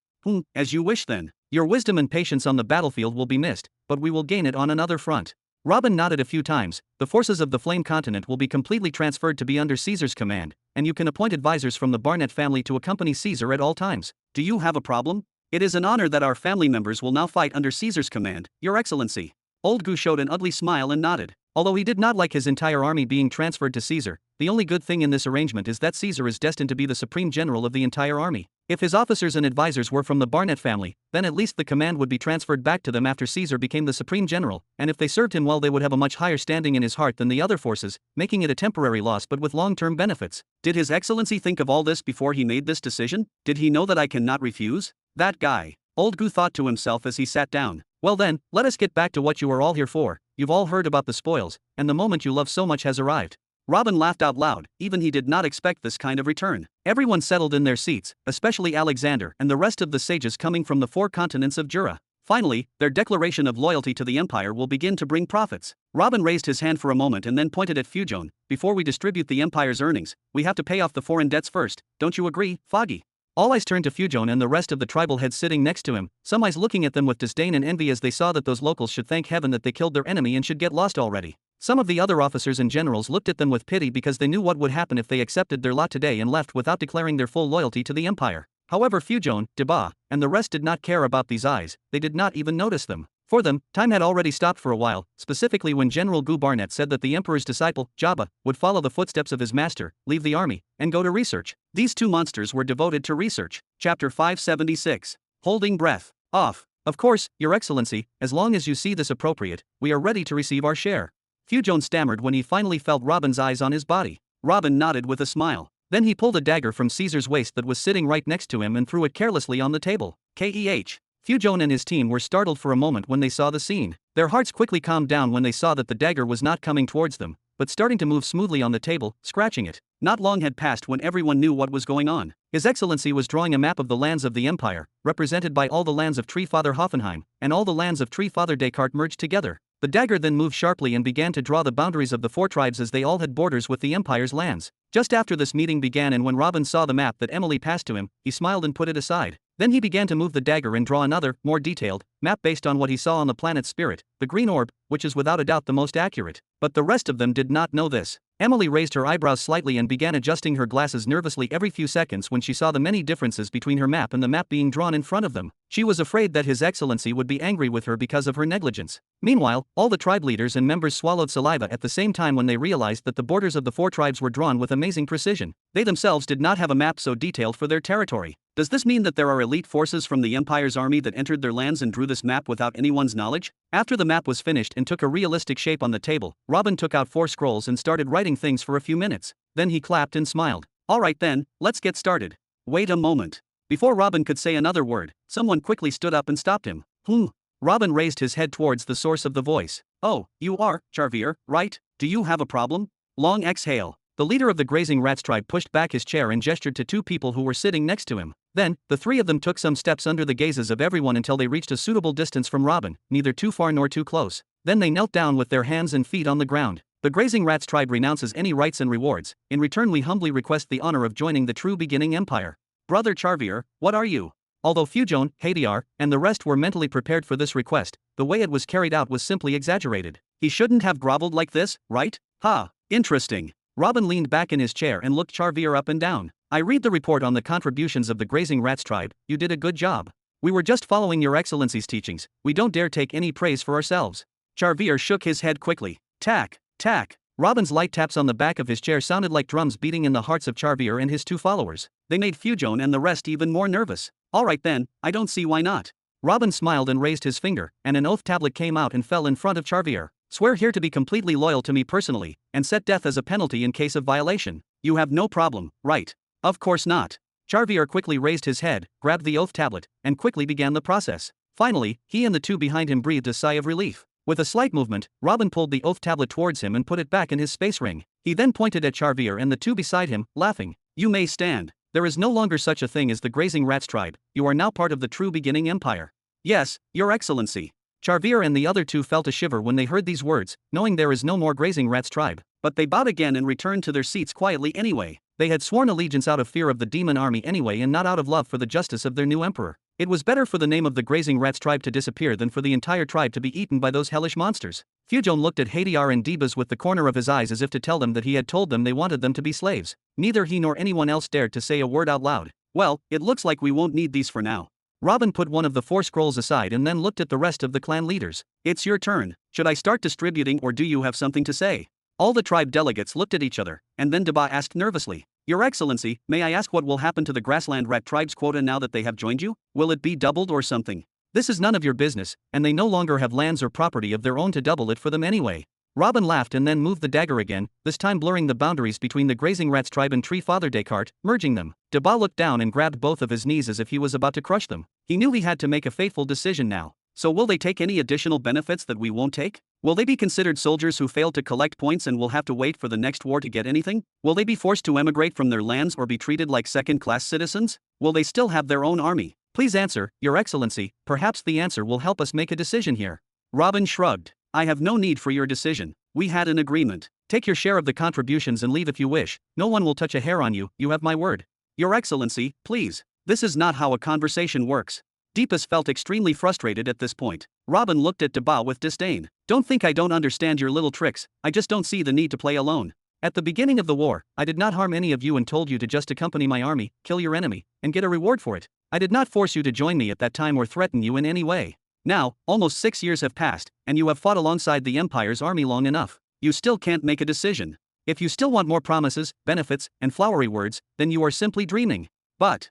As you wish then. Your wisdom and patience on the battlefield will be missed, but we will gain it on another front. Robin nodded a few times. The forces of the Flame continent will be completely transferred to be under Caesar's command, and you can appoint advisors from the Barnett family to accompany Caesar at all times. Do you have a problem? It is an honor that our family members will now fight under Caesar's command, Your Excellency. Old Goo showed an ugly smile and nodded. Although he did not like his entire army being transferred to Caesar, the only good thing in this arrangement is that Caesar is destined to be the supreme general of the entire army. If his officers and advisors were from the Barnett family, then at least the command would be transferred back to them after Caesar became the supreme general, and if they served him well they would have a much higher standing in his heart than the other forces, making it a temporary loss but with long-term benefits. Did His Excellency think of all this before he made this decision? Did he know that I cannot refuse? That guy. Old Gu thought to himself as he sat down. Well then, let us get back to what you are all here for. You've all heard about the spoils, and the moment you love so much has arrived. Robin laughed out loud, even he did not expect this kind of return. Everyone settled in their seats, especially Alexander and the rest of the sages coming from the 4 continents of Jura. Finally, their declaration of loyalty to the empire will begin to bring profits. Robin raised his hand for a moment and then pointed at Fujon. Before we distribute the empire's earnings, we have to pay off the foreign debts first, don't you agree, Foggy? All eyes turned to Fujon and the rest of the tribal heads sitting next to him, some eyes looking at them with disdain and envy as they saw that those locals should thank heaven that they killed their enemy and should get lost already. Some of the other officers and generals looked at them with pity because they knew what would happen if they accepted their lot today and left without declaring their full loyalty to the empire. However, Fujon, Jabba, and the rest did not care about these eyes, they did not even notice them. For them, time had already stopped for a while, specifically when General Gu Barnett said that the emperor's disciple, Jabba, would follow the footsteps of his master, leave the army, and go to research. These 2 monsters were devoted to research. Chapter 576. Holding breath. Off. Of course, Your Excellency, as long as you see this appropriate, we are ready to receive our share. Fujon stammered when he finally felt Robin's eyes on his body. Robin nodded with a smile. Then he pulled a dagger from Caesar's waist that was sitting right next to him and threw it carelessly on the table. Keh. Fujon and his team were startled for a moment when they saw the scene. Their hearts quickly calmed down when they saw that the dagger was not coming towards them, but starting to move smoothly on the table, scratching it. Not long had passed when everyone knew what was going on. His Excellency was drawing a map of the lands of the empire, represented by all the lands of Tree Father Hoffenheim, and all the lands of Tree Father Descartes merged together. The dagger then moved sharply and began to draw the boundaries of the 4 tribes as they all had borders with the empire's lands. Just after this meeting began and when Robin saw the map that Emily passed to him, he smiled and put it aside. Then he began to move the dagger and draw another, more detailed, map based on what he saw on the planet's spirit, the green orb, which is without a doubt the most accurate. But the rest of them did not know this. Emily raised her eyebrows slightly and began adjusting her glasses nervously every few seconds when she saw the many differences between her map and the map being drawn in front of them. She was afraid that His Excellency would be angry with her because of her negligence. Meanwhile, all the tribe leaders and members swallowed saliva at the same time when they realized that the borders of the 4 tribes were drawn with amazing precision. They themselves did not have a map so detailed for their territory. Does this mean that there are elite forces from the Empire's army that entered their lands and drew this map without anyone's knowledge? After the map was finished and took a realistic shape on the table, Robin took out 4 scrolls and started writing things for a few minutes. Then he clapped and smiled. Alright then, let's get started. Wait a moment. Before Robin could say another word, someone quickly stood up and stopped him. Robin raised his head towards the source of the voice. Oh, you are, Charvier, right? Do you have a problem? Long exhale. The leader of the grazing rats tribe pushed back his chair and gestured to 2 people who were sitting next to him. Then, the 3 of them took some steps under the gazes of everyone until they reached a suitable distance from Robin, neither too far nor too close. Then they knelt down with their hands and feet on the ground. The grazing rats tribe renounces any rights and rewards. In return we humbly request the honor of joining the true beginning empire. Brother Charvier, what are you? Although Fujon, Hadiar, and the rest were mentally prepared for this request, the way it was carried out was simply exaggerated. He shouldn't have groveled like this, right? Interesting. Robin leaned back in his chair and looked Charvier up and down. I read the report on the contributions of the grazing rats tribe. You did a good job. We were just following Your Excellency's teachings. We don't dare take any praise for ourselves. Charvier shook his head quickly. Tack, tack. Robin's light taps on the back of his chair sounded like drums beating in the hearts of Charvier and his 2 followers. They made Fujon and the rest even more nervous. Alright then, I don't see why not. Robin smiled and raised his finger, and an oath tablet came out and fell in front of Charvier. Swear here to be completely loyal to me personally, and set death as a penalty in case of violation. You have no problem, right? Of course not. Charvier quickly raised his head, grabbed the oath tablet, and quickly began the process. Finally, he and the 2 behind him breathed a sigh of relief. With a slight movement, Robin pulled the oath tablet towards him and put it back in his space ring. He then pointed at Charvier and the 2 beside him, laughing. You may stand. There is no longer such a thing as the grazing rats tribe. You are now part of the true beginning empire. Yes, Your Excellency. Charvier and the other 2 felt a shiver when they heard these words, knowing there is no more grazing rats tribe. But they bowed again and returned to their seats quietly anyway. They had sworn allegiance out of fear of the demon army anyway and not out of love for the justice of their new emperor. It was better for the name of the grazing rats tribe to disappear than for the entire tribe to be eaten by those hellish monsters. Fujon looked at Hadiar and Debas with the corner of his eyes as if to tell them that he had told them they wanted them to be slaves. Neither he nor anyone else dared to say a word out loud. Well, it looks like we won't need these for now. Robin put one of the 4 scrolls aside and then looked at the rest of the clan leaders. It's your turn. Should I start distributing or do you have something to say? All the tribe delegates looked at each other, and then Jabba asked nervously. Your Excellency, may I ask what will happen to the grassland rat tribe's quota now that they have joined you? Will it be doubled or something? This is none of your business, and they no longer have lands or property of their own to double it for them anyway. Robin laughed and then moved the dagger again, this time blurring the boundaries between the grazing rats tribe and Tree Father Descartes, merging them. Jabba looked down and grabbed both of his knees as if he was about to crush them. He knew he had to make a fateful decision now. So will they take any additional benefits that we won't take? Will they be considered soldiers who failed to collect points and will have to wait for the next war to get anything? Will they be forced to emigrate from their lands or be treated like second-class citizens? Will they still have their own army? Please answer, Your Excellency, perhaps the answer will help us make a decision here. Robin shrugged. I have no need for your decision. We had an agreement. Take your share of the contributions and leave if you wish. No one will touch a hair on you, you have my word. Your Excellency, please. This is not how a conversation works. Deepus felt extremely frustrated at this point. Robin looked at Jabba with disdain. Don't think I don't understand your little tricks, I just don't see the need to play alone. At the beginning of the war, I did not harm any of you and told you to just accompany my army, kill your enemy, and get a reward for it. I did not force you to join me at that time or threaten you in any way. Now, almost 6 years have passed, and you have fought alongside the Empire's army long enough. You still can't make a decision. If you still want more promises, benefits, and flowery words, then you are simply dreaming. But,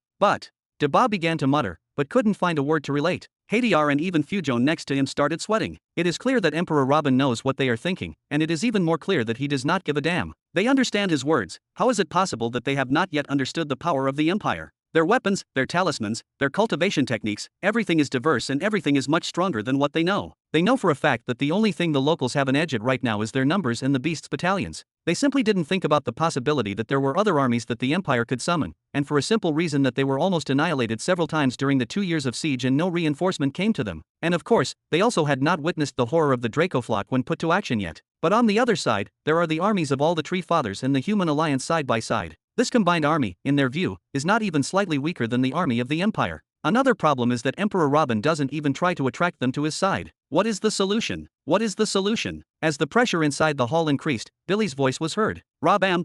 Jabba began to mutter, but couldn't find a word to relate. Hadar and even Fujon next to him started sweating. It is clear that Emperor Robin knows what they are thinking, and it is even more clear that he does not give a damn. They understand his words. How is it possible that they have not yet understood the power of the Empire? Their weapons, their talismans, their cultivation techniques, everything is diverse and everything is much stronger than what they know. They know for a fact that the only thing the locals have an edge at right now is their numbers and the beasts' battalions. They simply didn't think about the possibility that there were other armies that the Empire could summon, and for a simple reason that they were almost annihilated several times during the 2 years of siege and no reinforcement came to them. And of course, they also had not witnessed the horror of the Draco flock when put to action yet. But on the other side, there are the armies of all the Tree Fathers and the Human Alliance side by side. This combined army, in their view, is not even slightly weaker than the army of the Empire. Another problem is that Emperor Robin doesn't even try to attract them to his side. What is the solution? What is the solution? As the pressure inside the hall increased, Billy's voice was heard.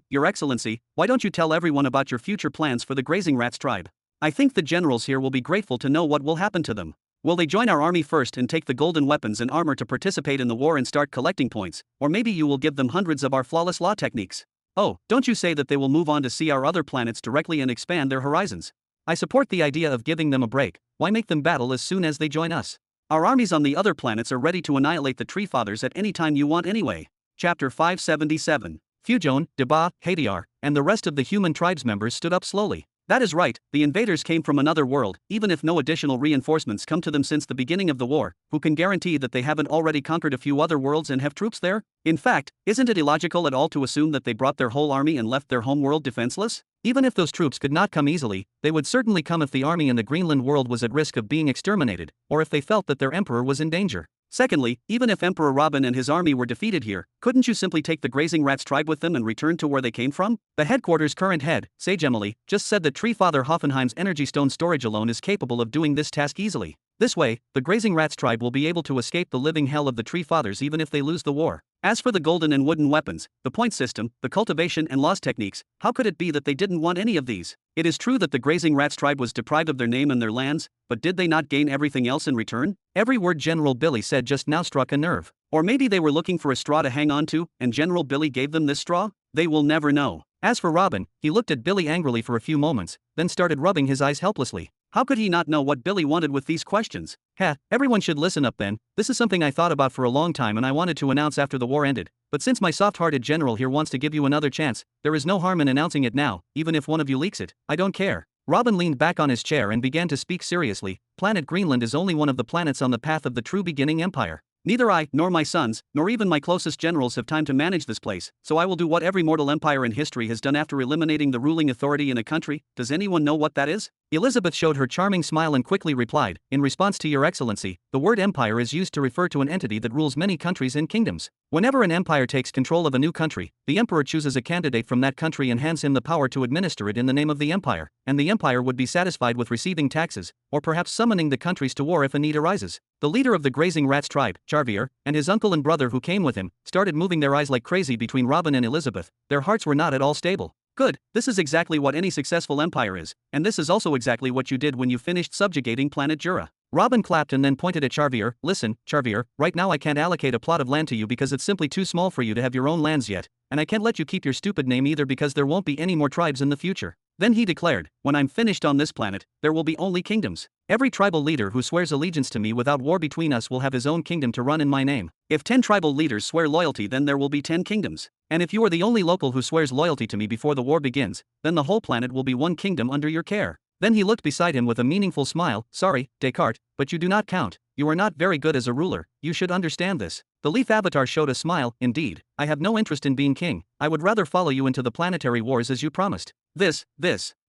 Your Excellency, why don't you tell everyone about your future plans for the Grazing Rats tribe? I think the generals here will be grateful to know what will happen to them. Will they join our army first and take the golden weapons and armor to participate in the war and start collecting points, or maybe you will give them hundreds of our flawless law techniques? Oh, don't you say that they will move on to see our other planets directly and expand their horizons? I support the idea of giving them a break. Why make them battle as soon as they join us? Our armies on the other planets are ready to annihilate the Tree Fathers at any time you want anyway. Chapter 577. Fujon, Jabba, Hadar, and the rest of the human tribes members stood up slowly. That is right, the invaders came from another world, even if no additional reinforcements come to them since the beginning of the war. Who can guarantee that they haven't already conquered a few other worlds and have troops there? In fact, isn't it illogical at all to assume that they brought their whole army and left their homeworld defenseless? Even if those troops could not come easily, they would certainly come if the army in the Greenland world was at risk of being exterminated, or if they felt that their emperor was in danger. Secondly, even if Emperor Robin and his army were defeated here, couldn't you simply take the Grazing Rats tribe with them and return to where they came from? The headquarters' current head, Sage Emily, just said that Tree Father Hoffenheim's energy stone storage alone is capable of doing this task easily. This way, the Grazing Rats tribe will be able to escape the living hell of the Tree Fathers even if they lose the war. As for the golden and wooden weapons, the point system, the cultivation and laws techniques, how could it be that they didn't want any of these? It is true that the Grazing Rats tribe was deprived of their name and their lands, but did they not gain everything else in return? Every word General Billy said just now struck a nerve. Or maybe they were looking for a straw to hang on to, and General Billy gave them this straw? They will never know. As for Robin, he looked at Billy angrily for a few moments, then started rubbing his eyes helplessly. How could he not know what Billy wanted with these questions? Everyone should listen up then. This is something I thought about for a long time and I wanted to announce after the war ended. But since my soft-hearted general here wants to give you another chance, there is no harm in announcing it now, even if one of you leaks it. I don't care. Robin leaned back on his chair and began to speak seriously. Planet Greenland is only one of the planets on the path of the true beginning empire. Neither I, nor my sons, nor even my closest generals have time to manage this place, so I will do what every mortal empire in history has done after eliminating the ruling authority in a country. Does anyone know what that is? Elizabeth showed her charming smile and quickly replied, in response to Your Excellency, the word empire is used to refer to an entity that rules many countries and kingdoms. Whenever an empire takes control of a new country, the emperor chooses a candidate from that country and hands him the power to administer it in the name of the empire, and the empire would be satisfied with receiving taxes, or perhaps summoning the countries to war if a need arises. The leader of the Grazing Rats tribe, Charvier, and his uncle and brother who came with him, started moving their eyes like crazy between Robin and Elizabeth. Their hearts were not at all stable. Good, this is exactly what any successful empire is, and this is also exactly what you did when you finished subjugating planet Jura. Robin clapped and then pointed at Charvier. Listen, Charvier, right now I can't allocate a plot of land to you because it's simply too small for you to have your own lands yet, and I can't let you keep your stupid name either because there won't be any more tribes in the future. Then he declared, when I'm finished on this planet, there will be only kingdoms. Every tribal leader who swears allegiance to me without war between us will have his own kingdom to run in my name. If 10 tribal leaders swear loyalty, then there will be 10 kingdoms. And if you are the only local who swears loyalty to me before the war begins, then the whole planet will be one kingdom under your care. Then he looked beside him with a meaningful smile. Sorry, Descartes, but you do not count. You are not very good as a ruler, you should understand this. The leaf avatar showed a smile. Indeed, I have no interest in being king. I would rather follow you into the planetary wars as you promised. This.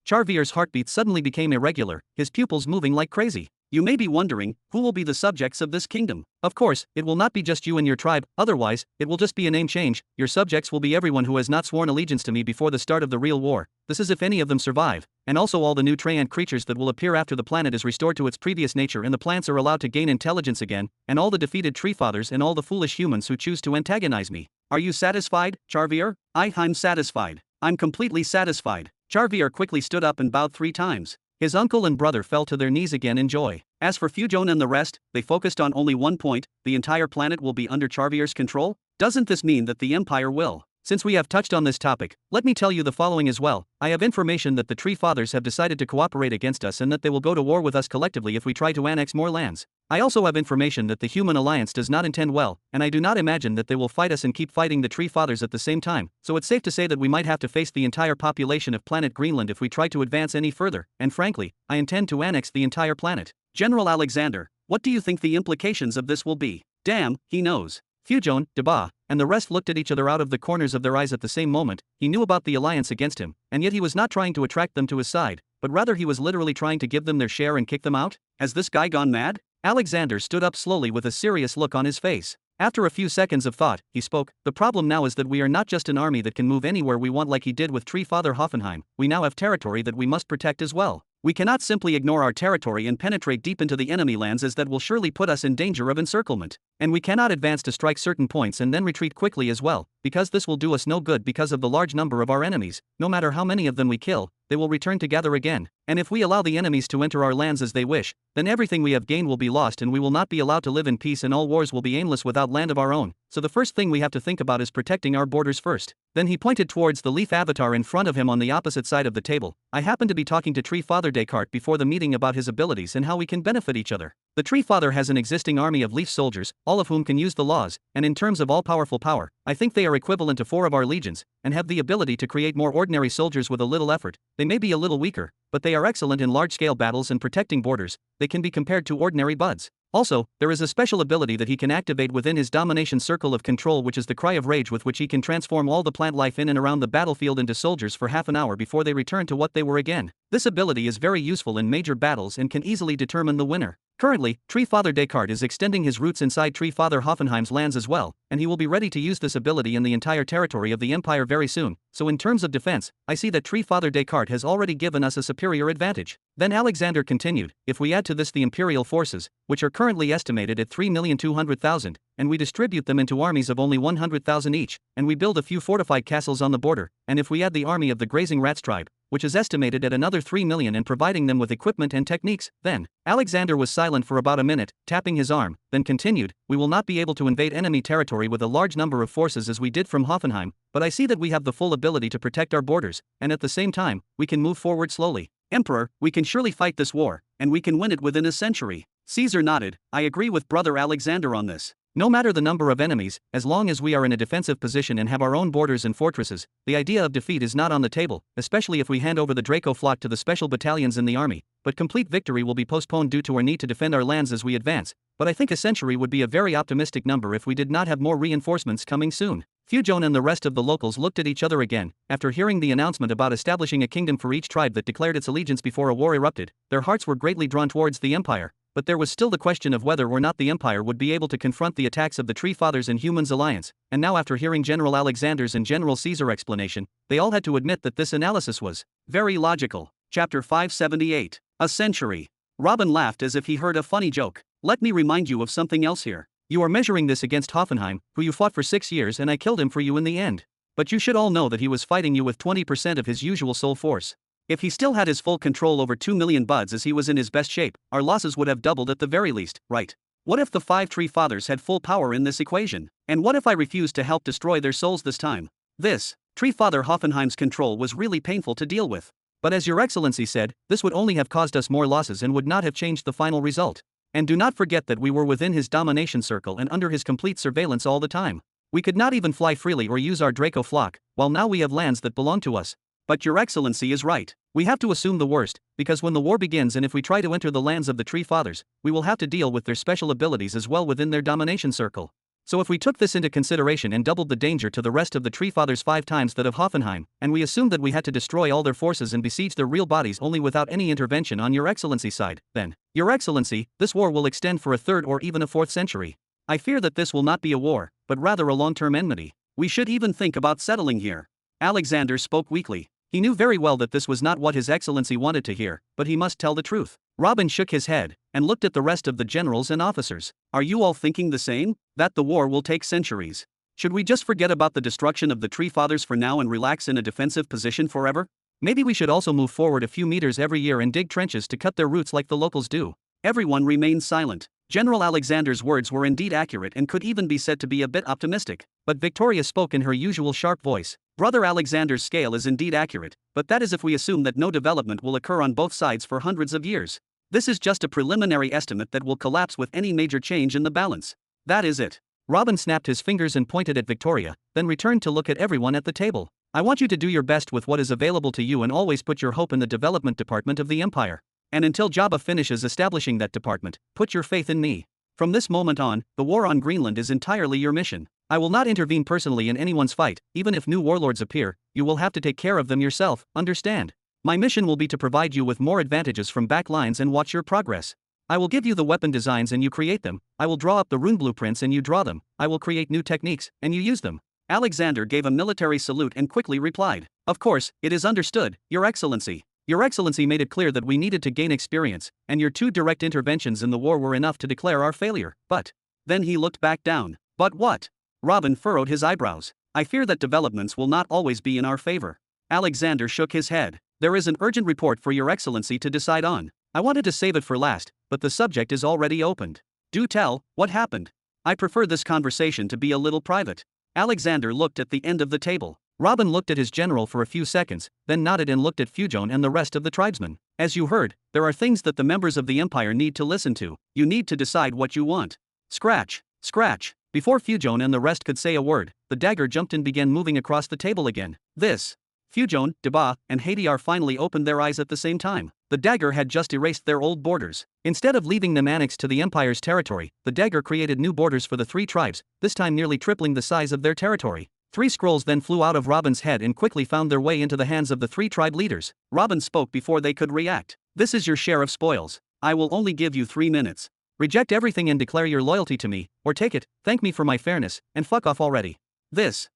Charvier's heartbeat suddenly became irregular, his pupils moving like crazy. You may be wondering, who will be the subjects of this kingdom? Of course, it will not be just you and your tribe, otherwise, it will just be a name change. Your subjects will be everyone who has not sworn allegiance to me before the start of the real war. This is if any of them survive, and also all the new Treant creatures that will appear after the planet is restored to its previous nature and the plants are allowed to gain intelligence again, and all the defeated tree fathers and all the foolish humans who choose to antagonize me. Are you satisfied, Charvier? I'm satisfied. I'm completely satisfied. Charvier quickly stood up and bowed 3 times. His uncle and brother fell to their knees again in joy. As for Fujon and the rest, they focused on only one point: the entire planet will be under Charvier's control? Doesn't this mean that the Empire will? Since we have touched on this topic, let me tell you the following as well. I have information that the Tree Fathers have decided to cooperate against us and that they will go to war with us collectively if we try to annex more lands. I also have information that the Human Alliance does not intend well, and I do not imagine that they will fight us and keep fighting the Tree Fathers at the same time, so it's safe to say that we might have to face the entire population of Planet Greenland if we try to advance any further, and frankly, I intend to annex the entire planet. General Alexander, what do you think the implications of this will be? Damn, he knows. Fujon, Jabba, and the rest looked at each other out of the corners of their eyes at the same moment. He knew about the alliance against him, and yet he was not trying to attract them to his side, but rather he was literally trying to give them their share and kick them out? Has this guy gone mad? Alexander stood up slowly with a serious look on his face. After a few seconds of thought, he spoke. The problem now is that we are not just an army that can move anywhere we want like he did with Tree Father Hoffenheim, we now have territory that we must protect as well. We cannot simply ignore our territory and penetrate deep into the enemy lands, as that will surely put us in danger of encirclement. And we cannot advance to strike certain points and then retreat quickly as well, because this will do us no good because of the large number of our enemies. No matter how many of them we kill, they will return to gather again. And if we allow the enemies to enter our lands as they wish, then everything we have gained will be lost and we will not be allowed to live in peace, and all wars will be aimless without land of our own. So the first thing we have to think about is protecting our borders first. Then he pointed towards the leaf avatar in front of him on the opposite side of the table. I happened to be talking to Tree Father Descartes before the meeting about his abilities and how we can benefit each other. The Tree Father has an existing army of leaf soldiers, all of whom can use the laws, and in terms of all-powerful power, I think they are equivalent to 4 of our legions, and have the ability to create more ordinary soldiers with a little effort. They may be a little weaker, but they are excellent in large-scale battles and protecting borders. They can be compared to ordinary buds. Also, there is a special ability that he can activate within his domination circle of control, which is the Cry of Rage, with which he can transform all the plant life in and around the battlefield into soldiers for half an hour before they return to what they were again. This ability is very useful in major battles and can easily determine the winner. Currently, Tree Father Descartes is extending his roots inside Tree Father Hoffenheim's lands as well, and he will be ready to use this ability in the entire territory of the Empire very soon. So in terms of defense, I see that Tree Father Descartes has already given us a superior advantage. Then Alexander continued, if we add to this the Imperial forces, which are currently estimated at 3,200,000, and we distribute them into armies of only 100,000 each, and we build a few fortified castles on the border, and if we add the army of the Grazing Rats tribe, which is estimated at another 3 million, and providing them with equipment and techniques, then. Alexander was silent for about a minute, tapping his arm, then continued, we will not be able to invade enemy territory with a large number of forces as we did from Hoffenheim, but I see that we have the full ability to protect our borders, and at the same time, we can move forward slowly. Emperor, we can surely fight this war, and we can win it within a century. Caesar nodded. I agree with brother Alexander on this. No matter the number of enemies, as long as we are in a defensive position and have our own borders and fortresses, the idea of defeat is not on the table, especially if we hand over the Draco flock to the special battalions in the army, but complete victory will be postponed due to our need to defend our lands as we advance, but I think a century would be a very optimistic number if we did not have more reinforcements coming soon. Fujon and the rest of the locals looked at each other again, after hearing the announcement about establishing a kingdom for each tribe that declared its allegiance before a war erupted. Their hearts were greatly drawn towards the Empire. But there was still the question of whether or not the Empire would be able to confront the attacks of the Tree Fathers and Humans Alliance, and now after hearing General Alexander's and General Caesar's explanation, they all had to admit that this analysis was very logical. Chapter 578. A century. Robin laughed as if he heard a funny joke. Let me remind you of something else here. You are measuring this against Hoffenheim, who you fought for 6 years, and I killed him for you in the end. But you should all know that he was fighting you with 20% of his usual soul force. If he still had his full control over 2 million buds as he was in his best shape, our losses would have doubled at the very least, right? What if the 5 tree fathers had full power in this equation? And what if I refused to help destroy their souls this time? This, Tree Father Hoffenheim's control was really painful to deal with. But as Your Excellency said, this would only have caused us more losses and would not have changed the final result. And do not forget that we were within his domination circle and under his complete surveillance all the time. We could not even fly freely or use our Draco flock, while now we have lands that belong to us. But Your Excellency is right. We have to assume the worst, because when the war begins and if we try to enter the lands of the Tree Fathers, we will have to deal with their special abilities as well within their domination circle. So if we took this into consideration and doubled the danger to the rest of the Tree Fathers 5 times that of Hoffenheim, and we assumed that we had to destroy all their forces and besiege their real bodies only without any intervention on Your Excellency's side, then, Your Excellency, this war will extend for a 3rd or even a 4th century. I fear that this will not be a war, but rather a long-term enmity. We should even think about settling here. Alexander spoke weakly. He knew very well that this was not what His Excellency wanted to hear, but he must tell the truth. Robin shook his head, and looked at the rest of the generals and officers. Are you all thinking the same? That the war will take centuries? Should we just forget about the destruction of the Tree Fathers for now and relax in a defensive position forever? Maybe we should also move forward a few meters every year and dig trenches to cut their roots like the locals do. Everyone remained silent. General Alexander's words were indeed accurate and could even be said to be a bit optimistic. But Victoria spoke in her usual sharp voice. Brother Alexander's scale is indeed accurate, but that is if we assume that no development will occur on both sides for hundreds of years. This is just a preliminary estimate that will collapse with any major change in the balance. That is it. Robin snapped his fingers and pointed at Victoria, then returned to look at everyone at the table. I want you to do your best with what is available to you and always put your hope in the development department of the Empire. And until Jabba finishes establishing that department, put your faith in me. From this moment on, the war on Greenland is entirely your mission. I will not intervene personally in anyone's fight, even if new warlords appear, you will have to take care of them yourself, understand? My mission will be to provide you with more advantages from back lines and watch your progress. I will give you the weapon designs and you create them, I will draw up the rune blueprints and you draw them, I will create new techniques, and you use them. Alexander gave a military salute and quickly replied. Of course, it is understood, Your Excellency. Your Excellency made it clear that we needed to gain experience, and your 2 direct interventions in the war were enough to declare our failure, but... Then he looked back down. But what? Robin furrowed his eyebrows. I fear that developments will not always be in our favor. Alexander shook his head. There is an urgent report for Your Excellency to decide on. I wanted to save it for last, but the subject is already opened. Do tell, what happened? I prefer this conversation to be a little private. Alexander looked at the end of the table. Robin looked at his general for a few seconds, then nodded and looked at Fujon and the rest of the tribesmen. As you heard, there are things that the members of the Empire need to listen to. You need to decide what you want. Scratch, scratch. Before Fujon and the rest could say a word, the dagger jumped and began moving across the table again. This. Fujon, Jabba, and Hadiar finally opened their eyes at the same time. The dagger had just erased their old borders. Instead of leaving them annexed to the Empire's territory, the dagger created new borders for the 3 tribes, this time nearly tripling the size of their territory. 3 scrolls then flew out of Robin's head and quickly found their way into the hands of the 3 tribe leaders. Robin spoke before they could react. This is your share of spoils. I will only give you 3 minutes. Reject everything and declare your loyalty to me, or take it, thank me for my fairness, and fuck off already. This.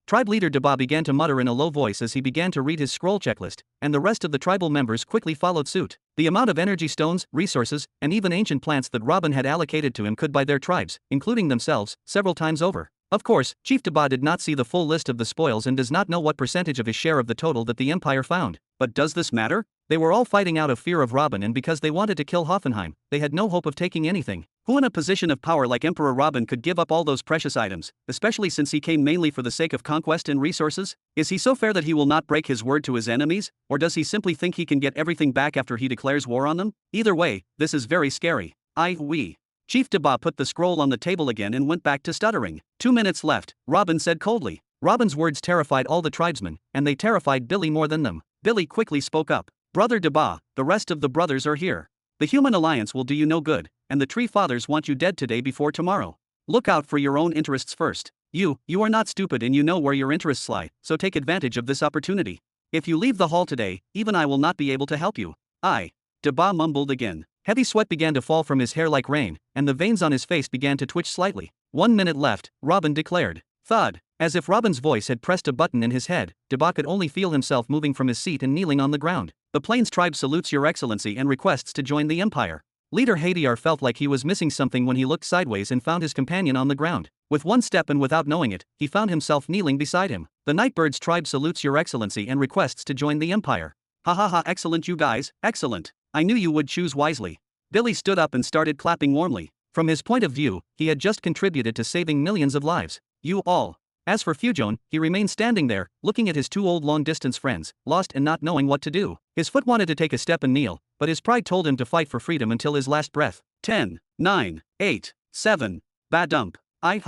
Tribe leader Jabba began to mutter in a low voice as he began to read his scroll checklist, and the rest of the tribal members quickly followed suit. The amount of energy stones, resources, and even ancient plants that Robin had allocated to him could buy their tribes, including themselves, several times over. Of course, Chief Jabba did not see the full list of the spoils and does not know what percentage of his share of the total that the Empire found. But does this matter? They were all fighting out of fear of Robin, and because they wanted to kill Hoffenheim, they had no hope of taking anything. Who in a position of power like Emperor Robin could give up all those precious items, especially since he came mainly for the sake of conquest and resources? Is he so fair that he will not break his word to his enemies, or does he simply think he can get everything back after he declares war on them? Either way, this is very scary. Chief Jabba put the scroll on the table again and went back to stuttering. 2 minutes left, Robin said coldly. Robin's words terrified all the tribesmen, and they terrified Billy more than them. Billy quickly spoke up. Brother Jabba, the rest of the brothers are here. The human alliance will do you no good, and the Tree Fathers want you dead today before tomorrow. Look out for your own interests first. You are not stupid and you know where your interests lie, so take advantage of this opportunity. If you leave the hall today, even I will not be able to help you. Jabba mumbled again. Heavy sweat began to fall from his hair like rain, and the veins on his face began to twitch slightly. 1 minute left, Robin declared. Thud. As if Robin's voice had pressed a button in his head, Jabba could only feel himself moving from his seat and kneeling on the ground. The Plains tribe salutes your excellency and requests to join the Empire. Leader Hadiar felt like he was missing something when he looked sideways and found his companion on the ground. With one step and without knowing it, he found himself kneeling beside him. The Nightbird's tribe salutes your excellency and requests to join the Empire. Ha ha ha, excellent you guys, excellent. I knew you would choose wisely. Billy stood up and started clapping warmly. From his point of view, he had just contributed to saving millions of lives. You all. As for Fujon, he remained standing there, looking at his two old long-distance friends, lost and not knowing what to do. His foot wanted to take a step and kneel, but his pride told him to fight for freedom until his last breath. 10, 9, 8, 7. Badump. I.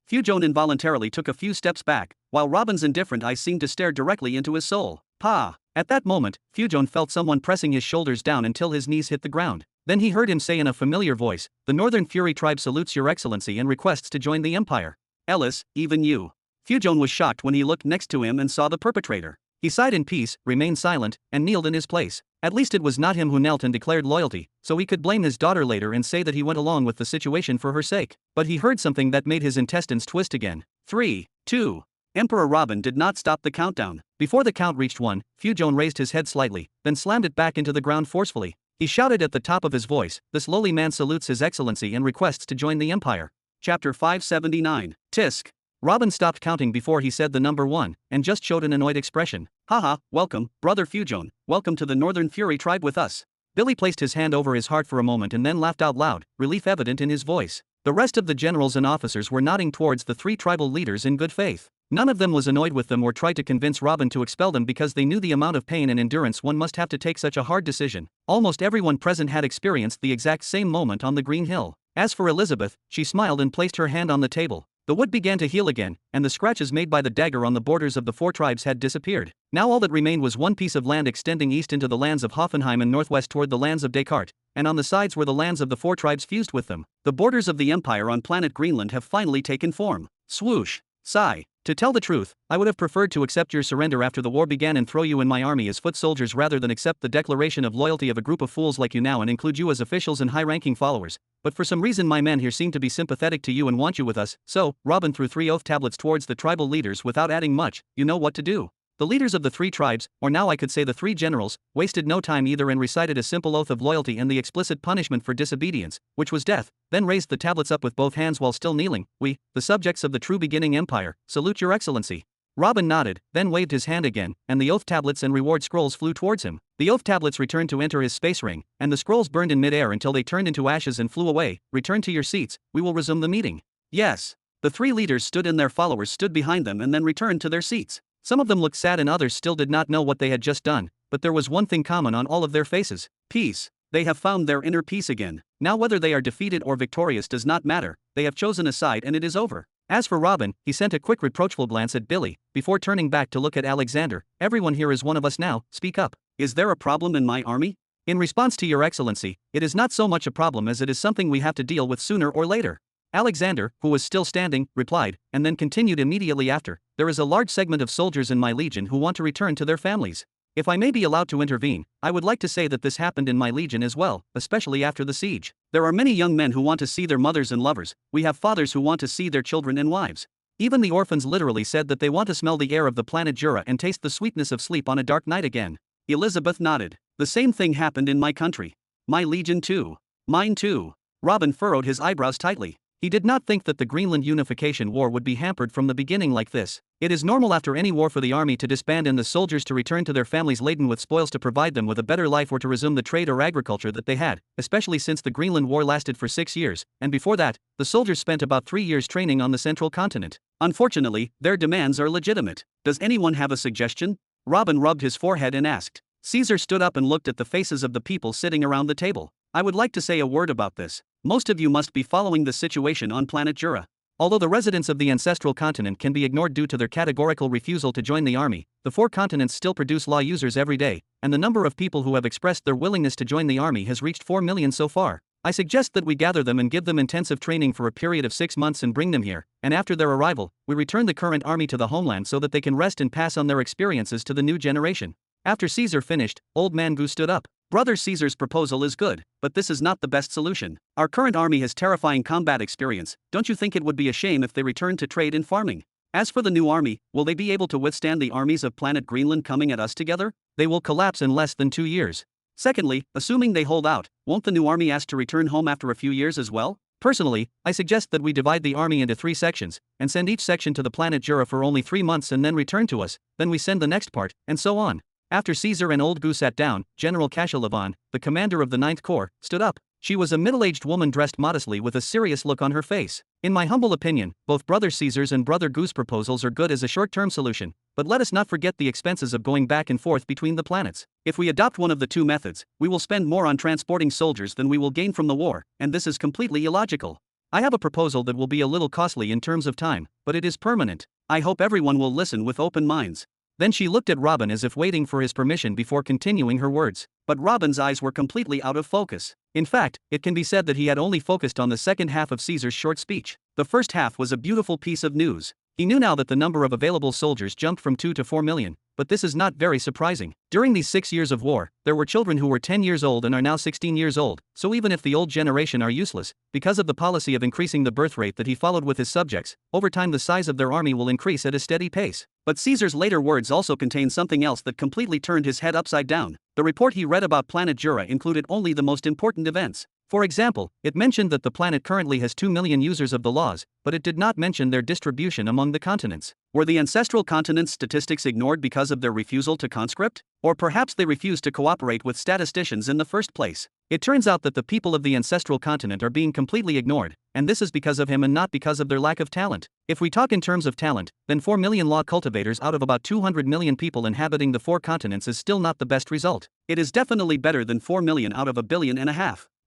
Fujon involuntarily took a few steps back, while Robin's indifferent eyes seemed to stare directly into his soul. Pa! At that moment, Fujon felt someone pressing his shoulders down until his knees hit the ground. Then he heard him say in a familiar voice, "The Northern Fury tribe salutes your excellency and requests to join the Empire." Ellis, even you. Fujon was shocked when he looked next to him and saw the perpetrator. He sighed in peace, remained silent, and kneeled in his place. At least it was not him who knelt and declared loyalty, so he could blame his daughter later and say that he went along with the situation for her sake. But he heard something that made his intestines twist again. 3, 2. Emperor Robin did not stop the countdown. Before the count reached 1, Fujon raised his head slightly, then slammed it back into the ground forcefully. He shouted at the top of his voice, "This lowly man salutes his excellency and requests to join the Empire." Chapter 579. Tisk. Robin stopped counting before he said the number 1, and just showed an annoyed expression. Haha, welcome, brother Fujon, welcome to the Northern Fury tribe with us. Billy placed his hand over his heart for a moment and then laughed out loud, relief evident in his voice. The rest of the generals and officers were nodding towards the 3 tribal leaders in good faith. None of them was annoyed with them or tried to convince Robin to expel them because they knew the amount of pain and endurance one must have to take such a hard decision. Almost everyone present had experienced the exact same moment on the Green Hill. As for Elizabeth, she smiled and placed her hand on the table. The wood began to heal again, and the scratches made by the dagger on the borders of the 4 tribes had disappeared. Now all that remained was one piece of land extending east into the lands of Hoffenheim and northwest toward the lands of Descartes, and on the sides were the lands of the 4 tribes fused with them. The borders of the Empire on planet Greenland have finally taken form. Swoosh. Sigh. To tell the truth, I would have preferred to accept your surrender after the war began and throw you in my army as foot soldiers rather than accept the declaration of loyalty of a group of fools like you now and include you as officials and high-ranking followers. But for some reason my men here seem to be sympathetic to you and want you with us, so, Robin threw 3 oath tablets towards the tribal leaders without adding much. You know what to do. The leaders of the 3 tribes, or now I could say the 3 generals, wasted no time either and recited a simple oath of loyalty and the explicit punishment for disobedience, which was death, then raised the tablets up with both hands while still kneeling. We, the subjects of the true beginning empire, salute your excellency. Robin nodded, then waved his hand again, and the oath tablets and reward scrolls flew towards him. The oath tablets returned to enter his space ring, and the scrolls burned in mid-air until they turned into ashes and flew away. Return to your seats, we will resume the meeting. Yes. The 3 leaders stood and their followers stood behind them and then returned to their seats. Some of them looked sad and others still did not know what they had just done, but there was one thing common on all of their faces: peace. They have found their inner peace again. Now whether they are defeated or victorious does not matter, they have chosen a side and it is over. As for Robin, he sent a quick reproachful glance at Billy, before turning back to look at Alexander. Everyone here is one of us now, speak up. Is there a problem in my army? In response to your excellency, it is not so much a problem as it is something we have to deal with sooner or later. Alexander, who was still standing, replied, and then continued immediately after, there is a large segment of soldiers in my legion who want to return to their families. If I may be allowed to intervene, I would like to say that this happened in my legion as well, especially after the siege. There are many young men who want to see their mothers and lovers, we have fathers who want to see their children and wives. Even the orphans literally said that they want to smell the air of the planet Jura and taste the sweetness of sleep on a dark night again. Elizabeth nodded. The same thing happened in my country. My legion too. Mine too. Robin furrowed his eyebrows tightly. He did not think that the Greenland Unification War would be hampered from the beginning like this. It is normal after any war for the army to disband and the soldiers to return to their families laden with spoils to provide them with a better life or to resume the trade or agriculture that they had, especially since the Greenland War lasted for 6 years, and before that, the soldiers spent about 3 years training on the central continent. Unfortunately, their demands are legitimate. Does anyone have a suggestion? Robin rubbed his forehead and asked. Caesar stood up and looked at the faces of the people sitting around the table. I would like to say a word about this. Most of you must be following the situation on planet Jura. Although the residents of the ancestral continent can be ignored due to their categorical refusal to join the army, the 4 continents still produce law users every day, and the number of people who have expressed their willingness to join the army has reached 4 million so far. I suggest that we gather them and give them intensive training for a period of 6 months and bring them here, and after their arrival, we return the current army to the homeland so that they can rest and pass on their experiences to the new generation. After Caesar finished, Old Man Gu stood up. Brother Caesar's proposal is good, but this is not the best solution. Our current army has terrifying combat experience. Don't you think it would be a shame if they returned to trade and farming? As for the new army, will they be able to withstand the armies of planet Greenland coming at us together? They will collapse in less than 2 years. Secondly, assuming they hold out, won't the new army ask to return home after a few years as well? Personally, I suggest that we divide the army into 3 sections, and send each section to the planet Jura for only 3 months and then return to us, then we send the next part, and so on. After Caesar and Old Goo sat down, General Kasia Levon, the commander of the Ninth Corps, stood up. She was a middle-aged woman dressed modestly with a serious look on her face. In my humble opinion, both Brother Caesar's and Brother Goo's proposals are good as a short-term solution, but let us not forget the expenses of going back and forth between the planets. If we adopt one of the two methods, we will spend more on transporting soldiers than we will gain from the war, and this is completely illogical. I have a proposal that will be a little costly in terms of time, but it is permanent. I hope everyone will listen with open minds. Then she looked at Robin as if waiting for his permission before continuing her words. But Robin's eyes were completely out of focus. In fact, it can be said that he had only focused on the second half of Caesar's short speech. The first half was a beautiful piece of news. He knew now that the number of available soldiers jumped from 2 to 4 million, but this is not very surprising. During these 6 years of war, there were children who were 10 years old and are now 16 years old, so even if the old generation are useless, because of the policy of increasing the birth rate that he followed with his subjects, over time the size of their army will increase at a steady pace. But Caesar's later words also contain something else that completely turned his head upside down. The report he read about Planet Jura included only the most important events. For example, it mentioned that the planet currently has 2 million users of the laws, but it did not mention their distribution among the continents. Were the ancestral continents' statistics ignored because of their refusal to conscript? Or perhaps they refused to cooperate with statisticians in the first place? It turns out that the people of the ancestral continent are being completely ignored, and this is because of him and not because of their lack of talent. If we talk in terms of talent, then 4 million law cultivators out of about 200 million people inhabiting the 4 continents is still not the best result. It is definitely better than 4 million out of 1.5 billion.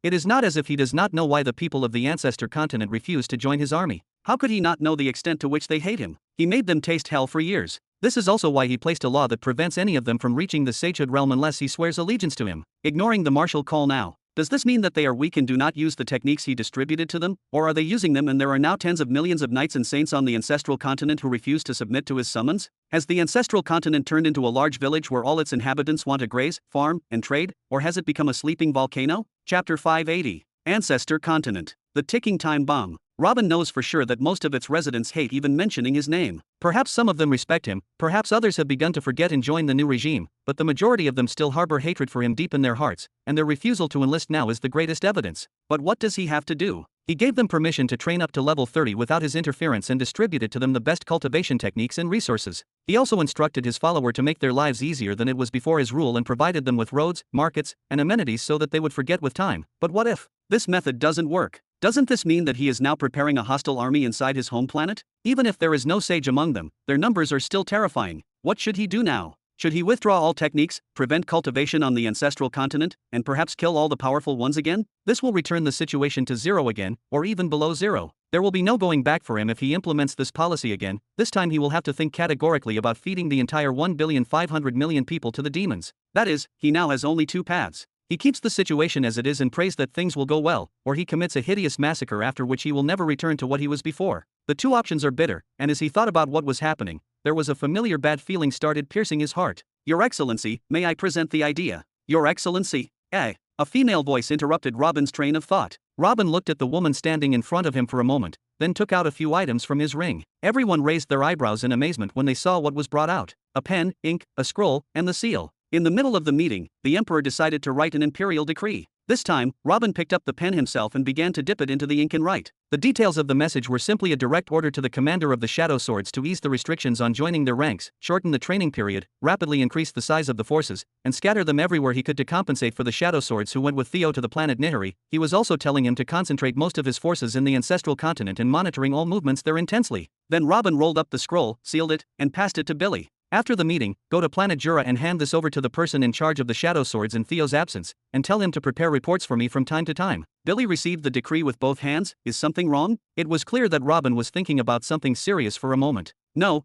It is not as if he does not know why the people of the ancestor continent refused to join his army. How could he not know the extent to which they hate him? He made them taste hell for years. This is also why he placed a law that prevents any of them from reaching the sagehood realm unless he swears allegiance to him. Ignoring the martial call now. Does this mean that they are weak and do not use the techniques he distributed to them? Or are they using them and there are now tens of millions of knights and saints on the ancestral continent who refuse to submit to his summons? Has the ancestral continent turned into a large village where all its inhabitants want to graze, farm, and trade? Or has it become a sleeping volcano? Chapter 580. Ancestor Continent. The ticking time bomb. Robin knows for sure that most of its residents hate even mentioning his name. Perhaps some of them respect him, perhaps others have begun to forget and join the new regime, but the majority of them still harbor hatred for him deep in their hearts, and their refusal to enlist now is the greatest evidence. But what does he have to do? He gave them permission to train up to level 30 without his interference and distributed to them the best cultivation techniques and resources. He also instructed his follower to make their lives easier than it was before his rule and provided them with roads, markets, and amenities so that they would forget with time. But what if this method doesn't work? Doesn't this mean that he is now preparing a hostile army inside his home planet? Even if there is no sage among them, their numbers are still terrifying. What should he do now? Should he withdraw all techniques, prevent cultivation on the ancestral continent, and perhaps kill all the powerful ones again? This will return the situation to zero again, or even below zero. There will be no going back for him if he implements this policy again. This time he will have to think categorically about feeding the entire 1,500,000,000 people to the demons. That is, he now has only two paths. He keeps the situation as it is and prays that things will go well, or he commits a hideous massacre after which he will never return to what he was before. The two options are bitter, and as he thought about what was happening, there was a familiar bad feeling started piercing his heart. Your Excellency, may I present the idea? Your Excellency? A female voice interrupted Robin's train of thought. Robin looked at the woman standing in front of him for a moment, then took out a few items from his ring. Everyone raised their eyebrows in amazement when they saw what was brought out. A pen, ink, a scroll, and the seal. In the middle of the meeting, the emperor decided to write an imperial decree. This time, Robin picked up the pen himself and began to dip it into the ink and write. The details of the message were simply a direct order to the commander of the Shadow Swords to ease the restrictions on joining their ranks, shorten the training period, rapidly increase the size of the forces, and scatter them everywhere he could to compensate for the Shadow Swords who went with Theo to the planet Nihiri. He was also telling him to concentrate most of his forces in the ancestral continent and monitoring all movements there intensely. Then Robin rolled up the scroll, sealed it, and passed it to Billy. After the meeting, go to Planet Jura and hand this over to the person in charge of the Shadow Swords in Theo's absence, and tell him to prepare reports for me from time to time. Billy received the decree with both hands. Is something wrong? It was clear that Robin was thinking about something serious for a moment. No,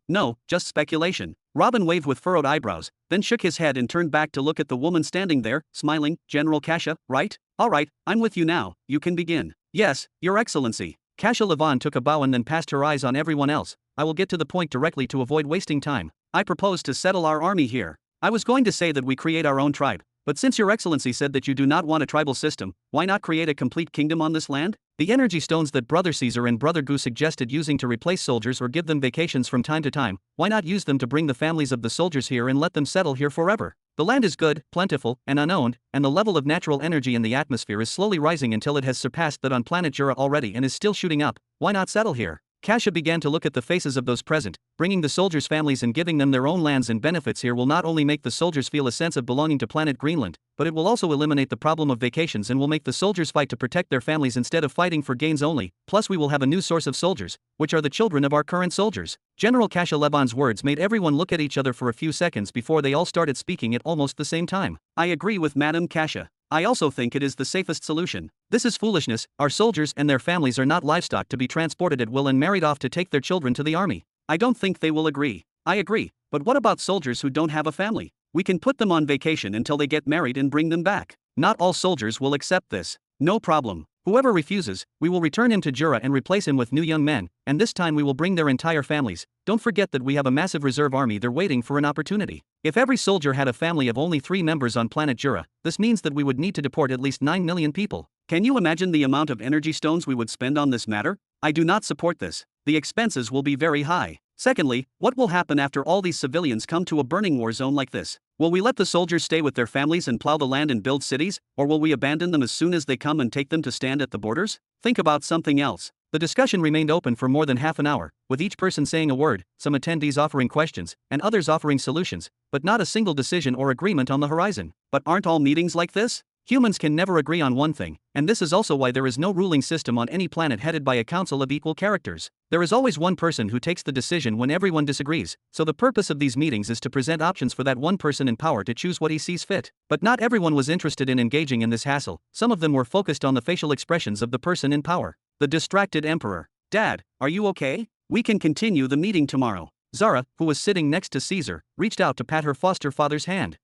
just speculation. Robin waved with furrowed eyebrows, then shook his head and turned back to look at the woman standing there, smiling. General Kasia, right? All right, I'm with you now, you can begin. Yes, Your Excellency. Kasia Levon took a bow and then passed her eyes on everyone else. I will get to the point directly to avoid wasting time. I propose to settle our army here. I was going to say that we create our own tribe, but since Your Excellency said that you do not want a tribal system, why not create a complete kingdom on this land? The energy stones that Brother Caesar and Brother Goo suggested using to replace soldiers or give them vacations from time to time, why not use them to bring the families of the soldiers here and let them settle here forever? The land is good, plentiful, and unowned, and the level of natural energy in the atmosphere is slowly rising until it has surpassed that on planet Jura already and is still shooting up. Why not settle here? Kasha began to look at the faces of those present. Bringing the soldiers' families and giving them their own lands and benefits here will not only make the soldiers feel a sense of belonging to Planet Greenland, but it will also eliminate the problem of vacations and will make the soldiers fight to protect their families instead of fighting for gains only. Plus we will have a new source of soldiers, which are the children of our current soldiers. General Kasha Leban's words made everyone look at each other for a few seconds before they all started speaking at almost the same time. I agree with Madam Kasha. I also think it is the safest solution. This is foolishness. Our soldiers and their families are not livestock to be transported at will and married off to take their children to the army. I don't think they will agree. I agree, but what about soldiers who don't have a family? We can put them on vacation until they get married and bring them back. Not all soldiers will accept this. No problem. Whoever refuses, we will return him to Jura and replace him with new young men, and this time we will bring their entire families. Don't forget that we have a massive reserve army there waiting for an opportunity. If every soldier had a family of only 3 members on planet Jura, this means that we would need to deport at least 9 million people. Can you imagine the amount of energy stones we would spend on this matter? I do not support this. The expenses will be very high. Secondly, what will happen after all these civilians come to a burning war zone like this? Will we let the soldiers stay with their families and plow the land and build cities, or will we abandon them as soon as they come and take them to stand at the borders? Think about something else. The discussion remained open for more than half an hour, with each person saying a word, some attendees offering questions, and others offering solutions, but not a single decision or agreement on the horizon. But aren't all meetings like this? Humans can never agree on one thing, and this is also why there is no ruling system on any planet headed by a council of equal characters. There is always one person who takes the decision when everyone disagrees, so the purpose of these meetings is to present options for that one person in power to choose what he sees fit. But not everyone was interested in engaging in this hassle. Some of them were focused on the facial expressions of the person in power. The distracted emperor. Dad, are you okay? We can continue the meeting tomorrow. Zara, who was sitting next to Caesar, reached out to pat her foster father's hand.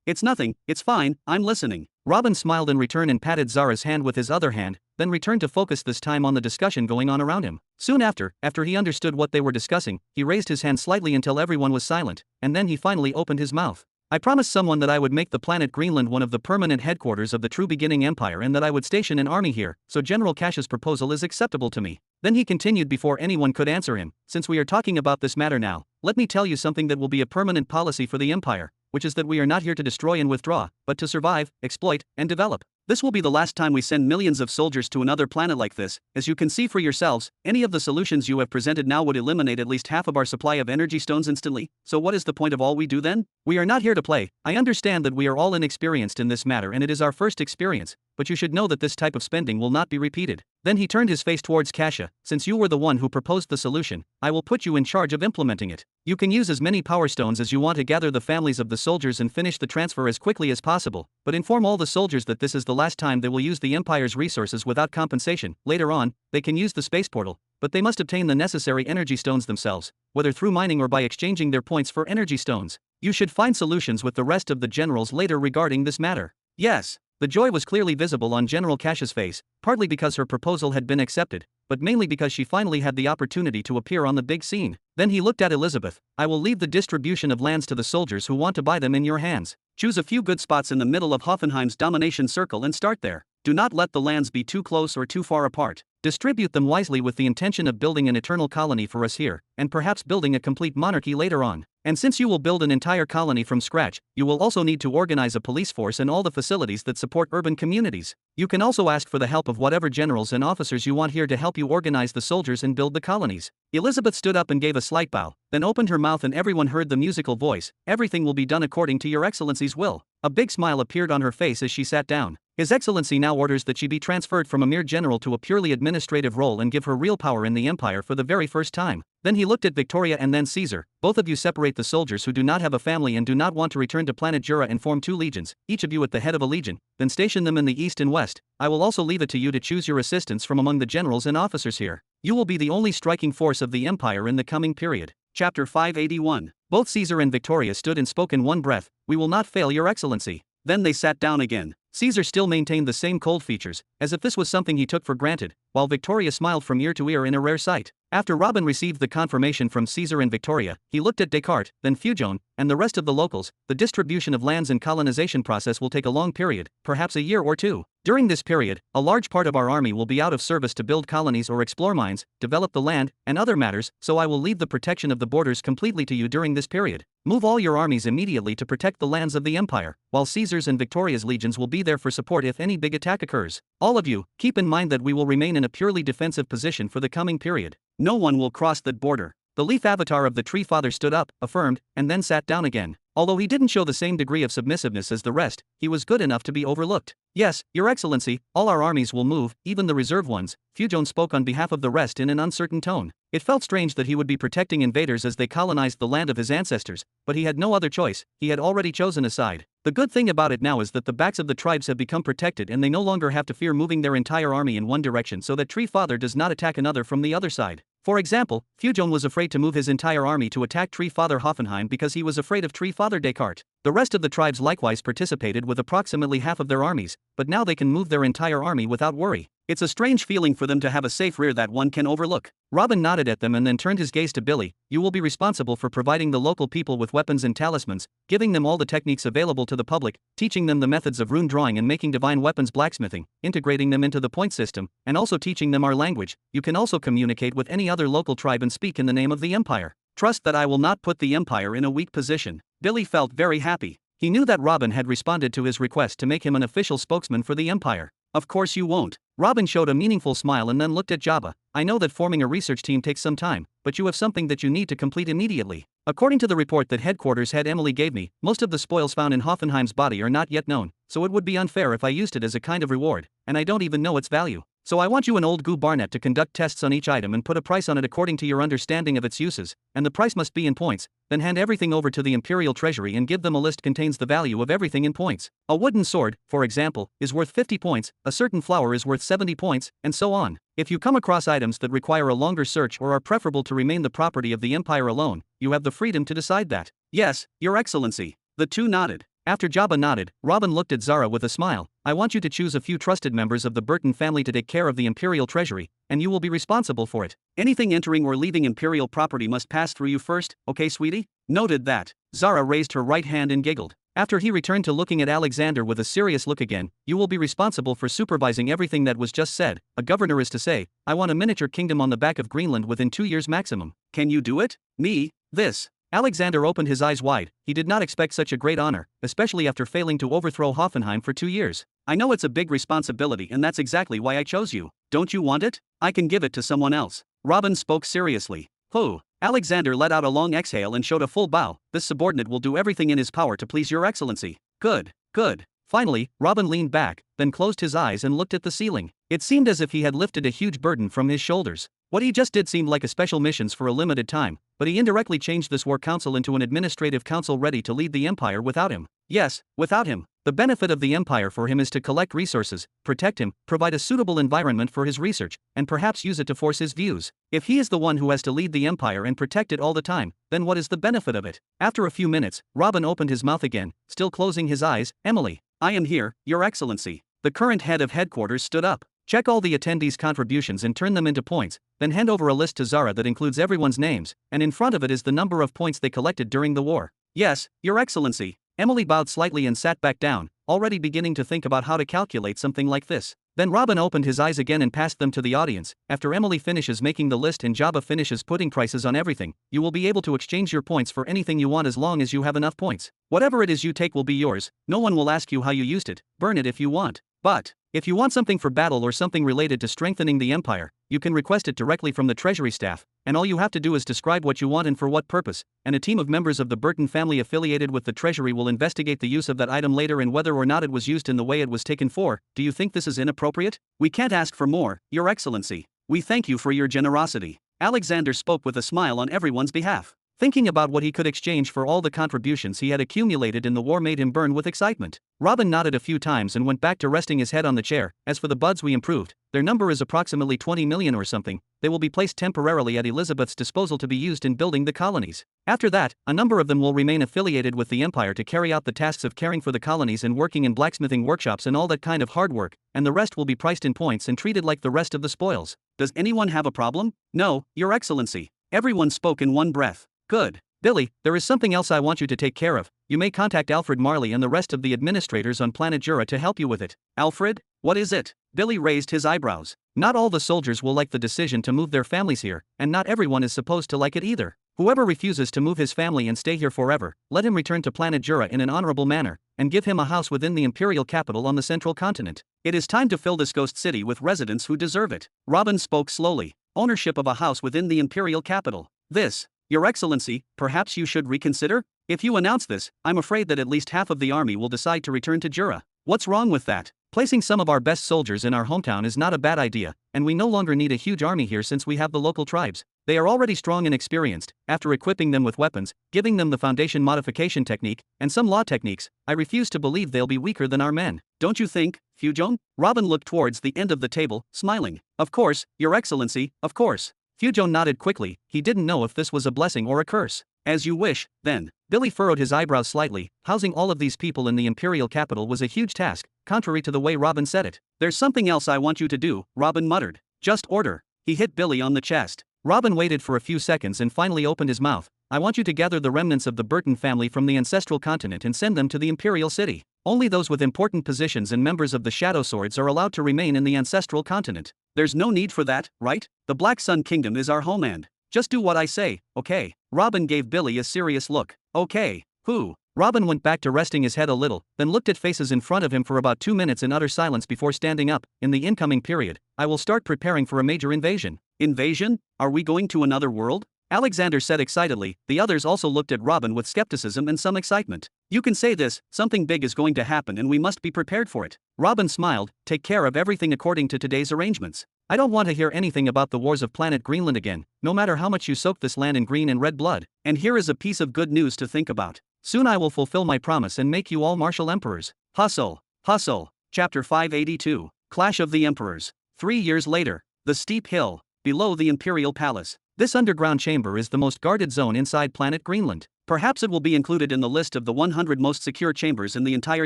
It's nothing, it's fine, I'm listening. Robin smiled in return and patted Zara's hand with his other hand, then returned to focus this time on the discussion going on around him. Soon after he understood what they were discussing, he raised his hand slightly until everyone was silent, and then he finally opened his mouth. I promised someone that I would make the planet Greenland one of the permanent headquarters of the true beginning empire and that I would station an army here, so General Kasha's proposal is acceptable to me. Then he continued before anyone could answer him, since we are talking about this matter now, let me tell you something that will be a permanent policy for the empire, which is that we are not here to destroy and withdraw, but to survive, exploit, and develop. This will be the last time we send millions of soldiers to another planet like this. As you can see for yourselves, any of the solutions you have presented now would eliminate at least half of our supply of energy stones instantly, so what is the point of all we do then? We are not here to play. I understand that we are all inexperienced in this matter and it is our first experience, but you should know that this type of spending will not be repeated. Then he turned his face towards Kasha. Since you were the one who proposed the solution, I will put you in charge of implementing it. You can use as many power stones as you want to gather the families of the soldiers and finish the transfer as quickly as possible, but inform all the soldiers that this is the last time they will use the Empire's resources without compensation. Later on, they can use the space portal, but they must obtain the necessary energy stones themselves, whether through mining or by exchanging their points for energy stones. You should find solutions with the rest of the generals later regarding this matter. Yes. The joy was clearly visible on General Kasha's face, partly because her proposal had been accepted, but mainly because she finally had the opportunity to appear on the big scene. Then he looked at Elizabeth. I will leave the distribution of lands to the soldiers who want to buy them in your hands. Choose a few good spots in the middle of Hoffenheim's domination circle and start there. Do not let the lands be too close or too far apart. Distribute them wisely with the intention of building an eternal colony for us here, and perhaps building a complete monarchy later on. And since you will build an entire colony from scratch, you will also need to organize a police force and all the facilities that support urban communities. You can also ask for the help of whatever generals and officers you want here to help you organize the soldiers and build the colonies. Elizabeth stood up and gave a slight bow, then opened her mouth and everyone heard the musical voice. Everything will be done according to your excellency's will. A big smile appeared on her face as she sat down. His Excellency now orders that she be transferred from a mere general to a purely administrative role and give her real power in the empire for the very first time. Then he looked at Victoria and then Caesar. Both of you separate the soldiers who do not have a family and do not want to return to planet Jura and form 2 legions, each of you at the head of a legion, then station them in the east and west. I will also leave it to you to choose your assistants from among the generals and officers here. You will be the only striking force of the empire in the coming period. Chapter 581. Both Caesar and Victoria stood and spoke in one breath. We will not fail, your excellency. Then they sat down again. Caesar still maintained the same cold features, as if this was something he took for granted, while Victoria smiled from ear to ear in a rare sight. After Robin received the confirmation from Caesar and Victoria, he looked at Descartes, then Fujon, and the rest of the locals. The distribution of lands and colonization process will take a long period, perhaps a year or 2. During this period, a large part of our army will be out of service to build colonies or explore mines, develop the land, and other matters, so I will leave the protection of the borders completely to you during this period. Move all your armies immediately to protect the lands of the Empire, while Caesar's and Victoria's legions will be there for support if any big attack occurs. All of you, keep in mind that we will remain in a purely defensive position for the coming period. No one will cross that border." The leaf avatar of the Tree Father stood up, affirmed, and then sat down again. Although he didn't show the same degree of submissiveness as the rest, he was good enough to be overlooked. "Yes, Your Excellency, all our armies will move, even the reserve ones." Fujon spoke on behalf of the rest in an uncertain tone. It felt strange that he would be protecting invaders as they colonized the land of his ancestors, but he had no other choice. He had already chosen a side. The good thing about it now is that the backs of the tribes have become protected and they no longer have to fear moving their entire army in one direction so that Tree Father does not attack another from the other side. For example, Fujon was afraid to move his entire army to attack Tree Father Hoffenheim because he was afraid of Tree Father Descartes. The rest of the tribes likewise participated with approximately half of their armies, but now they can move their entire army without worry. It's a strange feeling for them to have a safe rear that one can overlook. Robin nodded at them and then turned his gaze to Billy. "You will be responsible for providing the local people with weapons and talismans, giving them all the techniques available to the public, teaching them the methods of rune drawing and making divine weapons blacksmithing, integrating them into the point system, and also teaching them our language. You can also communicate with any other local tribe and speak in the name of the Empire. Trust that I will not put the Empire in a weak position." Billy felt very happy. He knew that Robin had responded to his request to make him an official spokesman for the Empire. "Of course you won't." Robin showed a meaningful smile and then looked at Jabba. "I know that forming a research team takes some time, but you have something that you need to complete immediately. According to the report that headquarters head Emily gave me, most of the spoils found in Hoffenheim's body are not yet known, so it would be unfair if I used it as a kind of reward, and I don't even know its value. So I want you and old Goo Barnett to conduct tests on each item and put a price on it according to your understanding of its uses, and the price must be in points. Then hand everything over to the Imperial Treasury and give them a list contains the value of everything in points. A wooden sword, for example, is worth 50 points, a certain flower is worth 70 points, and so on. If you come across items that require a longer search or are preferable to remain the property of the Empire alone, you have the freedom to decide that." "Yes, Your Excellency." The two nodded. After Jabba nodded, Robin looked at Zara with a smile. "I want you to choose a few trusted members of the Burton family to take care of the Imperial Treasury, and you will be responsible for it. Anything entering or leaving Imperial property must pass through you first, okay sweetie?" "Noted that." Zara raised her right hand and giggled. After he returned to looking at Alexander with a serious look again, "You will be responsible for supervising everything that was just said. A governor is to say, I want a miniature kingdom on the back of Greenland within 2 years maximum. Can you do it?" "Me? This?" Alexander opened his eyes wide. He did not expect such a great honor, especially after failing to overthrow Hoffenheim for 2 years. "I know it's a big responsibility and that's exactly why I chose you. Don't you want it? I can give it to someone else." Robin spoke seriously. "Who?" Alexander let out a long exhale and showed a full bow. "This subordinate will do everything in his power to please Your Excellency." "Good, good." Finally, Robin leaned back, then closed his eyes and looked at the ceiling. It seemed as if he had lifted a huge burden from his shoulders. What he just did seemed like a special missions for a limited time, but he indirectly changed this war council into an administrative council ready to lead the Empire without him. Yes, without him. The benefit of the Empire for him is to collect resources, protect him, provide a suitable environment for his research, and perhaps use it to force his views. If he is the one who has to lead the Empire and protect it all the time, then what is the benefit of it? After a few minutes, Robin opened his mouth again, still closing his eyes. "Emily, I am here, Your Excellency." The current head of headquarters stood up. "Check all the attendees' contributions and turn them into points, then hand over a list to Zara that includes everyone's names, and in front of it is the number of points they collected during the war." "Yes, Your Excellency." Emily bowed slightly and sat back down, already beginning to think about how to calculate something like this. Then Robin opened his eyes again and passed them to the audience. "After Emily finishes making the list and Jabba finishes putting prices on everything, you will be able to exchange your points for anything you want as long as you have enough points. Whatever it is you take will be yours, no one will ask you how you used it, burn it if you want. But if you want something for battle or something related to strengthening the Empire, you can request it directly from the Treasury staff, and all you have to do is describe what you want and for what purpose, and a team of members of the Burton family affiliated with the Treasury will investigate the use of that item later and whether or not it was used in the way it was taken for. Do you think this is inappropriate?" "We can't ask for more, Your Excellency. We thank you for your generosity." Alexander spoke with a smile on everyone's behalf. Thinking about what he could exchange for all the contributions he had accumulated in the war made him burn with excitement. Robin nodded a few times and went back to resting his head on the chair. "As for the buds we improved, their number is approximately 20 million or something. They will be placed temporarily at Elizabeth's disposal to be used in building the colonies. After that, a number of them will remain affiliated with the Empire to carry out the tasks of caring for the colonies and working in blacksmithing workshops and all that kind of hard work, and the rest will be priced in points and treated like the rest of the spoils." "Does anyone have a problem?" "No, Your Excellency." Everyone spoke in one breath. "Good. Billy, there is something else I want you to take care of. You may contact Alfred Marley and the rest of the administrators on Planet Jura to help you with it." "Alfred? What is it?" Billy raised his eyebrows. "Not all the soldiers will like the decision to move their families here, and not everyone is supposed to like it either. Whoever refuses to move his family and stay here forever, let him return to planet Jura in an honorable manner, and give him a house within the imperial capital on the central continent. It is time to fill this ghost city with residents who deserve it. Robin spoke slowly. Ownership of a house within the imperial capital. This, Your Excellency, perhaps you should reconsider? If you announce this, I'm afraid that at least half of the army will decide to return to Jura. What's wrong with that? Placing some of our best soldiers in our hometown is not a bad idea, and we no longer need a huge army here since we have the local tribes. They are already strong and experienced. After equipping them with weapons, giving them the foundation modification technique, and some law techniques, I refuse to believe they'll be weaker than our men. Don't you think, Fujong? Robin looked towards the end of the table, smiling. Of course, Your Excellency, of course. Fujong nodded quickly. He didn't know if this was a blessing or a curse. As you wish, then. Billy furrowed his eyebrows slightly. Housing all of these people in the imperial capital was a huge task, contrary to the way Robin said it. There's something else I want you to do, Robin muttered. Just order. He hit Billy on the chest. Robin waited for a few seconds and finally opened his mouth. I want you to gather the remnants of the Burton family from the ancestral continent and send them to the imperial city. Only those with important positions and members of the Shadow Swords are allowed to remain in the ancestral continent. There's no need for that, right? The Black Sun Kingdom is our homeland. Just do what I say, okay? Robin gave Billy a serious look. Okay, who? Robin went back to resting his head a little, then looked at faces in front of him for about 2 minutes in utter silence before standing up. In the incoming period, I will start preparing for a major invasion. Invasion? Are we going to another world? Alexander said excitedly. The others also looked at Robin with skepticism and some excitement. You can say this, something big is going to happen and we must be prepared for it. Robin smiled. Take care of everything according to today's arrangements. I don't want to hear anything about the wars of Planet Greenland again, no matter how much you soak this land in green and red blood. And here is a piece of good news to think about. Soon I will fulfill my promise and make you all martial emperors. Hustle, hustle. Chapter 582. Clash of the Emperors. 3 years later. The steep hill, below the Imperial Palace. This underground chamber is the most guarded zone inside Planet Greenland. Perhaps it will be included in the list of the 100 most secure chambers in the entire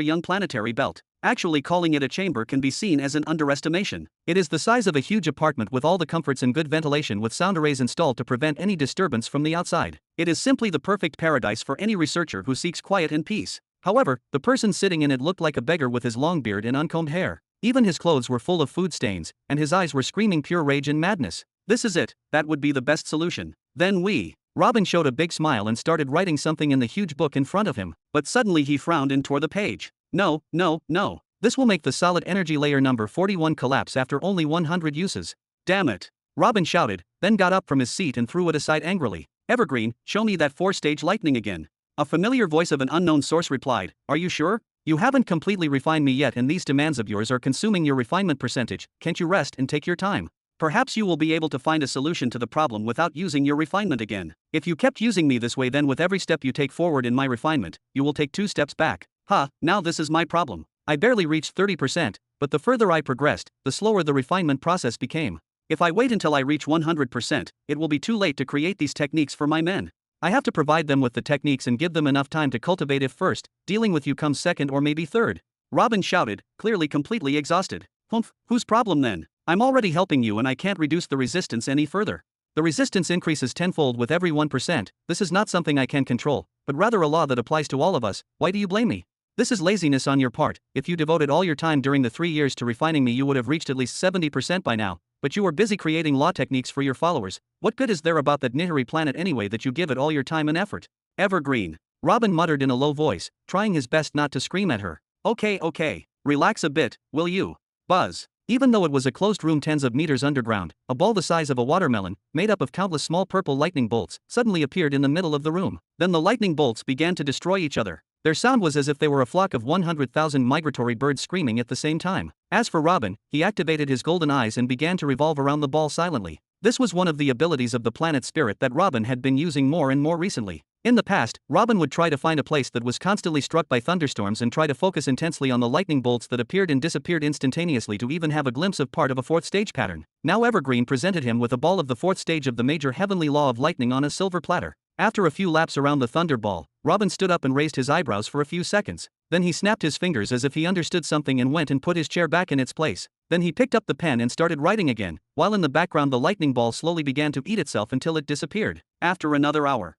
young planetary belt. Actually, calling it a chamber can be seen as an underestimation. It is the size of a huge apartment with all the comforts and good ventilation with sound arrays installed to prevent any disturbance from the outside. It is simply the perfect paradise for any researcher who seeks quiet and peace. However, the person sitting in it looked like a beggar with his long beard and uncombed hair. Even his clothes were full of food stains, and his eyes were screaming pure rage and madness. This is it, that would be the best solution. Then Robin showed a big smile and started writing something in the huge book in front of him, but suddenly he frowned and tore the page. No. This will make the solid energy layer number 41 collapse after only 100 uses. Damn it. Robin shouted, then got up from his seat and threw it aside angrily. Evergreen, show me that 4-stage lightning again. A familiar voice of an unknown source replied, are you sure? You haven't completely refined me yet and these demands of yours are consuming your refinement percentage. Can't you rest and take your time? Perhaps you will be able to find a solution to the problem without using your refinement again. If you kept using me this way, then with every step you take forward in my refinement, you will take 2 steps back. Now this is my problem. I barely reached 30%, but the further I progressed, the slower the refinement process became. If I wait until I reach 100%, it will be too late to create these techniques for my men. I have to provide them with the techniques and give them enough time to cultivate it first. Dealing with you comes second or maybe third. Robin shouted, clearly completely exhausted. Humph, whose problem then? I'm already helping you and I can't reduce the resistance any further. The resistance increases tenfold with every 1%. This is not something I can control, but rather a law that applies to all of us. Why do you blame me? This is laziness on your part. If you devoted all your time during the 3 years to refining me, you would have reached at least 70% by now, but you were busy creating law techniques for your followers. What good is there about that Nihiri planet anyway that you give it all your time and effort? Evergreen. Robin muttered in a low voice, trying his best not to scream at her. Okay. Relax a bit, will you? Buzz. Even though it was a closed room tens of meters underground, a ball the size of a watermelon, made up of countless small purple lightning bolts, suddenly appeared in the middle of the room. Then the lightning bolts began to destroy each other. Their sound was as if they were a flock of 100,000 migratory birds screaming at the same time. As for Robin, he activated his golden eyes and began to revolve around the ball silently. This was one of the abilities of the planet spirit that Robin had been using more and more recently. In the past, Robin would try to find a place that was constantly struck by thunderstorms and try to focus intensely on the lightning bolts that appeared and disappeared instantaneously to even have a glimpse of part of a 4th stage pattern. Now Evergreen presented him with a ball of the 4th stage of the major heavenly law of lightning on a silver platter. After a few laps around the thunder ball, Robin stood up and raised his eyebrows for a few seconds. Then he snapped his fingers as if he understood something and went and put his chair back in its place. Then he picked up the pen and started writing again, while in the background the lightning ball slowly began to eat itself until it disappeared. After another hour.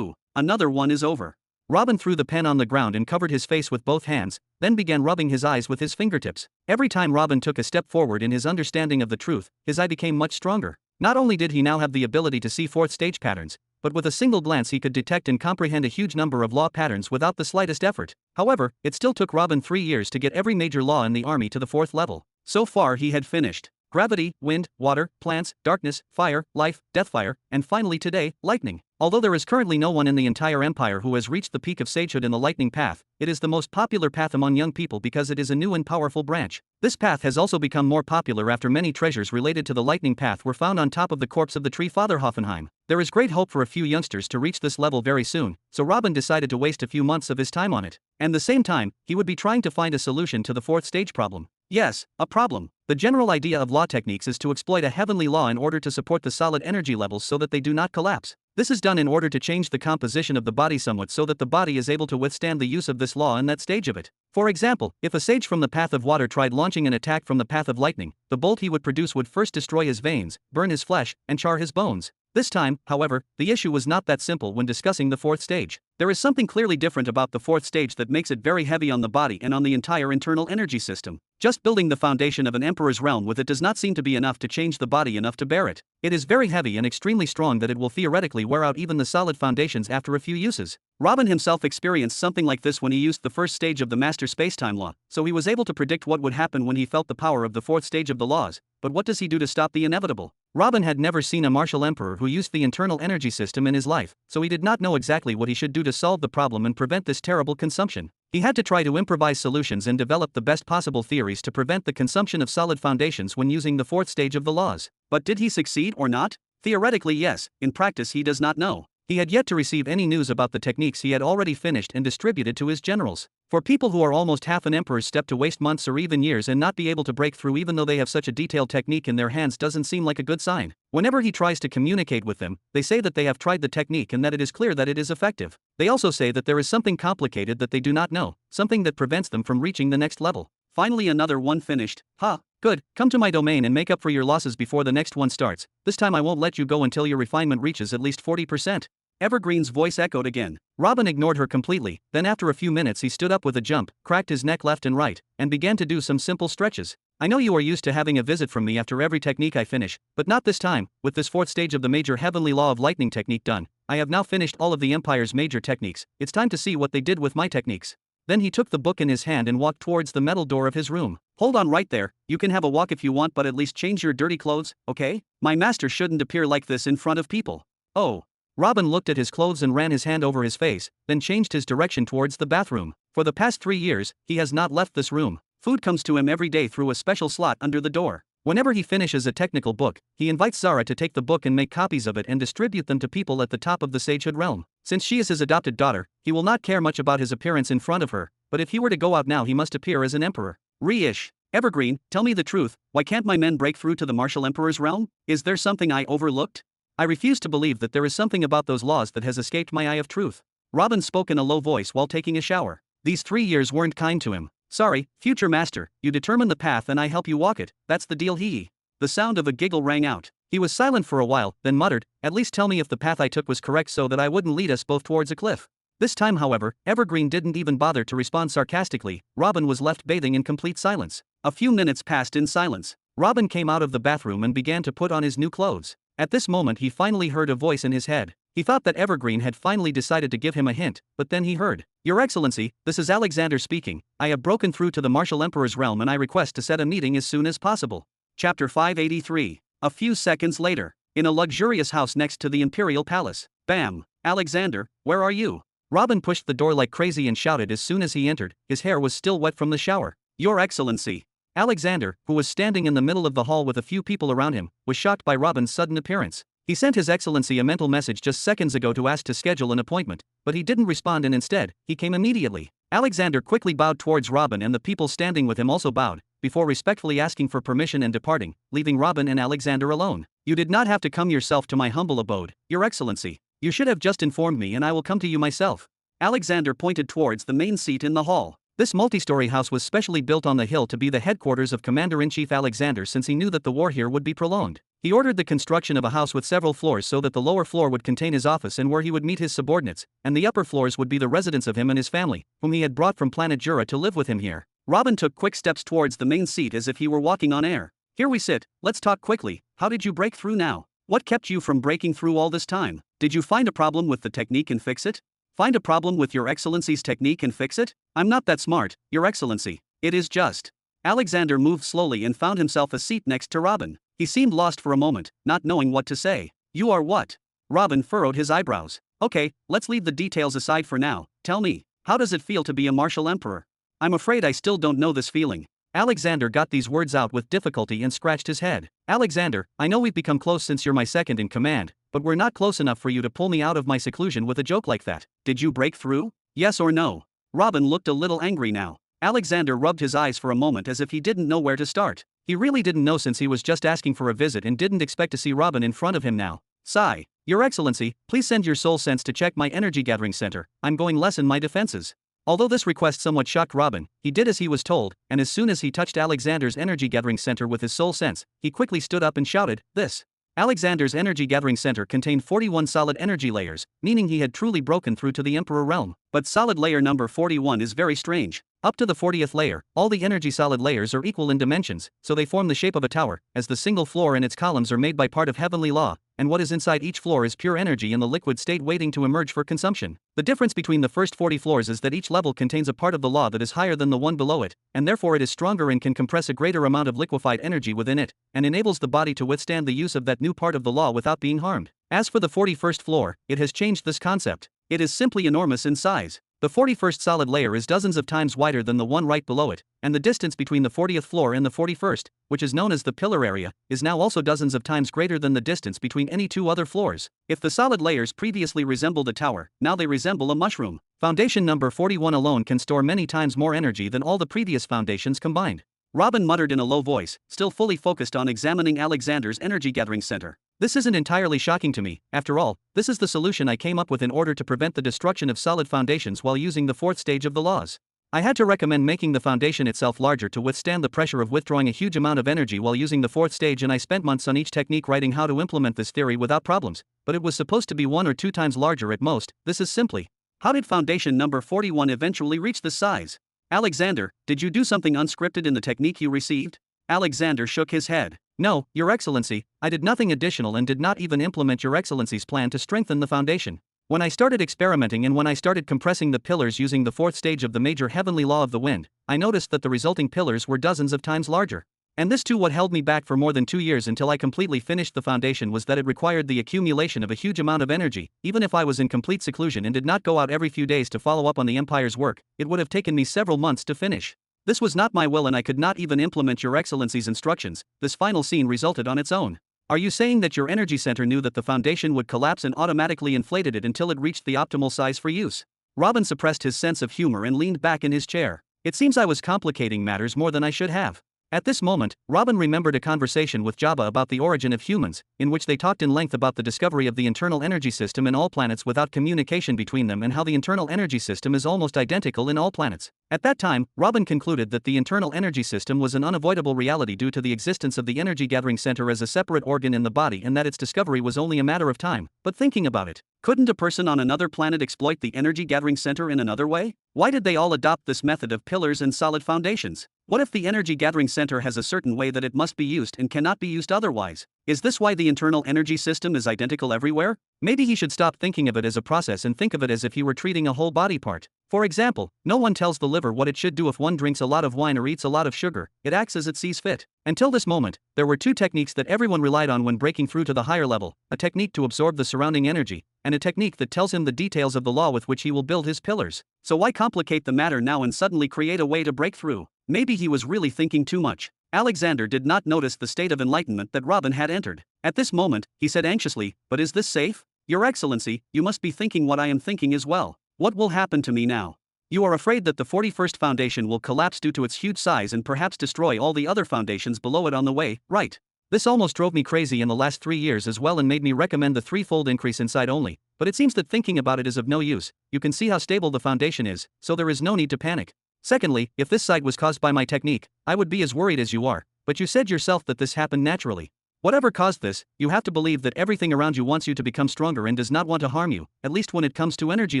Another one is over. Robin threw the pen on the ground and covered his face with both hands, then began rubbing his eyes with his fingertips. Every time Robin took a step forward in his understanding of the truth, his eye became much stronger. Not only did he now have the ability to see 4th stage patterns, but with a single glance he could detect and comprehend a huge number of law patterns without the slightest effort. However, it still took Robin 3 years to get every major law in the army to the 4th level. So far he had finished gravity, wind, water, plants, darkness, fire, life, deathfire, and finally today, lightning. Although there is currently no one in the entire empire who has reached the peak of sagehood in the lightning path, it is the most popular path among young people because it is a new and powerful branch. This path has also become more popular after many treasures related to the lightning path were found on top of the corpse of the tree Father Hoffenheim. There is great hope for a few youngsters to reach this level very soon, so Robin decided to waste a few months of his time on it. And the same time, he would be trying to find a solution to the 4th stage problem. Yes, a problem. The general idea of law techniques is to exploit a heavenly law in order to support the solid energy levels so that they do not collapse. This is done in order to change the composition of the body somewhat so that the body is able to withstand the use of this law in that stage of it. For example, if a sage from the path of water tried launching an attack from the path of lightning, the bolt he would produce would first destroy his veins, burn his flesh, and char his bones. This time, however, the issue was not that simple when discussing the 4th stage. There is something clearly different about the 4th stage that makes it very heavy on the body and on the entire internal energy system. Just building the foundation of an emperor's realm with it does not seem to be enough to change the body enough to bear it. It is very heavy and extremely strong that it will theoretically wear out even the solid foundations after a few uses. Robin himself experienced something like this when he used the 1st stage of the Master Spacetime Law, so he was able to predict what would happen when he felt the power of the 4th stage of the laws. But what does he do to stop the inevitable? Robin had never seen a martial emperor who used the internal energy system in his life, so he did not know exactly what he should do to solve the problem and prevent this terrible consumption. He had to try to improvise solutions and develop the best possible theories to prevent the consumption of solid foundations when using the 4th stage of the laws. But did he succeed or not? Theoretically yes, in practice he does not know. He had yet to receive any news about the techniques he had already finished and distributed to his generals. For people who are almost half an emperor's step to waste months or even years and not be able to break through even though they have such a detailed technique in their hands doesn't seem like a good sign. Whenever he tries to communicate with them, they say that they have tried the technique and that it is clear that it is effective. They also say that there is something complicated that they do not know, something that prevents them from reaching the next level. Finally another one finished. Ha, good, come to my domain and make up for your losses before the next one starts. This time I won't let you go until your refinement reaches at least 40%. Evergreen's voice echoed again. Robin ignored her completely, then after a few minutes he stood up with a jump, cracked his neck left and right, and began to do some simple stretches. I know you are used to having a visit from me after every technique I finish, but not this time. With this 4th stage of the major heavenly law of lightning technique done, I have now finished all of the Empire's major techniques. It's time to see what they did with my techniques. Then he took the book in his hand and walked towards the metal door of his room. Hold on right there, you can have a walk if you want, but at least change your dirty clothes, okay? My master shouldn't appear like this in front of people. Oh. Robin looked at his clothes and ran his hand over his face, then changed his direction towards the bathroom. For the past 3 years, he has not left this room. Food comes to him every day through a special slot under the door. Whenever he finishes a technical book, he invites Zara to take the book and make copies of it and distribute them to people at the top of the sagehood realm. Since she is his adopted daughter, he will not care much about his appearance in front of her, but if he were to go out now he must appear as an emperor. Re-ish. Evergreen, tell me the truth, why can't my men break through to the martial emperor's realm? Is there something I overlooked? I refuse to believe that there is something about those laws that has escaped my eye of truth. Robin spoke in a low voice while taking a shower. These 3 years weren't kind to him. Sorry, future master, you determine the path and I help you walk it, that's the deal. The sound of a giggle rang out. He was silent for a while, then muttered, at least tell me if the path I took was correct so that I wouldn't lead us both towards a cliff. This time however, Evergreen didn't even bother to respond sarcastically. Robin was left bathing in complete silence. A few minutes passed in silence. Robin came out of the bathroom and began to put on his new clothes. At this moment he finally heard a voice in his head. He thought that Evergreen had finally decided to give him a hint, but then he heard, Your Excellency, this is Alexander speaking. I have broken through to the Martial Emperor's realm and I request to set a meeting as soon as possible. Chapter 583. A few seconds later, in a luxurious house next to the Imperial Palace. Bam! Alexander, where are you? Robin pushed the door like crazy and shouted as soon as he entered. His hair was still wet from the shower. Your Excellency. Alexander, who was standing in the middle of the hall with a few people around him, was shocked by Robin's sudden appearance. He sent His Excellency a mental message just seconds ago to ask to schedule an appointment, but he didn't respond and instead, he came immediately. Alexander quickly bowed towards Robin and the people standing with him also bowed, before respectfully asking for permission and departing, leaving Robin and Alexander alone. You did not have to come yourself to my humble abode, Your Excellency. You should have just informed me and I will come to you myself. Alexander pointed towards the main seat in the hall. This multi-story house was specially built on the hill to be the headquarters of Commander-in-Chief Alexander since he knew that the war here would be prolonged. He ordered the construction of a house with several floors so that the lower floor would contain his office and where he would meet his subordinates, and the upper floors would be the residence of him and his family, whom he had brought from planet Jura to live with him here. Robin took quick steps towards the main seat as if he were walking on air. Here we sit, let's talk quickly. How did you break through now? What kept you from breaking through all this time? Did you find a problem with the technique and fix it? Find a problem with Your Excellency's technique and fix it? I'm not that smart, Your Excellency. It is just. Alexander moved slowly and found himself a seat next to Robin. He seemed lost for a moment, not knowing what to say. You are what? Robin furrowed his eyebrows. Okay, let's leave the details aside for now. Tell me, how does it feel to be a martial emperor? I'm afraid I still don't know this feeling. Alexander got these words out with difficulty and scratched his head. Alexander, I know we've become close since you're my second in command, but we're not close enough for you to pull me out of my seclusion with a joke like that. Did you break through? Yes or no? Robin looked a little angry now. Alexander rubbed his eyes for a moment as if he didn't know where to start. He really didn't know since he was just asking for a visit and didn't expect to see Robin in front of him now. Sigh. Your Excellency, please send your soul sense to check my energy gathering center. I'm going lessen my defenses. Although this request somewhat shocked Robin, he did as he was told, and as soon as he touched Alexander's energy gathering center with his soul sense, he quickly stood up and shouted, "This!" Alexander's energy gathering center contained 41 solid energy layers, meaning he had truly broken through to the Emperor realm. But solid layer number 41 is very strange. Up to the 40th layer, all the energy solid layers are equal in dimensions, so they form the shape of a tower, as the single floor and its columns are made by part of heavenly law, and what is inside each floor is pure energy in the liquid state waiting to emerge for consumption. The difference between the first 40 floors is that each level contains a part of the law that is higher than the one below it, and therefore it is stronger and can compress a greater amount of liquefied energy within it, and enables the body to withstand the use of that new part of the law without being harmed. As for the 41st floor, it has changed this concept. It is simply enormous in size. The 41st solid layer is dozens of times wider than the one right below it, and the distance between the 40th floor and the 41st, which is known as the pillar area, is now also dozens of times greater than the distance between any two other floors. If the solid layers previously resembled a tower, now they resemble a mushroom. Foundation number 41 alone can store many times more energy than all the previous foundations combined. Robin muttered in a low voice, still fully focused on examining Alexander's energy gathering center. This isn't entirely shocking to me. After all, this is the solution I came up with in order to prevent the destruction of solid foundations while using the fourth stage of the laws. I had to recommend making the foundation itself larger to withstand the pressure of withdrawing a huge amount of energy while using the fourth stage, and I spent months on each technique writing how to implement this theory without problems, but it was supposed to be 1 or 2 times larger at most. This is simply. How did foundation number 41 eventually reach this size? Alexander, did you do something unscripted in the technique you received? Alexander shook his head. No, Your Excellency, I did nothing additional and did not even implement Your Excellency's plan to strengthen the foundation. When I started experimenting and when I started compressing the pillars using the fourth stage of the major heavenly law of the wind, I noticed that the resulting pillars were dozens of times larger. And this too, what held me back for more than 2 years until I completely finished the foundation was that it required the accumulation of a huge amount of energy. Even if I was in complete seclusion and did not go out every few days to follow up on the Empire's work, it would have taken me several months to finish. This was not my will and I could not even implement Your Excellency's instructions. This final scene resulted on its own. Are you saying that your energy center knew that the foundation would collapse and automatically inflated it until it reached the optimal size for use? Robin suppressed his sense of humor and leaned back in his chair. It seems I was complicating matters more than I should have. At this moment, Robin remembered a conversation with Jabba about the origin of humans, in which they talked in length about the discovery of the internal energy system in all planets without communication between them and how the internal energy system is almost identical in all planets. At that time, Robin concluded that the internal energy system was an unavoidable reality due to the existence of the energy gathering center as a separate organ in the body and that its discovery was only a matter of time. But thinking about it, couldn't a person on another planet exploit the energy gathering center in another way? Why did they all adopt this method of pillars and solid foundations? What if the energy gathering center has a certain way that it must be used and cannot be used otherwise? Is this why the internal energy system is identical everywhere? Maybe he should stop thinking of it as a process and think of it as if he were treating a whole body part. For example, no one tells the liver what it should do if one drinks a lot of wine or eats a lot of sugar. It acts as it sees fit. Until this moment, there were 2 techniques that everyone relied on when breaking through to the higher level: a technique to absorb the surrounding energy, and a technique that tells him the details of the law with which he will build his pillars. So why complicate the matter now and suddenly create a way to break through? Maybe he was really thinking too much. Alexander did not notice the state of enlightenment that Robin had entered. At this moment, he said anxiously, "But is this safe? Your Excellency, you must be thinking what I am thinking as well. What will happen to me now? You are afraid that the 41st foundation will collapse due to its huge size and perhaps destroy all the other foundations below it on the way, right?" This almost drove me crazy in the last 3 years as well and made me recommend the 3-fold increase inside only, but it seems that thinking about it is of no use. You can see how stable the foundation is, so there is no need to panic. Secondly, if this site was caused by my technique, I would be as worried as you are, but you said yourself that this happened naturally. Whatever caused this, you have to believe that everything around you wants you to become stronger and does not want to harm you, at least when it comes to energy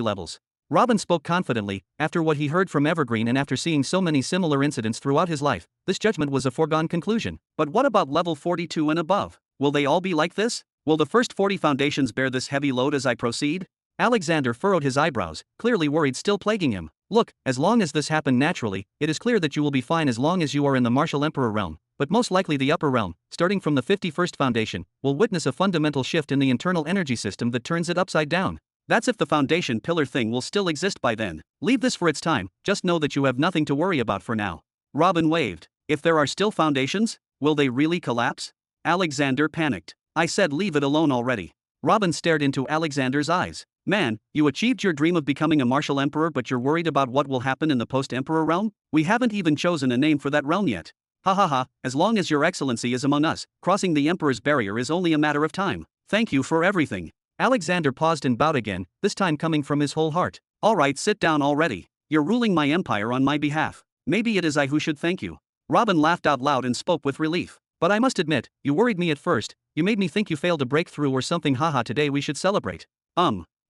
levels. Robin spoke confidently. After what he heard from Evergreen and after seeing so many similar incidents throughout his life, this judgment was a foregone conclusion. But what about level 42 and above? Will they all be like this? Will the first 40 foundations bear this heavy load as I proceed? Alexander furrowed his eyebrows, clearly worried still plaguing him. Look, as long as this happened naturally, it is clear that you will be fine as long as you are in the martial emperor realm, but most likely the upper realm, starting from the 51st foundation, will witness a fundamental shift in the internal energy system that turns it upside down. That's if the foundation pillar thing will still exist by then. Leave this for its time, just know that you have nothing to worry about for now. Robin waved. If there are still foundations, will they really collapse? Alexander panicked. I said leave it alone already. Robin stared into Alexander's eyes. Man, you achieved your dream of becoming a martial emperor, but you're worried about what will happen in the post-emperor realm? We haven't even chosen a name for that realm yet. Ha ha ha, as long as your excellency is among us, crossing the emperor's barrier is only a matter of time. Thank you for everything. Alexander paused and bowed again, this time coming from his whole heart. Alright, sit down already. You're ruling my empire on my behalf. Maybe it is I who should thank you. Robin laughed out loud and spoke with relief. But I must admit, you worried me at first. You made me think you failed to break through or something. Haha, today we should celebrate.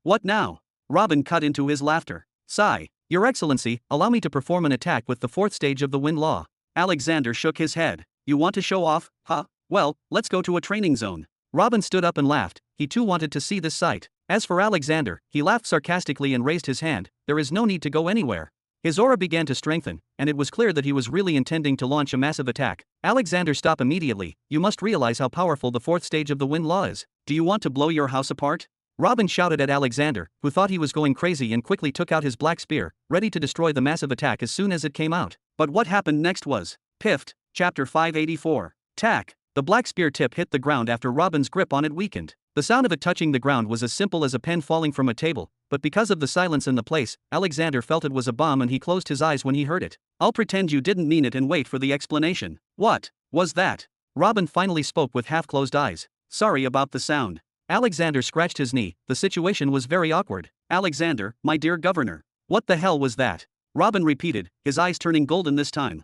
What now? Robin cut into his laughter. Sigh. Your Excellency, allow me to perform an attack with the 4th stage of the wind law. Alexander shook his head. You want to show off, huh? Well, let's go to a training zone. Robin stood up and laughed. He too wanted to see this sight. As for Alexander, he laughed sarcastically and raised his hand. There is no need to go anywhere. His aura began to strengthen, and it was clear that he was really intending to launch a massive attack. Alexander, stop immediately. You must realize how powerful the 4th stage of the wind law is. Do you want to blow your house apart? Robin shouted at Alexander, who thought he was going crazy and quickly took out his black spear, ready to destroy the massive attack as soon as it came out. But what happened next was piffed. Chapter 584. Tack. The black spear tip hit the ground after Robin's grip on it weakened. The sound of it touching the ground was as simple as a pen falling from a table, but because of the silence in the place, Alexander felt it was a bomb and he closed his eyes when he heard it. I'll pretend you didn't mean it and wait for the explanation. What was that? Robin finally spoke with half-closed eyes. Sorry about the sound. Alexander scratched his knee. The situation was very awkward. Alexander, my dear governor. What the hell was that? Robin repeated, his eyes turning golden this time.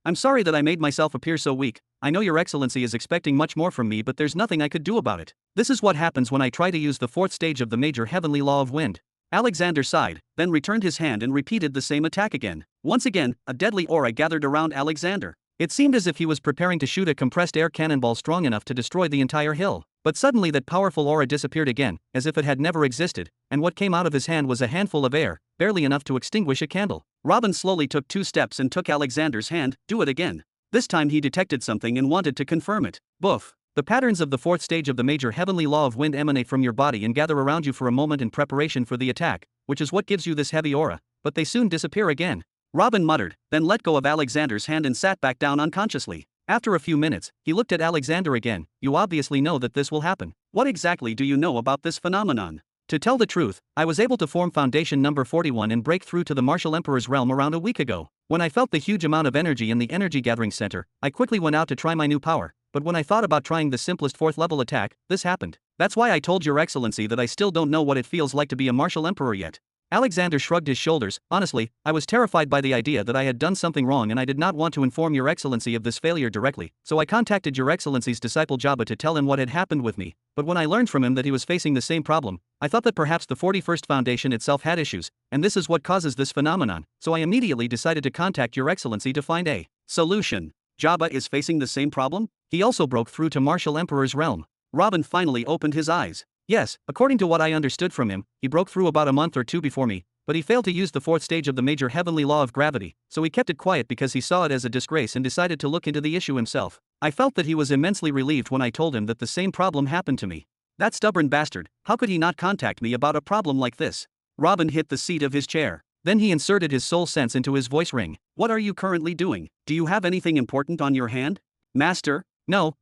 I'm sorry that I made myself appear so weak. I know your excellency is expecting much more from me, but there's nothing I could do about it. This is what happens when I try to use the 4th stage of the major heavenly law of wind. Alexander sighed, then returned his hand and repeated the same attack again. Once again, a deadly aura gathered around Alexander. It seemed as if he was preparing to shoot a compressed air cannonball strong enough to destroy the entire hill. But suddenly that powerful aura disappeared again, as if it had never existed, and what came out of his hand was a handful of air, barely enough to extinguish a candle. Robin slowly took 2 steps and took Alexander's hand. Do it again. This time he detected something and wanted to confirm it. Boof. The patterns of the 4th stage of the major heavenly law of wind emanate from your body and gather around you for a moment in preparation for the attack, which is what gives you this heavy aura, but they soon disappear again. Robin muttered, then let go of Alexander's hand and sat back down unconsciously. After a few minutes, he looked at Alexander again. You obviously know that this will happen. What exactly do you know about this phenomenon? To tell the truth, I was able to form foundation number 41 and break through to the martial emperor's realm around a week ago. When I felt the huge amount of energy in the energy gathering center, I quickly went out to try my new power, but when I thought about trying the simplest 4th level attack, this happened. That's why I told your excellency that I still don't know what it feels like to be a martial emperor yet. Alexander shrugged his shoulders. Honestly, I was terrified by the idea that I had done something wrong and I did not want to inform your excellency of this failure directly, so I contacted your excellency's disciple Jabba to tell him what had happened with me, but when I learned from him that he was facing the same problem, I thought that perhaps the 41st Foundation itself had issues, and this is what causes this phenomenon, so I immediately decided to contact your excellency to find a solution. Jabba is facing the same problem? He also broke through to Martial Emperor's realm. Robin finally opened his eyes. Yes, according to what I understood from him, he broke through about a month or 2 before me, but he failed to use the 4th stage of the major heavenly law of gravity, so he kept it quiet because he saw it as a disgrace and decided to look into the issue himself. I felt that he was immensely relieved when I told him that the same problem happened to me. That stubborn bastard, how could he not contact me about a problem like this? Robin hit the seat of his chair. Then he inserted his soul sense into his voice ring. What are you currently doing? Do you have anything important on your hand? Master? No,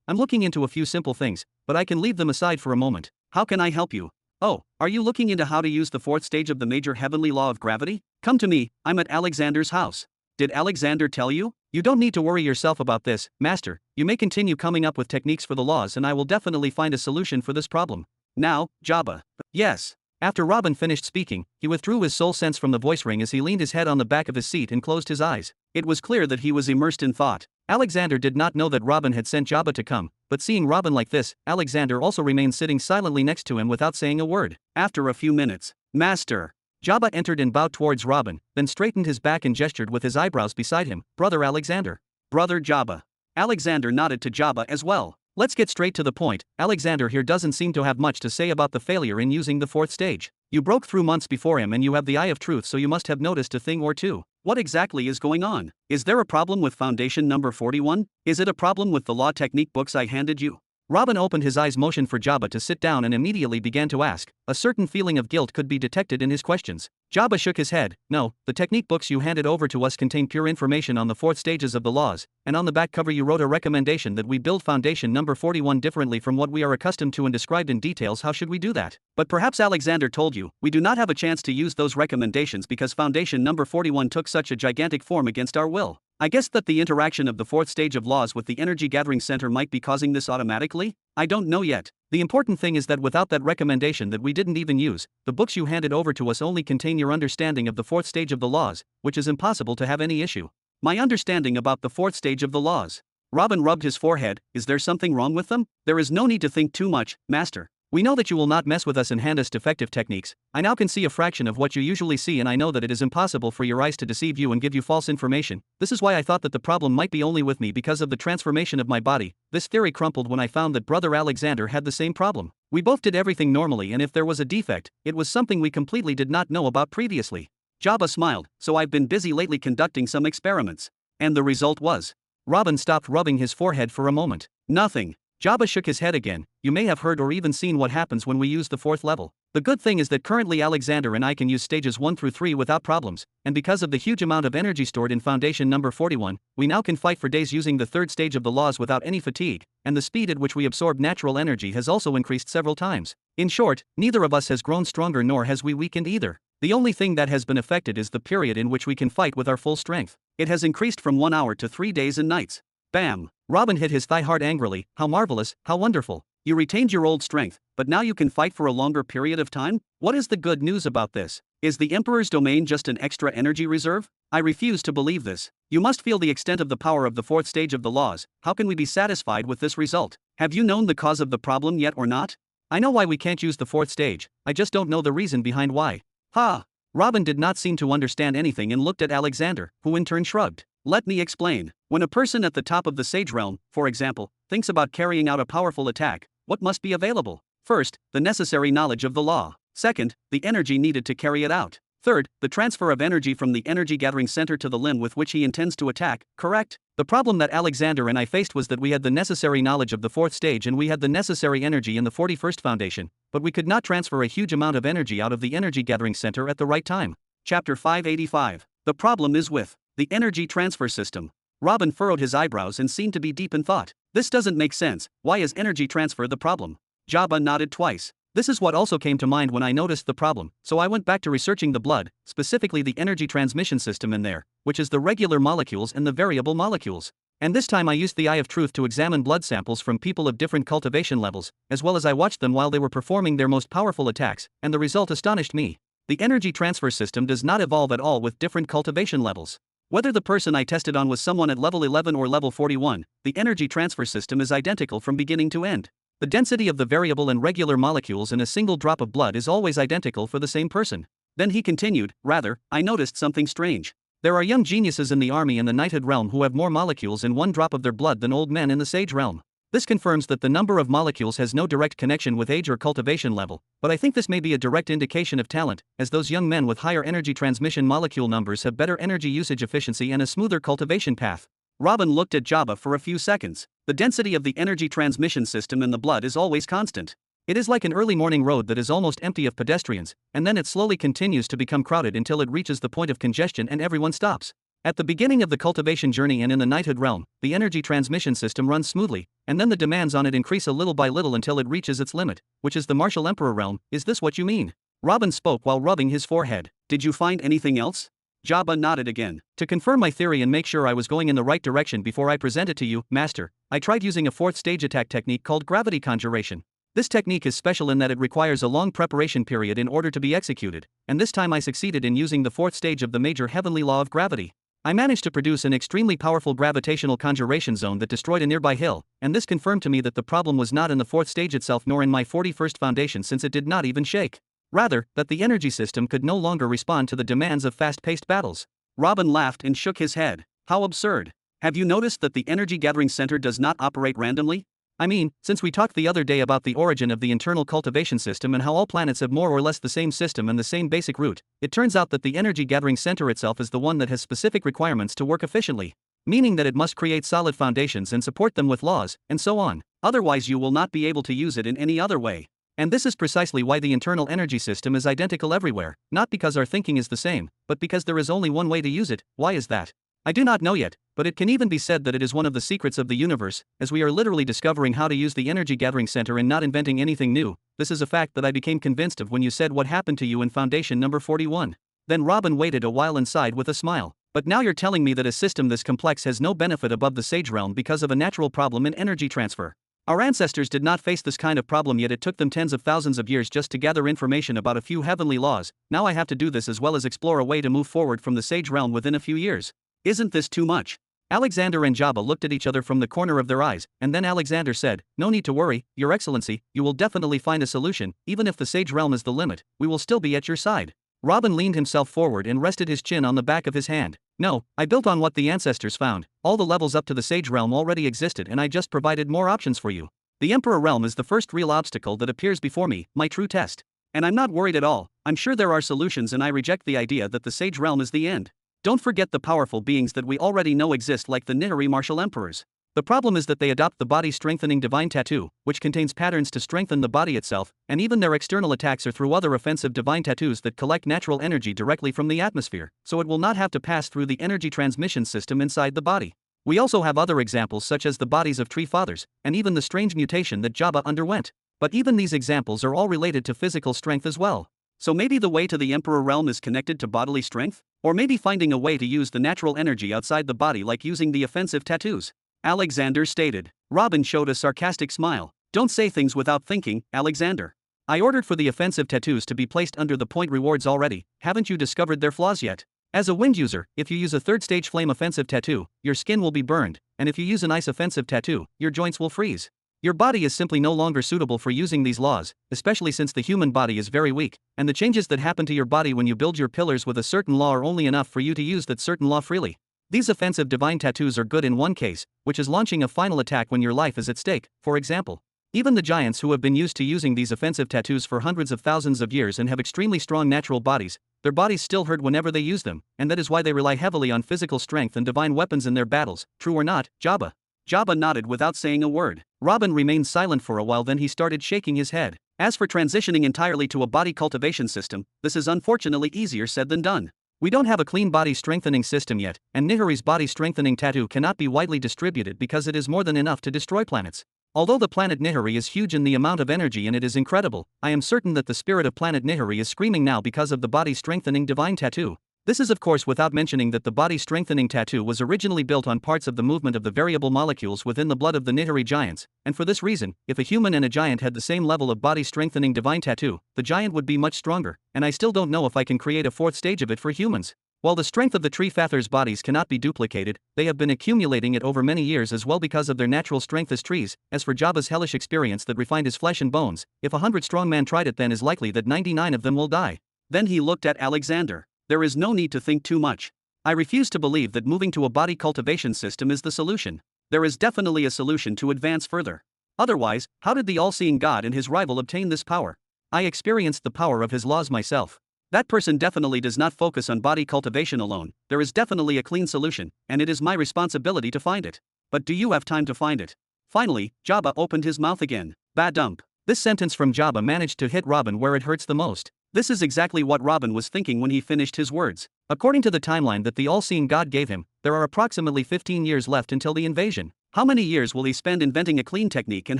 I'm looking into a few simple things, but I can leave them aside for a moment. How can I help you? Oh, are you looking into how to use the 4th stage of the major heavenly law of gravity? Come to me, I'm at Alexander's house. Did Alexander tell you? You don't need to worry yourself about this, Master. You may continue coming up with techniques for the laws and I will definitely find a solution for this problem. Now, Jabba. Yes. After Robin finished speaking, he withdrew his soul sense from the voice ring as he leaned his head on the back of his seat and closed his eyes. It was clear that he was immersed in thought. Alexander did not know that Robin had sent Jabba to come, but seeing Robin like this, Alexander also remained sitting silently next to him without saying a word. After a few minutes, Master. Jabba entered and bowed towards Robin, then straightened his back and gestured with his eyebrows beside him. Brother Alexander. Brother Jabba. Alexander nodded to Jabba as well. Let's get straight to the point. Alexander here doesn't seem to have much to say about the failure in using the fourth stage. You broke through months before him and you have the eye of truth, so you must have noticed a thing or two. What exactly is going on? Is there a problem with foundation number 41? Is it a problem with the law technique books I handed you? Robin opened his eyes, motioned for Jabba to sit down, and immediately began to ask. A certain feeling of guilt could be detected in his questions. Jabba shook his head. No, the technique books you handed over to us contain pure information on the fourth stages of the laws, and on the back cover you wrote a recommendation that we build foundation number 41 differently from what we are accustomed to and described in details. How should we do that? But perhaps Alexander told you, we do not have a chance to use those recommendations because foundation number 41 took such a gigantic form against our will. I guess that the interaction of the fourth stage of laws with the energy gathering center might be causing this automatically? I don't know yet. The important thing is that without that recommendation that we didn't even use, the books you handed over to us only contain your understanding of the fourth stage of the laws, which is impossible to have any issue. My understanding about the fourth stage of the laws. Robin rubbed his forehead. Is there something wrong with them? There is no need to think too much, Master. We know that you will not mess with us and hand us defective techniques. I now can see a fraction of what you usually see, and I know that it is impossible for your eyes to deceive you and give you false information. This is why I thought that the problem might be only with me because of the transformation of my body. This theory crumpled when I found that Brother Alexander had the same problem. We both did everything normally, and if there was a defect, it was something we completely did not know about previously. Jabba smiled. So I've been busy lately conducting some experiments. And the result was? Robin stopped rubbing his forehead for a moment. Nothing. Jabba shook his head again. You may have heard or even seen what happens when we use the fourth level. The good thing is that currently Alexander and I can use stages 1 through 3 without problems, and because of the huge amount of energy stored in foundation number 41, we now can fight for days using the third stage of the laws without any fatigue, and the speed at which we absorb natural energy has also increased several times. In short, neither of us has grown stronger nor has we weakened either. The only thing that has been affected is the period in which we can fight with our full strength. It has increased from 1 hour to 3 days and nights. Bam! Robin hit his thigh hard angrily. How marvelous, how wonderful. You retained your old strength, but now you can fight for a longer period of time? What is the good news about this? Is the Emperor's domain just an extra energy reserve? I refuse to believe this. You must feel the extent of the power of the fourth stage of the laws. How can we be satisfied with this result? Have you known the cause of the problem yet or not? I know why we can't use the fourth stage, I just don't know the reason behind why. Ha! Robin did not seem to understand anything and looked at Alexander, who in turn shrugged. Let me explain. When a person at the top of the sage realm, for example, thinks about carrying out a powerful attack, what must be available? First, the necessary knowledge of the law. Second, the energy needed to carry it out. Third, the transfer of energy from the energy gathering center to the limb with which he intends to attack, correct? The problem that Alexander and I faced was that we had the necessary knowledge of the fourth stage and we had the necessary energy in the 41st foundation, but we could not transfer a huge amount of energy out of the energy gathering center at the right time. Chapter 585. The problem is with the energy transfer system. Robin furrowed his eyebrows and seemed to be deep in thought. This doesn't make sense. Why is energy transfer the problem? Jabba nodded twice. This is what also came to mind when I noticed the problem, so I went back to researching the blood, specifically the energy transmission system in there, which is the regular molecules and the variable molecules. And this time I used the eye of truth to examine blood samples from people of different cultivation levels, as well as I watched them while they were performing their most powerful attacks, and the result astonished me. The energy transfer system does not evolve at all with different cultivation levels. Whether the person I tested on was someone at level 11 or level 41, the energy transfer system is identical from beginning to end. The density of the variable and regular molecules in a single drop of blood is always identical for the same person. Then he continued, rather, I noticed something strange. There are young geniuses in the army and the knighthood realm who have more molecules in one drop of their blood than old men in the sage realm. This confirms that the number of molecules has no direct connection with age or cultivation level, but I think this may be a direct indication of talent, as those young men with higher energy transmission molecule numbers have better energy usage efficiency and a smoother cultivation path. Robin looked at Jabba for a few seconds. The density of the energy transmission system in the blood is always constant. It is like an early morning road that is almost empty of pedestrians, and then it slowly continues to become crowded until it reaches the point of congestion and everyone stops. At the beginning of the cultivation journey and in the knighthood realm, the energy transmission system runs smoothly, and then the demands on it increase a little by little until it reaches its limit, which is the martial emperor realm. Is this what you mean? Robin spoke while rubbing his forehead. Did you find anything else? Jabba nodded again. To confirm my theory and make sure I was going in the right direction before I present it to you, Master, I tried using a fourth stage attack technique called gravity conjuration. This technique is special in that it requires a long preparation period in order to be executed, and this time I succeeded in using the fourth stage of the major heavenly law of gravity. I managed to produce an extremely powerful gravitational conjuration zone that destroyed a nearby hill, and this confirmed to me that the problem was not in the fourth stage itself nor in my 41st foundation, since it did not even shake. Rather, that the energy system could no longer respond to the demands of fast-paced battles. Robin laughed and shook his head. How absurd. Have you noticed that the energy gathering center does not operate randomly? I mean, since we talked the other day about the origin of the internal cultivation system and how all planets have more or less the same system and the same basic root, it turns out that the energy gathering center itself is the one that has specific requirements to work efficiently. Meaning that it must create solid foundations and support them with laws, and so on. Otherwise, you will not be able to use it in any other way. And this is precisely why the internal energy system is identical everywhere, not because our thinking is the same, but because there is only one way to use it. Why is that? I do not know yet, but it can even be said that it is one of the secrets of the universe, as we are literally discovering how to use the energy gathering center and not inventing anything new. This is a fact that I became convinced of when you said what happened to you in Foundation number 41. Then Robin waited a while and sighed with a smile. But now you're telling me that a system this complex has no benefit above the Sage realm because of a natural problem in energy transfer. Our ancestors did not face this kind of problem, yet it took them tens of thousands of years just to gather information about a few heavenly laws. Now I have to do this as well as explore a way to move forward from the Sage realm within a few years. Isn't this too much? Alexander and Jabba looked at each other from the corner of their eyes, and then Alexander said, "No need to worry, Your Excellency, you will definitely find a solution. Even if the Sage realm is the limit, we will still be at your side." Robin leaned himself forward and rested his chin on the back of his hand. "No, I built on what the ancestors found. All the levels up to the Sage realm already existed and I just provided more options for you. The Emperor realm is the first real obstacle that appears before me, my true test. And I'm not worried at all. I'm sure there are solutions and I reject the idea that the Sage realm is the end. Don't forget the powerful beings that we already know exist, like the Nihari martial emperors. The problem is that they adopt the body-strengthening divine tattoo, which contains patterns to strengthen the body itself, and even their external attacks are through other offensive divine tattoos that collect natural energy directly from the atmosphere, so it will not have to pass through the energy transmission system inside the body. We also have other examples such as the bodies of Tree Fathers, and even the strange mutation that Jabba underwent. But even these examples are all related to physical strength as well. So maybe the way to the Emperor realm is connected to bodily strength? Or maybe finding a way to use the natural energy outside the body, like using the offensive tattoos? Alexander stated. Robin showed a sarcastic smile. Don't say things without thinking, Alexander. I ordered for the offensive tattoos to be placed under the point rewards already. Haven't you discovered their flaws yet? As a wind user, if you use a third stage flame offensive tattoo, your skin will be burned, and if you use an ice offensive tattoo, your joints will freeze. Your body is simply no longer suitable for using these laws, especially since the human body is very weak, and the changes that happen to your body when you build your pillars with a certain law are only enough for you to use that certain law freely. These offensive divine tattoos are good in one case, which is launching a final attack when your life is at stake, for example. Even the giants who have been used to using these offensive tattoos for hundreds of thousands of years and have extremely strong natural bodies, their bodies still hurt whenever they use them, and that is why they rely heavily on physical strength and divine weapons in their battles. True or not, Jabba? Jabba nodded without saying a word. Robin remained silent for a while, then he started shaking his head. As for transitioning entirely to a body cultivation system, this is unfortunately easier said than done. We don't have a clean body strengthening system yet, and Nihari's body strengthening tattoo cannot be widely distributed because it is more than enough to destroy planets. Although the planet Nihari is huge in the amount of energy and it is incredible, I am certain that the spirit of planet Nihari is screaming now because of the body strengthening divine tattoo. This is of course without mentioning that the body strengthening tattoo was originally built on parts of the movement of the variable molecules within the blood of the Nihari giants, and for this reason, if a human and a giant had the same level of body strengthening divine tattoo, the giant would be much stronger, and I still don't know if I can create a fourth stage of it for humans. While the strength of the Tree Fathers' bodies cannot be duplicated, they have been accumulating it over many years as well because of their natural strength as trees. As for Jabba's hellish experience that refined his flesh and bones, if 100 strong men tried it, then is likely that 99 of them will die. Then he looked at Alexander. There is no need to think too much. I refuse to believe that moving to a body cultivation system is the solution. There is definitely a solution to advance further. Otherwise, how did the all-seeing God and his rival obtain this power? I experienced the power of his laws myself. That person definitely does not focus on body cultivation alone. There is definitely a clean solution, and it is my responsibility to find it. But do you have time to find it? Finally, Jabba opened his mouth again. Ba-dump. This sentence from Jabba managed to hit Robin where it hurts the most. This is exactly what Robin was thinking when he finished his words. According to the timeline that the all-seeing God gave him, there are approximately 15 years left until the invasion. How many years will he spend inventing a clean technique, and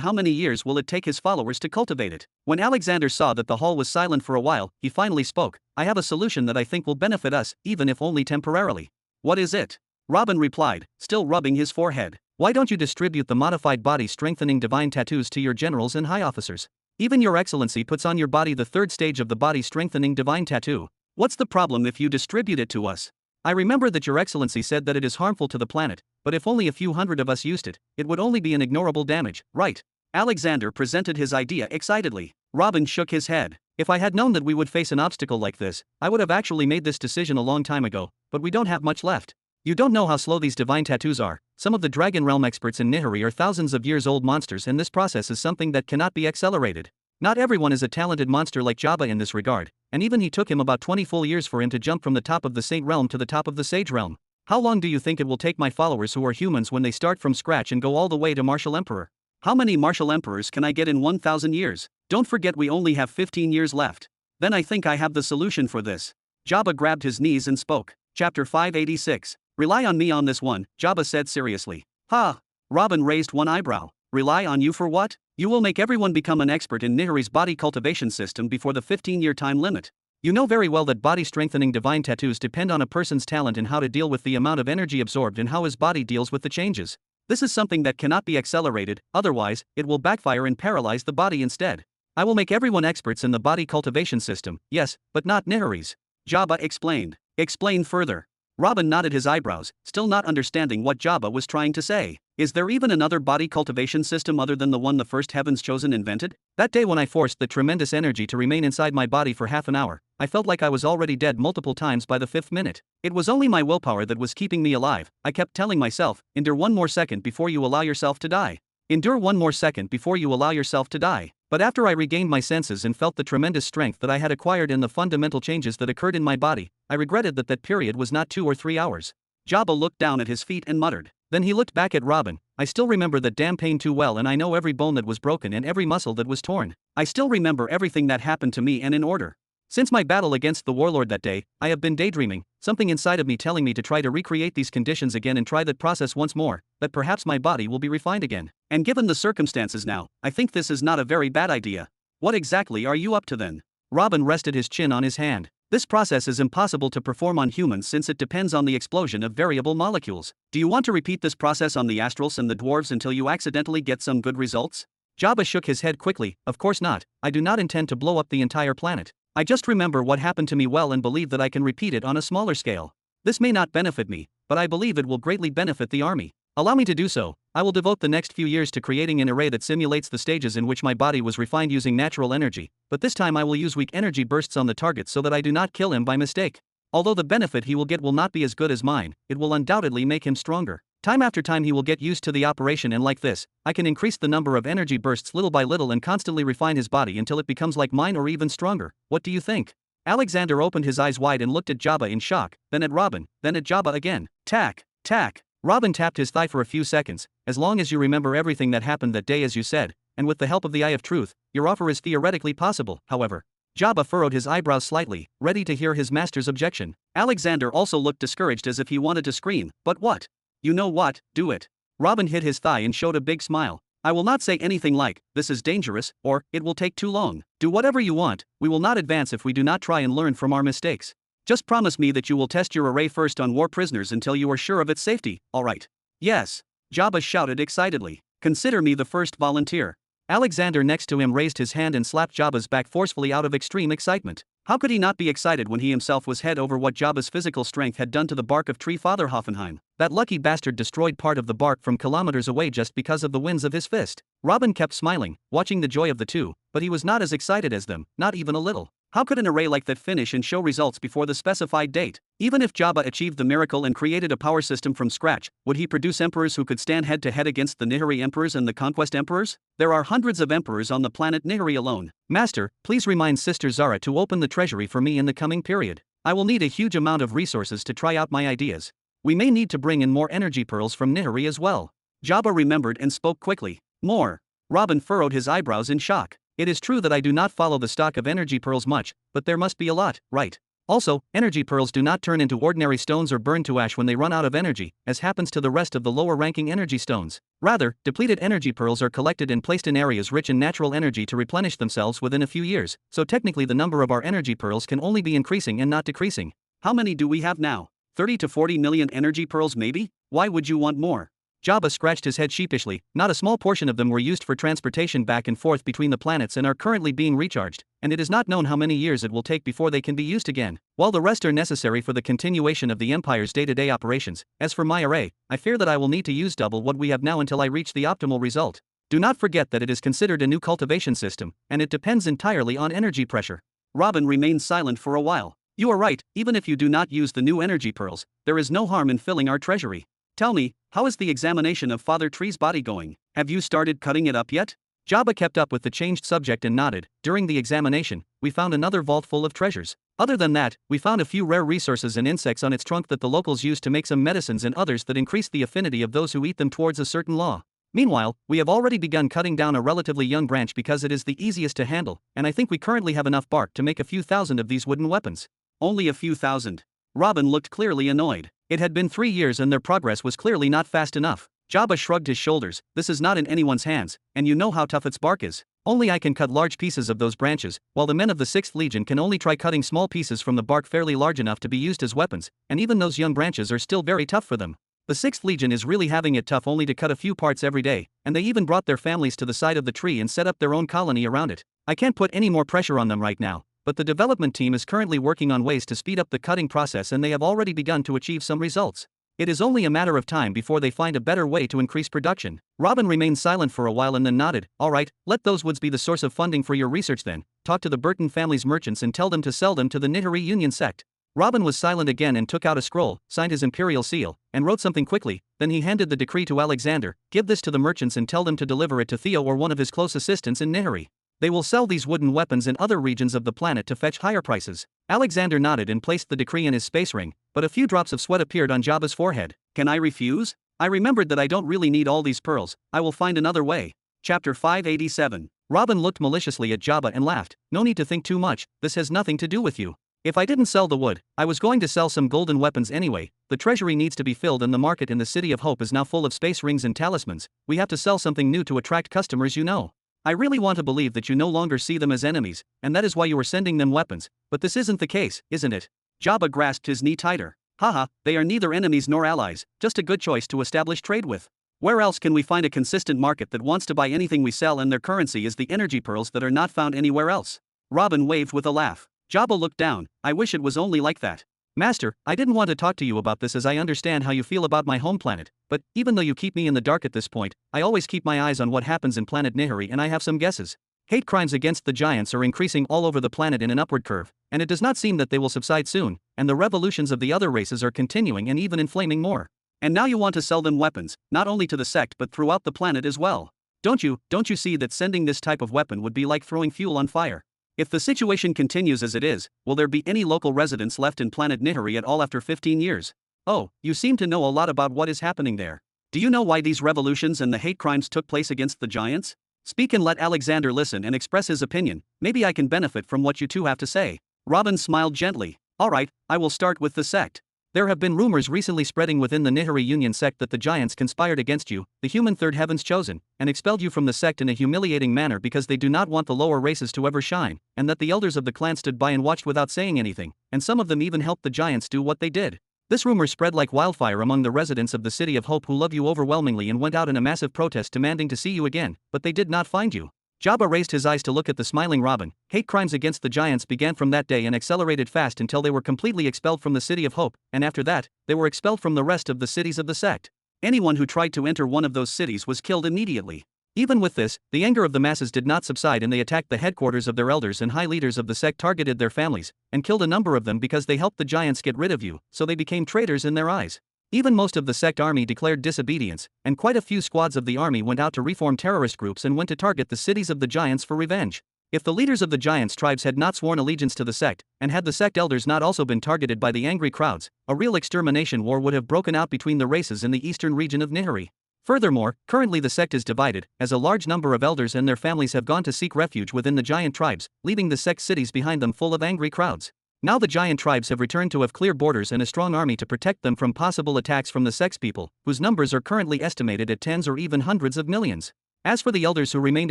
how many years will it take his followers to cultivate it? When Alexander saw that the hall was silent for a while, he finally spoke. I have a solution that I think will benefit us, even if only temporarily. What is it? Robin replied, still rubbing his forehead. Why don't you distribute the modified body strengthening divine tattoos to your generals and high officers? Even Your Excellency puts on your body the third stage of the body strengthening divine tattoo. What's the problem if you distribute it to us? I remember that Your Excellency said that it is harmful to the planet, but if only a few hundred of us used it, it would only be an ignorable damage, right? Alexander presented his idea excitedly. Robin shook his head. If I had known that we would face an obstacle like this, I would have actually made this decision a long time ago, but we don't have much left. You don't know how slow these divine tattoos are. Some of the Dragon Realm experts in Nihiri are thousands of years old monsters, and this process is something that cannot be accelerated. Not everyone is a talented monster like Jabba in this regard, and even he took him about 20 full years for him to jump from the top of the Saint Realm to the top of the Sage Realm. How long do you think it will take my followers who are humans when they start from scratch and go all the way to Martial Emperor? How many Martial Emperors can I get in 1,000 years? Don't forget we only have 15 years left. Then I think I have the solution for this. Jabba grabbed his knees and spoke. Chapter 586. Rely on me on this one, Jabba said seriously. Ha! Robin raised one eyebrow. Rely on you for what? You will make everyone become an expert in Nihiri's body cultivation system before the 15-year time limit. You know very well that body-strengthening divine tattoos depend on a person's talent in how to deal with the amount of energy absorbed and how his body deals with the changes. This is something that cannot be accelerated, otherwise, it will backfire and paralyze the body instead. I will make everyone experts in the body cultivation system, yes, but not Nihiri's. Jabba explained. Explain further. Robin nodded his eyebrows, still not understanding what Jabba was trying to say. Is there even another body cultivation system other than the one the first Heavens Chosen invented? That day when I forced the tremendous energy to remain inside my body for half an hour, I felt like I was already dead multiple times by the 5th minute. It was only my willpower that was keeping me alive. I kept telling myself, endure one more second before you allow yourself to die. Endure one more second before you allow yourself to die. But after I regained my senses and felt the tremendous strength that I had acquired in the fundamental changes that occurred in my body, I regretted that period was not 2 or 3 hours. Jabba looked down at his feet and muttered. Then he looked back at Robin. I still remember that damn pain too well, and I know every bone that was broken and every muscle that was torn. I still remember everything that happened to me and in order. Since my battle against the warlord that day, I have been daydreaming, something inside of me telling me to try to recreate these conditions again and try that process once more, that perhaps my body will be refined again. And given the circumstances now, I think this is not a very bad idea. What exactly are you up to then? Robin rested his chin on his hand. This process is impossible to perform on humans since it depends on the explosion of variable molecules. Do you want to repeat this process on the Astrals and the Dwarves until you accidentally get some good results? Jabba shook his head quickly. Of course not, I do not intend to blow up the entire planet. I just remember what happened to me well and believe that I can repeat it on a smaller scale. This may not benefit me, but I believe it will greatly benefit the army. Allow me to do so. I will devote the next few years to creating an array that simulates the stages in which my body was refined using natural energy, but this time I will use weak energy bursts on the target so that I do not kill him by mistake. Although the benefit he will get will not be as good as mine, it will undoubtedly make him stronger. Time after time he will get used to the operation, and like this, I can increase the number of energy bursts little by little and constantly refine his body until it becomes like mine or even stronger. What do you think? Alexander opened his eyes wide and looked at Jabba in shock, then at Robin, then at Jabba again. Tack, tack. Robin tapped his thigh for a few seconds. As long as you remember everything that happened that day as you said, and with the help of the Eye of Truth, your offer is theoretically possible, however. Jabba furrowed his eyebrows slightly, ready to hear his master's objection. Alexander also looked discouraged as if he wanted to scream. But what? You know what, do it. Robin hit his thigh and showed a big smile. I will not say anything like, this is dangerous, or, it will take too long. Do whatever you want, we will not advance if we do not try and learn from our mistakes. Just promise me that you will test your array first on war prisoners until you are sure of its safety, alright? Yes. Jabba shouted excitedly. Consider me the first volunteer. Alexander next to him raised his hand and slapped Jabba's back forcefully out of extreme excitement. How could he not be excited when he himself was head over what Jabba's physical strength had done to the bark of tree Father Hoffenheim? That lucky bastard destroyed part of the bark from kilometers away just because of the winds of his fist. Robin kept smiling, watching the joy of the two, but he was not as excited as them, not even a little. How could an array like that finish and show results before the specified date? Even if Jabba achieved the miracle and created a power system from scratch, would he produce emperors who could stand head to head against the Nihiri emperors and the conquest emperors? There are hundreds of emperors on the planet Nihiri alone. Master, please remind Sister Zara to open the treasury for me in the coming period. I will need a huge amount of resources to try out my ideas. We may need to bring in more energy pearls from Nihiri as well. Jabba remembered and spoke quickly. More. Robin furrowed his eyebrows in shock. It is true that I do not follow the stock of energy pearls much, but there must be a lot, right? Also, energy pearls do not turn into ordinary stones or burn to ash when they run out of energy, as happens to the rest of the lower-ranking energy stones. Rather, depleted energy pearls are collected and placed in areas rich in natural energy to replenish themselves within a few years, so technically the number of our energy pearls can only be increasing and not decreasing. How many do we have now? 30 to 40 million energy pearls maybe? Why would you want more? Jabba scratched his head sheepishly. Not a small portion of them were used for transportation back and forth between the planets and are currently being recharged, and it is not known how many years it will take before they can be used again, while the rest are necessary for the continuation of the Empire's day-to-day operations. As for my array, I fear that I will need to use double what we have now until I reach the optimal result. Do not forget that it is considered a new cultivation system, and it depends entirely on energy pressure. Robin remained silent for a while. You are right, even if you do not use the new energy pearls, there is no harm in filling our treasury. Tell me, how is the examination of Father Tree's body going? Have you started cutting it up yet? Jabba kept up with the changed subject and nodded. During the examination, we found another vault full of treasures. Other than that, we found a few rare resources and insects on its trunk that the locals use to make some medicines and others that increase the affinity of those who eat them towards a certain law. Meanwhile, we have already begun cutting down a relatively young branch because it is the easiest to handle, and I think we currently have enough bark to make a few thousand of these wooden weapons. Only a few thousand. Robin looked clearly annoyed. It had been 3 years and their progress was clearly not fast enough. Jabba shrugged his shoulders. This is not in anyone's hands, and you know how tough its bark is. Only I can cut large pieces of those branches, while the men of the 6th Legion can only try cutting small pieces from the bark fairly large enough to be used as weapons, and even those young branches are still very tough for them. The 6th Legion is really having it tough only to cut a few parts every day, and they even brought their families to the side of the tree and set up their own colony around it. I can't put any more pressure on them right now, but the development team is currently working on ways to speed up the cutting process and they have already begun to achieve some results. It is only a matter of time before they find a better way to increase production. Robin remained silent for a while and then nodded. All right, let those woods be the source of funding for your research then. Talk to the Burton family's merchants and tell them to sell them to the Nihiri Union sect. Robin was silent again and took out a scroll, signed his imperial seal, and wrote something quickly. Then he handed the decree to Alexander. Give this to the merchants and tell them to deliver it to Theo or one of his close assistants in Nihiri. They will sell these wooden weapons in other regions of the planet to fetch higher prices. Alexander nodded and placed the decree in his space ring, but a few drops of sweat appeared on Jabba's forehead. Can I refuse? I remembered that I don't really need all these pearls. I will find another way. Chapter 587. Robin looked maliciously at Jabba and laughed. No need to think too much, this has nothing to do with you. If I didn't sell the wood, I was going to sell some golden weapons anyway. The treasury needs to be filled and the market in the City of Hope is now full of space rings and talismans. We have to sell something new to attract customers, you know. I really want to believe that you no longer see them as enemies, and that is why you are sending them weapons, but this isn't the case, isn't it? Jabba grasped his knee tighter. Haha, they are neither enemies nor allies, just a good choice to establish trade with. Where else can we find a consistent market that wants to buy anything we sell and their currency is the energy pearls that are not found anywhere else? Robin waved with a laugh. Jabba looked down. I wish it was only like that. Master, I didn't want to talk to you about this as I understand how you feel about my home planet, but even though you keep me in the dark at this point, I always keep my eyes on what happens in planet Nihiri and I have some guesses. Hate crimes against the giants are increasing all over the planet in an upward curve, and it does not seem that they will subside soon, and the revolutions of the other races are continuing and even inflaming more. And now you want to sell them weapons, not only to the sect but throughout the planet as well. Don't you see that sending this type of weapon would be like throwing fuel on fire? If the situation continues as it is, will there be any local residents left in planet Nihiri at all after 15 years? Oh, you seem to know a lot about what is happening there. Do you know why these revolutions and the hate crimes took place against the giants? Speak and let Alexander listen and express his opinion. Maybe I can benefit from what you two have to say. Robin smiled gently. All right, I will start with the sect. There have been rumors recently spreading within the Nihiri Union sect that the giants conspired against you, the human third heavens chosen, and expelled you from the sect in a humiliating manner because they do not want the lower races to ever shine, and that the elders of the clan stood by and watched without saying anything, and some of them even helped the giants do what they did. This rumor spread like wildfire among the residents of the City of Hope who love you overwhelmingly and went out in a massive protest demanding to see you again, but they did not find you. Jabba raised his eyes to look at the smiling Robin. Hate crimes against the giants began from that day and accelerated fast until they were completely expelled from the City of Hope, and after that, they were expelled from the rest of the cities of the sect. Anyone who tried to enter one of those cities was killed immediately. Even with this, the anger of the masses did not subside and they attacked the headquarters of their elders and high leaders of the sect, targeted their families, and killed a number of them because they helped the giants get rid of you, so they became traitors in their eyes. Even most of the sect army declared disobedience, and quite a few squads of the army went out to reform terrorist groups and went to target the cities of the giants for revenge. If the leaders of the giants' tribes had not sworn allegiance to the sect, and had the sect elders not also been targeted by the angry crowds, a real extermination war would have broken out between the races in the eastern region of Nihiri. Furthermore, currently the sect is divided, as a large number of elders and their families have gone to seek refuge within the giant tribes, leaving the sect cities behind them full of angry crowds. Now the giant tribes have returned to have clear borders and a strong army to protect them from possible attacks from the sect's people, whose numbers are currently estimated at tens or even hundreds of millions. As for the elders who remained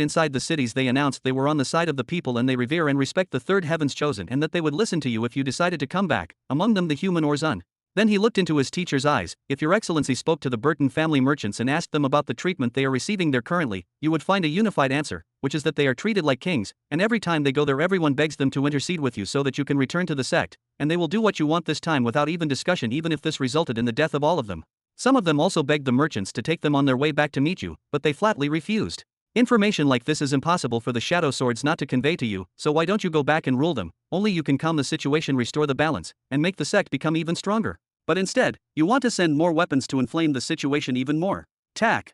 inside the cities, they announced they were on the side of the people and they revere and respect the third heavens chosen and that they would listen to you if you decided to come back, among them the human Orzun. Then he looked into his teacher's eyes. If your excellency spoke to the Burton family merchants and asked them about the treatment they are receiving there currently, you would find a unified answer, which is that they are treated like kings, and every time they go there everyone begs them to intercede with you so that you can return to the sect, and they will do what you want this time without even discussion, even if this resulted in the death of all of them. Some of them also begged the merchants to take them on their way back to meet you, but they flatly refused. Information like this is impossible for the Shadow Swords not to convey to you, so why don't you go back and rule them? Only you can calm the situation, restore the balance, and make the sect become even stronger. But instead, you want to send more weapons to inflame the situation even more. Tack.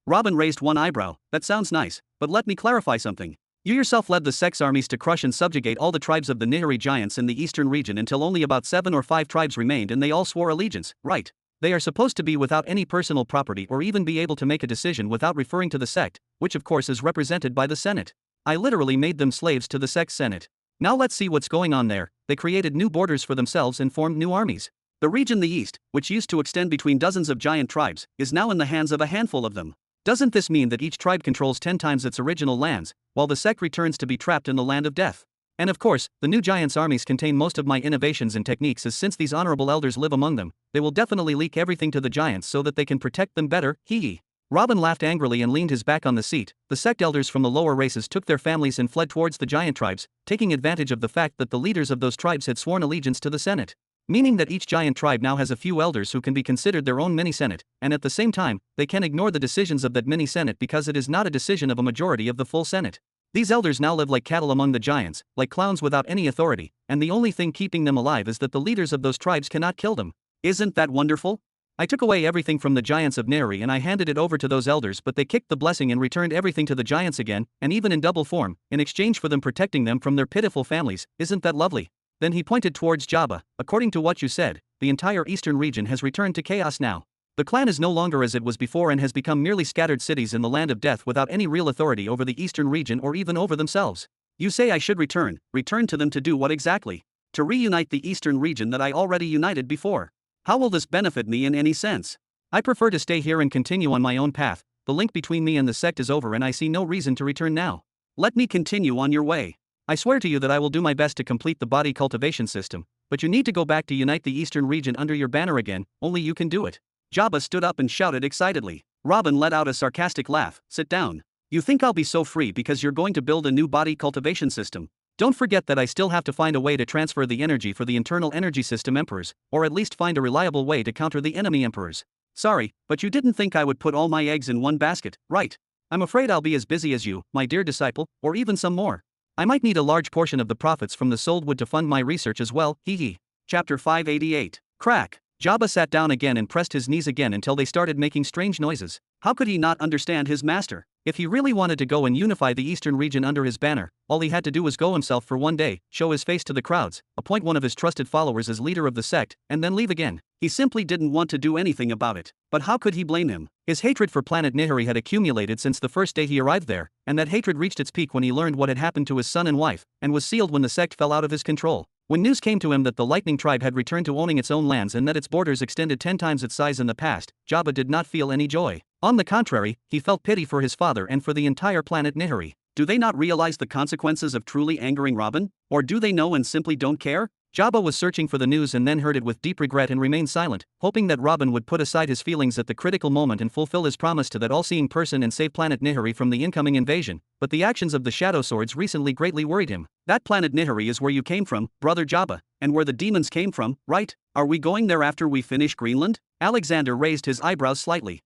Robin raised one eyebrow. That sounds nice, but let me clarify something. You yourself led the sect's armies to crush and subjugate all the tribes of the Nihiri giants in the eastern region until only about 7 or 5 tribes remained and they all swore allegiance, right? They are supposed to be without any personal property or even be able to make a decision without referring to the sect, which of course is represented by the Senate. I literally made them slaves to the sect's Senate. Now let's see what's going on there. They created new borders for themselves and formed new armies. The region the East, which used to extend between dozens of giant tribes, is now in the hands of a handful of them. Doesn't this mean that each tribe controls 10 times its original lands, while the sect returns to be trapped in the land of death? And of course, the new giants' armies contain most of my innovations and techniques, as since these honorable elders live among them, they will definitely leak everything to the giants so that they can protect them better, hee. Robin laughed angrily and leaned his back on the seat. The sect elders from the lower races took their families and fled towards the giant tribes, taking advantage of the fact that the leaders of those tribes had sworn allegiance to the Senate. Meaning that each giant tribe now has a few elders who can be considered their own mini-senate, and at the same time, they can ignore the decisions of that mini-senate because it is not a decision of a majority of the full Senate. These elders now live like cattle among the giants, like clowns without any authority, and the only thing keeping them alive is that the leaders of those tribes cannot kill them. Isn't that wonderful? I took away everything from the giants of Nehri and I handed it over to those elders, but they kicked the blessing and returned everything to the giants again, and even in double form, in exchange for them protecting them from their pitiful families. Isn't that lovely? Then he pointed towards Jabba. According to what you said, the entire eastern region has returned to chaos now. The clan is no longer as it was before and has become merely scattered cities in the land of death without any real authority over the eastern region or even over themselves. You say I should return to them to do what exactly? To reunite the eastern region that I already united before. How will this benefit me in any sense? I prefer to stay here and continue on my own path. The link between me and the sect is over and I see no reason to return now. Let me continue on your way. I swear to you that I will do my best to complete the body cultivation system, but you need to go back to unite the eastern region under your banner again, only you can do it. Jabba stood up and shouted excitedly. Robin let out a sarcastic laugh. Sit down. You think I'll be so free because you're going to build a new body cultivation system? Don't forget that I still have to find a way to transfer the energy for the internal energy system emperors, or at least find a reliable way to counter the enemy emperors. Sorry, but you didn't think I would put all my eggs in one basket, right? I'm afraid I'll be as busy as you, my dear disciple, or even some more. I might need a large portion of the profits from the sold wood to fund my research as well, hee. Chapter 588. Crack. Jabba sat down again and pressed his knees again until they started making strange noises. How could he not understand his master? If he really wanted to go and unify the eastern region under his banner, all he had to do was go himself for one day, show his face to the crowds, appoint one of his trusted followers as leader of the sect, and then leave again. He simply didn't want to do anything about it. But how could he blame him? His hatred for Planet Nihiri had accumulated since the first day he arrived there, and that hatred reached its peak when he learned what had happened to his son and wife, and was sealed when the sect fell out of his control. When news came to him that the Lightning Tribe had returned to owning its own lands and that its borders extended 10 times its size in the past, Jabba did not feel any joy. On the contrary, he felt pity for his father and for the entire planet Nihiri. Do they not realize the consequences of truly angering Robin? Or do they know and simply don't care? Jabba was searching for the news and then heard it with deep regret and remained silent, hoping that Robin would put aside his feelings at the critical moment and fulfill his promise to that all-seeing person and save planet Nihiri from the incoming invasion. But the actions of the Shadow Swords recently greatly worried him. That planet Nihiri is where you came from, brother Jabba, and where the demons came from, right? Are we going there after we finish Greenland? Alexander raised his eyebrows slightly.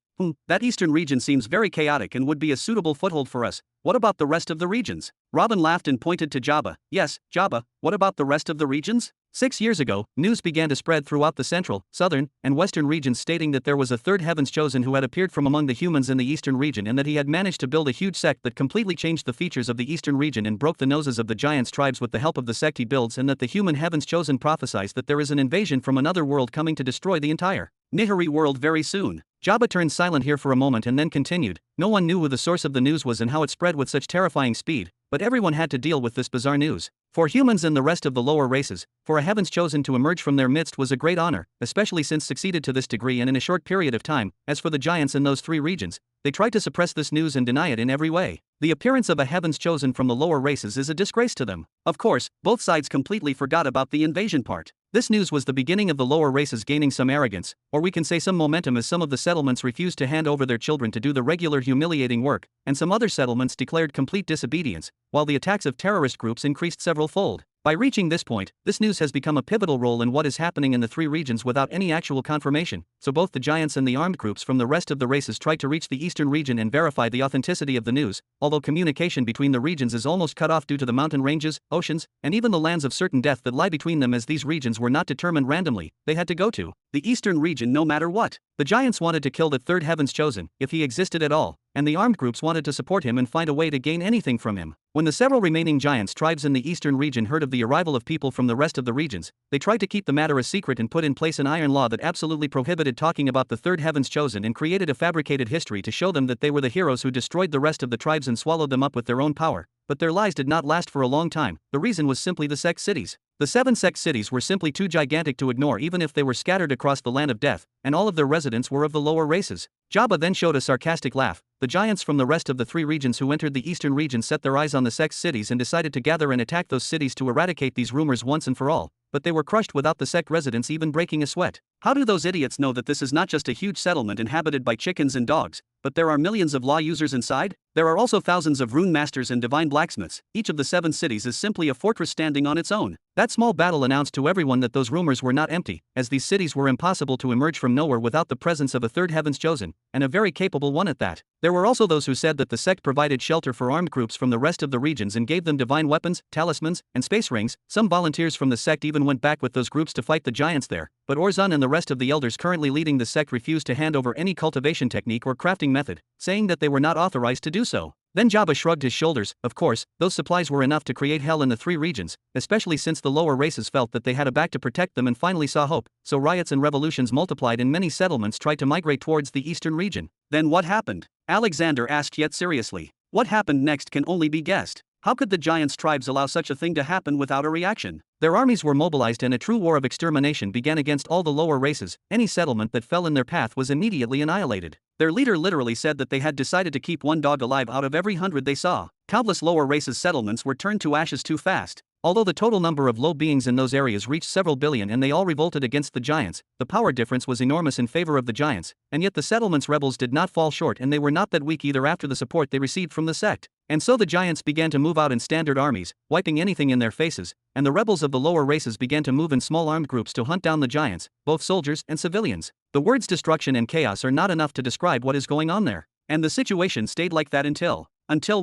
That eastern region seems very chaotic and would be a suitable foothold for us. What about the rest of the regions? Robin laughed and pointed to Jabba. Yes, Jabba, what about the rest of the regions? 6 years ago, news began to spread throughout the central, southern, and western regions stating that there was a third Heaven's Chosen who had appeared from among the humans in the eastern region and that he had managed to build a huge sect that completely changed the features of the eastern region and broke the noses of the giants' tribes with the help of the sect he builds, and that the human Heaven's Chosen prophesies that there is an invasion from another world coming to destroy the entire Nihiri world very soon. Jabba turned silent here for a moment and then continued. No one knew who the source of the news was and how it spread with such terrifying speed, but everyone had to deal with this bizarre news. For humans and the rest of the lower races, for a Heaven's Chosen to emerge from their midst was a great honor, especially since succeeded to this degree and in a short period of time. As for the giants in those 3 regions, they tried to suppress this news and deny it in every way. The appearance of a Heaven's Chosen from the lower races is a disgrace to them. Of course, both sides completely forgot about the invasion part. This news was the beginning of the lower races gaining some arrogance, or we can say some momentum, as some of the settlements refused to hand over their children to do the regular humiliating work, and some other settlements declared complete disobedience, while the attacks of terrorist groups increased several-fold. By reaching this point, this news has become a pivotal role in what is happening in the three regions without any actual confirmation, so both the giants and the armed groups from the rest of the races tried to reach the eastern region and verify the authenticity of the news, although communication between the regions is almost cut off due to the mountain ranges, oceans, and even the lands of certain death that lie between them, as these regions were not determined randomly. They had to go to the eastern region no matter what. The giants wanted to kill the third heaven's chosen, if he existed at all, and the armed groups wanted to support him and find a way to gain anything from him. When the several remaining giants tribes in the eastern region heard of the arrival of people from the rest of the regions, they tried to keep the matter a secret and put in place an iron law that absolutely prohibited talking about the third heaven's chosen, and created a fabricated history to show them that they were the heroes who destroyed the rest of the tribes and swallowed them up with their own power. But their lies did not last for a long time. The reason was simply the sect cities. The 7 sect cities were simply too gigantic to ignore even if they were scattered across the land of death, and all of their residents were of the lower races. Jabba then showed a sarcastic laugh. The giants from the rest of the 3 regions who entered the eastern region set their eyes on the sect cities and decided to gather and attack those cities to eradicate these rumors once and for all, but they were crushed without the sect residents even breaking a sweat. How do those idiots know that this is not just a huge settlement inhabited by chickens and dogs, but there are millions of law users inside? There are also thousands of rune masters and divine blacksmiths. Each of the 7 cities is simply a fortress standing on its own. That small battle announced to everyone that those rumors were not empty, as these cities were impossible to emerge from nowhere without the presence of a third heaven's chosen, and a very capable one at that. There were also those who said that the sect provided shelter for armed groups from the rest of the regions and gave them divine weapons, talismans, and space rings. Some volunteers from the sect even went back with those groups to fight the giants there, but Orzun and the rest of the elders currently leading the sect refused to hand over any cultivation technique or crafting method, saying that they were not authorized to do so. Then Jabba shrugged his shoulders. Of course, those supplies were enough to create hell in the 3 regions, especially since the lower races felt that they had a back to protect them and finally saw hope, so riots and revolutions multiplied and many settlements tried to migrate towards the eastern region. Then what happened? Alexander asked, yet seriously. What happened next can only be guessed. How could the giants' tribes allow such a thing to happen without a reaction? Their armies were mobilized and a true war of extermination began against all the lower races. Any settlement that fell in their path was immediately annihilated. Their leader literally said that they had decided to keep 1 dog alive out of every 100 they saw. Countless lower races' settlements were turned to ashes too fast. Although the total number of low beings in those areas reached several billion and they all revolted against the giants, the power difference was enormous in favor of the giants, and yet the settlement's rebels did not fall short, and they were not that weak either after the support they received from the sect. And so the giants began to move out in standard armies, wiping anything in their faces, and the rebels of the lower races began to move in small armed groups to hunt down the giants, both soldiers and civilians. The words destruction and chaos are not enough to describe what is going on there. And the situation stayed like that until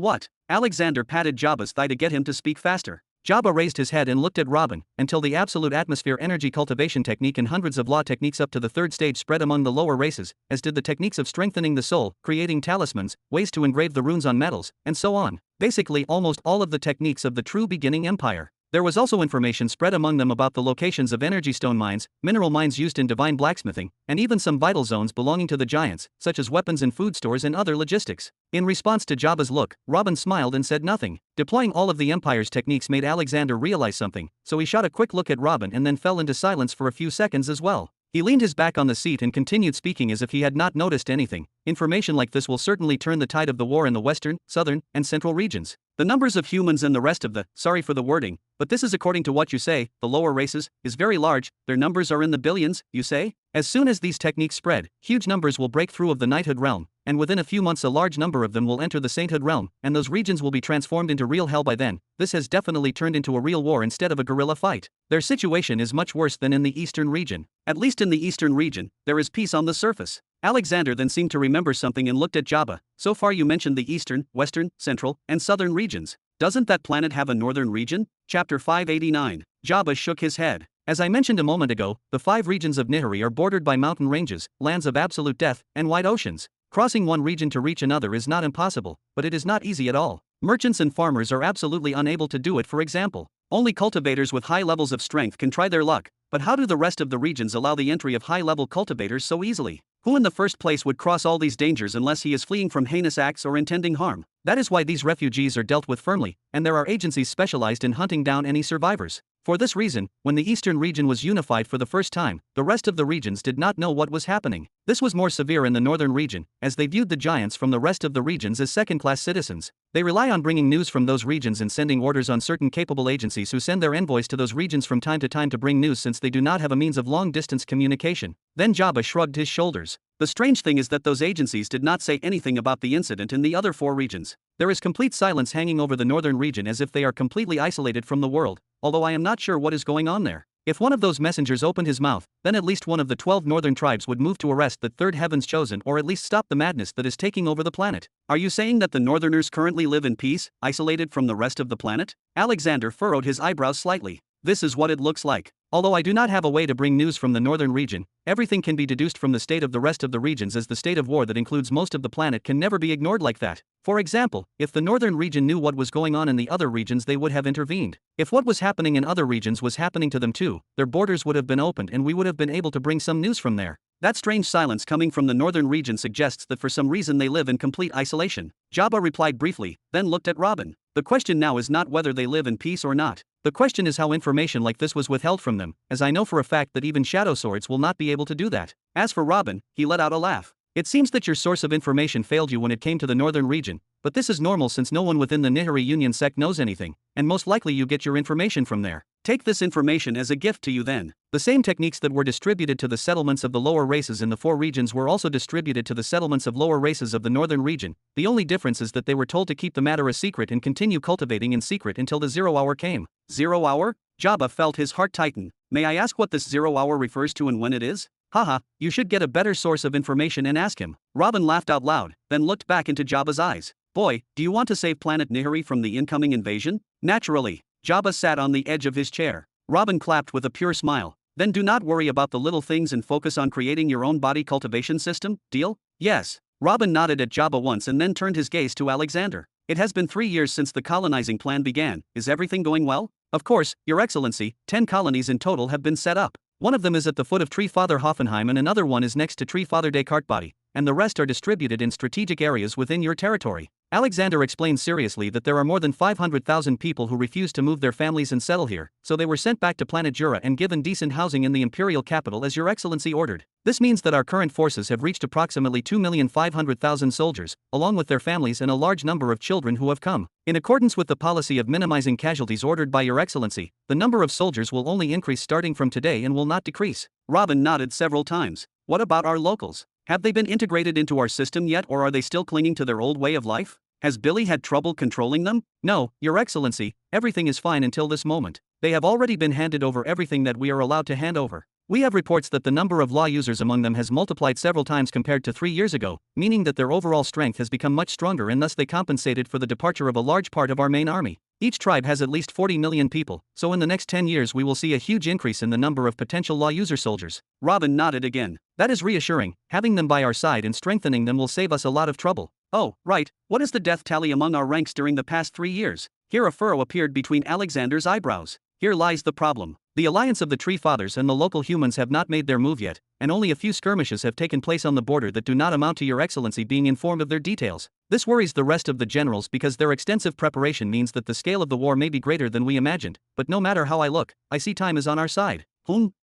what? Alexander patted Jabba's thigh to get him to speak faster. Jabba raised his head and looked at Robin, until the absolute atmosphere energy cultivation technique and hundreds of law techniques up to the 3rd stage spread among the lower races, as did the techniques of strengthening the soul, creating talismans, ways to engrave the runes on metals, and so on. Basically almost all of the techniques of the true beginning empire. There was also information spread among them about the locations of energy stone mines, mineral mines used in divine blacksmithing, and even some vital zones belonging to the giants, such as weapons and food stores and other logistics. In response to Jabba's look, Robin smiled and said nothing. Deploying all of the Empire's techniques made Alexander realize something, so he shot a quick look at Robin and then fell into silence for a few seconds as well. He leaned his back on the seat and continued speaking as if he had not noticed anything. Information like this will certainly turn the tide of the war in the western, southern, and central regions. The numbers of humans and the rest of the, sorry for the wording, but this is according to what you say, the lower races, is very large. Their numbers are in the billions, you say? As soon as these techniques spread, huge numbers will break through of the knighthood realm, and within a few months a large number of them will enter the sainthood realm, and those regions will be transformed into real hell by then. This has definitely turned into a real war instead of a guerrilla fight. Their situation is much worse than in the eastern region. At least in the eastern region, there is peace on the surface. Alexander then seemed to remember something and looked at Jabba. So far you mentioned the eastern, western, central, and southern regions. Doesn't that planet have a northern region? Chapter 589. Jabba shook his head. As I mentioned a moment ago, the 5 regions of Nihari are bordered by mountain ranges, lands of absolute death, and wide oceans. Crossing one region to reach another is not impossible, but it is not easy at all. Merchants and farmers are absolutely unable to do it. For example, only cultivators with high levels of strength can try their luck, but how do the rest of the regions allow the entry of high-level cultivators so easily? Who in the first place would cross all these dangers unless he is fleeing from heinous acts or intending harm? That is why these refugees are dealt with firmly, and there are agencies specialized in hunting down any survivors. For this reason, when the eastern region was unified for the first time, the rest of the regions did not know what was happening. This was more severe in the northern region, as they viewed the giants from the rest of the regions as second-class citizens. They rely on bringing news from those regions and sending orders on certain capable agencies who send their envoys to those regions from time to time to bring news, since they do not have a means of long-distance communication. Then Jabba shrugged his shoulders. The strange thing is that those agencies did not say anything about the incident in the other 4 regions. There is complete silence hanging over the northern region, as if they are completely isolated from the world. although I am not sure what is going on there. If one of those messengers opened his mouth, then at least one of the 12 northern tribes would move to arrest the third heaven's chosen or at least stop the madness that is taking over the planet. Are you saying that the northerners currently live in peace, isolated from the rest of the planet? Alexander furrowed his eyebrows slightly. This is what it looks like. Although I do not have a way to bring news from the northern region, everything can be deduced from the state of the rest of the regions, as the state of war that includes most of the planet can never be ignored like that. For example, if the northern region knew what was going on in the other regions, they would have intervened. If what was happening in other regions was happening to them too, their borders would have been opened and we would have been able to bring some news from there. That strange silence coming from the northern region suggests that for some reason they live in complete isolation. Jabba replied briefly, then looked at Robin. The question now is not whether they live in peace or not. The question is how information like this was withheld from them, as I know for a fact that even shadow swords will not be able to do that. As for Robin, he let out a laugh. It seems that your source of information failed you when it came to the northern region, but this is normal since no one within the Nihiri Union sect knows anything, and most likely you get your information from there. Take this information as a gift to you then. The same techniques that were distributed to the settlements of the lower races in the 4 regions were also distributed to the settlements of lower races of the northern region. The only difference is that they were told to keep the matter a secret and continue cultivating in secret until the 0 hour came. 0 hour? Jabba felt his heart tighten. May I ask what this 0 hour refers to and when it is? Haha, you should get a better source of information and ask him. Robin laughed out loud, then looked back into Jabba's eyes. Boy, do you want to save planet Nihiri from the incoming invasion? Naturally. Jabba sat on the edge of his chair. Robin clapped with a pure smile. Then do not worry about the little things and focus on creating your own body cultivation system, deal? Yes. Robin nodded at Jabba once and then turned his gaze to Alexander. It has been 3 years since the colonizing plan began. Is everything going well? Of course, Your Excellency, 10 colonies in total have been set up. One of them is at the foot of Tree Father Hoffenheim and another one is next to Tree Father Descartesbody, and the rest are distributed in strategic areas within your territory. Alexander explained seriously that there are more than 500,000 people who refuse to move their families and settle here, so they were sent back to planet Jura and given decent housing in the imperial capital as Your Excellency ordered. This means that our current forces have reached approximately 2,500,000 soldiers, along with their families and a large number of children who have come. In accordance with the policy of minimizing casualties ordered by Your Excellency, the number of soldiers will only increase starting from today and will not decrease. Robin nodded several times. What about our locals? Have they been integrated into our system yet, or are they still clinging to their old way of life? Has Billy had trouble controlling them? No, Your Excellency, everything is fine until this moment. They have already been handed over everything that we are allowed to hand over. We have reports that the number of law users among them has multiplied several times compared to 3 years ago, meaning that their overall strength has become much stronger and thus they compensated for the departure of a large part of our main army. Each tribe has at least 40 million people, so in the next 10 years we will see a huge increase in the number of potential law user soldiers. Robin nodded again. That is reassuring. Having them by our side and strengthening them will save us a lot of trouble. Oh, right, what is the death tally among our ranks during the past 3 years? Here a furrow appeared between Alexander's eyebrows. Here lies the problem. The alliance of the Tree Fathers and the local humans have not made their move yet, and only a few skirmishes have taken place on the border that do not amount to Your Excellency being informed of their details. This worries the rest of the generals because their extensive preparation means that the scale of the war may be greater than we imagined, but no matter how I look, I see time is on our side.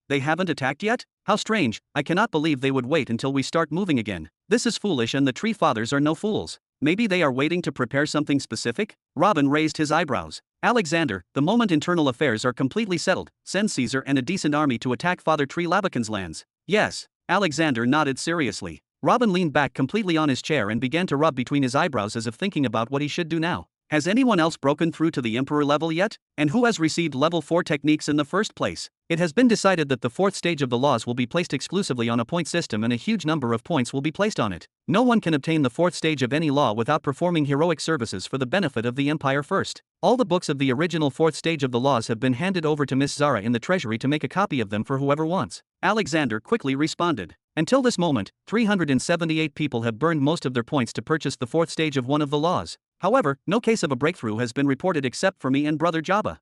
They haven't attacked yet? How strange, I cannot believe they would wait until we start moving again. This is foolish and the Tree Fathers are no fools. Maybe they are waiting to prepare something specific? Robin raised his eyebrows. Alexander, the moment internal affairs are completely settled, send Caesar and a decent army to attack Father Tree Labakan's lands. Yes. Alexander nodded seriously. Robin leaned back completely on his chair and began to rub between his eyebrows as if thinking about what he should do now. Has anyone else broken through to the Emperor level yet? And who has received level 4 techniques in the first place? It has been decided that the 4th stage of the laws will be placed exclusively on a point system and a huge number of points will be placed on it. No one can obtain the 4th stage of any law without performing heroic services for the benefit of the Empire first. All the books of the original 4th stage of the laws have been handed over to Miss Zara in the treasury to make a copy of them for whoever wants. Alexander quickly responded. Until this moment, 378 people have burned most of their points to purchase the 4th stage of one of the laws. However, no case of a breakthrough has been reported except for me and Brother Jabba.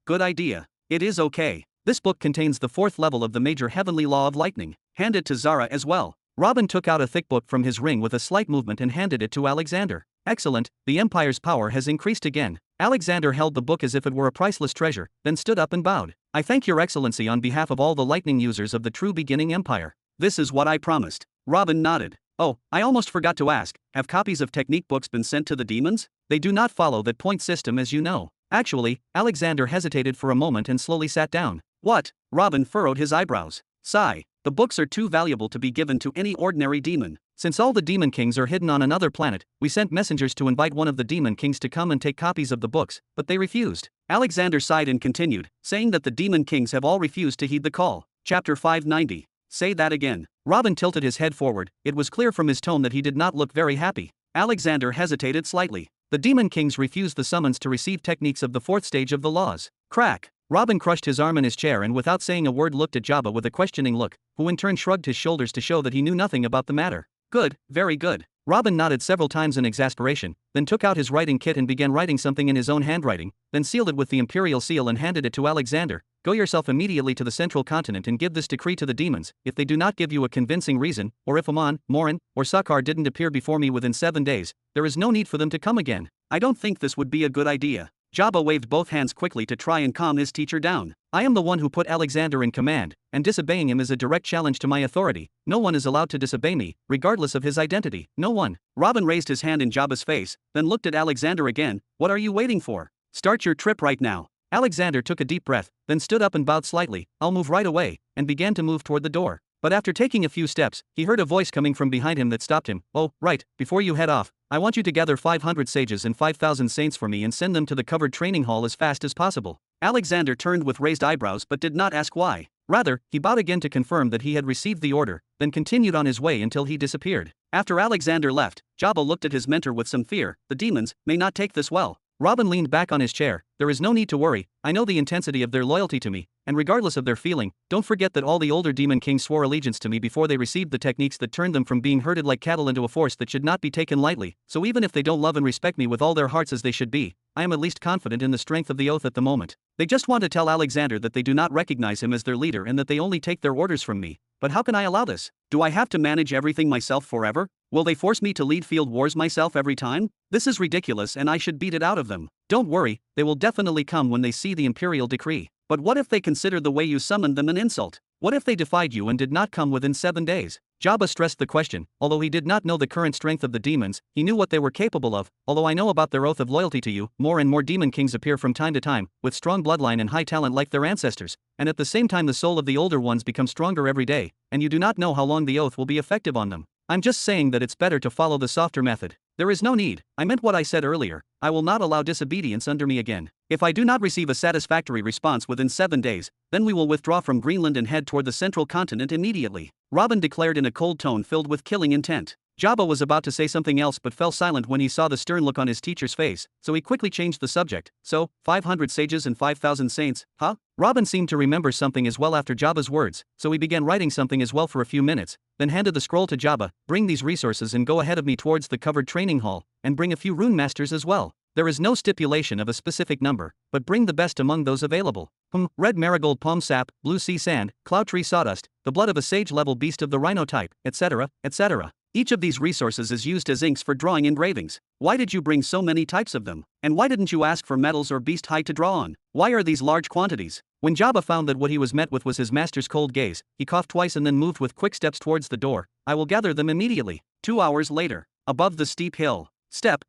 Good idea. It is okay. This book contains the 4th level of the major heavenly law of lightning. Hand it to Zara as well. Robin took out a thick book from his ring with a slight movement and handed it to Alexander. Excellent, the Empire's power has increased again. Alexander held the book as if it were a priceless treasure, then stood up and bowed. I thank Your Excellency on behalf of all the lightning users of the true beginning Empire. This is what I promised. Robin nodded. Oh, I almost forgot to ask, have copies of technique books been sent to the demons? They do not follow that point system as you know. Actually, Alexander hesitated for a moment and slowly sat down. What? Robin furrowed his eyebrows. Sigh. The books are too valuable to be given to any ordinary demon. Since all the demon kings are hidden on another planet, we sent messengers to invite one of the demon kings to come and take copies of the books, but they refused. Alexander sighed and continued, saying that the demon kings have all refused to heed the call. Chapter 590. Say that again. Robin tilted his head forward. It was clear from his tone that he did not look very happy. Alexander hesitated slightly. The demon kings refused the summons to receive techniques of the fourth stage of the laws. Crack. Robin crushed his arm in his chair and without saying a word looked at Jabba with a questioning look, who in turn shrugged his shoulders to show that he knew nothing about the matter. Good, very good. Robin nodded several times in exasperation, then took out his writing kit and began writing something in his own handwriting, then sealed it with the imperial seal and handed it to Alexander. Go yourself immediately to the central continent and give this decree to the demons. If they do not give you a convincing reason, or if Amon, Morin, or Sakar didn't appear before me within 7 days, there is no need for them to come again. I don't think this would be a good idea. Jabba waved both hands quickly to try and calm his teacher down. I am the one who put Alexander in command, and disobeying him is a direct challenge to my authority. No one is allowed to disobey me, regardless of his identity. No one. Robin raised his hand in Jabba's face, then looked at Alexander again. What are you waiting for? Start your trip right now. Alexander took a deep breath, then stood up and bowed slightly. I'll move right away, and began to move toward the door. But after taking a few steps, he heard a voice coming from behind him that stopped him. Oh, right, before you head off, I want you to gather 500 sages and 5,000 saints for me and send them to the covered training hall as fast as possible. Alexander turned with raised eyebrows but did not ask why. Rather, he bowed again to confirm that he had received the order, then continued on his way until he disappeared. After Alexander left, Jabba looked at his mentor with some fear. The demons may not take this well. Robin leaned back on his chair. There is no need to worry, I know the intensity of their loyalty to me, and regardless of their feeling, don't forget that all the older demon kings swore allegiance to me before they received the techniques that turned them from being herded like cattle into a force that should not be taken lightly, so even if they don't love and respect me with all their hearts as they should be, I am at least confident in the strength of the oath at the moment. They just want to tell Alexander that they do not recognize him as their leader and that they only take their orders from me. But how can I allow this? Do I have to manage everything myself forever? Will they force me to lead field wars myself every time? This is ridiculous and I should beat it out of them. Don't worry, they will definitely come when they see the imperial decree. But what if they consider the way you summoned them an insult? What if they defied you and did not come within 7 days? Jabba stressed the question. Although he did not know the current strength of the demons, he knew what they were capable of. Although I know about their oath of loyalty to you, more and more demon kings appear from time to time, with strong bloodline and high talent like their ancestors, and at the same time the soul of the older ones becomes stronger every day, and you do not know how long the oath will be effective on them. I'm just saying that it's better to follow the softer method. There is no need. I meant what I said earlier. I will not allow disobedience under me again. If I do not receive a satisfactory response within 7 days, then we will withdraw from Greenland and head toward the central continent immediately. Robin declared in a cold tone filled with killing intent. Jabba was about to say something else but fell silent when he saw the stern look on his teacher's face, so he quickly changed the subject. So, 500 sages and 5,000 saints, huh? Robin seemed to remember something as well after Jabba's words, so he began writing something as well for a few minutes, then handed the scroll to Jabba. Bring these resources and go ahead of me towards the covered training hall, and bring a few rune masters as well. There is no stipulation of a specific number, but bring the best among those available. Red marigold palm sap, blue sea sand, cloud tree sawdust, the blood of a sage-level beast of the rhino type, etc., etc. Each of these resources is used as inks for drawing engravings. Why did you bring so many types of them? And why didn't you ask for metals or beast hide to draw on? Why are these large quantities? When Jabba found that what he was met with was his master's cold gaze, he coughed twice and then moved with quick steps towards the door. I will gather them immediately. 2 hours later, above the steep hill. Step.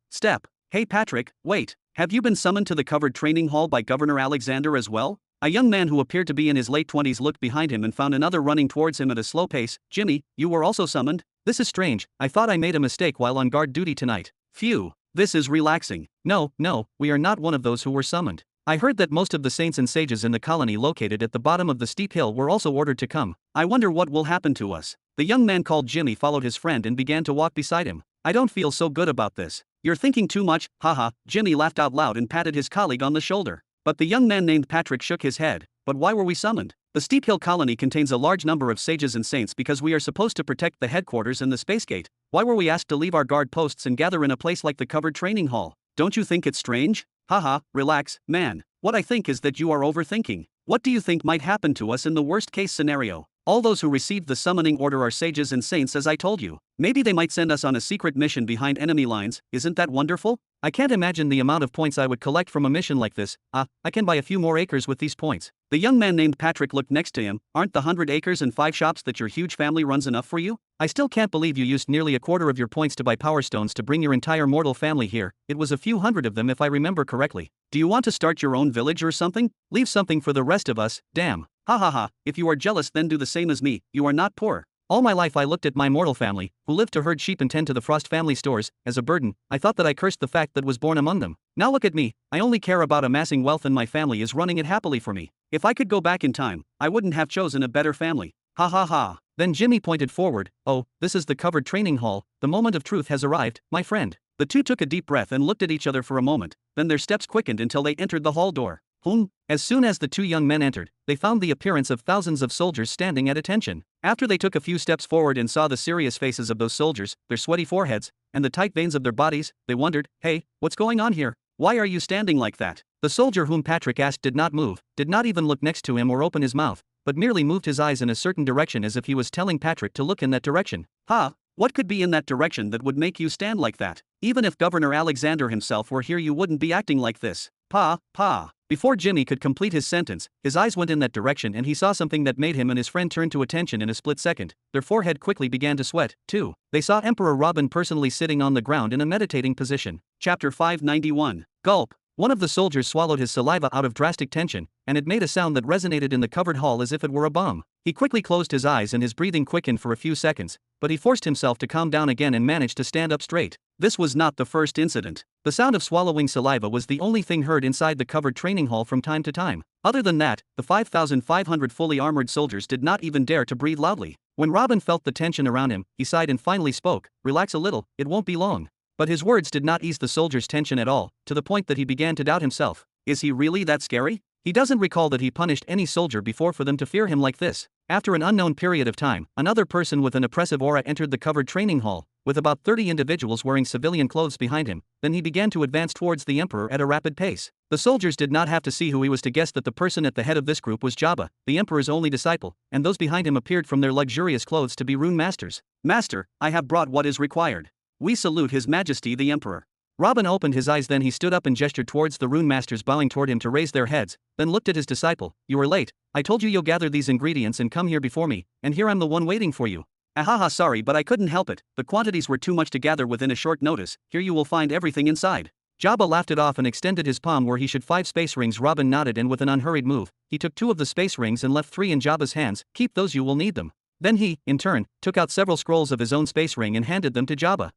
Hey Patrick, wait. Have you been summoned to the covered training hall by Governor Alexander as well? A young man who appeared to be in his late 20s looked behind him and found another running towards him at a slow pace. Jimmy, you were also summoned? This is strange, I thought I made a mistake while on guard duty tonight. Phew, this is relaxing. No, we are not one of those who were summoned. I heard that most of the saints and sages in the colony located at the bottom of the steep hill were also ordered to come. I wonder what will happen to us. The young man called Jimmy followed his friend and began to walk beside him. I don't feel so good about this. You're thinking too much, haha. Jimmy laughed out loud and patted his colleague on the shoulder. But the young man named Patrick shook his head. But why were we summoned? The Steep Hill colony contains a large number of sages and saints because we are supposed to protect the headquarters and the space gate. Why were we asked to leave our guard posts and gather in a place like the covered training hall? Don't you think it's strange? Haha, relax, man. What I think is that you are overthinking. What do you think might happen to us in the worst case scenario? All those who received the summoning order are sages and saints as I told you. Maybe they might send us on a secret mission behind enemy lines, isn't that wonderful? I can't imagine the amount of points I would collect from a mission like this. I can buy a few more acres with these points. The young man named Patrick looked next to him. Aren't the 100 acres and 5 shops that your huge family runs enough for you? I still can't believe you used nearly a quarter of your points to buy power stones to bring your entire mortal family here. It was a few hundred of them if I remember correctly. Do you want to start your own village or something? Leave something for the rest of us, damn. Ha ha ha, if you are jealous then do the same as me, you are not poor. All my life I looked at my mortal family, who lived to herd sheep and tend to the Frost family stores, as a burden. I thought that I cursed the fact that was born among them. Now look at me, I only care about amassing wealth and my family is running it happily for me. If I could go back in time, I wouldn't have chosen a better family. Ha ha ha. Then Jimmy pointed forward. Oh, this is the covered training hall, the moment of truth has arrived, my friend. The two took a deep breath and looked at each other for a moment, then their steps quickened until they entered the hall door. As soon as the two young men entered, they found the appearance of thousands of soldiers standing at attention. After they took a few steps forward and saw the serious faces of those soldiers, their sweaty foreheads, and the tight veins of their bodies, they wondered, hey, what's going on here? Why are you standing like that? The soldier whom Patrick asked did not move, did not even look next to him or open his mouth, but merely moved his eyes in a certain direction as if he was telling Patrick to look in that direction. What could be in that direction that would make you stand like that? Even if Governor Alexander himself were here you wouldn't be acting like this. Before Jimmy could complete his sentence, his eyes went in that direction and he saw something that made him and his friend turn to attention in a split second. Their forehead quickly began to sweat, too. They saw Emperor Robin personally sitting on the ground in a meditating position. Chapter 591. Gulp. One of the soldiers swallowed his saliva out of drastic tension, and it made a sound that resonated in the covered hall as if it were a bomb. He quickly closed his eyes and his breathing quickened for a few seconds, but he forced himself to calm down again and managed to stand up straight. This was not the first incident. The sound of swallowing saliva was the only thing heard inside the covered training hall from time to time. Other than that, the 5,500 fully armored soldiers did not even dare to breathe loudly. When Robin felt the tension around him, he sighed and finally spoke, "Relax a little, it won't be long." But his words did not ease the soldier's tension at all, to the point that he began to doubt himself. Is he really that scary? He doesn't recall that he punished any soldier before for them to fear him like this. After an unknown period of time, another person with an oppressive aura entered the covered training hall, with about 30 individuals wearing civilian clothes behind him. Then he began to advance towards the emperor at a rapid pace. The soldiers did not have to see who he was to guess that the person at the head of this group was Jabba, the emperor's only disciple, and those behind him appeared from their luxurious clothes to be rune masters. "Master, I have brought what is required. We salute His Majesty the Emperor." Robin opened his eyes, then he stood up and gestured towards the rune masters bowing toward him to raise their heads, then looked at his disciple. "You are late. I told you you'll gather these ingredients and come here before me, and here I'm the one waiting for you." "Ahaha, sorry, but I couldn't help it. The quantities were too much to gather within a short notice. Here you will find everything inside." Jabba laughed it off and extended his palm where he should 5 space rings. Robin nodded and with an unhurried move, he took 2 of the space rings and left 3 in Jabba's hands. "Keep those, you will need them." Then he, in turn, took out several scrolls of his own space ring and handed them to Jabba.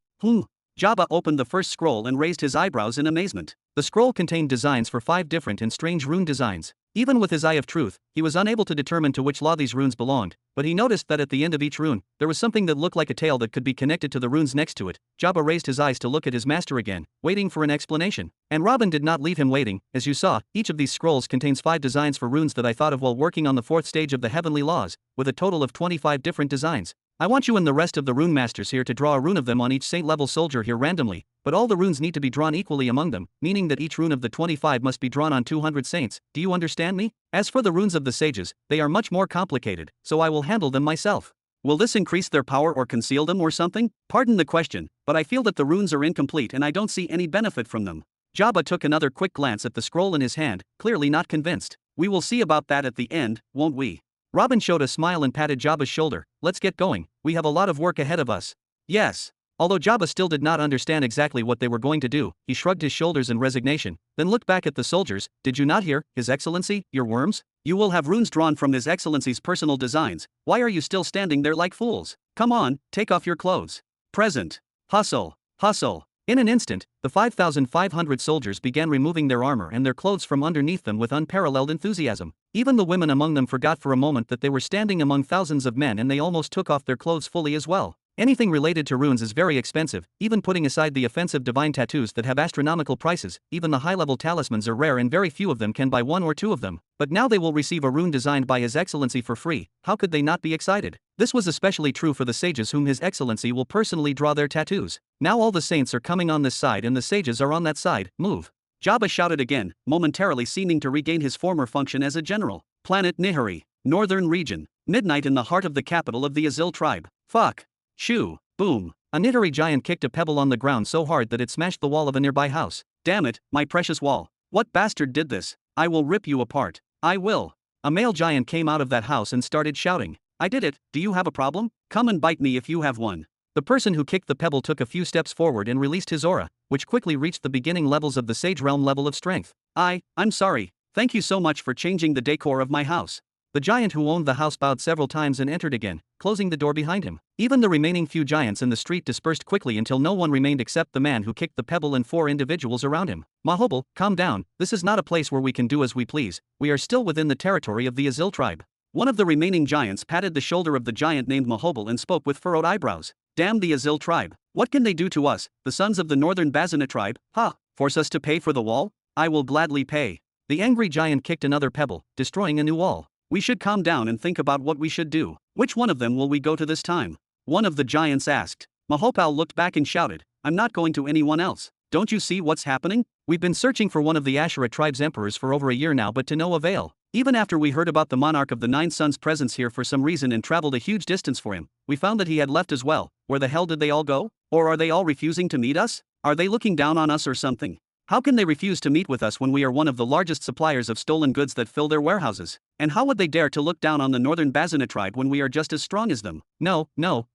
Jabba opened the first scroll and raised his eyebrows in amazement. The scroll contained designs for 5 different and strange rune designs. Even with his eye of truth, he was unable to determine to which law these runes belonged, but he noticed that at the end of each rune, there was something that looked like a tail that could be connected to the runes next to it. Jabba raised his eyes to look at his master again, waiting for an explanation. And Robin did not leave him waiting. "As you saw, each of these scrolls contains 5 designs for runes that I thought of while working on the 4th stage of the heavenly laws, with a total of 25 different designs. I want you and the rest of the rune masters here to draw a rune of them on each saint-level soldier here randomly, but all the runes need to be drawn equally among them, meaning that each rune of the 25 must be drawn on 200 saints. Do you understand me? As for the runes of the sages, they are much more complicated, so I will handle them myself." "Will this increase their power or conceal them or something? Pardon the question, but I feel that the runes are incomplete and I don't see any benefit from them." Jabba took another quick glance at the scroll in his hand, clearly not convinced. "We will see about that at the end, won't we?" Robin showed a smile and patted Jabba's shoulder. "Let's get going, we have a lot of work ahead of us." "Yes." Although Jabba still did not understand exactly what they were going to do, he shrugged his shoulders in resignation, then looked back at the soldiers. "Did you not hear, His Excellency, your worms? You will have runes drawn from His Excellency's personal designs. Why are you still standing there like fools? Come on, take off your clothes." "Present." "Hustle, hustle." In an instant, the 5,500 soldiers began removing their armor and their clothes from underneath them with unparalleled enthusiasm. Even the women among them forgot for a moment that they were standing among thousands of men, and they almost took off their clothes fully as well. Anything related to runes is very expensive, even putting aside the offensive divine tattoos that have astronomical prices. Even the high-level talismans are rare and very few of them can buy 1 or 2 of them. But now they will receive a rune designed by His Excellency for free. How could they not be excited? This was especially true for the sages whom His Excellency will personally draw their tattoos. Now all the saints are coming on this side and the sages are on that side. Move. Jabba shouted again, momentarily seeming to regain his former function as a general. Planet Nihari, Northern Region. Midnight in the heart of the capital of the Azil tribe. Fuck. Shoo. Boom. A Nihari giant kicked a pebble on the ground so hard that it smashed the wall of a nearby house. "Damn it, my precious wall. What bastard did this? I will rip you apart. I will." A male giant came out of that house and started shouting. "I did it, do you have a problem? Come and bite me if you have one." The person who kicked the pebble took a few steps forward and released his aura, which quickly reached the beginning levels of the Sage Realm level of strength. I'm sorry. Thank you so much for changing the decor of my house. The giant who owned the house bowed several times and entered again, closing the door behind him. Even the remaining few giants in the street dispersed quickly until no one remained except the man who kicked the pebble and 4 individuals around him. Mahobal, calm down, this is not a place where we can do as we please, we are still within the territory of the Azil tribe. One of the remaining giants patted the shoulder of the giant named Mahobal and spoke with furrowed eyebrows. Damn the Azil tribe, what can they do to us, the sons of the northern Bazana tribe? Ha, force us to pay for the wall? I will gladly pay. The angry giant kicked another pebble, destroying a new wall. We should calm down and think about what we should do. Which one of them will we go to this time? One of the giants asked. Mahopal looked back and shouted, I'm not going to anyone else. Don't you see what's happening? We've been searching for one of the Ashura tribe's emperors for over a year now, but to no avail. Even after we heard about the monarch of the 9 Suns' presence here for some reason and traveled a huge distance for him, we found that he had left as well. Where the hell did they all go? Or are they all refusing to meet us? Are they looking down on us or something? How can they refuse to meet with us when we are one of the largest suppliers of stolen goods that fill their warehouses? And how would they dare to look down on the northern Bazana tribe when we are just as strong as them? No,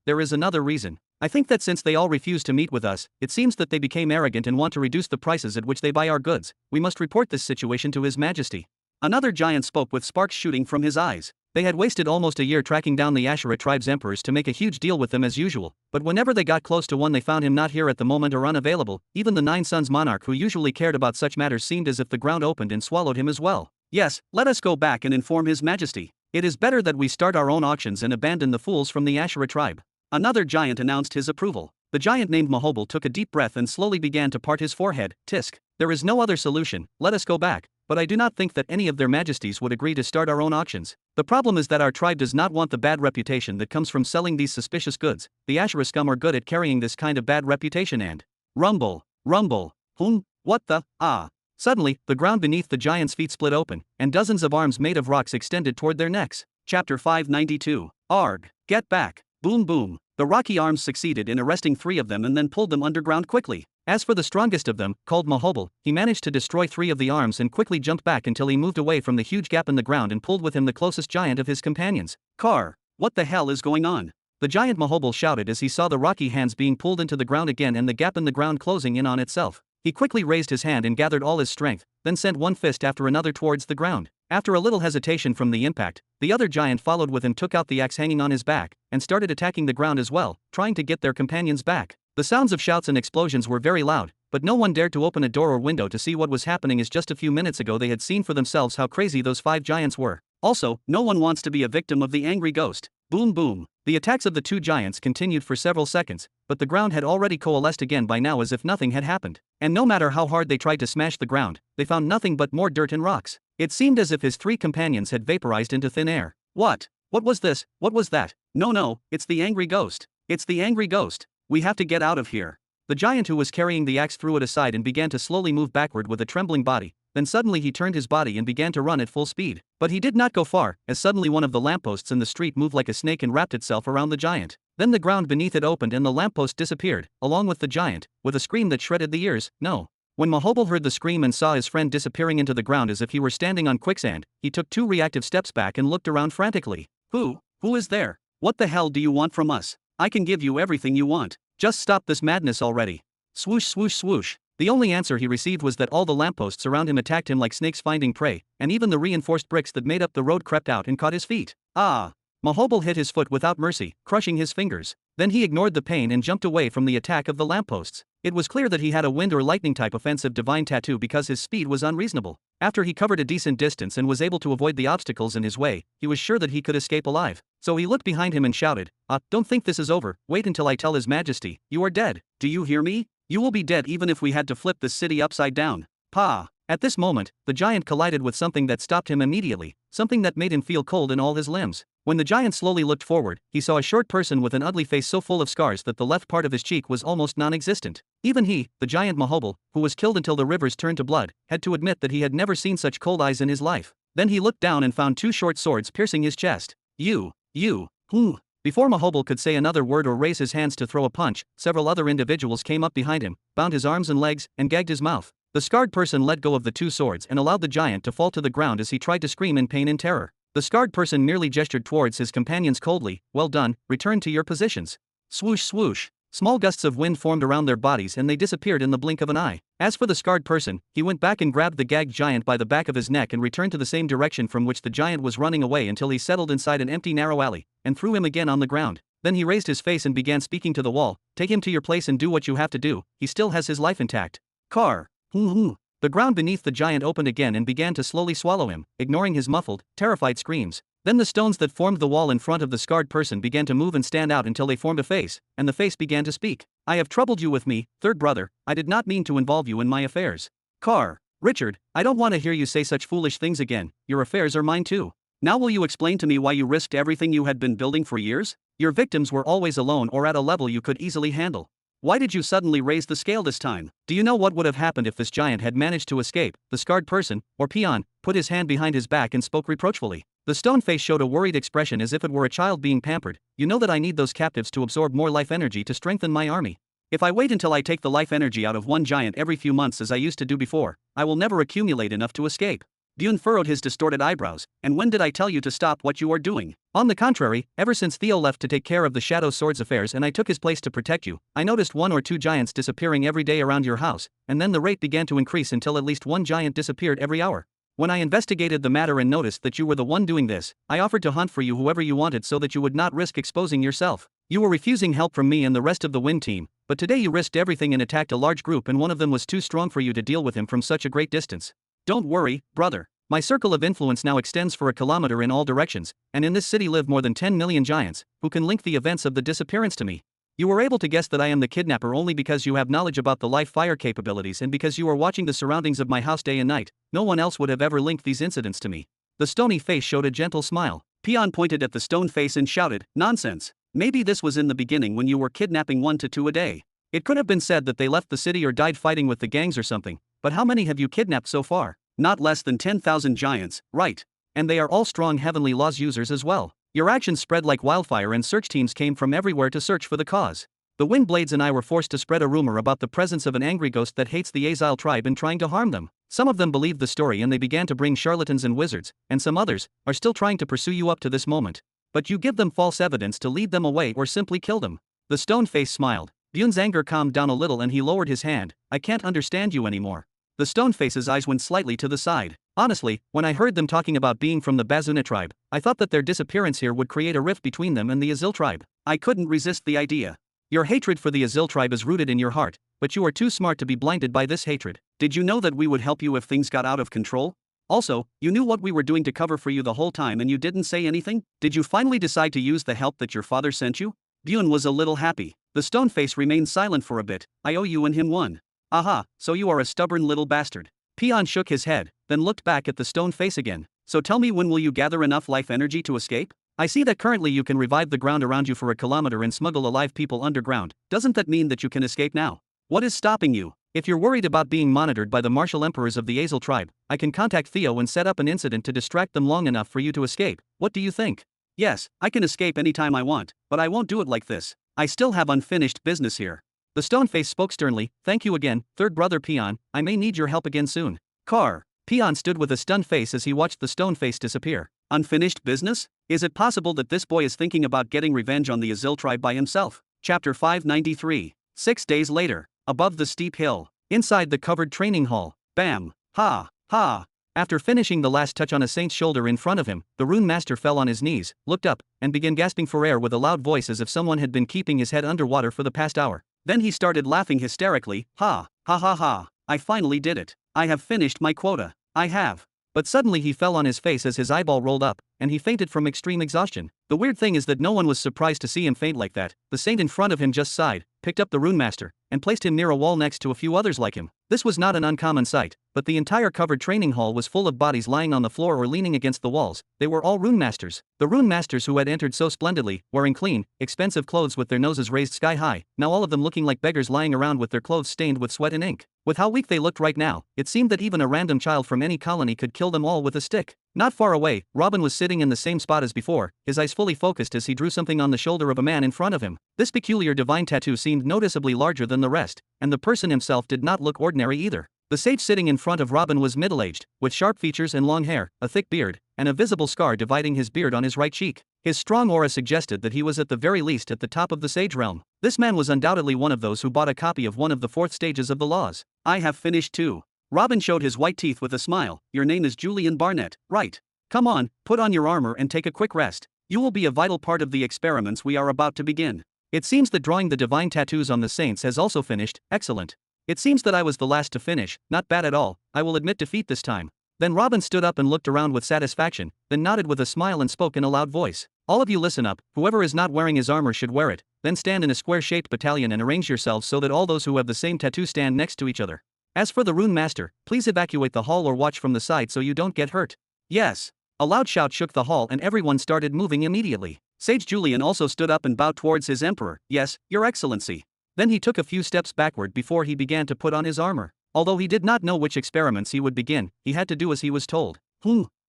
there is another reason. I think that since they all refuse to meet with us, it seems that they became arrogant and want to reduce the prices at which they buy our goods. We must report this situation to His Majesty. Another giant spoke with sparks shooting from his eyes. They had wasted almost a year tracking down the Ashura tribe's emperors to make a huge deal with them as usual, but whenever they got close to one they found him not here at the moment or unavailable. Even the 9 Suns monarch who usually cared about such matters seemed as if the ground opened and swallowed him as well. Yes, let us go back and inform His Majesty. It is better that we start our own auctions and abandon the fools from the Ashura tribe. Another giant announced his approval. The giant named Mahobal took a deep breath and slowly began to part his forehead. Tisk. There is no other solution, let us go back. But I do not think that any of their majesties would agree to start our own auctions. The problem is that our tribe does not want the bad reputation that comes from selling these suspicious goods. The Ashura scum are good at carrying this kind of bad reputation and… Rumble. What the… Suddenly, the ground beneath the giant's feet split open, and dozens of arms made of rocks extended toward their necks. Chapter 592. Arg. Get back. Boom boom. The rocky arms succeeded in arresting 3 of them and then pulled them underground quickly. As for the strongest of them, called Mahobal, he managed to destroy 3 of the arms and quickly jumped back until he moved away from the huge gap in the ground and pulled with him the closest giant of his companions. Car. What the hell is going on? The giant Mahobal shouted as he saw the rocky hands being pulled into the ground again and the gap in the ground closing in on itself. He quickly raised his hand and gathered all his strength, then sent one fist after another towards the ground. After a little hesitation from the impact, the other giant followed with him, took out the axe hanging on his back, and started attacking the ground as well, trying to get their companions back. The sounds of shouts and explosions were very loud, but no one dared to open a door or window to see what was happening, as just a few minutes ago they had seen for themselves how crazy those 5 giants were. Also, no one wants to be a victim of the angry ghost. Boom boom. The attacks of the 2 giants continued for several seconds, but the ground had already coalesced again by now as if nothing had happened. And no matter how hard they tried to smash the ground, they found nothing but more dirt and rocks. It seemed as if his 3 companions had vaporized into thin air. What? What was this? What was that? No, it's the angry ghost. It's the angry ghost. We have to get out of here. The giant who was carrying the axe threw it aside and began to slowly move backward with a trembling body. Then suddenly he turned his body and began to run at full speed. But he did not go far, as suddenly one of the lampposts in the street moved like a snake and wrapped itself around the giant. Then the ground beneath it opened and the lamppost disappeared, along with the giant, with a scream that shredded the ears. No. When Mahobal heard the scream and saw his friend disappearing into the ground as if he were standing on quicksand, he took 2 reactive steps back and looked around frantically. Who is there? What the hell do you want from us? I can give you everything you want. Just stop this madness already. Swoosh swoosh swoosh. The only answer he received was that all the lampposts around him attacked him like snakes finding prey, and even the reinforced bricks that made up the road crept out and caught his feet. Mahobal hit his foot without mercy, crushing his fingers. Then he ignored the pain and jumped away from the attack of the lampposts. It was clear that he had a wind or lightning type offensive divine tattoo because his speed was unreasonable. After he covered a decent distance and was able to avoid the obstacles in his way, he was sure that he could escape alive. So he looked behind him and shouted, don't think this is over, wait until I tell His Majesty, you are dead. Do you hear me? You will be dead even if we had to flip this city upside down. Pa! At this moment, the giant collided with something that stopped him immediately, something that made him feel cold in all his limbs. When the giant slowly looked forward, he saw a short person with an ugly face so full of scars that the left part of his cheek was almost non-existent. Even he, the giant Mahobal, who was killed until the rivers turned to blood, had to admit that he had never seen such cold eyes in his life. Then he looked down and found 2 short swords piercing his chest. Before Mahobal could say another word or raise his hands to throw a punch, several other individuals came up behind him, bound his arms and legs, and gagged his mouth. The scarred person let go of the 2 swords and allowed the giant to fall to the ground as he tried to scream in pain and terror. The scarred person merely gestured towards his companions coldly. Well done, return to your positions. Swoosh swoosh. Small gusts of wind formed around their bodies and they disappeared in the blink of an eye. As for the scarred person, he went back and grabbed the gagged giant by the back of his neck and returned to the same direction from which the giant was running away until he settled inside an empty narrow alley, and threw him again on the ground. Then he raised his face and began speaking to the wall. Take him to your place and do what you have to do, he still has his life intact. Car. The ground beneath the giant opened again and began to slowly swallow him, ignoring his muffled, terrified screams. Then the stones that formed the wall in front of the scarred person began to move and stand out until they formed a face, and the face began to speak. I have troubled you with me, third brother, I did not mean to involve you in my affairs. Car. Richard, I don't want to hear you say such foolish things again, your affairs are mine too. Now will you explain to me why you risked everything you had been building for years? Your victims were always alone or at a level you could easily handle. Why did you suddenly raise the scale this time? Do you know what would have happened if this giant had managed to escape? The scarred person, or peon, put his hand behind his back and spoke reproachfully. The stone face showed a worried expression as if it were a child being pampered. You know that I need those captives to absorb more life energy to strengthen my army. If I wait until I take the life energy out of one giant every few months as I used to do before, I will never accumulate enough to escape. Dune furrowed his distorted eyebrows. And when did I tell you to stop what you are doing? On the contrary, ever since Theo left to take care of the Shadow Sword's affairs and I took his place to protect you, I noticed 1 or 2 giants disappearing every day around your house, and then the rate began to increase until at least 1 giant disappeared every hour. When I investigated the matter and noticed that you were the one doing this, I offered to hunt for you whoever you wanted so that you would not risk exposing yourself. You were refusing help from me and the rest of the Wind team, but today you risked everything and attacked a large group and one of them was too strong for you to deal with him from such a great distance. Don't worry, brother. My circle of influence now extends for a kilometer in all directions, and in this city live more than 10 million giants, who can link the events of the disappearance to me. You were able to guess that I am the kidnapper only because you have knowledge about the life fire capabilities and because you are watching the surroundings of my house day and night. No one else would have ever linked these incidents to me. The stony face showed a gentle smile. Peon pointed at the stone face and shouted, nonsense. Maybe this was in the beginning when you were kidnapping 1 to 2 a day. It could have been said that they left the city or died fighting with the gangs or something, but how many have you kidnapped so far? Not less than 10,000 giants, right? And they are all strong heavenly laws users as well. Your actions spread like wildfire and search teams came from everywhere to search for the cause. The Windblades and I were forced to spread a rumor about the presence of an angry ghost that hates the Azile tribe and trying to harm them. Some of them believed the story and they began to bring charlatans and wizards, and some others are still trying to pursue you up to this moment. But you give them false evidence to lead them away or simply kill them. The stone face smiled. Bune's anger calmed down a little and he lowered his hand. I can't understand you anymore. The stone face's eyes went slightly to the side. Honestly, when I heard them talking about being from the Bazuna tribe, I thought that their disappearance here would create a rift between them and the Azil tribe. I couldn't resist the idea. Your hatred for the Azil tribe is rooted in your heart, but you are too smart to be blinded by this hatred. Did you know that we would help you if things got out of control? Also, you knew what we were doing to cover for you the whole time and you didn't say anything? Did you finally decide to use the help that your father sent you? Bune was a little happy. The stone face remained silent for a bit. I owe you and him one. Aha, so you are a stubborn little bastard. Peon shook his head, then looked back at the stone face again. So tell me, when will you gather enough life energy to escape? I see that currently you can revive the ground around you for a kilometer and smuggle alive people underground. Doesn't that mean that you can escape now? What is stopping you? If you're worried about being monitored by the martial emperors of the Azil tribe, I can contact Theo and set up an incident to distract them long enough for you to escape. What do you think? Yes, I can escape anytime I want, but I won't do it like this. I still have unfinished business here. The stone face spoke sternly. Thank you again, third brother Peon, I may need your help again soon. Car. Peon stood with a stunned face as he watched the stone face disappear. Unfinished business? Is it possible that this boy is thinking about getting revenge on the Azil tribe by himself? Chapter 593. 6 days later, above the steep hill, inside the covered training hall. Bam! Ha! Ha! After finishing the last touch on a saint's shoulder in front of him, the rune master fell on his knees, looked up, and began gasping for air with a loud voice as if someone had been keeping his head underwater for the past hour. Then he started laughing hysterically. Ha! Ha ha ha! I finally did it. I have finished my quota. I have. But suddenly he fell on his face as his eyeball rolled up, and he fainted from extreme exhaustion. The weird thing is that no one was surprised to see him faint like that. The saint in front of him just sighed, picked up the rune master, and placed him near a wall next to a few others like him. This was not an uncommon sight, but the entire covered training hall was full of bodies lying on the floor or leaning against the walls. They were all rune masters. The rune masters who had entered so splendidly, wearing clean, expensive clothes with their noses raised sky high, now all of them looking like beggars lying around with their clothes stained with sweat and ink. With how weak they looked right now, it seemed that even a random child from any colony could kill them all with a stick. Not far away, Robin was sitting in the same spot as before, his eyes fully focused as he drew something on the shoulder of a man in front of him. This peculiar divine tattoo seemed noticeably larger than the rest, and the person himself did not look ordinary either. The sage sitting in front of Robin was middle-aged, with sharp features and long hair, a thick beard, and a visible scar dividing his beard on his right cheek. His strong aura suggested that he was at the very least at the top of the Sage realm. This man was undoubtedly one of those who bought a copy of one of the fourth stages of the laws. I have finished too. Robin showed his white teeth with a smile. Your name is Julian Barnett, right? Come on, put on your armor and take a quick rest. You will be a vital part of the experiments we are about to begin. It seems that drawing the divine tattoos on the saints has also finished. Excellent. It seems that I was the last to finish. Not bad at all. I will admit defeat this time. Then Robin stood up and looked around with satisfaction, then nodded with a smile and spoke in a loud voice. All of you listen up, whoever is not wearing his armor should wear it, then stand in a square-shaped battalion and arrange yourselves so that all those who have the same tattoo stand next to each other. As for the rune master, please evacuate the hall or watch from the side so you don't get hurt. Yes. A loud shout shook the hall and everyone started moving immediately. Sage Julian also stood up and bowed towards his emperor. Yes, your excellency. Then he took a few steps backward before he began to put on his armor. Although he did not know which experiments he would begin, he had to do as he was told.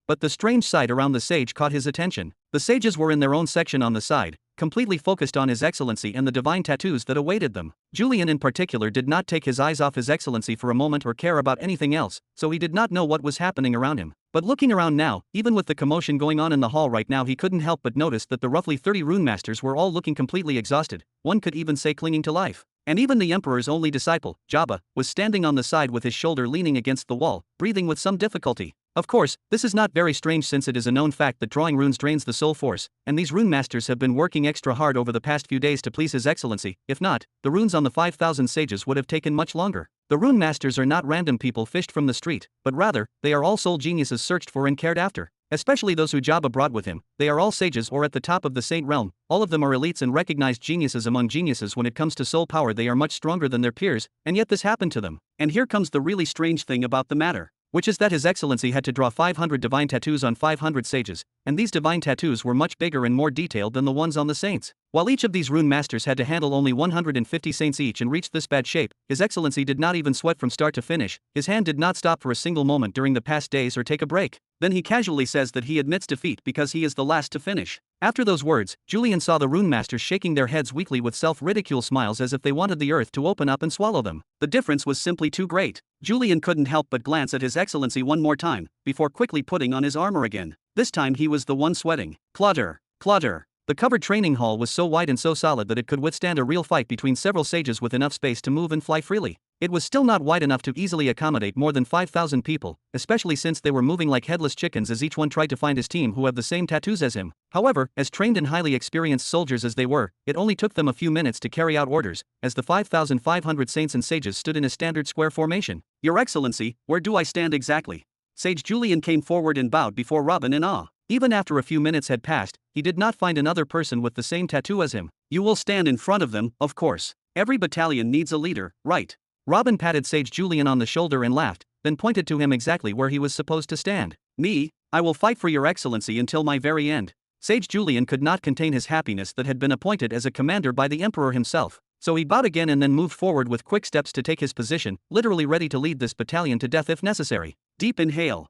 But the strange sight around the sage caught his attention. The sages were in their own section on the side, completely focused on his excellency and the divine tattoos that awaited them. Julian in particular did not take his eyes off his excellency for a moment or care about anything else, so he did not know what was happening around him. But looking around now, even with the commotion going on in the hall right now, he couldn't help but notice that the roughly 30 rune masters were all looking completely exhausted, one could even say clinging to life. And even the emperor's only disciple, Jabba, was standing on the side with his shoulder leaning against the wall, breathing with some difficulty. Of course, this is not very strange since it is a known fact that drawing runes drains the soul force, and these rune masters have been working extra hard over the past few days to please his excellency. If not, the runes on the 5,000 sages would have taken much longer. The rune masters are not random people fished from the street, but rather, they are all soul geniuses searched for and cared after. Especially those who Jabba brought with him. They are all sages or at the top of the saint realm. All of them are elites and recognized geniuses among geniuses. When it comes to soul power, they are much stronger than their peers, and yet this happened to them. And here comes the really strange thing about the matter, which is that his excellency had to draw 500 divine tattoos on 500 sages, and these divine tattoos were much bigger and more detailed than the ones on the saints. While each of these rune masters had to handle only 150 saints each and reach this bad shape, his excellency did not even sweat from start to finish. His hand did not stop for a single moment during the past days or take a break. Then he casually says that he admits defeat because he is the last to finish. After those words, Julian saw the rune masters shaking their heads weakly with self-ridicule smiles as if they wanted the earth to open up and swallow them. The difference was simply too great. Julian couldn't help but glance at his excellency one more time, before quickly putting on his armor again. This time he was the one sweating. Clutter, clutter. The covered training hall was so wide and so solid that it could withstand a real fight between several sages with enough space to move and fly freely. It was still not wide enough to easily accommodate more than 5,000 people, especially since they were moving like headless chickens as each one tried to find his team who have the same tattoos as him. However, as trained and highly experienced soldiers as they were, it only took them a few minutes to carry out orders, as the 5,500 saints and sages stood in a standard square formation. Your Excellency, where do I stand exactly? Sage Julian came forward and bowed before Robin in awe. Even after a few minutes had passed, he did not find another person with the same tattoo as him. You will stand in front of them, of course. Every battalion needs a leader, right? Robin patted Sage Julian on the shoulder and laughed, then pointed to him exactly where he was supposed to stand. Me? I will fight for your excellency until my very end. Sage Julian could not contain his happiness that had been appointed as a commander by the emperor himself, so he bowed again and then moved forward with quick steps to take his position, literally ready to lead this battalion to death if necessary. Deep inhale.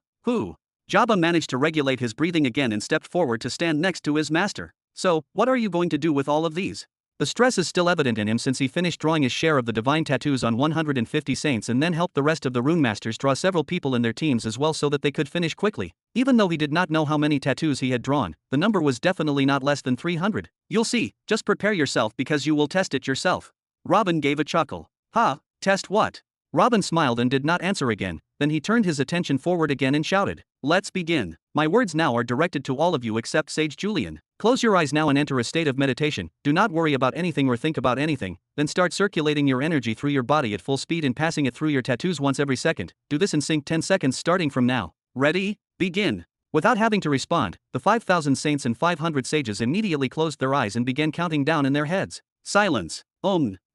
Jabba managed to regulate his breathing again and stepped forward to stand next to his master. So, what are you going to do with all of these? The stress is still evident in him since he finished drawing his share of the divine tattoos on 150 saints and then helped the rest of the rune masters draw several people in their teams as well so that they could finish quickly. Even though he did not know how many tattoos he had drawn, the number was definitely not less than 300. You'll see, just prepare yourself because you will test it yourself. Robin gave a chuckle. Test what? Robin smiled and did not answer again, then he turned his attention forward again and shouted, let's begin. My words now are directed to all of you except Sage Julian. Close your eyes now and enter a state of meditation. Do not worry about anything or think about anything, then start circulating your energy through your body at full speed and passing it through your tattoos once every second. Do this in sync 10 seconds starting from now. Ready? Begin. Without having to respond, the 5,000 saints and 500 sages immediately closed their eyes and began counting down in their heads. Silence.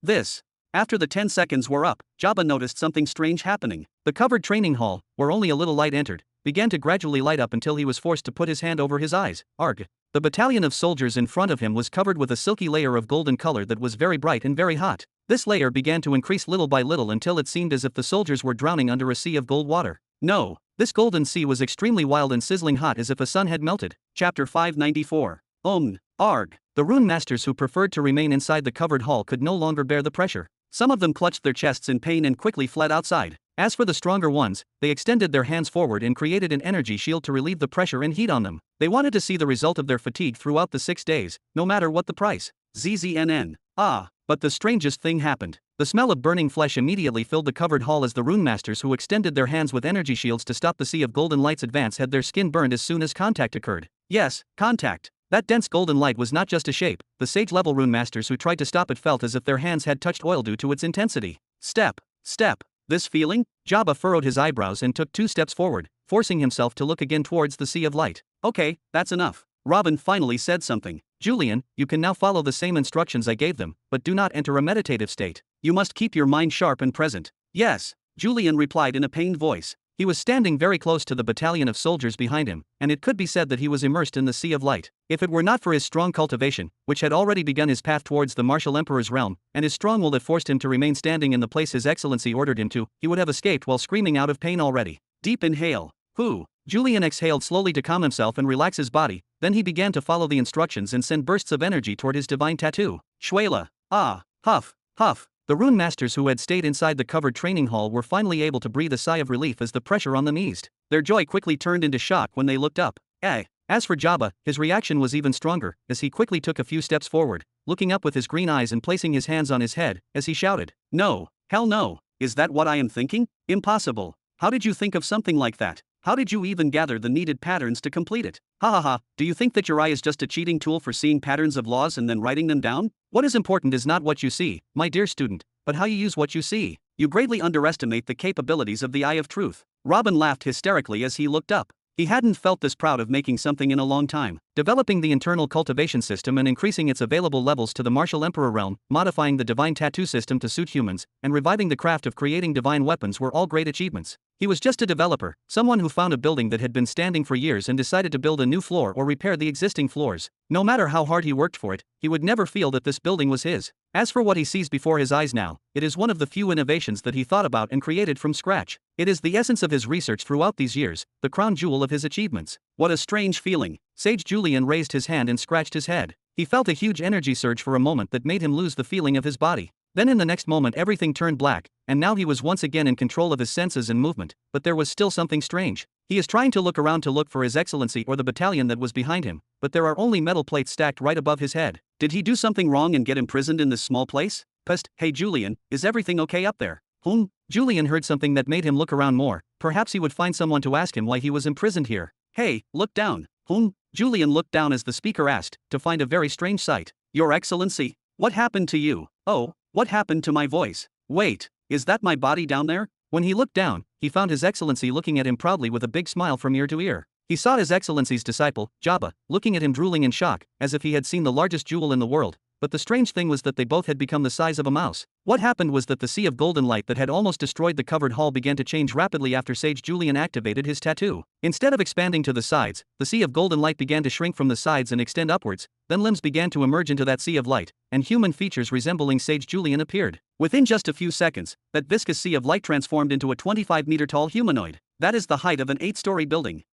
This. After the 10 seconds were up, Jabba noticed something strange happening. The covered training hall, where only a little light entered, began to gradually light up until he was forced to put his hand over his eyes. Arg. The battalion of soldiers in front of him was covered with a silky layer of golden color that was very bright and very hot. This layer began to increase little by little until it seemed as if the soldiers were drowning under a sea of gold water. No, this golden sea was extremely wild and sizzling hot as if a sun had melted. Chapter 594. Arg. The rune masters who preferred to remain inside the covered hall could no longer bear the pressure. Some of them clutched their chests in pain and quickly fled outside. As for the stronger ones, they extended their hands forward and created an energy shield to relieve the pressure and heat on them. They wanted to see the result of their fatigue throughout the 6 days, no matter what the price. ZZNN. But the strangest thing happened. The smell of burning flesh immediately filled the covered hall as the rune masters who extended their hands with energy shields to stop the sea of golden light's advance had their skin burned as soon as contact occurred. Yes, contact. That dense golden light was not just a shape. The sage-level rune masters who tried to stop it felt as if their hands had touched oil due to its intensity. Step. This feeling? Jabba furrowed his eyebrows and took 2 steps forward, forcing himself to look again towards the sea of light. Okay, that's enough. Robin finally said something. Julian, you can now follow the same instructions I gave them, but do not enter a meditative state. You must keep your mind sharp and present. Yes, Julian replied in a pained voice. He was standing very close to the battalion of soldiers behind him, and it could be said that he was immersed in the sea of light. If it were not for his strong cultivation, which had already begun his path towards the martial emperor's realm, and his strong will that forced him to remain standing in the place His Excellency ordered him to, he would have escaped while screaming out of pain already. Deep inhale. Julian exhaled slowly to calm himself and relax his body, then he began to follow the instructions and send bursts of energy toward his divine tattoo. Shwela. Huff. The rune masters who had stayed inside the covered training hall were finally able to breathe a sigh of relief as the pressure on them eased. Their joy quickly turned into shock when they looked up. As for Jabba, his reaction was even stronger, as he quickly took a few steps forward, looking up with his green eyes and placing his hands on his head, as he shouted, "No, hell no, is that what I am thinking? Impossible. How did you think of something like that? How did you even gather the needed patterns to complete it? Do you think that your eye is just a cheating tool for seeing patterns of laws and then writing them down? What is important is not what you see, my dear student, but how you use what you see. You greatly underestimate the capabilities of the Eye of Truth." Robin laughed hysterically as he looked up. He hadn't felt this proud of making something in a long time. Developing the internal cultivation system and increasing its available levels to the martial emperor realm, modifying the divine tattoo system to suit humans, and reviving the craft of creating divine weapons were all great achievements. He was just a developer, someone who found a building that had been standing for years and decided to build a new floor or repair the existing floors. No matter how hard he worked for it, he would never feel that this building was his. As for what he sees before his eyes now, it is one of the few innovations that he thought about and created from scratch. It is the essence of his research throughout these years, the crown jewel of his achievements. What a strange feeling. Sage Julian raised his hand and scratched his head. He felt a huge energy surge for a moment that made him lose the feeling of his body. Then in the next moment everything turned black, and now he was once again in control of his senses and movement, but there was still something strange. He is trying to look around to look for His Excellency or the battalion that was behind him, but there are only metal plates stacked right above his head. Did he do something wrong and get imprisoned in this small place? Psst, hey Julian, is everything okay up there? Julian heard something that made him look around more. Perhaps he would find someone to ask him why he was imprisoned here. Hey, look down. Julian looked down as the speaker asked, to find a very strange sight. Your Excellency, what happened to you? Oh, what happened to my voice? Wait, is that my body down there? When he looked down, he found His Excellency looking at him proudly with a big smile from ear to ear. He saw His Excellency's disciple, Jabba, looking at him drooling in shock, as if he had seen the largest jewel in the world. But the strange thing was that they both had become the size of a mouse. What happened was that the sea of golden light that had almost destroyed the covered hall began to change rapidly after Sage Julian activated his tattoo. Instead of expanding to the sides, the sea of golden light began to shrink from the sides and extend upwards, then limbs began to emerge into that sea of light, and human features resembling Sage Julian appeared. Within just a few seconds, that viscous sea of light transformed into a 25-meter-tall humanoid. That is the height of an 8-story building.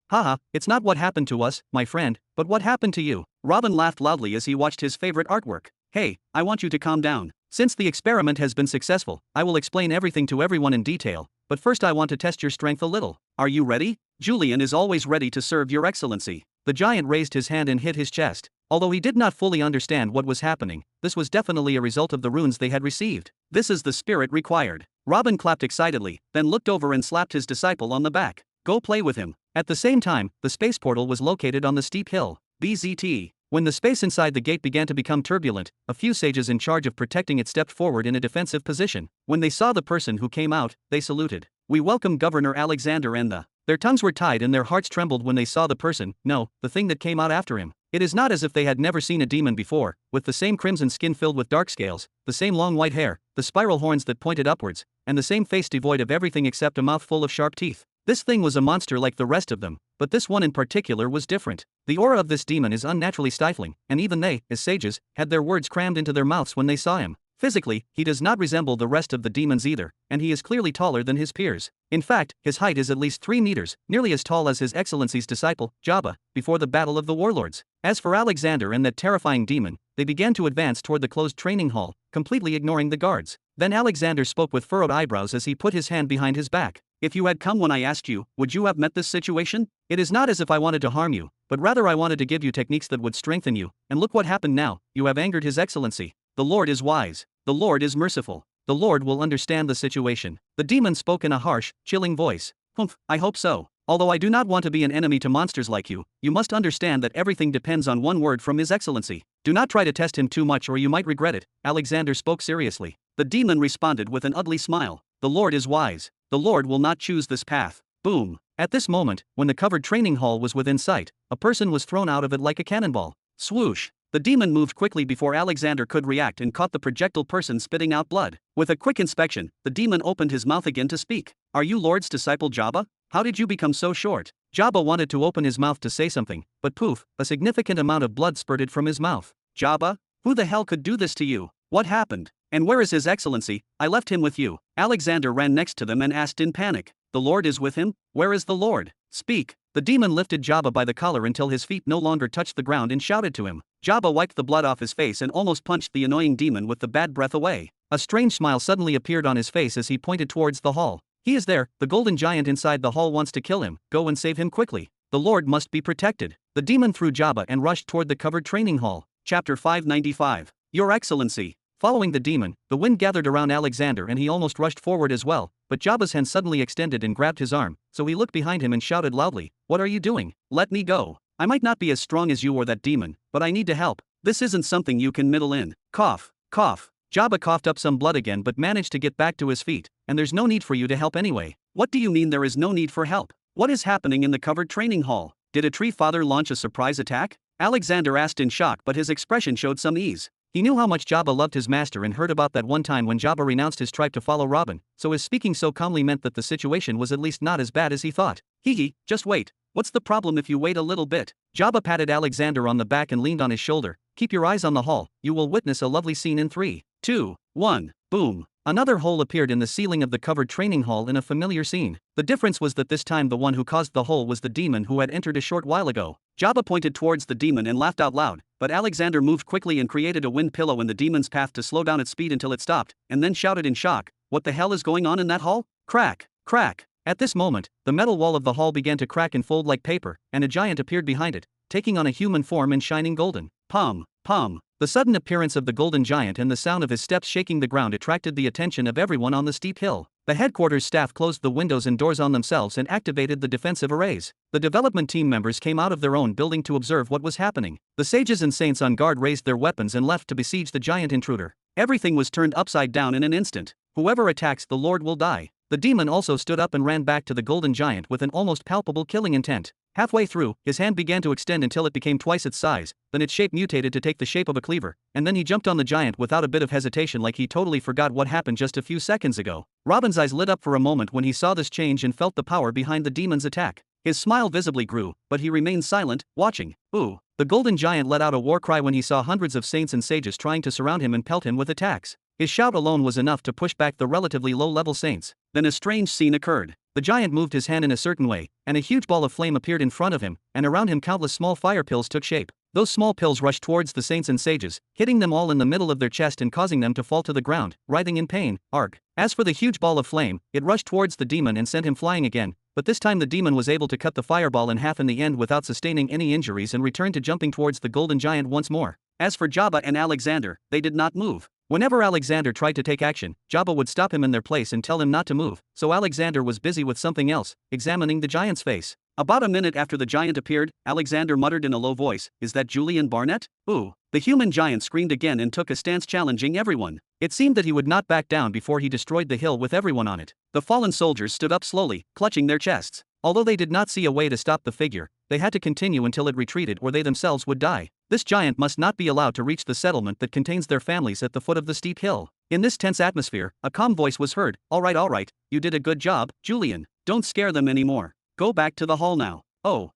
It's not what happened to us, my friend, but what happened to you. Robin laughed loudly as he watched his favorite artwork. Hey, I want you to calm down. Since the experiment has been successful, I will explain everything to everyone in detail, but first I want to test your strength a little. Are you ready? Julian is always ready to serve your Excellency. The giant raised his hand and hit his chest. Although he did not fully understand what was happening, this was definitely a result of the runes they had received. This is the spirit required. Robin clapped excitedly, then looked over and slapped his disciple on the back. Go play with him. At the same time, the space portal was located on the steep hill. BZT. When the space inside the gate began to become turbulent, a few sages in charge of protecting it stepped forward in a defensive position. When they saw the person who came out, they saluted. We welcome Governor Alexander and the... Their tongues were tied and their hearts trembled when they saw the person, no, the thing that came out after him. It is not as if they had never seen a demon before, with the same crimson skin filled with dark scales, the same long white hair, the spiral horns that pointed upwards, and the same face devoid of everything except a mouth full of sharp teeth. This thing was a monster like the rest of them, but this one in particular was different. The aura of this demon is unnaturally stifling, and even they, as sages, had their words crammed into their mouths when they saw him. Physically, he does not resemble the rest of the demons either, and he is clearly taller than his peers. In fact, his height is at least 3 meters, nearly as tall as His Excellency's disciple, Jabba, before the Battle of the Warlords. As for Alexander and that terrifying demon, they began to advance toward the closed training hall, completely ignoring the guards. Then Alexander spoke with furrowed eyebrows as he put his hand behind his back. If you had come when I asked you, would you have met this situation? It is not as if I wanted to harm you, but rather I wanted to give you techniques that would strengthen you, and look what happened now, you have angered His Excellency. The Lord is wise. The Lord is merciful. The Lord will understand the situation. The demon spoke in a harsh, chilling voice. Humph, I hope so. Although I do not want to be an enemy to monsters like you must understand that everything depends on one word from His Excellency. Do not try to test him too much or you might regret it. Alexander spoke seriously. The demon responded with an ugly smile. The Lord is wise. The Lord will not choose this path. Boom. At this moment, when the covered training hall was within sight, a person was thrown out of it like a cannonball. Swoosh. The demon moved quickly before Alexander could react and caught the projectile person spitting out blood. With a quick inspection, the demon opened his mouth again to speak. Are you Lord's disciple Jabba? How did you become so short? Jabba wanted to open his mouth to say something, but poof, a significant amount of blood spurted from his mouth. Jabba? Who the hell could do this to you? What happened? And where is His Excellency? I left him with you. Alexander ran next to them and asked in panic. The Lord is with him? Where is the Lord? Speak. The demon lifted Jabba by the collar until his feet no longer touched the ground and shouted to him. Jabba wiped the blood off his face and almost punched the annoying demon with the bad breath away. A strange smile suddenly appeared on his face as he pointed towards the hall. He is there, the golden giant inside the hall wants to kill him, go and save him quickly. The Lord must be protected. The demon threw Jabba and rushed toward the covered training hall. Chapter 595. Your Excellency. Following the demon, the wind gathered around Alexander and he almost rushed forward as well, but Jabba's hand suddenly extended and grabbed his arm, so he looked behind him and shouted loudly, What are you doing? Let me go. I might not be as strong as you or that demon, but I need to help. This isn't something you can meddle in. Cough, cough. Jabba coughed up some blood again but managed to get back to his feet. And there's no need for you to help anyway. What do you mean there is no need for help? What is happening in the covered training hall? Did a tree father launch a surprise attack? Alexander asked in shock, but his expression showed some ease. He knew how much Jabba loved his master and heard about that one time when Jabba renounced his tribe to follow Robin, so his speaking so calmly meant that the situation was at least not as bad as he thought. Hee, just wait. What's the problem if you wait a little bit? Jabba patted Alexander on the back and leaned on his shoulder. Keep your eyes on the hall, you will witness a lovely scene in 3, 2, 1, boom. Another hole appeared in the ceiling of the covered training hall in a familiar scene. The difference was that this time the one who caused the hole was the demon who had entered a short while ago. Jabba pointed towards the demon and laughed out loud, but Alexander moved quickly and created a wind pillow in the demon's path to slow down its speed until it stopped, and then shouted in shock, What the hell is going on in that hall? Crack, crack. At this moment, the metal wall of the hall began to crack and fold like paper, and a giant appeared behind it, taking on a human form and shining golden. Pum, pum. The sudden appearance of the golden giant and the sound of his steps shaking the ground attracted the attention of everyone on the steep hill. The headquarters staff closed the windows and doors on themselves and activated the defensive arrays. The development team members came out of their own building to observe what was happening. The sages and saints on guard raised their weapons and left to besiege the giant intruder. Everything was turned upside down in an instant. Whoever attacks the Lord will die. The demon also stood up and ran back to the golden giant with an almost palpable killing intent. Halfway through, his hand began to extend until it became twice its size, then its shape mutated to take the shape of a cleaver, and then he jumped on the giant without a bit of hesitation like he totally forgot what happened just a few seconds ago. Robin's eyes lit up for a moment when he saw this change and felt the power behind the demon's attack. His smile visibly grew, but he remained silent, watching. Ooh. The golden giant let out a war cry when he saw hundreds of saints and sages trying to surround him and pelt him with attacks. His shout alone was enough to push back the relatively low-level saints. Then a strange scene occurred. The giant moved his hand in a certain way, and a huge ball of flame appeared in front of him, and around him countless small fire pills took shape. Those small pills rushed towards the saints and sages, hitting them all in the middle of their chest and causing them to fall to the ground, writhing in pain. Arg. As for the huge ball of flame, it rushed towards the demon and sent him flying again, but this time the demon was able to cut the fireball in half in the end without sustaining any injuries and returned to jumping towards the golden giant once more. As for Jabba and Alexander, they did not move. Whenever Alexander tried to take action, Jabba would stop him in their place and tell him not to move, so Alexander was busy with something else, examining the giant's face. About a minute after the giant appeared, Alexander muttered in a low voice, Is that Julian Barnett? Ooh. The human giant screamed again and took a stance challenging everyone. It seemed that he would not back down before he destroyed the hill with everyone on it. The fallen soldiers stood up slowly, clutching their chests. Although they did not see a way to stop the figure, they had to continue until it retreated or they themselves would die. This giant must not be allowed to reach the settlement that contains their families at the foot of the steep hill. In this tense atmosphere, a calm voice was heard, all right, you did a good job, Julian. Don't scare them anymore. Go back to the hall now. Oh,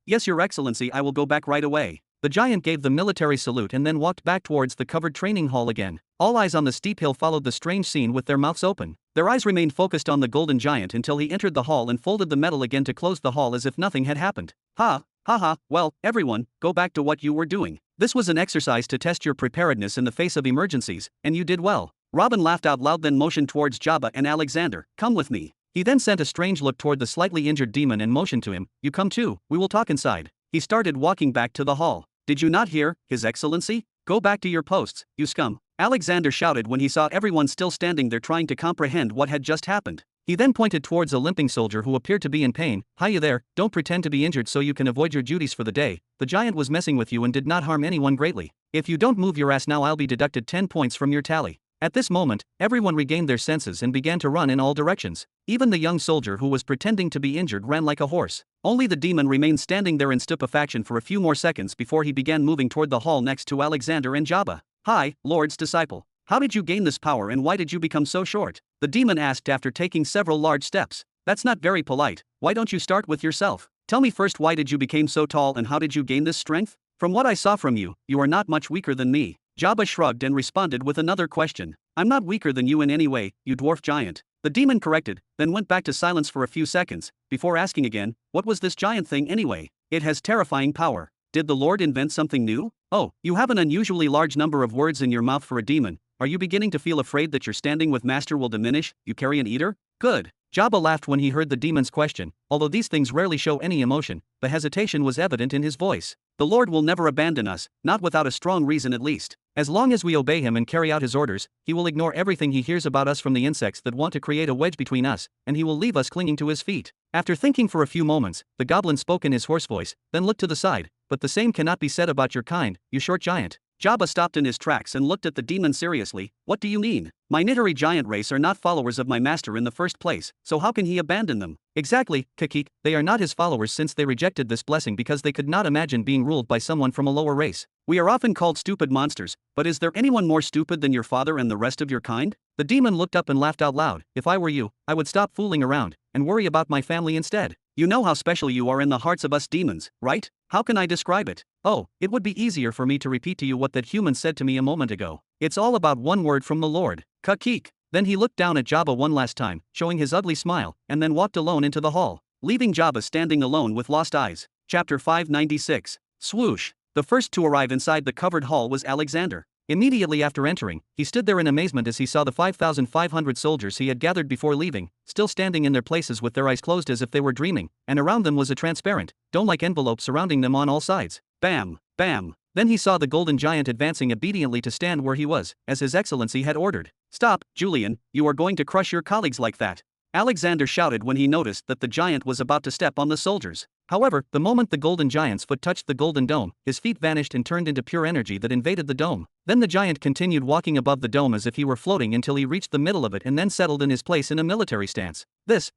yes your excellency, I will go back right away. The giant gave the military salute and then walked back towards the covered training hall again. All eyes on the steep hill followed the strange scene with their mouths open. Their eyes remained focused on the golden giant until he entered the hall and folded the metal again to close the hall as if nothing had happened. Ha, well, everyone, go back to what you were doing. This was an exercise to test your preparedness in the face of emergencies, and you did well. Robin laughed out loud, then motioned towards Jabba and Alexander. Come with me. He then sent a strange look toward the slightly injured demon and motioned to him. You come too, we will talk inside. He started walking back to the hall. Did you not hear, His Excellency? Go back to your posts, you scum. Alexander shouted when he saw everyone still standing there trying to comprehend what had just happened. He then pointed towards a limping soldier who appeared to be in pain. Hiya there, don't pretend to be injured so you can avoid your duties for the day. The giant was messing with you and did not harm anyone greatly. If you don't move your ass now, I'll be deducted 10 points from your tally. At this moment, everyone regained their senses and began to run in all directions. Even the young soldier who was pretending to be injured ran like a horse. Only the demon remained standing there in stupefaction for a few more seconds before he began moving toward the hall next to Alexander and Jabba. Hi, Lord's disciple. How did you gain this power and why did you become so short? The demon asked after taking several large steps. That's not very polite. Why don't you start with yourself? Tell me first, why did you become so tall and how did you gain this strength? From what I saw from you, you are not much weaker than me. Jabba shrugged and responded with another question. I'm not weaker than you in any way, you dwarf giant. The demon corrected, then went back to silence for a few seconds, before asking again, what was this giant thing anyway? It has terrifying power. Did the Lord invent something new? Oh, you have an unusually large number of words in your mouth for a demon. Are you beginning to feel afraid that your standing with Master will diminish? You carrion eater? Good. Jabba laughed when he heard the demon's question. Although these things rarely show any emotion, the hesitation was evident in his voice. The Lord will never abandon us, not without a strong reason at least. As long as we obey him and carry out his orders, he will ignore everything he hears about us from the insects that want to create a wedge between us, and he will leave us clinging to his feet. After thinking for a few moments, the goblin spoke in his hoarse voice, then looked to the side. But the same cannot be said about your kind, you short giant. Jabba stopped in his tracks and looked at the demon seriously. What do you mean? My Nitari giant race are not followers of my master in the first place, so how can he abandon them? Exactly, Kakik, they are not his followers since they rejected this blessing because they could not imagine being ruled by someone from a lower race. We are often called stupid monsters, but is there anyone more stupid than your father and the rest of your kind? The demon looked up and laughed out loud. If I were you, I would stop fooling around and worry about my family instead. You know how special you are in the hearts of us demons, right? How can I describe it? Oh, it would be easier for me to repeat to you what that human said to me a moment ago. It's all about one word from the Lord. Kakik. Then he looked down at Jabba one last time, showing his ugly smile, and then walked alone into the hall, leaving Jabba standing alone with lost eyes. Chapter 596. Swoosh. The first to arrive inside the covered hall was Alexander. Immediately after entering, he stood there in amazement as he saw the 5,500 soldiers he had gathered before leaving, still standing in their places with their eyes closed as if they were dreaming, and around them was a transparent, dome-like envelope surrounding them on all sides. Bam! Bam! Then he saw the golden giant advancing obediently to stand where he was, as His Excellency had ordered. Stop, Julian, you are going to crush your colleagues like that. Alexander shouted when he noticed that the giant was about to step on the soldiers. However, the moment the golden giant's foot touched the golden dome, his feet vanished and turned into pure energy that invaded the dome. Then the giant continued walking above the dome as if he were floating until he reached the middle of it and then settled in his place in a military stance.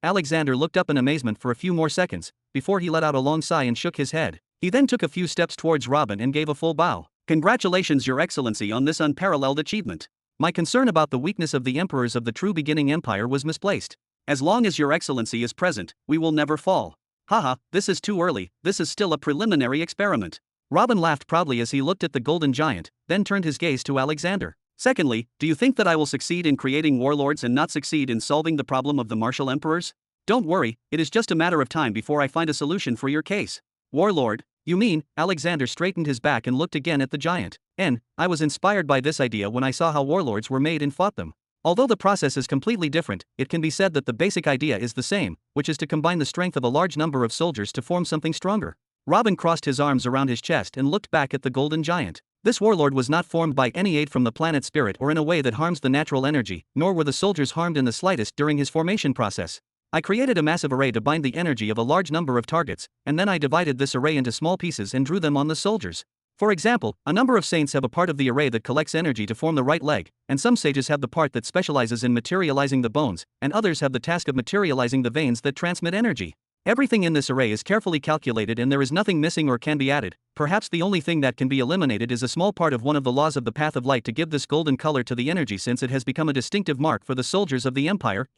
Alexander looked up in amazement for a few more seconds, before he let out a long sigh and shook his head. He then took a few steps towards Robin and gave a full bow. Congratulations, Your Excellency, on this unparalleled achievement. My concern about the weakness of the emperors of the true beginning empire was misplaced. As long as Your Excellency is present, we will never fall. Haha, this is too early, this is still a preliminary experiment. Robin laughed proudly as he looked at the golden giant, then turned his gaze to Alexander. Secondly, do you think that I will succeed in creating warlords and not succeed in solving the problem of the martial emperors? Don't worry, it is just a matter of time before I find a solution for your case. Warlord? You mean? Alexander straightened his back and looked again at the giant. I was inspired by this idea when I saw how warlords were made and fought them. Although the process is completely different, it can be said that the basic idea is the same, which is to combine the strength of a large number of soldiers to form something stronger. Robin crossed his arms around his chest and looked back at the golden giant. This warlord was not formed by any aid from the planet spirit or in a way that harms the natural energy, nor were the soldiers harmed in the slightest during his formation process. I created a massive array to bind the energy of a large number of targets, and then I divided this array into small pieces and drew them on the soldiers. For example, a number of saints have a part of the array that collects energy to form the right leg, and some sages have the part that specializes in materializing the bones, and others have the task of materializing the veins that transmit energy. Everything in this array is carefully calculated and there is nothing missing or can be added. Perhaps the only thing that can be eliminated is a small part of one of the laws of the path of light to give this golden color to the energy, since it has become a distinctive mark for the soldiers of the empire.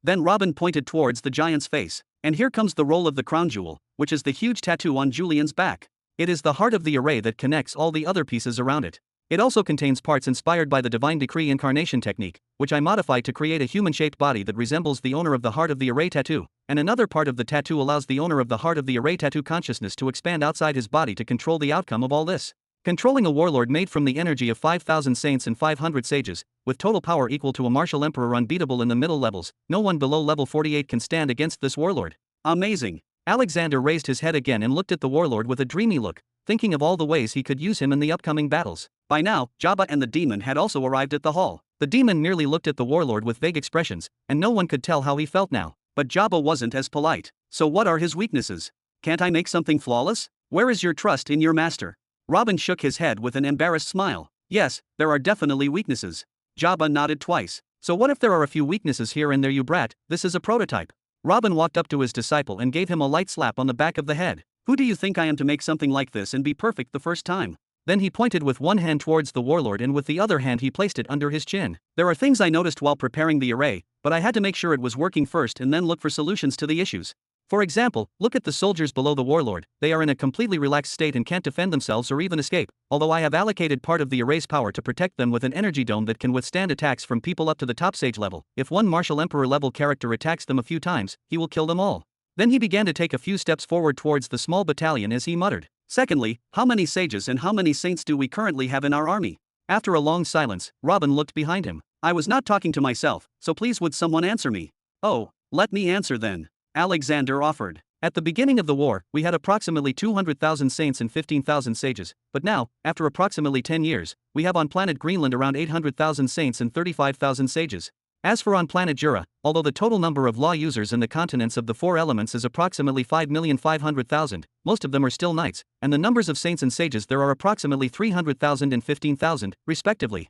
Then Robin pointed towards the giant's face. And here comes the roll of the crown jewel, which is the huge tattoo on Julian's back. It is the heart of the array that connects all the other pieces around it. It also contains parts inspired by the Divine Decree incarnation technique, which I modified to create a human-shaped body that resembles the owner of the heart of the array tattoo, and another part of the tattoo allows the owner of the heart of the array tattoo consciousness to expand outside his body to control the outcome of all this. Controlling a warlord made from the energy of 5,000 saints and 500 sages, with total power equal to a martial emperor unbeatable in the middle levels, no one below level 48 can stand against this warlord. Amazing. Alexander raised his head again and looked at the warlord with a dreamy look, thinking of all the ways he could use him in the upcoming battles. By now, Jabba and the demon had also arrived at the hall. The demon merely looked at the warlord with vague expressions, and no one could tell how he felt now. But Jabba wasn't as polite. So what are his weaknesses? Can't I make something flawless? Where is your trust in your master? Robin shook his head with an embarrassed smile. Yes, there are definitely weaknesses. Jabba nodded twice. So what if there are a few weaknesses here and there, you brat? This is a prototype. Robin walked up to his disciple and gave him a light slap on the back of the head. Who do you think I am to make something like this and be perfect the first time? Then he pointed with one hand towards the warlord and with the other hand he placed it under his chin. There are things I noticed while preparing the array, but I had to make sure it was working first and then look for solutions to the issues. For example, look at the soldiers below the warlord. They are in a completely relaxed state and can't defend themselves or even escape, although I have allocated part of the array's power to protect them with an energy dome that can withstand attacks from people up to the top sage level. If one martial emperor level character attacks them a few times, he will kill them all. Then he began to take a few steps forward towards the small battalion as he muttered. Secondly, how many sages and how many saints do we currently have in our army? After a long silence, Robin looked behind him. I was not talking to myself, so please would someone answer me? Oh, let me answer then. Alexander offered. At the beginning of the war, we had approximately 200,000 saints and 15,000 sages, but now, after approximately 10 years, we have on planet Greenland around 800,000 saints and 35,000 sages. As for on planet Jura, although the total number of law users in the continents of the four elements is approximately 5,500,000, most of them are still knights, and the numbers of saints and sages there are approximately 300,000 and 15,000, respectively.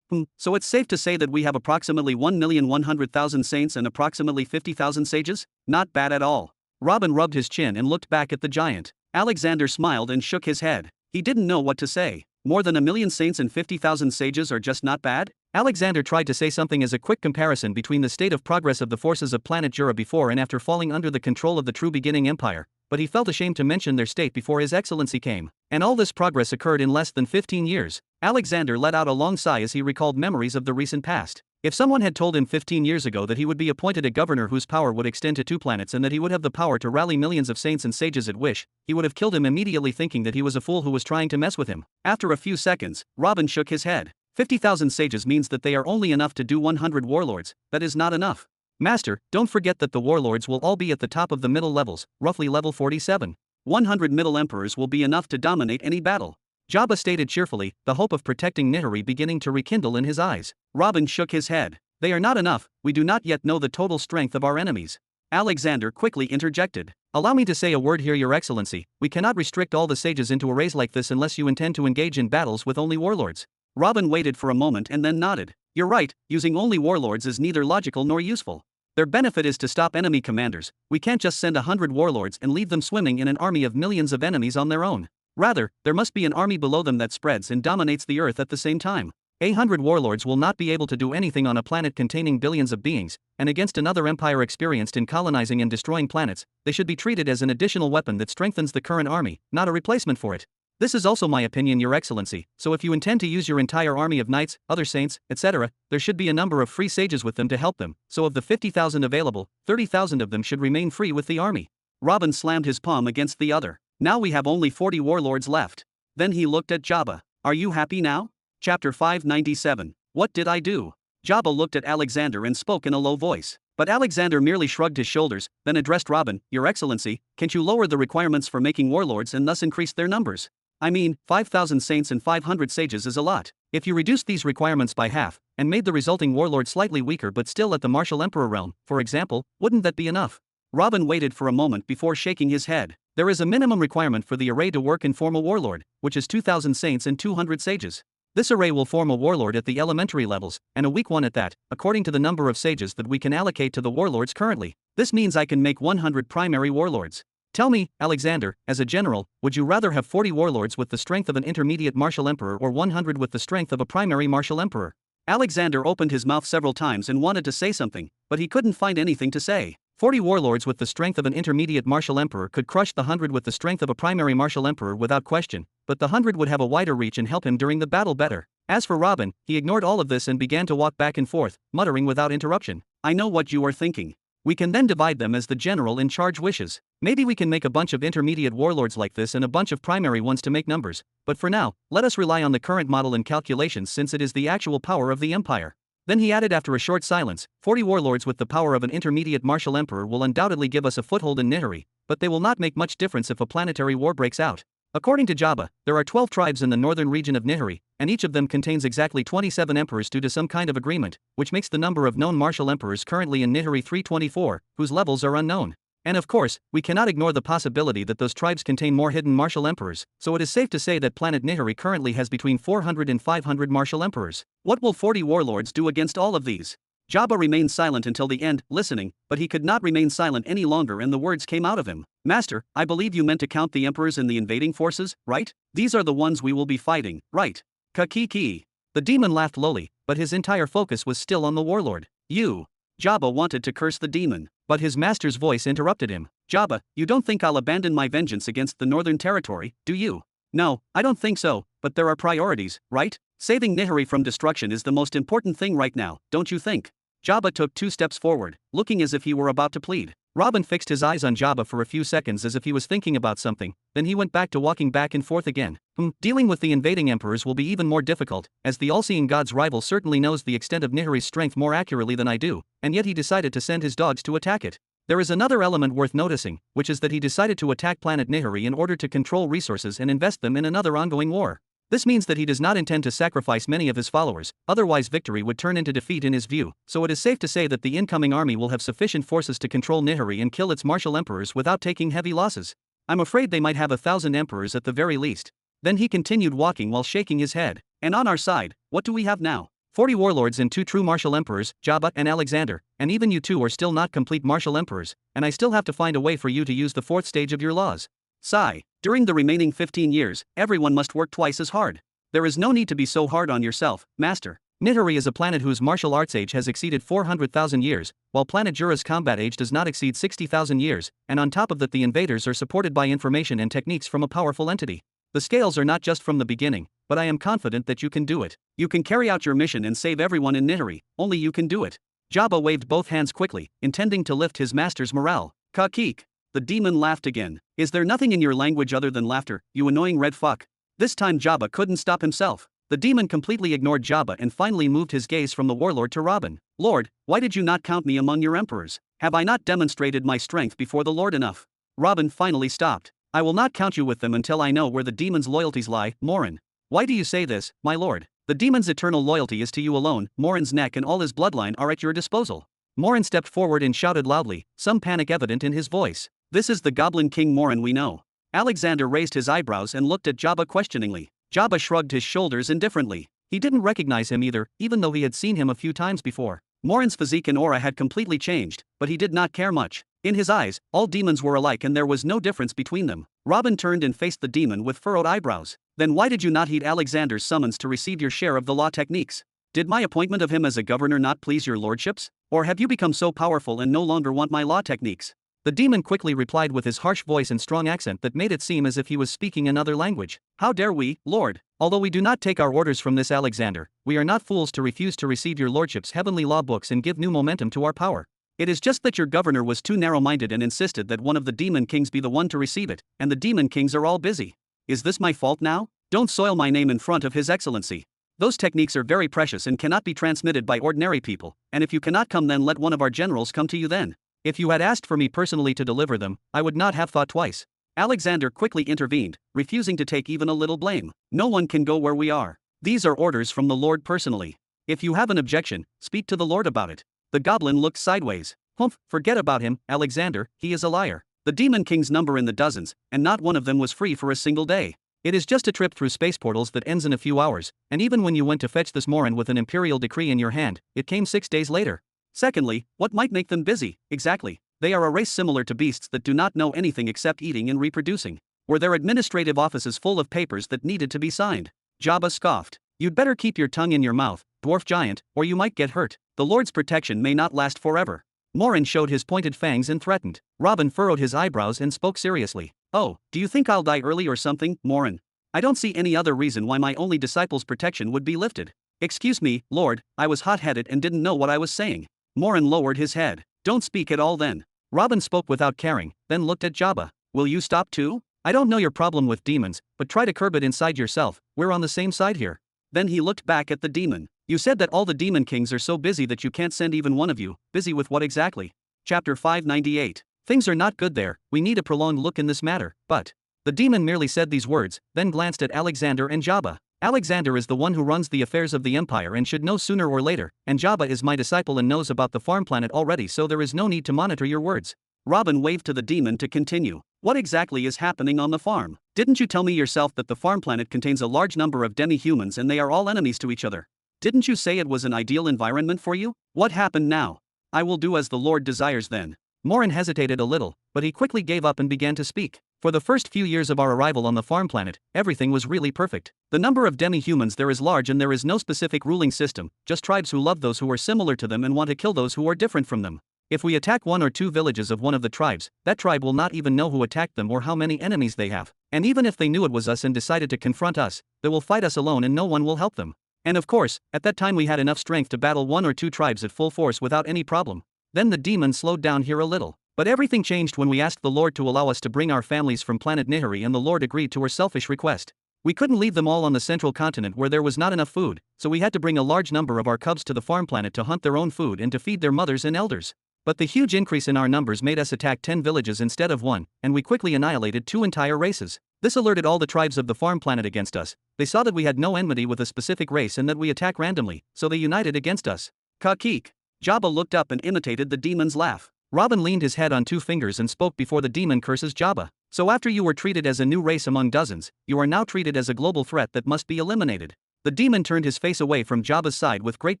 So it's safe to say that we have approximately 1,100,000 saints and approximately 50,000 sages? Not bad at all. Robin rubbed his chin and looked back at the giant. Alexander smiled and shook his head. He didn't know what to say. More than 1,000,000 saints and 50,000 sages are just not bad? Alexander tried to say something as a quick comparison between the state of progress of the forces of planet Jura before and after falling under the control of the true beginning empire, but he felt ashamed to mention their state before His Excellency came. And all this progress occurred in less than 15 years. Alexander let out a long sigh as he recalled memories of the recent past. If someone had told him 15 years ago that he would be appointed a governor whose power would extend to 2 planets and that he would have the power to rally millions of saints and sages at wish, he would have killed him immediately, thinking that he was a fool who was trying to mess with him. After a few seconds, Robin shook his head. 50,000 sages means that they are only enough to do 100 warlords. That is not enough. Master, don't forget that the warlords will all be at the top of the middle levels, roughly level 47. 100 middle emperors will be enough to dominate any battle. Jabba stated cheerfully, the hope of protecting Nihari beginning to rekindle in his eyes. Robin shook his head. They are not enough, we do not yet know the total strength of our enemies. Alexander quickly interjected. Allow me to say a word here, Your Excellency. We cannot restrict all the sages into arrays like this unless you intend to engage in battles with only warlords. Robin waited for a moment and then nodded. You're right, using only warlords is neither logical nor useful. Their benefit is to stop enemy commanders. We can't just send 100 warlords and leave them swimming in an army of millions of enemies on their own. Rather, there must be an army below them that spreads and dominates the earth at the same time. 100 warlords will not be able to do anything on a planet containing billions of beings, and against another empire experienced in colonizing and destroying planets, they should be treated as an additional weapon that strengthens the current army, not a replacement for it. This is also my opinion, Your Excellency, so if you intend to use your entire army of knights, other saints, etc., there should be a number of free sages with them to help them, so of the 50,000 available, 30,000 of them should remain free with the army. Robin slammed his palm against the other. Now we have only 40 warlords left. Then he looked at Jabba. Are you happy now? Chapter 597. What did I do? Jabba looked at Alexander and spoke in a low voice. But Alexander merely shrugged his shoulders, then addressed Robin. Your Excellency, can't you lower the requirements for making warlords and thus increase their numbers? I mean, 5,000 saints and 500 sages is a lot. If you reduced these requirements by half, and made the resulting warlord slightly weaker but still at the martial emperor realm, for example, wouldn't that be enough? Robin waited for a moment before shaking his head. There is a minimum requirement for the array to work and form a warlord, which is 2,000 saints and 200 sages. This array will form a warlord at the elementary levels, and a weak one at that, according to the number of sages that we can allocate to the warlords currently. This means I can make 100 primary warlords. Tell me, Alexander, as a general, would you rather have 40 warlords with the strength of an intermediate martial emperor or 100 with the strength of a primary martial emperor? Alexander opened his mouth several times and wanted to say something, but he couldn't find anything to say. 40 warlords with the strength of an intermediate martial emperor could crush the 100 with the strength of a primary martial emperor without question, but the 100 would have a wider reach and help him during the battle better. As for Robin, he ignored all of this and began to walk back and forth, muttering without interruption. I know what you are thinking. We can then divide them as the general in charge wishes. Maybe we can make a bunch of intermediate warlords like this and a bunch of primary ones to make numbers, but for now, let us rely on the current model and calculations since it is the actual power of the empire. Then he added after a short silence, 40 warlords with the power of an intermediate martial emperor will undoubtedly give us a foothold in Nihiri, but they will not make much difference if a planetary war breaks out. According to Jabba, there are 12 tribes in the northern region of Nihiri, and each of them contains exactly 27 emperors due to some kind of agreement, which makes the number of known martial emperors currently in Nihiri 324, whose levels are unknown. And of course, we cannot ignore the possibility that those tribes contain more hidden martial emperors, so it is safe to say that planet Nihiri currently has between 400 and 500 martial emperors. What will 40 warlords do against all of these? Jabba remained silent until the end, listening, but he could not remain silent any longer and the words came out of him. Master, I believe you meant to count the emperors in the invading forces, right? These are the ones we will be fighting, right? Ka-ki-ki. The demon laughed lowly, but his entire focus was still on the warlord. You. Jabba wanted to curse the demon, but his master's voice interrupted him. Jabba, you don't think I'll abandon my vengeance against the northern territory, do you? No, I don't think so, but there are priorities, right? Saving Nihiri from destruction is the most important thing right now, don't you think? Jabba took 2 steps forward, looking as if he were about to plead. Robin fixed his eyes on Jabba for a few seconds as if he was thinking about something, then he went back to walking back and forth again. Dealing with the invading emperors will be even more difficult, as the all-seeing god's rival certainly knows the extent of Nihiri's strength more accurately than I do, and yet he decided to send his dogs to attack it. There is another element worth noticing, which is that he decided to attack planet Nihiri in order to control resources and invest them in another ongoing war. This means that he does not intend to sacrifice many of his followers, otherwise victory would turn into defeat in his view, so it is safe to say that the incoming army will have sufficient forces to control Nihiri and kill its martial emperors without taking heavy losses. I'm afraid they might have 1,000 emperors at the very least. Then he continued walking while shaking his head. And on our side, what do we have now? 40 warlords and 2 true martial emperors, Jabba and Alexander, and even you two are still not complete martial emperors, and I still have to find a way for you to use the 4th stage of your laws. Sigh. During the remaining 15 years, everyone must work twice as hard. There is no need to be so hard on yourself, Master. Nihiri is a planet whose martial arts age has exceeded 400,000 years, while planet Jura's combat age does not exceed 60,000 years, and on top of that the invaders are supported by information and techniques from a powerful entity. The scales are not just from the beginning, but I am confident that you can do it. You can carry out your mission and save everyone in Nihiri, only you can do it. Jabba waved both hands quickly, intending to lift his master's morale. Ka-keek. The demon laughed again. Is there nothing in your language other than laughter, you annoying red fuck? This time Jabba couldn't stop himself. The demon completely ignored Jabba and finally moved his gaze from the warlord to Robin. Lord, why did you not count me among your emperors? Have I not demonstrated my strength before the Lord enough? Robin finally stopped. I will not count you with them until I know where the demon's loyalties lie, Morin. Why do you say this, my lord? The demon's eternal loyalty is to you alone. Morin's neck and all his bloodline are at your disposal. Morin stepped forward and shouted loudly, some panic evident in his voice. This is the Goblin King Morin we know. Alexander raised his eyebrows and looked at Jabba questioningly. Jabba shrugged his shoulders indifferently. He didn't recognize him either, even though he had seen him a few times before. Morin's physique and aura had completely changed, but he did not care much. In his eyes, all demons were alike and there was no difference between them. Robin turned and faced the demon with furrowed eyebrows. Then why did you not heed Alexander's summons to receive your share of the law techniques? Did my appointment of him as a governor not please your lordships? Or have you become so powerful and no longer want my law techniques? The demon quickly replied with his harsh voice and strong accent that made it seem as if he was speaking another language. How dare we, Lord? Although we do not take our orders from this Alexander, we are not fools to refuse to receive your lordship's heavenly law books and give new momentum to our power. It is just that your governor was too narrow-minded and insisted that one of the demon kings be the one to receive it, and the demon kings are all busy. Is this my fault now? Don't soil my name in front of His Excellency. Those techniques are very precious and cannot be transmitted by ordinary people, and if you cannot come then let one of our generals come to you then. If you had asked for me personally to deliver them, I would not have thought twice. Alexander quickly intervened, refusing to take even a little blame. No one can go where we are. These are orders from the Lord personally. If you have an objection, speak to the Lord about it. The goblin looked sideways. Humph, forget about him, Alexander, he is a liar. The demon kings number in the dozens, and not one of them was free for a single day. It is just a trip through space portals that ends in a few hours, and even when you went to fetch this Morin with an imperial decree in your hand, it came 6 days later. Secondly, what might make them busy? Exactly. They are a race similar to beasts that do not know anything except eating and reproducing. Were their administrative offices full of papers that needed to be signed? Jabba scoffed. You'd better keep your tongue in your mouth, dwarf giant, or you might get hurt. The Lord's protection may not last forever. Morin showed his pointed fangs and threatened. Robin furrowed his eyebrows and spoke seriously. Oh, do you think I'll die early or something, Morin? I don't see any other reason why my only disciple's protection would be lifted. Excuse me, Lord, I was hot-headed and didn't know what I was saying. Morin lowered his head. Don't speak at all then. Robin spoke without caring, then looked at Jabba. Will you stop too? I don't know your problem with demons, but try to curb it inside yourself. We're on the same side here. Then he looked back at the demon. You said that all the demon kings are so busy that you can't send even one of you. Busy with what exactly? Chapter 598. Things are not good there, we need a prolonged look in this matter, but. The demon merely said these words, then glanced at Alexander and Jabba. Alexander is the one who runs the affairs of the empire and should know sooner or later, and Jabba is my disciple and knows about the farm planet already, so there is no need to monitor your words. Robin waved to the demon to continue. What exactly is happening on the farm? Didn't you tell me yourself that the farm planet contains a large number of demi-humans and they are all enemies to each other? Didn't you say it was an ideal environment for you? What happened now? I will do as the Lord desires then. Morin hesitated a little, but he quickly gave up and began to speak. For the first few years of our arrival on the farm planet, everything was really perfect. The number of demi-humans there is large and there is no specific ruling system, just tribes who love those who are similar to them and want to kill those who are different from them. If we attack one or two villages of one of the tribes, that tribe will not even know who attacked them or how many enemies they have. And even if they knew it was us and decided to confront us, they will fight us alone and no one will help them. And of course, at that time we had enough strength to battle one or two tribes at full force without any problem. Then the demon slowed down here a little. But everything changed when we asked the Lord to allow us to bring our families from planet Nihiri, and the Lord agreed to our selfish request. We couldn't leave them all on the central continent where there was not enough food, so we had to bring a large number of our cubs to the farm planet to hunt their own food and to feed their mothers and elders. But the huge increase in our numbers made us attack 10 villages instead of 1, and we quickly annihilated 2 entire races. This alerted all the tribes of the farm planet against us. They saw that we had no enmity with a specific race and that we attack randomly, so they united against us. Kakik. Jabba looked up and imitated the demon's laugh. Robin leaned his head on 2 fingers and spoke before the demon curses Jabba. So after you were treated as a new race among dozens, you are now treated as a global threat that must be eliminated. The demon turned his face away from Jabba's side with great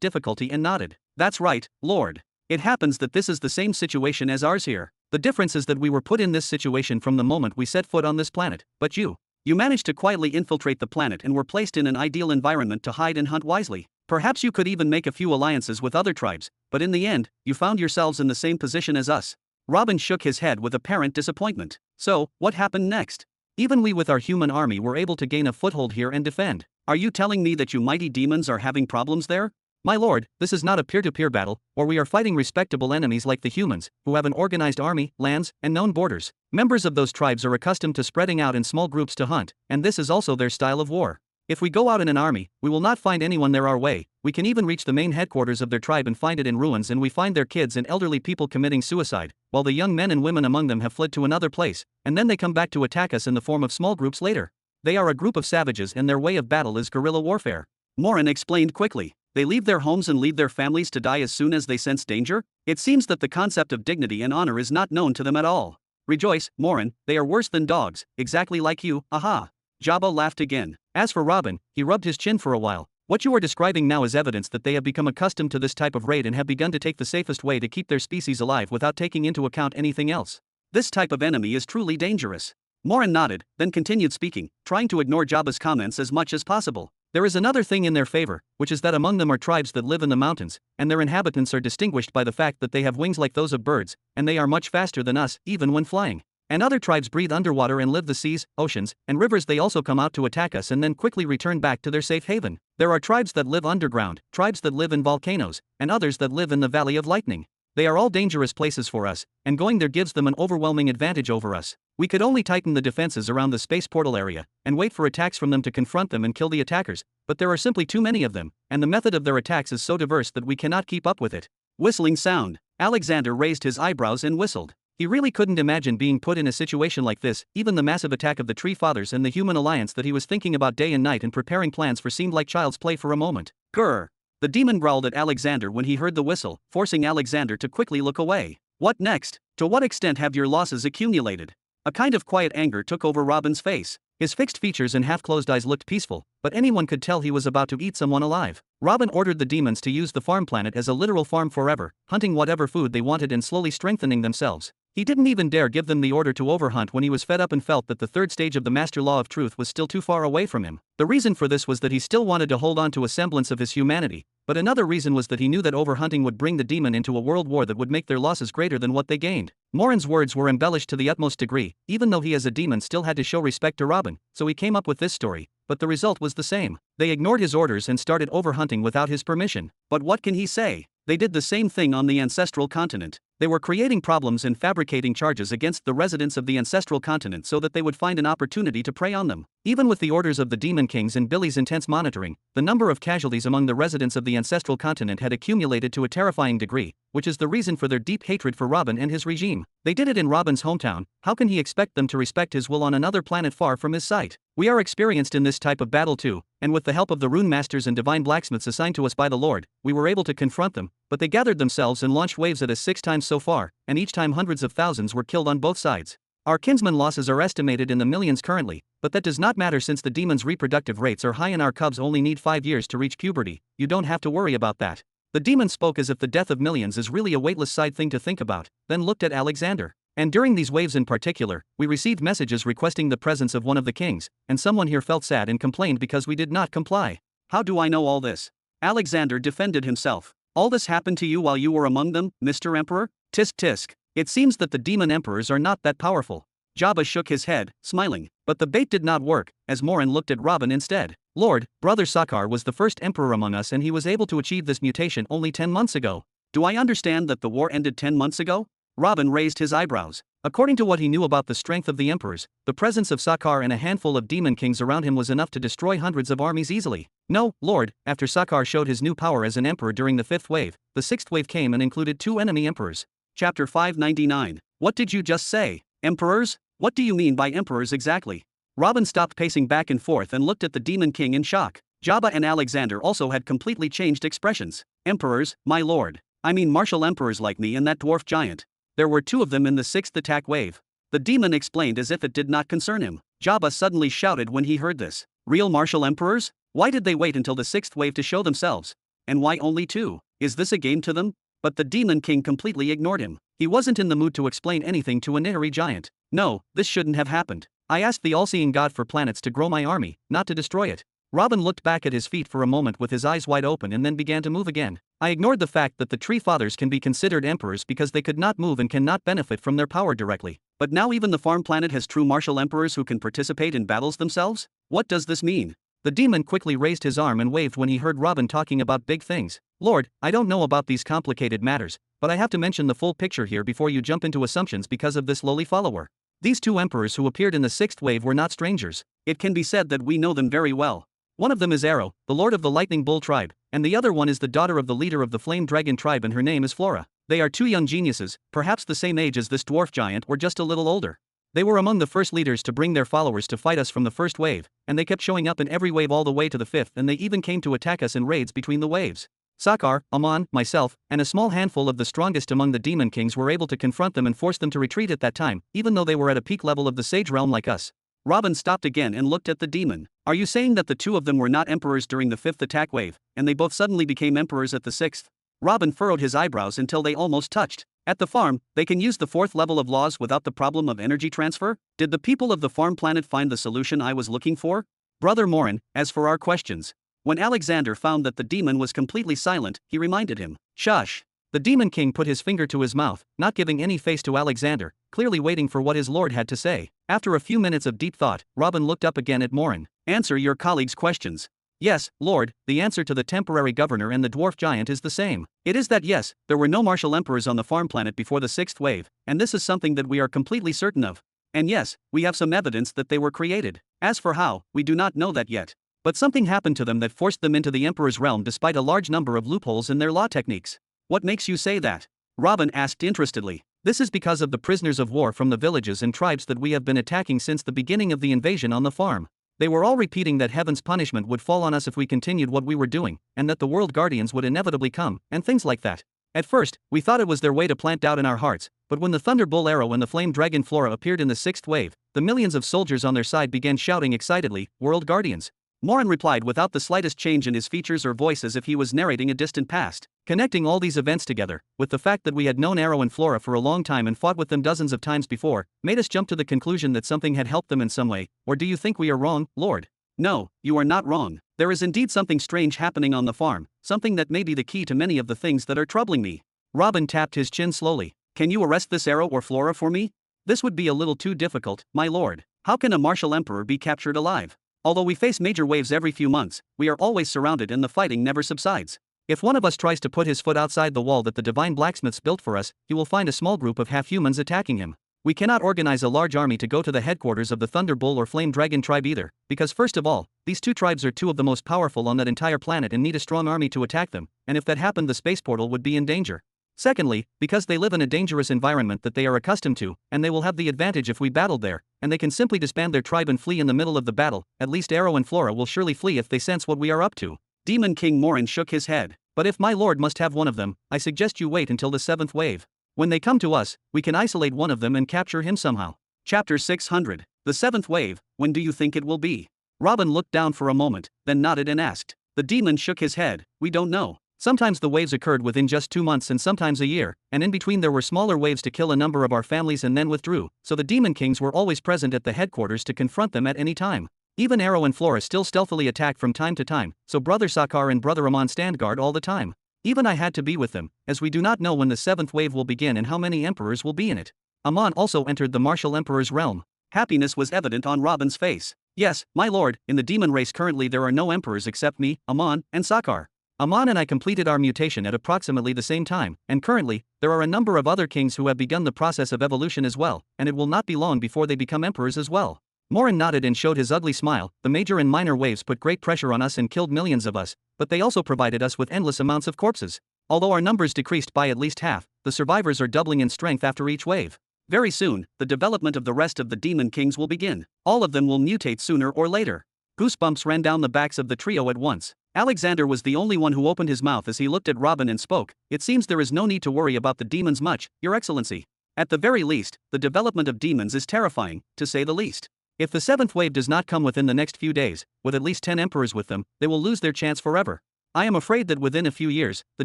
difficulty and nodded. That's right, Lord. It happens that this is the same situation as ours here. The difference is that we were put in this situation from the moment we set foot on this planet, but you managed to quietly infiltrate the planet and were placed in an ideal environment to hide and hunt wisely. Perhaps you could even make a few alliances with other tribes, but in the end, you found yourselves in the same position as us. Robin shook his head with apparent disappointment. So, what happened next? Even we with our human army were able to gain a foothold here and defend. Are you telling me that you mighty demons are having problems there? My lord, this is not a peer-to-peer battle, or we are fighting respectable enemies like the humans, who have an organized army, lands, and known borders. Members of those tribes are accustomed to spreading out in small groups to hunt, and this is also their style of war. If we go out in an army, we will not find anyone there our way. We can even reach the main headquarters of their tribe and find it in ruins, and we find their kids and elderly people committing suicide, while the young men and women among them have fled to another place, and then they come back to attack us in the form of small groups later. They are a group of savages and their way of battle is guerrilla warfare. Morin explained quickly. They leave their homes and leave their families to die as soon as they sense danger? It seems that the concept of dignity and honor is not known to them at all. Rejoice, Morin, they are worse than dogs, exactly like you, aha. Jabba laughed again. As for Robin, he rubbed his chin for a while. What you are describing now is evidence that they have become accustomed to this type of raid and have begun to take the safest way to keep their species alive without taking into account anything else. This type of enemy is truly dangerous. Morin nodded, then continued speaking, trying to ignore Jabba's comments as much as possible. There is another thing in their favor, which is that among them are tribes that live in the mountains, and their inhabitants are distinguished by the fact that they have wings like those of birds, and they are much faster than us, even when flying. And other tribes breathe underwater and live the seas, oceans, and rivers. They also come out to attack us and then quickly return back to their safe haven. There are tribes that live underground, tribes that live in volcanoes, and others that live in the Valley of Lightning. They are all dangerous places for us, and going there gives them an overwhelming advantage over us. We could only tighten the defenses around the space portal area, and wait for attacks from them to confront them and kill the attackers, but there are simply too many of them, and the method of their attacks is so diverse that we cannot keep up with it. Whistling sound. Alexander raised his eyebrows and whistled. He really couldn't imagine being put in a situation like this. Even the massive attack of the Tree Fathers and the human alliance that he was thinking about day and night and preparing plans for seemed like child's play for a moment. Grr! The demon growled at Alexander when he heard the whistle, forcing Alexander to quickly look away. What next? To what extent have your losses accumulated? A kind of quiet anger took over Robin's face. His fixed features and half-closed eyes looked peaceful, but anyone could tell he was about to eat someone alive. Robin ordered the demons to use the farm planet as a literal farm forever, hunting whatever food they wanted and slowly strengthening themselves. He didn't even dare give them the order to overhunt when he was fed up and felt that the third stage of the master law of truth was still too far away from him. The reason for this was that he still wanted to hold on to a semblance of his humanity, but another reason was that he knew that overhunting would bring the demon into a world war that would make their losses greater than what they gained. Morin's words were embellished to the utmost degree. Even though he as a demon still had to show respect to Robin, so he came up with this story, but the result was the same. They ignored his orders and started overhunting without his permission. But what can he say? They did the same thing on the ancestral continent. They were creating problems and fabricating charges against the residents of the ancestral continent so that they would find an opportunity to prey on them. Even with the orders of the Demon Kings and Billy's intense monitoring, the number of casualties among the residents of the ancestral continent had accumulated to a terrifying degree, which is the reason for their deep hatred for Robin and his regime. They did it in Robin's hometown, how can he expect them to respect his will on another planet far from his sight? We are experienced in this type of battle too, and with the help of the rune masters and divine blacksmiths assigned to us by the Lord, we were able to confront them, but they gathered themselves and launched waves at us 6 times so far, and each time hundreds of thousands were killed on both sides. Our kinsman losses are estimated in the millions currently, but that does not matter since the demon's reproductive rates are high and our cubs only need 5 years to reach puberty. You don't have to worry about that. The demon spoke as if the death of millions is really a weightless side thing to think about, then looked at Alexander. And during these waves in particular, we received messages requesting the presence of one of the kings, and someone here felt sad and complained because we did not comply. How do I know all this? Alexander defended himself. All this happened to you while you were among them, Mr. Emperor? Tisk tisk. It seems that the demon emperors are not that powerful. Jabba shook his head, smiling, but the bait did not work, as Morin looked at Robin instead. Lord, Brother Sakar was the first emperor among us and he was able to achieve this mutation only 10 months ago. Do I understand that the war ended 10 months ago? Robin raised his eyebrows. According to what he knew about the strength of the emperors, the presence of Sakar and a handful of demon kings around him was enough to destroy hundreds of armies easily. No, Lord, after Sakar showed his new power as an emperor during the 5th wave, the 6th wave came and included 2 enemy emperors. Chapter 599. What did you just say? Emperors? What do you mean by emperors exactly? Robin stopped pacing back and forth and looked at the demon king in shock. Jabba and Alexander also had completely changed expressions. Emperors, my lord. I mean martial emperors like me and that dwarf giant. There were 2 of them in the 6th attack wave. The demon explained as if it did not concern him. Jabba suddenly shouted when he heard this. Real martial emperors? Why did they wait until the 6th wave to show themselves? And why only 2? Is this a game to them? But the demon king completely ignored him. He wasn't in the mood to explain anything to a Nihari giant. No, this shouldn't have happened. I asked the all-seeing god for planets to grow my army, not to destroy it. Robin looked back at his feet for a moment with his eyes wide open and then began to move again. I ignored the fact that the Tree Fathers can be considered emperors because they could not move and cannot benefit from their power directly. But now even the farm planet has true martial emperors who can participate in battles themselves? What does this mean? The demon quickly raised his arm and waved when he heard Robin talking about big things. Lord, I don't know about these complicated matters, but I have to mention the full picture here before you jump into assumptions because of this lowly follower. These 2 emperors who appeared in the 6th wave were not strangers. It can be said that we know them very well. One of them is Arrow, the lord of the Lightning Bull tribe, and the other one is the daughter of the leader of the Flame Dragon tribe and her name is Flora. They are 2 young geniuses, perhaps the same age as this dwarf giant or just a little older. They were among the first leaders to bring their followers to fight us from the 1st wave, and they kept showing up in every wave all the way to the 5th and they even came to attack us in raids between the waves. Sakar, Amon, myself, and a small handful of the strongest among the demon kings were able to confront them and force them to retreat at that time, even though they were at a peak level of the sage realm like us. Robin stopped again and looked at the demon. Are you saying that the 2 of them were not emperors during the 5th attack wave, and they both suddenly became emperors at the 6th? Robin furrowed his eyebrows until they almost touched. At the farm, they can use the 4th level of laws without the problem of energy transfer? Did the people of the farm planet find the solution I was looking for? Brother Morin, as for our questions. When Alexander found that the demon was completely silent, he reminded him. Shush. The demon king put his finger to his mouth, not giving any face to Alexander, clearly waiting for what his lord had to say. After a few minutes of deep thought, Robin looked up again at Morin. Answer your colleague's questions. Yes, Lord, the answer to the temporary governor and the dwarf giant is the same. It is that yes, there were no martial emperors on the farm planet before the 6th wave, and this is something that we are completely certain of. And yes, we have some evidence that they were created. As for how, we do not know that yet. But something happened to them that forced them into the emperor's realm despite a large number of loopholes in their law techniques. What makes you say that? Robin asked interestedly. This is because of the prisoners of war from the villages and tribes that we have been attacking since the beginning of the invasion on the farm. They were all repeating that heaven's punishment would fall on us if we continued what we were doing, and that the world guardians would inevitably come, and things like that. At first, we thought it was their way to plant doubt in our hearts, but when the Thunder Bull Arrow and the Flame Dragon Flora appeared in the 6th wave, the millions of soldiers on their side began shouting excitedly, "World Guardians!" Morin replied without the slightest change in his features or voice as if he was narrating a distant past. Connecting all these events together, with the fact that we had known Arrow and Flora for a long time and fought with them dozens of times before, made us jump to the conclusion that something had helped them in some way. Or do you think we are wrong, Lord? No, you are not wrong. There is indeed something strange happening on the farm, something that may be the key to many of the things that are troubling me. Robin tapped his chin slowly. Can you arrest this Arrow or Flora for me? This would be a little too difficult, my lord. How can a martial emperor be captured alive? Although we face major waves every few months, we are always surrounded and the fighting never subsides. If one of us tries to put his foot outside the wall that the divine blacksmiths built for us, he will find a small group of half-humans attacking him. We cannot organize a large army to go to the headquarters of the Thunder Bull or Flame Dragon tribe either, because first of all, these two tribes are two of the most powerful on that entire planet and need a strong army to attack them, and if that happened the space portal would be in danger. Secondly, because they live in a dangerous environment that they are accustomed to, and they will have the advantage if we battled there, and they can simply disband their tribe and flee in the middle of the battle. At least Arrow and Flora will surely flee if they sense what we are up to. Demon King Morin shook his head. But if my lord must have one of them, I suggest you wait until the 7th wave. When they come to us, we can isolate one of them and capture him somehow. Chapter 600. The 7th wave, when do you think it will be? Robin looked down for a moment, then nodded and asked. The demon shook his head. We don't know. Sometimes the waves occurred within just 2 months and sometimes a year, and in between there were smaller waves to kill a number of our families and then withdrew, so the Demon Kings were always present at the headquarters to confront them at any time. Even Arrow and Flora still stealthily attack from time to time, so Brother Sakar and Brother Amon stand guard all the time. Even I had to be with them, as we do not know when the 7th wave will begin and how many emperors will be in it. Amon also entered the Martial Emperor's realm. Happiness was evident on Robin's face. Yes, my lord, in the demon race currently there are no emperors except me, Amon, and Sakar. Amon and I completed our mutation at approximately the same time, and currently, there are a number of other kings who have begun the process of evolution as well, and it will not be long before they become emperors as well. Morin nodded and showed his ugly smile. The major and minor waves put great pressure on us and killed millions of us, but they also provided us with endless amounts of corpses. Although our numbers decreased by at least half, the survivors are doubling in strength after each wave. Very soon, the development of the rest of the Demon Kings will begin. All of them will mutate sooner or later. Goosebumps ran down the backs of the trio at once. Alexander was the only one who opened his mouth as he looked at Robin and spoke. It seems there is no need to worry about the demons much, Your Excellency. At the very least, the development of demons is terrifying, to say the least. If the 7th wave does not come within the next few days, with at least 10 emperors with them, they will lose their chance forever. I am afraid that within a few years, the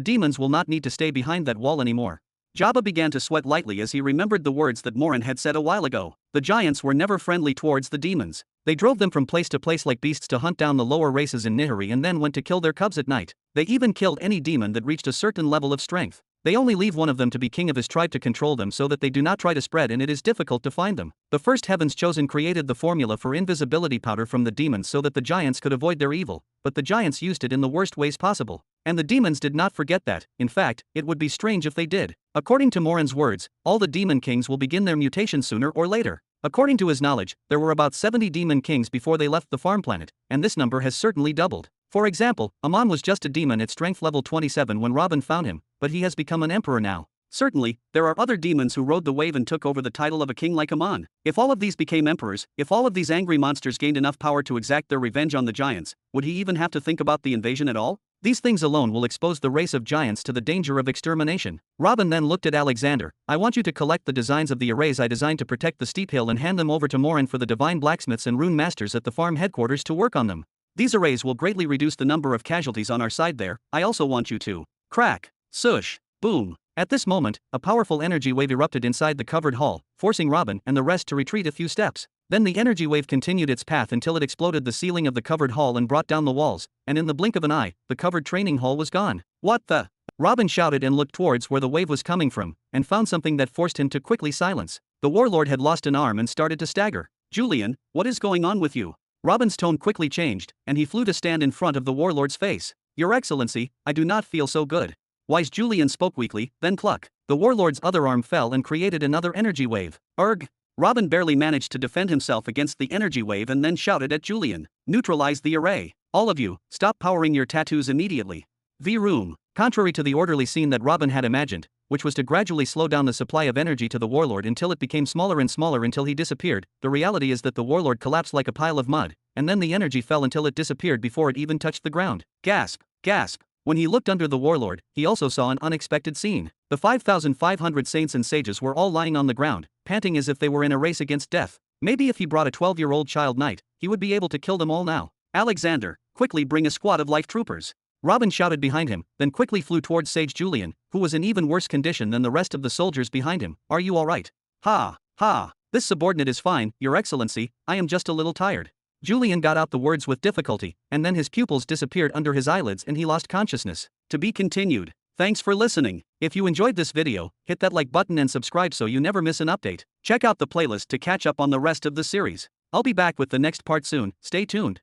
demons will not need to stay behind that wall anymore. Jabba began to sweat lightly as he remembered the words that Morin had said a while ago. The giants were never friendly towards the demons. They drove them from place to place like beasts to hunt down the lower races in Nihiri and then went to kill their cubs at night. They even killed any demon that reached a certain level of strength. They only leave one of them to be king of his tribe to control them so that they do not try to spread and it is difficult to find them. The first heavens chosen created the formula for invisibility powder from the demons so that the giants could avoid their evil, but the giants used it in the worst ways possible. And the demons did not forget that. In fact, it would be strange if they did. According to Morin's words, all the demon kings will begin their mutation sooner or later. According to his knowledge, there were about 70 demon kings before they left the farm planet, and this number has certainly doubled. For example, Amon was just a demon at strength level 27 when Robin found him, but he has become an emperor now. Certainly, there are other demons who rode the wave and took over the title of a king like Amon. If all of these became emperors, if all of these angry monsters gained enough power to exact their revenge on the giants, would he even have to think about the invasion at all? These things alone will expose the race of giants to the danger of extermination. Robin then looked at Alexander. I want you to collect the designs of the arrays I designed to protect the steep hill and hand them over to Morin for the divine blacksmiths and rune masters at the farm headquarters to work on them. These arrays will greatly reduce the number of casualties on our side there. I also want you to crack, sush, boom. At this moment, a powerful energy wave erupted inside the covered hall, forcing Robin and the rest to retreat a few steps. Then the energy wave continued its path until it exploded the ceiling of the covered hall and brought down the walls, and in the blink of an eye, the covered training hall was gone. What the? Robin shouted and looked towards where the wave was coming from, and found something that forced him to quickly silence. The warlord had lost an arm and started to stagger. Julian, what is going on with you? Robin's tone quickly changed, and he flew to stand in front of the warlord's face. Your Excellency, I do not feel so good. Wise Julian spoke weakly, then cluck. The warlord's other arm fell and created another energy wave. Urgh! Robin barely managed to defend himself against the energy wave and then shouted at Julian. Neutralize the array. All of you, stop powering your tattoos immediately. V-Room. Contrary to the orderly scene that Robin had imagined, which was to gradually slow down the supply of energy to the warlord until it became smaller and smaller until he disappeared, the reality is that the warlord collapsed like a pile of mud, and then the energy fell until it disappeared before it even touched the ground. Gasp! Gasp! When he looked under the warlord, he also saw an unexpected scene. The 5,500 saints and sages were all lying on the ground, panting as if they were in a race against death. Maybe if he brought a 12-year-old child knight, he would be able to kill them all now. Alexander, quickly bring a squad of life troopers. Robin shouted behind him, then quickly flew towards Sage Julian, who was in even worse condition than the rest of the soldiers behind him. Are you all right? Ha, ha, this subordinate is fine, Your Excellency, I am just a little tired. Julian got out the words with difficulty, and then his pupils disappeared under his eyelids and he lost consciousness. To be continued. Thanks for listening. If you enjoyed this video, hit that like button and subscribe so you never miss an update. Check out the playlist to catch up on the rest of the series. I'll be back with the next part soon, stay tuned.